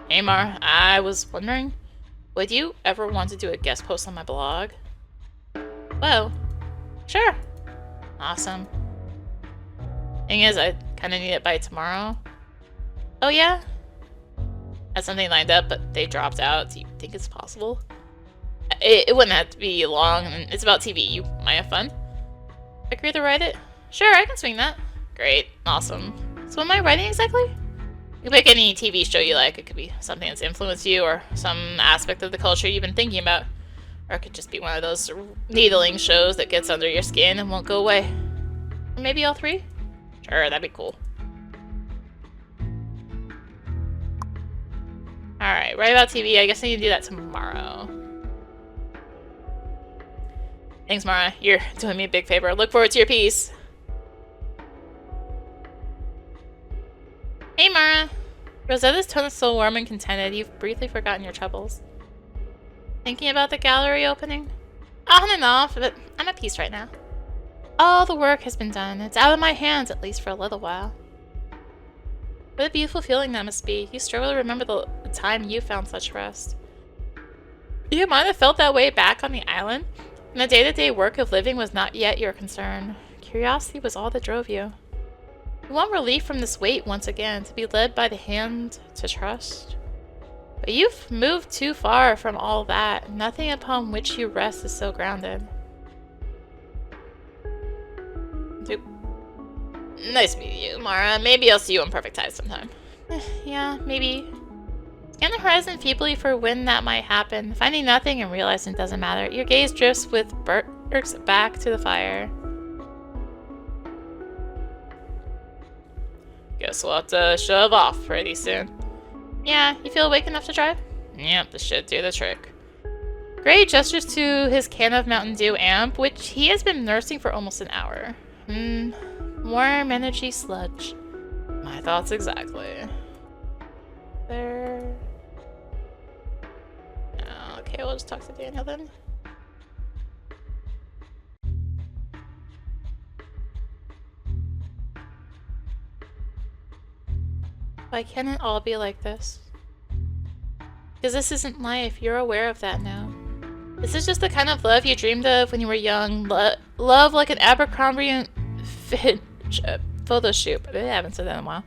Hey Mar, I was wondering, would you ever want to do a guest post on my blog? Well, sure. Awesome. Thing is, I kind of need it by tomorrow. Oh yeah? Had something lined up, but they dropped out. Do you think it's possible? It wouldn't have to be long, and it's about TV. You might have fun. Agree to write it? Sure, I can swing that. Great. Awesome. So what am I writing exactly? You can pick any TV show you like. It could be something that's influenced you, or some aspect of the culture you've been thinking about. Or it could just be one of those needling shows that gets under your skin and won't go away. Or maybe all three? Sure, that'd be cool. Alright, write about TV. I guess I need to do that tomorrow. Thanks, Mara. You're doing me a big favor. Look forward to your piece. Hey, Mara. Rosetta's tone is so warm and contented, you've briefly forgotten your troubles. Thinking about the gallery opening? On and off, but I'm at peace right now. All the work has been done. It's out of my hands, at least for a little while. What a beautiful feeling that must be. You struggle to remember the time you found such rest. You might have felt that way back on the island, and the day-to-day work of living was not yet your concern. Curiosity was all that drove you. You want relief from this weight once again, to be led by the hand to trust. But you've moved too far from all that. Nothing upon which you rest is so grounded. Nice meeting you, Mara. Maybe I'll see you on Perfect Tide sometime. Yeah, maybe. Scan the horizon feebly for when that might happen, finding nothing and realizing it doesn't matter. Your gaze drifts with Burke's back to the fire. Guess we'll have to shove off pretty soon. Yeah, you feel awake enough to drive? Yep, this should do the trick. Gray gestures to his can of Mountain Dew amp, which he has been nursing for almost an hour. Warm energy sludge. My thoughts exactly. There. Okay, we'll just talk to Daniel then. Why can't it all be like this? Because this isn't life. You're aware of that now. This is just the kind of love you dreamed of when you were young. Love like an Abercrombie and Fitch photo shoot. I haven't said that in a while.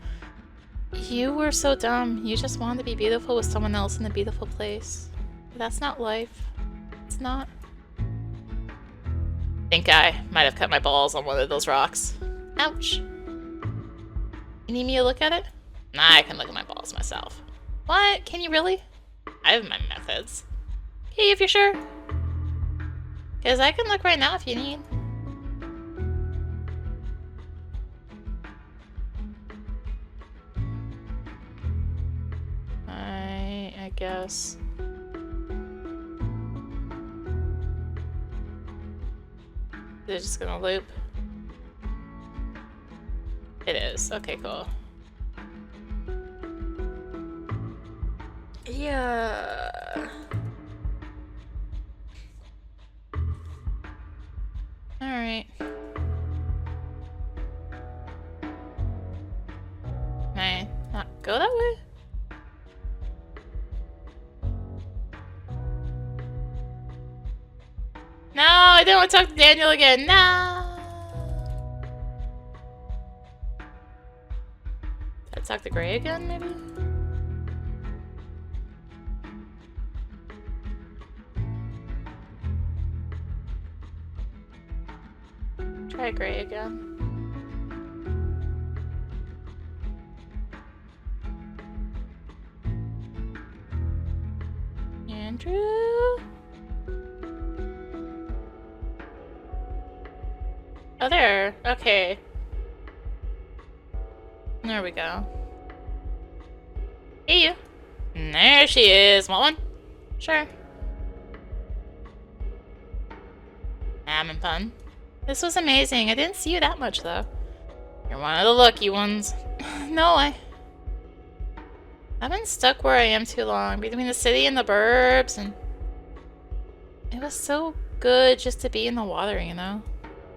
You were so dumb. You just wanted to be beautiful with someone else in a beautiful place. But that's not life. It's not. I think I might have cut my balls on one of those rocks. Ouch. You need me to look at it? Nah, I can look at my balls myself. What? Can you really? I have my methods. Okay, if you're sure. Because I can look right now if you need. I guess. They're just gonna loop. It is. Okay, cool. Yeah. Alright. Can I not go that way? No, I don't want to talk to Daniel again. No. Did I talk to Gray again, maybe? try gray again. Andrew? Oh, there. Okay. There we go. Hey, you. And there she is. Want one? Sure. Having fun. This was amazing. I didn't see you that much, though. You're one of the lucky ones. No, I've been stuck where I am too long, between the city and the burbs, and it was so good just to be in the water, you know?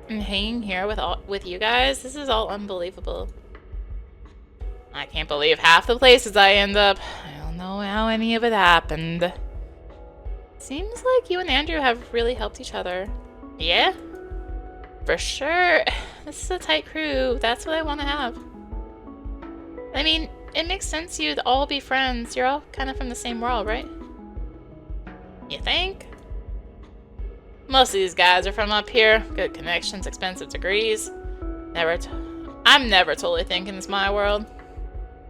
And hanging here with you guys, this is all unbelievable. I can't believe half the places I end up. I don't know how any of it happened. Seems like you and Andrew have really helped each other. Yeah? For sure. This is a tight crew. That's what I want to have. I mean, it makes sense you'd all be friends. You're all kind of from the same world, right? You think? Most of these guys are from up here. Good connections, expensive degrees. I'm never totally thinking it's my world.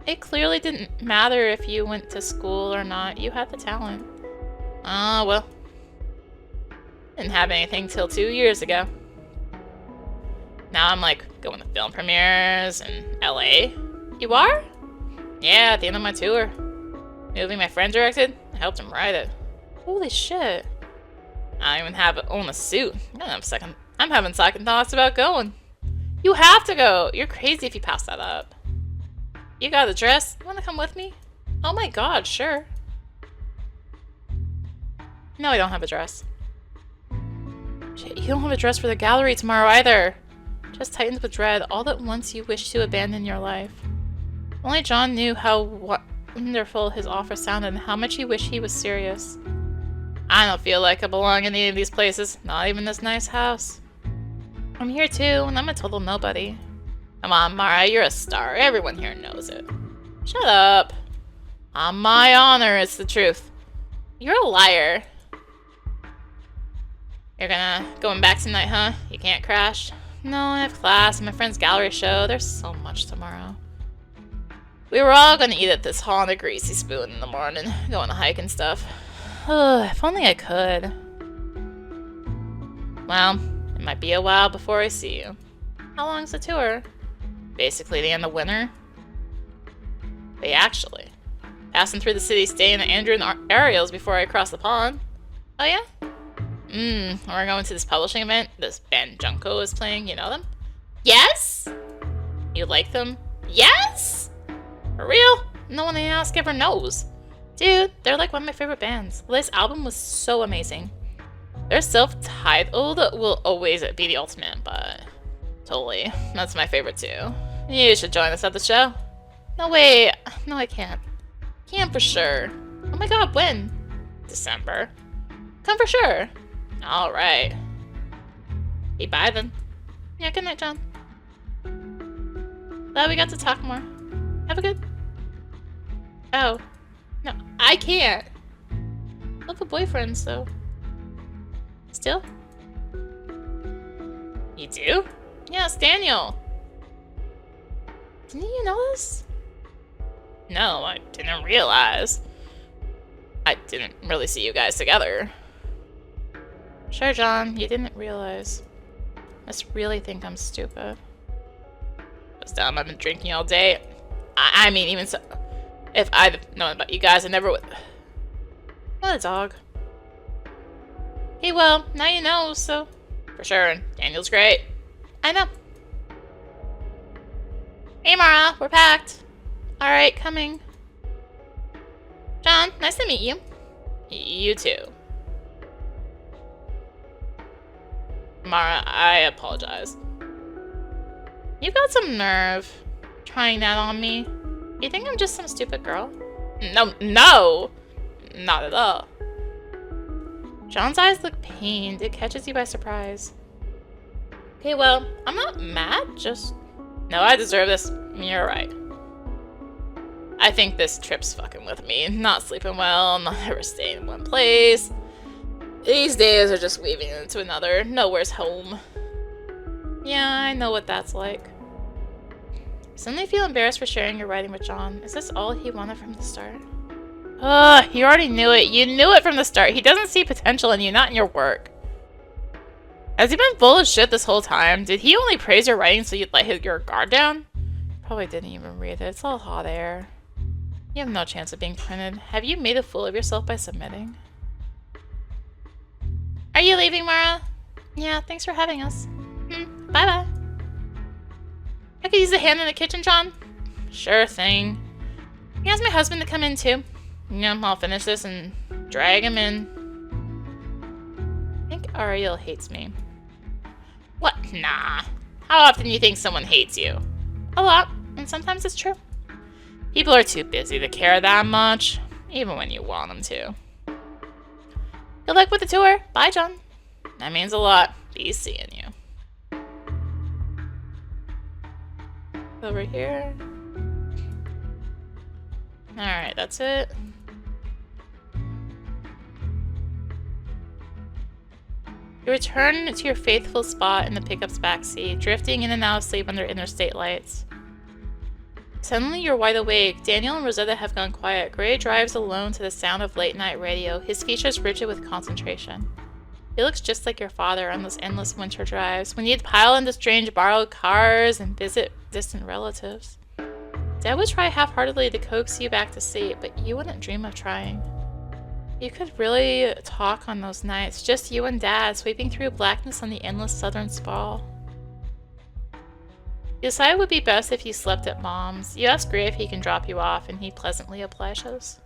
It clearly didn't matter if you went to school or not. You had the talent. Well. Didn't have anything till 2 years ago. Now I'm like going to film premieres in LA. You are? Yeah, at the end of my tour. Movie my friend directed, I helped him write it. Holy shit. I don't even own a suit. I'm having second thoughts about going. You have to go. You're crazy if you pass that up. You got a dress? You want to come with me? Oh my god, sure. No, I don't have a dress. Shit, you don't have a dress for the gallery tomorrow either. Just tightened with dread all at once you wish to abandon your life. Only John knew how wonderful his offer sounded and how much he wished he was serious. I don't feel like I belong in any of these places, not even this nice house. I'm here too, and I'm a total nobody. Come on, Mara, you're a star. Everyone here knows it. Shut up. On my honor, it's the truth. You're a liar. You're going back tonight, huh? You can't crash? No, I have class and my friend's gallery show. There's so much tomorrow. We were all gonna eat at this hall on a greasy spoon in the morning, go on a hike and stuff. If only I could. Well, it might be a while before I see you. How long's the tour? Basically the end of winter. They actually. Passing through the city, staying at Andrew and Ariel's before I cross the pond. Oh yeah? We're going to this publishing event this band Junko is playing, you know them? Yes? You like them? Yes? For real? No one I ask ever knows. Dude, they're like one of my favorite bands. This album was so amazing. Their self-titled will always be the ultimate, but totally. That's my favorite too. You should join us at the show. No way. No, I can't. Can't for sure. Oh my god, when? December. Come for sure. Alright. Hey, bye then. Yeah, good night, John. Glad we got to talk more. Have a good... Oh. No, I can't. Love a boyfriend, so... Still? You do? Yes, Daniel. Didn't you know this? No, I didn't realize. I didn't really see you guys together. Sure, John, you didn't realize. Must really think I'm stupid. It's dumb, I've been drinking all day. I mean, even so... If I'd known about you guys, I never would... What a dog. Hey, well, now you know, so... For sure, Daniel's great. I know. Hey, Mara, we're packed. Alright, coming. John, nice to meet you. You too. Mara, I apologize. You've got some nerve trying that on me. You think I'm just some stupid girl? No, not at all. John's eyes look pained. It catches you by surprise. Okay, well, I'm not mad, just... No, I deserve this. You're right. I think this trip's fucking with me. Not sleeping well, not ever staying in one place. These days are just weaving into another. Nowhere's home. Yeah, I know what that's like. Suddenly feel embarrassed for sharing your writing with John. Is this all he wanted from the start? Ugh, you already knew it. You knew it from the start. He doesn't see potential in you, not in your work. Has he been full of shit this whole time? Did he only praise your writing so you'd let your guard down? Probably didn't even read it. It's all hot air. You have no chance of being printed. Have you made a fool of yourself by submitting? Are you leaving, Mara? Yeah, thanks for having us. Bye-bye. I could use a hand in the kitchen, John. Sure thing. He asked my husband to come in, too. Yeah, I'll finish this and drag him in. I think Ariel hates me. What? Nah. How often do you think someone hates you? A lot, and sometimes it's true. People are too busy to care that much, even when you want them to. Good luck with the tour. Bye, John. That means a lot. Be seeing you. Over here. Alright, that's it. You return to your faithful spot in the pickup's backseat, drifting in and out of sleep under interstate lights. Suddenly, you're wide awake. Daniel and Rosetta have gone quiet. Gray drives alone to the sound of late-night radio, his features rigid with concentration. He looks just like your father on those endless winter drives, when you'd pile into strange borrowed cars and visit distant relatives. Dad would try half-heartedly to coax you back to sleep, but you wouldn't dream of trying. You could really talk on those nights, just you and Dad, sweeping through blackness on the endless southern sprawl. You decide it would be best if you slept at Mom's. You ask Gray if he can drop you off, and he pleasantly obliges.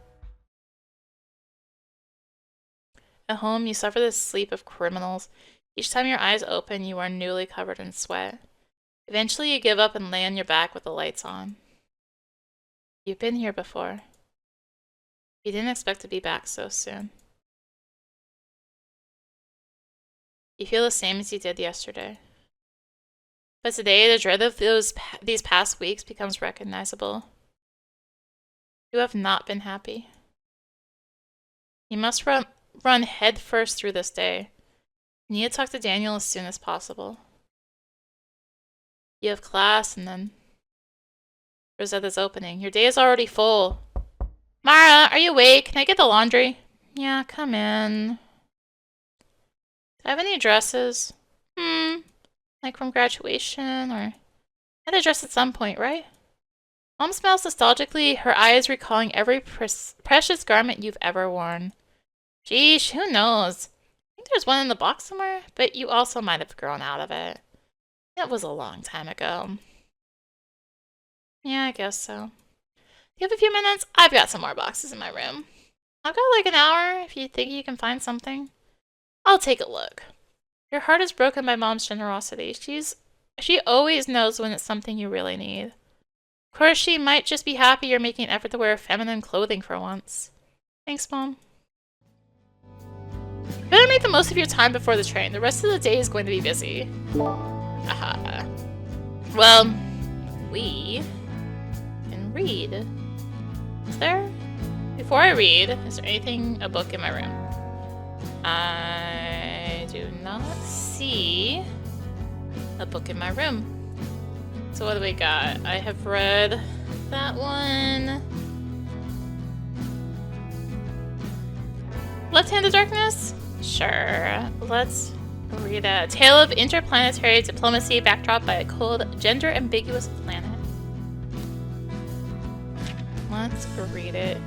At home, you suffer the sleep of criminals. Each time your eyes open, you are newly covered in sweat. Eventually, you give up and lay on your back with the lights on. You've been here before. You didn't expect to be back so soon. You feel the same as you did yesterday. But today, the dread of these past weeks becomes recognizable. You have not been happy. You must run head first through this day. You need to talk to Daniel as soon as possible. You have class and then Rosetta's opening. Your day is already full. Mara, are you awake? Can I get the laundry? Yeah, come in. Do I have any dresses? Like from graduation or... I had a dress at some point, right? Mom smiles nostalgically, her eyes recalling every precious garment you've ever worn. Geesh, who knows? I think there's one in the box somewhere, but you also might have grown out of it. That was a long time ago. Yeah, I guess so. Do you have a few minutes? I've got some more boxes in my room. I've got like an hour if you think you can find something. I'll take a look. Your heart is broken by Mom's generosity. She always knows when it's something you really need. Of course, she might just be happy you're making an effort to wear feminine clothing for once. Thanks, Mom. You better make the most of your time before the train. The rest of the day is going to be busy. Aha. Well, we can read. Is there? Before I read, is there a book in my room? I do not see a book in my room. So what do we got? I have read that one. Left-Handed Darkness? Sure. Let's read A Tale of Interplanetary Diplomacy backdrop by a cold, gender-ambiguous planet. Let's read it.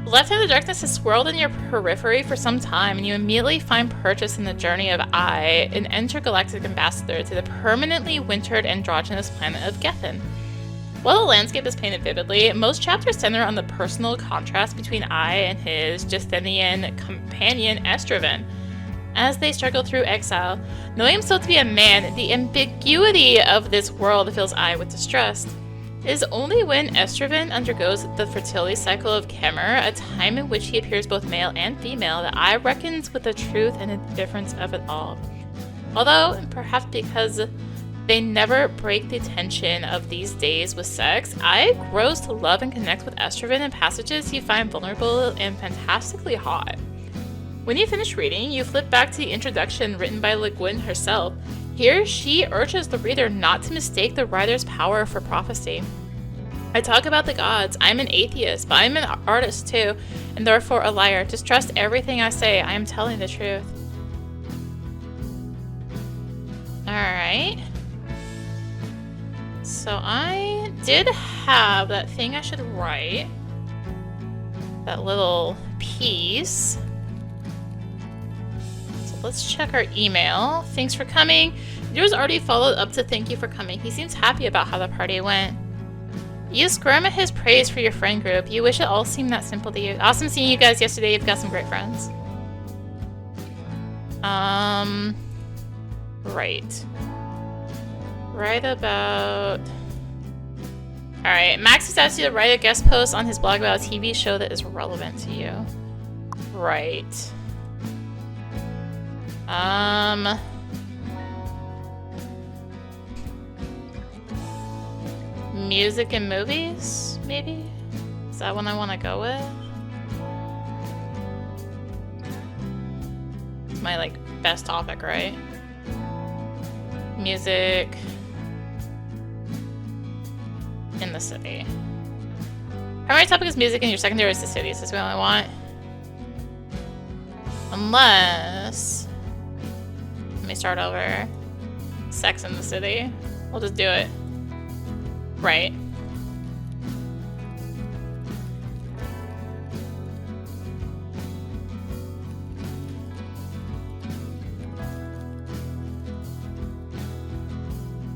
Left-Handed Darkness has swirled in your periphery for some time, and you immediately find purchase in the journey of I, an intergalactic ambassador to the permanently wintered androgynous planet of Gethin. While the landscape is painted vividly, most chapters center on the personal contrast between I and his Justinian companion Estraven. As they struggle through exile, knowing himself to be a man, the ambiguity of this world fills I with distrust. It is only when Estraven undergoes the fertility cycle of Kemer, a time in which he appears both male and female, that I reckons with the truth and the difference of it all. Although, perhaps because they never break the tension of these days with sex, I grows to love and connect with Estraven in passages you find vulnerable and fantastically hot. When you finish reading, you flip back to the introduction written by Le Guin herself. Here she urges the reader not to mistake the writer's power for prophecy. I talk about the gods. I'm an atheist, but I'm an artist too, and therefore a liar. Just trust everything I say. I am telling the truth. Alright. So I did have that thing I should write. That little piece. So let's check our email. Thanks for coming. Yours already followed up to thank you for coming. He seems happy about how the party went. You squirm at his praise for your friend group. You wish it all seemed that simple to you. Awesome seeing you guys yesterday. You've got some great friends. Right. Right about... Alright, Max has asked you to write a guest post on his blog about a TV show that is relevant to you. Right. Music and movies, maybe? Is that one I want to go with? It's my, like, best topic, right? Music in the city. Primary topic is music and your secondary is the city. Is this what I want? Unless... Let me start over. Sex in the city. We'll just do it. Right.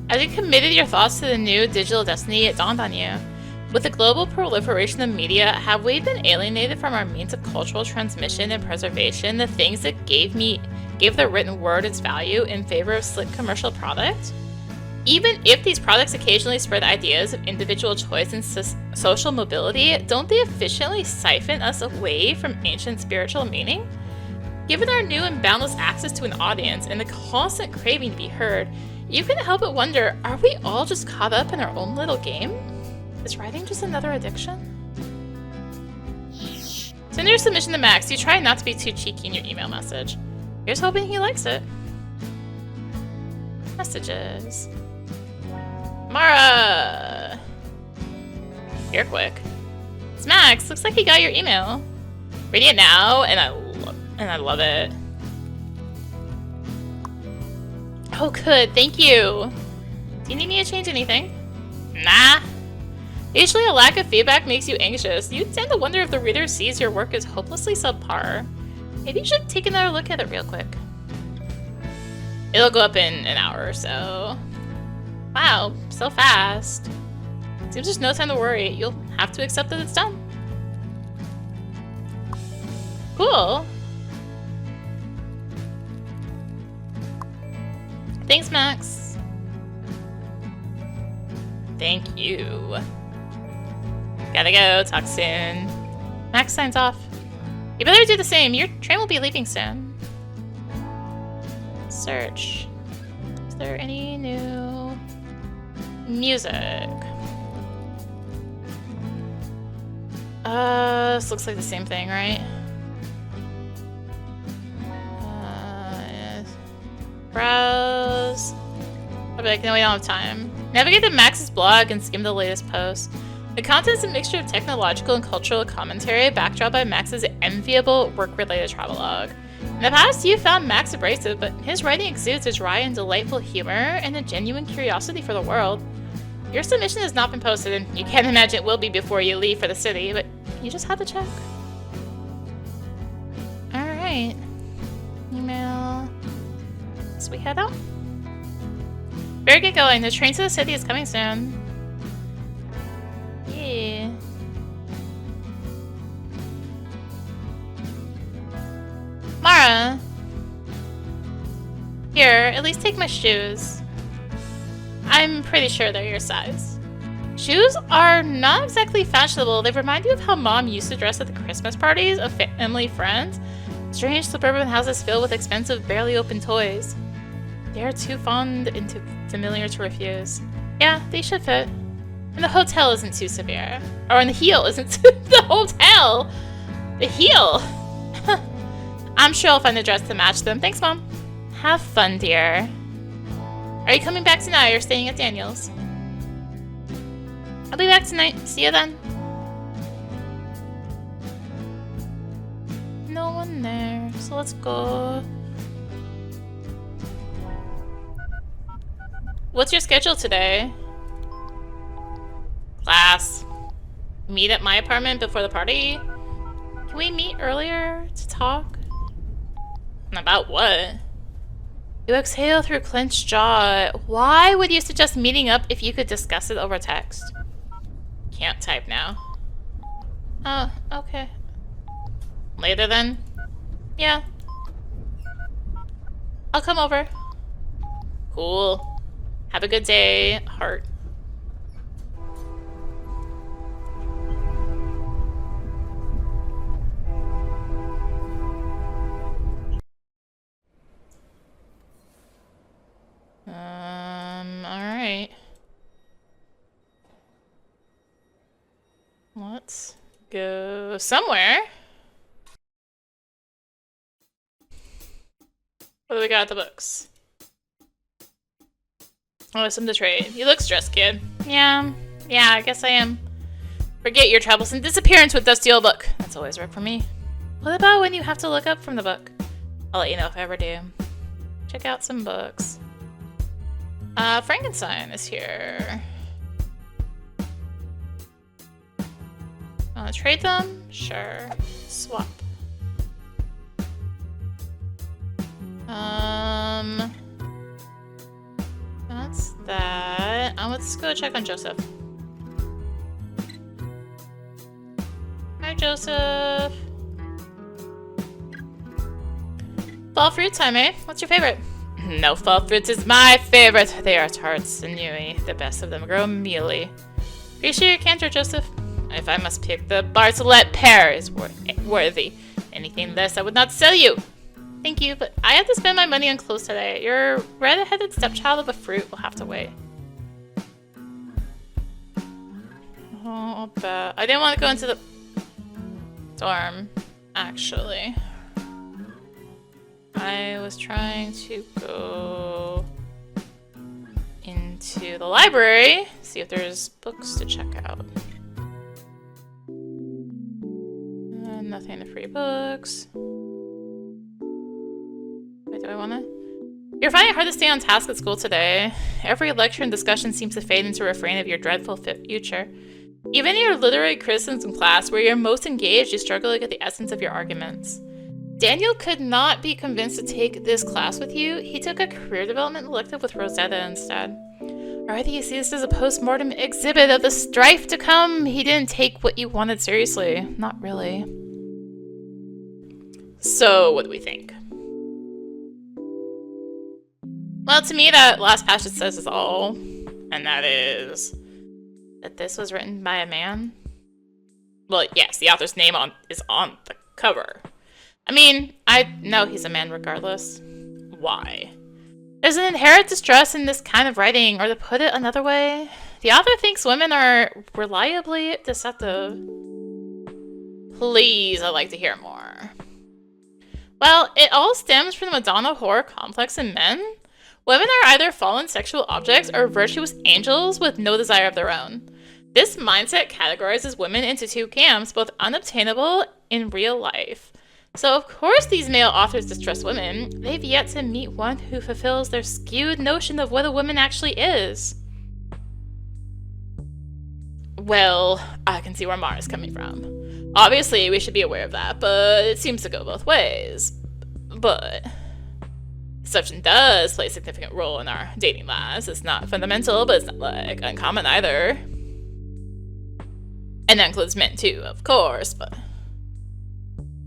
As you committed your thoughts to the new digital destiny, it dawned on you. With the global proliferation of media, have we been alienated from our means of cultural transmission and preservation, the things that gave the written word its value in favor of slick commercial product? Even if these products occasionally spread ideas of individual choice and social mobility, don't they efficiently siphon us away from ancient spiritual meaning? Given our new and boundless access to an audience and the constant craving to be heard, you couldn't help but wonder, are we all just caught up in our own little game? Is writing just another addiction? Send your submission to Max. You try not to be too cheeky in your email message. Here's hoping he likes it. Messages. Mara! You're quick. It's Max. Looks like he got your email. Reading it now, and I love it. Oh, good. Thank you. Do you need me to change anything? Nah. Usually a lack of feedback makes you anxious. You tend to wonder if the reader sees your work as hopelessly subpar. Maybe you should take another look at it real quick. It'll go up in an hour or so. Wow, so fast. Seems there's no time to worry. You'll have to accept that it's done. Cool. Thanks, Max. Thank you. Gotta go. Talk soon. Max signs off. You better do the same. Your train will be leaving soon. Search. Is there any new music? This looks like the same thing, right? Browse. I'll be like, no, we don't have time. Navigate to Max's blog and skim the latest posts. The content is a mixture of technological and cultural commentary, backdrop by Max's enviable work-related travelogue. In the past, you found Max abrasive, but his writing exudes a dry and delightful humor and a genuine curiosity for the world. Your submission has not been posted, and you can't imagine it will be before you leave for the city, but you just have to check. Alright. Email. So we head out. Better get going. The train to the city is coming soon. Yeah. Mara. Here, at least take my shoes. I'm pretty sure they're your size. Shoes are not exactly fashionable. They remind you of how Mom used to dress at the Christmas parties of family friends. Strange suburban houses filled with expensive, barely open toys. They are too fond and too familiar to refuse. Yeah, they should fit. And the hotel isn't too severe. Or and the heel isn't the hotel! The heel! I'm sure I'll find a dress to match them. Thanks, Mom. Have fun, dear. Are you coming back tonight or staying at Daniel's? I'll be back tonight. See you then. No one there, so let's go. What's your schedule today? Class. Meet at my apartment before the party? Can we meet earlier to talk? About what? You exhale through clenched jaw. Why would you suggest meeting up if you could discuss it over text? Can't type now. Oh, okay. Later then? Yeah. I'll come over. Cool. Have a good day, heart. Alright. Let's go somewhere. What do we got at the books? Oh, some to trade. You look stressed, kid. Yeah, I guess I am. Forget your troublesome disappearance with Dusty Old Book. That's always worked for me. What about when you have to look up from the book? I'll let you know if I ever do. Check out some books. Frankenstein is here. Wanna trade them? Sure. Swap. That's that. Let's go check on Joseph. Hi, Joseph. Fall fruit time, eh? What's your favorite? No, fall fruits is my favorite. They are tart, sinewy. The best of them grow mealy. Appreciate your candor, Joseph. If I must pick, the Bartlett pear is worthy. Anything less, I would not sell you. Thank you, but I have to spend my money on clothes today. Your red-headed stepchild of a fruit will have to wait. Oh, I'll bet. I didn't want to go into the dorm, actually. I was trying to go into the library, see if there's books to check out. Nothing to free books. Wait, do I wanna? You're finding it hard to stay on task at school today. Every lecture and discussion seems to fade into a refrain of your dreadful future. Even in your literary criticism class, where you're most engaged, you struggle to get the essence of your arguments. Daniel could not be convinced to take this class with you. He took a career development elective with Rosetta instead. Or whether you see this as a post-mortem exhibit of the strife to come, he didn't take what you wanted seriously. Not really. So, what do we think? Well, to me, that last passage says is all. And that is that this was written by a man. Well, yes, the author's name is on the cover. I mean, I know he's a man regardless. Why? There's an inherent distrust in this kind of writing, or to put it another way, the author thinks women are reliably deceptive. Please, I'd like to hear more. Well, it all stems from the Madonna horror complex in men. Women are either fallen sexual objects or virtuous angels with no desire of their own. This mindset categorizes women into two camps, both unobtainable in real life. So of course these male authors distrust women. They've yet to meet one who fulfills their skewed notion of what a woman actually is. Well, I can see where Mara's coming from. Obviously, we should be aware of that, but it seems to go both ways. But deception does play a significant role in our dating lives. It's not fundamental, but it's not, like, uncommon either. And that includes men too, of course, but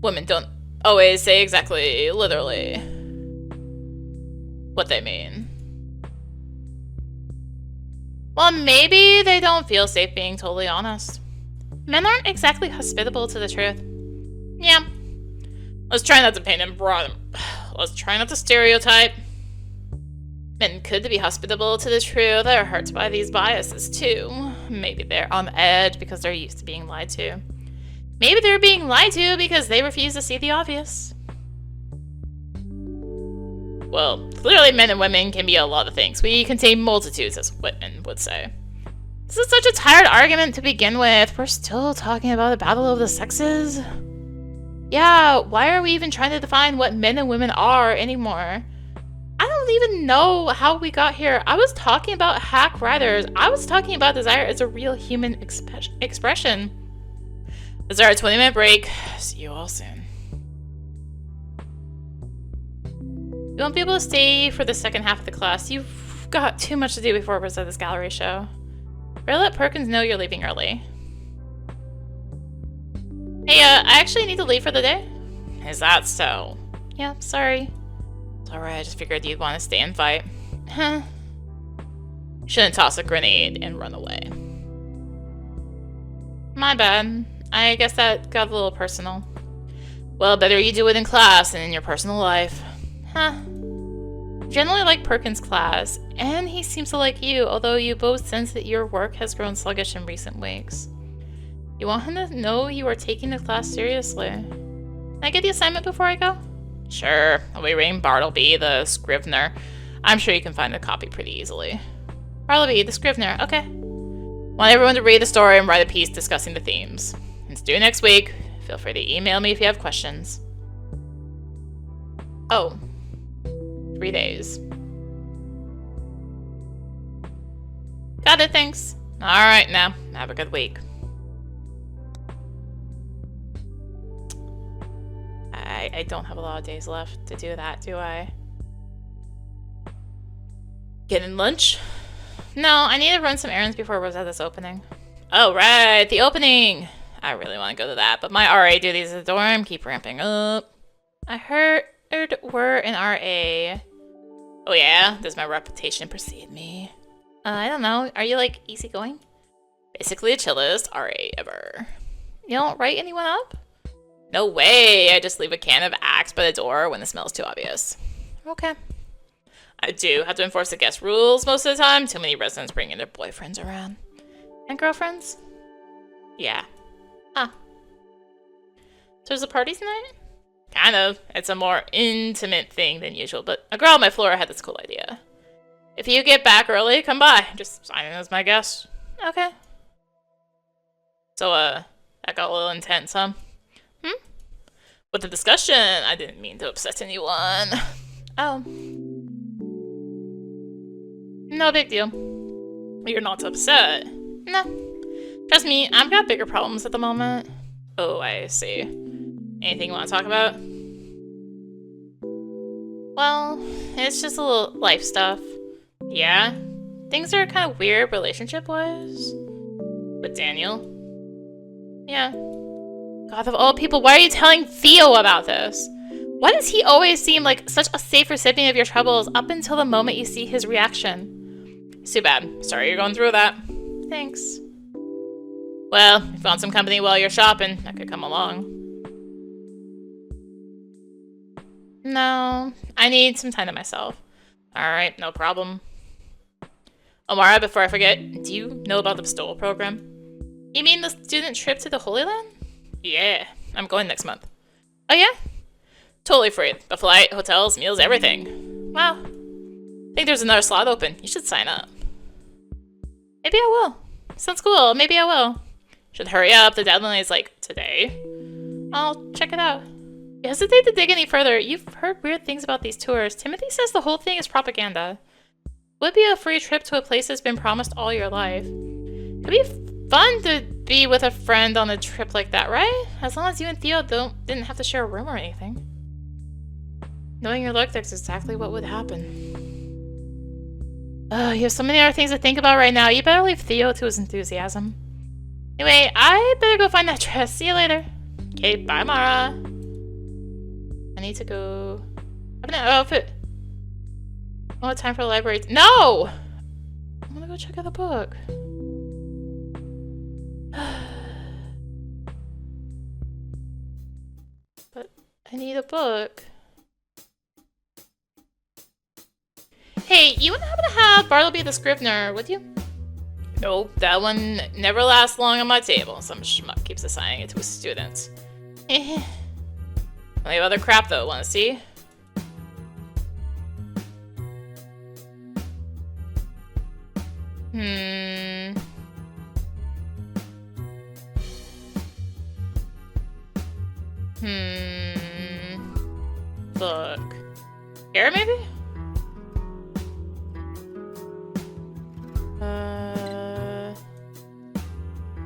women don't always say exactly, literally, what they mean. Well, maybe they don't feel safe being totally honest. Men aren't exactly hospitable to the truth. Yeah. Let's try not to paint him broad. Let's try not to stereotype. Men could be hospitable to the truth. They're hurt by these biases too. Maybe they're on the edge because they're used to being lied to. Maybe they're being lied to because they refuse to see the obvious. Well, clearly men and women can be a lot of things. We contain multitudes, as Whitman would say. This is such a tired argument to begin with. We're still talking about a battle of the sexes? Yeah, why are we even trying to define what men and women are anymore? I don't even know how we got here. I was talking about hack writers. I was talking about desire as a real human expression. This is our 20-minute break. See you all soon. You won't be able to stay for the second half of the class. You've got too much to do before we start this gallery show. Better let Perkins know you're leaving early. Hey, I actually need to leave for the day. Is that so? Yeah, sorry. It's alright, I just figured you'd want to stay and fight. Huh. Shouldn't toss a grenade and run away. My bad. I guess that got a little personal. Well, better you do it in class than in your personal life. Huh. Generally like Perkins' class, and he seems to like you, although you both sense that your work has grown sluggish in recent weeks. You want him to know you are taking the class seriously. Can I get the assignment before I go? Sure. I'll be reading Bartleby, the Scrivener. I'm sure you can find a copy pretty easily. Bartleby, the Scrivener. Okay. Want everyone to read the story and write a piece discussing the themes. It's due next week. Feel free to email me if you have questions. Oh. 3 days. Got it, thanks. Alright now. Have a good week. I don't have a lot of days left to do that, do I? Getting lunch? No, I need to run some errands before Rosetta's opening. Oh, right, the opening! I really want to go to that, but my RA duties at the dorm keep ramping up. I heard we're an RA. Oh yeah? Does my reputation precede me? I don't know. Are you, like, easygoing? Basically the chillest RA ever. You don't write anyone up? No way! I just leave a can of Axe by the door when the smell's too obvious. Okay. I do have to enforce the guest rules most of the time. Too many residents bringing their boyfriends around. And girlfriends? Yeah. Huh. So there's a party tonight? Kind of. It's a more intimate thing than usual, but a girl on my floor had this cool idea. If you get back early, come by. Just sign in as my guest. Okay. So, that got a little intense, huh? With the discussion, I didn't mean to upset anyone. Oh. No big deal. You're not upset. No. Trust me, I've got bigger problems at the moment. Oh, I see. Anything you want to talk about? Well, it's just a little life stuff. Yeah? Things are kind of weird relationship-wise. With Daniel? Yeah. God, of all people, why are you telling Theo about this? Why does he always seem like such a safe recipient of your troubles up until the moment you see his reaction? It's too bad. Sorry you're going through that. Thanks. Well, if you want some company while you're shopping, I could come along. No, I need some time to myself. Alright, no problem. Omara, before I forget, do you know about the bestowal program? You mean the student trip to the Holy Land? Yeah, I'm going next month. Oh yeah? Totally free. The flight, hotels, meals, everything. Wow. I think there's another slot open. You should sign up. Maybe I will. Sounds cool. Maybe I will. Should hurry up. The deadline is like today. I'll check it out. You hesitate to dig any further. You've heard weird things about these tours. Timothy says the whole thing is propaganda. Would be a free trip to a place that's been promised all your life. It'd be fun to be with a friend on a trip like that, right? As long as you and Theo didn't have to share a room or anything. Knowing your luck, that's exactly what would happen. You have so many other things to think about right now. You better leave Theo to his enthusiasm. Anyway, I better go find that dress. See you later. Okay, bye, Mara. I need to go... I have an outfit. Oh, time for the library. No! I'm gonna go check out the book. But I need a book. Hey, you wouldn't happen to have Bartleby the Scrivener, would you? Nope, that one never lasts long on my table. Some schmuck keeps assigning it to his students. Plenty of other crap though, wanna see? Hmm. Look. Here, maybe?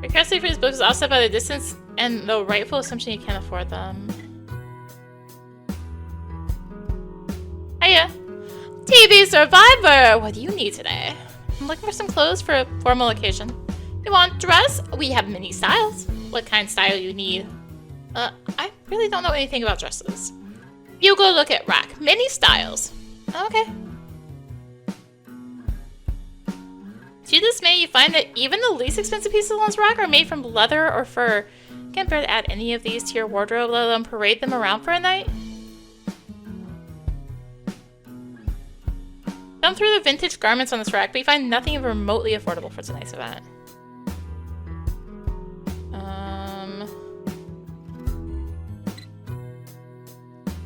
Your curiosity for these books is offset by the distance and the rightful assumption you can't afford them. Hiya! TV Survivor! What do you need today? I'm looking for some clothes for a formal occasion. You want dress? We have many styles. What kind of style you need? I really don't know anything about dresses. You go look at rack. Many styles. Okay. To your dismay, you find that even the least expensive pieces on this rack are made from leather or fur. You can't bear to add any of these to your wardrobe, let alone parade them around for a night. Thumb through the vintage garments on this rack, but you find nothing even remotely affordable for tonight's event.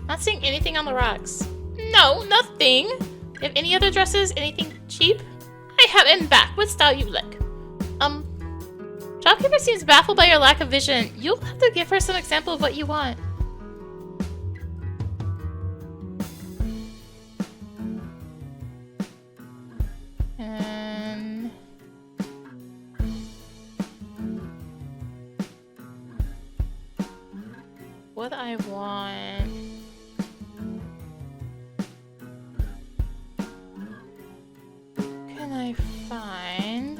Not seeing anything on the racks. No, nothing. You have any other dresses? Anything cheap? I have it in back. What style you like? Shopkeeper seems baffled by your lack of vision. You'll have to give her some example of what you want. And what I want. Can I find?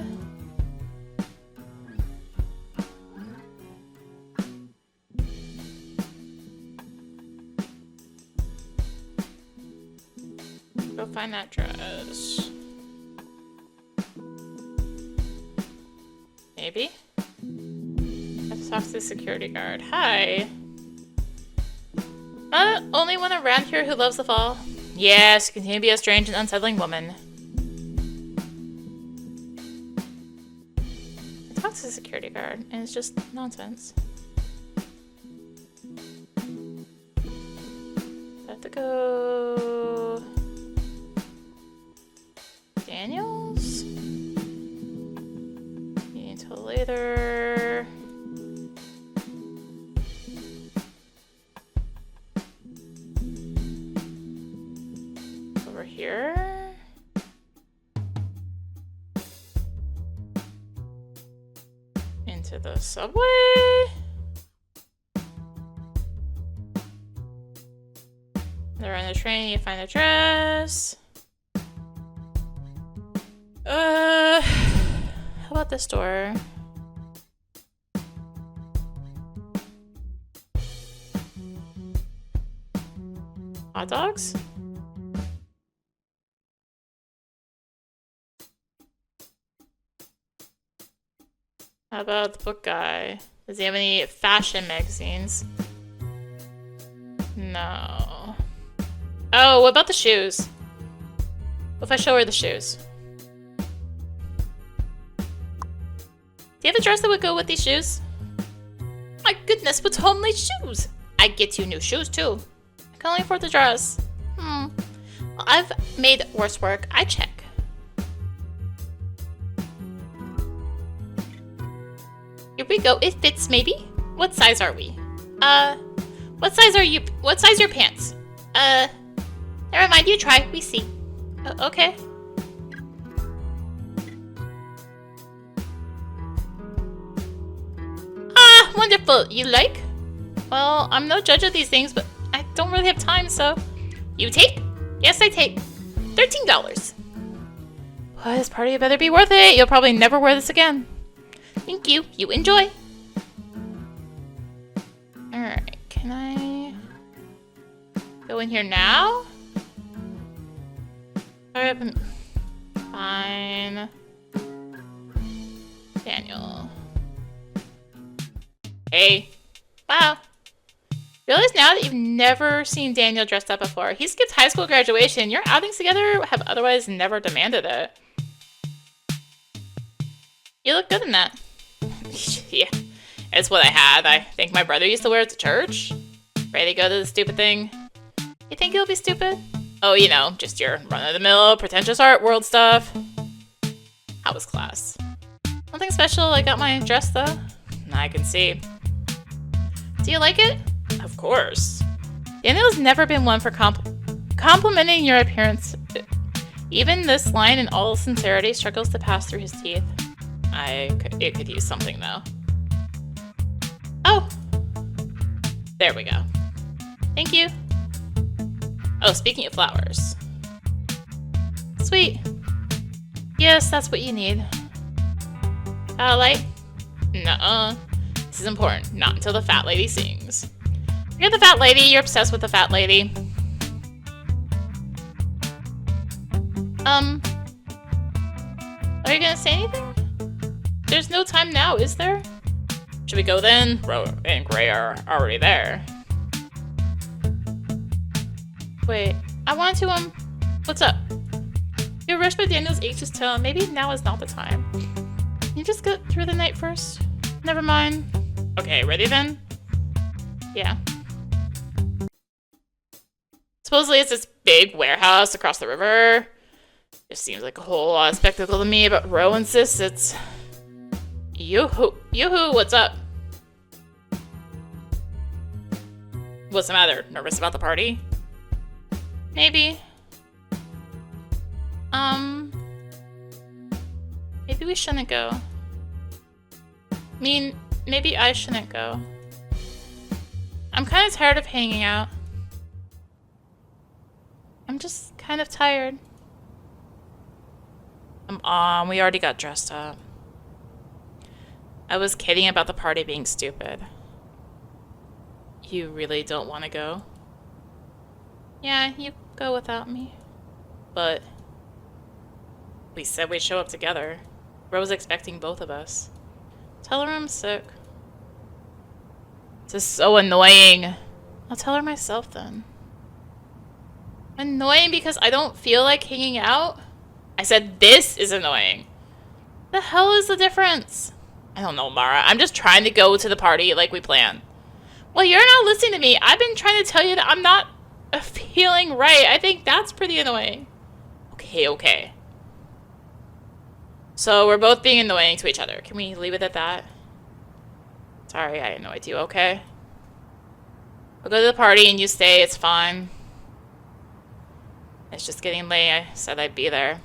Go find that dress. Maybe? I have to talk to the security guard. Hi. Only one around here who loves the fall. Yes, continue to be a strange and unsettling woman. I talked to the security guard, and it's just nonsense. I have to go... Daniels? Until later. Over here. Into the subway. They're on the train, you find a dress. How about this door? Hot dogs? How about the book guy? Does he have any fashion magazines? No. Oh, what about the shoes? What if I show her the shoes? Do you have a dress that would go with these shoes? My goodness, what's homely shoes? I get you new shoes too. I can only afford the dress. Well, I've made worse work. I check. Here we go. It fits maybe. What size are we? What size are you? What size your pants? Never mind. You try. We see. Okay. Wonderful. You like? Well, I'm no judge of these things, but I don't really have time, so... You take? Yes, I take. $13. Well, this party better be worth it. You'll probably never wear this again. Thank you. You enjoy. Alright, can I... go in here now? Alright, fine. Daniel. Hey. Wow. Realize now that you've never seen Daniel dressed up before. He skipped high school graduation. Your outings together have otherwise never demanded it. You look good in that. Yeah, it's what I had. I think my brother used to wear it to church. Ready to go to the stupid thing? You think it'll be stupid? Oh, you know, just your run-of-the-mill, pretentious art world stuff. How was class? Nothing special. I got my dress though. I can see. Do you like it? Of course. Daniel's never been one for complimenting your appearance. Even this line, in all sincerity, struggles to pass through his teeth. It could use something though. Oh! There we go. Thank you. Oh, speaking of flowers. Sweet. Yes, that's what you need. Light? Nuh-uh. This is important. Not until the fat lady sings. You're the fat lady. You're obsessed with the fat lady. Are you gonna say anything? There's no time now, is there? Should we go then? Ro and Gray are already there. Wait, I want to, what's up? You're rushed by Daniel's anxious tone. Maybe now is not the time. Can you just get through the night first? Never mind. Okay, ready then? Yeah. Supposedly it's this big warehouse across the river. It seems like a whole lot of spectacle to me, but Ro insists it's... Yoo-hoo, what's up? What's the matter? Nervous about the party? Maybe. Maybe we shouldn't go. I mean, maybe I shouldn't go. I'm kind of tired of hanging out. I'm just kind of tired. We already got dressed up. I was kidding about the party being stupid. You really don't want to go? Yeah, you go without me. But we said we'd show up together. Ro's expecting both of us. Tell her I'm sick. This is so annoying. I'll tell her myself then. Annoying because I don't feel like hanging out? I said this is annoying. The hell is the difference? I don't know, Mara. I'm just trying to go to the party like we planned. Well, you're not listening to me. I've been trying to tell you that I'm not feeling right. I think that's pretty annoying. Okay. So we're both being annoying to each other. Can we leave it at that? Sorry, I annoyed you, okay? We'll go to the party and you stay. It's fine. It's just getting late. I said I'd be there.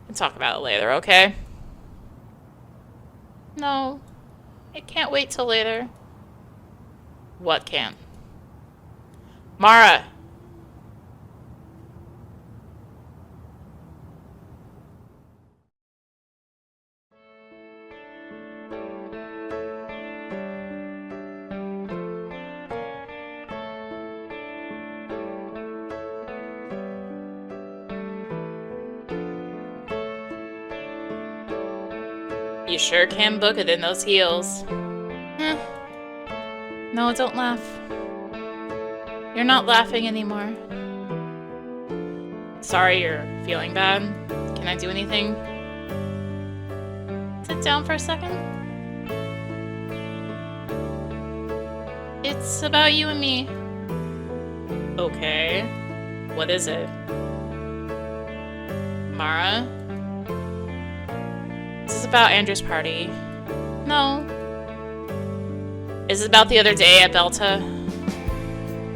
We'll talk about it later, okay? No. It can't wait till later. What can't? Mara! You sure can book it in those heels. No, don't laugh. You're not laughing anymore. Sorry you're feeling bad. Can I do anything? Sit down for a second. It's about you and me. Okay. What is it? Mara? This is about Andrew's party. No. Is it about the other day at Belta?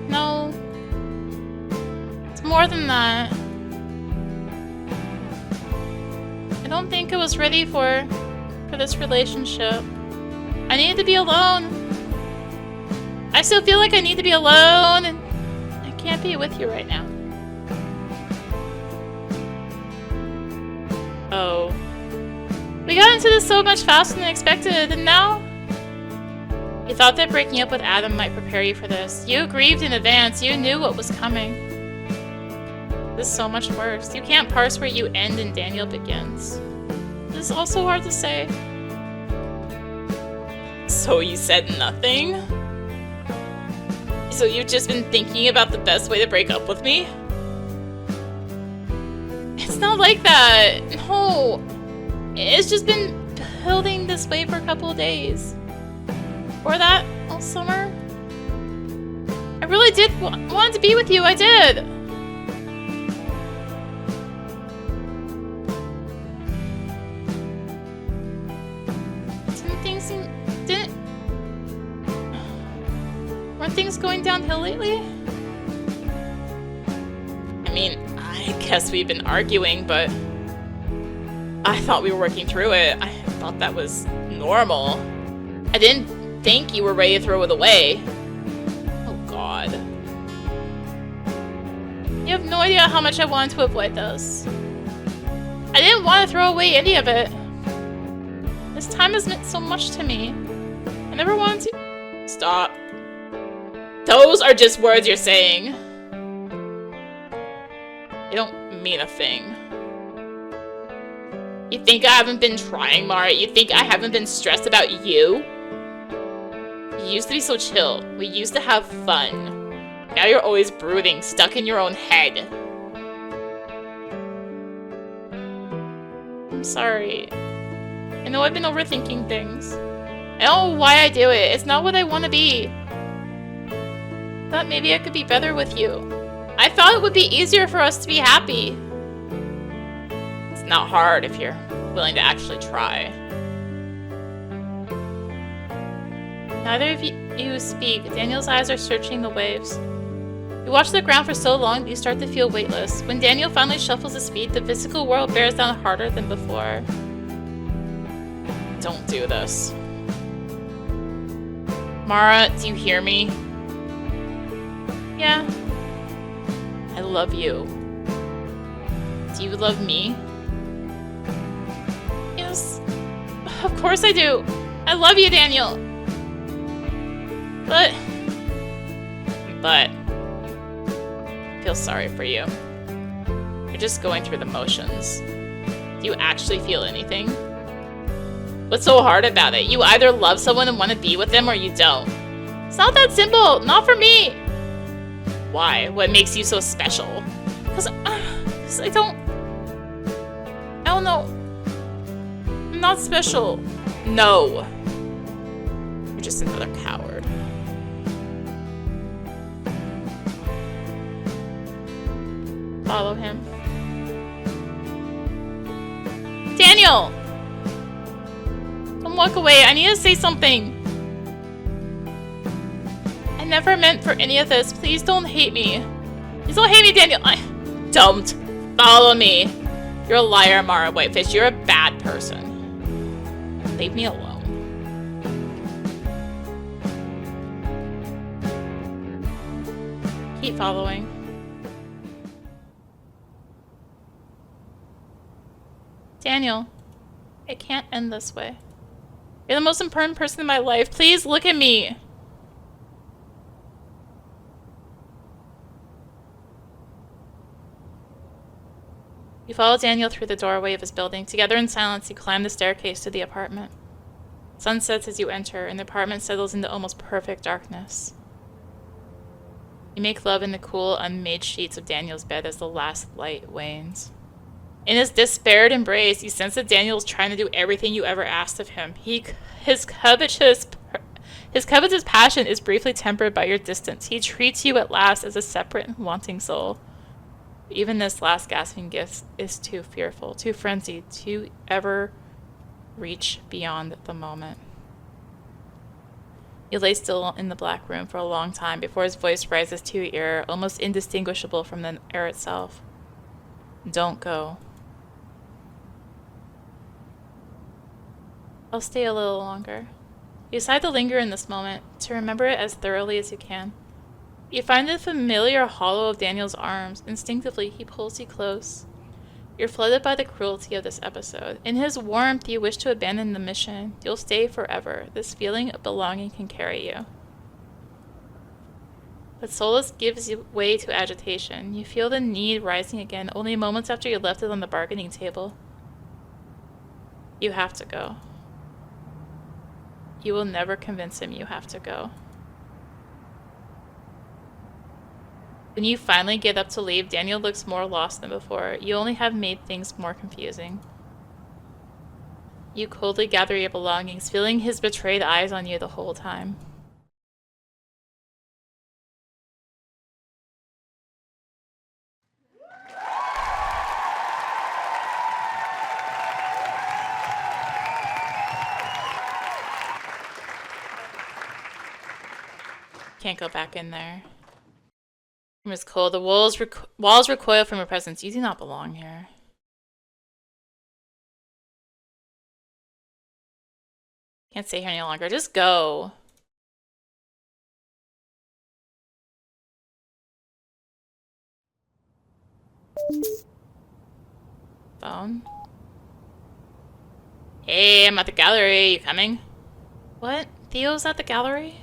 No. It's more than that. I don't think I was ready for this relationship. I needed to be alone. I still feel like I need to be alone, and I can't be with you right now. Oh. We got into this so much faster than expected, and now? You thought that breaking up with Adam might prepare you for this. You grieved in advance. You knew what was coming. This is so much worse. You can't parse where you end and Daniel begins. This is also hard to say. So you said nothing? So you've just been thinking about the best way to break up with me? It's not like that. No. It's just been building this way for a couple of days. Or that all summer. I really did want to be with you. I did. everything's going downhill lately? I mean, I guess we've been arguing, but I thought we were working through it. I thought that was normal. I didn't think you were ready to throw it away. Oh god. You have no idea how much I wanted to avoid this. I didn't want to throw away any of it. This time has meant so much to me. I never wanted to— Stop. Those are just words you're saying. They don't mean a thing. You think I haven't been trying, Mara? You think I haven't been stressed about you? You used to be so chill. We used to have fun. Now you're always brooding, stuck in your own head. I'm sorry. I know I've been overthinking things. I don't know why I do it. It's not what I want to be. I thought maybe I could be better with you. I thought it would be easier for us to be happy. It's not hard if you're willing to actually try. Neither of you speak. Daniel's eyes are searching the waves. You watch the ground for so long that you start to feel weightless. When Daniel finally shuffles his feet, the physical world bears down harder than before. Don't do this. Mara, do you hear me? Yeah. I love you. Do you love me? Yes. Of course I do. I love you, Daniel. But I feel sorry for you. You're just going through the motions. Do you actually feel anything? What's so hard about it? You either love someone and want to be with them or you don't. It's not that simple. Not for me. Why? What makes you so special? Because I don't know. I'm not special. No. You're just another coward. Follow him. Daniel! Don't walk away. I need to say something. I never meant for any of this. Please don't hate me. Please don't hate me, Daniel. Don't follow me. You're a liar, Mara Whitefish. You're a bad person. Leave me alone. Keep following. Daniel, it can't end this way. You're the most important person in my life. Please look at me. You follow Daniel through the doorway of his building. Together in silence, you climb the staircase to the apartment. Sun sets as you enter, and the apartment settles into almost perfect darkness. You make love in the cool, unmade sheets of Daniel's bed as the last light wanes. In his despaired embrace, you sense that Daniel is trying to do everything you ever asked of him. His covetous passion is briefly tempered by your distance. He treats you at last as a separate and wanting soul. Even this last gasping gift is too fearful, too frenzied, to ever reach beyond the moment. You lay still in the black room for a long time before his voice rises to your ear, almost indistinguishable from the air itself. Don't go. I'll stay a little longer. You decide to linger in this moment, to remember it as thoroughly as you can. You find the familiar hollow of Daniel's arms. Instinctively, he pulls you close. You're flooded by the cruelty of this episode. In his warmth, you wish to abandon the mission. You'll stay forever. This feeling of belonging can carry you. But solace gives way to agitation. You feel the need rising again only moments after you left it on the bargaining table. You have to go. You will never convince him you have to go. When you finally get up to leave, Daniel looks more lost than before. You only have made things more confusing. You coldly gather your belongings, feeling his betrayed eyes on you the whole time. Can't go back in there. Room is cold. The walls recoil from your presence. You do not belong here. Can't stay here any longer. Just go. Phone. Hey, I'm at the gallery. You coming? What? Theo's at the gallery?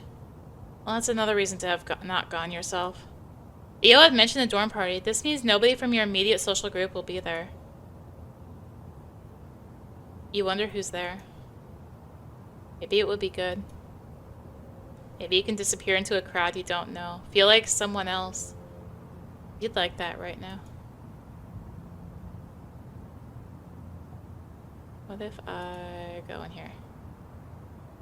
Well, that's another reason to have not gone yourself. Theo had mentioned a dorm party. This means nobody from your immediate social group will be there. You wonder who's there. Maybe it would be good. Maybe you can disappear into a crowd you don't know. Feel like someone else. You'd like that right now. What if I go in here?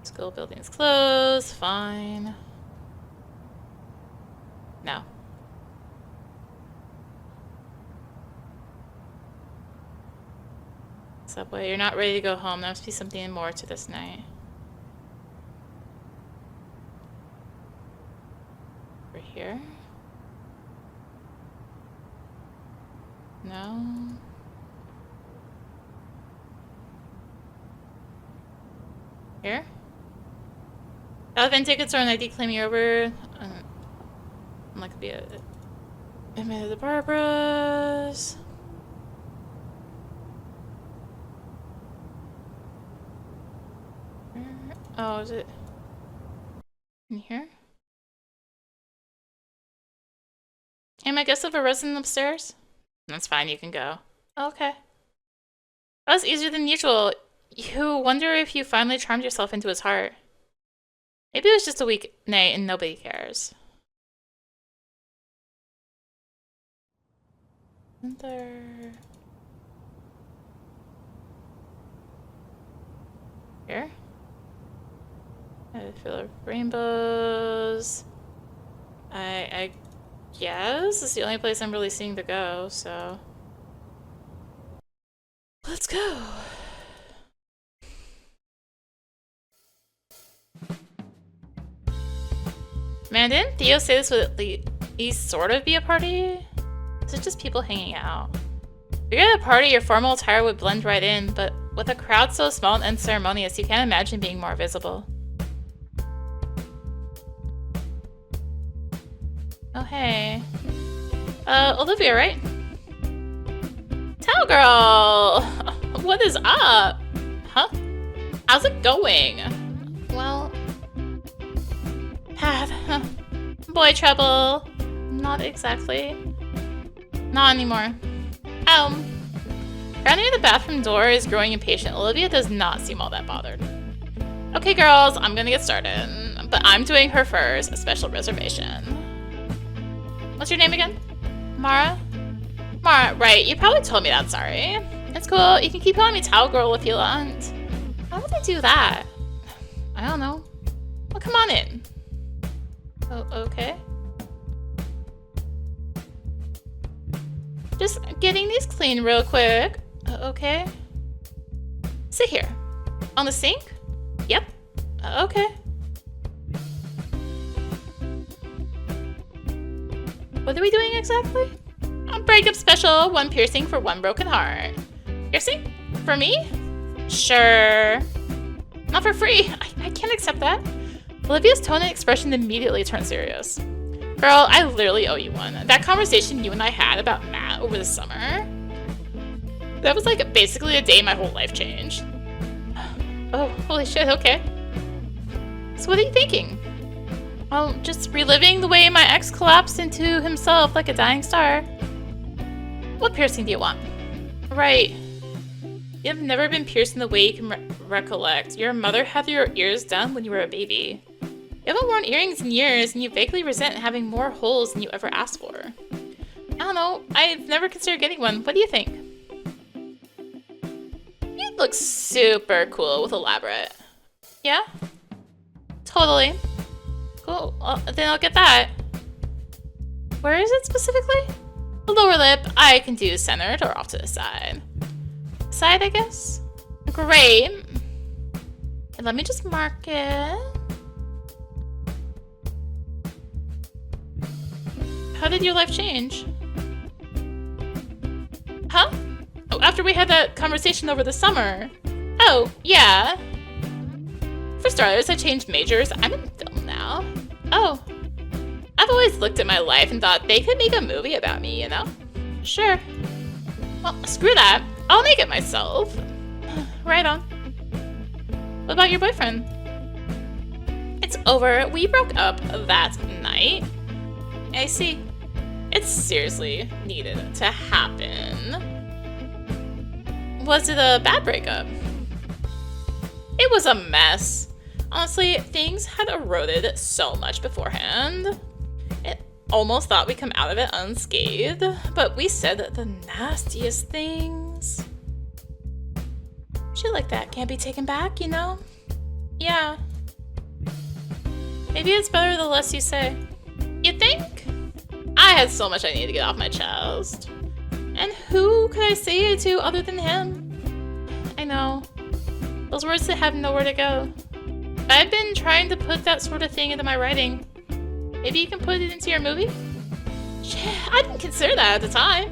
School building's closed. Fine. No. Subway, you're not ready to go home. There must be something more to this night. Over here? No. Here? Elephant tickets or an ID claiming you're over. I'm not gonna be a. I made the Barbara's. Oh, is it in here? Am I guest of a resident upstairs? That's fine, you can go. Okay. That was easier than usual. You wonder if you finally charmed yourself into his heart. Maybe it was just a week night and nobody cares. There. Here? I feel rainbows. I guess it's the only place I'm really seeing to go, so let's go. Man, didn't Theo say this would at least sort of be a party? Is it just people hanging out? If you're at a party, your formal attire would blend right in, but with a crowd so small and unceremonious, you can't imagine being more visible. Oh, hey. Olivia, right? Tell girl! What is up? Huh? How's it going? Well... boy trouble. Not exactly. Not anymore. Around near the bathroom door is growing impatient. Olivia does not seem all that bothered. Okay, girls, I'm gonna get started. But I'm doing her first, a special reservation. What's your name again? Mara? Mara, right. You probably told me that, sorry. It's cool. You can keep calling me Towel Girl if you want. How would I do that? I don't know. Well, come on in. Oh, okay. Just getting these clean real quick. Okay. Sit here. On the sink? Yep. Okay. What are we doing exactly? A breakup special. 1 piercing for 1 broken heart. Piercing? For me? Sure. Not for free. I can't accept that. Olivia's tone and expression immediately turned serious. Girl, I literally owe you one. That conversation you and I had about Matt over the summer, that was like basically a day my whole life changed. Oh, holy shit, okay. So what are you thinking? Well, just reliving the way my ex collapsed into himself like a dying star. What piercing do you want? Right. You've never been pierced in the way you can recollect. Your mother had your ears done when you were a baby. You haven't worn earrings in years, and you vaguely resent having more holes than you ever asked for. I don't know. I've never considered getting one. What do you think? You'd look super cool with elaborate. Yeah? Totally. Cool. Well, then I'll get that. Where is it specifically? The lower lip. I can do centered or off to the side. Side, I guess? Great. And let me just mark it. How did your life change? Huh? Oh, after we had that conversation over the summer. Oh, yeah. For starters, I changed majors. I'm in film now. Oh. I've always looked at my life and thought they could make a movie about me, you know? Sure. Well, screw that. I'll make it myself. Right on. What about your boyfriend? It's over. We broke up that night. I see. It seriously needed to happen. Was it a bad breakup? It was a mess. Honestly, things had eroded so much beforehand. It almost thought we'd come out of it unscathed, but we said the nastiest things. Shit like that can't be taken back, you know? Yeah. Maybe it's better the less you say. You think? I had so much I needed to get off my chest. And who could I say it to other than him? I know. Those words that have nowhere to go. I've been trying to put that sort of thing into my writing. Maybe you can put it into your movie? Shit, I didn't consider that at the time.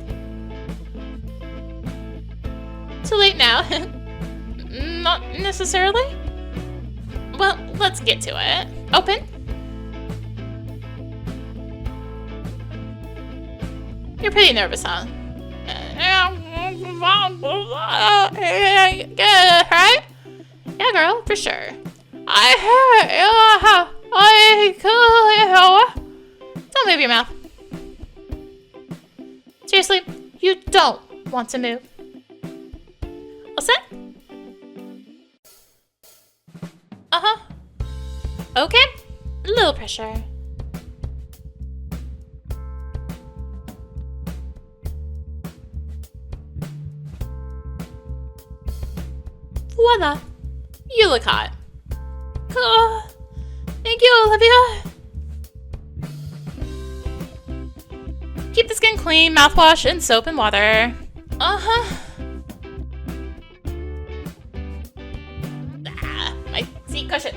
Too late now. Not necessarily. Well, let's get to it. Open. You're pretty nervous, huh? Right? Yeah, girl, for sure. Don't move your mouth. Seriously, you don't want to move. All set? Uh-huh. Okay. A little pressure. Voila. You look hot. Oh, thank you, Olivia. Keep the skin clean, mouthwash, and soap and water. Uh-huh. Ah, my seat cushion.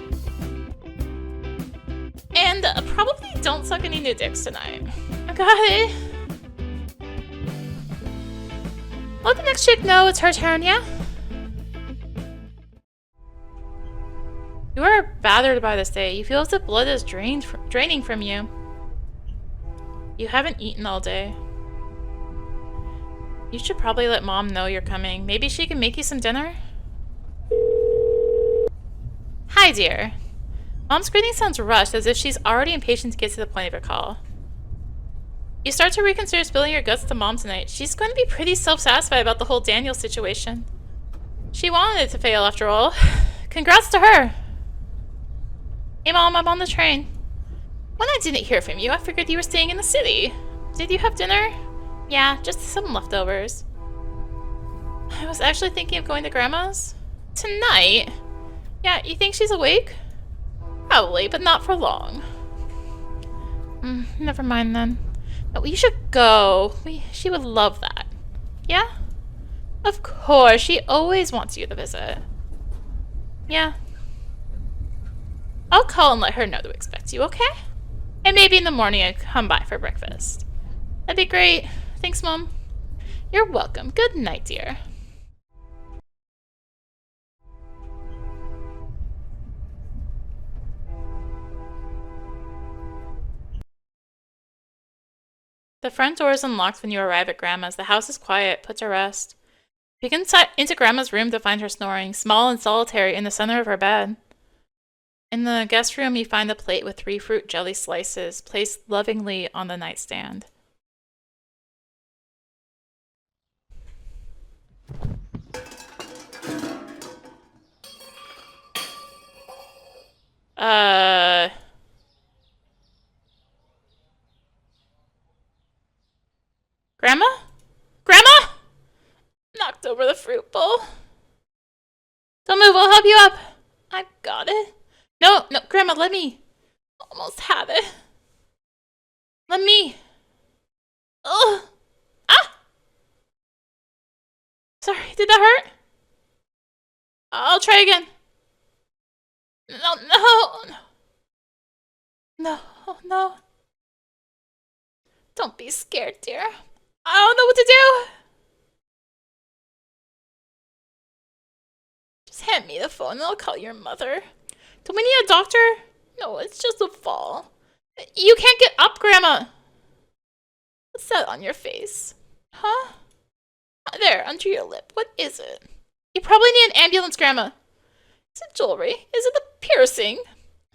And probably don't suck any new dicks tonight. I got it. Let the next chick know it's her turn, yeah? You are battered by this day. You feel as if blood is draining from you. You haven't eaten all day. You should probably let Mom know you're coming. Maybe she can make you some dinner? Hi, dear. Mom's greeting sounds rushed, as if she's already impatient to get to the point of your call. You start to reconsider spilling your guts to Mom tonight. She's going to be pretty self-satisfied about the whole Daniel situation. She wanted it to fail, after all. Congrats to her. Hey, Mom, I'm on the train. When I didn't hear from you, I figured you were staying in the city. Did you have dinner? Yeah, just some leftovers. I was actually thinking of going to Grandma's. Tonight? Yeah, you think she's awake? Probably, but not for long. Never mind then. No, you should go. She would love that. Yeah? Of course, she always wants you to visit. Yeah. I'll call and let her know to expect you, okay? And maybe in the morning I'd come by for breakfast. That'd be great. Thanks, Mom. You're welcome. Good night, dear. The front door is unlocked when you arrive at Grandma's. The house is quiet, put to rest. You get into Grandma's room to find her snoring, small and solitary in the center of her bed. In the guest room, you find a plate with 3 fruit jelly slices placed lovingly on the nightstand. Grandma? Grandma? Knocked over the fruit bowl. Don't move, I'll help you up. I've got it. No, Grandma, let me. Almost had it. Let me. Ugh. Ah! Sorry, did that hurt? I'll try again. No. Don't be scared, dear. I don't know what to do. Just hand me the phone and I'll call your mother. Do we need a doctor? No, it's just a fall. You can't get up, Grandma. What's that on your face? Huh? There, under your lip. What is it? You probably need an ambulance, Grandma. Is it jewelry? Is it the piercing?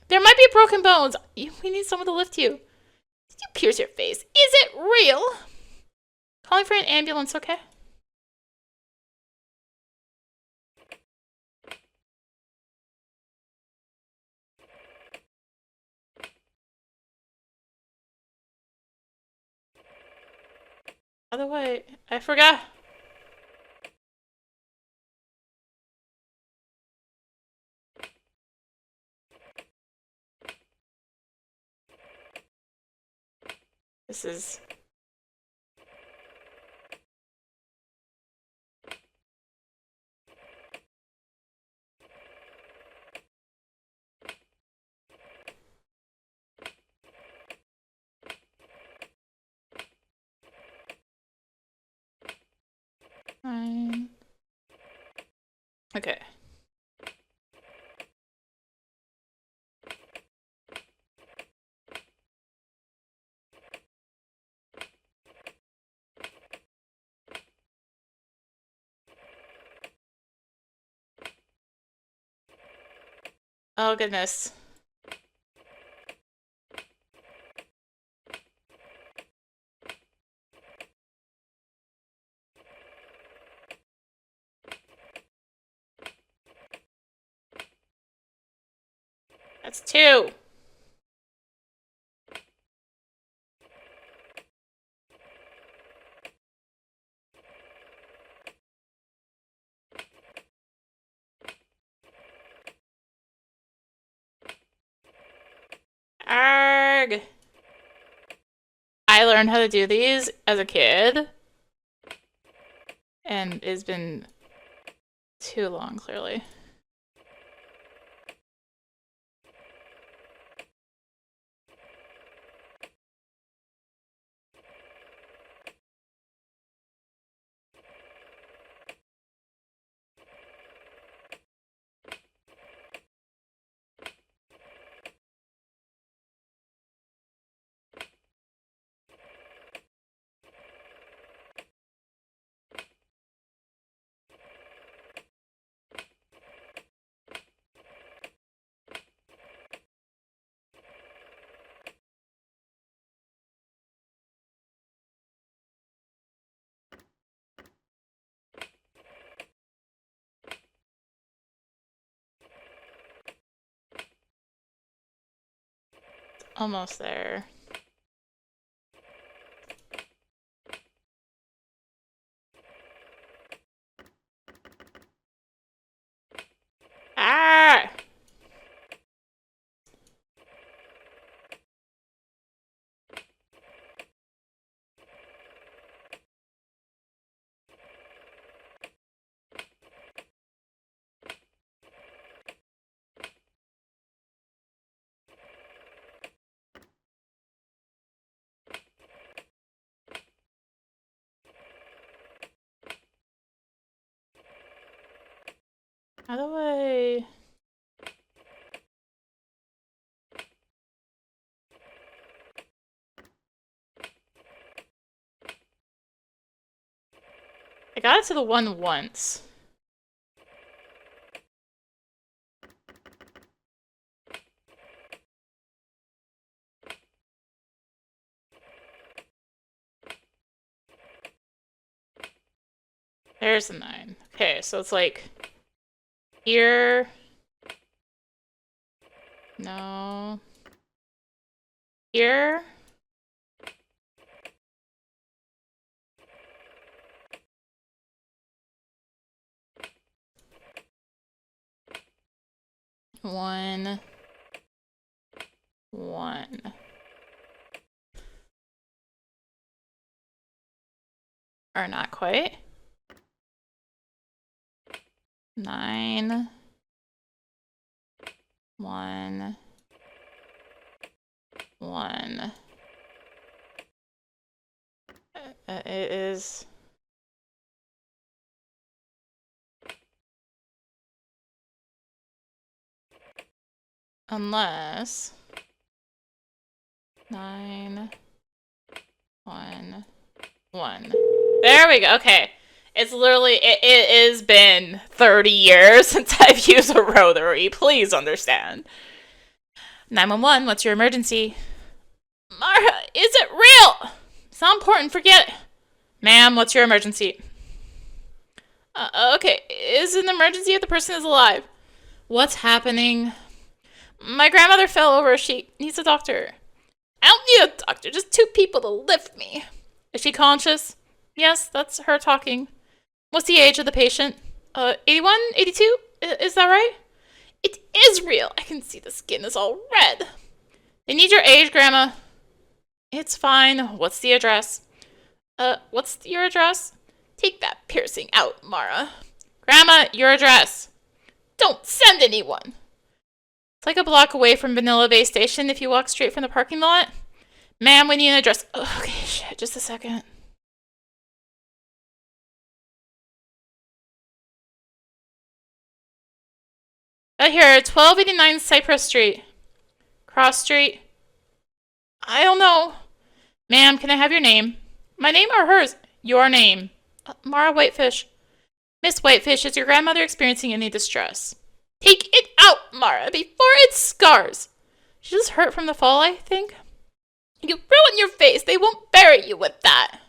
There might be broken bones. We need someone to lift you. Did you pierce your face? Is it real? Calling for an ambulance, okay? Other way. I forgot. This is... fine. Okay. Oh, goodness. That's 2. Arg! I learned how to do these as a kid. And it's been too long, clearly. Almost there. Ah! How do I... I got it to the 1 once. There's the 9. Okay, so it's like... Here... No... Here... One... 1. Or not quite. 9... 1... 1... It is... Unless... 911. There we go. Okay. It's literally, it has been 30 years since I've used a rotary. Please understand. 911, what's your emergency? Mara, is it real? It's not important, forget it. Ma'am, what's your emergency? Okay, is it an emergency if the person is alive? What's happening? My grandmother fell over. She needs a doctor. I don't need a doctor, just 2 people to lift me. Is she conscious? Yes, that's her talking. What's the age of the patient? 81? 82? Is that right? It is real. I can see the skin is all red. They need your age, Grandma. It's fine. What's the address? What's your address? Take that piercing out, Mara. Grandma, your address. Don't send anyone. It's like a block away from Vanilla Bay Station if you walk straight from the parking lot. Ma'am, we need an address. Oh, okay, shit, just a second. Right here, 1289 Cypress Street. Cross Street. I don't know. Ma'am, can I have your name? My name or hers? Your name. Mara Whitefish. Miss Whitefish, is your grandmother experiencing any distress? Take it out, Mara, before it scars. She just hurt from the fall, I think. You ruin your face. They won't bury you with that.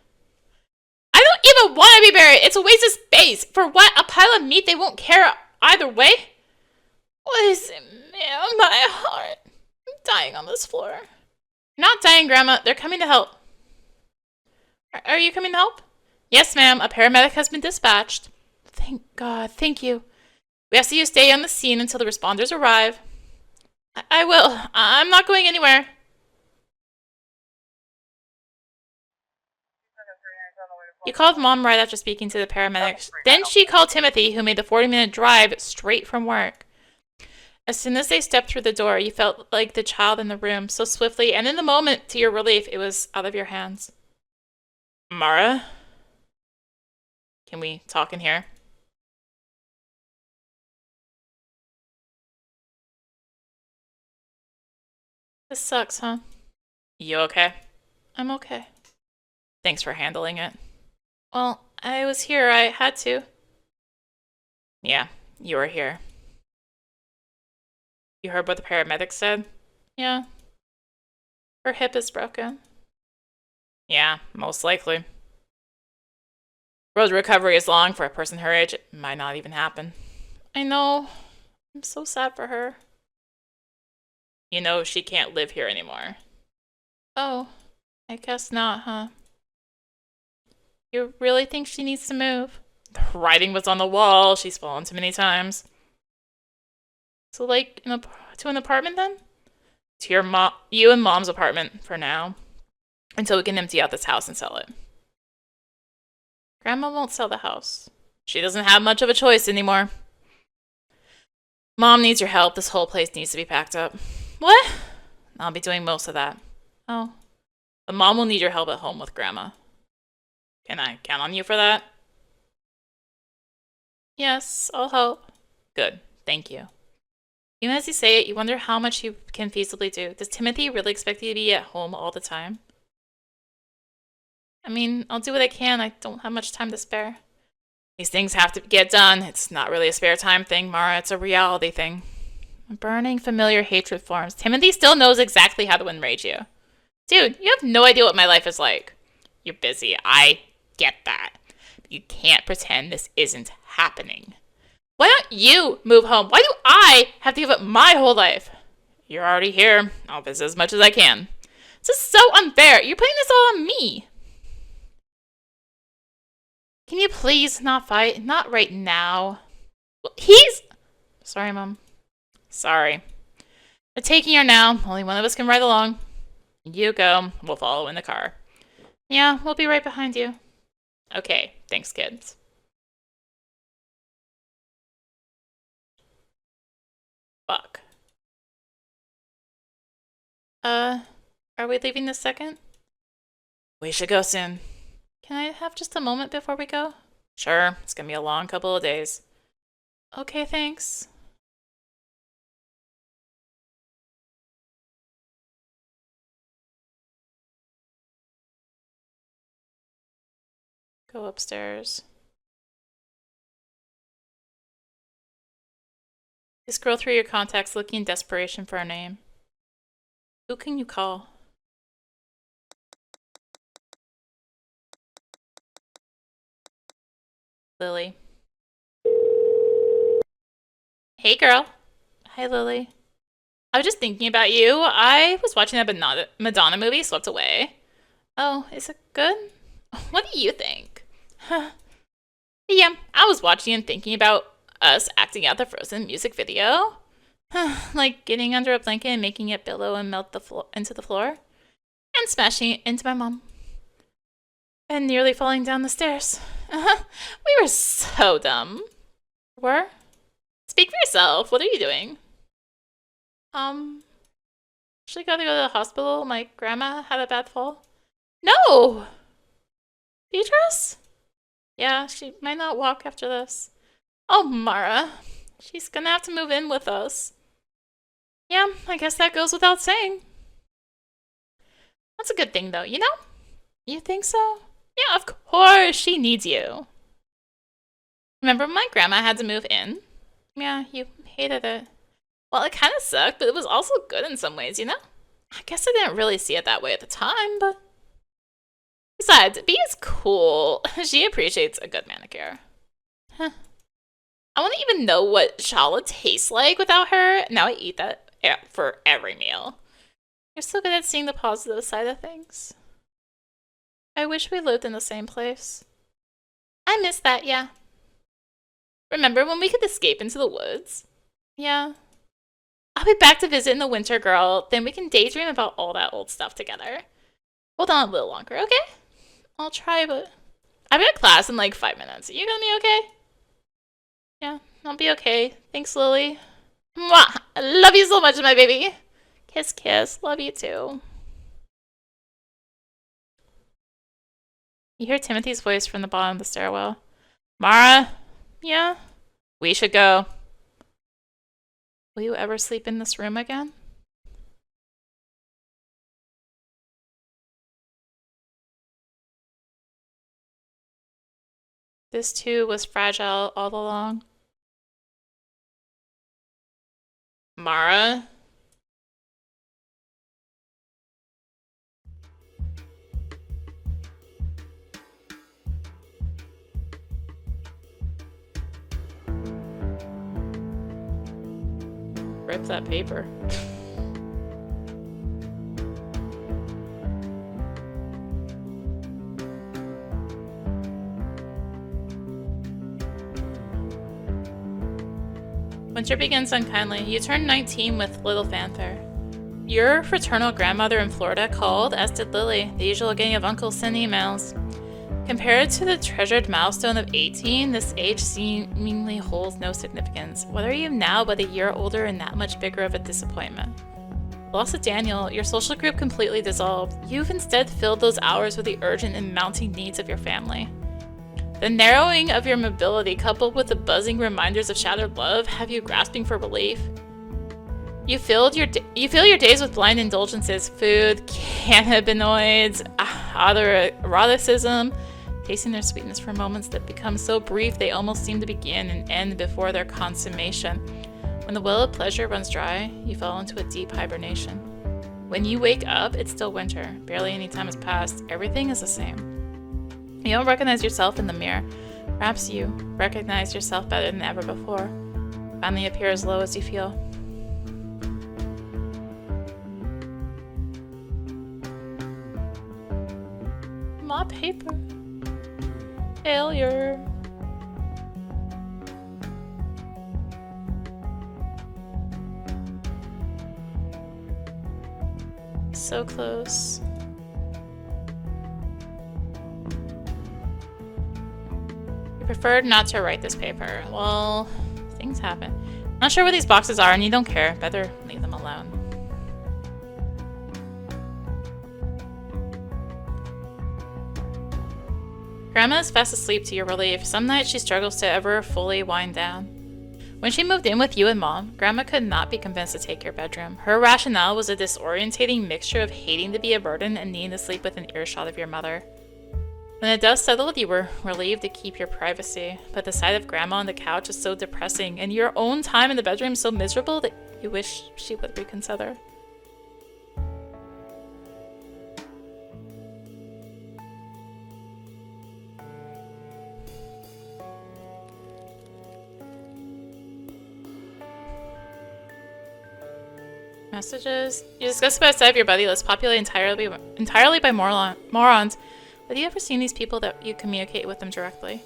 I don't even want to be buried. It's a waste of space. For what? A pile of meat they won't care either way? What is it, man? My heart. I'm dying on this floor. You're not dying, Grandma. They're coming to help. Are you coming to help? Yes, ma'am. A paramedic has been dispatched. Thank God. Thank you. We ask that you stay on the scene until the responders arrive. I will. I'm not going anywhere. You called Mom right after speaking to the paramedics. Then she called Timothy, who made the 40-minute drive straight from work. As soon as they stepped through the door, you felt like the child in the room, so swiftly, and in the moment, to your relief, it was out of your hands. Mara? Can we talk in here? This sucks, huh? You okay? I'm okay. Thanks for handling it. Well, I was here. I had to. Yeah, you were here. You heard what the paramedics said? Yeah. Her hip is broken. Yeah, most likely. Road to recovery is long for a person her age. It might not even happen. I know. I'm so sad for her. You know she can't live here anymore. Oh, I guess not, huh? You really think she needs to move? The writing was on the wall. She's fallen too many times. So, like, to an apartment then? To you and Mom's apartment for now. Until we can empty out this house and sell it. Grandma won't sell the house. She doesn't have much of a choice anymore. Mom needs your help. This whole place needs to be packed up. What? I'll be doing most of that. Oh. But Mom will need your help at home with Grandma. Can I count on you for that? Yes, I'll help. Good. Thank you. Even as you say it, you wonder how much you can feasibly do. Does Timothy really expect you to be at home all the time? I mean, I'll do what I can. I don't have much time to spare. These things have to get done. It's not really a spare time thing, Mara. It's a reality thing. A burning, familiar hatred forms. Timothy still knows exactly how to enrage you. Dude, you have no idea what my life is like. You're busy. I get that. But you can't pretend this isn't happening. Why don't you move home? Why do I have to give up my whole life? You're already here. I'll visit as much as I can. This is so unfair. You're putting this all on me. Can you please not fight? Not right now. Sorry, Mom. Sorry. We're taking her now. Only one of us can ride along. You go. We'll follow in the car. Yeah, we'll be right behind you. Okay, thanks, kids. Fuck. Are we leaving this second? We should go soon. Can I have just a moment before we go? Sure, it's gonna be a long couple of days. Okay, thanks. Go upstairs. You scroll through your contacts looking in desperation for a name. Who can you call? Lily. Hey, girl. Hi, Lily. I was just thinking about you. I was watching that Madonna movie, Swept Away. Oh, is it good? What do you think? Yeah, I was watching and thinking about us acting out the Frozen music video. Like getting under a blanket and making it billow and melt into the floor. And smashing it into my mom. And nearly falling down the stairs. We were so dumb. Were? Speak for yourself. What are you doing? Actually gotta go to the hospital. My grandma had a bad fall. No! Beatrice? Yeah, she might not walk after this. Oh, Mara. She's gonna have to move in with us. Yeah, I guess that goes without saying. That's a good thing, though, you know? You think so? Yeah, of course, she needs you. Remember when my grandma had to move in? Yeah, you hated it. Well, it kind of sucked, but it was also good in some ways, you know? I guess I didn't really see it that way at the time, but... Besides, B is cool. She appreciates a good manicure. Huh. I wouldn't even know what challah tastes like without her. Now I eat that for every meal. You're so good at seeing the positive side of things. I wish we lived in the same place. I miss that, yeah. Remember when we could escape into the woods? Yeah. I'll be back to visit in the winter, girl. Then we can daydream about all that old stuff together. Hold on a little longer, okay? I'll try, but... I've got class in like 5 minutes. Are you gonna be okay? Yeah, I'll be okay. Thanks, Lily. Mwah! I love you so much, my baby. Kiss, kiss. Love you too. You hear Timothy's voice from the bottom of the stairwell. Mara? Yeah? We should go. Will you ever sleep in this room again? This too was fragile all along. Mara? Rip that paper. Winter begins unkindly. You turn 19 with little fanfare. Your fraternal grandmother in Florida called, as did Lily, the usual gang of uncles send emails. Compared to the treasured milestone of 18, this age seemingly holds no significance. What are you now but a year older and that much bigger of a disappointment? Loss of Daniel, your social group completely dissolved. You've instead filled those hours with the urgent and mounting needs of your family. The narrowing of your mobility, coupled with the buzzing reminders of shattered love, have you grasping for relief. You fill your days with blind indulgences, food, cannabinoids, eroticism, tasting their sweetness for moments that become so brief they almost seem to begin and end before their consummation. When the well of pleasure runs dry, you fall into a deep hibernation. When you wake up, it's still winter. Barely any time has passed. Everything is the same. You don't recognize yourself in the mirror. Perhaps you recognize yourself better than ever before. Finally appear as low as you feel. My paper. Failure. So close. Preferred not to write this paper. Well, things happen. Not sure what these boxes are and you don't care. Better leave them alone. Grandma is fast asleep to your relief. Some nights she struggles to ever fully wind down. When she moved in with you and Mom, Grandma could not be convinced to take your bedroom. Her rationale was a disorientating mixture of hating to be a burden and needing to sleep within earshot of your mother. When the dust settled, you were relieved to keep your privacy, but the sight of Grandma on the couch is so depressing, and your own time in the bedroom so miserable that you wish she would reconsider. Messages. You discuss about outside of your buddy list, populated entirely by morons. Have you ever seen these people that you communicate with them directly?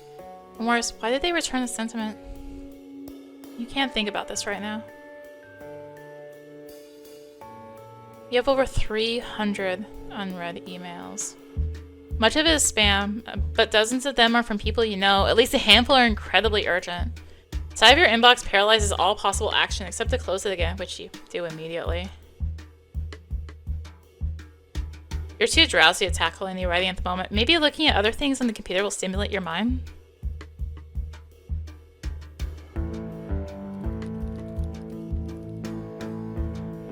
And worse, why did they return the sentiment? You can't think about this right now. You have over 300 unread emails. Much of it is spam, but dozens of them are from people you know. At least a handful are incredibly urgent. Side of your inbox paralyzes all possible action except to close it again, which you do immediately. You're too drowsy to tackle any writing at the moment. Maybe looking at other things on the computer will stimulate your mind?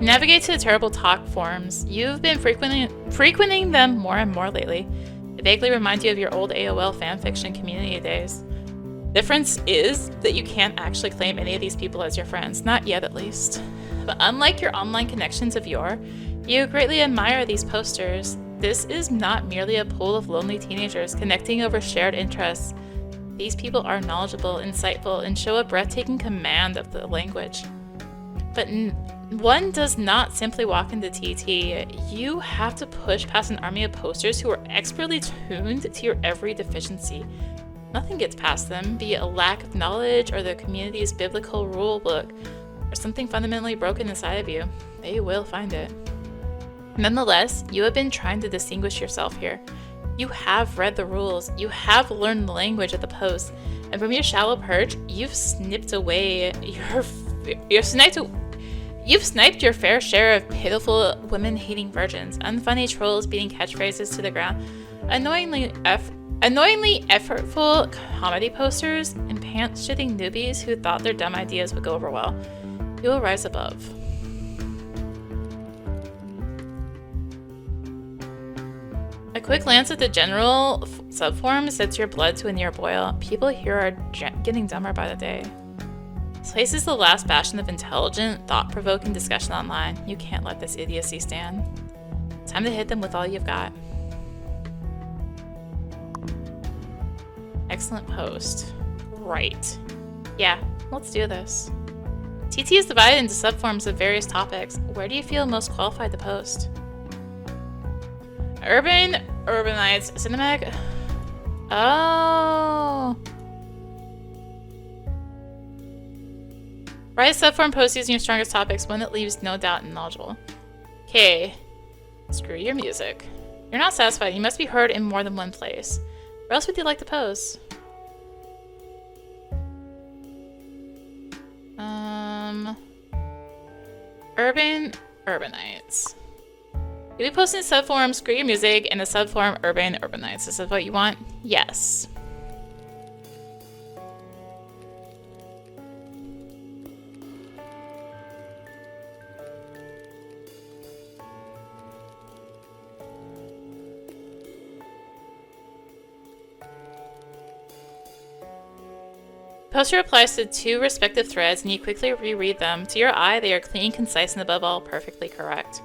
Navigate to the terrible talk forums. You've been frequenting them more and more lately. They vaguely remind you of your old AOL fanfiction community days. The difference is that you can't actually claim any of these people as your friends. Not yet, at least. But unlike your online connections of yore, you greatly admire these posters. This is not merely a pool of lonely teenagers connecting over shared interests. These people are knowledgeable, insightful, and show a breathtaking command of the language. But one does not simply walk into TT. You have to push past an army of posters who are expertly tuned to your every deficiency. Nothing gets past them, be it a lack of knowledge or the community's biblical rule book, or something fundamentally broken inside of you. They will find it. Nonetheless, you have been trying to distinguish yourself here. You have read the rules, you have learned the language of the post, and from your shallow perch, you've sniped your fair share of pitiful women-hating virgins, unfunny trolls beating catchphrases to the ground, annoyingly effortful comedy posters, and pants-shitting newbies who thought their dumb ideas would go over well. You will rise above. A quick glance at the general subforum sets your blood to a near boil. People here are getting dumber by the day. This place is the last bastion of intelligent, thought-provoking discussion online. You can't let this idiocy stand. Time to hit them with all you've got. Excellent post. Right. Yeah, let's do this. TT is divided into subforums of various topics. Where do you feel most qualified to post? Urbanites, cinematic. Oh. Write a subforum post using your strongest topics, one that leaves no doubt and knowledgeable. Okay. Screw your music. You're not satisfied. You must be heard in more than one place. Where else would you like to pose? Urbanites. You'll be posting a subforum, Screw Your Music, and a subforum, Urbanites. This is what you want? Yes. Post your replies to 2 respective threads and you quickly reread them. To your eye, they are clean, concise, and above all, perfectly correct.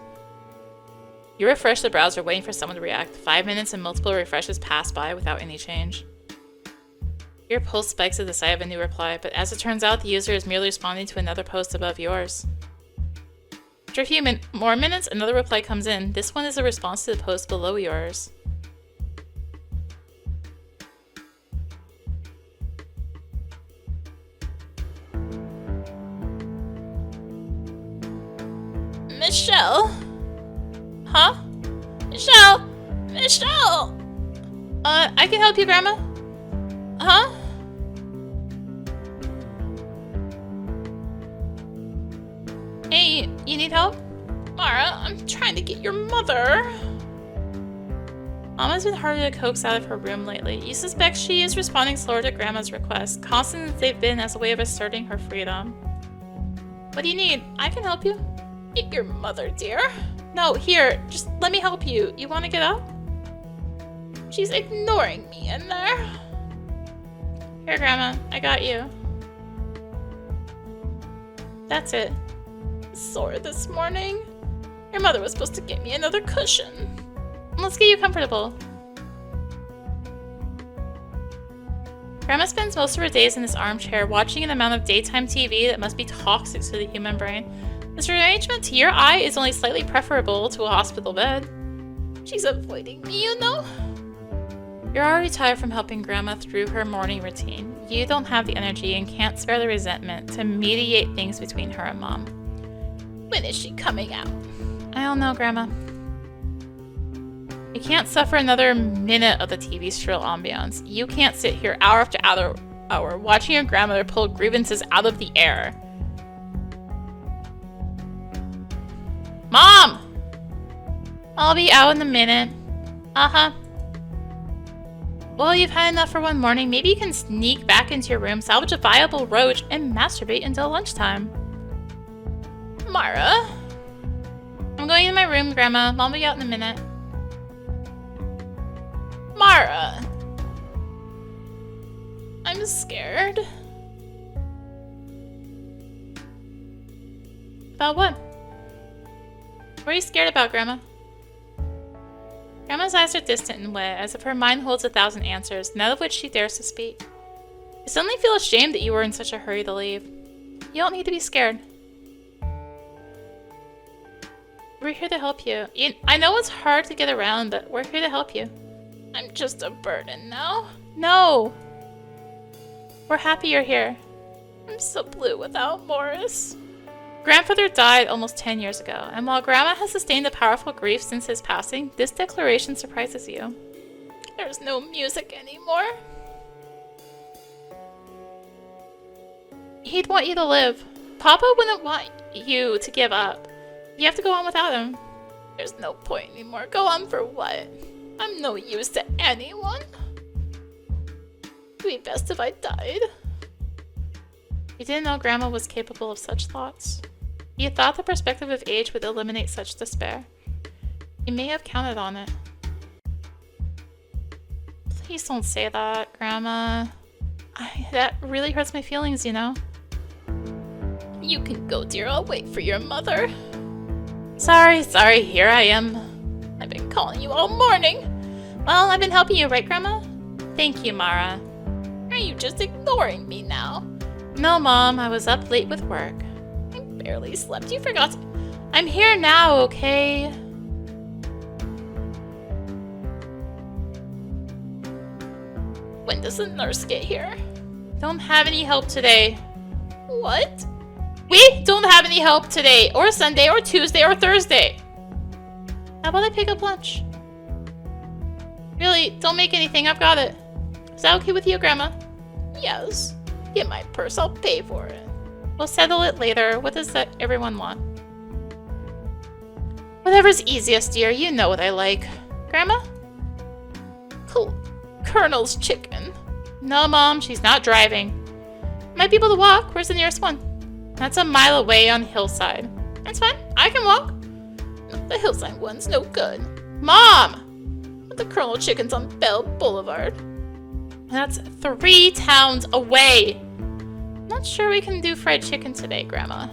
You refresh the browser waiting for someone to react. 5 minutes and multiple refreshes pass by without any change. Your pulse spikes at the sight of a new reply, but as it turns out, the user is merely responding to another post above yours. After a few more minutes, another reply comes in. This one is a response to the post below yours. Michelle? Huh? Michelle! I can help you, Grandma? Huh? Hey, you need help? Mara, I'm trying to get your mother. Mom has been harder to coax out of her room lately. You suspect she is responding slower to Grandma's requests, constant as they've been as a way of asserting her freedom. What do you need? I can help you. Eat your mother, dear. No, here, just let me help you. You want to get up? She's ignoring me in there. Here, Grandma, I got you. That's it. Sore this morning. Your mother was supposed to get me another cushion. Let's get you comfortable. Grandma spends most of her days in this armchair watching an amount of daytime TV that must be toxic to the human brain. This arrangement to your eye is only slightly preferable to a hospital bed. She's avoiding me, you know? You're already tired from helping Grandma through her morning routine. You don't have the energy and can't spare the resentment to mediate things between her and Mom. When is she coming out? I don't know, Grandma. You can't suffer another minute of the TV's shrill ambiance. You can't sit here hour after hour watching your grandmother pull grievances out of the air. Mom! I'll be out in a minute. Uh-huh. Well, you've had enough for one morning. Maybe you can sneak back into your room, salvage a viable roach, and masturbate until lunchtime. Mara? I'm going in my room, Grandma. Mom will be out in a minute. Mara! I'm scared. About what? What are you scared about, Grandma? Grandma's eyes are distant and wet, as if her mind holds 1,000 answers, none of which she dares to speak. I suddenly feel ashamed that you were in such a hurry to leave. You don't need to be scared. We're here to help you. I know it's hard to get around, but we're here to help you. I'm just a burden now. No! We're happy you're here. I'm so blue without Morris. Grandfather died almost 10 years ago, and while Grandma has sustained a powerful grief since his passing, this declaration surprises you. There's no music anymore. He'd want you to live. Papa wouldn't want you to give up. You have to go on without him. There's no point anymore. Go on for what? I'm no use to anyone. It'd be best if I died. You didn't know Grandma was capable of such thoughts. You thought the perspective of age would eliminate such despair. You may have counted on it. Please don't say that, Grandma. That really hurts my feelings, you know. You can go, dear. I'll wait for your mother. Sorry, here I am. I've been calling you all morning. Well, I've been helping you, right, Grandma? Thank you, Mara. Are you just ignoring me now? No, Mom. I was up late with work. I barely slept. You forgot to... I'm here now, okay? When does the nurse get here? Don't have any help today. What? We don't have any help today, or Sunday, or Tuesday, or Thursday. How about I pick up lunch? Really, don't make anything. I've got it. Is that okay with you, Grandma? Yes. Get my purse. I'll pay for it. We'll settle it later. What does everyone want? Whatever's easiest, dear. You know what I like. Grandma? Colonel's chicken. No, Mom. She's not driving. Might be able to walk. Where's the nearest one? That's a mile away on Hillside. That's fine. I can walk. No, the Hillside one's no good. Mom! But the Colonel Chicken's on Bell Boulevard. That's 3 towns away. Not sure we can do fried chicken today, Grandma.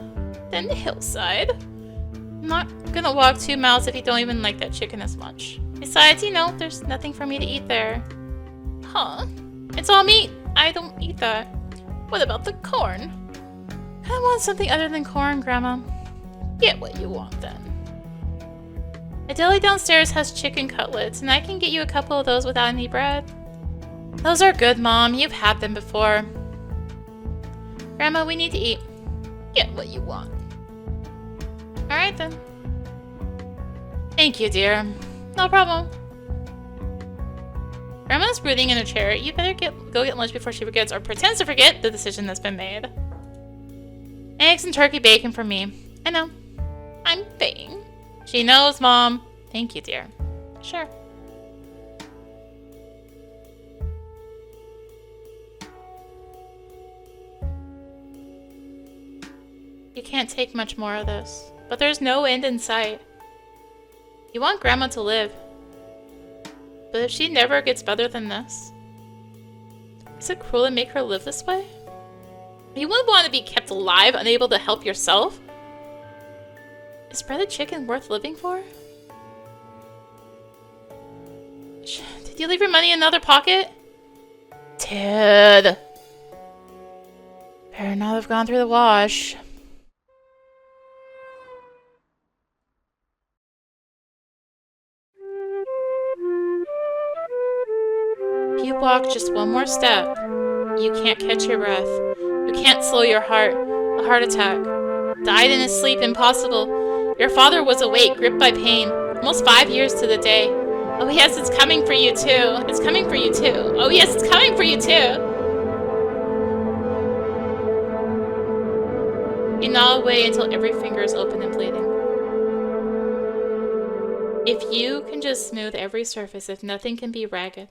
Then Hillside. I'm not gonna walk 2 miles if you don't even like that chicken as much. Besides, you know, there's nothing for me to eat there. Huh? It's all meat. I don't eat that. What about the corn? I want something other than corn, Grandma. Get what you want, then. A deli downstairs has chicken cutlets, and I can get you a couple of those without any bread. Those are good, Mom. You've had them before. Grandma, we need to eat. Get what you want. Alright, then. Thank you, dear. No problem. Grandma's brooding in her chair. You better go get lunch before she forgets or pretends to forget the decision that's been made. Eggs and turkey bacon for me. I know. I'm paying. She knows, Mom. Thank you, dear. Sure. You can't take much more of this. But there's no end in sight. You want Grandma to live. But if she never gets better than this, is it cruel to make her live this way? You wouldn't want to be kept alive, unable to help yourself? Is breaded chicken worth living for? Did you leave your money in another pocket? Ted! Better not have gone through the wash. If you walk just one more step, you can't catch your breath. You can't slow your heart. A heart attack. Died in his sleep, impossible. Your father was awake, gripped by pain. Almost 5 years to the day. Oh yes, it's coming for you too. It's coming for you too. Oh yes, it's coming for you too. You gnaw away until every finger is open and bleeding. If you can just smooth every surface, if nothing can be ragged.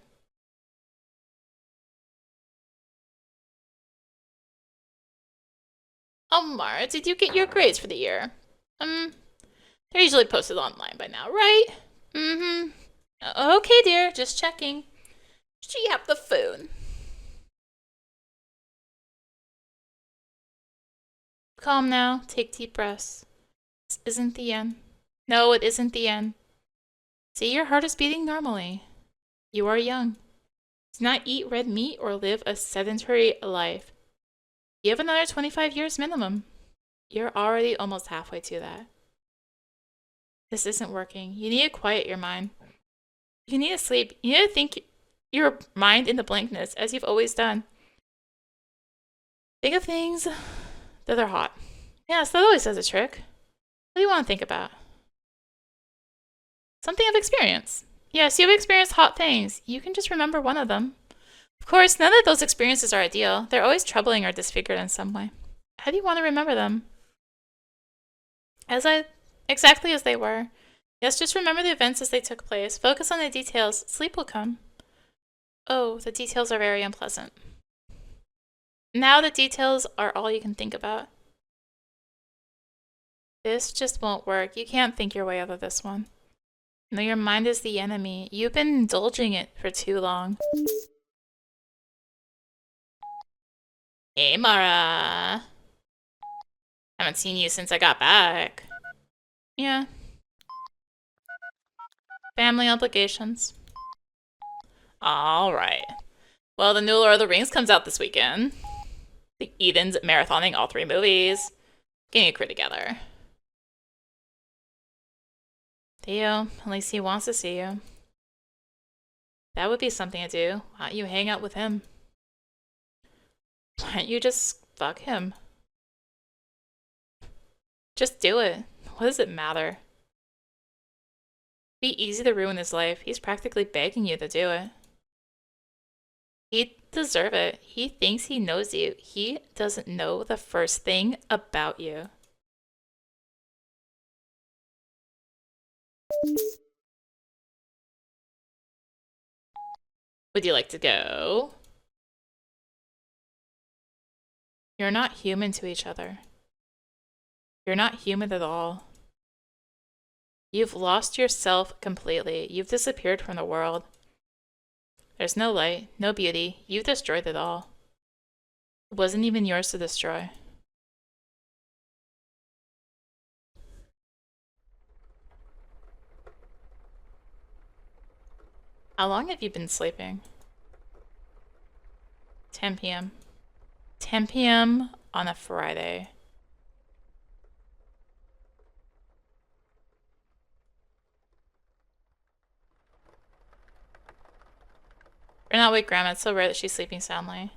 Oh, Mara, did you get your grades for the year? They're usually posted online by now, right? Mm-hmm. Okay, dear, just checking. She have the phone. Calm now, take deep breaths. This isn't the end. No, it isn't the end. See, your heart is beating normally. You are young. Do not eat red meat or live a sedentary life. You have another 25 years minimum. You're already almost halfway to that. This isn't working. You need to quiet your mind. You need to sleep. You need to think your mind into blankness, as you've always done. Think of things that are hot. Yes, that always does a trick. What do you want to think about? Something of experience. Yes, you've experienced hot things. You can just remember one of them. Of course, none of those experiences are ideal. They're always troubling or disfigured in some way. How do you want to remember them? Exactly as they were. Yes, just remember the events as they took place. Focus on the details. Sleep will come. Oh, the details are very unpleasant. Now the details are all you can think about. This just won't work. You can't think your way out of this one. No, your mind is the enemy. You've been indulging it for too long. Hey, Mara. Haven't seen you since I got back. Yeah. Family obligations. Alright. Well, the new Lord of the Rings comes out this weekend. I think Eden's marathoning all 3 movies. Getting a crew together. Theo, at least he wants to see you. That would be something to do. Why don't you hang out with him? Why don't you just fuck him? Just do it. What does it matter? It'd be easy to ruin his life. He's practically begging you to do it. He'd deserve it. He thinks he knows you. He doesn't know the first thing about you. Would you like to go? You're not human to each other. You're not human at all. You've lost yourself completely. You've disappeared from the world. There's no light, no beauty. You've destroyed it all. It wasn't even yours to destroy. How long have you been sleeping? 10 p.m. 10 p.m. on a Friday. You're not with Grandma. It's so rare that she's sleeping soundly.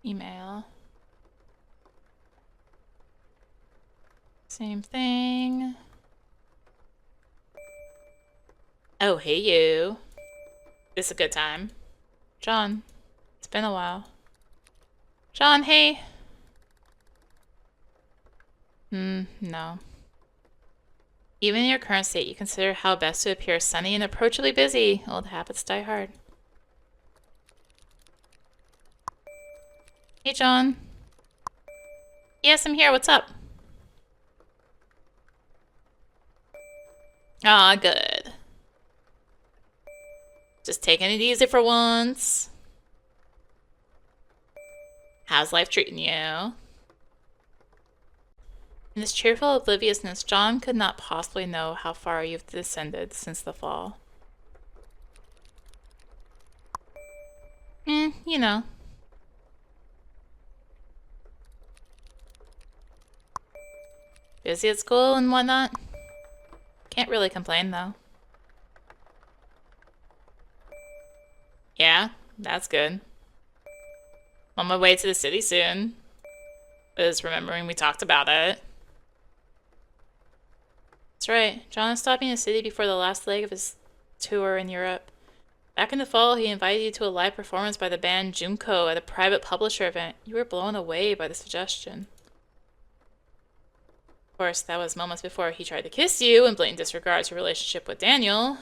Email. Same thing. Oh, hey you. This a good time? John, it's been a while. John, hey. No. Even in your current state, you consider how best to appear sunny and approachably busy. Old habits die hard. Hey, John. Yes, I'm here. What's up? Aw, good. Just taking it easy for once. How's life treating you? In this cheerful obliviousness, John could not possibly know how far you've descended since the fall. You know. Busy at school and whatnot. Can't really complain, though. Yeah, that's good. On my way to the city soon. Is remembering we talked about it. That's right. John stopped in the city before the last leg of his tour in Europe. Back in the fall, he invited you to a live performance by the band Junko at a private publisher event. You were blown away by the suggestion. Of course, that was moments before he tried to kiss you in blatant disregard to your relationship with Daniel.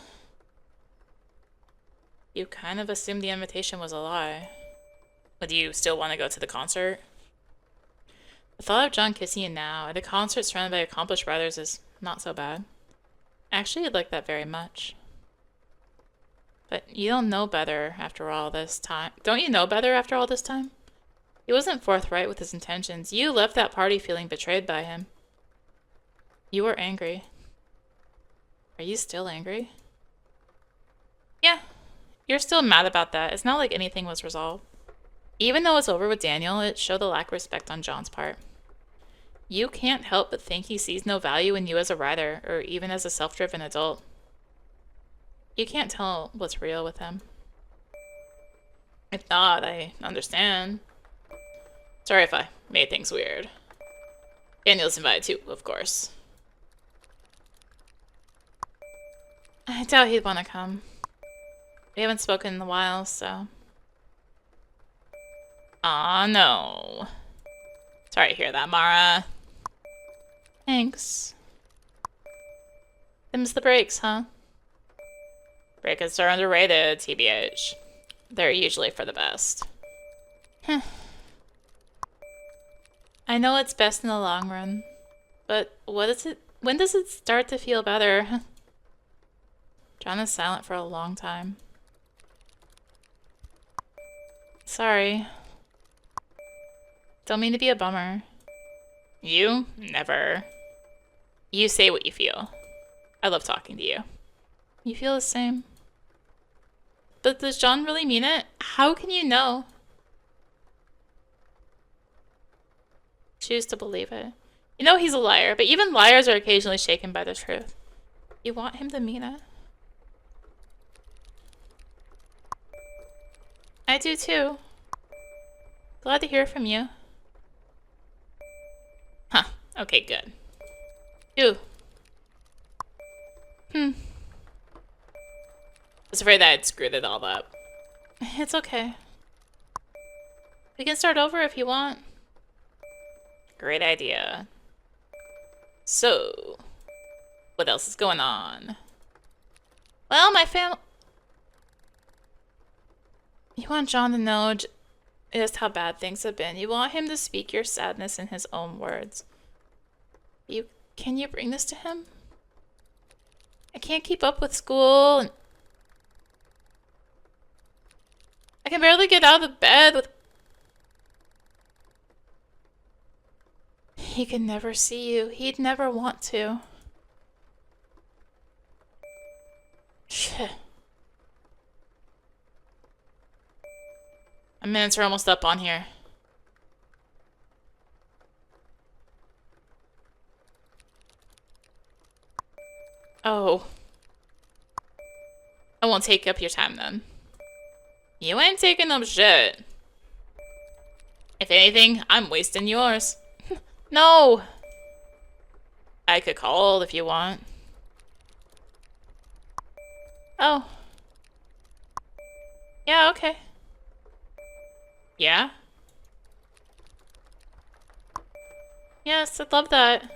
You kind of assumed the invitation was a lie. But do you still want to go to the concert? The thought of John kissing you now at a concert surrounded by accomplished writers is not so bad. Actually, I'd like that very much. But you don't know better after all this time. Don't you know better after all this time? He wasn't forthright with his intentions. You left that party feeling betrayed by him. You were angry. Are you still angry? Yeah, you're still mad about that. It's not like anything was resolved. Even though it's over with Daniel, it showed a lack of respect on John's part. You can't help but think he sees no value in you as a writer, or even as a self-driven adult. You can't tell what's real with him. If not, I understand. Sorry if I made things weird. Daniel's invited too, of course. I doubt he'd want to come. We haven't spoken in a while, so... Aw, no. Sorry to hear that, Mara. Thanks. Them's the breaks, huh? Breakups are underrated, TBH. They're usually for the best. I know it's best in the long run, but when does it start to feel better? John is silent for a long time. Sorry. Don't mean to be a bummer. You? Never. You say what you feel. I love talking to you. You feel the same. But does John really mean it? How can you know? Choose to believe it. You know he's a liar, but even liars are occasionally shaken by the truth. You want him to mean it? I do too. Glad to hear from you. Huh. Okay, good. Ew. I was afraid that I'd screwed it all up. It's okay. We can start over if you want. Great idea. So, what else is going on? Well, my You want John to know just how bad things have been. You want him to speak your sadness in his own words. Can you bring this to him? I can't keep up with school, and I can barely get out of bed with... He can never see you. He'd never want to. Shit. My minutes are almost up on here. Oh. I won't take up your time then. You ain't taking up shit. If anything, I'm wasting yours. No! I could call if you want. Oh. Yeah, okay. Yeah? Yes, I'd love that.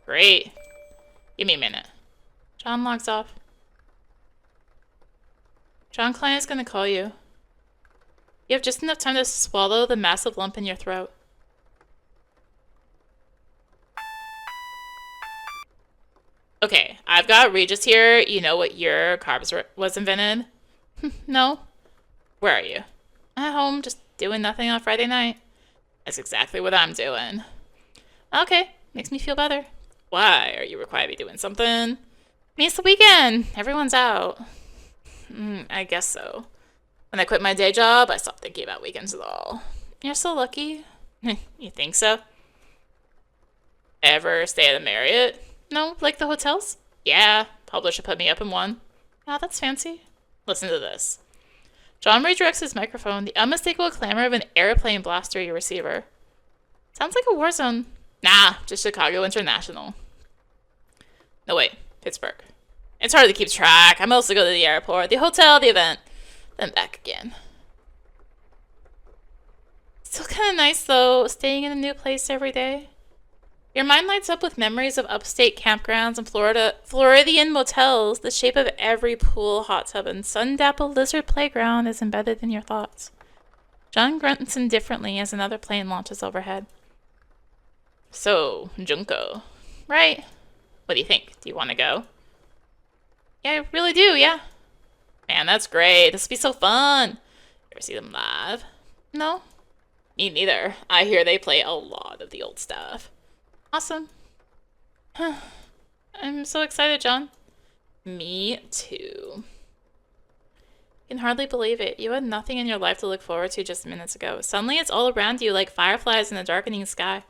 Great. Give me a minute. John logs off. John Klein is gonna call you. You have just enough time to swallow the massive lump in your throat. Okay, I've got Regis here. You know what year carbs was invented? No? Where are you? At home, just doing nothing on Friday night. That's exactly what I'm doing. Okay, makes me feel better. Why? Are you required to be doing something? I mean, it's the weekend. Everyone's out. I guess so. When I quit my day job, I stopped thinking about weekends at all. You're so lucky. You think so? Ever stay at a Marriott? No, like the hotels? Yeah, publisher put me up in one. Oh, that's fancy. Listen to this. John redirects his microphone, the unmistakable clamor of an airplane blaster your receiver. Sounds like a war zone. Nah, just Chicago International. No, wait, Pittsburgh. It's hard to keep track. I mostly go to the airport, the hotel, the event, then back again. Still kind of nice, though, staying in a new place every day. Your mind lights up with memories of upstate campgrounds and Floridian motels. The shape of every pool, hot tub, and sun-dappled lizard playground is embedded in your thoughts. John grunts indifferently as another plane launches overhead. So, Junko. Right. What do you think? Do you want to go? Yeah, I really do, yeah. Man, that's great. This will be so fun. You ever see them live? No. Me neither. I hear they play a lot of the old stuff. Awesome. I'm so excited, John. Me too. You can hardly believe it. You had nothing in your life to look forward to just minutes ago. Suddenly it's all around you like fireflies in a darkening sky.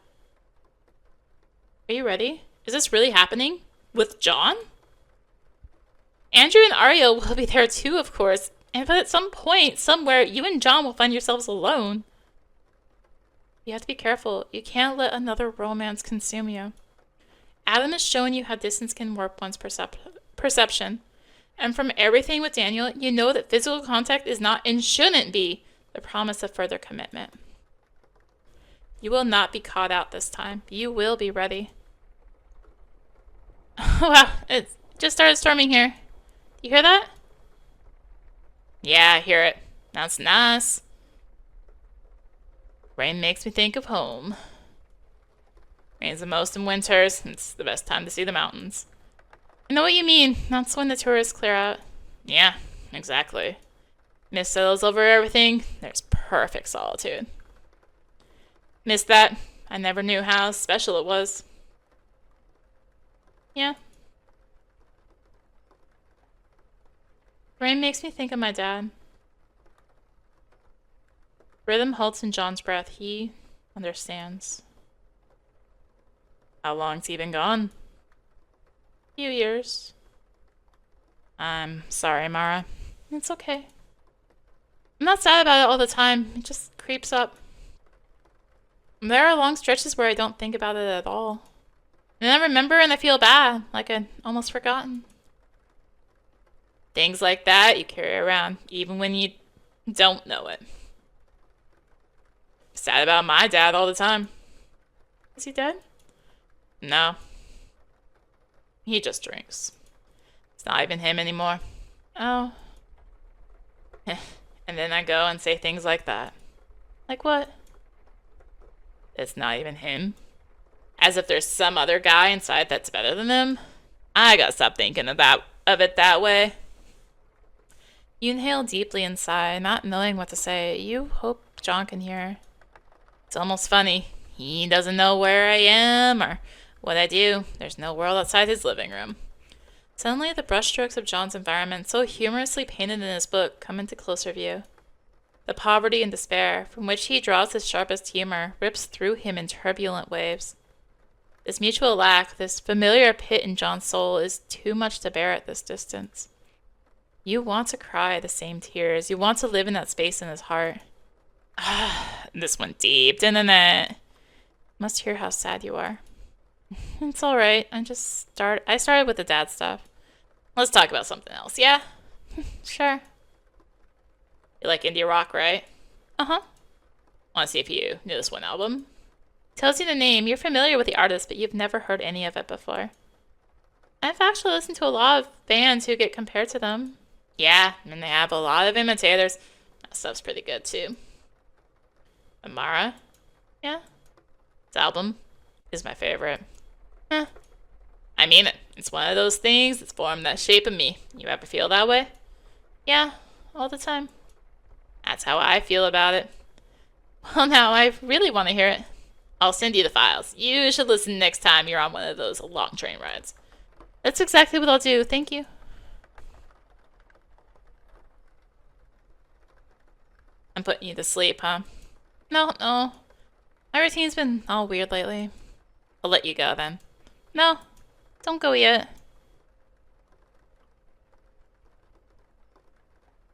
Are you ready? Is this really happening? With John? Andrew and Ariel will be there too, of course. But at some point, somewhere, you and John will find yourselves alone. You have to be careful. You can't let another romance consume you. Adam has shown you how distance can warp one's perception. And from everything with Daniel, you know that physical contact is not and shouldn't be the promise of further commitment. You will not be caught out this time. You will be ready. Wow, it just started storming here. You hear that? Yeah, I hear it. That's nice. Rain makes me think of home. Rains the most in winters. It's the best time to see the mountains. I know what you mean. That's when the tourists clear out. Yeah, exactly. Mist settles over everything. There's perfect solitude. Missed that. I never knew how special it was. Yeah. Rain makes me think of my dad. Rhythm halts in John's breath. He understands. How long's he been gone? A few years. I'm sorry, Mara. It's okay. I'm not sad about it all the time. It just creeps up. There are long stretches where I don't think about it at all. And I remember and I feel bad, like I'd almost forgotten. Things like that you carry around, even when you don't know it. Sad about my dad all the time. Is he dead? No. He just drinks. It's not even him anymore. Oh. And then I go and say things like that. Like what? It's not even him. As if there's some other guy inside that's better than him. I gotta stop thinking of it that way. You inhale deeply inside, not knowing what to say. You hope John can hear. It's almost funny. He doesn't know where I am or what I do. There's no world outside his living room. Suddenly, the brushstrokes of John's environment, so humorously painted in his book, come into closer view. The poverty and despair, from which he draws his sharpest humor, rips through him in turbulent waves. This mutual lack, this familiar pit in John's soul, is too much to bear at this distance. You want to cry the same tears. You want to live in that space in his heart. This went deep, didn't it? Must hear how sad you are. It's all right. I started with the dad stuff. Let's talk about something else, yeah? Sure. You like indie rock, right? Uh-huh. Want to see if you knew this one album? Tells you the name. You're familiar with the artist, but you've never heard any of it before. I've actually listened to a lot of bands who get compared to them. Yeah, and they have a lot of imitators. That stuff's pretty good too. Amara? Yeah. This album is my favorite. I mean it. It's one of those things that's formed that shape of me. You ever feel that way? Yeah, all the time. That's how I feel about it. Well, now I really want to hear it. I'll send you the files. You should listen next time you're on one of those long train rides. That's exactly what I'll do. Thank you. I'm putting you to sleep, huh? No. My routine's been all weird lately. I'll let you go then. No, don't go yet.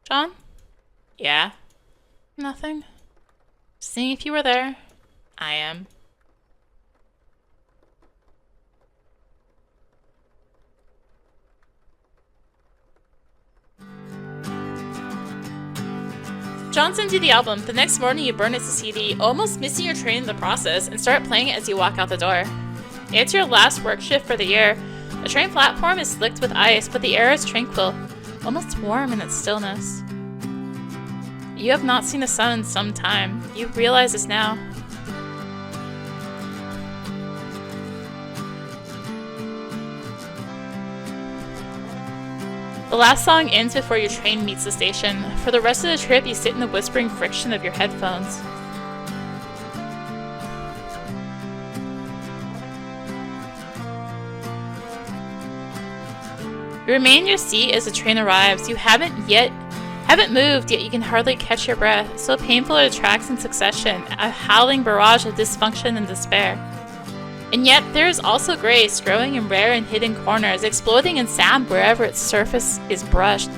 John? Yeah? Nothing. Seeing if you were there. I am. John sends you the album. The next morning you burn it to CD, almost missing your train in the process, and start playing it as you walk out the door. It's your last work shift for the year. The train platform is slicked with ice, but the air is tranquil, almost warm in its stillness. You have not seen the sun in some time. You realize this now. The last song ends before your train meets the station. For the rest of the trip, you sit in the whispering friction of your headphones. You remain in your seat as the train arrives. You haven't moved, yet you can hardly catch your breath. So painful are the tracks in succession, a howling barrage of dysfunction and despair. And yet, there is also grace, growing in rare and hidden corners, exploding in sound wherever its surface is brushed.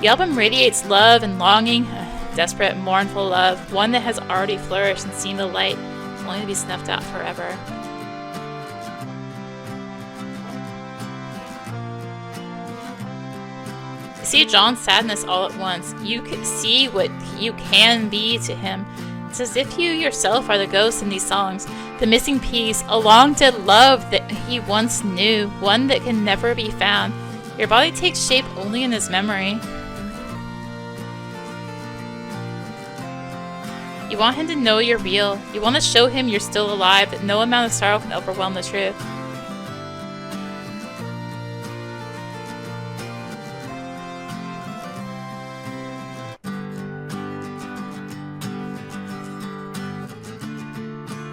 The album radiates love and longing, a desperate, mournful love, one that has already flourished and seen the light, only to be snuffed out forever. You see John's sadness all at once. You can see what you can be to him. It's as if you yourself are the ghost in these songs, the missing piece, a long-dead love that he once knew, one that can never be found. Your body takes shape only in his memory. You want him to know you're real. You want to show him you're still alive, that no amount of sorrow can overwhelm the truth.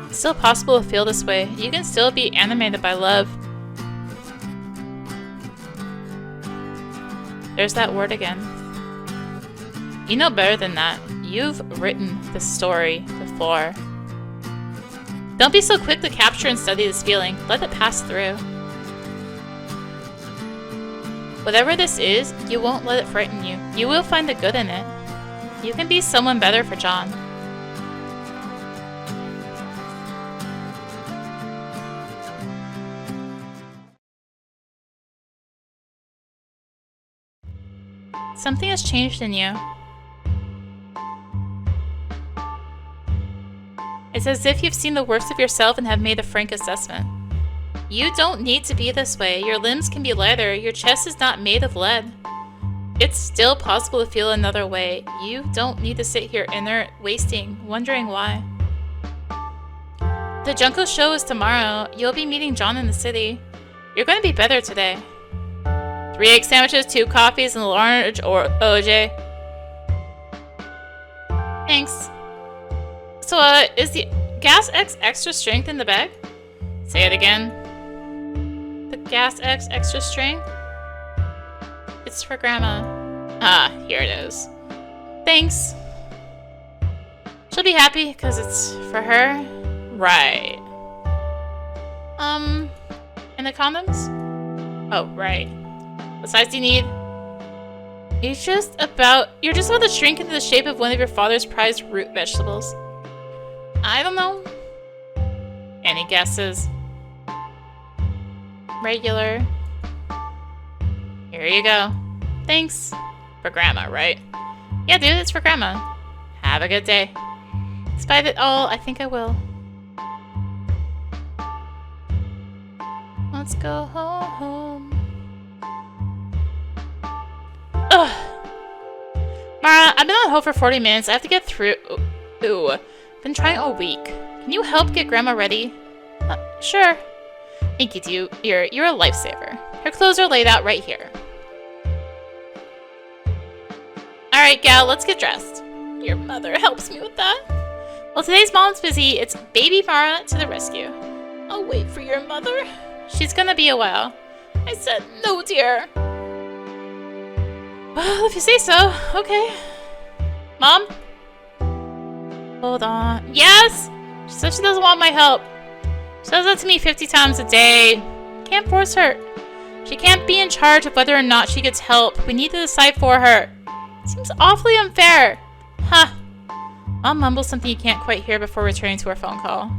It's still possible to feel this way. You can still be animated by love. There's that word again. You know better than that. You've written the story before. Don't be so quick to capture and study this feeling. Let it pass through. Whatever this is, you won't let it frighten you. You will find the good in it. You can be someone better for John. Something has changed in you. It's as if you've seen the worst of yourself and have made a frank assessment. You don't need to be this way. Your limbs can be lighter. Your chest is not made of lead. It's still possible to feel another way. You don't need to sit here inert, wasting, wondering why. The Junko show is tomorrow. You'll be meeting John in the city. You're going to be better today. 3 egg sandwiches, 2 coffees, and a large OJ. Thanks. So, is the Gas X extra strength in the bag? Say it again. The Gas X extra strength? It's for Grandma. Ah, here it is. Thanks. She'll be happy because it's for her. Right. And the condoms? Oh, right. What size do you need? You're just about to shrink into the shape of one of your father's prized root vegetables. I don't know. Any guesses? Regular. Here you go. Thanks. For Grandma, right? Yeah, dude, it's for Grandma. Have a good day. Despite it all, I think I will. Let's go home. Ugh. Mara, I've been on hold for 40 minutes. I have to get through. Ooh. Been trying all week. Can you help get Grandma ready? Sure. Thank you, Dew. You're a lifesaver. Her clothes are laid out right here. Alright, gal, let's get dressed. Your mother helps me with that. Well, today's mom's busy. It's baby Mara to the rescue. I'll wait for your mother. She's gonna be a while. I said no, dear. Well, if you say so. Okay. Mom? Hold on. Yes? She said she doesn't want my help. She says that to me 50 times a day. Can't force her. She can't be in charge of whether or not she gets help. We need to decide for her. Seems awfully unfair. Huh. Mom mumbles something you can't quite hear before returning to her phone call.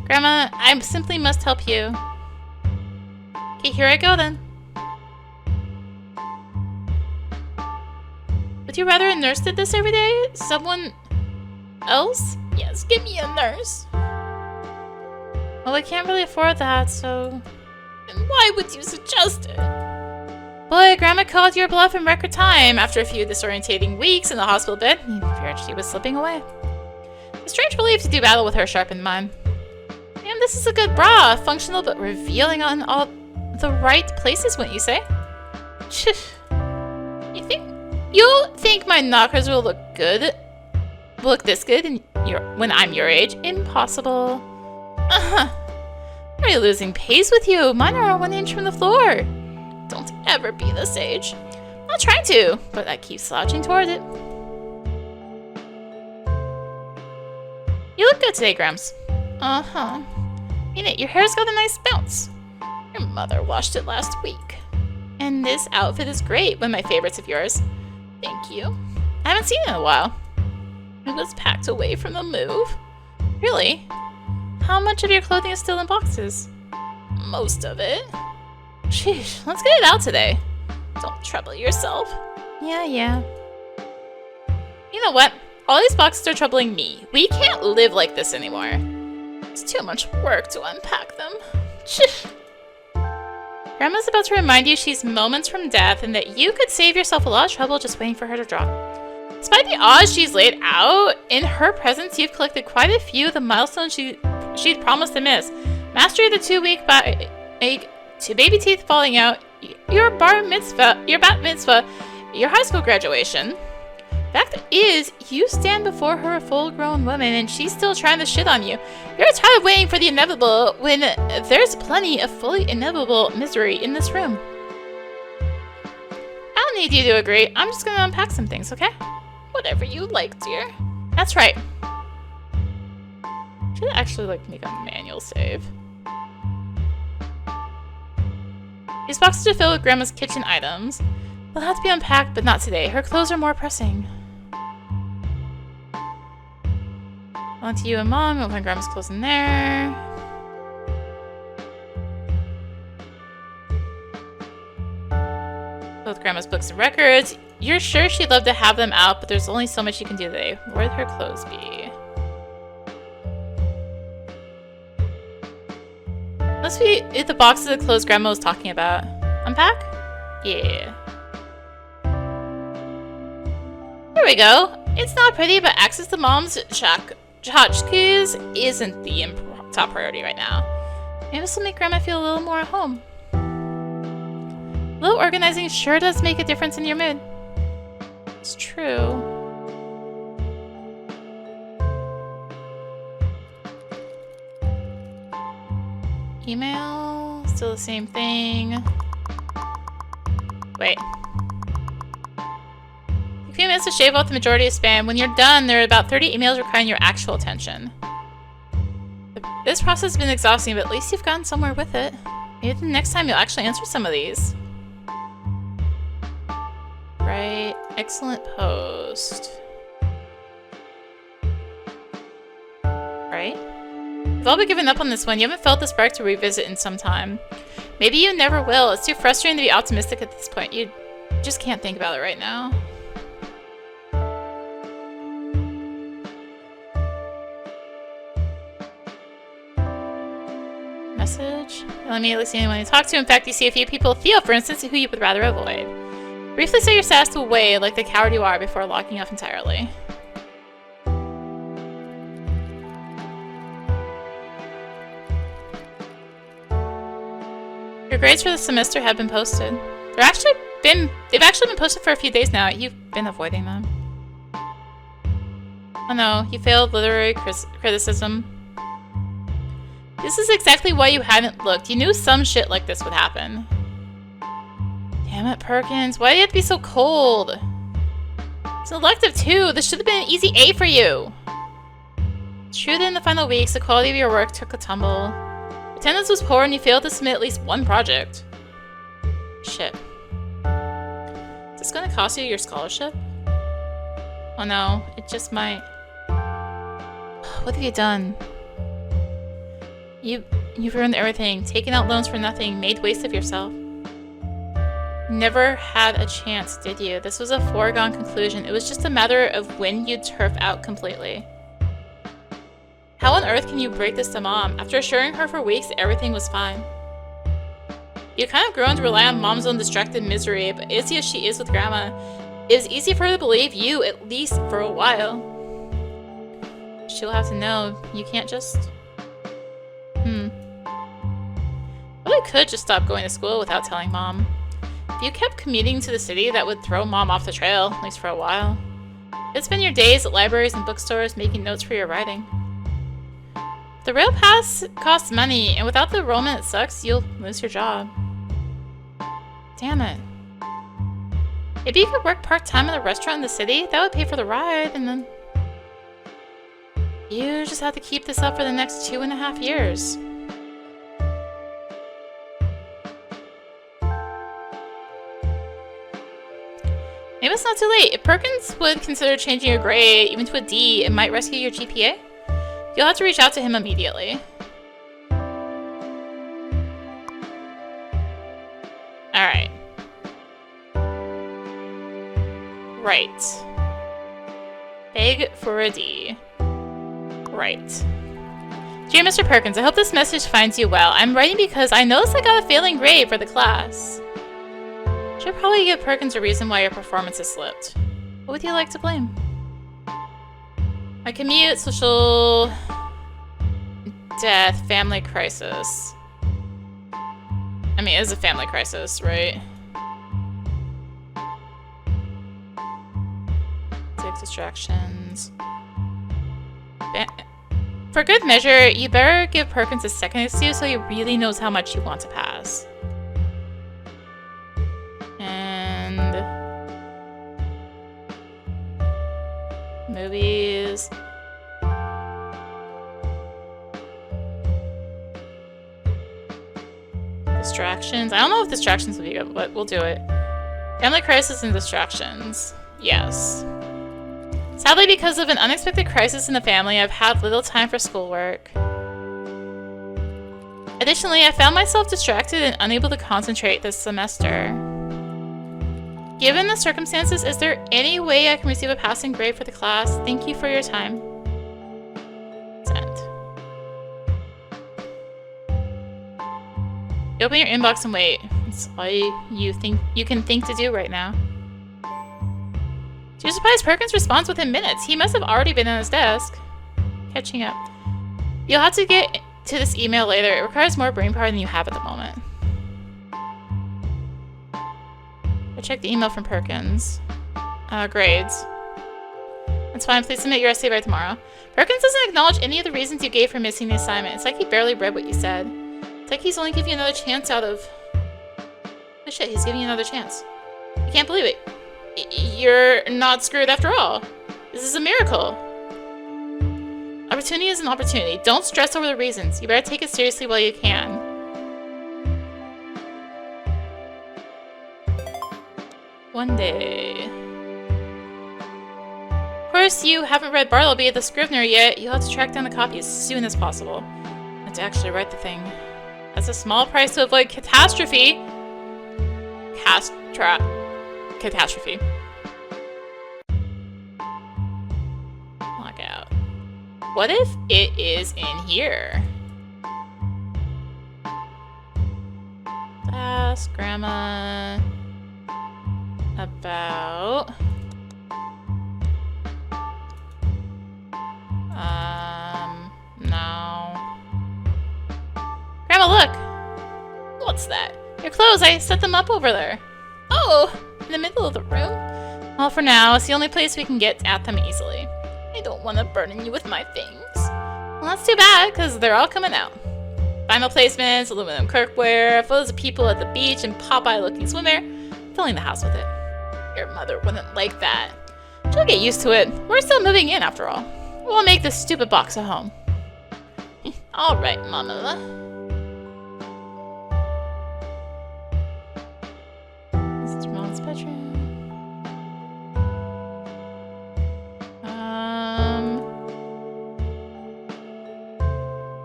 Grandma, I simply must help you. Okay, here I go then. Would you rather a nurse did this every day? Someone else? Yes, give me a nurse. Well, I can't really afford that, so... And why would you suggest it? Boy, Grandma called your bluff in record time. After a few disorientating weeks in the hospital bed, he feared she was slipping away. A strange relief to do battle with her sharpened mind. Damn, this is a good bra. Functional but revealing on all the right places, wouldn't you say? You think my knockers will look good? Look this good when I'm your age? Impossible. Are you losing pace with you? Mine are 1 inch from the floor. Don't ever be this age. I'm not trying to, but I keep slouching toward it. You look good today, Grams. Uh-huh. Ain't it? Your hair's got a nice bounce. Your mother washed it last week. And this outfit is great. One of my favorites of yours. Thank you. I haven't seen it in a while. It was packed away from the move. Really? How much of your clothing is still in boxes? Most of it. Sheesh, let's get it out today. Don't trouble yourself. Yeah. You know what? All these boxes are troubling me. We can't live like this anymore. It's too much work to unpack them. Grandma's about to remind you she's moments from death and that you could save yourself a lot of trouble just waiting for her to drop. Despite the odds she's laid out, in her presence you've collected quite a few of the milestones she'd promised to miss. Mastery of the 2-week to baby teeth falling out, your bat mitzvah, your high school graduation. Fact is, you stand before her a full-grown woman and she's still trying to shit on you. You're tired of waiting for the inevitable when there's plenty of fully inevitable misery in this room. I don't need you to agree. I'm just gonna unpack some things, okay? Whatever you like, dear. That's right. Should actually make a manual save. These boxes are filled with Grandma's kitchen items. They'll have to be unpacked, but not today. Her clothes are more pressing. On to you and Mom. We'll find Grandma's clothes in there. Both Grandma's books and records. You're sure she'd love to have them out, but there's only so much you can do today. Where'd her clothes be? Must be the boxes of clothes Grandma was talking about. Unpack? Yeah. Here we go. It's not pretty, but access to Mom's tchotchkes isn't the top priority right now. Maybe this will make Grandma feel a little more at home. A little organizing sure does make a difference in your mood. It's true. Email, still the same thing. Wait. A few minutes to shave off the majority of spam. When you're done, there are about 30 emails requiring your actual attention. This process has been exhausting, but at least you've gotten somewhere with it. Maybe the next time you'll actually answer some of these. Right. Excellent post. Right? We've all but given up on this one. You haven't felt the spark to revisit in some time. Maybe you never will. It's too frustrating to be optimistic at this point. You just can't think about it right now. Message. You don't immediately see anyone to talk to. In fact, you see a few people. Theo, for instance, who you would rather avoid. Briefly set your status away like the coward you are before locking off entirely. Your grades for the semester have been posted. They've actually been posted for a few days now. You've been avoiding them. Oh no, you failed literary criticism. This is exactly why you hadn't looked. You knew some shit like this would happen. Damn it, Perkins. Why do you have to be so cold? It's an elective too. This should have been an easy A for you. It's true that in the final weeks, the quality of your work took a tumble. Attendance was poor and you failed to submit at least one project. Shit. Is this gonna cost you your scholarship? Oh no, it just might. What have you done? You've ruined everything, taken out loans for nothing, made waste of yourself. Never had a chance, did you? This was a foregone conclusion. It was just a matter of when you'd turf out completely. How on earth can you break this to Mom, after assuring her for weeks that everything was fine? You kind of grown to rely on Mom's own distracted misery, but easy as she is with Grandma, it was easy for her to believe you, at least for a while. She'll have to know, you can't just... Well, I could just stop going to school without telling Mom. If you kept commuting to the city, that would throw Mom off the trail, at least for a while. You'd spend your days at libraries and bookstores making notes for your writing. The rail pass costs money, and without the enrollment it sucks, you'll lose your job. Damn it. Maybe you could work part-time at a restaurant in the city? That would pay for the ride, and then... You just have to keep this up for the next 2.5 years. Maybe it's not too late. If Perkins would consider changing your grade even to a D, it might rescue your GPA. You'll have to reach out to him immediately. Alright. Right. Beg for a D. Right. Dear Mr. Perkins, I hope this message finds you well. I'm writing because I noticed I got a failing grade for the class. Should probably give Perkins a reason why your performance has slipped. What would you like to blame? My commute, social... death, family crisis. I mean, it is a family crisis, right? Take distractions. For good measure, you better give Perkins a second excuse so he really knows how much you want to pass. And... movies... distractions. I don't know if distractions would be good, but we'll do it. Family crisis and distractions. Yes. Sadly, because of an unexpected crisis in the family, I've had little time for schoolwork. Additionally, I found myself distracted and unable to concentrate this semester. Given the circumstances, is there any way I can receive a passing grade for the class? Thank you for your time. Send. You open your inbox and wait. That's all you can think to do right now. To your surprise, Perkins responds within minutes. He must have already been on his desk. Catching up. You'll have to get to this email later. It requires more brain power than you have at the moment. I checked the email from Perkins. Grades. That's fine. Please submit your essay by tomorrow. Perkins doesn't acknowledge any of the reasons you gave for missing the assignment. It's like he barely read what you said. It's like he's only giving you another chance out of... oh shit, he's giving you another chance. I can't believe it. You're not screwed after all. This is a miracle. Opportunity is an opportunity. Don't stress over the reasons. You better take it seriously while you can. One day. Of course, you haven't read Bartleby the Scrivener yet. You'll have to track down the copy as soon as possible. And to actually write the thing. That's a small price to avoid catastrophe. Catastrophe. Lockout. What if it is in here? Ask Grandma. about... No. Grandma, look! What's that? Your clothes, I set them up over there. Oh, in the middle of the room? Well, for now, it's the only place we can get at them easily. I don't want to burden you with my things. Well, that's too bad, because they're all coming out. Final placements, aluminum cookware, photos of people at the beach, and Popeye-looking swimwear, filling the house with it. Your mother wouldn't like that. She'll get used to it. We're still moving in, after all. We'll make this stupid box a home. All right, Mama. This is Mom's bedroom.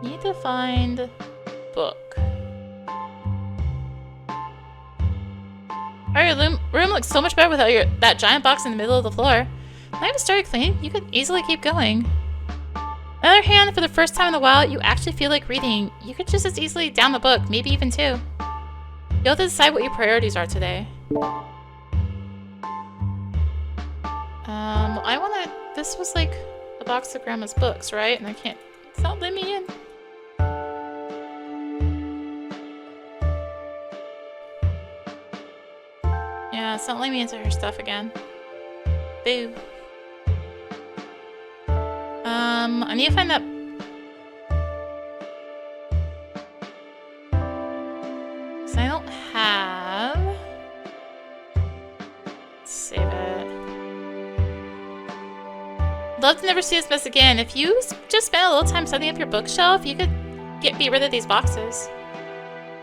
Need to find book. Oh, your room looks so much better without that giant box in the middle of the floor. Now I have started cleaning. You could easily keep going. On the other hand, for the first time in a while, you actually feel like reading. You could just as easily down the book, maybe even two. You'll have to decide what your priorities are today. I wanna... This was like a box of Grandma's books, right? And I can't... It's not letting me in. Yeah, it's not letting me into her stuff again. Boo. I need to find that... Because I don't have... Let's save it. Love to never see this mess again. If you just spent a little time setting up your bookshelf, you could be rid of these boxes.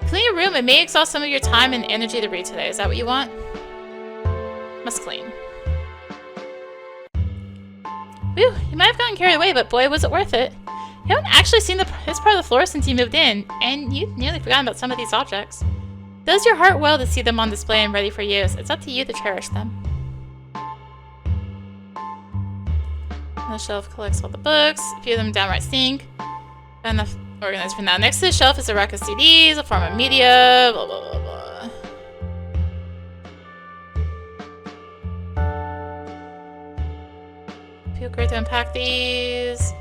Clean your room. It may exhaust some of your time and energy to read today. Is that what you want? Must clean. Whew, you might have gotten carried away, but boy, was it worth it. You haven't actually seen this part of the floor since you moved in, and you've nearly forgotten about some of these objects. It does your heart well to see them on display and ready for use. It's up to you to cherish them. The shelf collects all the books. A few of them downright stink. Enough organized for now. Next to the shelf is a rack of CDs, a form of media, blah, blah, blah, blah. Feel great to unpack these.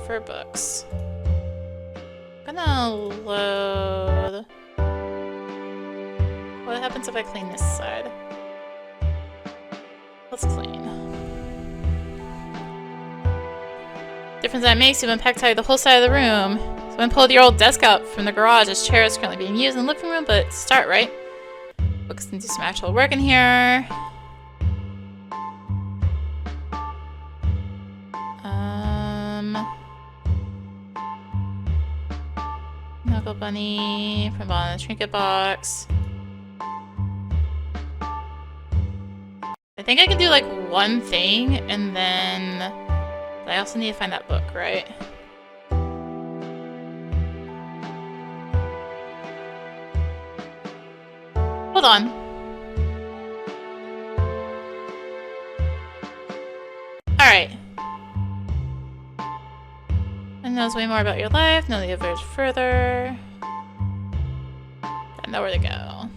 For books. I'm gonna load. What happens if I clean this side? Let's clean. Difference that makes, you've unpacked the whole side of the room. Someone pulled your old desk out from the garage. This chair is currently being used in the living room, but start right. Books can do some actual work in here. Knuckle Bunny from bottom of the trinket box. I think I can do like one thing and then I also need to find that book, right? Hold on. Alright. It knows way more about your life, know the others further. I know where to go.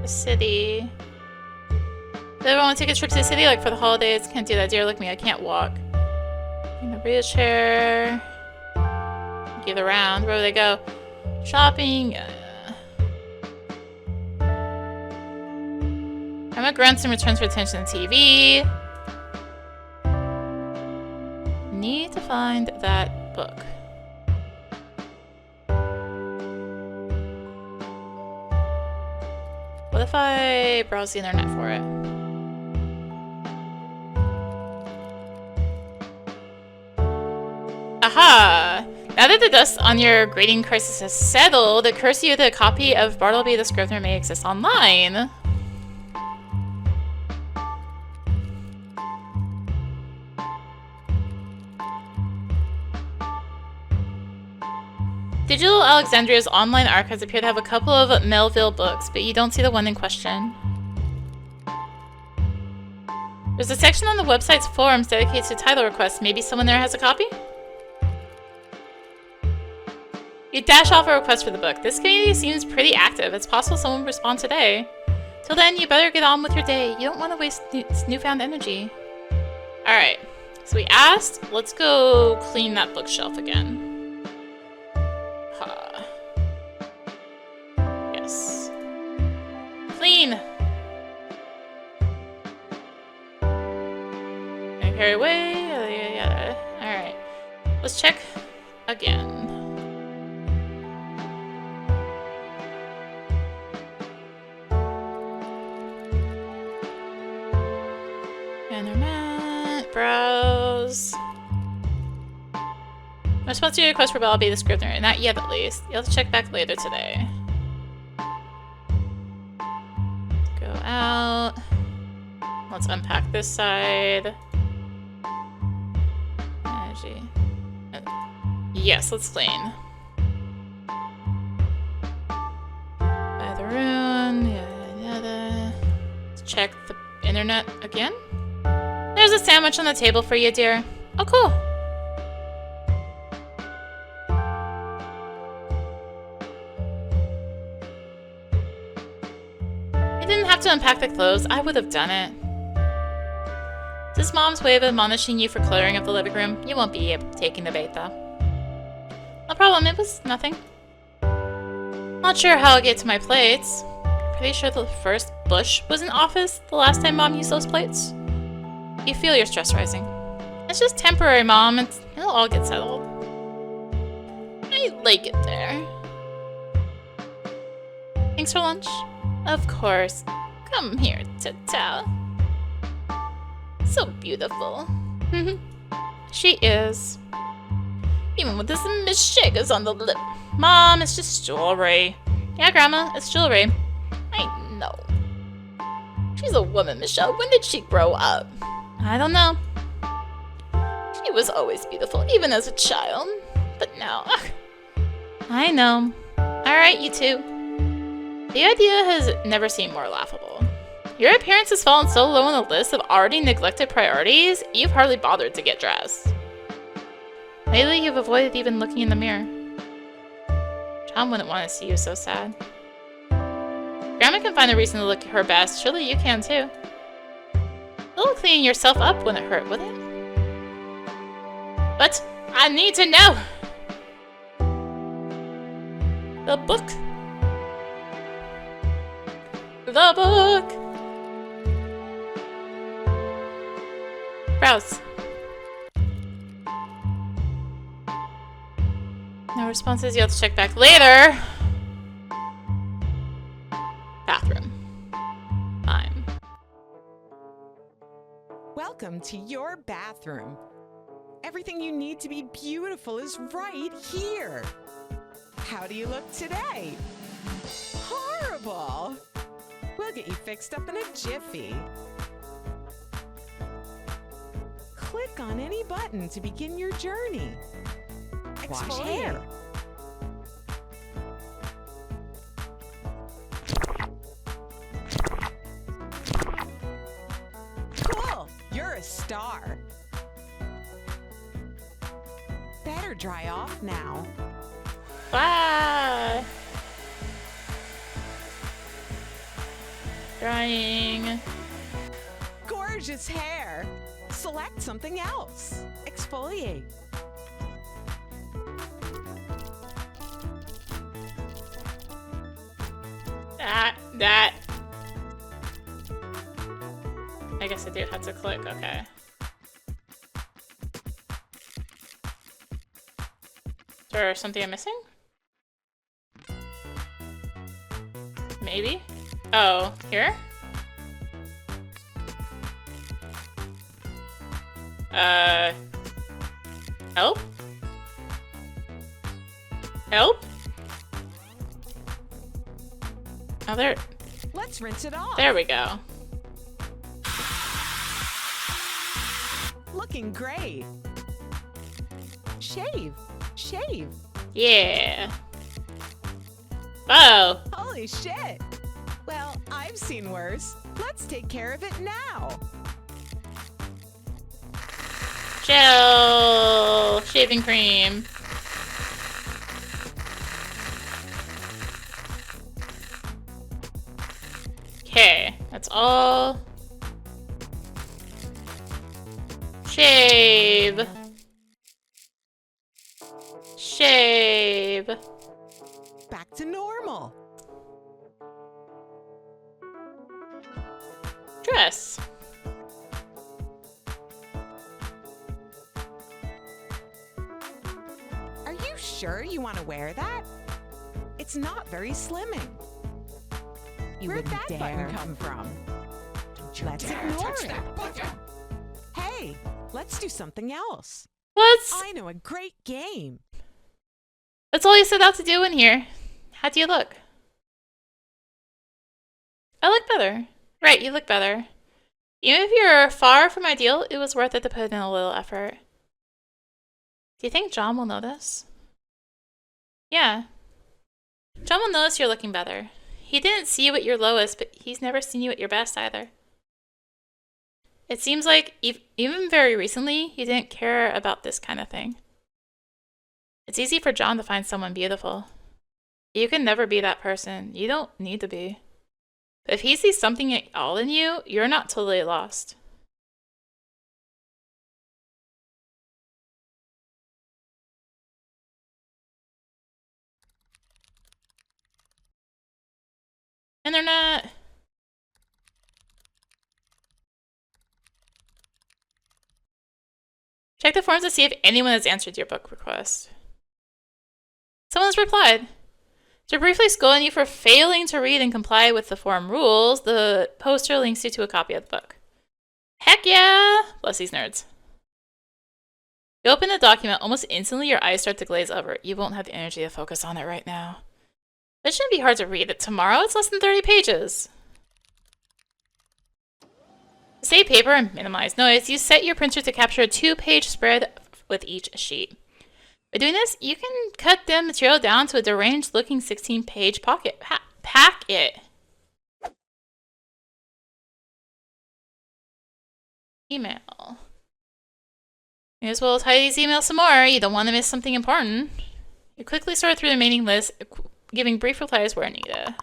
The city. Does everyone want to take a trip to the city, like for the holidays? Can't do that, dear. Look at me, I can't walk. In the wheelchair. Get around. Where do they go? Shopping. Emma Grunson returns for attention to TV. Need to find that book. What if I browse the internet for it? Aha! Now that the dust on your grading crisis has settled, it occurs to you that a copy of Bartleby the Scrivener may exist online. Digital Alexandria's online archives appear to have a couple of Melville books, but you don't see the one in question. There's a section on the website's forums dedicated to title requests. Maybe someone there has a copy? You dash off a request for the book. This community seems pretty active. It's possible someone will respond today. Till then, you better get on with your day. You don't want to waste newfound energy. Alright. So we asked. Let's go clean that bookshelf again. Yes. Clean! And carry away. Yada, yada. Alright. Let's check again. Internet, browse. My response to your request for Belle will be the Scrivener. Not yet, at least. You'll have to check back later today. Go out. Let's unpack this side. Energy. Yes, let's clean. By the rune. Yada, yada. Let's check the internet again. There's a sandwich on the table for you, dear. Oh, cool. You didn't have to unpack the clothes. I would have done it. Is this Mom's way of admonishing you for cluttering up the living room? You won't be taking the bait, though. No problem. It was nothing. Not sure how I'll get to my plates. Pretty sure the first bush was in office the last time Mom used those plates. You feel your stress rising. It's just temporary, Mom. It'll all get settled. I like it there. Thanks for lunch? Of course. Come here, Tata. So beautiful. She is. Even with this misshakers on the lip. Mom, it's just jewelry. Yeah, Grandma, it's jewelry. I know. She's a woman, Michelle. When did she grow up? I don't know. She was always beautiful, even as a child. But now, I know. Alright, you two. The idea has never seemed more laughable. Your appearance has fallen so low on the list of already neglected priorities, you've hardly bothered to get dressed. Lately, you've avoided even looking in the mirror. Tom wouldn't want to see you so sad. Grandma can find a reason to look her best. Surely you can too. A little cleaning yourself up wouldn't hurt, would it? But I need to know! The book. The book! Browse. No responses, you'll have to check back later. Bathroom. Time. Welcome to your bathroom. Everything you need to be beautiful is right here. How do you look today? Horrible! We'll get you fixed up in a jiffy. Click on any button to begin your journey. Wash hair. Cool! You're a star. Better dry off now. Bye! Drying. Gorgeous hair. Select something else. Exfoliate. That. I guess I do have to click, okay. Is there something I'm missing? Maybe? Oh, here? Help? Help? Oh, there. Let's rinse it off. There we go. Looking great. Shave. Shave. Yeah. Oh. Holy shit! Well, I've seen worse. Let's take care of it now. Gel. Shaving cream. Okay, that's all. Shave. Shave. Back to normal. Dress. Are you sure you want to wear that? It's not very slimming. Where'd that button come from? Let's ignore it. Hey, let's do something else. What's... I know a great game. That's all you set out to do in here. How do you look? I look better. Right, you look better. Even if you're far from ideal, it was worth it to put in a little effort. Do you think John will notice? Yeah. John will notice you're looking better. He didn't see you at your lowest, but he's never seen you at your best either. It seems like even very recently, you didn't care about this kind of thing. It's easy for John to find someone beautiful. You can never be that person. You don't need to be. But if he sees something at all in you, you're not totally lost. Internet. Check the forums to see if anyone has answered your book request. Someone has replied. To briefly scold you for failing to read and comply with the forum rules, the poster links you to a copy of the book. Heck yeah! Bless these nerds. You open the document, almost instantly your eyes start to glaze over. You won't have the energy to focus on it right now. It shouldn't be hard to read it tomorrow. It's less than 30 pages. To save paper and minimize noise, you set your printer to capture a 2-page spread with each sheet. By doing this, you can cut the material down to a deranged-looking 16-page packet. Packet. Email. May as well tidy these emails some more. You don't want to miss something important. You quickly sort through the remaining list, giving brief replies where needed.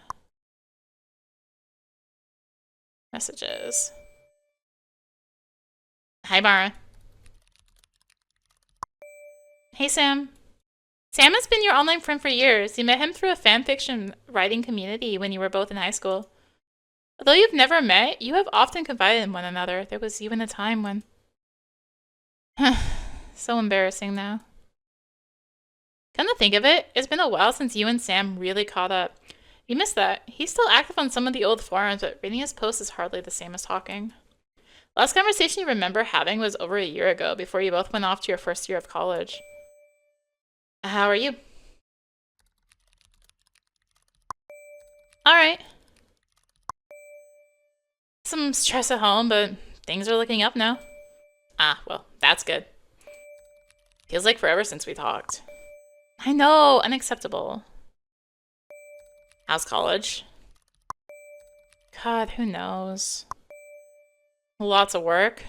Messages. Hi, Mara. Hey, Sam. Sam has been your online friend for years. You met him through a fanfiction writing community when you were both in high school. Although you've never met, you have often confided in one another. There was even a time when... So embarrassing now. Come to think of it, it's been a while since you and Sam really caught up. You missed that. He's still active on some of the old forums, but reading his posts is hardly the same as talking. Last conversation you remember having was over a year ago, before you both went off to your first year of college. How are you? Alright. Some stress at home, but things are looking up now. Ah, well, that's good. Feels like forever since we talked. I know, unacceptable. How's college? God, who knows? Lots of work.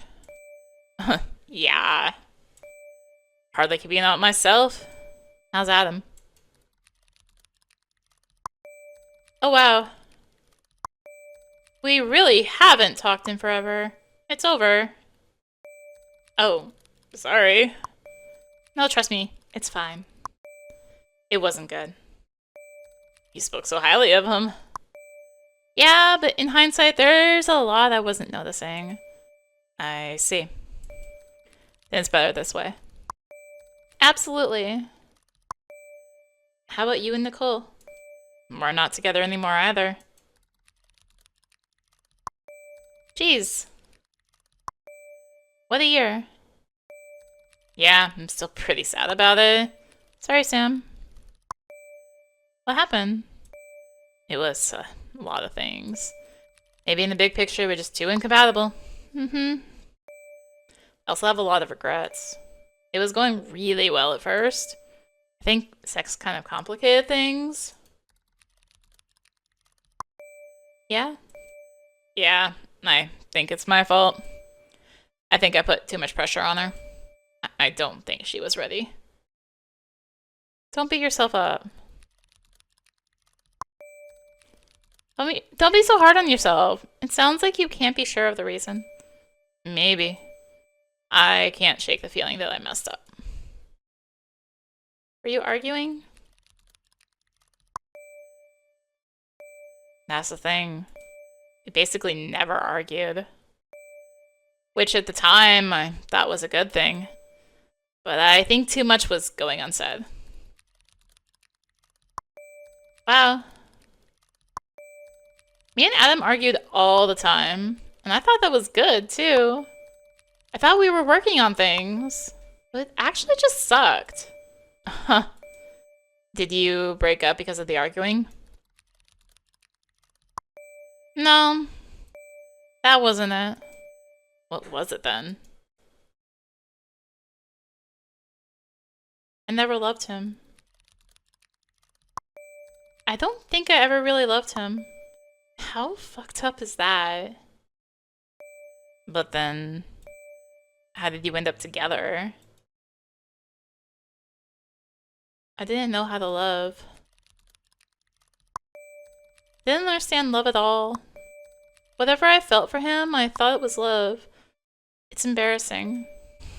Yeah. Hardly keeping out myself. How's Adam? Oh wow. We really haven't talked in forever. It's over. Oh, sorry. No, trust me, it's fine. It wasn't good. You spoke so highly of him. Yeah, but in hindsight, there's a lot I wasn't noticing. I see. Then it's better this way. Absolutely. How about you and Nicole? We're not together anymore either. Jeez. What a year. Yeah, I'm still pretty sad about it. Sorry, Sam. What happened? It was a lot of things. Maybe in the big picture, we're just too incompatible. I also have a lot of regrets. It was going really well at first. I think sex kind of complicated things. Yeah? Yeah, I think it's my fault. I think I put too much pressure on her. I don't think she was ready. Don't beat yourself up. Don't be so hard on yourself. It sounds like you can't be sure of the reason. Maybe. I can't shake the feeling that I messed up. Were you arguing? That's the thing. We basically never argued. Which at the time I thought was a good thing. But I think too much was going unsaid. Wow. Me and Adam argued all the time. And I thought that was good, too. I thought we were working on things. But it actually just sucked. Huh. Did you break up because of the arguing? No. That wasn't it. What was it then? I never loved him. I don't think I ever really loved him. How fucked up is that? But then, how did you end up together? I didn't know how to love. Didn't understand love at all. Whatever I felt for him, I thought it was love. It's embarrassing.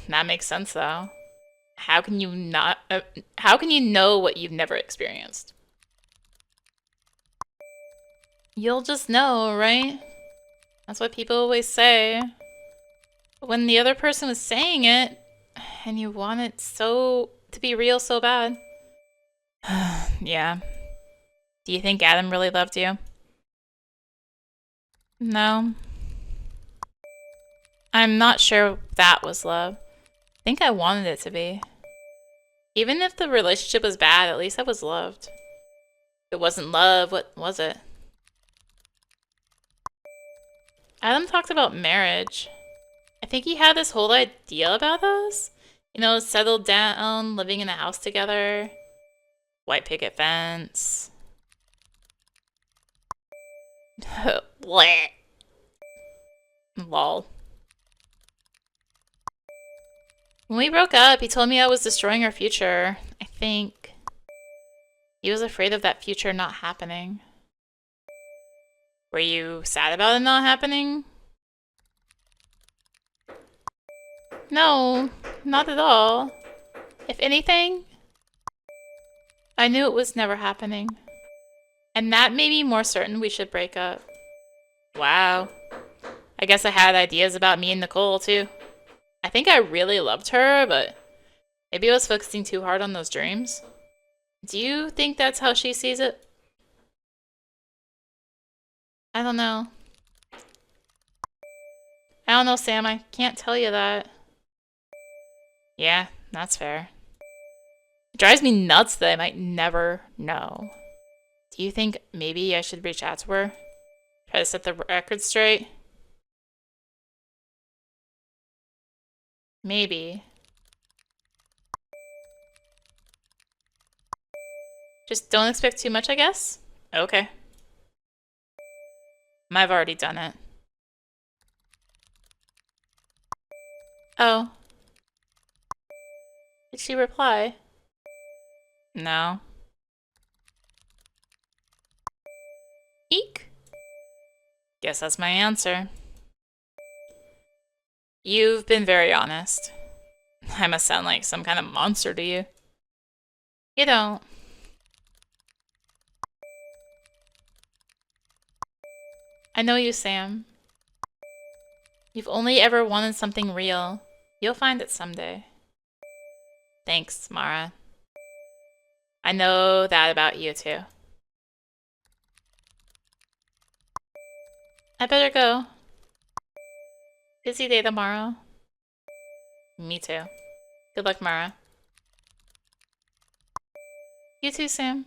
That makes sense though. How can you not? How can you know what you've never experienced? You'll just know, right? That's what people always say. But when the other person was saying it, and you want it so to be real so bad. Yeah. Do you think Adam really loved you? No. I'm not sure that was love. I think I wanted it to be. Even if the relationship was bad, at least I was loved. If it wasn't love, what was it? Adam talked about marriage. I think he had this whole idea about us. You know, settled down, living in a house together. White picket fence. Bleh. Lol. When we broke up, he told me I was destroying our future. I think he was afraid of that future not happening. Were you sad about it not happening? No, not at all. If anything, I knew it was never happening. And that made me more certain we should break up. Wow. I guess I had ideas about me and Nicole, too. I think I really loved her, but maybe I was focusing too hard on those dreams. Do you think that's how she sees it? I don't know. I don't know, Sam. I can't tell you that. Yeah, that's fair. It drives me nuts that I might never know. Do you think maybe I should reach out to her? Try to set the record straight? Maybe. Just don't expect too much, I guess? Okay. I've already done it. Oh. Did she reply? No. Eek. Guess that's my answer. You've been very honest. I must sound like some kind of monster to you. You don't. I know you, Sam. You've only ever wanted something real. You'll find it someday. Thanks, Mara. I know that about you, too. I better go. Busy day tomorrow. Me too. Good luck, Mara. You too, Sam.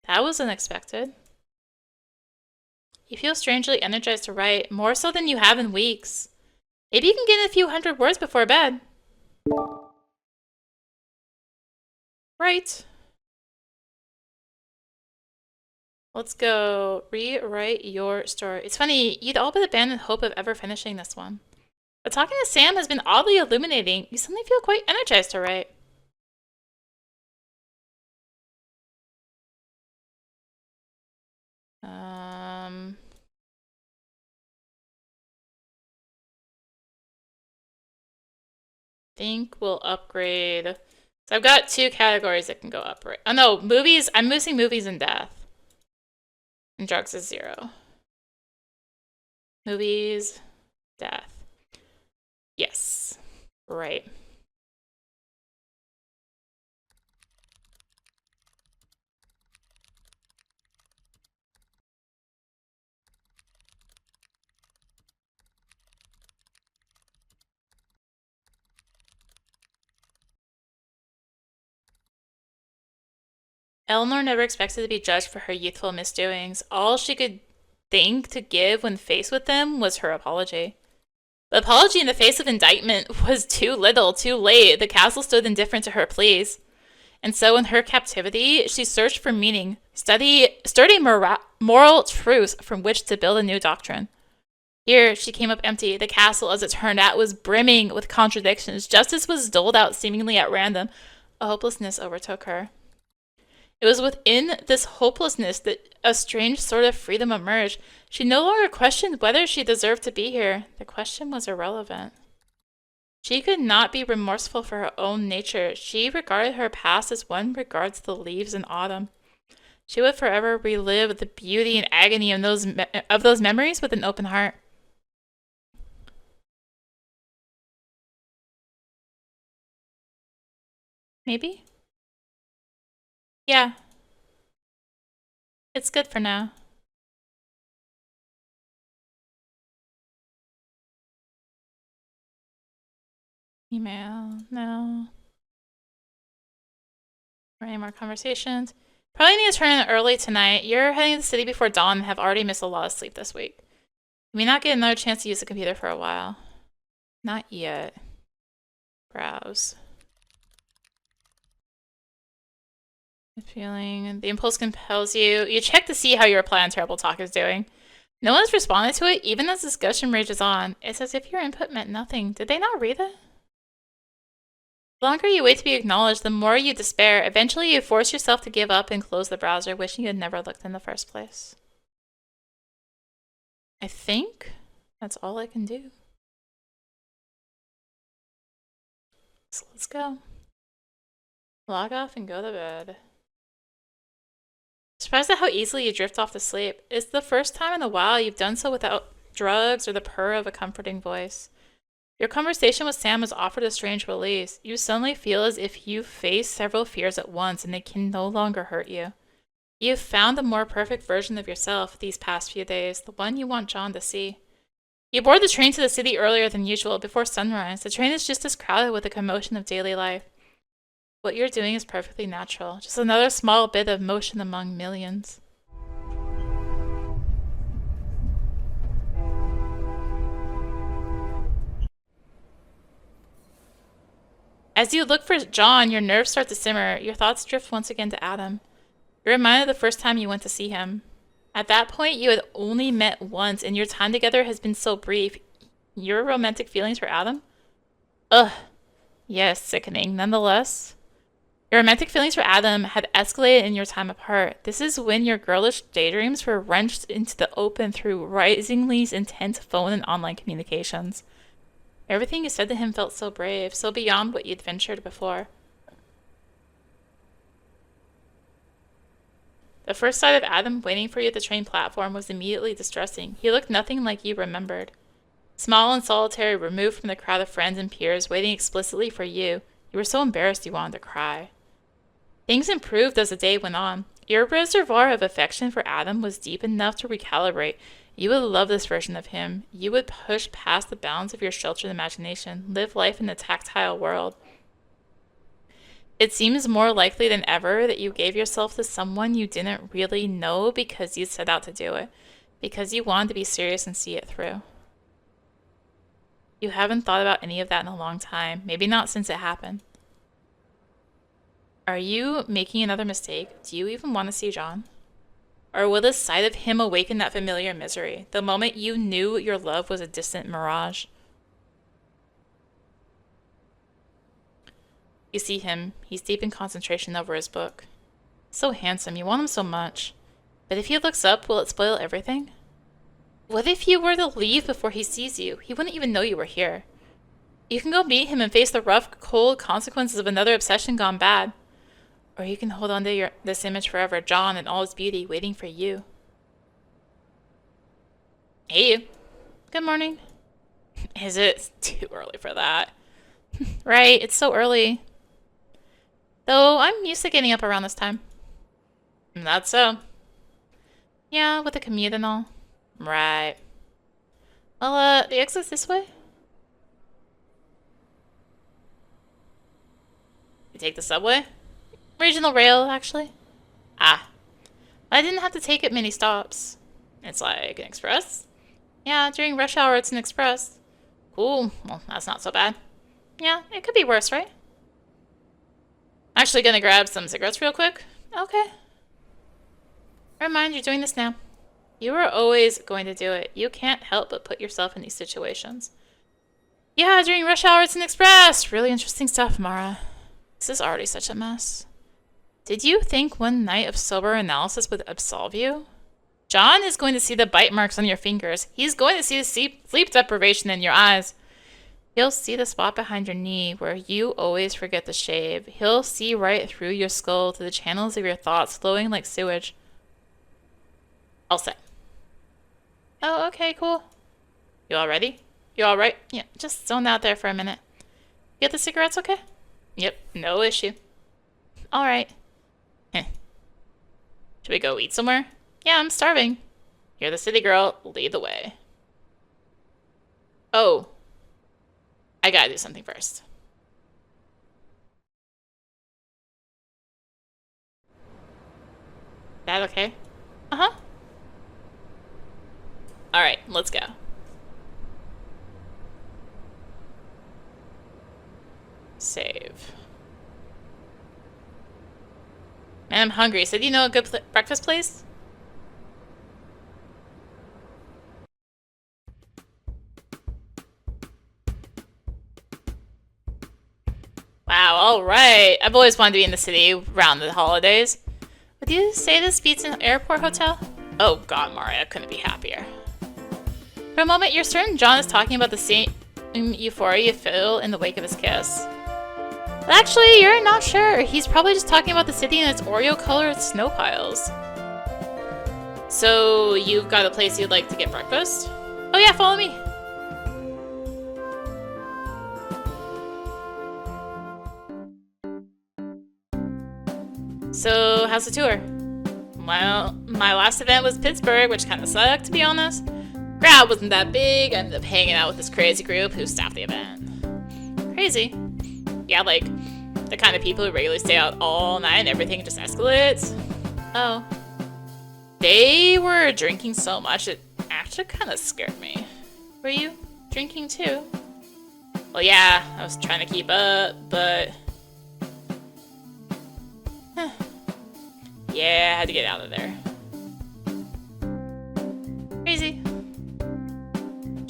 That was unexpected. You feel strangely energized to write, more so than you have in weeks. Maybe you can get in a few hundred words before bed. Right. Let's go rewrite your story. It's funny, you'd all but abandoned hope of ever finishing this one. But talking to Sam has been oddly illuminating. You suddenly feel quite energized to write. Think we'll upgrade. So I've got 2 categories that can go up, right? Oh no, movies. I'm missing movies and death. And drugs is 0. Movies, death. Yes. Right. Eleanor never expected to be judged for her youthful misdoings. All she could think to give when faced with them was her apology. The apology in the face of indictment was too little, too late. The castle stood indifferent to her pleas. And so in her captivity, she searched for meaning, sturdy moral truths from which to build a new doctrine. Here, she came up empty. The castle, as it turned out, was brimming with contradictions. Justice was doled out seemingly at random. A hopelessness overtook her. It was within this hopelessness that a strange sort of freedom emerged. She no longer questioned whether she deserved to be here. The question was irrelevant. She could not be remorseful for her own nature. She regarded her past as one regards the leaves in autumn. She would forever relive the beauty and agony of those memories with an open heart. Maybe? Yeah. It's good for now. Email. No. Any more conversations? Probably need to turn in early tonight. You're heading to the city before dawn and have already missed a lot of sleep this week. You may not get another chance to use the computer for a while. Not yet. Browse. Feeling the impulse compels you. You check to see how your reply on Terrible Talk is doing. No one's responded to it, even as discussion rages on. It's as if your input meant nothing. Did they not read it? The longer you wait to be acknowledged, the more you despair. Eventually, you force yourself to give up and close the browser, wishing you had never looked in the first place. I think that's all I can do. So let's go. Log off and go to bed. Surprised at how easily you drift off to sleep. It's the first time in a while you've done so without drugs or the purr of a comforting voice. Your conversation with Sam has offered a strange release. You suddenly feel as if you face several fears at once and they can no longer hurt you. You've found a more perfect version of yourself these past few days, the one you want John to see. You board the train to the city earlier than usual, before sunrise. The train is just as crowded with the commotion of daily life. What you're doing is perfectly natural, just another small bit of motion among millions. As you look for John, your nerves start to simmer. Your thoughts drift once again to Adam. You're reminded of the first time you went to see him. At that point, you had only met once, and your time together has been so brief. Your romantic feelings for Adam? Ugh. Yes, sickening. Nonetheless, your romantic feelings for Adam had escalated in your time apart. This is when your girlish daydreams were wrenched into the open through risingly intense phone and online communications. Everything you said to him felt so brave, so beyond what you'd ventured before. The first sight of Adam waiting for you at the train platform was immediately distressing. He looked nothing like you remembered. Small and solitary, removed from the crowd of friends and peers, waiting explicitly for you, you were so embarrassed you wanted to cry. Things improved as the day went on. Your reservoir of affection for Adam was deep enough to recalibrate. You would love this version of him. You would push past the bounds of your sheltered imagination, live life in the tactile world. It seems more likely than ever that you gave yourself to someone you didn't really know because you set out to do it, because you wanted to be serious and see it through. You haven't thought about any of that in a long time. Maybe not since it happened. Are you making another mistake? Do you even want to see John? Or will the sight of him awaken that familiar misery? The moment you knew your love was a distant mirage? You see him. He's deep in concentration over his book. So handsome. You want him so much. But if he looks up, will it spoil everything? What if you were to leave before he sees you? He wouldn't even know you were here. You can go meet him and face the rough, cold consequences of another obsession gone bad. Or you can hold on to this image forever, John in all his beauty, waiting for you. Hey, you. Good morning. Is it too early for that? Right, it's so early. Though I'm used to getting up around this time. That's so. Yeah, with the commute and all. Right. Well, the exit's this way? You take the subway? Regional rail, actually. Ah. I didn't have to take it many stops. It's like an express? Yeah, during rush hour it's an express. Cool. Well, that's not so bad. Yeah, it could be worse, right? Actually gonna grab some cigarettes real quick. Okay. Never mind, you're doing this now. You were always going to do it. You can't help but put yourself in these situations. Yeah, during rush hour it's an express. Really interesting stuff, Mara. This is already such a mess. Did you think one night of sober analysis would absolve you? John is going to see the bite marks on your fingers. He's going to see the sleep deprivation in your eyes. He'll see the spot behind your knee where you always forget to shave. He'll see right through your skull to the channels of your thoughts flowing like sewage. All set. Oh, okay, cool. You all ready? You all right? Yeah, just zone out there for a minute. You get the cigarettes okay? Yep, no issue. All right. Should we go eat somewhere? Yeah, I'm starving. You're the city girl. Lead the way. Oh. I gotta do something first. That okay? Uh-huh. Alright, let's go. Save. Man, I'm hungry. So do you know a good breakfast place? Wow, alright. I've always wanted to be in the city around the holidays. Would you say this beats an airport hotel? Oh god, Mario, I couldn't be happier. For a moment, you're certain John is talking about the same euphoria you feel in the wake of his kiss. But actually, you're not sure. He's probably just talking about the city and its Oreo-colored snow piles. So, you've got a place you'd like to get breakfast? Oh yeah, follow me. So, how's the tour? Well, my last event was Pittsburgh, which kind of sucked, to be honest. Crowd wasn't that big. I ended up hanging out with this crazy group who staffed the event. Crazy. Yeah, like, the kind of people who regularly stay out all night and everything just escalates. Oh. They were drinking so much, it actually kind of scared me. Were you drinking too? Well, yeah, I was trying to keep up, but... yeah, I had to get out of there. Crazy.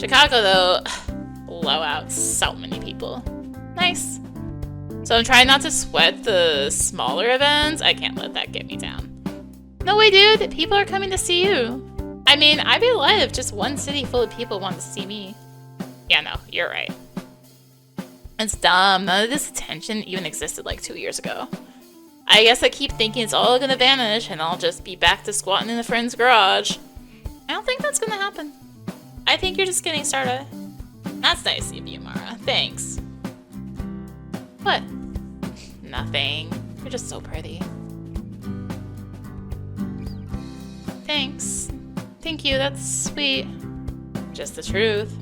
Chicago, though, blowout. So many people. Nice. So I'm trying not to sweat the smaller events. I can't let that get me down. No way, dude. People are coming to see you. I mean, I'd be alive if just one city full of people wanted to see me. Yeah, no, you're right. It's dumb. None of this attention even existed like 2 years ago. I guess I keep thinking it's all gonna vanish and I'll just be back to squatting in a friend's garage. I don't think that's gonna happen. I think you're just getting started. That's nice of you, Mara. Thanks. What? Nothing. You're just so pretty. Thanks. Thank you, that's sweet. Just the truth.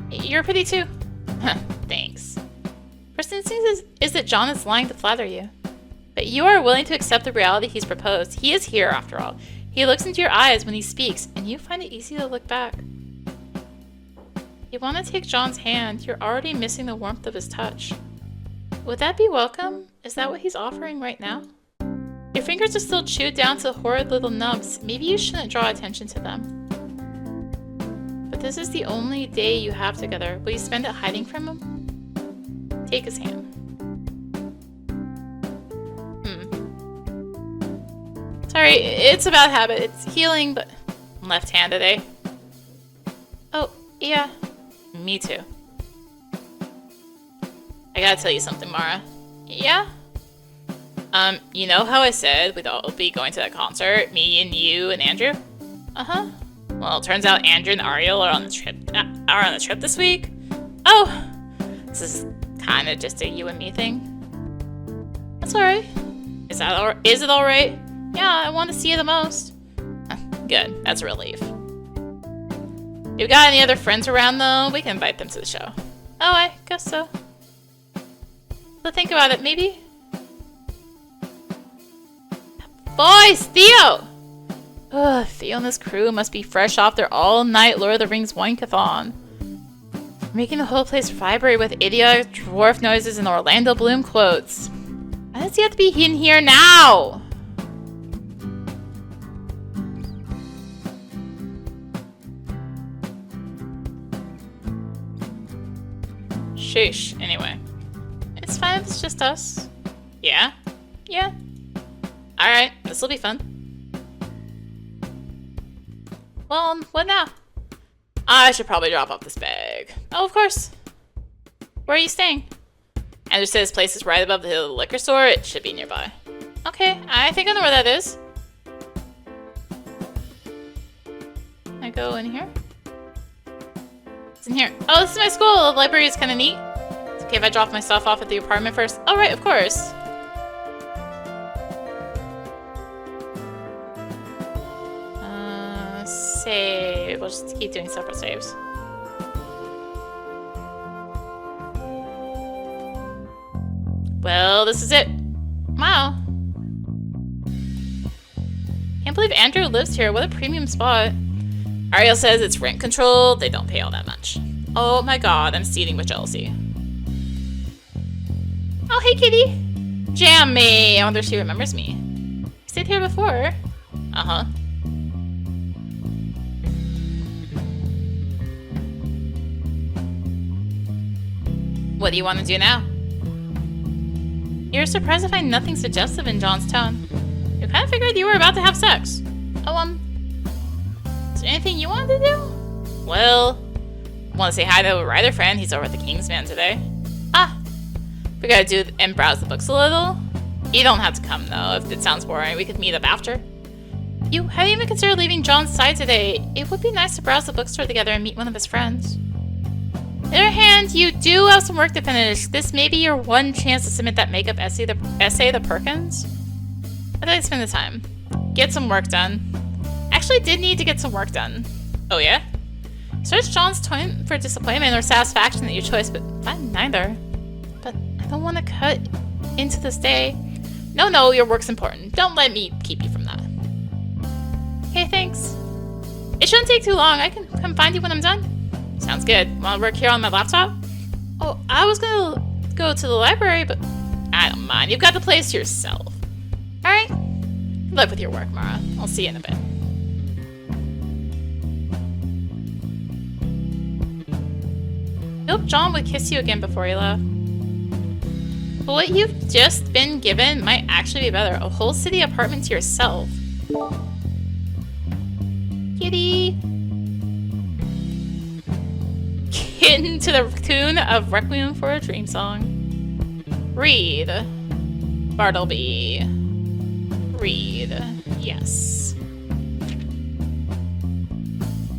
You're pretty too. Thanks. First instinct is that John is lying to flatter you. But you are willing to accept the reality he's proposed. He is here, after all. He looks into your eyes when he speaks, and you find it easy to look back. You want to take John's hand, you're already missing the warmth of his touch. Would that be welcome? Is that what he's offering right now? Your fingers are still chewed down to horrid little nubs. Maybe you shouldn't draw attention to them. But this is the only day you have together. Will you spend it hiding from him? Take his hand. Sorry, it's a bad habit. It's healing, but I'm left-handed, eh? Oh, yeah. Me too. I gotta tell you something, Mara. Yeah? You know how I said we'd all be going to that concert? Me and you and Andrew? Uh-huh. Well, it turns out Andrew and Ariel are on the trip this week. Oh! This is kinda just a you and me thing. That's alright. Is it alright? Yeah, I want to see you the most. Good, that's a relief. If you got any other friends around though, we can invite them to the show. Oh, I guess so. But think about it, maybe? Boys, Theo! Ugh, Theo and his crew must be fresh off their all-night Lord of the Rings wankathon. Making the whole place vibrate with idiotic dwarf noises and Orlando Bloom quotes. Why does he have to be in here now? Sheesh, anyway. It's fine if it's just us. Yeah? Yeah. Alright, this'll be fun. Well, what now? I should probably drop off this bag. Oh, of course. Where are you staying? Andrew said his place is right above the liquor store. It should be nearby. Okay, I think I know where that is. Can I go in here? It's in here. Oh, this is my school. The library is kind of neat. It's okay if I drop my stuff off at the apartment first. Oh, right, of course. Save. We'll just keep doing separate saves. Well, this is it. Wow. Can't believe Andrew lives here. What a premium spot. Ariel says it's rent controlled. They don't pay all that much. Oh my god, I'm seething with jealousy. Oh, hey, kitty. Jammy. I wonder if she remembers me. You stayed here before. Uh-huh. What do you want to do now? You're surprised to find nothing suggestive in John's tone. You kind of figured you were about to have sex. Oh, is there anything you wanted to do? Well, I want to say hi to a writer friend. He's over at the Kingsman today. Ah, we gotta do and browse the books a little. You don't have to come though. If it sounds boring, we could meet up after. You haven't even considered leaving John's side today. It would be nice to browse the bookstore together and meet one of his friends. On the other hand, you do have some work to finish. This may be your one chance to submit that makeup essay to Perkins. I'd like to spend the time. Get some work done. Actually did need to get some work done. Oh yeah? Search John's tone for disappointment or satisfaction at your choice, but find neither. But I don't want to cut into this day. No, your work's important. Don't let me keep you from that. Okay, thanks. It shouldn't take too long. I can come find you when I'm done. Sounds good. Want to work here on my laptop? Oh, I was gonna go to the library, but I don't mind. You've got the place to yourself. Alright? Good luck with your work, Mara. I'll see you in a bit. I hope John would kiss you again before he left. But what you've just been given might actually be better. A whole city apartment to yourself. Kitty! Kitten to the tune of Requiem for a Dream Song. Read. Bartleby. Read. Yes.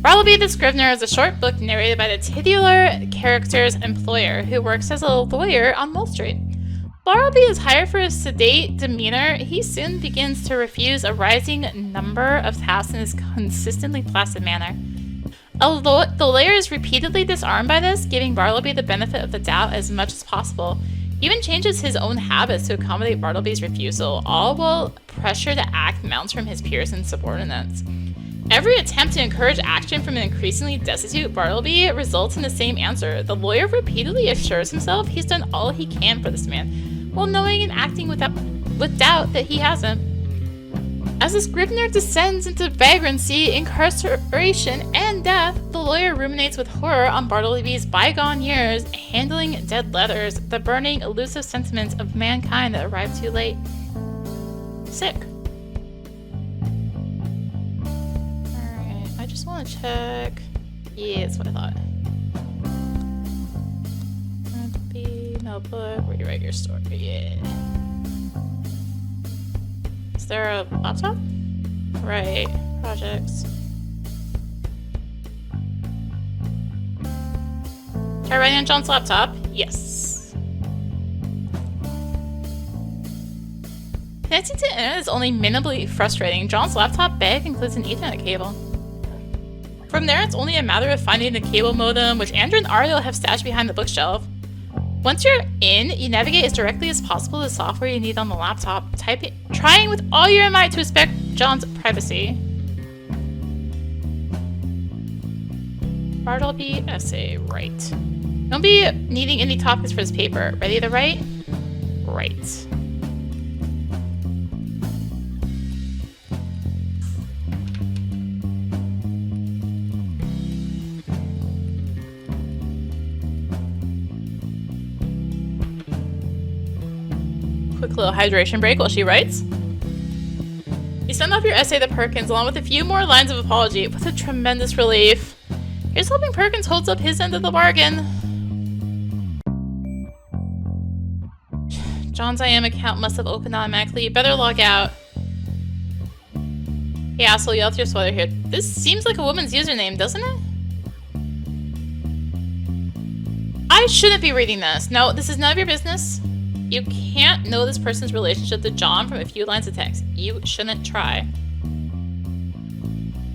Bartleby the Scrivener is a short book narrated by the titular character's employer, who works as a lawyer on Wall Street. Bartleby is hired for his sedate demeanor. He soon begins to refuse a rising number of tasks in his consistently placid manner. The lawyer is repeatedly disarmed by this, giving Bartleby the benefit of the doubt as much as possible. He even changes his own habits to accommodate Bartleby's refusal, all while pressure to act mounts from his peers and subordinates. Every attempt to encourage action from an increasingly destitute Bartleby results in the same answer. The lawyer repeatedly assures himself he's done all he can for this man, while knowing and acting with doubt that he hasn't. As the scrivener descends into vagrancy, incarceration, and death, the lawyer ruminates with horror on Bartleby's bygone years, handling dead letters, the burning, elusive sentiments of mankind that arrived too late. Sick. Alright, I just want to check. Yeah, that's what I thought. Notebook, where you write your story. Yeah. Is there a laptop? Right. Projects. Try writing on John's laptop? Yes. Connecting to the internet is only minimally frustrating. John's laptop bag includes an Ethernet cable. From there, it's only a matter of finding the cable modem, which Andrew and Ariel have stashed behind the bookshelf. Once you're in, you navigate as directly as possible to the software you need on the laptop, trying with all your might to respect John's privacy. Bartleby essay, right. Don't be needing any topics for this paper. Ready to write? Right. Quick little hydration break while she writes. You send off your essay to Perkins along with a few more lines of apology. What a tremendous relief. Here's hoping Perkins holds up his end of the bargain. John's IM account must have opened automatically. You better log out. Hey asshole, you left your sweater here. This seems like a woman's username, doesn't it? I shouldn't be reading this. No, this is none of your business. You can't know this person's relationship to John from a few lines of text. You shouldn't try.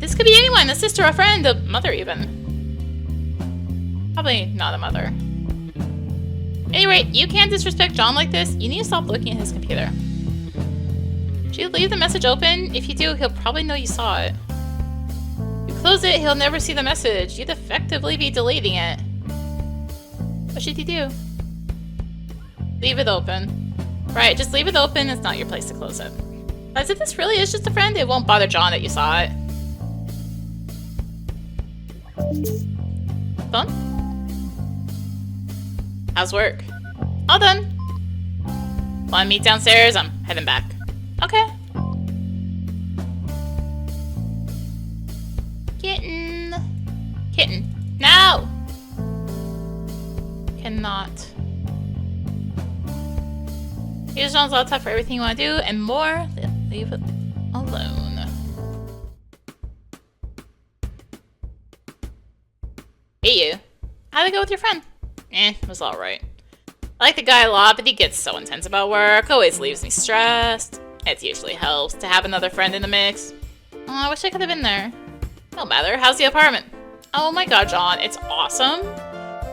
This could be anyone, a sister, a friend, a mother even. Probably not a mother. Anyway, you can't disrespect John like this. You need to stop looking at his computer. Should you leave the message open? If you do, he'll probably know you saw it. If you close it, he'll never see the message. You'd effectively be deleting it. What should you do? Leave it open. Right, just leave it open. It's not your place to close it. As if this really is just a friend, it won't bother John that you saw it. Done? How's work? All done. Want to meet downstairs? I'm heading back. Okay. Kitten. Kitten. No! Cannot. Use John's laptop for everything you want to do, and more, leave it alone. Hey you. How'd it go with your friend? It was alright. I like the guy a lot, but he gets so intense about work, always leaves me stressed. It usually helps to have another friend in the mix. Oh, I wish I could have been there. No matter, how's the apartment? Oh my god, John, it's awesome.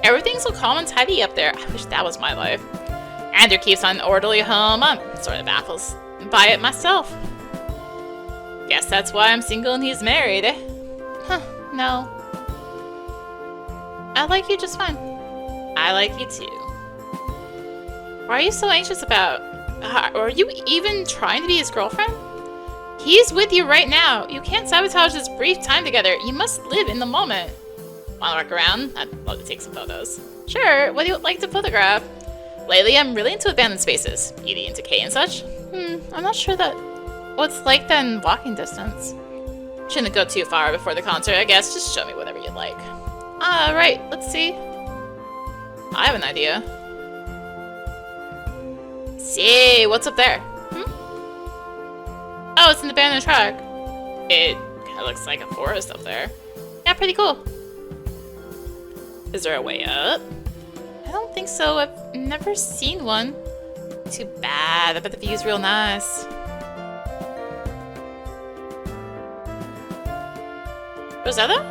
Everything's so calm and tidy up there. I wish that was my life. Andrew keeps on an orderly home. I'm sort of baffled by it myself. Guess that's why I'm single and he's married. Huh, no. I like you just fine. I like you too. Why are you so anxious about? Are you even trying to be his girlfriend? He's with you right now. You can't sabotage this brief time together. You must live in the moment. Want to walk around? I'd love to take some photos. Sure, what do you like to photograph? Lately, I'm really into abandoned spaces. Beauty and decay and such. I'm not sure that what's like that in walking distance. Shouldn't go too far before the concert, I guess. Just show me whatever you like. Right, let's see. I have an idea. See, what's up there? Oh, it's an abandoned track. It kind of looks like a forest up there. Yeah, pretty cool. Is there a way up? I don't think so. I've never seen one. Too bad. I bet the view's real nice. Rosetta?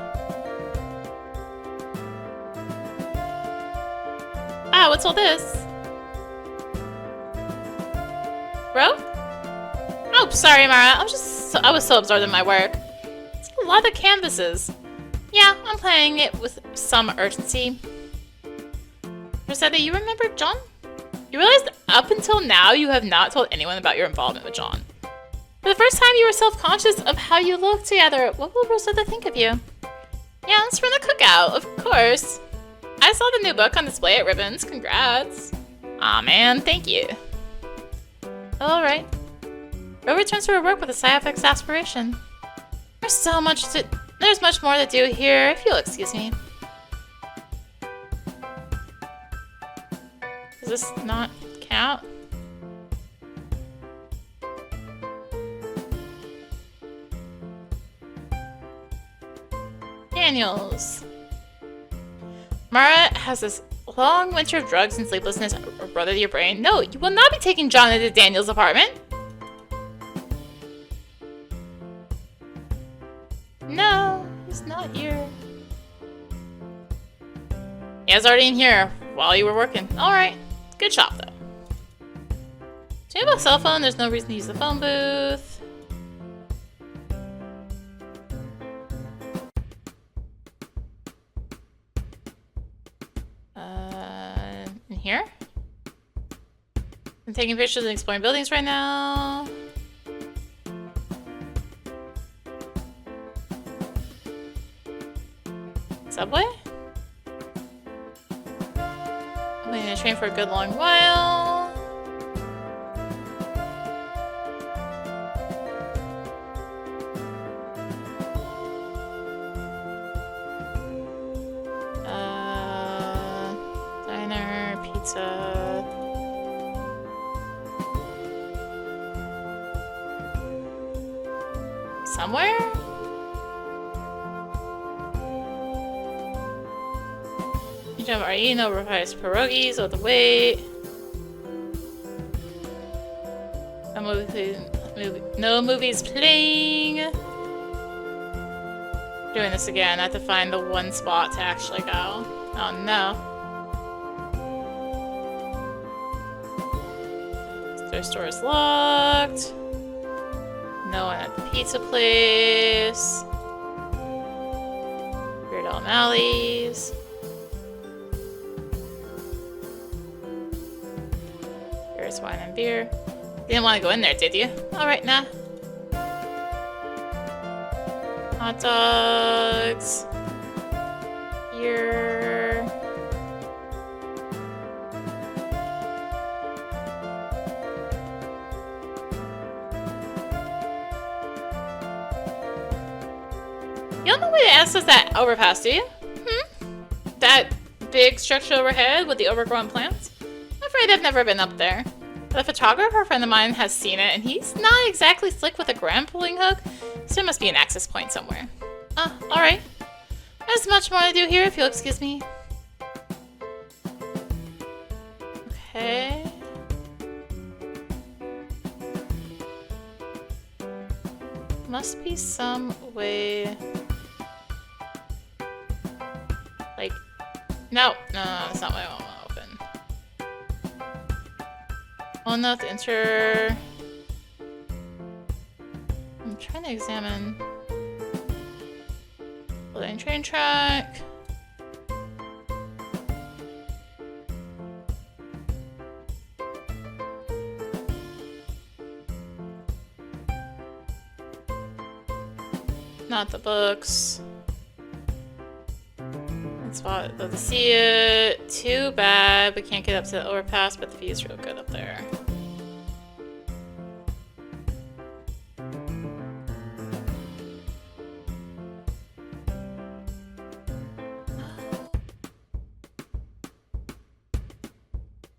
Ah, what's all this? Bro? Oh, sorry, Mara. I was so absorbed in my work. It's a a lot of canvases. Yeah, I'm playing it with some urgency. Rosetta, you remember John? You realized up until now you have not told anyone about your involvement with John. For the first time you were self-conscious of how you look together. What will Rosetta think of you? Yeah, it's from the cookout, of course. I saw the new book on display at Ribbons. Congrats. Aw man, thank you. Alright. Ro returns to her work with a sigh of exasperation. There's much more to do here, if you'll excuse me. Does this not count? Daniels. Mara has this long winter of drugs and sleeplessness brother to your brain. No, you will not be taking John into Daniel's apartment. No, he's not here. He was already in here while you were working. Alright. Good shop, though. Do you have a cell phone? There's no reason to use the phone booth. In here? I'm taking pictures and exploring buildings right now. Subway? I'm waiting to train for a good long while. Diner, pizza. Somewhere? Are you no revised pierogies with the weight? No movies playing. Doing this again. I have to find the one spot to actually go. Oh no. Their store is locked. No one at the pizza place. Weird O'Malley's. Here's wine and beer. You didn't want to go in there, did you? Alright, nah. Hot dogs. Beer. You don't know why to access that overpass, do you? That big structure overhead with the overgrown plants? I'm afraid I've never been up there. But a photographer friend of mine has seen it, and he's not exactly slick with a grappling hook, so there must be an access point somewhere. Alright. There's much more to do here, if you'll excuse me. Okay. Must be some way... Like... No, that's not what I want to open. Oh no, to enter... I'm trying to examine... Building train track... Not the books. Spot, love to see it. Too bad we can't get up to the overpass, but the view is real good up there.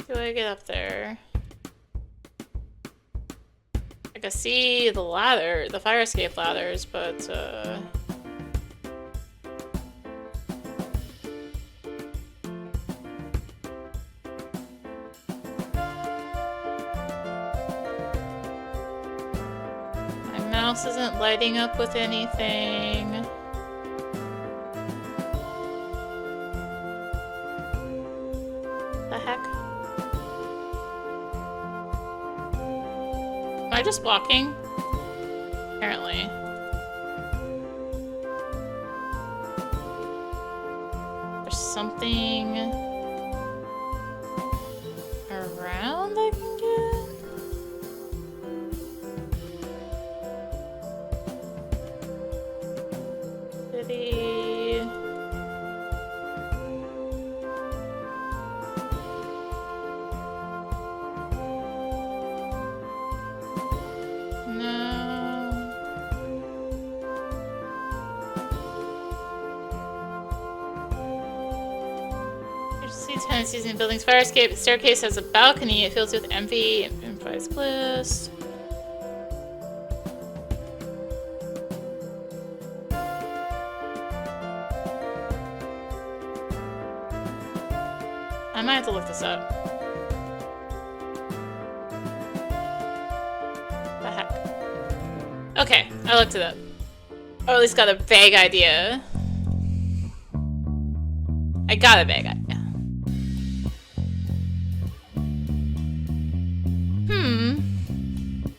Do I get up there? I can see the ladder, the fire escape ladders, but my mouse isn't lighting up with anything. The heck? Am I just walking? Apparently. something around I can get? City. No. See tenants using the building's fire escape. The staircase has a balcony. It fills with envy and improvised bliss. I might have to look this up. The heck? Okay, I looked it up. Or at least got a vague idea. I got a vague idea.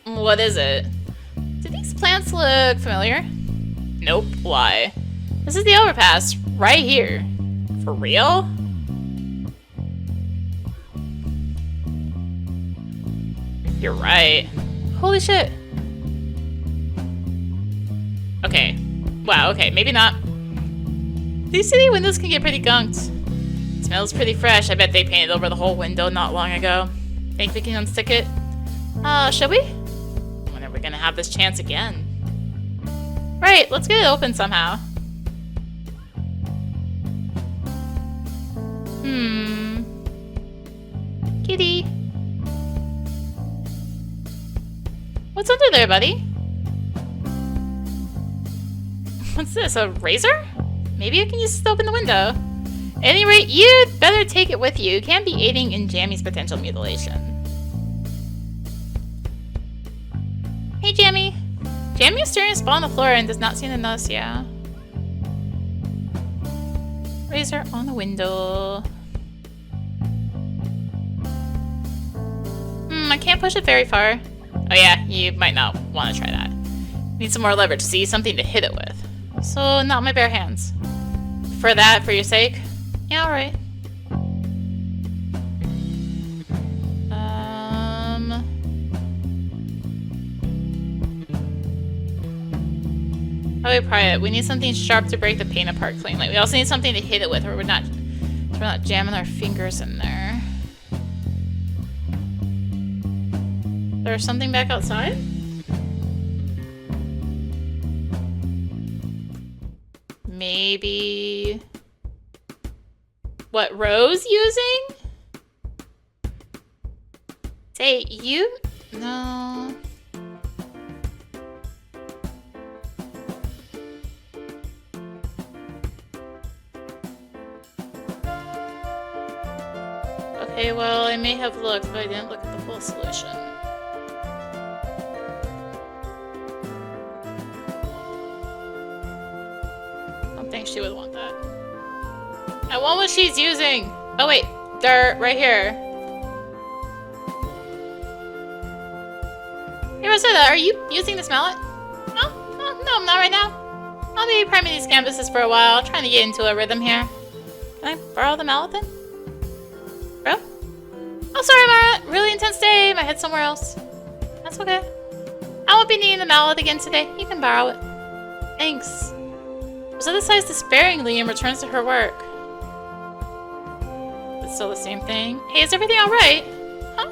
What is it? Do these plants look familiar? Nope. Why? This is the overpass. Right here. For real? You're right. Holy shit. Okay. Wow, okay. Maybe not. These city windows can get pretty gunked. It smells pretty fresh. I bet they painted over the whole window not long ago. Think we can unstick it? Should we? When are we gonna have this chance again? Right, let's get it open somehow. Kitty. What's under there, buddy? What's this, a razor? Maybe I can use it to open the window. At any rate, you'd better take it with you. You can't be aiding in Jammy's potential mutilation. Hey, Jammy. Jammy is staring at a spot on the floor and does not seem to notice, yeah. Razor on the window. I can't push it very far. Oh yeah, you might not want to try that. Need some more leverage, see? Something to hit it with. So, not my bare hands. For that, for your sake? Yeah, alright. How do we pry it? We need something sharp to break the paint apart cleanly. We also need something to hit it with, or we're not jamming our fingers in there. There's something back outside? Maybe... What Rose using? Say, you? No... Okay, well, I may have looked, but I didn't look at the full solution. I don't think she would want that. I want what she's using! Oh wait, dirt, right here. Hey Rosetta, are you using this mallet? No, I'm not right now. I'll be priming these canvases for a while, trying to get into a rhythm here. Can I borrow the mallet then? Bro? Oh, sorry, Mara. Really intense day. My head's somewhere else. That's okay. I won't be needing the mallet again today. You can borrow it. Thanks. Rosetta sighs despairingly and returns to her work. It's still the same thing. Hey, is everything alright? Huh?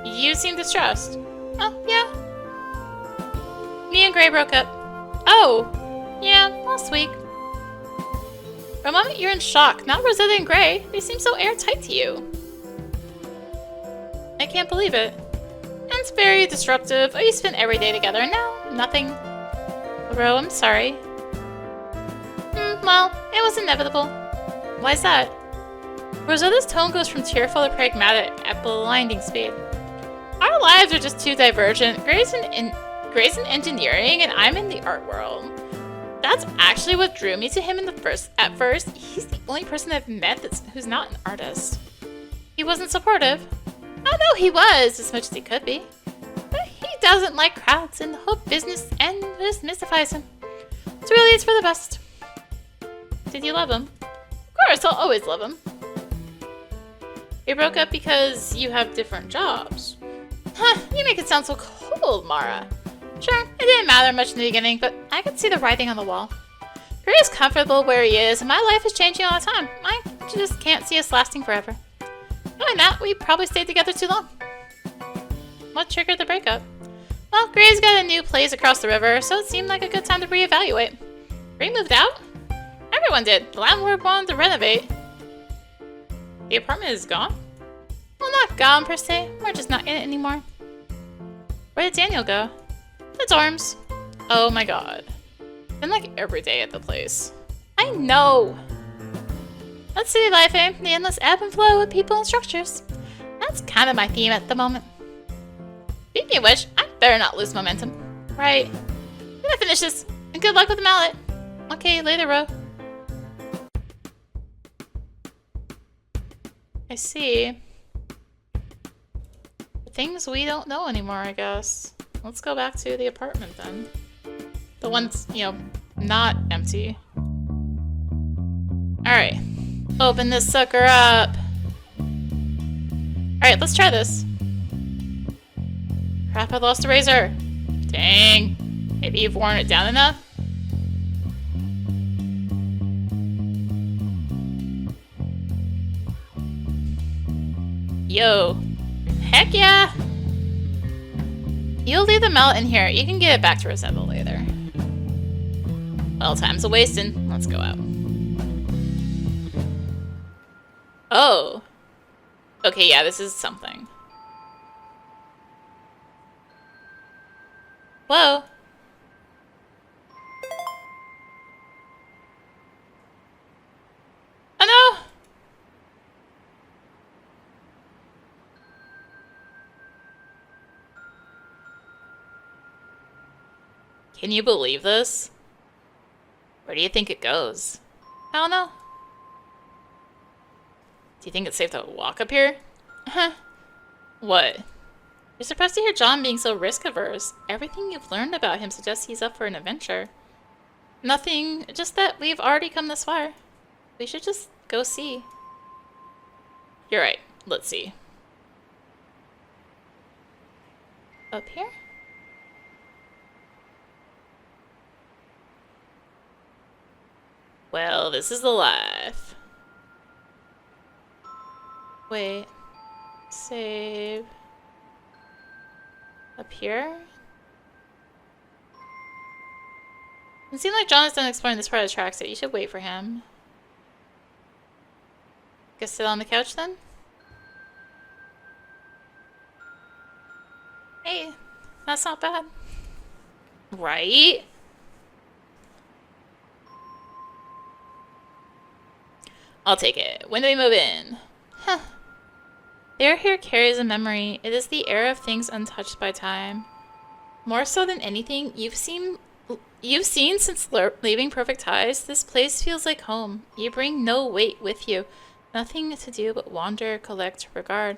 You seem distressed. Oh, yeah. Me and Gray broke up. Oh. Yeah, last week. For a moment, you're in shock. Not Rosetta and Gray. They seem so airtight to you. I can't believe it. And it's very disruptive. We spend every day together. No, nothing. Ro, I'm sorry. Well, it was inevitable. Why's that? Rosetta's tone goes from tearful to pragmatic at blinding speed. Our lives are just too divergent. Gray's in engineering and I'm in the art world. That's actually what drew me to him at first. He's the only person I've met who's not an artist. He wasn't supportive. Oh no, he was, as much as he could be. But he doesn't like crowds and the whole business and just mystifies him. So really, it's for the best. Did you love him? Of course, I'll always love him. We broke up because you have different jobs. Huh, you make it sound so cold, Mara. Sure, it didn't matter much in the beginning, but I could see the writing on the wall. Gray is comfortable where he is, and my life is changing all the time. I just can't see us lasting forever. Knowing that, we probably stayed together too long. What triggered the breakup? Well, Gray's got a new place across the river, so it seemed like a good time to reevaluate. Gray moved out? Everyone did. The landlord wanted to renovate. The apartment is gone? Well, not gone per se. We're just not in it anymore. Where did Daniel go? The dorms. Oh my god. Been like every day at the place. I know! That's city life, eh? The endless ebb and flow of people and structures. That's kind of my theme at the moment. Speaking of which, I better not lose momentum. Right. I'm gonna finish this, and good luck with the mallet. Okay, later, Ro. I see. Things we don't know anymore, I guess. Let's go back to the apartment then. The one's, you know, not empty. Alright. Open this sucker up. Alright, let's try this. Crap, I lost a razor. Dang. Maybe you've worn it down enough? Yo. Heck yeah! You'll leave the mallet in here. You can get it back to Rosetta later. Well, time's a-wasting. Let's go out. Oh. Okay, yeah, this is something. Whoa. Oh no! Can you believe this? Where do you think it goes? I don't know. Do you think it's safe to walk up here? Huh. What? You're surprised to hear John being so risk-averse. Everything you've learned about him suggests he's up for an adventure. Nothing, just that we've already come this far. We should just go see. You're right. Let's see. Up here? Well, this is the life. Wait. Save. Up here? It seems like John is done exploring this part of the track, so you should wait for him. Guess sit on the couch then? Hey, that's not bad. Right? I'll take it. When do we move in? Huh. The air here carries a memory. It is the air of things untouched by time. More so than anything you've seen since leaving Perfect Ties, this place feels like home. You bring no weight with you. Nothing to do but wander, collect, regard.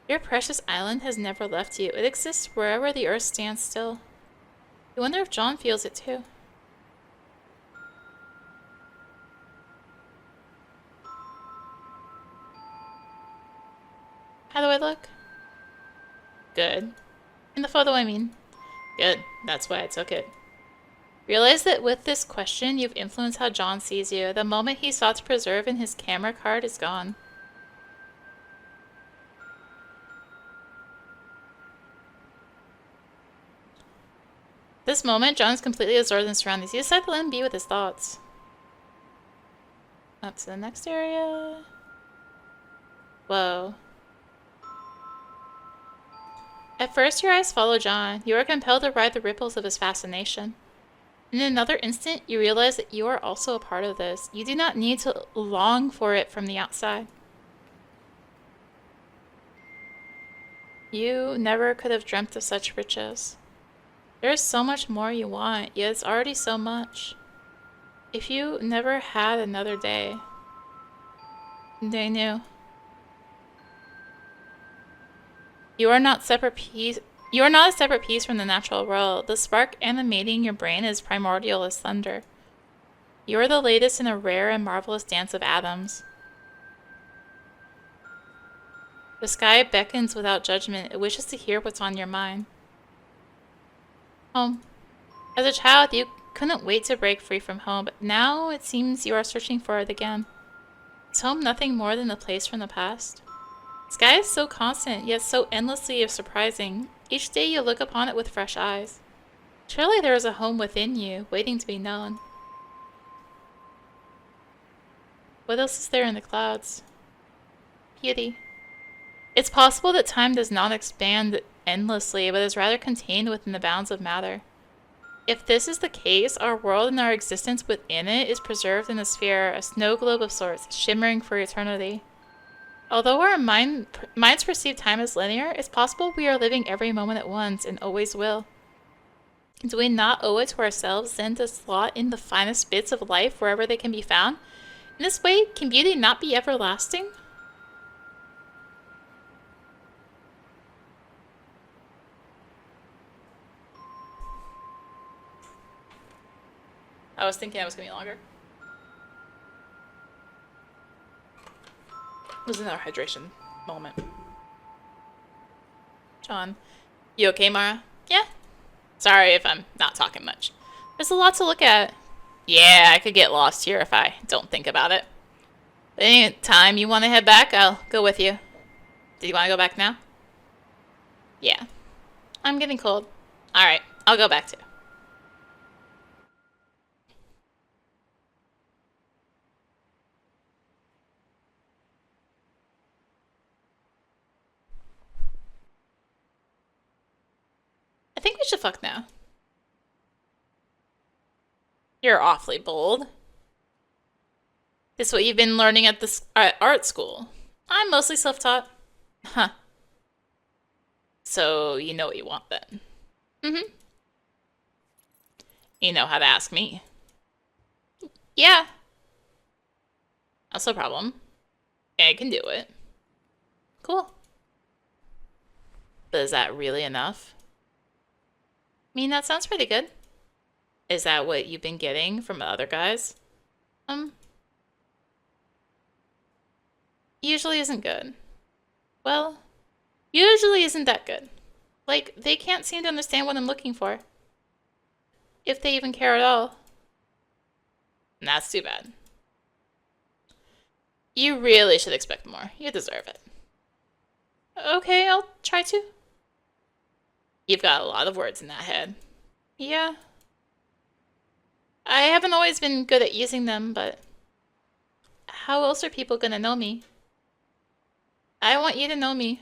Your precious island has never left you. It exists wherever the earth stands still. I wonder if John feels it too. How do I look? Good. In the photo, I mean. Good. That's why I took it. Realize that with this question, you've influenced how John sees you. The moment he sought to preserve in his camera card is gone. This moment, John is completely absorbed in his surroundings. He decided to let him be with his thoughts. Up to the next area. Whoa. At first, your eyes follow John. You are compelled to ride the ripples of his fascination. In another instant, you realize that you are also a part of this. You do not need to long for it from the outside. You never could have dreamt of such riches. There is so much more you want, yet it's already so much. If you never had another day, they knew. You are not a separate piece from the natural world. The spark animating your brain is primordial as thunder. You are the latest in a rare and marvelous dance of atoms. The sky beckons without judgment. It wishes to hear what's on your mind. Home. As a child, you couldn't wait to break free from home, but now it seems you are searching for it again. Is home nothing more than a place from the past? Sky is so constant, yet so endlessly surprising. Each day you look upon it with fresh eyes. Surely there is a home within you, waiting to be known. What else is there in the clouds? Beauty. It's possible that time does not expand endlessly, but is rather contained within the bounds of matter. If this is the case, our world and our existence within it is preserved in a sphere, a snow globe of sorts, shimmering for eternity. Although our minds perceive time as linear, it's possible we are living every moment at once and always will. Do we not owe it to ourselves then to slot in the finest bits of life wherever they can be found? In this way, can beauty not be everlasting? I was thinking it was going to be longer. It was another hydration moment. John. You okay, Mara? Yeah. Sorry if I'm not talking much. There's a lot to look at. Yeah, I could get lost here if I don't think about it. But any time you want to head back, I'll go with you. Do you want to go back now? Yeah. I'm getting cold. Alright, I'll go back too. I think we should fuck now. You're awfully bold. This is what you've been learning at this art school. I'm mostly self-taught. Huh. So you know what you want then? Mm-hmm. You know how to ask me. Yeah. That's no problem. I can do it. Cool. But is that really enough? I mean, that sounds pretty good. Is that what you've been getting from other guys? Usually isn't good. Well, usually isn't that good. Like, they can't seem to understand what I'm looking for. If they even care at all. And that's too bad. You really should expect more. You deserve it. Okay, I'll try to. You've got a lot of words in that head. Yeah. I haven't always been good at using them, but how else are people gonna know me? I want you to know me.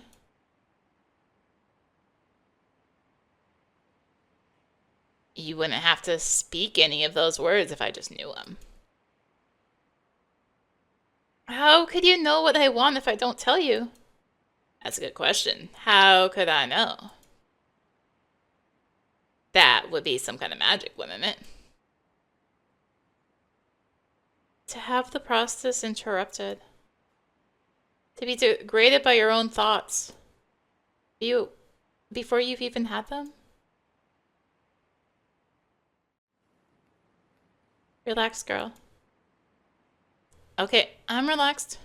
You wouldn't have to speak any of those words if I just knew them. How could you know what I want if I don't tell you? That's a good question. How could I know? That would be some kind of magic, wouldn't it? To have the process interrupted. To be degraded by your own thoughts. Before you've even had them? Relax, girl. Okay, I'm relaxed.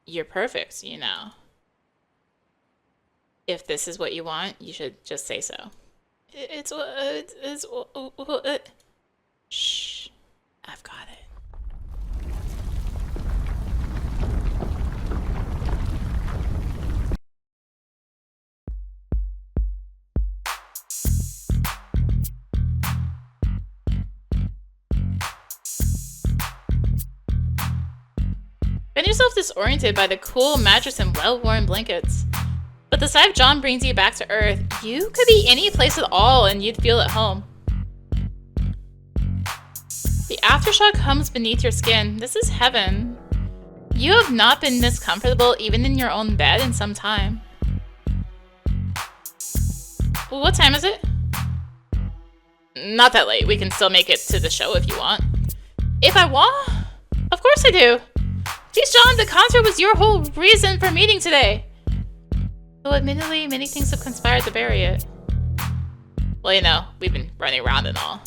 You're perfect, you know. If this is what you want, you should just say so. Shh. I've got it. Find yourself disoriented by the cool mattress and well-worn blankets. But the sight of John brings you back to Earth. You could be any place at all and you'd feel at home. The aftershock comes beneath your skin. This is heaven. You have not been this comfortable even in your own bed in some time. What time is it? Not that late. We can still make it to the show if you want. If I want? Of course I do. Geez, John, the concert was your whole reason for meeting today. Though admittedly, many things have conspired to bury it. Well, you know, we've been running around and all.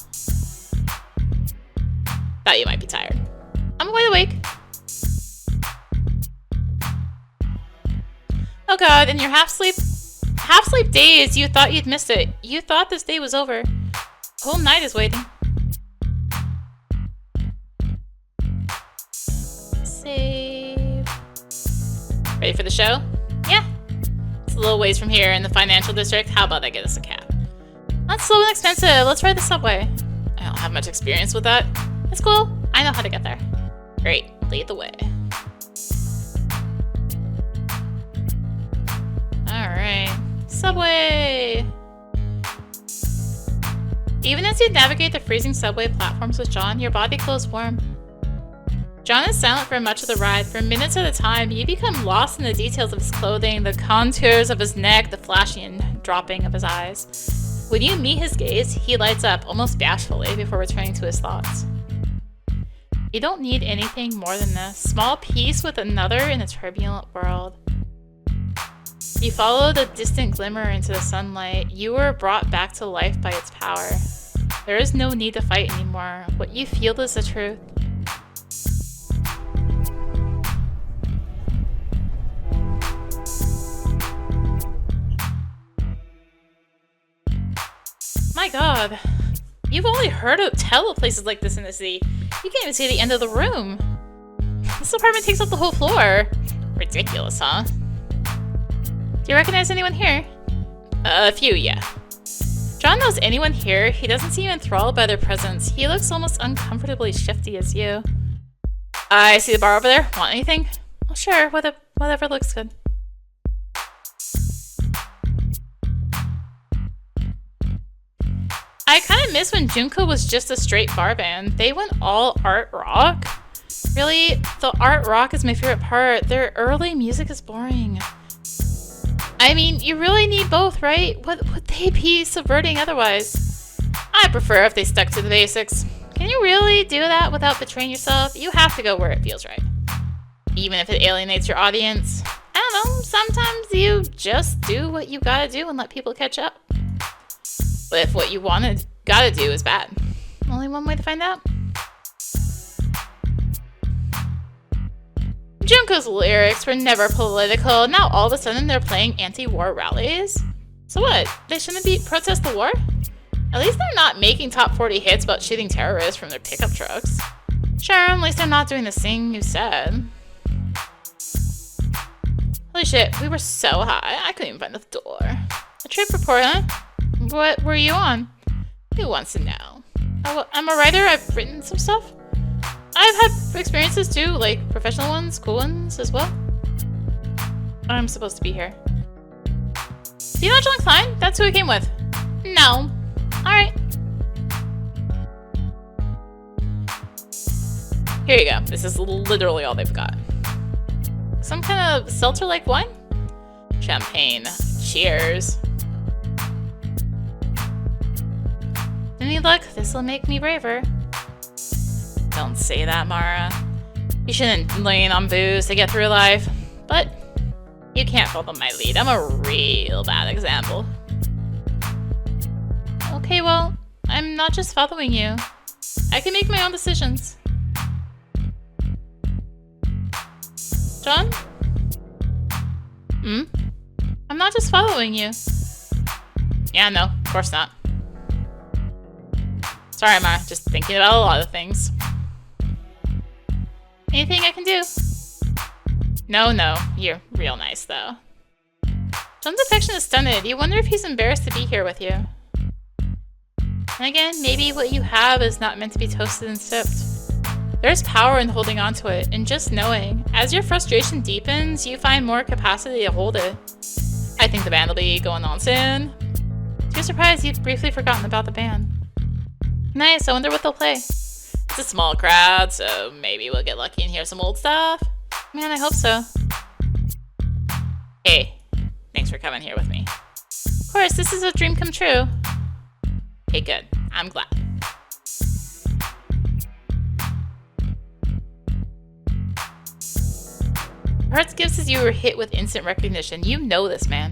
Thought you might be tired. I'm wide awake. Oh god, in your half-sleep days, you thought you'd missed it. You thought this day was over. Whole night is waiting. Save. Ready for the show? Yeah. It's a little ways from here in the financial district. How about I get us a cab? Not slow and expensive. Let's ride the subway. I don't have much experience with that. It's cool. I know how to get there. Great. Lead the way. Alright. Subway! Even as you navigate the freezing subway platforms with John, your body glows warm. John is silent for much of the ride. For minutes at a time, you become lost in the details of his clothing, the contours of his neck, the flashing and dropping of his eyes. When you meet his gaze, he lights up, almost bashfully, before returning to his thoughts. You don't need anything more than this. Small piece with another in a turbulent world. You follow the distant glimmer into the sunlight. You were brought back to life by its power. There is no need to fight anymore. What you feel is the truth. My god. You've only heard of tell of places like this in the city. You can't even see the end of the room. This apartment takes up the whole floor. Ridiculous, huh? Do you recognize anyone here? A few, yeah. John knows anyone here. He doesn't seem enthralled by their presence. He looks almost uncomfortably shifty as you. I see the bar over there. Want anything? Oh, sure. Whatever looks good. I kind of miss when Junko was just a straight bar band. They went all art rock. Really, the art rock is my favorite part. Their early music is boring. I mean, you really need both, right? What would they be subverting otherwise? I prefer if they stuck to the basics. Can you really do that without betraying yourself? You have to go where it feels right. Even if it alienates your audience. I don't know, sometimes you just do what you gotta do and let people catch up. But if what you gotta do is bad, only one way to find out. Junko's lyrics were never political. Now all of a sudden they're playing anti-war rallies. So what? They shouldn't protest the war? At least they're not making top 40 hits about shooting terrorists from their pickup trucks. Sure, at least they're not doing the thing you said. Holy shit, we were so high, I couldn't even find the door. A trip report, huh? What were you on? Who wants to know? I'm a writer, I've written some stuff. I've had experiences too, like professional ones, cool ones as well. I'm supposed to be here. Do you know John Klein? That's who he came with. No. Alright. Here you go. This is literally all they've got. Some kind of seltzer-like wine? Champagne. Cheers. Any luck? This'll make me braver. Don't say that, Mara. You shouldn't lean on booze to get through life. But you can't follow my lead. I'm a real bad example. Okay, well, I'm not just following you. I can make my own decisions. John? I'm not just following you. Yeah, no, of course not. Sorry, Mara, just thinking about a lot of things. Anything I can do? No, you're real nice, though. John's affection is stunted. You wonder if he's embarrassed to be here with you. And again, maybe what you have is not meant to be toasted and sipped. There's power in holding on to it, and just knowing. As your frustration deepens, you find more capacity to hold it. I think the band will be going on soon. To your surprise, you'd briefly forgotten about the band. Nice, I wonder what they'll play. It's a small crowd, so maybe we'll get lucky and hear some old stuff. Man, I hope so. Hey, thanks for coming here with me. Of course, this is a dream come true. Okay, good. I'm glad. Hearts gives you were hit with instant recognition. You know this man.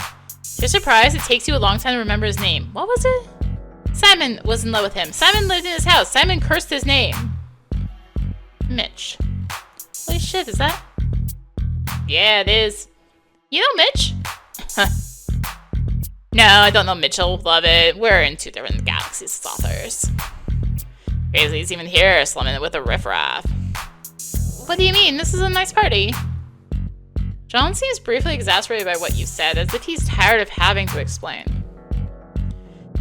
You're surprised it takes you a long time to remember his name. What was it? Simon was in love with him. Simon lived in his house. Simon cursed his name. Mitch. Holy shit, is that? Yeah, it is. You know Mitch? No, I don't know Mitch. I'll love it. We're in 2 different galaxies as authors. Crazy's even here, slumming it with a riffraff. What do you mean? This is a nice party. John seems briefly exasperated by what you said, as if he's tired of having to explain.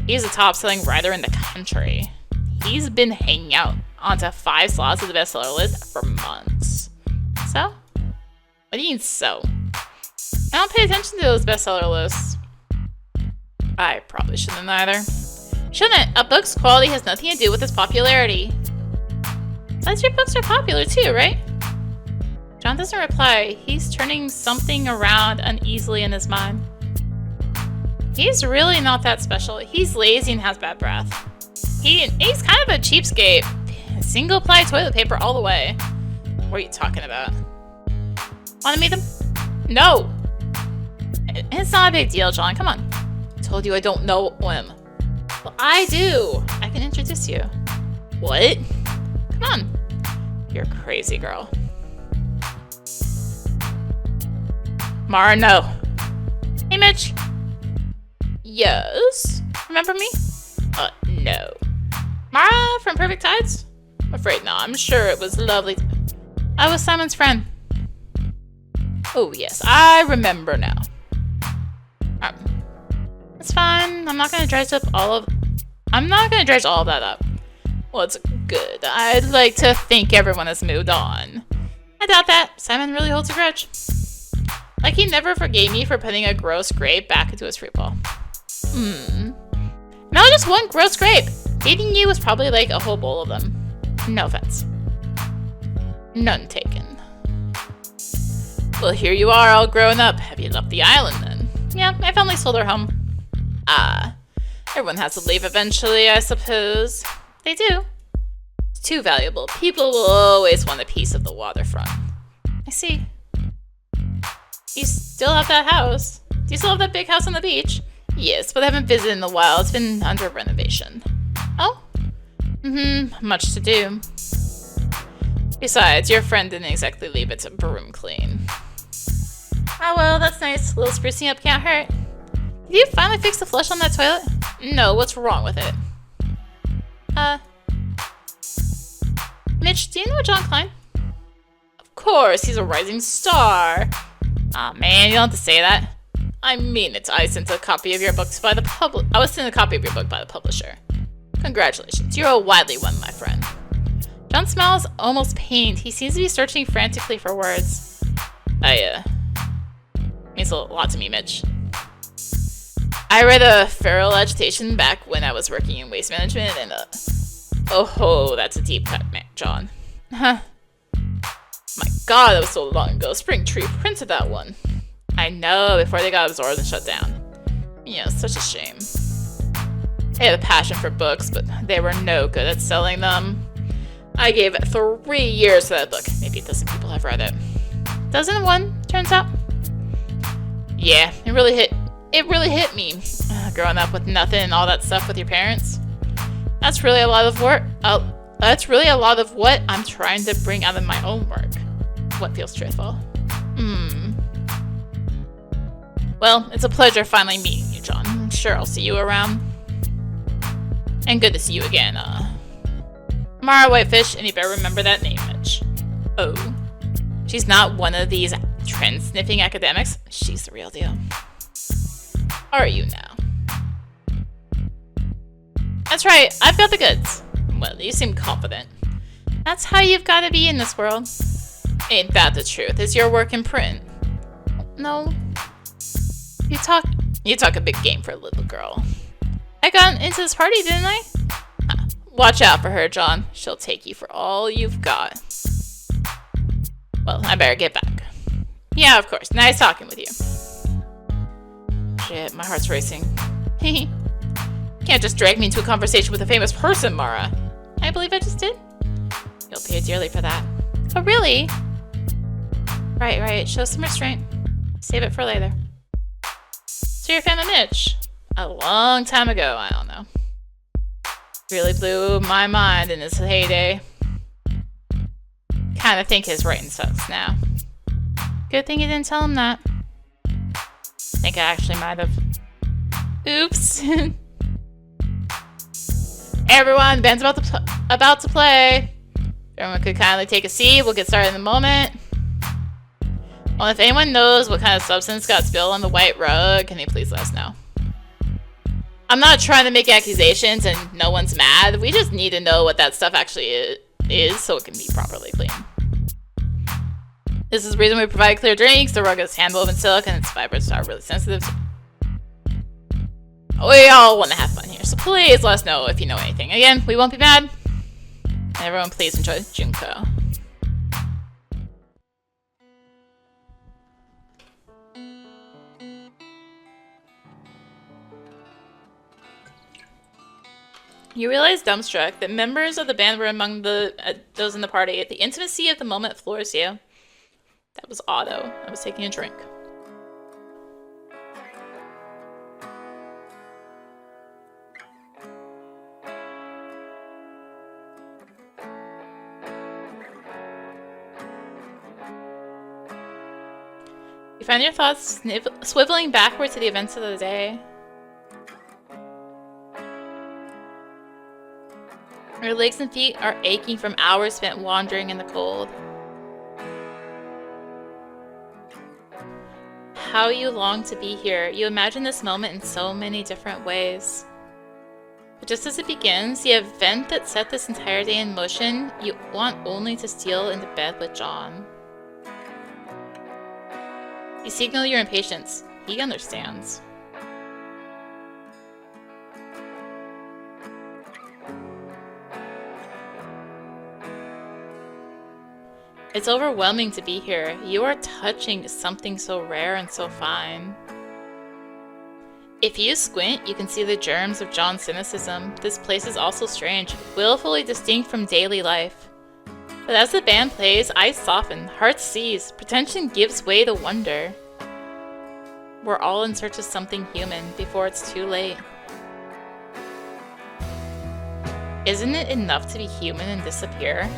He's a top-selling writer in the country. He's been hanging out onto 5 slots of the bestseller list for months. So? What do you mean, so? I don't pay attention to those bestseller lists. I probably shouldn't either. Shouldn't. A book's quality has nothing to do with its popularity. Besides, your books are popular too, right? John doesn't reply. He's turning something around uneasily in his mind. He's really not that special. He's lazy and has bad breath. He's kind of a cheapskate. Single-ply toilet paper all the way. What are you talking about? Want to meet him? No! It's not a big deal, John. Come on. I told you I don't know him. Well, I do. I can introduce you. What? Come on. You're a crazy girl. Mara, no. Hey, Mitch. Yes? Remember me? No. Mara from Perfect Tides? I'm afraid not. I'm sure it was lovely. I was Simon's friend. Oh, yes. I remember now. It's fine. I'm not gonna dredge all of that up. Well, it's good. I'd like to think everyone has moved on. I doubt that. Simon really holds a grudge. Like he never forgave me for putting a gross grape back into his fruit bowl. No, just one gross grape. Dating you was probably like a whole bowl of them. No offense. None taken. Well, here you are, all grown up. Have you left the island then? Yeah, my family sold our home. Everyone has to leave eventually, I suppose. They do. It's too valuable. People will always want a piece of the waterfront. I see. You still have that house? Do you still have that big house on the beach? Yes, but I haven't visited in a while. It's been under renovation. Oh? Much to do. Besides, your friend didn't exactly leave it to broom clean. Oh well, that's nice. A little sprucing up can't hurt. Did you finally fix the flush on that toilet? No, what's wrong with it? Mitch, do you know John Klein? Of course, he's a rising star. Aw, man, you don't have to say that. I mean it. I was sent a copy of your book by the publisher. Congratulations, you're a widely one, my friend. John smiles almost pained. He seems to be searching frantically for words. Means a lot to me, Mitch. I read Feral Agitation back when I was working in waste management, and oh, that's a deep cut, man, John. My God, that was so long ago. Spring Tree printed that one. I know, before they got absorbed and shut down. You know, such a shame. They had a passion for books, but they were no good at selling them. I gave it 3 years for that book. Maybe a dozen people have read it. Dozen one, turns out. Yeah, it really hit me. Growing up with nothing and all that stuff with your parents. That's really a lot of work. That's really a lot of what I'm trying to bring out of my own work. What feels truthful. Well, it's a pleasure finally meeting you, John. I'm sure I'll see you around. And good to see you again, Mara Whitefish, and you better remember that name, Mitch. Oh. She's not one of these trend-sniffing academics. She's the real deal. Are you now? That's right, I've got the goods. Well, you seem confident. That's how you've got to be in this world. Ain't that the truth? Is your work in print? No. You talk a big game for a little girl. I got into this party, didn't I? Watch out for her, John. She'll take you for all you've got. Well, I better get back. Yeah, of course. Nice talking with you. Shit, my heart's racing. Hehe. Can't just drag me into a conversation with a famous person, Mara. I believe I just did. You'll pay dearly for that. Oh, really? Right. Show some restraint. Save it for later. So you're a fan of Mitch? A long time ago, I don't know. Really blew my mind in his heyday. kind of think his writing sucks now. Good thing you didn't tell him that. I think I actually might have. Oops. Everyone, the band's about to play. Everyone could kindly take a seat. We'll get started in a moment. Well, if anyone knows what kind of substance got spilled on the white rug, can you please let us know? I'm not trying to make accusations and no one's mad. We just need to know what that stuff actually is so it can be properly cleaned. This is the reason we provide clear drinks. The rug is hand-woven silk and its fibers are really sensitive. We all want to have fun here, so please let us know if you know anything. Again, we won't be mad. And everyone, please enjoy Junko. You realize, dumbstruck, that members of the band were among those in the party. The intimacy of the moment floors you. That was Otto. I was taking a drink. You find your thoughts swiveling backward to the events of the day. Your legs and feet are aching from hours spent wandering in the cold. How you long to be here. You imagine this moment in so many different ways. But just as it begins, the event that set this entire day in motion, you want only to steal into bed with John. You signal your impatience. He understands. It's overwhelming to be here. You are touching something so rare and so fine. If you squint, you can see the germs of John's cynicism. This place is also strange, willfully distinct from daily life. But as the band plays, eyes soften, hearts seize, pretension gives way to wonder. We're all in search of something human before it's too late. Isn't it enough to be human and disappear?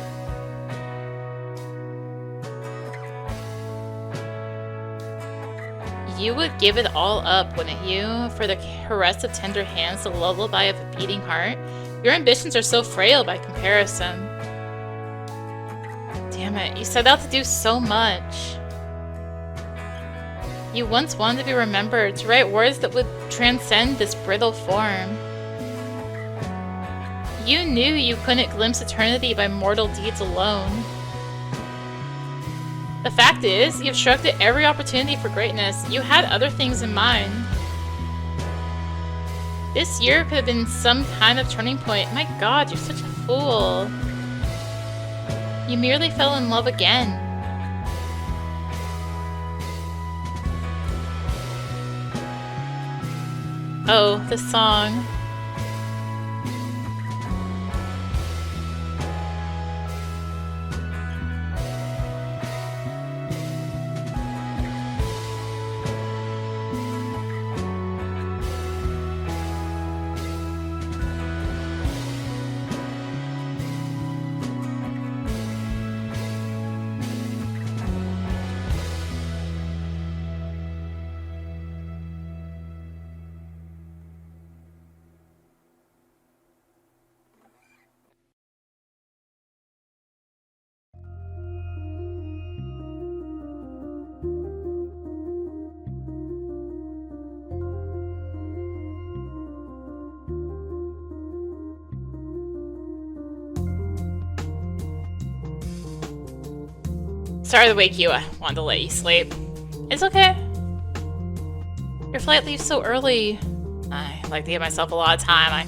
You would give it all up, wouldn't you? For the caress of tender hands, the lullaby of a beating heart? Your ambitions are so frail by comparison. Damn it, you set out to do so much. You once wanted to be remembered, to write words that would transcend this brittle form. You knew you couldn't glimpse eternity by mortal deeds alone. The fact is, you've shrugged at every opportunity for greatness. You had other things in mind. This year could have been some kind of turning point. My God, you're such a fool. You merely fell in love again. Oh, this song. Sorry to wake you. I wanted to let you sleep. It's okay. Your flight leaves so early. I like to give myself a lot of time. I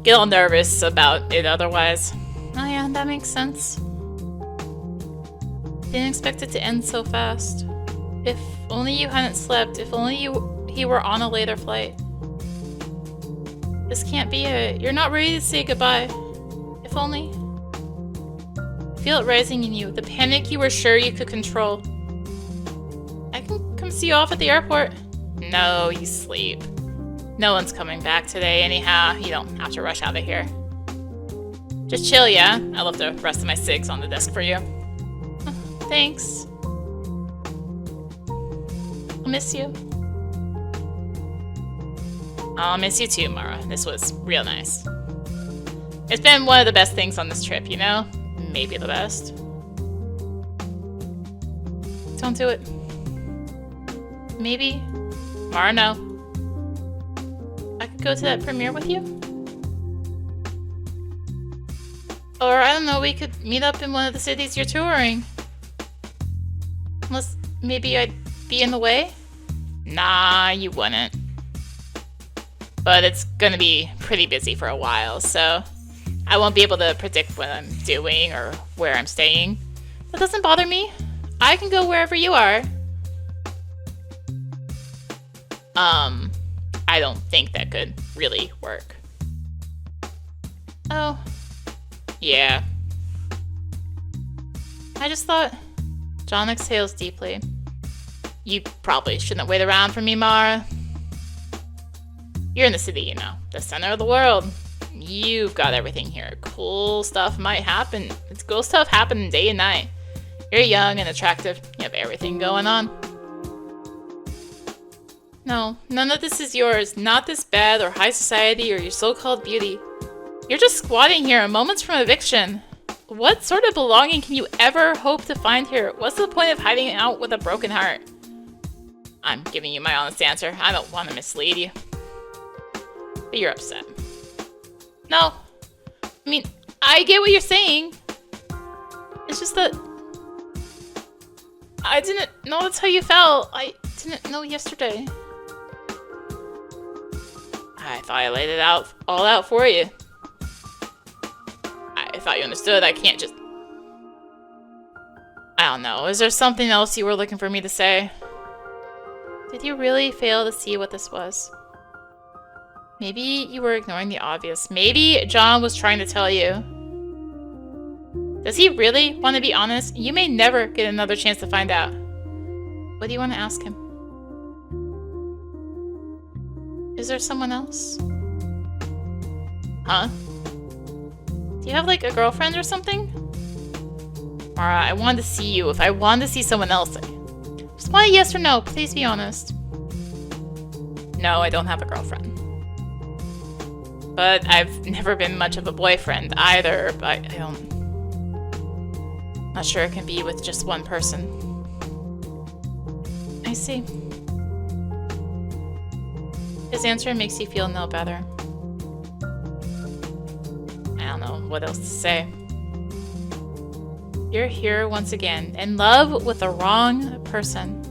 get all nervous about it otherwise. Oh yeah, that makes sense. Didn't expect it to end so fast. If only you hadn't slept. If only he were on a later flight. This can't be it. You're not ready to say goodbye. If only. Feel it rising in you, the panic you were sure you could control. I can come see you off at the airport. No, you sleep. No one's coming back today anyhow. You don't have to rush out of here. Just chill, yeah? I left the rest of my cigs on the desk for you. Thanks. I'll miss you. I'll miss you too, Mara. This was real nice. It's been one of the best things on this trip, you know? Maybe the best. Don't do it. Maybe. Mara, no. I could go to that premiere with you? Or, I don't know, we could meet up in one of the cities you're touring. Unless, maybe I'd be in the way? Nah, you wouldn't. But it's gonna be pretty busy for a while, so I won't be able to predict what I'm doing or where I'm staying. That doesn't bother me. I can go wherever you are. I don't think that could really work. Oh. Yeah. I just thought... John exhales deeply. You probably shouldn't wait around for me, Mara. You're in the city, you know. The center of the world. You've got everything here. Cool stuff might happen. It's cool stuff happening day and night. You're young and attractive. You have everything going on. No, none of this is yours. Not this bed or high society or your so-called beauty. You're just squatting here, moments from eviction. What sort of belonging can you ever hope to find here? What's the point of hiding out with a broken heart? I'm giving you my honest answer. I don't want to mislead you. But you're upset. No. I mean, I get what you're saying. It's just that... I didn't know that's how you felt. I didn't know yesterday. I thought I laid it all out for you. I thought you understood. I can't just... I don't know. Is there something else you were looking for me to say? Did you really fail to see what this was? Maybe you were ignoring the obvious. Maybe John was trying to tell you. Does he really want to be honest? You may never get another chance to find out. What do you want to ask him? Is there someone else? Huh? Do you have like a girlfriend or something? Mara, I wanted to see you. If I wanted to see someone else, just want a yes or no. Please be honest. No, I don't have a girlfriend. But I've never been much of a boyfriend either, but I don't... Not sure it can be with just one person. I see. His answer makes you feel no better. I don't know what else to say. You're here once again, in love with the wrong person.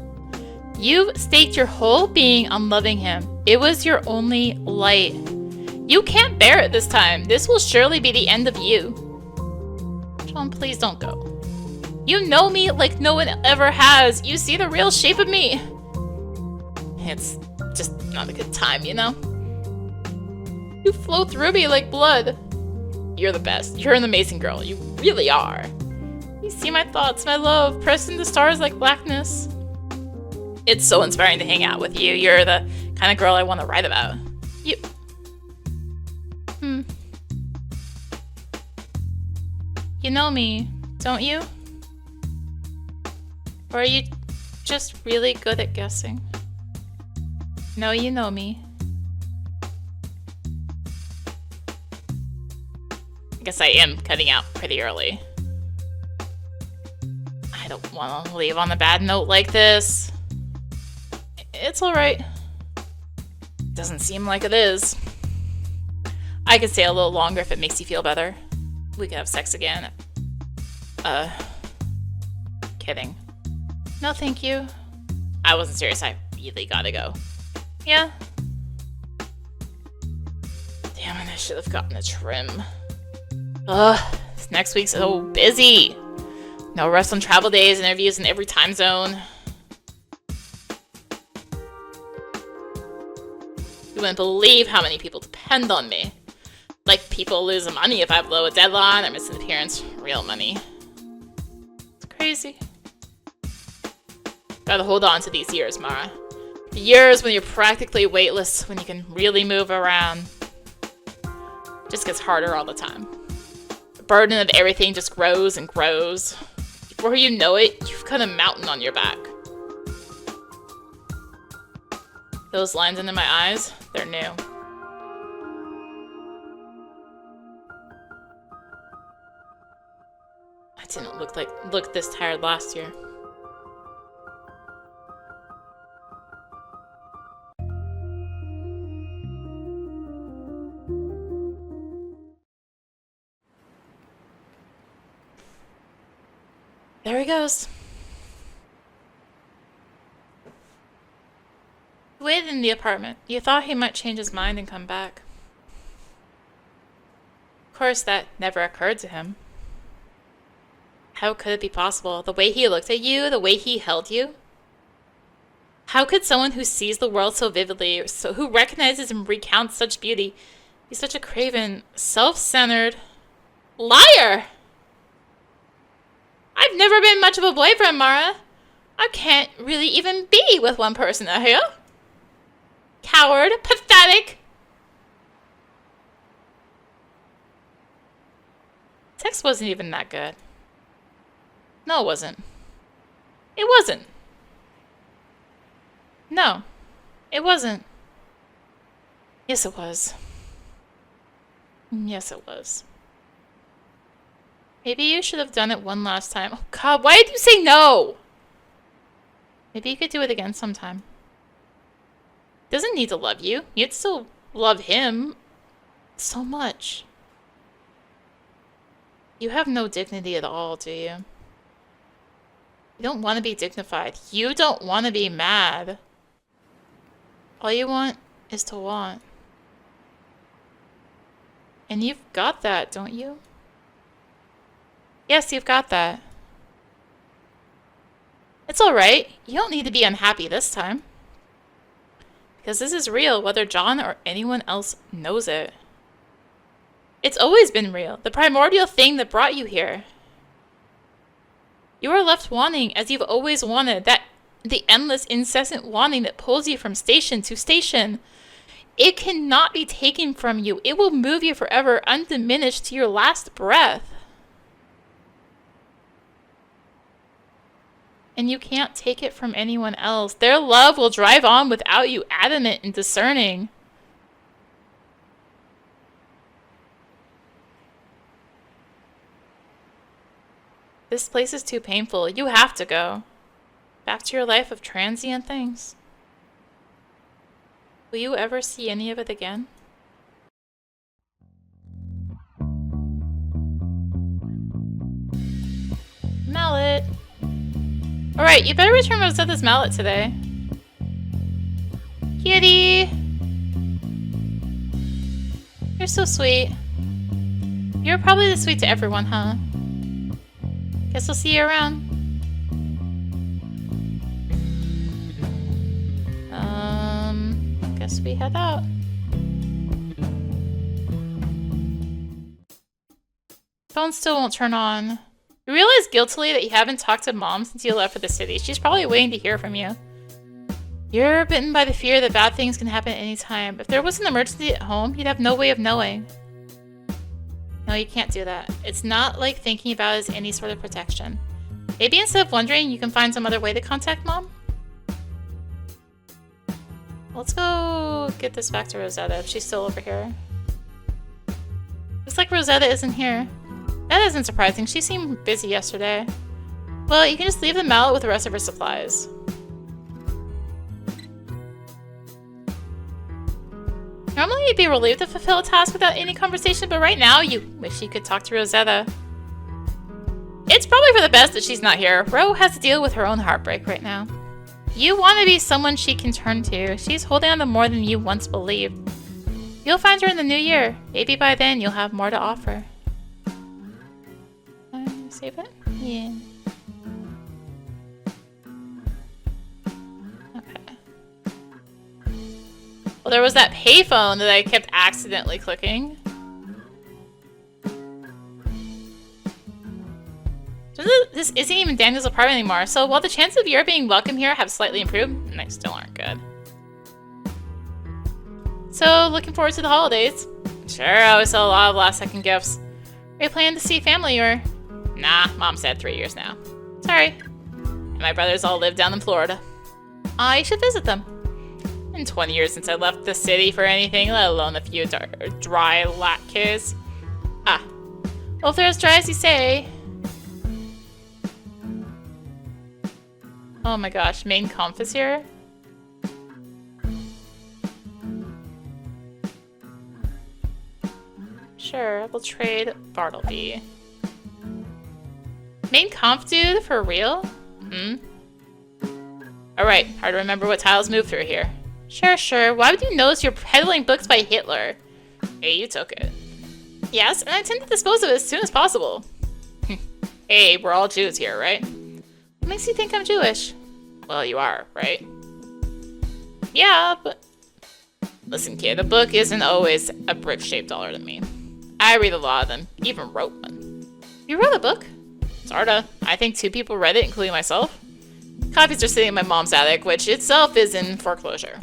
You've staked your whole being on loving him. It was your only light. You can't bear it this time. This will surely be the end of you. John, please don't go. You know me like no one ever has. You see the real shape of me. It's just not a good time, you know? You flow through me like blood. You're the best. You're an amazing girl. You really are. You see my thoughts, my love, pressed into stars like blackness. It's so inspiring to hang out with you. You're the kind of girl I want to write about. You... You know me, don't you? Or are you just really good at guessing? No, you know me. I guess I am cutting out pretty early. I don't want to leave on a bad note like this. It's alright. Doesn't seem like it is. I could stay a little longer if it makes you feel better. We could have sex again. Kidding. No, thank you. I wasn't serious. I really gotta go. Yeah. Damn it, I should have gotten a trim. Ugh, this next week's so busy. No rest on travel days, interviews in every time zone. You wouldn't believe how many people depend on me. Like, people lose money if I blow a deadline or miss an appearance. Real money. It's crazy. Gotta hold on to these years, Mara. The years when you're practically weightless, when you can really move around. It just gets harder all the time. The burden of everything just grows and grows. You Before you know it, you've got a mountain on your back. Those lines under my eyes, they're new. I didn't look this tired last year. There he goes. He waited in the apartment. You thought he might change his mind and come back. Of course, that never occurred to him. How could it be possible? The way he looked at you, the way he held you? How could someone who sees the world so vividly, who recognizes and recounts such beauty, be such a craven, self-centered liar? I've never been much of a boyfriend, Mara. I can't really even be with one person out here. Coward. Pathetic. Text wasn't even that good. No, it wasn't. It wasn't. No, it wasn't. Yes, it was. Yes, it was. Maybe you should have done it one last time. Oh god, why did you say no? Maybe you could do it again sometime. He doesn't need to love you. You'd still love him so much. You have no dignity at all, do you? You don't want to be dignified. You don't want to be mad. All you want is to want. And you've got that, don't you? Yes, you've got that. It's alright. You don't need to be unhappy this time. Because this is real, whether John or anyone else knows it. It's always been real. The primordial thing that brought you here. You are left wanting as you've always wanted. The endless, incessant wanting that pulls you from station to station. It cannot be taken from you. It will move you forever, undiminished to your last breath. And you can't take it from anyone else. Their love will drive on without you, adamant and discerning. This place is too painful. You have to go. Back to your life of transient things. Will you ever see any of it again? Mallet. Alright, you better return Rosetta's mallet today. Kitty! You're so sweet. You're probably this sweet to everyone, huh? Guess I'll see you around. Guess we head out. Phone still won't turn on. You realize guiltily that you haven't talked to Mom since you left for the city. She's probably waiting to hear from you. You're bitten by the fear that bad things can happen at any time. If there was an emergency at home, you'd have no way of knowing. No, you can't do that. It's not like thinking about it as any sort of protection. Maybe instead of wondering, you can find some other way to contact Mom? Let's go get this back to Rosetta if she's still over here. Looks like Rosetta isn't here. That isn't surprising. She seemed busy yesterday. Well, you can just leave the mallet with the rest of her supplies. Normally you'd be relieved to fulfill a task without any conversation, but right now you wish you could talk to Rosetta. It's probably for the best that she's not here. Ro has to deal with her own heartbreak right now. You want to be someone she can turn to. She's holding on to more than you once believed. You'll find her in the new year. Maybe by then you'll have more to offer. Save it? Yeah. Okay. Well, there was that payphone that I kept accidentally clicking. This isn't even Daniel's apartment anymore, so while the chances of your being welcome here have slightly improved, they still aren't good. So, looking forward to the holidays. Sure, I always sell a lot of last-second gifts. Are you planning to see family or... Nah, Mom said 3 years now. Sorry. My brothers all live down in Florida. I should visit them. In 20 years since I left the city for anything, let alone a few dry latkes. Ah. Well, if they're as dry as you say. Oh my gosh, main conf is here? Sure, we'll trade Bartleby. Main conf dude? For real? Alright, hard to remember what tiles move through here. Sure. Why would you notice you're peddling books by Hitler? Hey, you took it. Yes, and I intend to dispose of it as soon as possible. Hey, we're all Jews here, right? What makes you think I'm Jewish? Well, you are, right? Yeah, but... Listen, kid, a book isn't always a brick-shaped dollar to me. I read a lot of them, even wrote one. You wrote a book? Sorta. I think 2 people read it, including myself. Copies are sitting in my mom's attic, which itself is in foreclosure.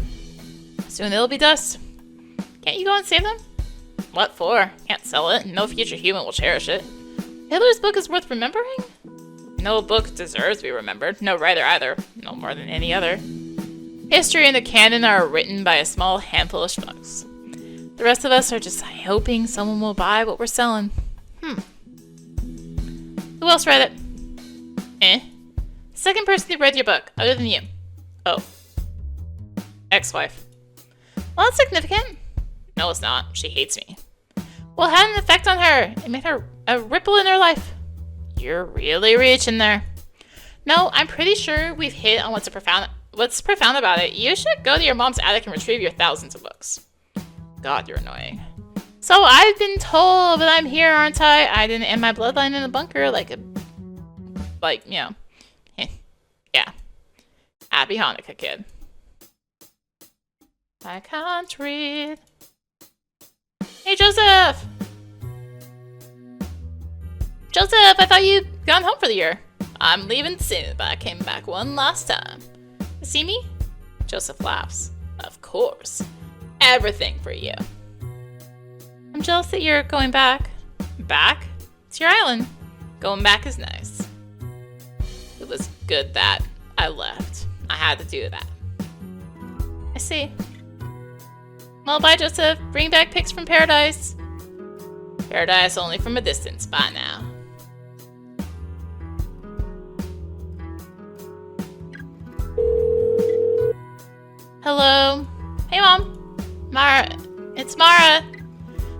Soon it'll be dust. Can't you go and save them? What for? Can't sell it. No future human will cherish it. Hitler's book is worth remembering? No book deserves to be remembered. No writer either. No more than any other. History and the canon are written by a small handful of schmucks. The rest of us are just hoping someone will buy what we're selling. Who else read it? Second person who read your book, other than you. Oh. Ex-wife. Well, that's significant. No, it's not. She hates me. Well, it had an effect on her. It made her a ripple in her life. You're really reaching there. No, I'm pretty sure we've hit on what's profound about it. You should go to your mom's attic and retrieve your thousands of books. God, you're annoying. So I've been told that I'm here, aren't I? I didn't end my bloodline in a bunker yeah. Happy Hanukkah, kid. I can't read. Hey, Joseph! Joseph, I thought you'd gone home for the year. I'm leaving soon, but I came back one last time. You see me? Joseph laughs. Of course. Everything for you. I'm jealous that you're going back. Back? It's your island. Going back is nice. It was good that I left. I had to do that. I see. Well, bye, Joseph. Bring back pics from paradise. Paradise only from a distance. Bye now. Hello? Hey, Mom. Mara. It's Mara.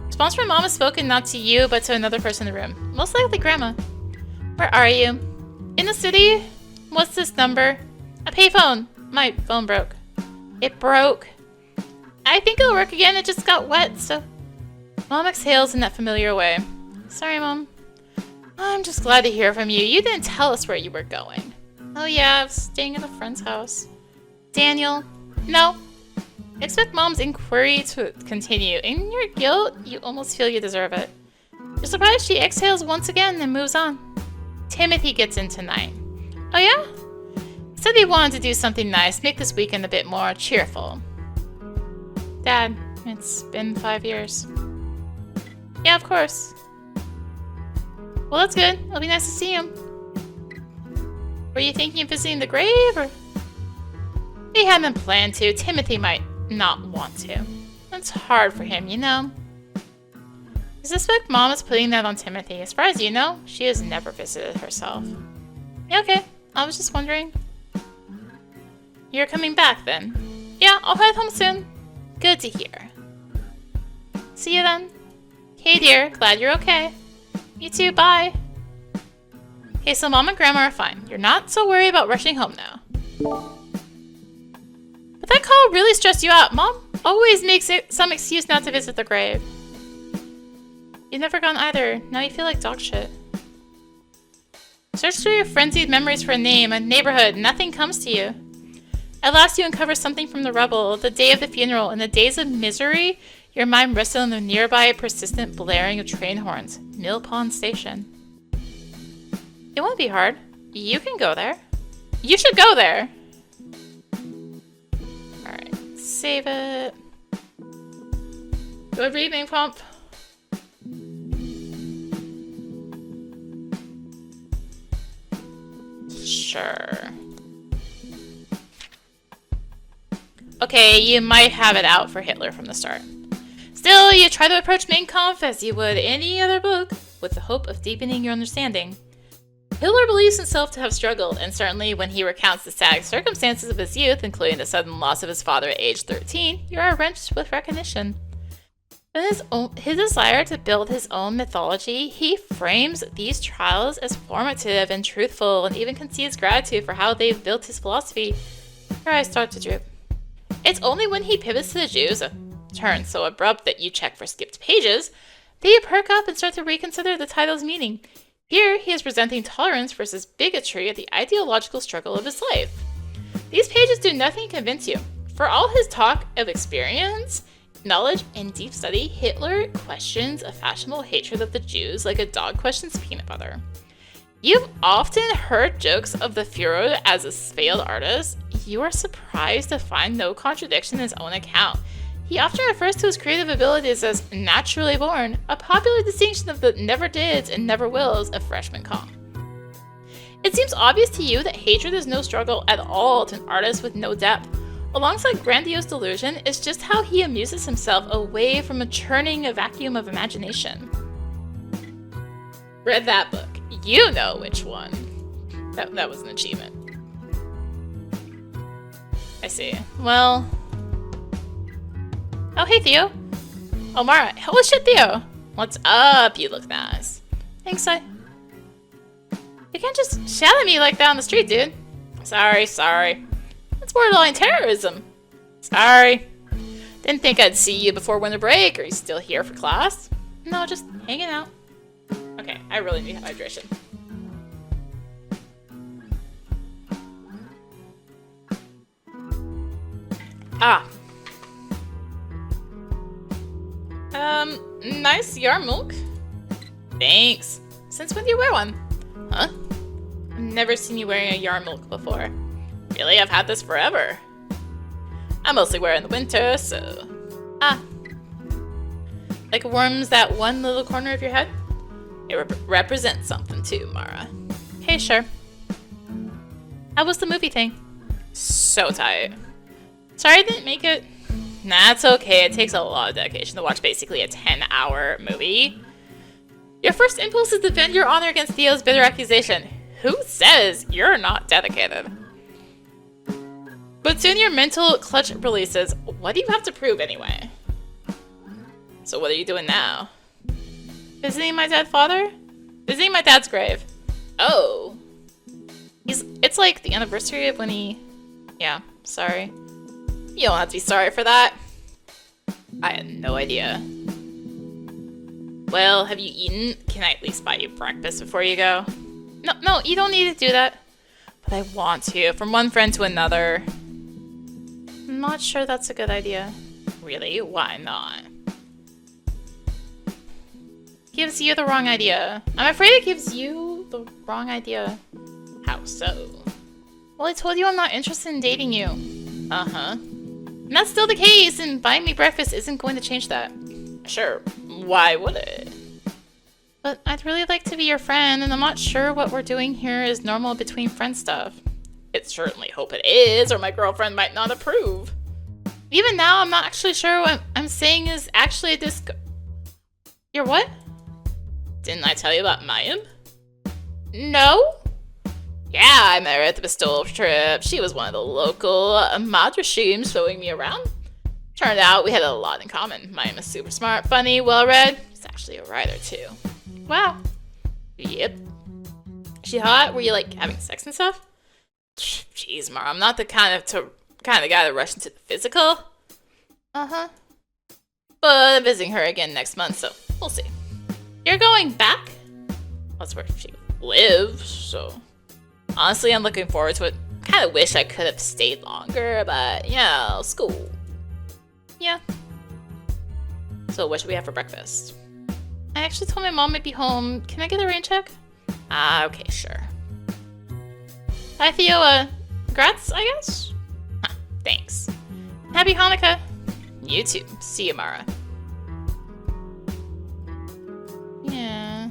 Response from Mom has spoken not to you, but to another person in the room. Most likely Grandma. Where are you? In the city? What's this number? A payphone. My phone broke. It broke. I think it'll work again. It just got wet, so... Mom exhales in that familiar way. Sorry, Mom. I'm just glad to hear from you. You didn't tell us where you were going. Oh yeah, I was staying at a friend's house. Daniel? No. Expect Mom's inquiry to continue. In your guilt, you almost feel you deserve it. You're surprised she exhales once again and moves on. Timothy gets in tonight. Oh yeah? He said he wanted to do something nice, make this weekend a bit more cheerful. Dad, it's been 5 years. Yeah, of course. Well, that's good. It'll be nice to see him. Were you thinking of visiting the grave, or...? We hadn't planned to. Timothy might not want to. That's hard for him, you know? I suspect Mom is putting that on Timothy. As far as you know, she has never visited herself. Yeah, okay. I was just wondering. You're coming back, then? Yeah, I'll head home soon. Good to hear. See you then. Hey, dear. Glad you're okay. You too. Bye. Okay, so Mom and Grandma are fine. You're not so worried about rushing home now. But that call really stressed you out. Mom always makes it some excuse not to visit the grave. You've never gone either. Now you feel like dog shit. Search through your frenzied memories for a name, a neighborhood. Nothing comes to you. At last you uncover something from the rubble. The day of the funeral. In the days of misery, your mind rested on the nearby persistent blaring of train horns. Mill Pond Station. It won't be hard. You can go there. You should go there. Alright, save it. Good reading, Pump. Sure. Okay, you might have it out for Hitler from the start. Still, you try to approach Mein Kampf as you would any other book, with the hope of deepening your understanding. Hitler believes himself to have struggled, and certainly when he recounts the sad circumstances of his youth, including the sudden loss of his father at age 13, you are wrenched with recognition. In his desire to build his own mythology, he frames these trials as formative and truthful, and even concedes gratitude for how they've built his philosophy. Your eyes start to droop. It's only when he pivots to the Jews, a turn so abrupt that you check for skipped pages, that you perk up and start to reconsider the title's meaning. Here, he is presenting tolerance versus bigotry at the ideological struggle of his life. These pages do nothing to convince you. For all his talk of experience, knowledge, and deep study, Hitler questions a fashionable hatred of the Jews like a dog questions peanut butter. You've often heard jokes of the Führer as a failed artist. You are surprised to find no contradiction in his own account. He often refers to his creative abilities as naturally born, a popular distinction of the never dids and never wills of freshman comp. It seems obvious to you that hatred is no struggle at all to an artist with no depth. Alongside grandiose delusion is just how he amuses himself away from a churning vacuum of imagination. Read that book. You know which one. That was an achievement. I see. Well... Oh, hey, Theo. Oh, Mara. Holy shit, Theo. What's up? You look nice. Thanks, You can't just shout at me like that on the street, dude. Sorry. That's borderline terrorism. Sorry. Didn't think I'd see you before winter break. Are you still here for class? No, just hanging out. Okay, I really need hydration. Nice yarmulke. Thanks. Since when do you wear one? Huh? I've never seen you wearing a yarmulke before. Really? I've had this forever. I mostly wear it in the winter, so... Like warms that one little corner of your head? It represents something too, Mara. Okay, sure. How was the movie thing? So tight. Sorry I didn't make it. Nah, it's okay. It takes a lot of dedication to watch basically a 10-hour movie. Your first impulse is to defend your honor against Theo's bitter accusation. Who says you're not dedicated? But soon your mental clutch releases. What do you have to prove anyway? So what are you doing now? Visiting my dead father? Visiting my dad's grave. Oh. It's like the anniversary of when he... Yeah, sorry. You don't have to be sorry for that. I had no idea. Well, have you eaten? Can I at least buy you breakfast before you go? No, you don't need to do that. But I want to, from one friend to another. I'm not sure that's a good idea. Really? Why not? Gives you the wrong idea. I'm afraid it gives you the wrong idea. How so? Well, I told you I'm not interested in dating you. Uh-huh. And that's still the case, and buying me breakfast isn't going to change that. Sure, why would it? But I'd really like to be your friend, and I'm not sure what we're doing here is normal between friend stuff. I'd certainly hope it is, or my girlfriend might not approve. Even now, I'm not actually sure what I'm saying is actually a disco... Your what? Didn't I tell you about Mayim? No? Yeah, I met her at the Pistol trip. She was one of the local madrashim showing me around. Turned out we had a lot in common. Mayim is super smart, funny, well-read. She's actually a writer, too. Wow. Yep. Is she hot? Were you, like, having sex and stuff? Jeez, Mara, I'm not the kind of guy to rush into the physical. Uh-huh. But I'm visiting her again next month, so we'll see. You're going back? That's where she lives, so... Honestly, I'm looking forward to it. Kind of wish I could have stayed longer, but, you know, school. Yeah. So what should we have for breakfast? I actually told my mom I'd be home. Can I get a rain check? Okay, sure. Hi, Theo. Congrats, I guess? Huh, thanks. Happy Hanukkah. You too. See you, Mara. Yeah.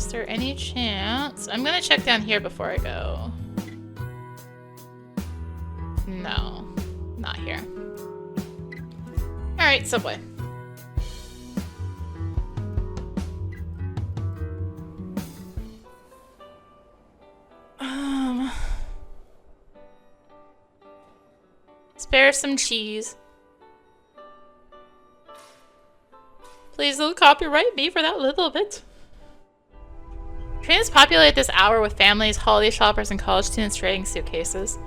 Is there any chance? I'm gonna check down here before I go. No, not here. Alright, subway. Spare some cheese. Please don't copyright me for that little bit. Trains populate this hour with families, holiday shoppers, and college students trading suitcases.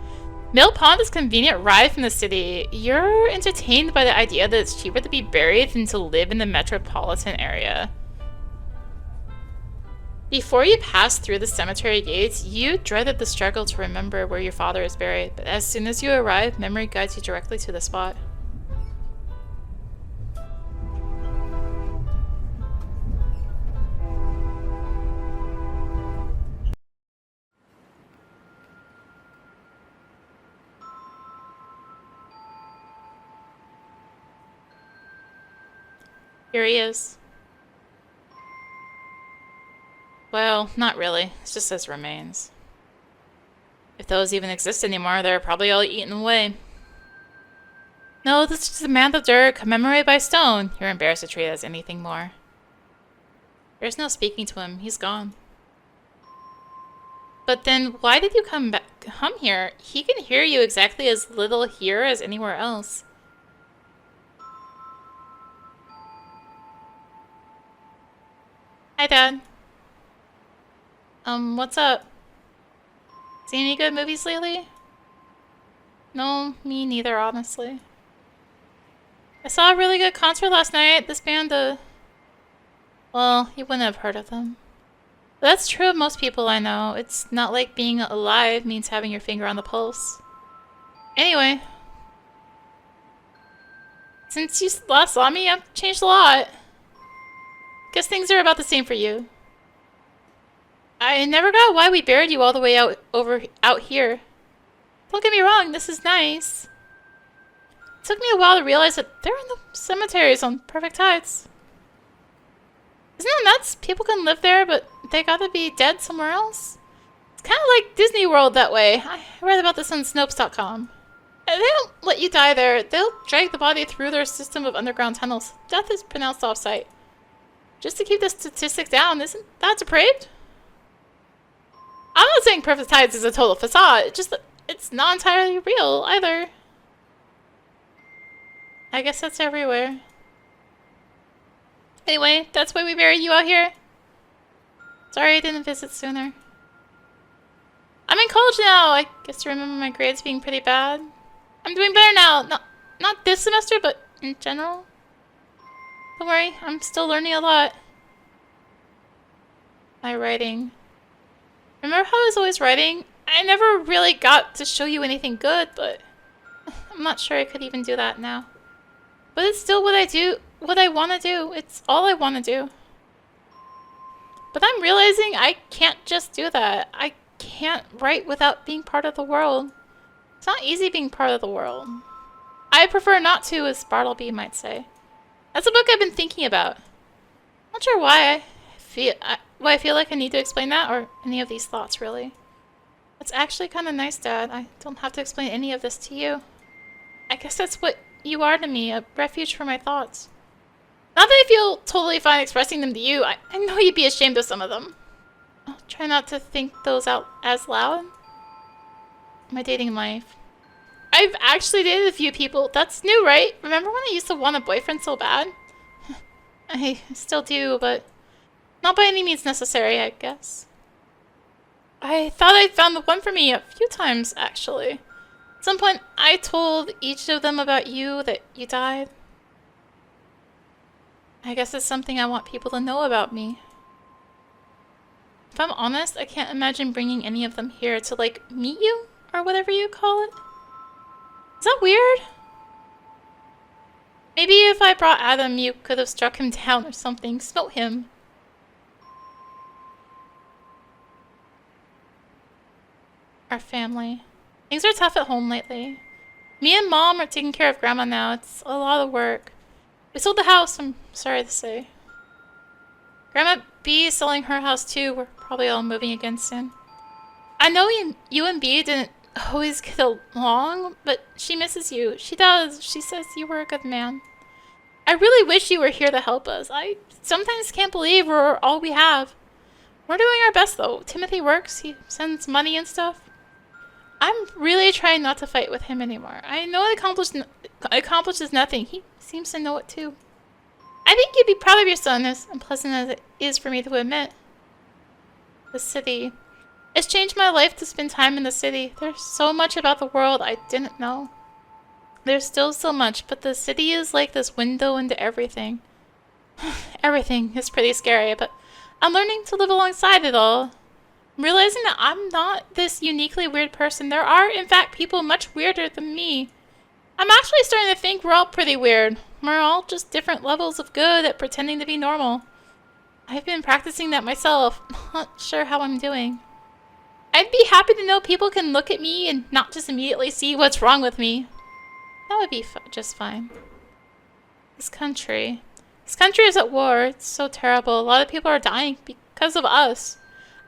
Mill Pond is a convenient ride from the city. You're entertained by the idea that it's cheaper to be buried than to live in the metropolitan area. Before you pass through the cemetery gates, you dreaded the struggle to remember where your father is buried, but as soon as you arrive, memory guides you directly to the spot. Here he is. Well, not really. It's just his remains. If those even exist anymore, they're probably all eaten away. No, this is just a mound of dirt commemorated by stone. You're embarrassed to treat it as anything more. There's no speaking to him. He's gone. But then, why did you come here? He can hear you exactly as little here as anywhere else. Hi, Dad. What's up? Seen any good movies lately? No, me neither, honestly. I saw a really good concert last night. This band, well, you wouldn't have heard of them. But that's true of most people I know. It's not like being alive means having your finger on the pulse. Anyway. Since you last saw me, I've changed a lot. Guess things are about the same for you. I never got why we buried you all the way out here. Don't get me wrong, this is nice. It took me a while to realize that they're in the cemeteries on perfect tides. Isn't that nuts? People can live there, but they gotta be dead somewhere else. It's kind of like Disney World that way. I read about this on Snopes.com. They don't let you die there. They'll drag the body through their system of underground tunnels. Death is pronounced off-site. Just to keep the statistics down, isn't that depraved? I'm not saying perfect tides is a total facade, it's just that it's not entirely real either. I guess that's everywhere. Anyway, that's why we buried you out here. Sorry I didn't visit sooner. I'm in college now. I guess you remember my grades being pretty bad. I'm doing better now. Not this semester, but in general. Don't worry, I'm still learning a lot. My writing. Remember how I was always writing? I never really got to show you anything good, but I'm not sure I could even do that now. But it's still what I want to do. It's all I want to do. But I'm realizing I can't just do that. I can't write without being part of the world. It's not easy being part of the world. I prefer not to, as Bartleby might say. That's a book I've been thinking about. Not sure why I feel like I need to explain that, or any of these thoughts, really. It's actually kind of nice, Dad. I don't have to explain any of this to you. I guess that's what you are to me, a refuge for my thoughts. Not that I feel totally fine expressing them to you. I know you'd be ashamed of some of them. I'll try not to think those out as loud. My dating life. I've actually dated a few people. That's new, right? Remember when I used to want a boyfriend so bad? I still do, but not by any means necessary, I guess. I thought I'd found the one for me a few times, actually. At some point, I told each of them about you, that you died. I guess it's something I want people to know about me. If I'm honest, I can't imagine bringing any of them here to, like, meet you? Or whatever you call it. Is that weird? Maybe if I brought Adam, you could have struck him down or something. Smote him. Our family. Things are tough at home lately. Me and Mom are taking care of Grandma now. It's a lot of work. We sold the house, I'm sorry to say. Grandma B is selling her house too. We're probably all moving again soon. I know you and B didn't always get along, but she misses you. She does. She says you were a good man. I really wish you were here to help us. I sometimes can't believe we're all we have. We're doing our best though. Timothy works. He sends money and stuff. I'm really trying not to fight with him anymore. I know it accomplishes nothing. He seems to know it too. I think you'd be proud of your son, as unpleasant as it is for me to admit. The city. It's changed my life to spend time in the city. There's so much about the world I didn't know. There's still so much, but the city is like this window into everything. Everything is pretty scary, but I'm learning to live alongside it all. I'm realizing that I'm not this uniquely weird person. There are, in fact, people much weirder than me. I'm actually starting to think we're all pretty weird. We're all just different levels of good at pretending to be normal. I've been practicing that myself. Not sure how I'm doing. I'd be happy to know people can look at me and not just immediately see what's wrong with me. That would be just fine. This country is at war. It's so terrible. A lot of people are dying because of us.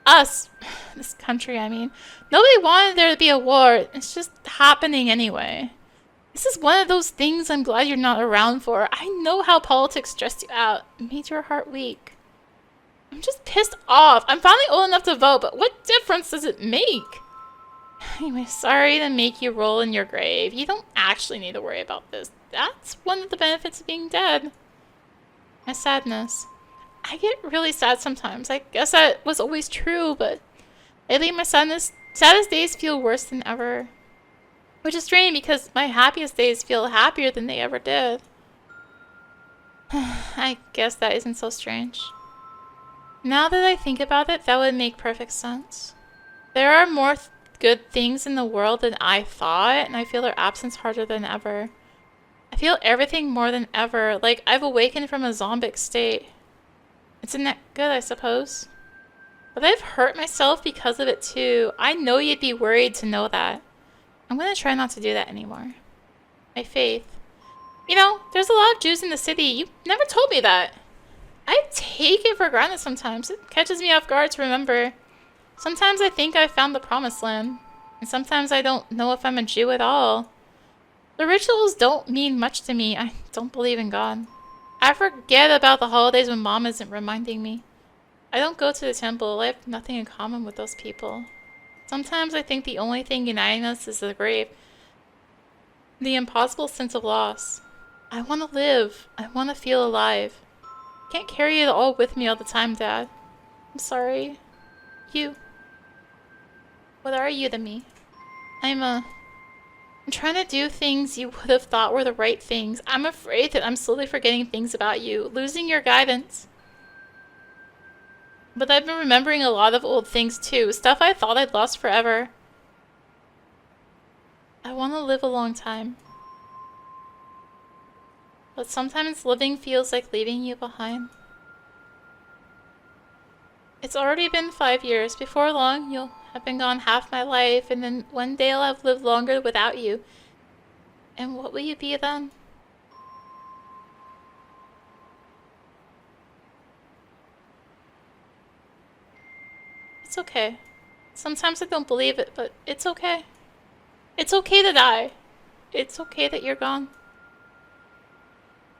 Us. This country, I mean. Nobody wanted there to be a war. It's just happening anyway. This is one of those things I'm glad you're not around for. I know how politics stressed you out. It made your heart weak. I'm just pissed off. I'm finally old enough to vote, but what difference does it make? Anyway, sorry to make you roll in your grave. You don't actually need to worry about this. That's one of the benefits of being dead. My sadness. I get really sad sometimes. I guess that was always true, but lately my saddest days feel worse than ever. Which is strange because my happiest days feel happier than they ever did. I guess that isn't so strange. Now that I think about it, that would make perfect sense. There are more good things in the world than I thought, and I feel their absence harder than ever. I feel everything more than ever, like I've awakened from a zombic state. Isn't that good, I suppose? But I've hurt myself because of it too. I know you'd be worried to know that. I'm gonna try not to do that anymore. My faith. You know, there's a lot of Jews in the city. You never told me that. I take it for granted sometimes. It catches me off guard to remember. Sometimes I think I've found the promised land. And sometimes I don't know if I'm a Jew at all. The rituals don't mean much to me. I don't believe in God. I forget about the holidays when Mom isn't reminding me. I don't go to the temple. I have nothing in common with those people. Sometimes I think the only thing uniting us is the grave. The impossible sense of loss. I want to live. I want to feel alive. I can't carry it all with me all the time, Dad. I'm sorry. You. What are you to me? I'm trying to do things you would have thought were the right things. I'm afraid that I'm slowly forgetting things about you, losing your guidance. But I've been remembering a lot of old things too, stuff I thought I'd lost forever. I want to live a long time. But sometimes living feels like leaving you behind. It's already been 5 years. Before long, you'll have been gone half my life, and then one day I'll have lived longer without you. And what will you be then? It's okay. Sometimes I don't believe it, but it's okay. It's okay to die. It's okay that you're gone.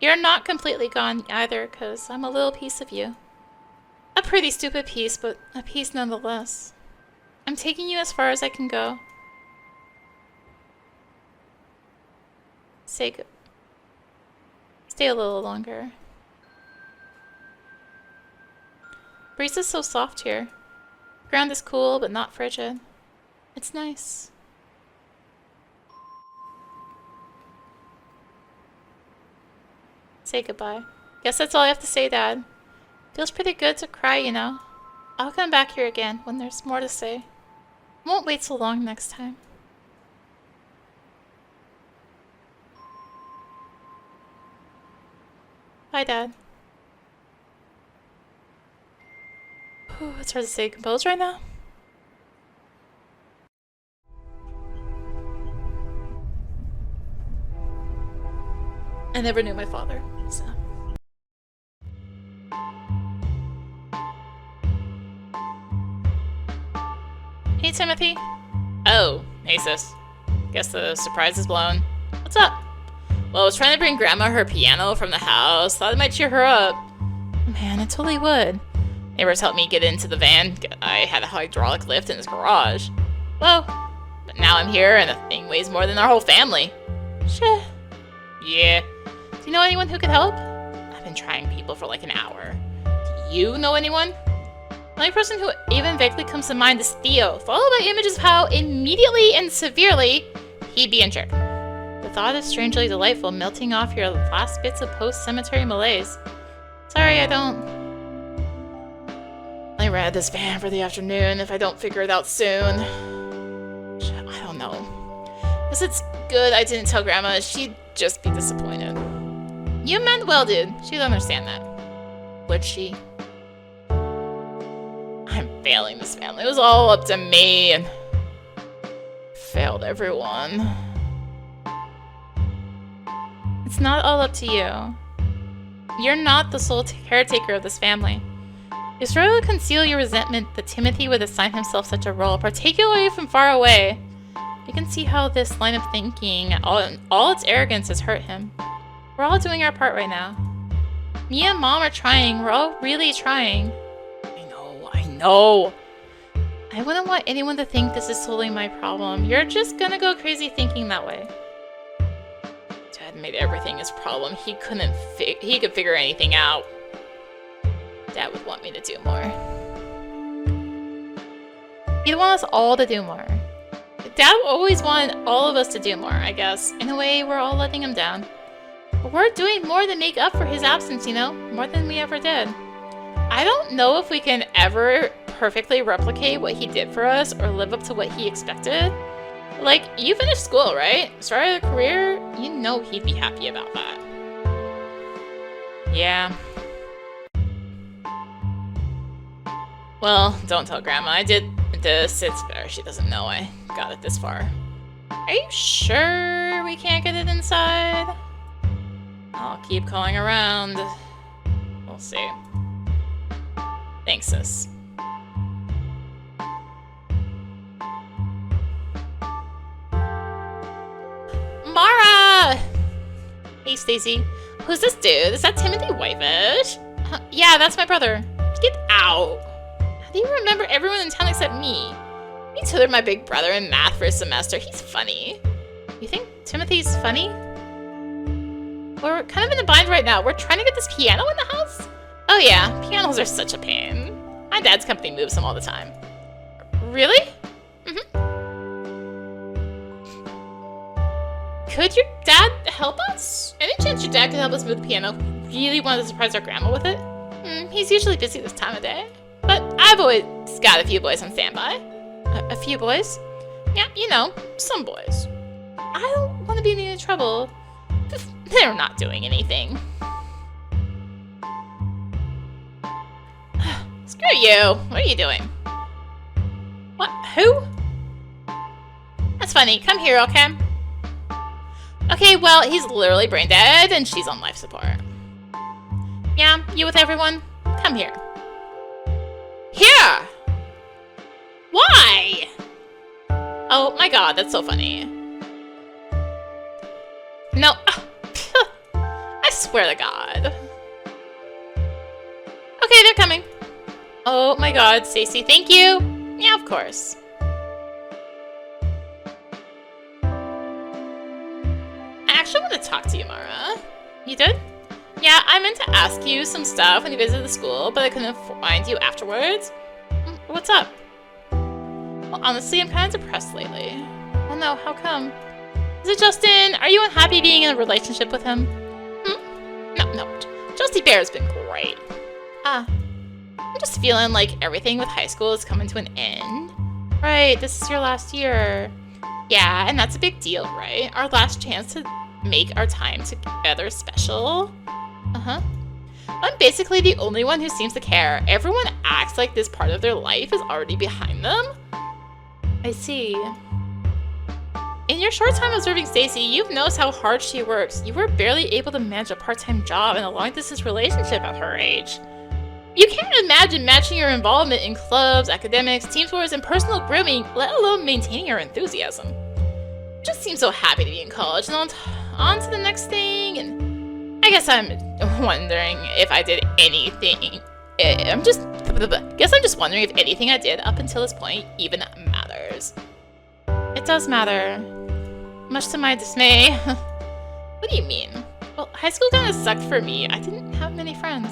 You're not completely gone either, 'cause I'm a little piece of you. A pretty stupid piece, but a piece nonetheless. I'm taking you as far as I can go. Stay a little longer. Breeze is so soft here. Ground is cool, but not frigid. It's nice. Say goodbye. Guess that's all I have to say, Dad. Feels pretty good to cry, you know. I'll come back here again when there's more to say. Won't wait so long next time. Bye, Dad. Whew, it's hard to stay composed right now. I never knew my father, so. Hey, Timothy. Oh, hey, sis. Guess the surprise is blown. What's up? Well, I was trying to bring Grandma her piano from the house. Thought it might cheer her up. Man, it totally would. Neighbors helped me get into the van. I had a hydraulic lift in his garage. Whoa. But now I'm here, and the thing weighs more than our whole family. Shit. Yeah. Do you know anyone who could help? I've been trying people for like an hour. Do you know anyone? The only person who even vaguely comes to mind is Theo, followed by images of how immediately and severely he'd be injured. The thought is strangely delightful, melting off your last bits of post-cemetery malaise. Sorry, I don't. I rented this van for the afternoon if I don't figure it out soon. I don't know. Guess it's good I didn't tell Grandma. She'd just be disappointed. You meant well, dude. She'd understand that. Would she? I'm failing this family. It was all up to me and failed everyone. It's not all up to you. You're not the sole caretaker of this family. You struggle to conceal your resentment that Timothy would assign himself such a role, particularly from far away. You can see how this line of thinking, all its arrogance, has hurt him. We're all doing our part right now. Me and Mom are trying. We're all really trying. I know. I wouldn't want anyone to think this is totally my problem. You're just gonna go crazy thinking that way. Dad made everything his problem. He could figure anything out. Dad would want me to do more. He'd want us all to do more. Dad always wanted all of us to do more, I guess. In a way, we're all letting him down. But we're doing more to make up for his absence, you know? More than we ever did. I don't know if we can ever perfectly replicate what he did for us or live up to what he expected. Like, you finished school, right? Started a career? You know he'd be happy about that. Yeah. Well, don't tell Grandma. I did this. It's better she doesn't know I got it this far. Are you sure we can't get it inside? I'll keep calling around. We'll see. Thanks, sis. Mara! Hey, Stacy. Who's this dude? Is that Timothy Whitefish? Yeah, that's my brother. Get out. How do you remember everyone in town except me? Me tutored my big brother in math for a semester. He's funny. You think Timothy's funny? We're kind of in a bind right now. We're trying to get this piano in the house. Oh yeah, pianos are such a pain. My dad's company moves them all the time. Really? Could your dad help us? Any chance your dad could help us move the piano? Really wanted to surprise our grandma with it? He's usually busy this time of day. But I've always got a few boys on standby. A few boys? Yeah, you know, some boys. I don't want to be in any trouble. They're not doing anything. Screw you. What are you doing? What? Who? That's funny. Come here, okay? Okay, well, he's literally brain dead and she's on life support. Yeah, you with everyone? Come here. Here! Why? Oh my god, that's so funny. No. I swear to God. Okay, they're coming. Oh my god, Stacy, thank you. Yeah, of course. I actually want to talk to you, Mara. You did? Yeah, I meant to ask you some stuff when you visited the school, but I couldn't find you afterwards. What's up? Well, honestly, I'm kind of depressed lately. Oh no, how come? Is it Justin? Are you unhappy being in a relationship with him? No. Justy Bear's been great. I'm just feeling like everything with high school is coming to an end. Right, this is your last year. Yeah, and that's a big deal, right? Our last chance to make our time together special. I'm basically the only one who seems to care. Everyone acts like this part of their life is already behind them. I see. In your short time observing Stacy, you've noticed how hard she works. You were barely able to manage a part-time job in a long-distance relationship at her age. You can't imagine matching your involvement in clubs, academics, team sports, and personal grooming, let alone maintaining your enthusiasm. You just seem so happy to be in college, and on to the next thing, and I guess I'm wondering if I did anything. I'm just wondering if anything I did up until this point even matters. It does matter. Much to my dismay. What do you mean? Well, high school kinda sucked for me. I didn't have many friends.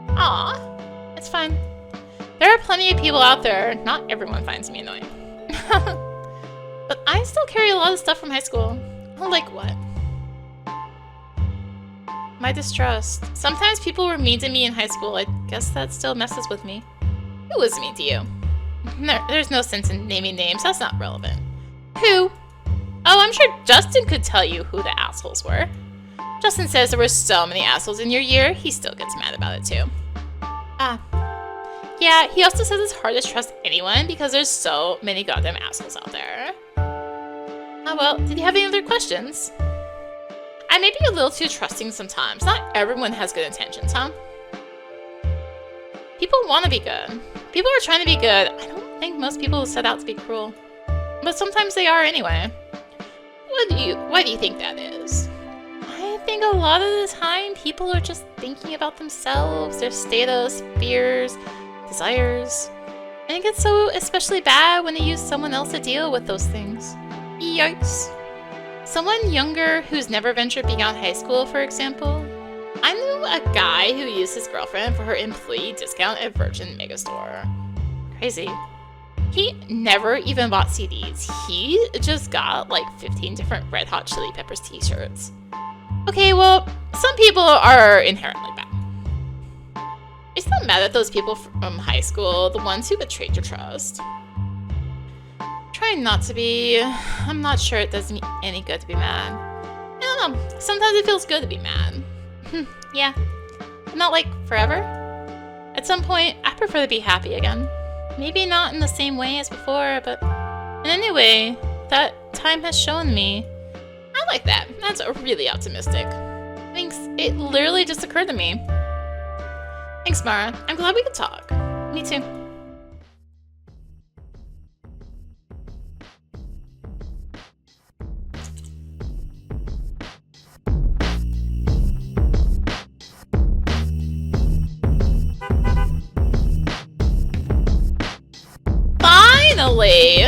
Aw. It's fine. There are plenty of people out there. Not everyone finds me annoying. But I still carry a lot of stuff from high school. Like what? My distrust. Sometimes people were mean to me in high school. I guess that still messes with me. Who was mean to you? There's no sense in naming names. That's not relevant. Who? Oh, I'm sure Justin could tell you who the assholes were. Justin says there were so many assholes in your year, he still gets mad about it too. Ah. Yeah, he also says it's hard to trust anyone because there's so many goddamn assholes out there. Oh well, did you have any other questions? I may be a little too trusting sometimes. Not everyone has good intentions, huh? People want to be good. People are trying to be good. I don't think most people set out to be cruel. But sometimes they are anyway. Why do you think that is? I think a lot of the time people are just thinking about themselves, their status, fears, desires. And it gets so especially bad when they use someone else to deal with those things. Yikes. Someone younger who's never ventured beyond high school, for example. I knew a guy who used his girlfriend for her employee discount at Virgin Megastore. Crazy. He never even bought CDs. He just got like 15 different Red Hot Chili Peppers t-shirts. Okay, well, some people are inherently bad. Are you still mad at those people from high school, the ones who betrayed your trust? Trying not to be. I'm not sure it does me any good to be mad. I don't know. Sometimes it feels good to be mad. Yeah. But not like forever. At some point, I prefer to be happy again. Maybe not in the same way as before, but in any way that time has shown me. I like that. That's really optimistic. Thanks. It literally just occurred to me. Thanks, Mara. I'm glad we could talk. Me too. Finally!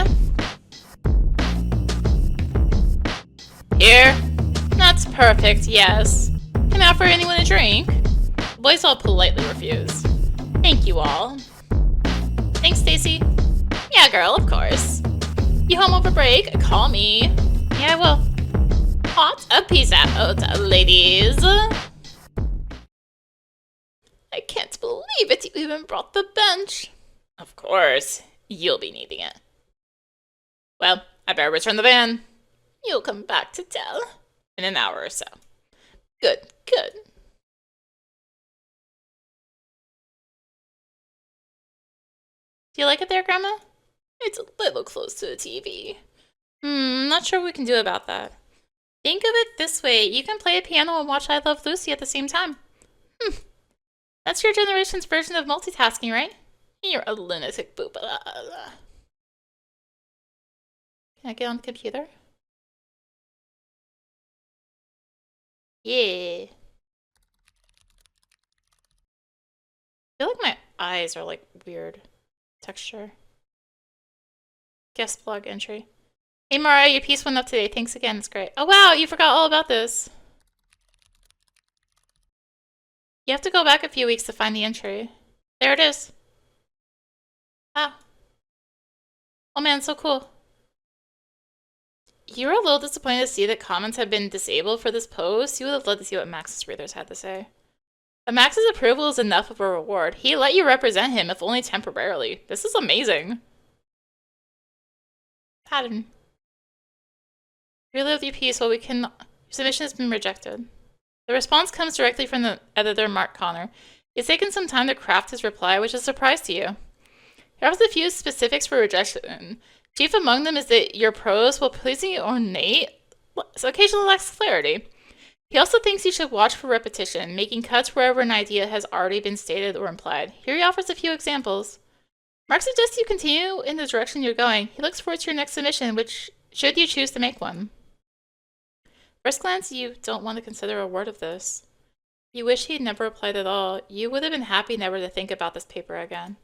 Here? That's perfect, yes. Can I offer anyone a drink? The boys all politely refuse. Thank you all. Thanks, Stacy. Yeah, girl, of course. You home over break? Call me. Yeah, I will. Hot a piece out, ladies. I can't believe it, you even brought the bench. Of course. You'll be needing it. Well, I better return the van. You'll come back to tell in an hour or so. Good, good. Do you like it there, Grandma? It's a little close to the TV. Not sure what we can do about that. Think of it this way. You can play a piano and watch I Love Lucy at the same time. That's your generation's version of multitasking, right? You're a lunatic booba. Can I get on the computer? Yeah. I feel like my eyes are like weird texture. Guest blog entry. Hey Mariah, your piece went up today. Thanks again. It's great. Oh wow, you forgot all about this. You have to go back a few weeks to find the entry. There it is. Ah. Oh man, so cool. You were a little disappointed to see that comments have been disabled for this post. You would have loved to see what Max's readers had to say. But Max's approval is enough of a reward. He let you represent him, if only temporarily. This is amazing. Pattern. Relive your piece while we can. Your submission has been rejected. The response comes directly from the editor, Mark Connor. It's taken some time to craft his reply, which is a surprise to you. Here are a few specifics for rejection. Chief among them is that your prose, while pleasing and ornate, so occasionally lacks clarity. He also thinks you should watch for repetition, making cuts wherever an idea has already been stated or implied. Here he offers a few examples. Mark suggests you continue in the direction you're going. He looks forward to your next submission, which should you choose to make one. First glance, you don't want to consider a word of this. You wish he'd never applied at all. You would have been happy never to think about this paper again.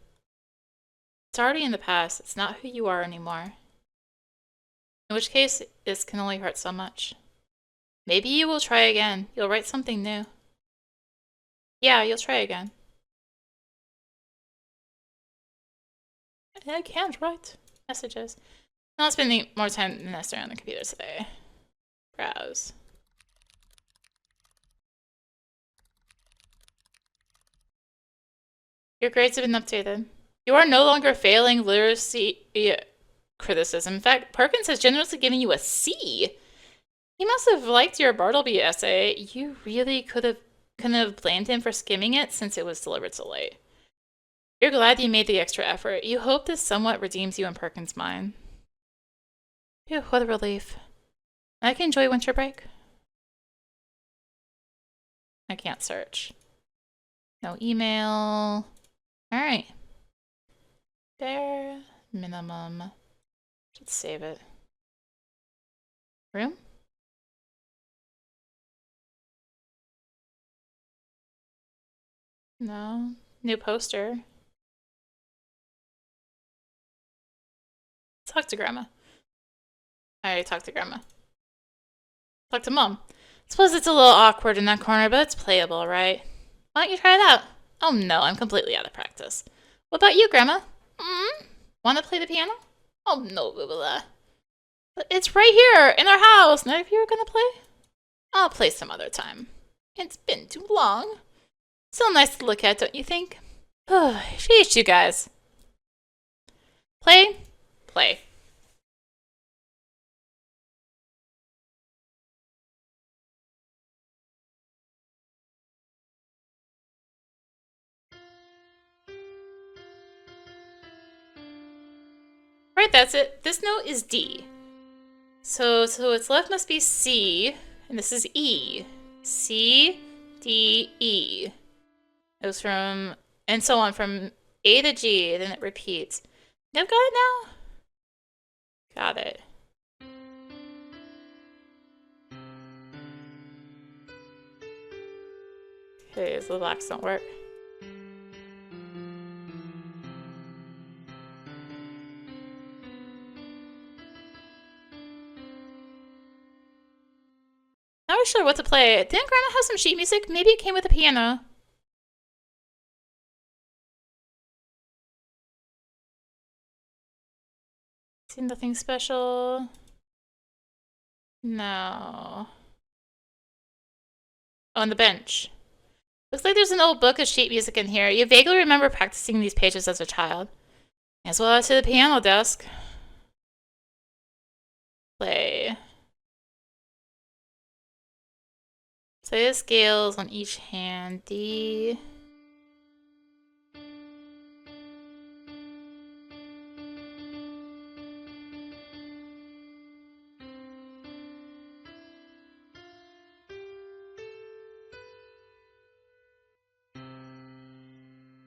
It's already in the past. It's not who you are anymore. In which case, this can only hurt so much. Maybe you will try again. You'll write something new. Yeah, you'll try again. I can't write messages. I'm not spending more time than necessary on the computer today. Browse. Your grades have been updated. You are no longer failing literacy criticism. In fact, Perkins has generously given you a C. He must have liked your Bartleby essay. You really couldn't have blamed him for skimming it since it was delivered so late. You're glad you made the extra effort. You hope this somewhat redeems you in Perkins' mind. Phew, what a relief. I can enjoy winter break. I can't search. No email. Alright. Bare minimum. Let's save it. Room? No. New poster. Talk to Grandma. I already talked to Grandma. Talk to Mom. Suppose it's a little awkward in that corner, but it's playable, right? Why don't you try it out? Oh no, I'm completely out of practice. What about you, Grandma? Want to play the piano? Oh no, blah, blah, blah. But it's right here, in our house. None of you are gonna play? I'll play some other time. It's been too long. Still nice to look at, don't you think? Sheesh, you guys. Play? Play. Right, that's it. This note is D. So its left must be C, and this is E. C, D, E. It was from, and so on, from A to G, then it repeats. I've got it now? Got it. Okay, so the blocks don't work. Not really sure what to play. Didn't Grandma have some sheet music? Maybe it came with a piano. See, nothing special. No. Oh, on the bench. Looks like there's an old book of sheet music in here. You vaguely remember practicing these pages as a child. As well as to the piano desk. Play. Play the scales on each hand. D.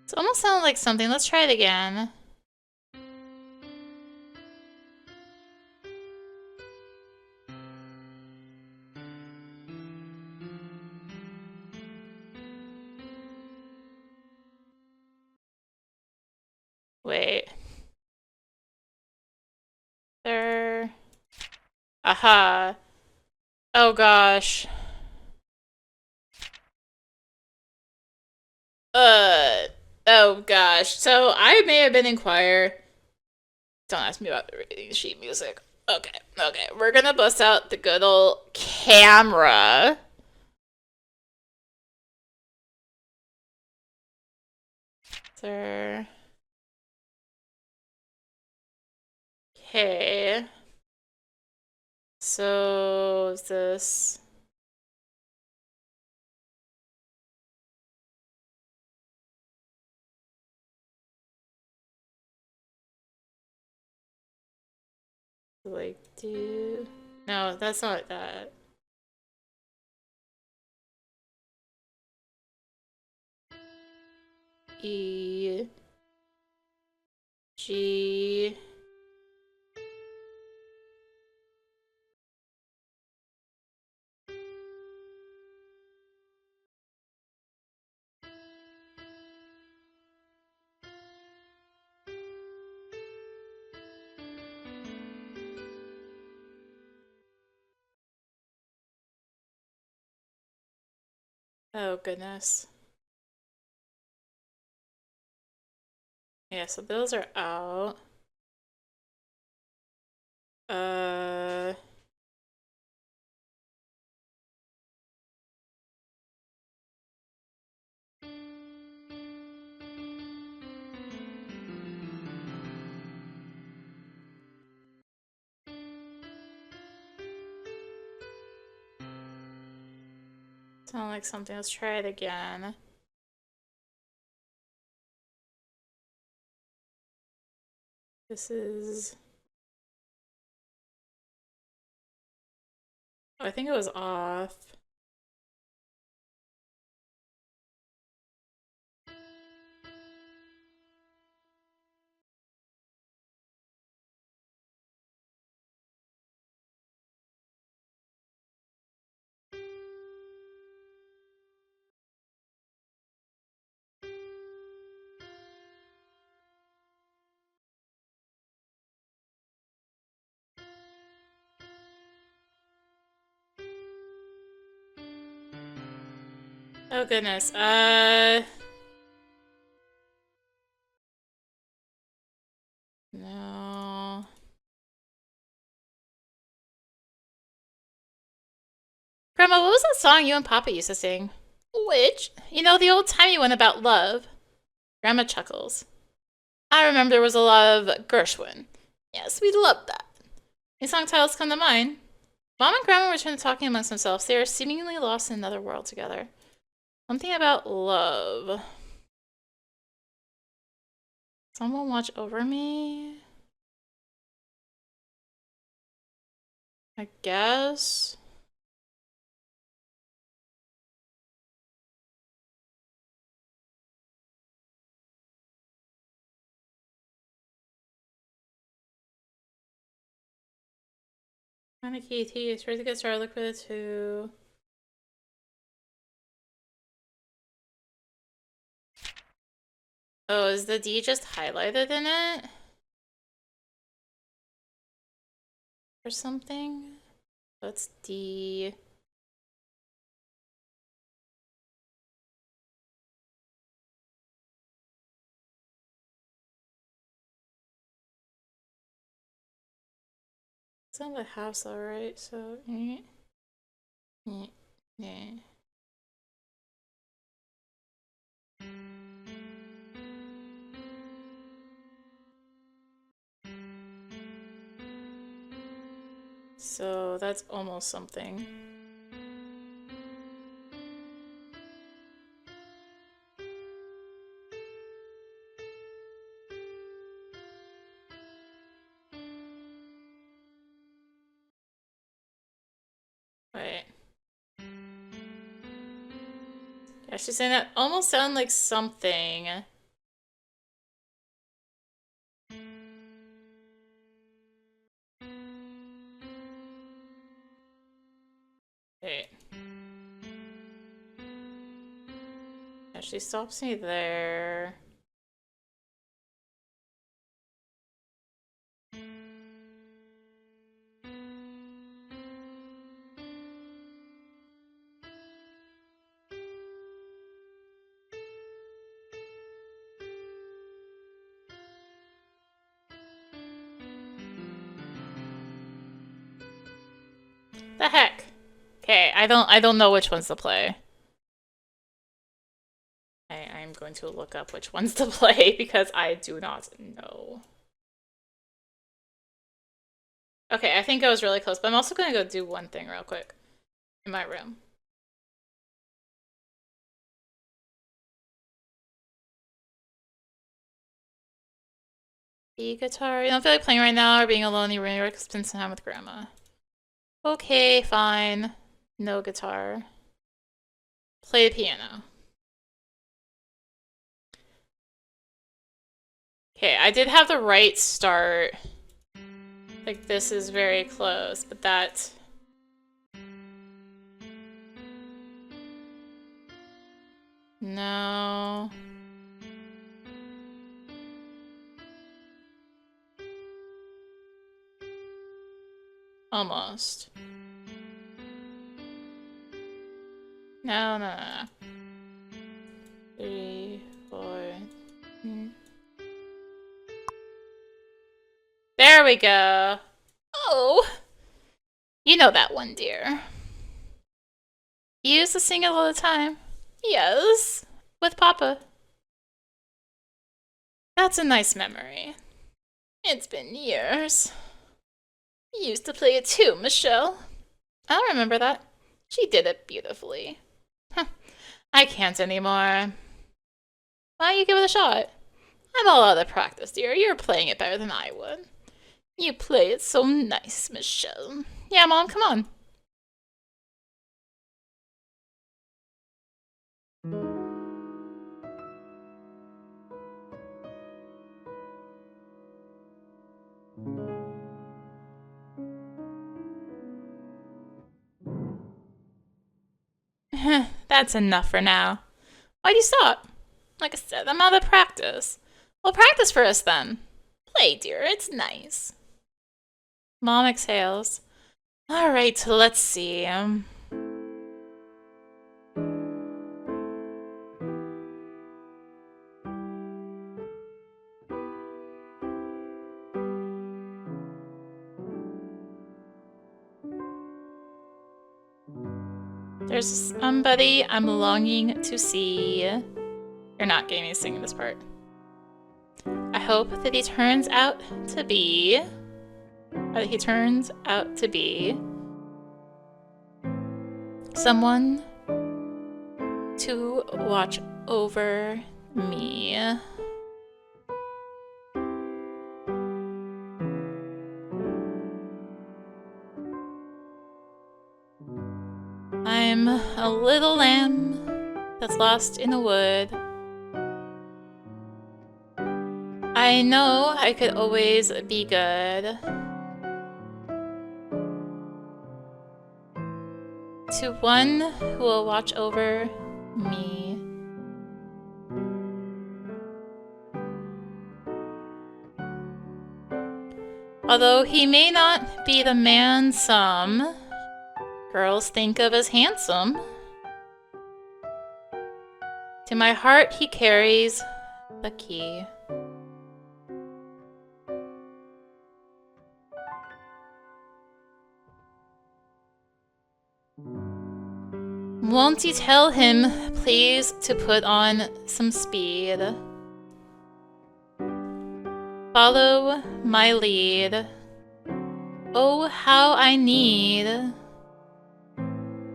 It almost sounded like something. Let's try it again. Wait. There. Aha. Oh gosh. Oh gosh. So I may have been in choir. Don't ask me about reading sheet music. Okay, okay. We're gonna bust out the good old camera. There. Okay. So is this like do? No, that's not that. E, G. Oh, goodness. Yeah, so those are out. Uh... Sound like something. Let's try it again. This is... Oh, I think it was off. Oh, goodness. No. Grandma, what was that song you and Papa used to sing? Which? You know, the old-timey one about love. Grandma chuckles. I remember there was a lot of Gershwin. Yes, we loved that. Any song titles come to mind? Mom and Grandma returned to talking amongst themselves. They are seemingly lost in another world together. Something about love. Someone watch over me? I guess. Find a key T. It's ready to get started. Look for the two. Oh, is the D just highlighted in it? Or something? That's D. It's on the house, alright, so. Yeah. So that's almost something. Wait. Yeah, she's saying that almost sound like something. Wait. Yeah, she stops me there. The heck? Okay, I don't know which ones to play. I'm going to look up which ones to play because I do not know. Okay, I think I was really close, but I'm also gonna go do one thing real quick in my room. The guitar. You don't feel like playing right now or being alone in your room or spend some time with Grandma. Okay, fine. No guitar. Play the piano. Okay, I did have the right start. Like, this is very close, but that... No... Almost. No, no, no, no. 3, 4... There we go! Oh! You know that one, dear. You used to sing it all the time. Yes, with Papa. That's a nice memory. It's been years. You used to play it too, Michelle. I remember that. She did it beautifully. I can't anymore. Why don't you give it a shot? I'm all out of practice, dear. You're playing it better than I would. You play it so nice, Michelle. Yeah, Mom, come on. That's enough for now. Why'd you stop? Like I said, I'm out of practice. Well, practice for us then. Play, dear. It's nice. Mom exhales. Alright, let's see. There's somebody I'm longing to see. You're not getting me to sing this part. I hope that he turns out to be... someone to watch over me. I'm a little lamb that's lost in a wood. I know I could always be good. To one who will watch over me. Although he may not be the man some girls think of as handsome, to my heart he carries the key. Won't you tell him, please, to put on some speed? Follow my lead. Oh, how I need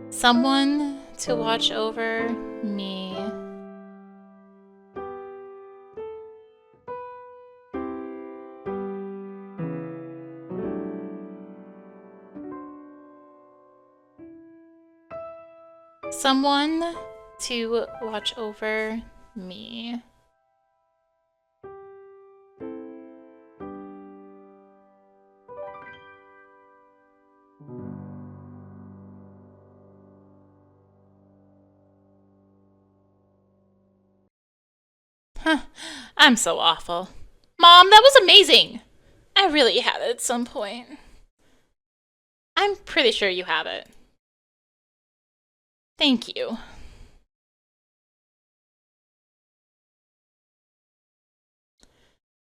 someone to watch over me. Someone to watch over me. Huh, I'm so awful. Mom, that was amazing! I really had it at some point. I'm pretty sure you have it. Thank you.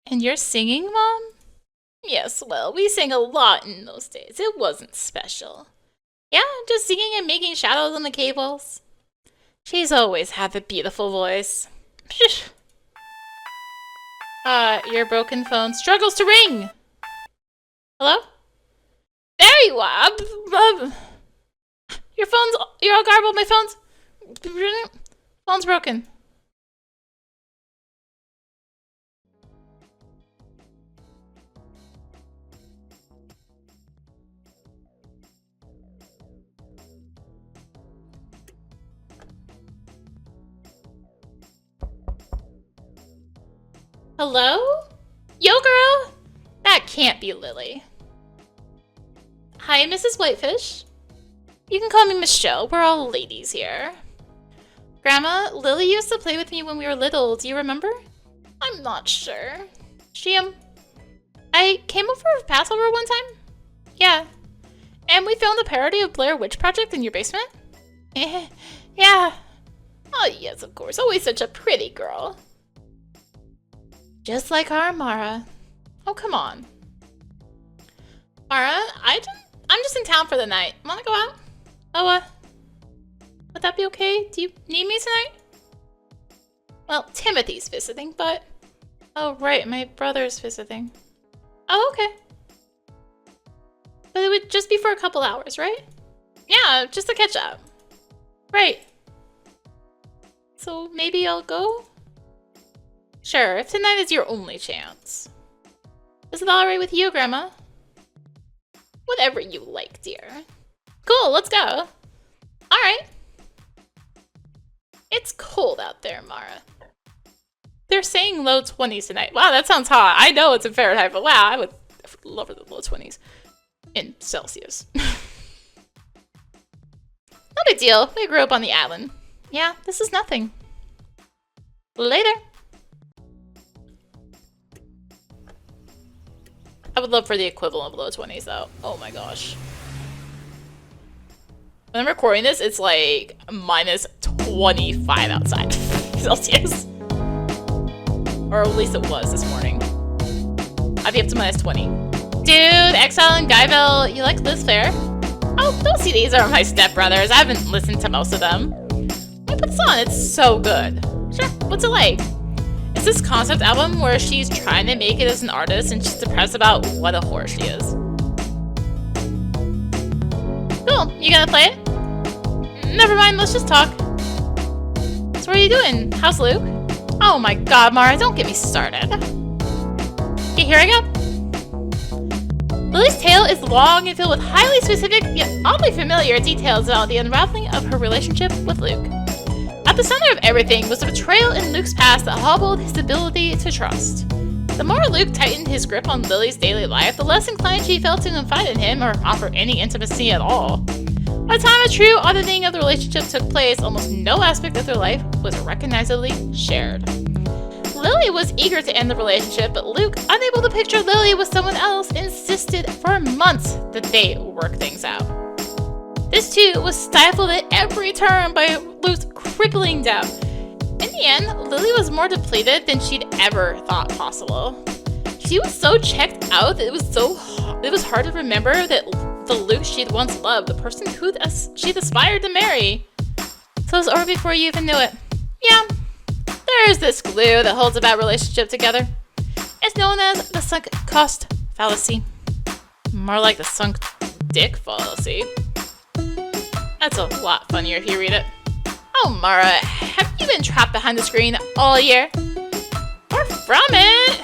And you're singing, Mom? Yes, well, we sang a lot in those days. It wasn't special. Yeah, just singing and making shadows on the cables. She's always had the beautiful voice. Your broken phone struggles to ring! Hello? There you are! You're all garbled, my phone's broken. Hello? Yo, girl! That can't be Lily. Hi, Mrs. Whitefish. You can call me Michelle. We're all ladies here. Grandma, Lily used to play with me when we were little. Do you remember? I'm not sure. I came over for Passover one time? Yeah. And we filmed a parody of Blair Witch Project in your basement? Yeah. Oh, yes, of course. Always such a pretty girl. Just like our Mara. Oh, come on. Mara, I'm just in town for the night. Wanna go out? Oh, would that be okay? Do you need me tonight? Well, Timothy's visiting, but... Oh, right, my brother's visiting. Oh, okay. But it would just be for a couple hours, right? Yeah, just to catch up. Right. So maybe I'll go? Sure, if tonight is your only chance. Is it alright with you, Grandma? Whatever you like, dear. Cool, let's go. Alright. It's cold out there, Mara. They're saying low 20s tonight. Wow, that sounds hot. I know it's in Fahrenheit, but wow, I would love the low 20s. In Celsius. No big deal. We grew up on the island. Yeah, this is nothing. Later. I would love for the equivalent of low 20s, though. Oh my gosh. When I'm recording this, it's like minus 25 outside Celsius. Or at least it was this morning. I'd be up to minus 20. Dude, Exile and Guyville, you like Liz Fair? Oh, those CDs are my stepbrothers. I haven't listened to most of them. Let me put this on, it's so good. Sure, what's it like? It's this concept album where she's trying to make it as an artist and she's depressed about what a whore she is. Cool, you gonna play it? Never mind, let's just talk. So what are you doing? How's Luke? Oh my god, Mara, don't get me started. Okay, here I go. Lily's tale is long and filled with highly specific, yet oddly familiar details about the unraveling of her relationship with Luke. At the center of everything was the betrayal in Luke's past that hobbled his ability to trust. The more Luke tightened his grip on Lily's daily life, the less inclined she felt to confide in him or offer any intimacy at all. By the time a true auditing of the relationship took place, almost no aspect of their life was recognizably shared. Lily was eager to end the relationship, but Luke, unable to picture Lily with someone else, insisted for months that they work things out. This too was stifled at every turn by Luke's crippling doubt. In the end, Lily was more depleted than she'd ever thought possible. She was so checked out that it was hard to remember that the Luke she'd once loved, the person who she'd aspired to marry. So it was over before you even knew it. Yeah. There's this glue that holds a bad relationship together. It's known as the sunk cost fallacy. More like the sunk dick fallacy. That's a lot funnier if you read it. Oh, Mara, have you been trapped behind the screen all year? Or from it?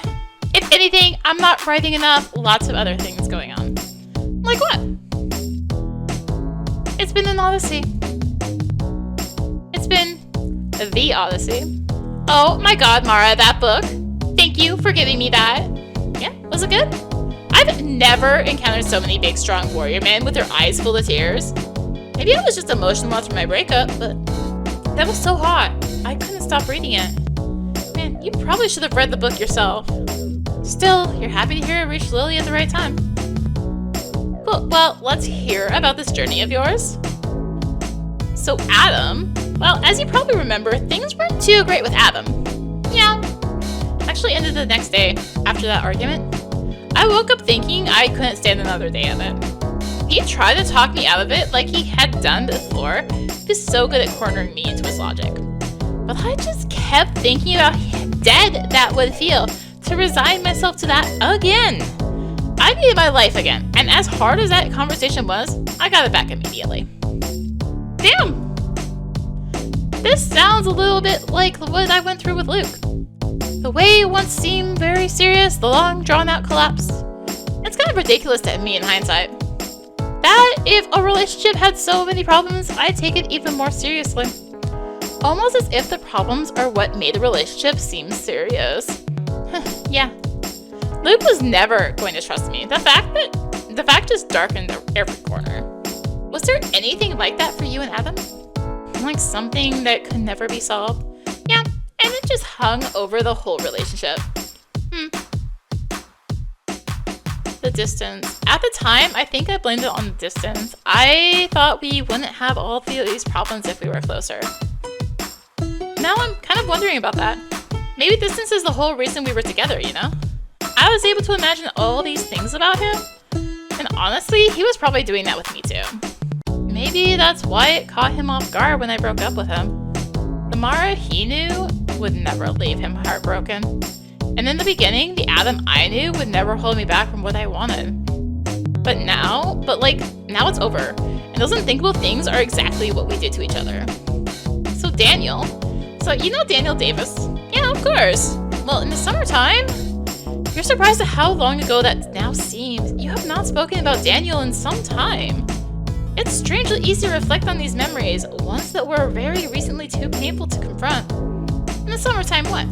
If anything, I'm not writing enough. Lots of other things going on. Like what? It's been an odyssey. It's been the Odyssey. Oh my god, Mara, that book. Thank you for giving me that. Yeah, was it good? I've never encountered so many big, strong warrior men with their eyes full of tears. Maybe I was just emotional after my breakup, but that was so hot. I couldn't stop reading it. Man, you probably should have read the book yourself. Still, you're happy to hear it reached Lily at the right time. Cool, well, let's hear about this journey of yours. So Adam, well, as you probably remember, things weren't too great with Adam. Yeah. Actually ended the next day after that argument. I woke up thinking I couldn't stand another day of it. He tried to talk me out of it like he had done before. He was so good at cornering me into his logic. But I just kept thinking about how dead that would feel to resign myself to that again. I needed my life again, and as hard as that conversation was, I got it back immediately. Damn! This sounds a little bit like what I went through with Luke. The way it once seemed very serious, the long drawn-out collapse. It's kind of ridiculous to me in hindsight. That if a relationship had so many problems, I'd take it even more seriously. Almost as if the problems are what made the relationship seem serious. Yeah. Luke was never going to trust me. The fact just darkened every corner. Was there anything like that for you and Adam? Like something that could never be solved? Yeah, and it just hung over the whole relationship. The distance. At the time, I think I blamed it on the distance. I thought we wouldn't have all of these problems if we were closer. Now I'm kind of wondering about that. Maybe distance is the whole reason we were together, you know? I was able to imagine all these things about him, and honestly, he was probably doing that with me too. Maybe that's why it caught him off guard when I broke up with him. The Mara he knew would never leave him heartbroken. And in the beginning, the Adam I knew would never hold me back from what I wanted. But now it's over. And those unthinkable things are exactly what we did to each other. So Daniel. So you know Daniel Davis? Yeah, of course. Well, in the summertime, you're surprised at how long ago that now seems. You have not spoken about Daniel in some time. It's strangely easy to reflect on these memories, ones that were very recently too painful to confront. In the summertime, what?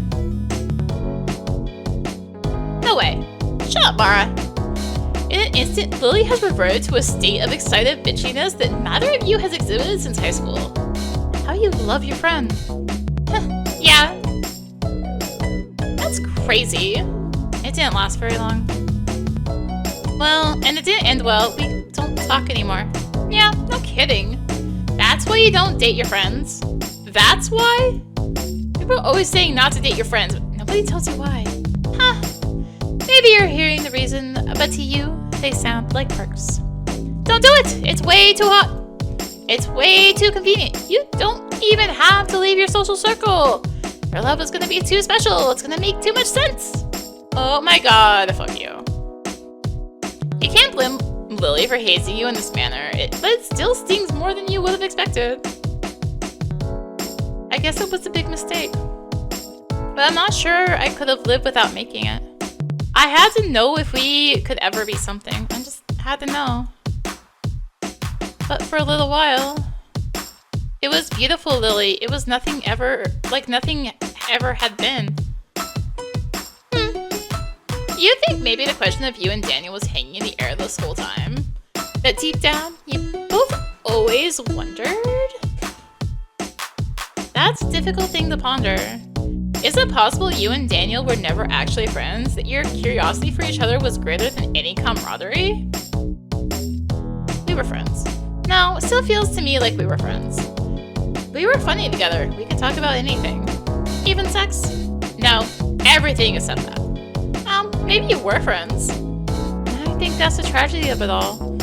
No way. Shut up, Mara. In an instant, Lily has reverted to a state of excited bitchiness that neither of you has exhibited since high school. How you love your friend. Yeah. That's crazy. It didn't last very long. Well, and it didn't end well. We don't talk anymore. Yeah, no kidding. That's why you don't date your friends. That's why? People are always saying not to date your friends, but nobody tells you why. Huh. Maybe you're hearing the reason, but to you, they sound like perks. Don't do it! It's way too hot. It's way too convenient. You don't even have to leave your social circle. Your love is gonna be too special. It's gonna make too much sense. Oh my god, fuck you. You can't blame Lily for hazing you in this manner, but it still stings more than you would have expected. I guess it was a big mistake. But I'm not sure I could have lived without making it. I had to know if we could ever be something. I just had to know. But for a little while, it was beautiful, Lily. It was nothing ever had been. You think maybe the question of you and Daniel was hanging in the air this whole time? That deep down, you both always wondered? That's a difficult thing to ponder. Is it possible you and Daniel were never actually friends? That your curiosity for each other was greater than any camaraderie? We were friends. No, it still feels to me like we were friends. We were funny together. We could talk about anything. Even sex? No, everything except that. Maybe you were friends. I think that's the tragedy of it all.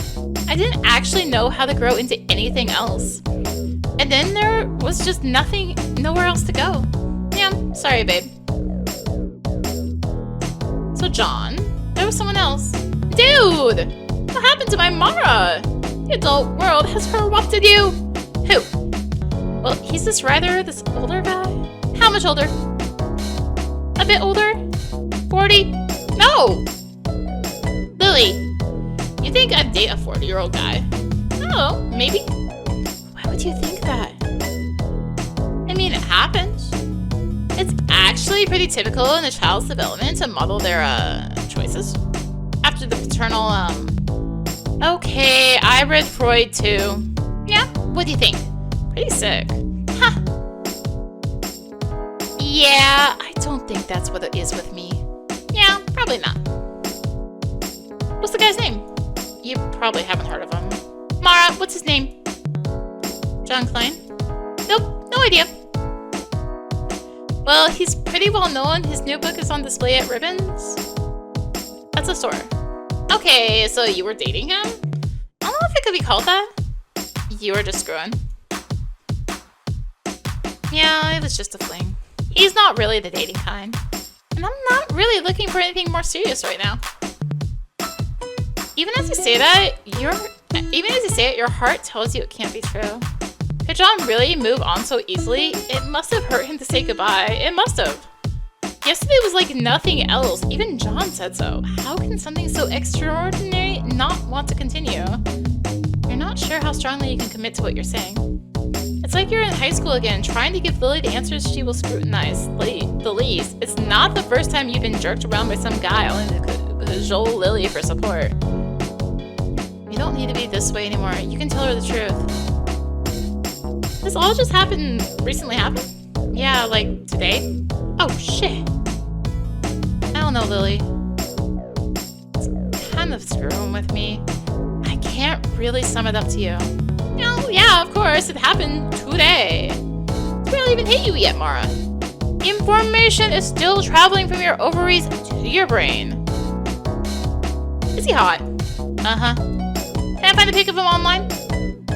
I didn't actually know how to grow into anything else. And then there was just nowhere else to go. Yeah, sorry, babe. So John, there was someone else. Dude! What happened to my Mara? The adult world has corrupted you. Who? Well, he's this older guy. How much older? A bit older? 40? No! Lily, you think I'd date a 40-year-old guy? Oh, maybe. Why would you think that? I mean, it happens. It's actually pretty typical in a child's development to model their, choices. After the paternal, Okay, I read Freud too. Yeah, what do you think? Pretty sick. Huh. Yeah, I don't think that's what it is with me. Yeah, probably not. What's the guy's name? You probably haven't heard of him. Mara, what's his name? John Klein? Nope, no idea. Well, he's pretty well known. His new book is on display at Ribbons. That's a store. Okay, so you were dating him? I don't know if it could be called that. You were just screwing. Yeah, it was just a fling. He's not really the dating kind. And I'm not really looking for anything more serious right now. Even as you say it, your heart tells you it can't be true. Could John really move on so easily? It must have hurt him to say goodbye. It must have. Yesterday was like nothing else. Even John said so. How can something so extraordinary not want to continue? You're not sure how strongly you can commit to what you're saying. It's like you're in high school again, trying to give Lily the answers she will scrutinize the least. It's not the first time you've been jerked around by some guy only Joel Lily for support. You don't need to be this way anymore. You can tell her the truth. This all just recently happened? Yeah, like today? Oh shit. I don't know, Lily. It's kind of screwing with me. I can't really sum it up to you. No, yeah, of course, it happened today. It's barely even hit you yet, Mara. Information is still traveling from your ovaries to your brain. Is he hot? Uh-huh. Can I find a pic of him online?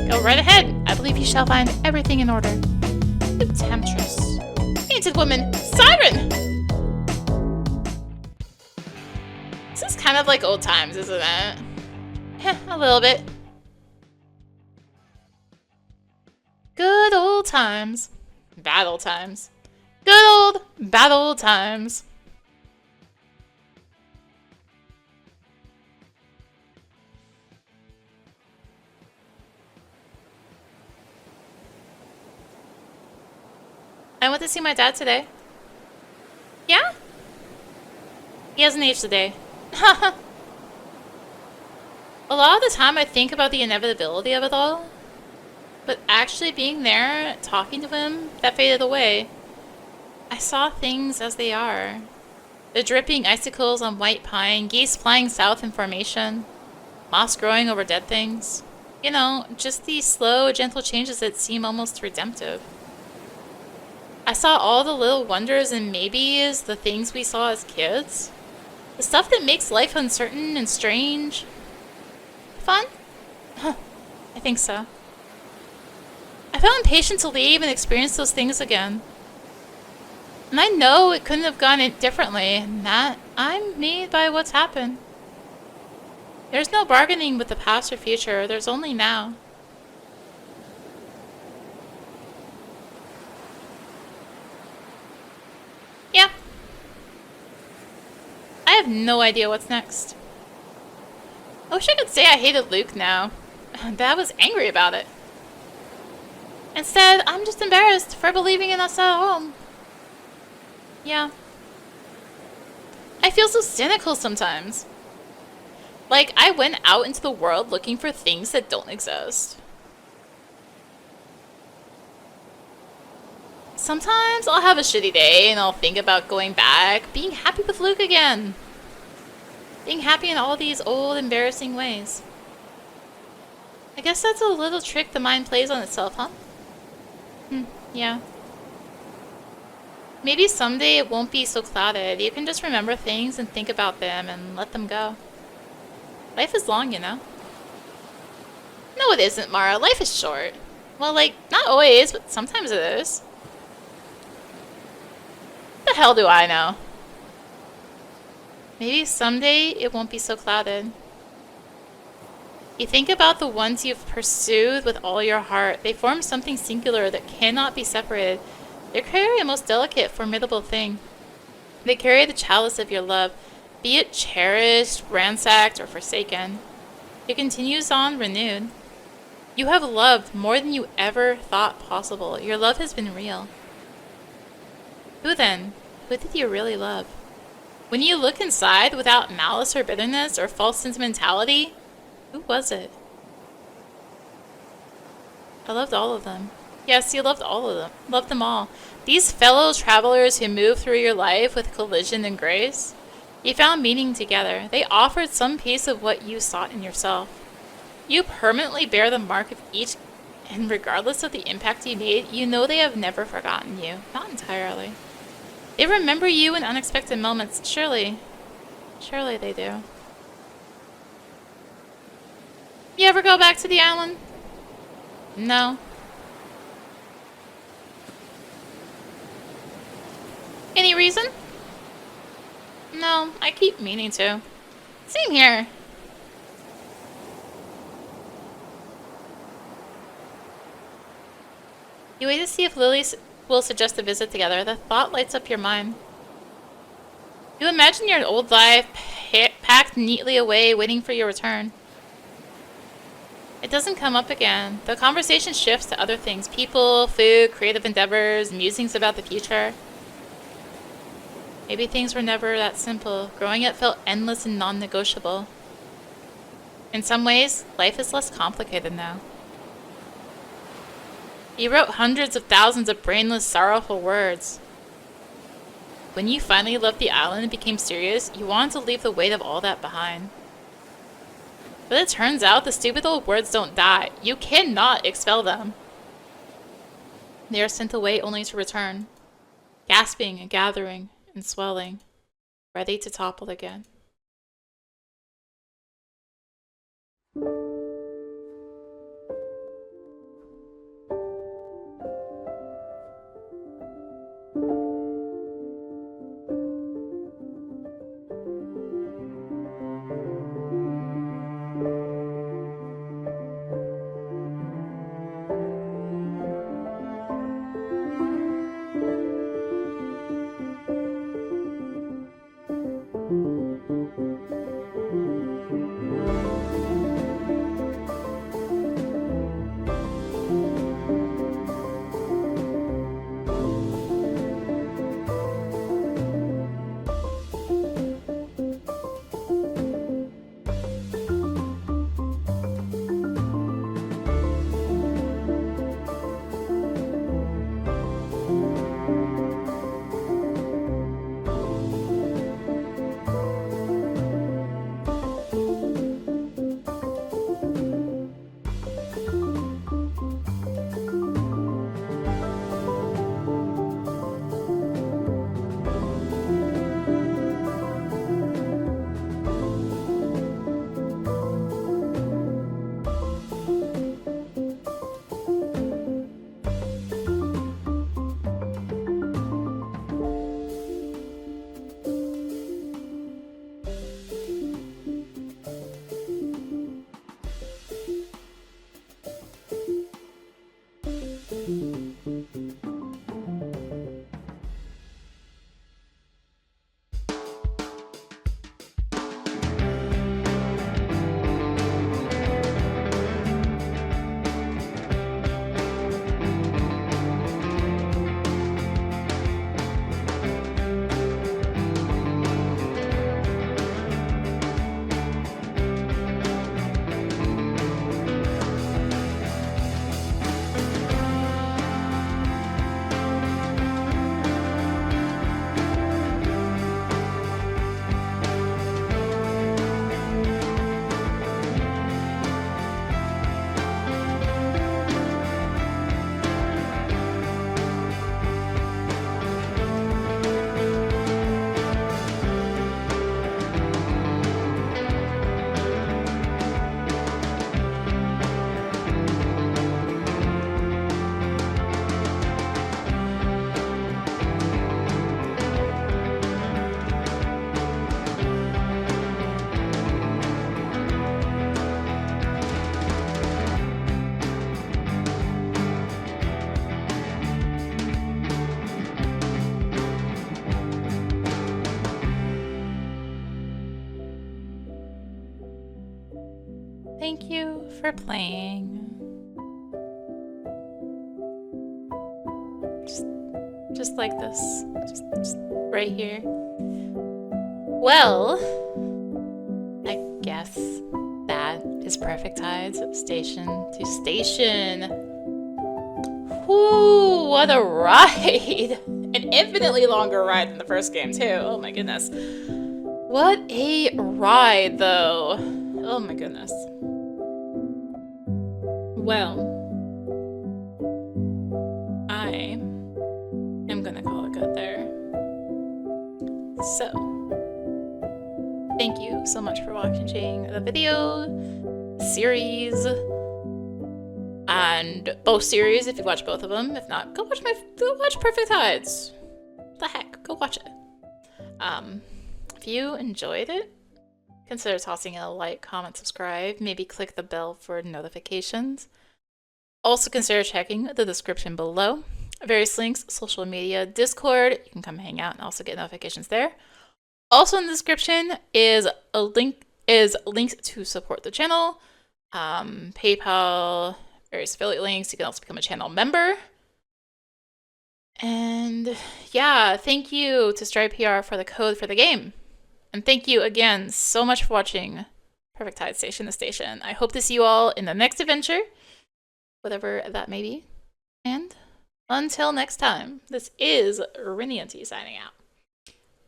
Go right ahead. I believe you shall find everything in order. You temptress. Painted woman. Siren! This is kind of like old times, isn't it? Heh, a little bit. Good old times. Bad old times. Good old, bad old times. I went to see my dad today. Yeah? He hasn't aged today. A lot of the time I think about the inevitability of it all. But actually being there, talking to him, that faded away. I saw things as they are. The dripping icicles on white pine, geese flying south in formation, moss growing over dead things. You know, just these slow, gentle changes that seem almost redemptive. I saw all the little wonders and maybes, the things we saw as kids. The stuff that makes life uncertain and strange. Fun? Huh, I think so. I felt impatient to leave and experience those things again. And I know it couldn't have gone differently, and that I'm made by what's happened. There's no bargaining with the past or future, there's only now. Yeah. I have no idea what's next. I wish I could say I hated Luke now, but I was angry about it. Instead, I'm just embarrassed for believing in us at home. Yeah. I feel so cynical sometimes. Like, I went out into the world looking for things that don't exist. Sometimes I'll have a shitty day and I'll think about going back, being happy with Luke again. Being happy in all these old, embarrassing ways. I guess that's a little trick the mind plays on itself, huh? Yeah. Maybe someday it won't be so clouded. You can just remember things and think about them and let them go. Life is long, you know? No, it isn't, Mara. Life is short. Well, like, not always, but sometimes it is. What the hell do I know? Maybe someday it won't be so clouded. You think about the ones you've pursued with all your heart. They form something singular that cannot be separated. They carry a most delicate, formidable thing. They carry the chalice of your love, be it cherished, ransacked, or forsaken. It continues on renewed. You have loved more than you ever thought possible. Your love has been real. Who then? Who did you really love? When you look inside without malice or bitterness or false sentimentality, who was it? I loved all of them. Yes, you loved all of them. Loved them all. These fellow travelers who moved through your life with collision and grace. You found meaning together. They offered some piece of what you sought in yourself. You permanently bear the mark of each, and regardless of the impact you made, you know they have never forgotten you. Not entirely. They remember you in unexpected moments. Surely. Surely they do. You ever go back to the island? No. Any reason? No, I keep meaning to. Same here. You wait to see if Lily will suggest a visit together. The thought lights up your mind. You imagine your old life packed neatly away, waiting for your return. It doesn't come up again. The conversation shifts to other things. People, food, creative endeavors, musings about the future. Maybe things were never that simple. Growing up felt endless and non-negotiable. In some ways, life is less complicated now. You wrote hundreds of thousands of brainless, sorrowful words. When you finally left the island and became serious, you wanted to leave the weight of all that behind. But it turns out the stupid old words don't die. You cannot expel them. They are sent away only to return, gasping and gathering and swelling, ready to topple again. Thank you for playing. Just like this. Just right here. Well, I guess that is Perfect Tides station to station. Whoo, what a ride! An infinitely longer ride than the first game, too. Oh my goodness. What a ride, though. Oh my goodness. Well, I am gonna call it good there. So, thank you so much for watching the video, series, and both series if you watch both of them. If not, go watch Perfect Tides. What the heck, go watch it. If you enjoyed it, consider tossing in a like, comment, subscribe, maybe click the bell for notifications. Also consider checking the description below. Various links, social media, Discord, you can come hang out and also get notifications there. Also in the description is links to support the channel, PayPal, various affiliate links. You can also become a channel member. And yeah, thank you to Stripe PR for the code for the game. And thank you again so much for watching Perfect Tide Station to Station. I hope to see you all in the next adventure, whatever that may be. And until next time, this is rinimt signing out.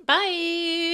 Bye!